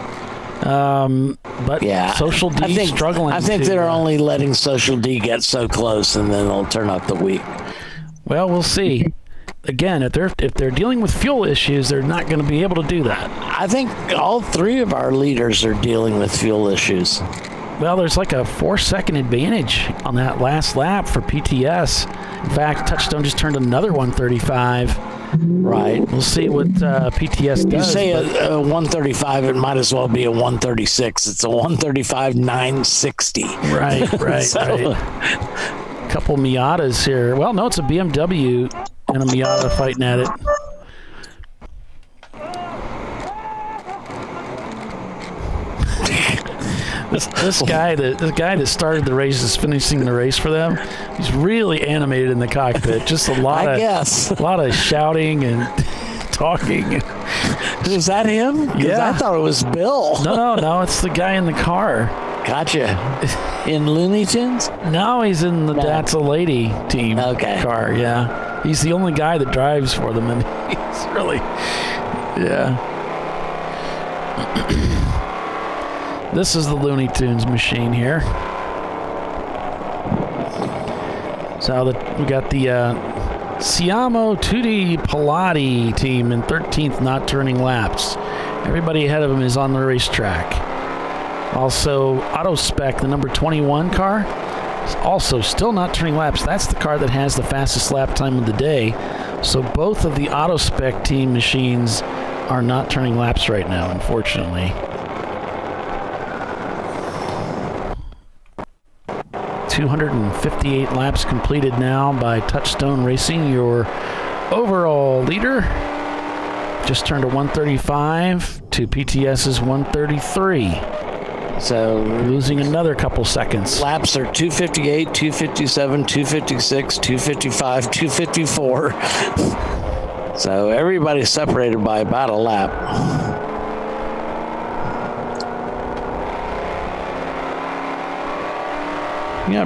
Speaker 1: But
Speaker 2: yeah,
Speaker 1: Social D struggling.
Speaker 2: I think they're only letting Social D get so close, and then they'll turn up the week.
Speaker 1: Well, we'll see. again, if they're dealing with fuel issues, they're not going to be able to do that.
Speaker 2: I think all three of our leaders are dealing with fuel issues.
Speaker 1: Well, there's like a 4-second advantage on that last lap for PTS. In fact, Touchstone just turned another 135.
Speaker 2: Right.
Speaker 1: We'll see what PTS does.
Speaker 2: You say a 135, it might as well be a 136. It's a 135.960.
Speaker 1: Right, right,
Speaker 2: So-
Speaker 1: right. Couple Miatas here. Well, no, it's a BMW and a Miata fighting at it. This guy that started the race is finishing the race for them. He's really animated in the cockpit. Just a lot of shouting and talking.
Speaker 2: Is that him? 'Cause
Speaker 1: Yeah.
Speaker 2: I thought it was Bill.
Speaker 1: No, it's the guy in the car.
Speaker 2: Gotcha. In Looney Tunes?
Speaker 1: No, he's in the That's a Lady team car, yeah. He's the only guy that drives for them, and he's really, yeah. This is the Looney Tunes machine here. So we got the Siamo Tutti Pilati team in 13th, not turning laps. Everybody ahead of him is on the racetrack. Also, AutoSpec, the number 21 car, is also still not turning laps. That's the car that has the fastest lap time of the day. So both of the AutoSpec team machines are not turning laps right now, unfortunately. 258 laps completed now by Touchstone Racing, your overall leader. Just turned a 135 to PTS's 133.
Speaker 2: So
Speaker 1: losing another couple seconds.
Speaker 2: Laps are 258, 257, 256, 255, 254. So everybody's separated by about a lap. Yeah,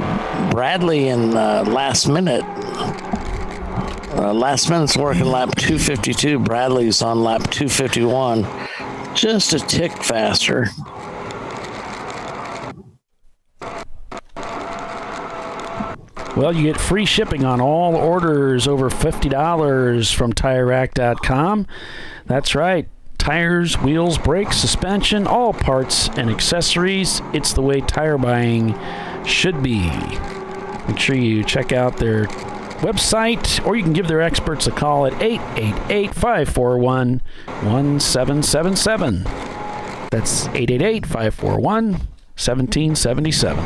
Speaker 2: Bradley in last minute. Last minute's working lap 252. Bradley's on lap 251. Just a tick faster.
Speaker 1: Well, you get free shipping on all orders over $50 from TireRack.com. That's right. Tires, wheels, brakes, suspension, all parts and accessories. It's the way tire buying should be. Make sure you check out their website, or you can give their experts a call at 888-541-1777. That's 888-541-1777.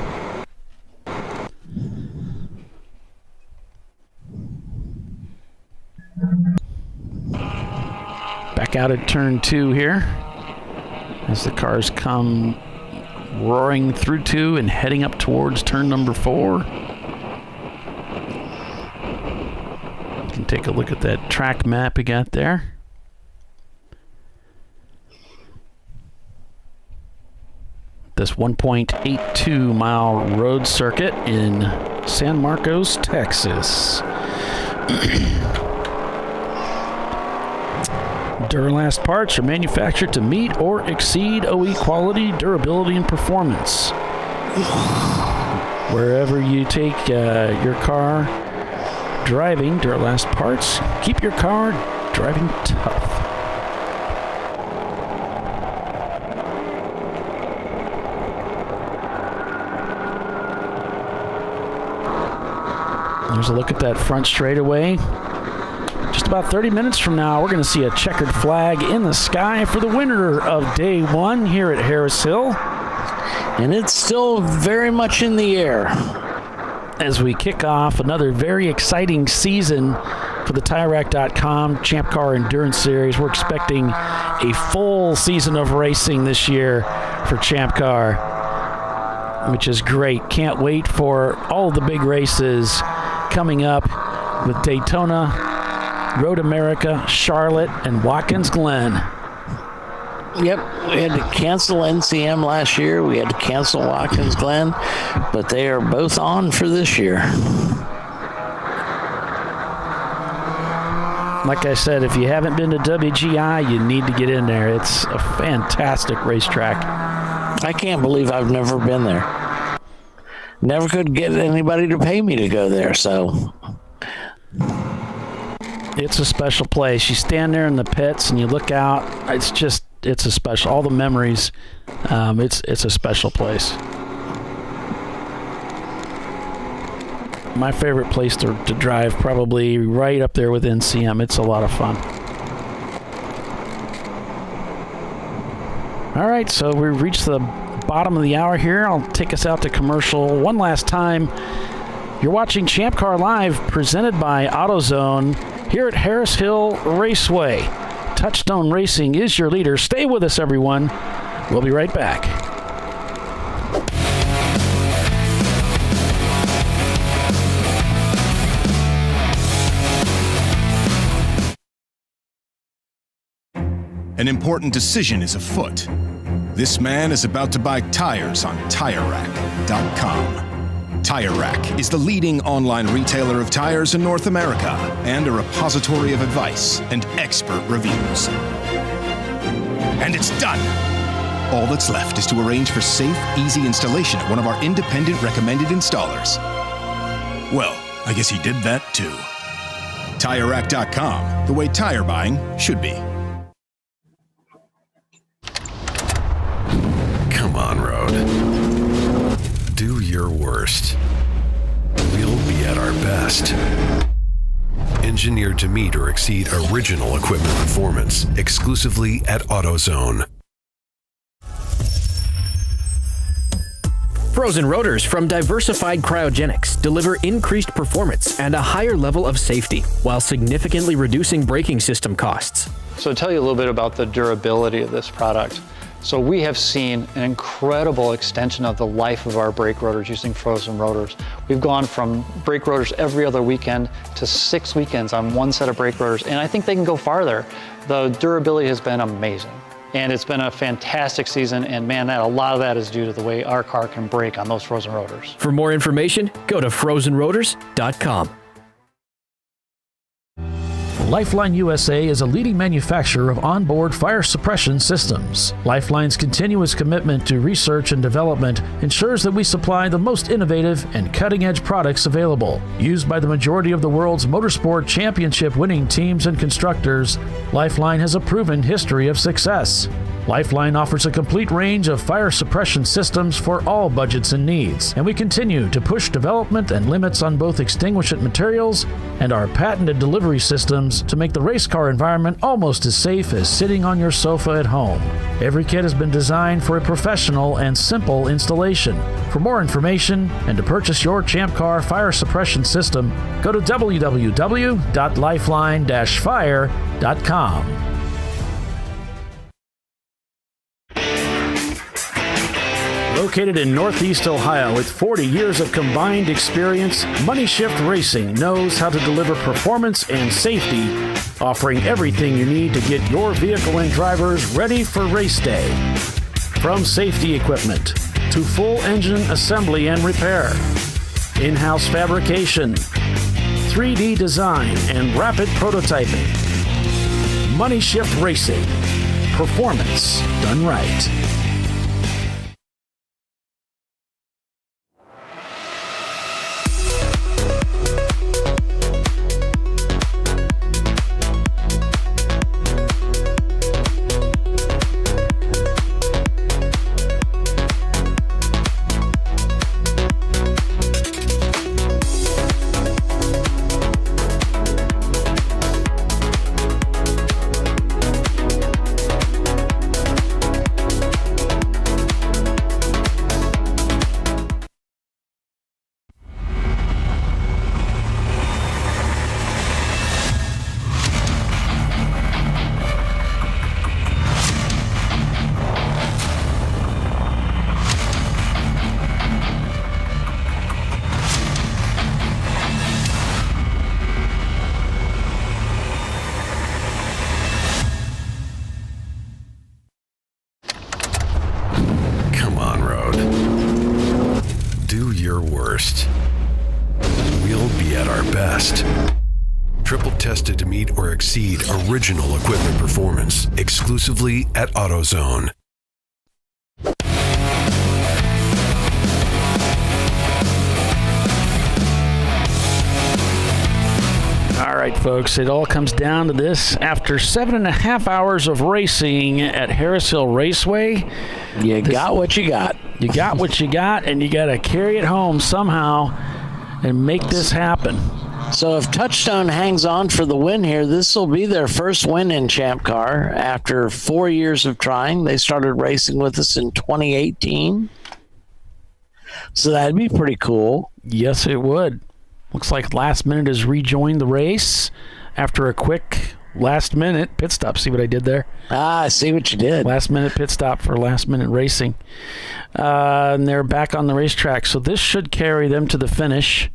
Speaker 1: Back out at turn 2 here as the cars come roaring through 2 and heading up towards turn number 4. You can take a look at that track map you got there. This 1.82 mile road circuit in San Marcos, Texas. Duralast parts are manufactured to meet or exceed OE quality, durability, and performance. Wherever you take your car driving, Duralast parts keep your car driving tough. There's a look at that front straightaway. Just about 30 minutes from now, we're going to see a checkered flag in the sky for the winner of day 1 here at Harris Hill.
Speaker 2: And it's still very much in the air.
Speaker 1: As we kick off another very exciting season for the TireRack.com Champ Car Endurance Series. We're expecting a full season of racing this year for Champ Car, which is great. Can't wait for all the big races coming up with Daytona, Road America, Charlotte, and Watkins Glen.
Speaker 2: Yep, we had to cancel NCM last year. We had to cancel Watkins Glen, but they are both on for this year.
Speaker 1: Like I said, if you haven't been to WGI, you need to get in there. It's a fantastic racetrack.
Speaker 2: I can't believe I've never been there. Never could get anybody to pay me to go there, so...
Speaker 1: It's a special place. You stand there in the pits and you look out. It's a special. All the memories. It's a special place. My favorite place to drive, probably right up there with NCM. It's a lot of fun. All right, so we've reached the bottom of the hour here. I'll take us out to commercial one last time. You're watching Champ Car Live, presented by AutoZone here at Harris Hill Raceway. Touchstone Racing is your leader. Stay with us, everyone. We'll be right back.
Speaker 6: An important decision is afoot. This man is about to buy tires on TireRack.com. Tire Rack is the leading online retailer of tires in North America and a repository of advice and expert reviews. And it's done! All that's left is to arrange for safe, easy installation at one of our independent recommended installers. Well, I guess he did that too. TireRack.com, the way tire buying should be.
Speaker 7: Come on, Road. Do your worst. We'll be at our best. Engineered to meet or exceed original equipment performance, exclusively at AutoZone.
Speaker 8: Frozen rotors from Diversified Cryogenics deliver increased performance and a higher level of safety, while significantly reducing braking system costs.
Speaker 9: So to tell you a little bit about the durability of this product. So we have seen an incredible extension of the life of our brake rotors using frozen rotors. We've gone from brake rotors every other weekend to 6 weekends on one set of brake rotors, and I think they can go farther. The durability has been amazing, and it's been a fantastic season, and man, a lot of that is due to the way our car can brake on those frozen rotors.
Speaker 8: For more information, go to frozenrotors.com.
Speaker 10: Lifeline USA is a leading manufacturer of onboard fire suppression systems. Lifeline's continuous commitment to research and development ensures that we supply the most innovative and cutting-edge products available. Used by the majority of the world's motorsport championship-winning teams and constructors, Lifeline has a proven history of success. Lifeline offers a complete range of fire suppression systems for all budgets and needs, and we continue to push development and limits on both extinguishant materials and our patented delivery systems to make the race car environment almost as safe as sitting on your sofa at home. Every kit has been designed for a professional and simple installation. For more information and to purchase your Champ Car fire suppression system, go to www.lifeline-fire.com. Located in Northeast Ohio with 40 years of combined experience, Money Shift Racing knows how to deliver performance and safety, offering everything you need to get your vehicle and drivers ready for race day. From safety equipment to full engine assembly and repair, in-house fabrication, 3D design, and rapid prototyping. Money Shift Racing. Performance done right.
Speaker 7: Tested to meet or exceed original equipment performance, exclusively at AutoZone.
Speaker 1: All right, folks. It all comes down to this. After 7.5 hours of racing at Harris Hill Raceway,
Speaker 2: you got what you got.
Speaker 1: You got what you got, and you got to carry it home somehow and make this happen.
Speaker 2: So if Touchstone hangs on for the win here, this will be their first win in Champ Car after 4 years of trying. They started racing with us in 2018. So that'd be pretty cool.
Speaker 1: Yes, it would. Looks like Last Minute has rejoined the race after a quick last-minute pit stop. See what I did there?
Speaker 2: I see what you did.
Speaker 1: Last-minute pit stop for last-minute racing. And they're back on the racetrack. So this should carry them to the finish.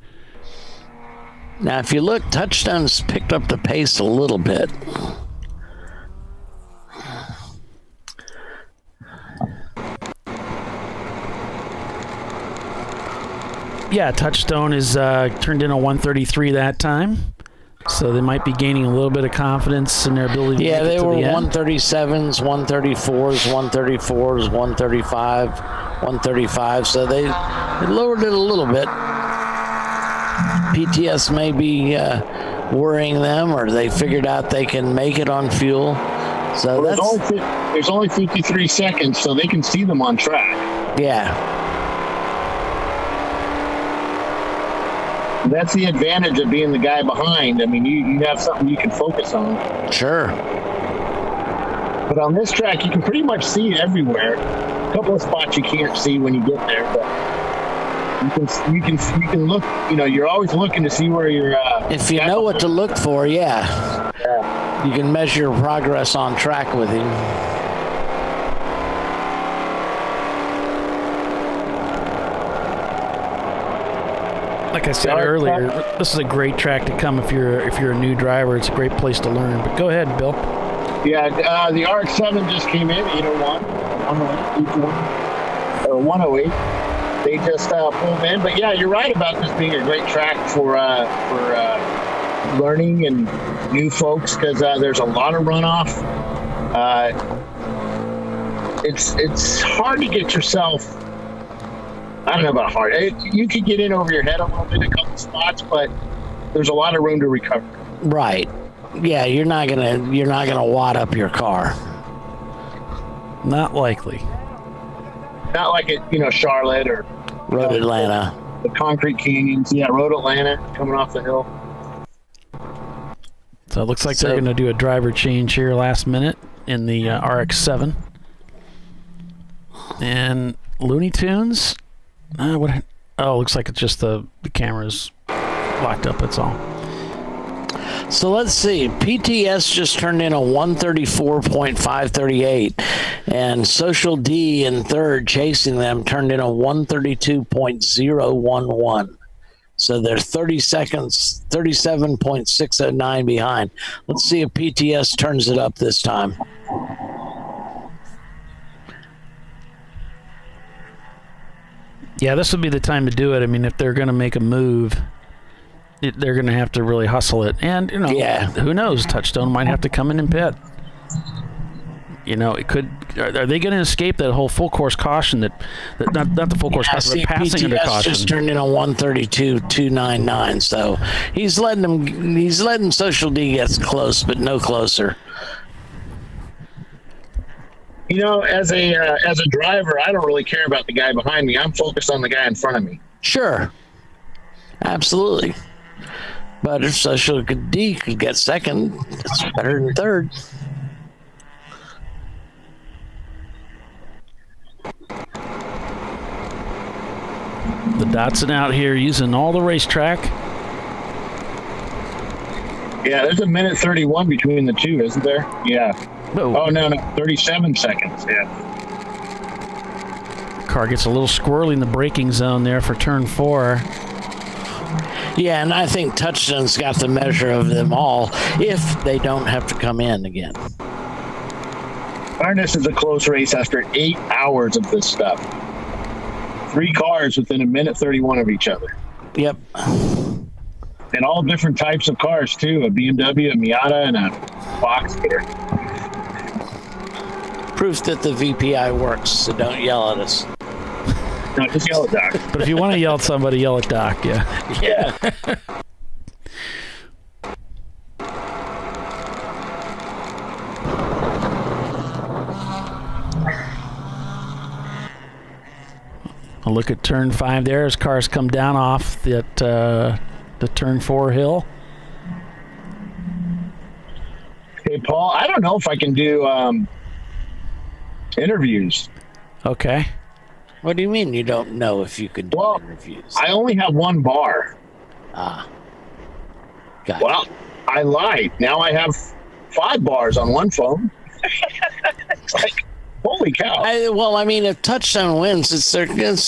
Speaker 2: Now, if you look, Touchstone's picked up the pace a little bit.
Speaker 1: Yeah, Touchstone is turned in a 133 that time. So they might be gaining a little bit of confidence in their ability to make it
Speaker 2: they
Speaker 1: to
Speaker 2: were
Speaker 1: the end.
Speaker 2: 137s, 134s, 134s, 135, 135. So they lowered it a little bit. PTS may be worrying them, or they figured out they can make it on fuel. So
Speaker 3: there's only 53 seconds, so they can see them on track.
Speaker 2: Yeah.
Speaker 3: That's the advantage of being the guy behind. I mean, you have something you can focus on.
Speaker 2: Sure.
Speaker 3: But on this track, you can pretty much see everywhere. A couple of spots you can't see when you get there, but you can look. You know, you're always looking to see where you're.
Speaker 2: If you know what to look for, yeah, you can measure your progress on track with him.
Speaker 1: Like I said earlier, this is a great track to come if you're a new driver. It's a great place to learn. But go ahead, Bill.
Speaker 3: Yeah, the RX-7 just came in, 801, 108. They just pulled in. But yeah, you're right about this being a great track for learning and new folks, because there's a lot of runoff. It's hard to get yourself. I don't know about hard. You could get in over your head a little bit in a couple spots, but there's a lot of room to recover.
Speaker 2: Right. Yeah, you're not gonna wad up your car.
Speaker 1: Not likely.
Speaker 3: Not like it, Charlotte or
Speaker 2: Road Atlanta.
Speaker 3: The concrete canyons. Yeah, Road Atlanta coming off the hill.
Speaker 1: So it looks like they're going to do a driver change here last minute in the RX-7. And Looney Tunes. Looks like it's just the camera's locked up, that's all.
Speaker 2: So let's see. PTS just turned in a 134.538, and Social D in third, chasing them, turned in a 132.011. So they're 30 seconds, 37.609 behind. Let's see if PTS turns it up this time.
Speaker 1: Yeah, this would be the time to do it. I mean, if they're going to make a move, they're going to have to really hustle it. And, who knows? Touchstone might have to come in and pit. It could. Are they going to escape that whole full course caution? Not the full course caution, but passing under caution.
Speaker 2: Just turned in a 132.299. So he's letting Social D get close, but no closer.
Speaker 3: As a driver, I don't really care about the guy behind me. I'm focused on the guy in front of me.
Speaker 2: Sure. Absolutely. But if Social D could get second, it's better than third.
Speaker 1: The Datsun out here using all the racetrack.
Speaker 3: Yeah, there's a minute 31 between the two, isn't there? Yeah.
Speaker 1: Oh,
Speaker 3: no, 37 seconds. Yeah.
Speaker 1: Car gets a little squirrely in the braking zone there for turn 4.
Speaker 2: Yeah, and I think Touchstone's got the measure of them all if they don't have to come in again.
Speaker 3: This is a close race after 8 hours of this stuff. 3 cars within a minute 31 of each other.
Speaker 2: Yep.
Speaker 3: And all different types of cars, too. A BMW, a Miata, and a Boxster.
Speaker 2: Proof that the VPI works, so don't yell at us.
Speaker 3: No, just yell at Doc.
Speaker 1: But if you want to yell at somebody, yell at Doc, yeah.
Speaker 2: Yeah.
Speaker 1: look at turn 5 there as cars come down off the turn 4 hill.
Speaker 3: Hey, Paul, I don't know if I can do interviews.
Speaker 1: Okay.
Speaker 2: What do you mean you don't know if you could do interviews?
Speaker 3: I only have one bar.
Speaker 2: Got
Speaker 3: Well, I lied. Now I have 5 bars on one phone. It's like, holy cow.
Speaker 2: If Touchstone wins, it's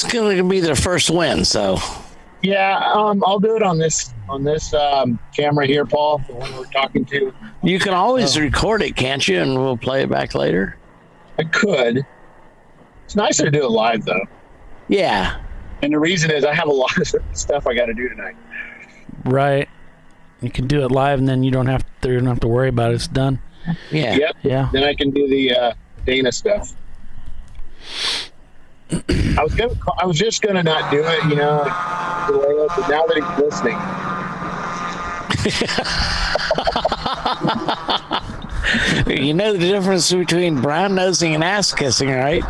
Speaker 2: going to be their first win, so.
Speaker 3: Yeah, I'll do it on this camera here, Paul, the one we're talking to.
Speaker 2: You can always record it, can't you? And we'll play it back later.
Speaker 3: I could. It's nicer to do it live, though.
Speaker 2: Yeah.
Speaker 3: And the reason is I have a lot of stuff I got to do tonight.
Speaker 1: Right. You can do it live, and then you don't have to worry about it. It's done.
Speaker 2: Yeah.
Speaker 3: Yep.
Speaker 1: Yeah.
Speaker 3: Then I can do the Dana stuff. I was just gonna not do it, but now that he's listening.
Speaker 2: You know the difference between brown nosing and ass kissing, right?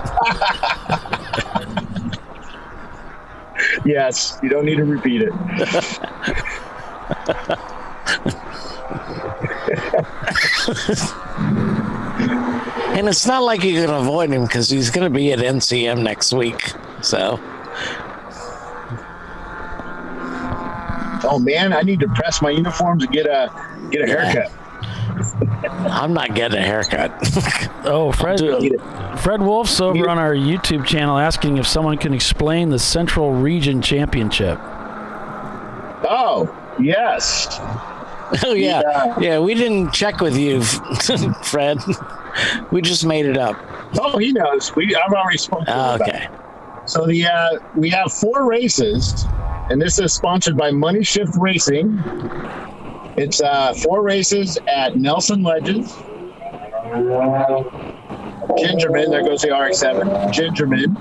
Speaker 3: Yes, you don't need to repeat it.
Speaker 2: And it's not like you can avoid him because he's going to be at NCM next week. So.
Speaker 3: Oh man, I need to press my uniforms and get a haircut.
Speaker 2: I'm not getting a haircut.
Speaker 1: Oh, Fred Wolf's over on our YouTube channel asking if someone can explain the Central Region Championship.
Speaker 3: Oh, yes.
Speaker 2: Oh, yeah. Yeah, we didn't check with you, Fred. We just made it up.
Speaker 3: Oh, he knows. I've already spoken to him.
Speaker 2: Okay.
Speaker 3: So we have 4 races, and this is sponsored by Money Shift Racing. It's 4 races at Nelson Ledges, Gingerman, there goes the RX-7, Gingerman,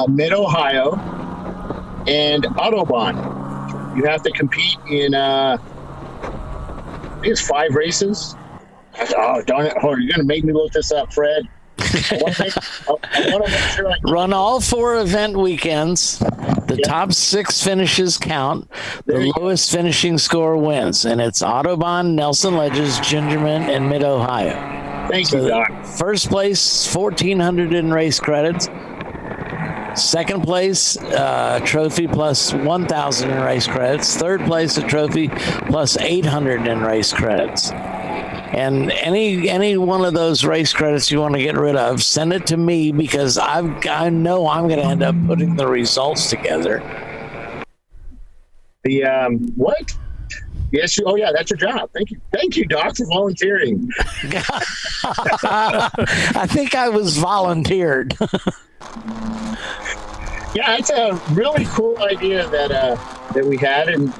Speaker 3: Mid-Ohio, and Autobahn. You have to compete in, I think it's 5 races. Oh, darn it. Oh, you're going to make me look this up, Fred. I want to make sure I
Speaker 2: run all 4 event weekends. The top 6 finishes count. The lowest finishing score wins. And it's Autobahn, Nelson Ledges, Gingerman, and Mid-Ohio.
Speaker 3: Thank you, Doc.
Speaker 2: First place, 1,400 in race credits. Second place, trophy plus 1,000 in race credits. Third place, a trophy plus 800 in race credits. And any one of those race credits you want to get rid of, send it to me because I know I'm going to end up putting the results together.
Speaker 3: The what? Yes. Oh, yeah. That's your job. Thank you, Doc, for volunteering.
Speaker 2: I think I was volunteered.
Speaker 3: Yeah, it's a really cool idea that we had, and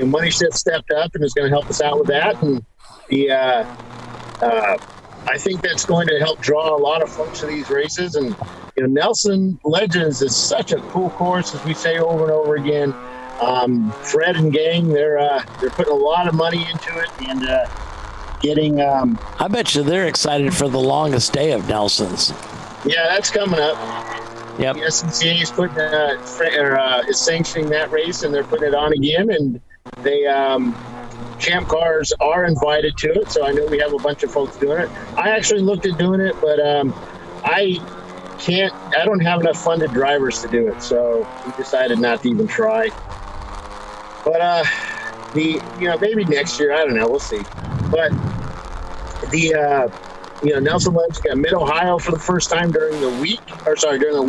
Speaker 3: Money Shift stepped up and is going to help us out with that, and I think that's going to help draw a lot of folks to these races. And Nelson Ledges is such a cool course, as we say over and over again. Fred and gang, they're putting a lot of money into it and getting.
Speaker 2: I bet you they're excited for the longest day of Nelson's.
Speaker 3: Yeah, that's coming up.
Speaker 2: Yep.
Speaker 3: The SNCA is putting is sanctioning that race, and they're putting it on again, and they. Champ Cars are invited to it, so I know we have a bunch of folks doing it. I actually looked at doing it, but I don't have enough funded drivers to do it, so we decided not to even try. But maybe next year, I don't know, we'll see. But the Nelson Ledges got Mid-Ohio for the first time during the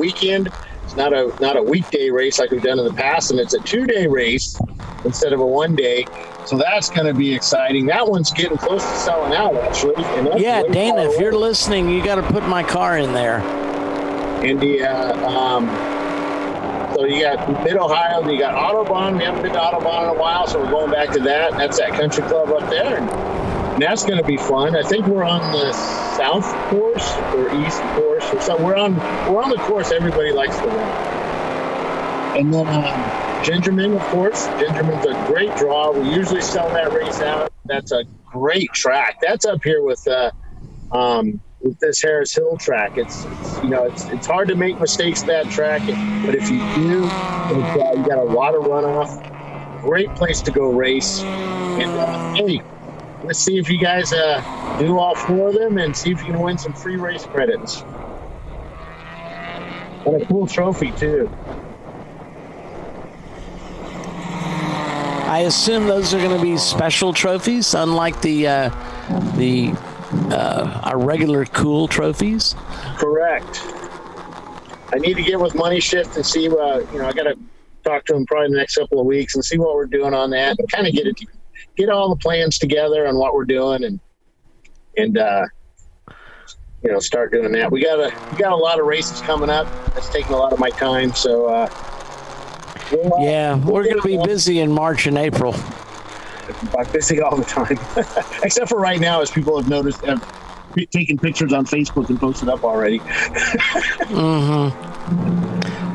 Speaker 3: weekend. It's not a weekday race like we've done in the past, and it's a 2-day race instead of a 1-day. So that's going to be exciting. That one's getting close to selling out, actually.
Speaker 2: Yeah, Dana, if you're listening, you got to put my car in there.
Speaker 3: And so you got Mid-Ohio, and you got Autobahn. We haven't been to Autobahn in a while, so we're going back to that. That's that country club up there. And that's going to be fun. I think we're on the south course or east course or something. We're on the course everybody likes to run. And then Gingerman, of course. Gingerman's a great draw. We usually sell that race out. That's a great track. That's up here with with this Harris Hill track. It's it's hard to make mistakes at that track, but if you do, you got a lot of runoff. Great place to go race. And hey, let's see if you guys do all 4 of them and see if you can win some free race credits. And a cool trophy too.
Speaker 2: I assume those are going to be special trophies, unlike our regular cool trophies.
Speaker 3: Correct. I need to get with Money Shift and see. I got to talk to him probably in the next couple of weeks and see what we're doing on that, and kind of get all the plans together on what we're doing, and start doing that. We got a lot of races coming up. That's taking a lot of my time, so.
Speaker 2: We're going to be busy in March and April.
Speaker 3: I'm busy all the time, except for right now, as people have noticed, have taken pictures on Facebook and posted up already.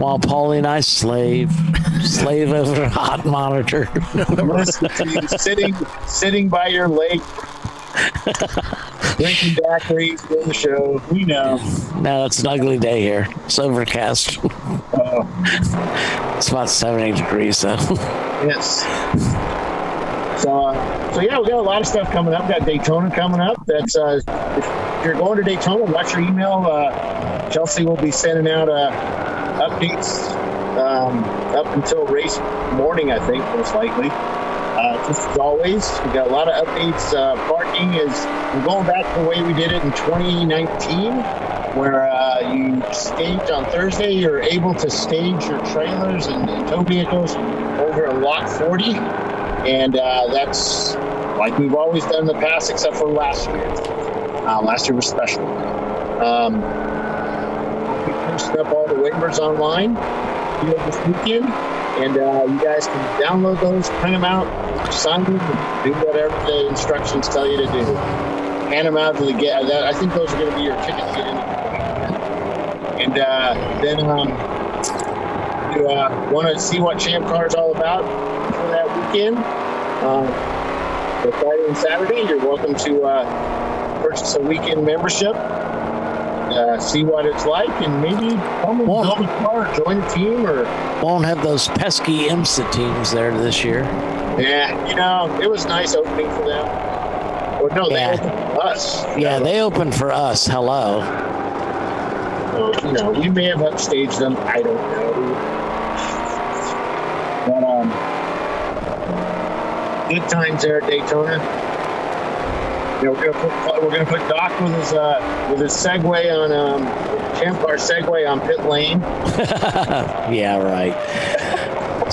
Speaker 2: While Paulie and I slave over a hot monitor.
Speaker 3: Listen to you sitting by your lake, drinking daiquiris, doing the show. We know.
Speaker 2: No, it's an ugly day here. It's overcast. It's about 70 degrees, though.
Speaker 3: Yes. So yeah, we got a lot of stuff coming up. We got Daytona coming up. That's if you're going to Daytona, watch your email. Chelsea will be sending out updates up until race morning, I think, most likely. Just as always, we got a lot of updates. Parking we're going back to the way we did it in 2019, where you stage on Thursday. You're able to stage your trailers and tow vehicles over in lot 40, and that's like we've always done in the past, except for last year. Last year was special. We posted up all the waivers online this weekend, and you guys can download those, print them out, sign them, do whatever the instructions tell you to do. Hand them out to the guest. I think those are going to be your ticket to get into the event. And then you want to see what Champ Car is all about for that weekend. For Friday and Saturday, you're welcome to purchase a weekend membership. See what it's like, and maybe come and build a car, join a team, or
Speaker 2: won't have those pesky IMSA teams there this year.
Speaker 3: Yeah, it was nice opening for them. Or no, they opened for us.
Speaker 2: Yeah, they opened for us. Hello.
Speaker 3: So, we may have upstaged them. I don't know. But good times there at Daytona. We're gonna put Doc with his Segway on ChampCar Segway on pit lane.
Speaker 2: Yeah, right.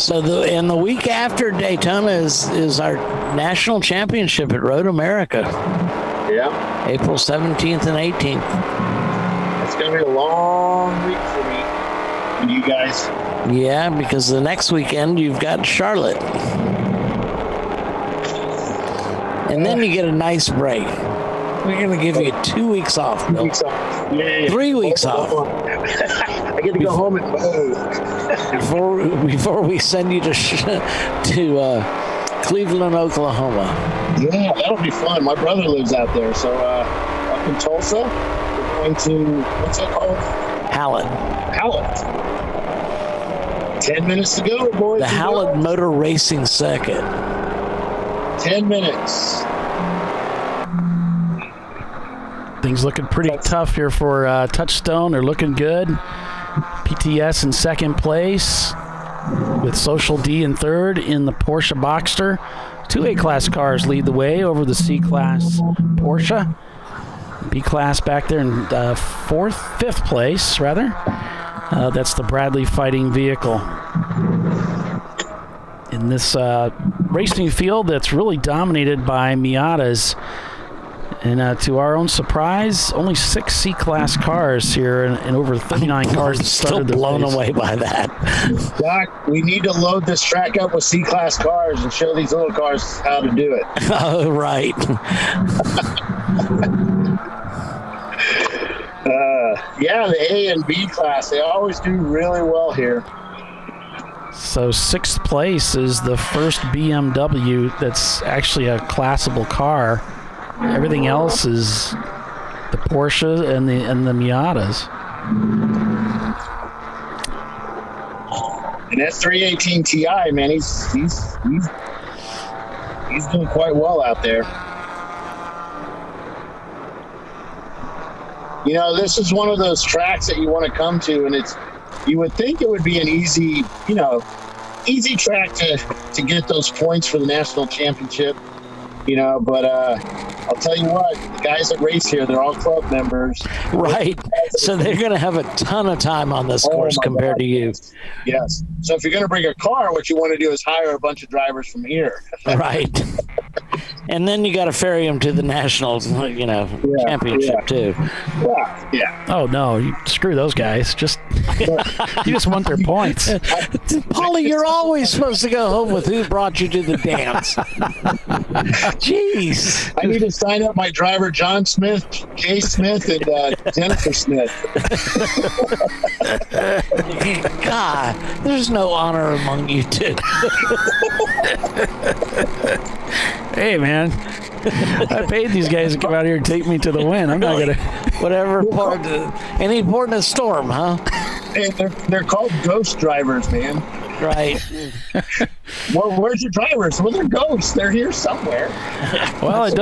Speaker 2: So the week after Daytona is our national championship at Road America.
Speaker 3: Yeah.
Speaker 2: April 17th and 18th.
Speaker 3: It's gonna be a long week for me and you guys.
Speaker 2: Yeah, because the next weekend you've got Charlotte. And then you get a nice break. We're going to give you 2 weeks off.
Speaker 3: 2 weeks off. Yeah.
Speaker 2: 3 weeks off.
Speaker 3: I get to go home and
Speaker 2: before we send you to Cleveland, Oklahoma.
Speaker 3: Yeah, that'll be fun. My brother lives out there. So up in Tulsa, we're going to, what's that called?
Speaker 2: Hallett.
Speaker 3: 10 minutes to go, boys.
Speaker 2: The Hallett Motor Racing Circuit.
Speaker 3: 10 minutes.
Speaker 10: Things looking pretty tough here for Touchstone. They're looking good. PTS in second place with Social D in third in the Porsche Boxster. 2 A-Class cars lead the way over the C-Class Porsche. B-Class back there in fifth place, rather. That's the Bradley Fighting vehicle. In this racing field that's really dominated by Miatas. And to our own surprise, only 6 C-Class cars here and over 39 cars that started the race.
Speaker 2: Still blown away by that.
Speaker 3: Doc, we need to load this track up with C-Class cars and show these little cars how to do it.
Speaker 2: Oh, right.
Speaker 3: Yeah, the A and B class, they always do really well here.
Speaker 10: So 6th place is the first BMW that's actually a classable car. Everything else is
Speaker 1: The Porsche and the Miatas.
Speaker 3: And that 318 Ti, man, he's doing quite well out there. You know, this is one of those tracks that you want to come to, and you would think it would be an easy track to get those points for the national championship, but I'll tell you what, the guys that race here, they're all club members.
Speaker 2: Right. So they're going to have a ton of time on this course compared to you.
Speaker 3: Yes. So if you're going to bring a car, what you want to do is hire a bunch of drivers from here.
Speaker 2: Right. And then you got to ferry them to the national, championship too.
Speaker 3: Well, yeah.
Speaker 1: Oh no, screw those guys. You just want their points.
Speaker 2: Paulie, you're always supposed to go home with who brought you to the dance. Jeez.
Speaker 3: I need to sign up my driver, John Smith, Jay Smith, and Jennifer Smith.
Speaker 2: God, there's no honor among you two.
Speaker 1: Hey, man. I paid these guys to come out here and take me to the win. I'm not going to...
Speaker 2: Whatever part... Any port in a storm, huh?
Speaker 3: Hey, they're called ghost drivers, man.
Speaker 2: Right.
Speaker 3: Well, where's your drivers? Well, they're ghosts. They're here somewhere.
Speaker 1: Well, it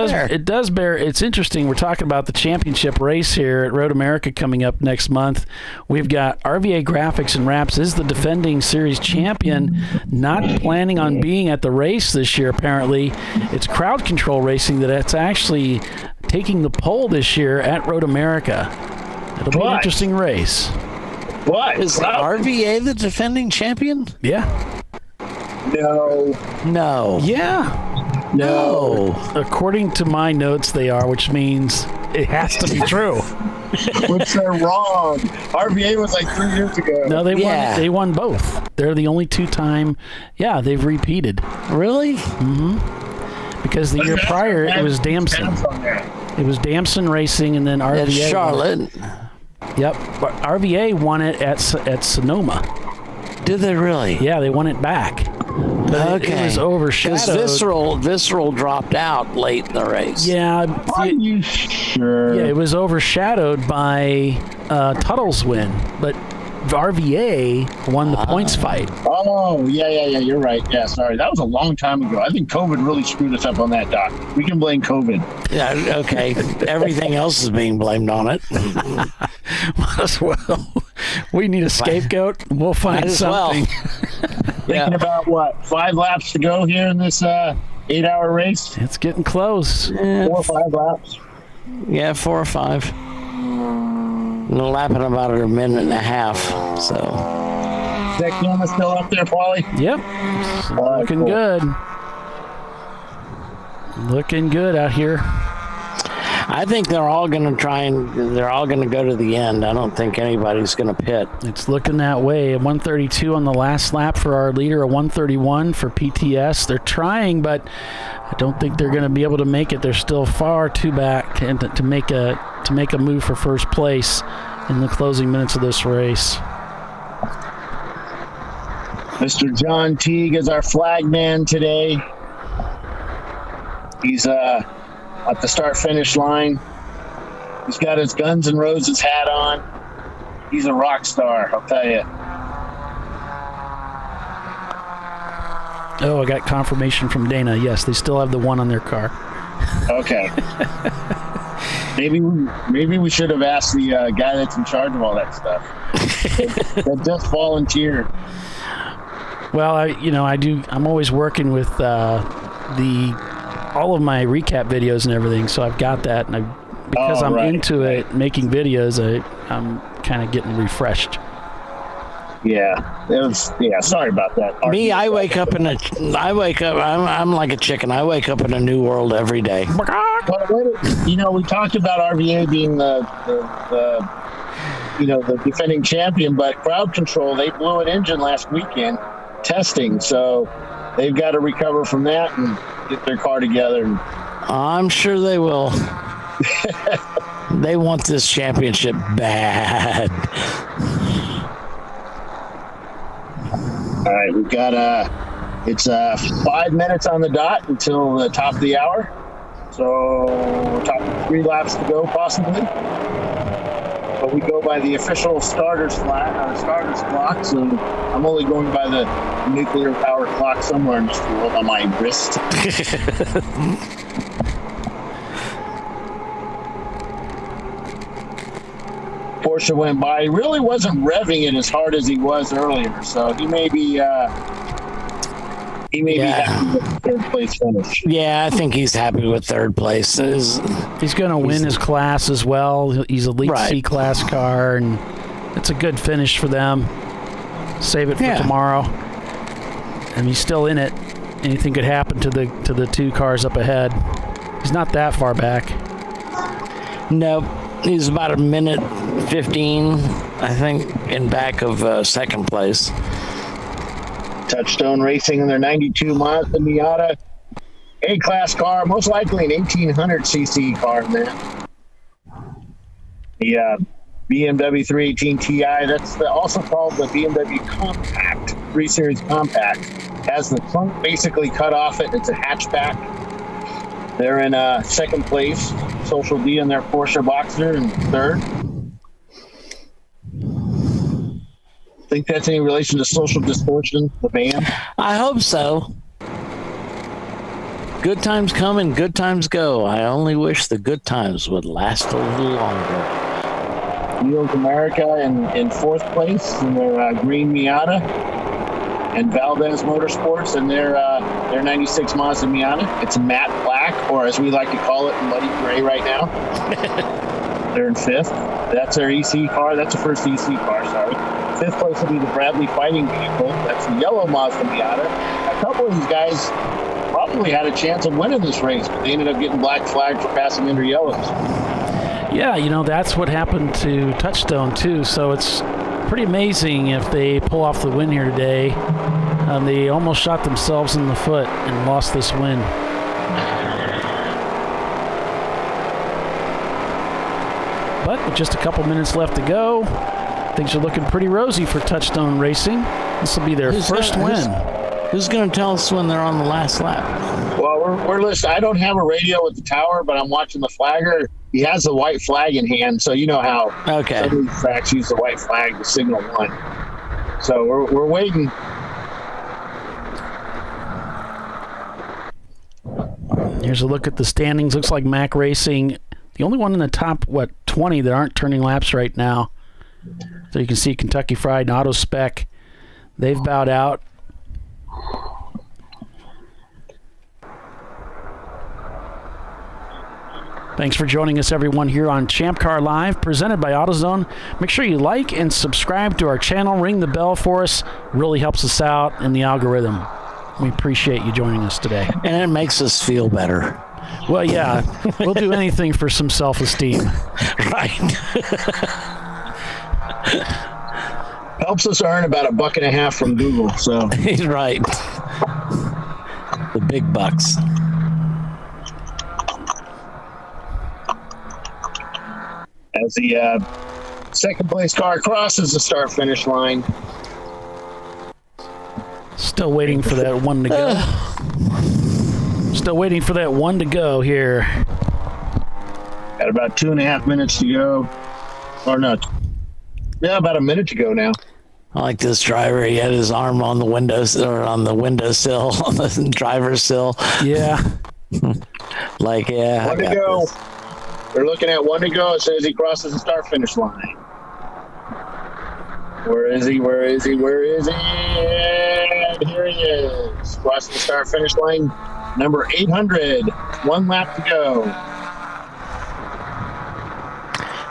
Speaker 1: does bear. It's interesting. We're talking about the championship race here at Road America coming up next month. We've got RVA Graphics and Wraps is the defending series champion, not planning on being at the race this year, apparently. It's Crowd Control Racing that's actually taking the pole this year at Road America. It'll be an interesting race.
Speaker 3: What?
Speaker 2: Is RVA the defending champion?
Speaker 1: Yeah.
Speaker 3: No.
Speaker 1: Yeah.
Speaker 3: No.
Speaker 1: According to my notes, they are, which means it has to be true.
Speaker 3: Which they're wrong. RVA was like 3 years ago.
Speaker 1: No, they won both. They're the only two-time. Yeah, they've repeated.
Speaker 2: Really?
Speaker 1: Mm-hmm. Because the year prior, it was Damson. It was Damson Racing, and then RVA.
Speaker 2: At Charlotte.
Speaker 1: Yep. But RVA won it at Sonoma.
Speaker 2: Did they really?
Speaker 1: Yeah, they won it back. But it was overshadowed.
Speaker 2: Because Visceral dropped out late in the race.
Speaker 1: Yeah.
Speaker 3: Are you sure?
Speaker 1: Yeah, it was overshadowed by Tuttle's win, but RVA won the points fight.
Speaker 3: Oh, yeah, you're right. Yeah, sorry. That was a long time ago. I think COVID really screwed us up on that, Doc. We can blame COVID.
Speaker 2: Yeah, okay. Everything else is being blamed on it.
Speaker 1: Might as well. We need a scapegoat. We'll find something.
Speaker 3: Thinking about what, 5 laps to go here in this 8-hour race?
Speaker 1: It's getting close.
Speaker 3: 4 or 5 laps.
Speaker 2: Yeah, 4 or 5. And lapping about a minute and a half. So.
Speaker 3: Is that camera still up there, Paulie?
Speaker 1: Yep. Looking good. Looking good out here.
Speaker 2: I think they're all going to they're all going to go to the end. I don't think anybody's going to pit.
Speaker 1: It's looking that way. A 132 on the last lap for our leader, a 131 for PTS. They're trying, but I don't think they're going to be able to make it. They're still far too back and to make a move for first place in the closing minutes of this race.
Speaker 3: Mr. John Teague is our flag man today. He's at the start-finish line. He's got his Guns N' Roses hat on. He's a rock star, I'll tell you.
Speaker 1: Oh, I got confirmation from Dana. Yes, they still have the 1 on their car.
Speaker 3: Okay. Maybe we should have asked the guy that's in charge of all that stuff. that just volunteered.
Speaker 1: Well, I'm always working with all of my recap videos and everything, so I've got that, and because I'm into it, making videos, I'm kind of getting refreshed.
Speaker 3: Yeah, sorry about that.
Speaker 2: Me, I wake up, I'm like a chicken. I wake up in a new world every day.
Speaker 3: We talked about RVA being the defending champion, but Crowd Control, they blew an engine last weekend testing, so they've got to recover from that and get their car together.
Speaker 2: I'm sure they will. They want this championship bad.
Speaker 3: All right, we've got it's 5 minutes on the dot until the top of the hour. So talking 3 laps to go, possibly. But we go by the official starter's clock, so I'm only going by the nuclear power clock somewhere in this world on my wrist. Porsche went by. He really wasn't revving it as hard as he was earlier, so he may be happy with the 3rd place finish.
Speaker 2: Yeah, I think he's happy with 3rd place.
Speaker 10: He's going to win his class as well. He's elite
Speaker 2: Right.
Speaker 10: C-class car, and it's a good finish for them. Save it for tomorrow. And he's still in it. Anything could happen to the 2 cars up ahead. He's not that far back.
Speaker 2: Nope. He's about a minute 15, I think, in back of 2nd place.
Speaker 3: Touchstone Racing in their 92 Mazda Miata A-class car, most likely an 1800cc car, man. The BMW 318 Ti, that's also called the BMW Compact, 3 Series Compact. Has the trunk basically cut off it. It's a hatchback. They're in 2nd place. Social D in their Porsche Boxer in 3rd. Think that's any relation to Social Distortion, the band?
Speaker 2: I hope so. Good times come and good times go. I only wish the good times would last a little longer.
Speaker 3: Wheels America in 4th place in their green Miata. And Valdez Motorsports in their 96 Mazda Miata. It's matte black, or as we like to call it, muddy gray right now. They're in 5th. That's their EC car. That's the first EC car, sorry. 5th place will be the Bradley Fighting Vehicle. That's the yellow Mazda Miata. A couple of these guys probably had a chance of winning this race, but they ended up getting black flagged for passing under yellows.
Speaker 10: Yeah, that's what happened to Touchstone, too. So it's pretty amazing if they pull off the win here today. They almost shot themselves in the foot and lost this win. But with just a couple minutes left to go, things are looking pretty rosy for Touchstone Racing. This will be their first win.
Speaker 2: Who's going to tell us when they're on the last lap?
Speaker 3: Well, we're listening. I don't have a radio at the tower, but I'm watching the flagger. He has the white flag in hand, so you know how some of these tracks use the white flag to signal one. So we're waiting.
Speaker 10: Here's a look at the standings. Looks like Mac Racing, the only one in the top, 20 that aren't turning laps right now. So you can see Kentucky Fried and Auto Spec. They've bowed out. Thanks for joining us, everyone, here on ChampCar.Live, presented by AutoZone. Make sure you like and subscribe to our channel. Ring the bell for us. Really helps us out in the algorithm. We appreciate you joining us today.
Speaker 2: And it makes us feel better.
Speaker 10: Well, yeah. We'll do anything for some self-esteem.
Speaker 2: Right.
Speaker 3: Helps us earn about $1.50 from Google. So
Speaker 2: he's right. The big bucks.
Speaker 3: As the second place car crosses the start-finish line.
Speaker 10: Still waiting for that one to go. Still waiting for that one to go here.
Speaker 3: Got about 2.5 minutes to go. Or not. Yeah, about a minute to go now.
Speaker 2: I like this driver. He had his arm on the windows or on the windowsill, on the driver's sill.
Speaker 10: Yeah.
Speaker 2: Like, yeah.
Speaker 3: One to go. This. They're looking at one to go as soon as he crosses the start-finish line. Where is he? Where is he? Where is he? And here he is. Crossing the start-finish line. Number 800. 1 lap to go.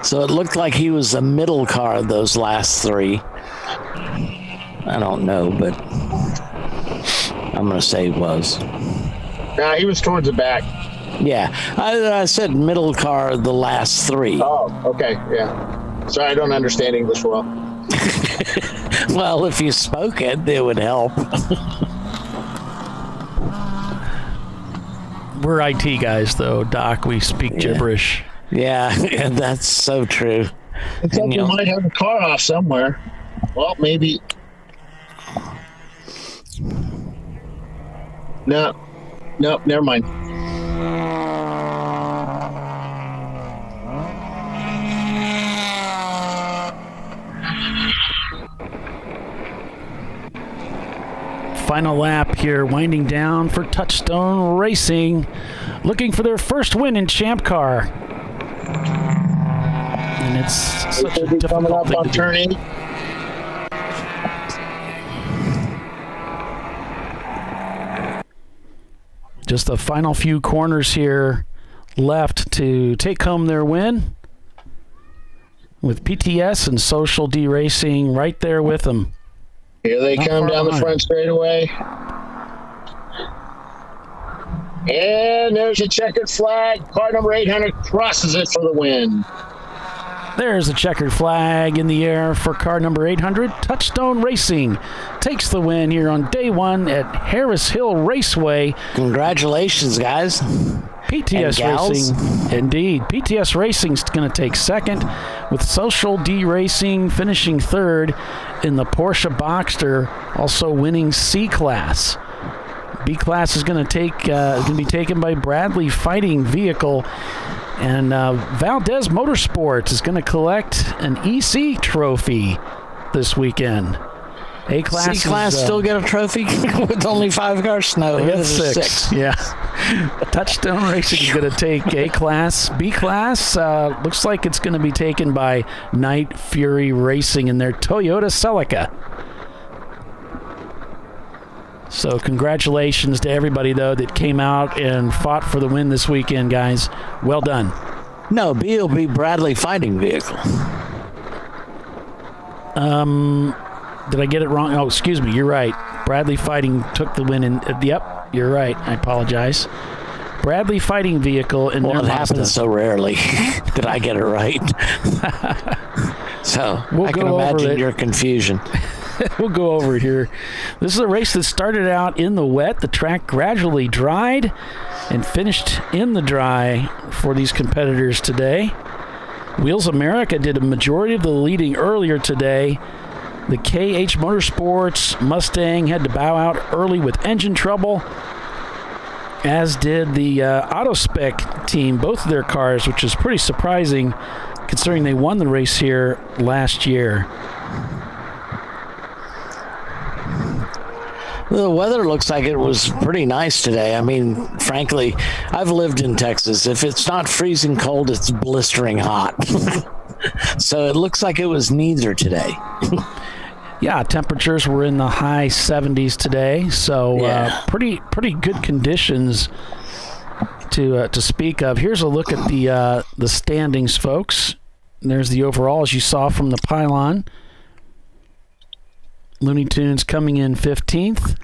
Speaker 2: So it looked like he was a middle car those last 3. I don't know, but I'm going to say he was.
Speaker 3: Nah, he was towards the back.
Speaker 2: Yeah, I said middle car the last 3.
Speaker 3: Oh, okay, yeah. Sorry, I don't understand English well.
Speaker 2: Well, if you spoke it would help.
Speaker 10: We're IT guys, though, Doc. We speak gibberish.
Speaker 2: Yeah, that's so true.
Speaker 3: Except you might have a car off somewhere. Well, maybe. No, never mind.
Speaker 1: final lap here, winding down for Touchstone Racing, looking for their first win in Champ Car. And it's such a difficult thing to do.
Speaker 3: Turn 8.
Speaker 1: Just the final few corners here left to take home their win, with PTS and Social D Racing right there with them.
Speaker 3: Here they come down the front straightaway. And there's a checkered flag. Car number 800 crosses it for the win.
Speaker 1: There's a checkered flag in the air for car number 800. Touchstone Racing takes the win here on day one at Harris Hill Raceway.
Speaker 2: Congratulations, guys.
Speaker 1: PTS Racing, indeed. PTS Racing's going to take second, with Social D Racing finishing third in the Porsche Boxster, also winning C Class. B Class is going to be taken by Bradley Fighting Vehicle, and Valdez Motorsports is going to collect an EC trophy this weekend. A Class,
Speaker 2: C Class still get a trophy with only 5 cars? No,
Speaker 1: they got 6. Yeah. Touchstone Racing is going to take A Class. B Class looks like it's going to be taken by Night Fury Racing in their Toyota Celica. So congratulations to everybody, though, that came out and fought for the win this weekend, guys. Well done.
Speaker 2: No, B will be Bradley Fighting Vehicle.
Speaker 1: Did I get it wrong? Oh, excuse me. You're right. Bradley Fighting took the win. Yep, you're right. I apologize. Bradley Fighting Vehicle. And
Speaker 2: well, it happens so rarely that I get it right. So I can imagine your confusion.
Speaker 1: We'll go over here. This is a race that started out in the wet. The track gradually dried and finished in the dry for these competitors today. Wheels America did a majority of the leading earlier today. The KH Motorsports Mustang had to bow out early with engine trouble, as did the AutoSpec team, both of their cars, which is pretty surprising considering they won the race here last year.
Speaker 2: The weather looks like it was pretty nice today. I mean, frankly, I've lived in Texas. If it's not freezing cold, it's blistering hot. So it looks like it was neither today.
Speaker 1: Yeah, temperatures were in the high 70s today, so pretty good conditions to speak of. Here's a look at the standings, folks. There's the overall, as you saw from the pylon. Looney Tunes coming in 15th.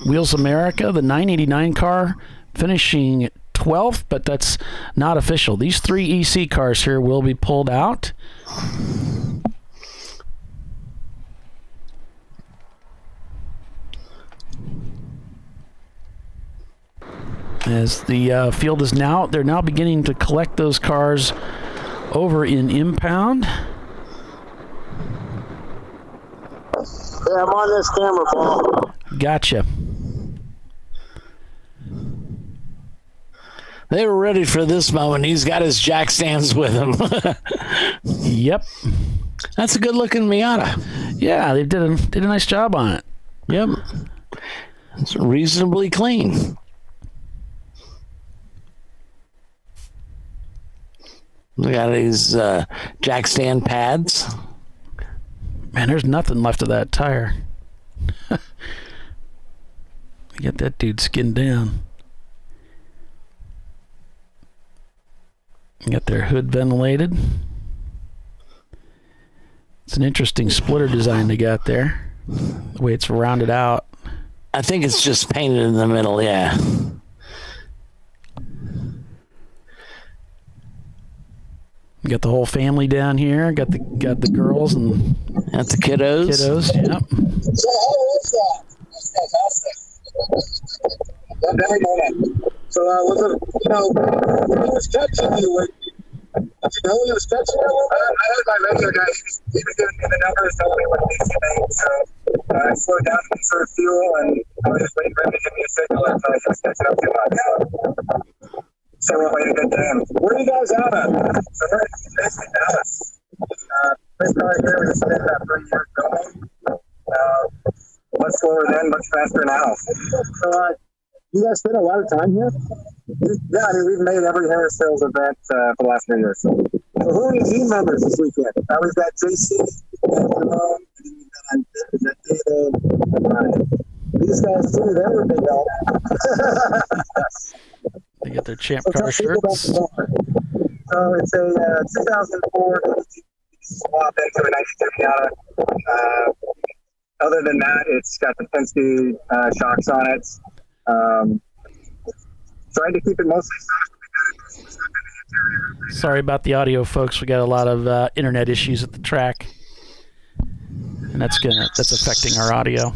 Speaker 1: Wheels America, the 989 car, finishing 12th, but that's not official. These 3 EC cars here will be pulled out. As the field is they're now beginning to collect those cars over in impound.
Speaker 3: Yeah, I'm on this camera, Paul.
Speaker 1: Gotcha.
Speaker 2: They were ready for this moment. He's got his jack stands with him.
Speaker 1: Yep.
Speaker 2: That's a good-looking Miata.
Speaker 1: Yeah, they did a nice job on it.
Speaker 2: Yep. It's reasonably clean. We got these jack stand pads.
Speaker 1: Man, there's nothing left of that tire. Get that dude skinned down. Got their hood ventilated. It's an interesting splitter design they got there. The way it's rounded out.
Speaker 2: I think it's just painted in the middle, yeah.
Speaker 1: You got the whole family down here. Got the girls and
Speaker 2: got the kiddos.
Speaker 1: Yep.
Speaker 3: So how was that? That's fantastic. That very moment. So was it, when he was catching you, did you know he was catching you a little bit? I had my radio guy. He was giving me the numbers, telling me what needs to make. So I slowed down to conserve fuel, and I was just waiting for him to give me a signal until I was catching up too much. So we're waiting a good time. Where are you guys out at? So we're basically Dallas. This car here, we just spent about 3 years filming.
Speaker 19: much slower then, much faster now.
Speaker 3: So, you guys spend a lot of time here?
Speaker 19: Yeah, I mean, we've made every Harris Hills event for the last 3 years. So
Speaker 3: who are your team members this weekend? We've got JC, these guys too, they were big help.
Speaker 1: They get their Champ Car shirts.
Speaker 19: So it's a 2004 swap into a 92 Miata. Other than that, it's got the Penske shocks on it. Trying to keep it mostly soft.
Speaker 1: Sorry about the audio, folks. We got a lot of internet issues at the track, and that's affecting our audio.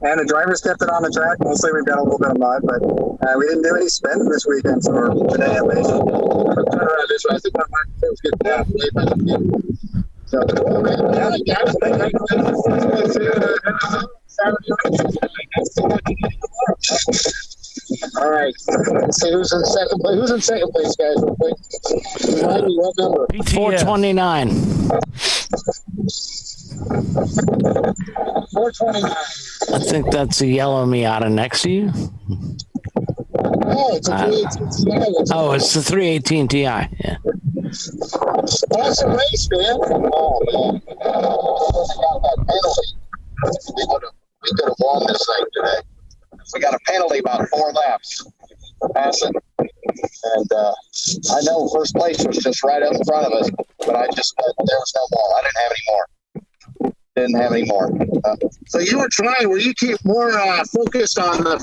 Speaker 19: And the drivers kept it on the track. Mostly we've got a little bit of mud, but we didn't do any spinning this weekend, or today at least. This way, I think my microphone's getting down way back here. So, all right. Let's see who's in second place. Who's in second place, guys? Real quick. Remind me what number?
Speaker 2: 429.
Speaker 19: 429.
Speaker 2: I think that's a yellow Miata next to you.
Speaker 19: Oh, it's a 318 Ti.
Speaker 2: Oh, it's the 318 Ti. Yeah.
Speaker 19: Awesome race, man. Oh, man. Got that penalty. We could have won this thing today. We got a penalty about 4 laps passing. And I know first place was just right up in front of us, but there was no more. I didn't have any more.
Speaker 3: So you were trying, were you keep more focused on the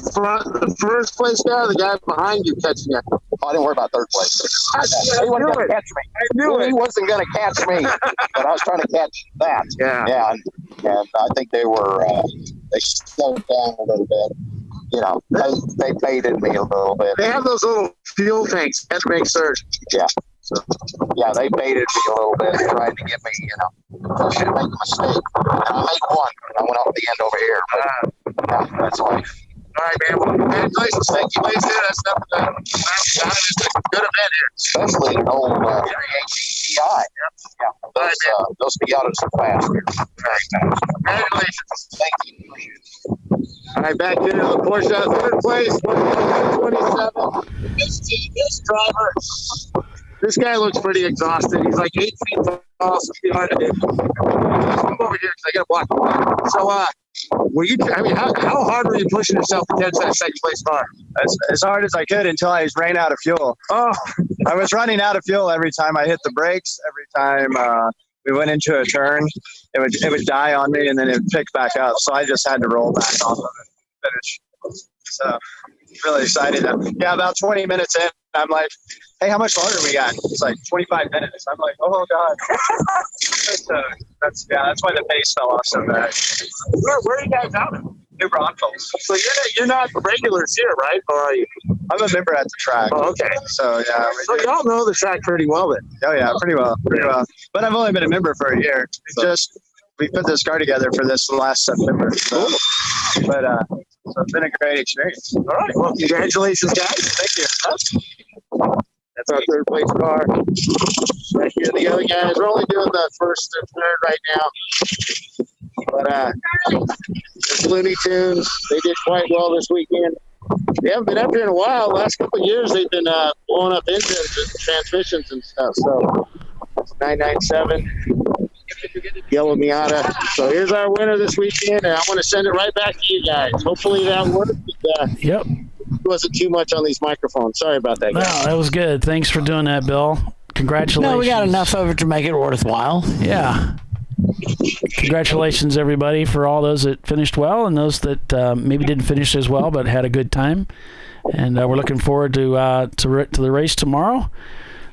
Speaker 3: first place guy, or the guy behind you catching it?
Speaker 19: Oh, I didn't worry about third place. He wasn't going to catch me.
Speaker 3: I knew it.
Speaker 19: He wasn't going to catch me, but I was trying to catch that. Yeah, and I think they slowed down a little bit. You know, they baited me a little bit.
Speaker 3: They have those little fuel tanks that make surge.
Speaker 19: Yeah. So, yeah, they baited me a little bit, tried to get me, I shouldn't make a mistake. And I made one. I went off the end over here. But, yeah, that's life.
Speaker 3: All right, man. Well, congratulations. Thank you, ladies. That's nothing. It's a good event here.
Speaker 19: Especially an old 318 Ti. Yeah. Those Miatas are fast here. Very fast.
Speaker 3: Congratulations.
Speaker 19: Thank you.
Speaker 3: All right, back here to the Porsche, third place, 27. This driver, this guy looks pretty exhausted. He's like 8 feet tall, so behind it. Come over here because I got to block him. So, how hard were you pushing yourself to catch that second place car?
Speaker 20: As hard as I could until I ran out of fuel. Oh, I was running out of fuel every time I hit the brakes. Every time we went into a turn, it would die on me, and then it would pick back up. So I just had to roll back off of it and finish. So really excited. About 20 minutes in, I'm like, hey, how much longer we got? It's like 25 minutes. I'm like, oh, God. That's why the pace fell off so bad.
Speaker 3: Where are you guys out of?
Speaker 20: New Braunfels.
Speaker 3: So you're not regulars here, right? Or are you?
Speaker 20: I'm a member at the track.
Speaker 3: Oh, okay.
Speaker 20: So, yeah.
Speaker 3: So y'all know the track pretty well then?
Speaker 20: Oh, yeah, pretty well. But I've only been a member for a year. We put this car together for this last September. So, but so it's been a great experience.
Speaker 3: All right. Well, congratulations, guys.
Speaker 20: Thank you.
Speaker 3: That's our third place car. Right here, the other guys. We're only doing the first and third right now. But it's Looney Tunes. They did quite well this weekend. They haven't been up here in a while. The last couple of years, they've been blowing up engines and transmissions and stuff. So, 997. Yellow Miata. So here's our winner this weekend, and I want to send it right back to you guys. Hopefully that worked.
Speaker 1: Yep.
Speaker 3: It wasn't too much on these microphones. Sorry about that, guys.
Speaker 1: No, that was good. Thanks for doing that, Bill. Congratulations.
Speaker 2: No, we got enough of it to make it worthwhile.
Speaker 1: Yeah. Congratulations, everybody, for all those that finished well and those that maybe didn't finish as well but had a good time. And we're looking forward to the race tomorrow.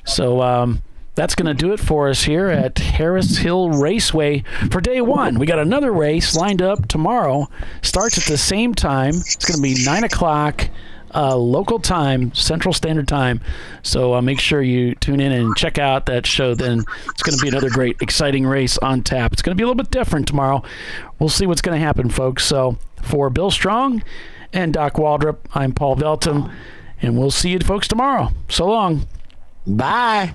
Speaker 1: So that's going to do it for us here at Harris Hill Raceway for day one. We got another race lined up tomorrow. Starts at the same time. It's going to be 9 o'clock local time, Central Standard Time. So make sure you tune in and check out that show. Then it's going to be another great, exciting race on tap. It's going to be a little bit different tomorrow. We'll see what's going to happen, folks. So for Bill Strong and Doc Waldrop, I'm Paul Veltum. And we'll see you folks tomorrow. So long.
Speaker 2: Bye.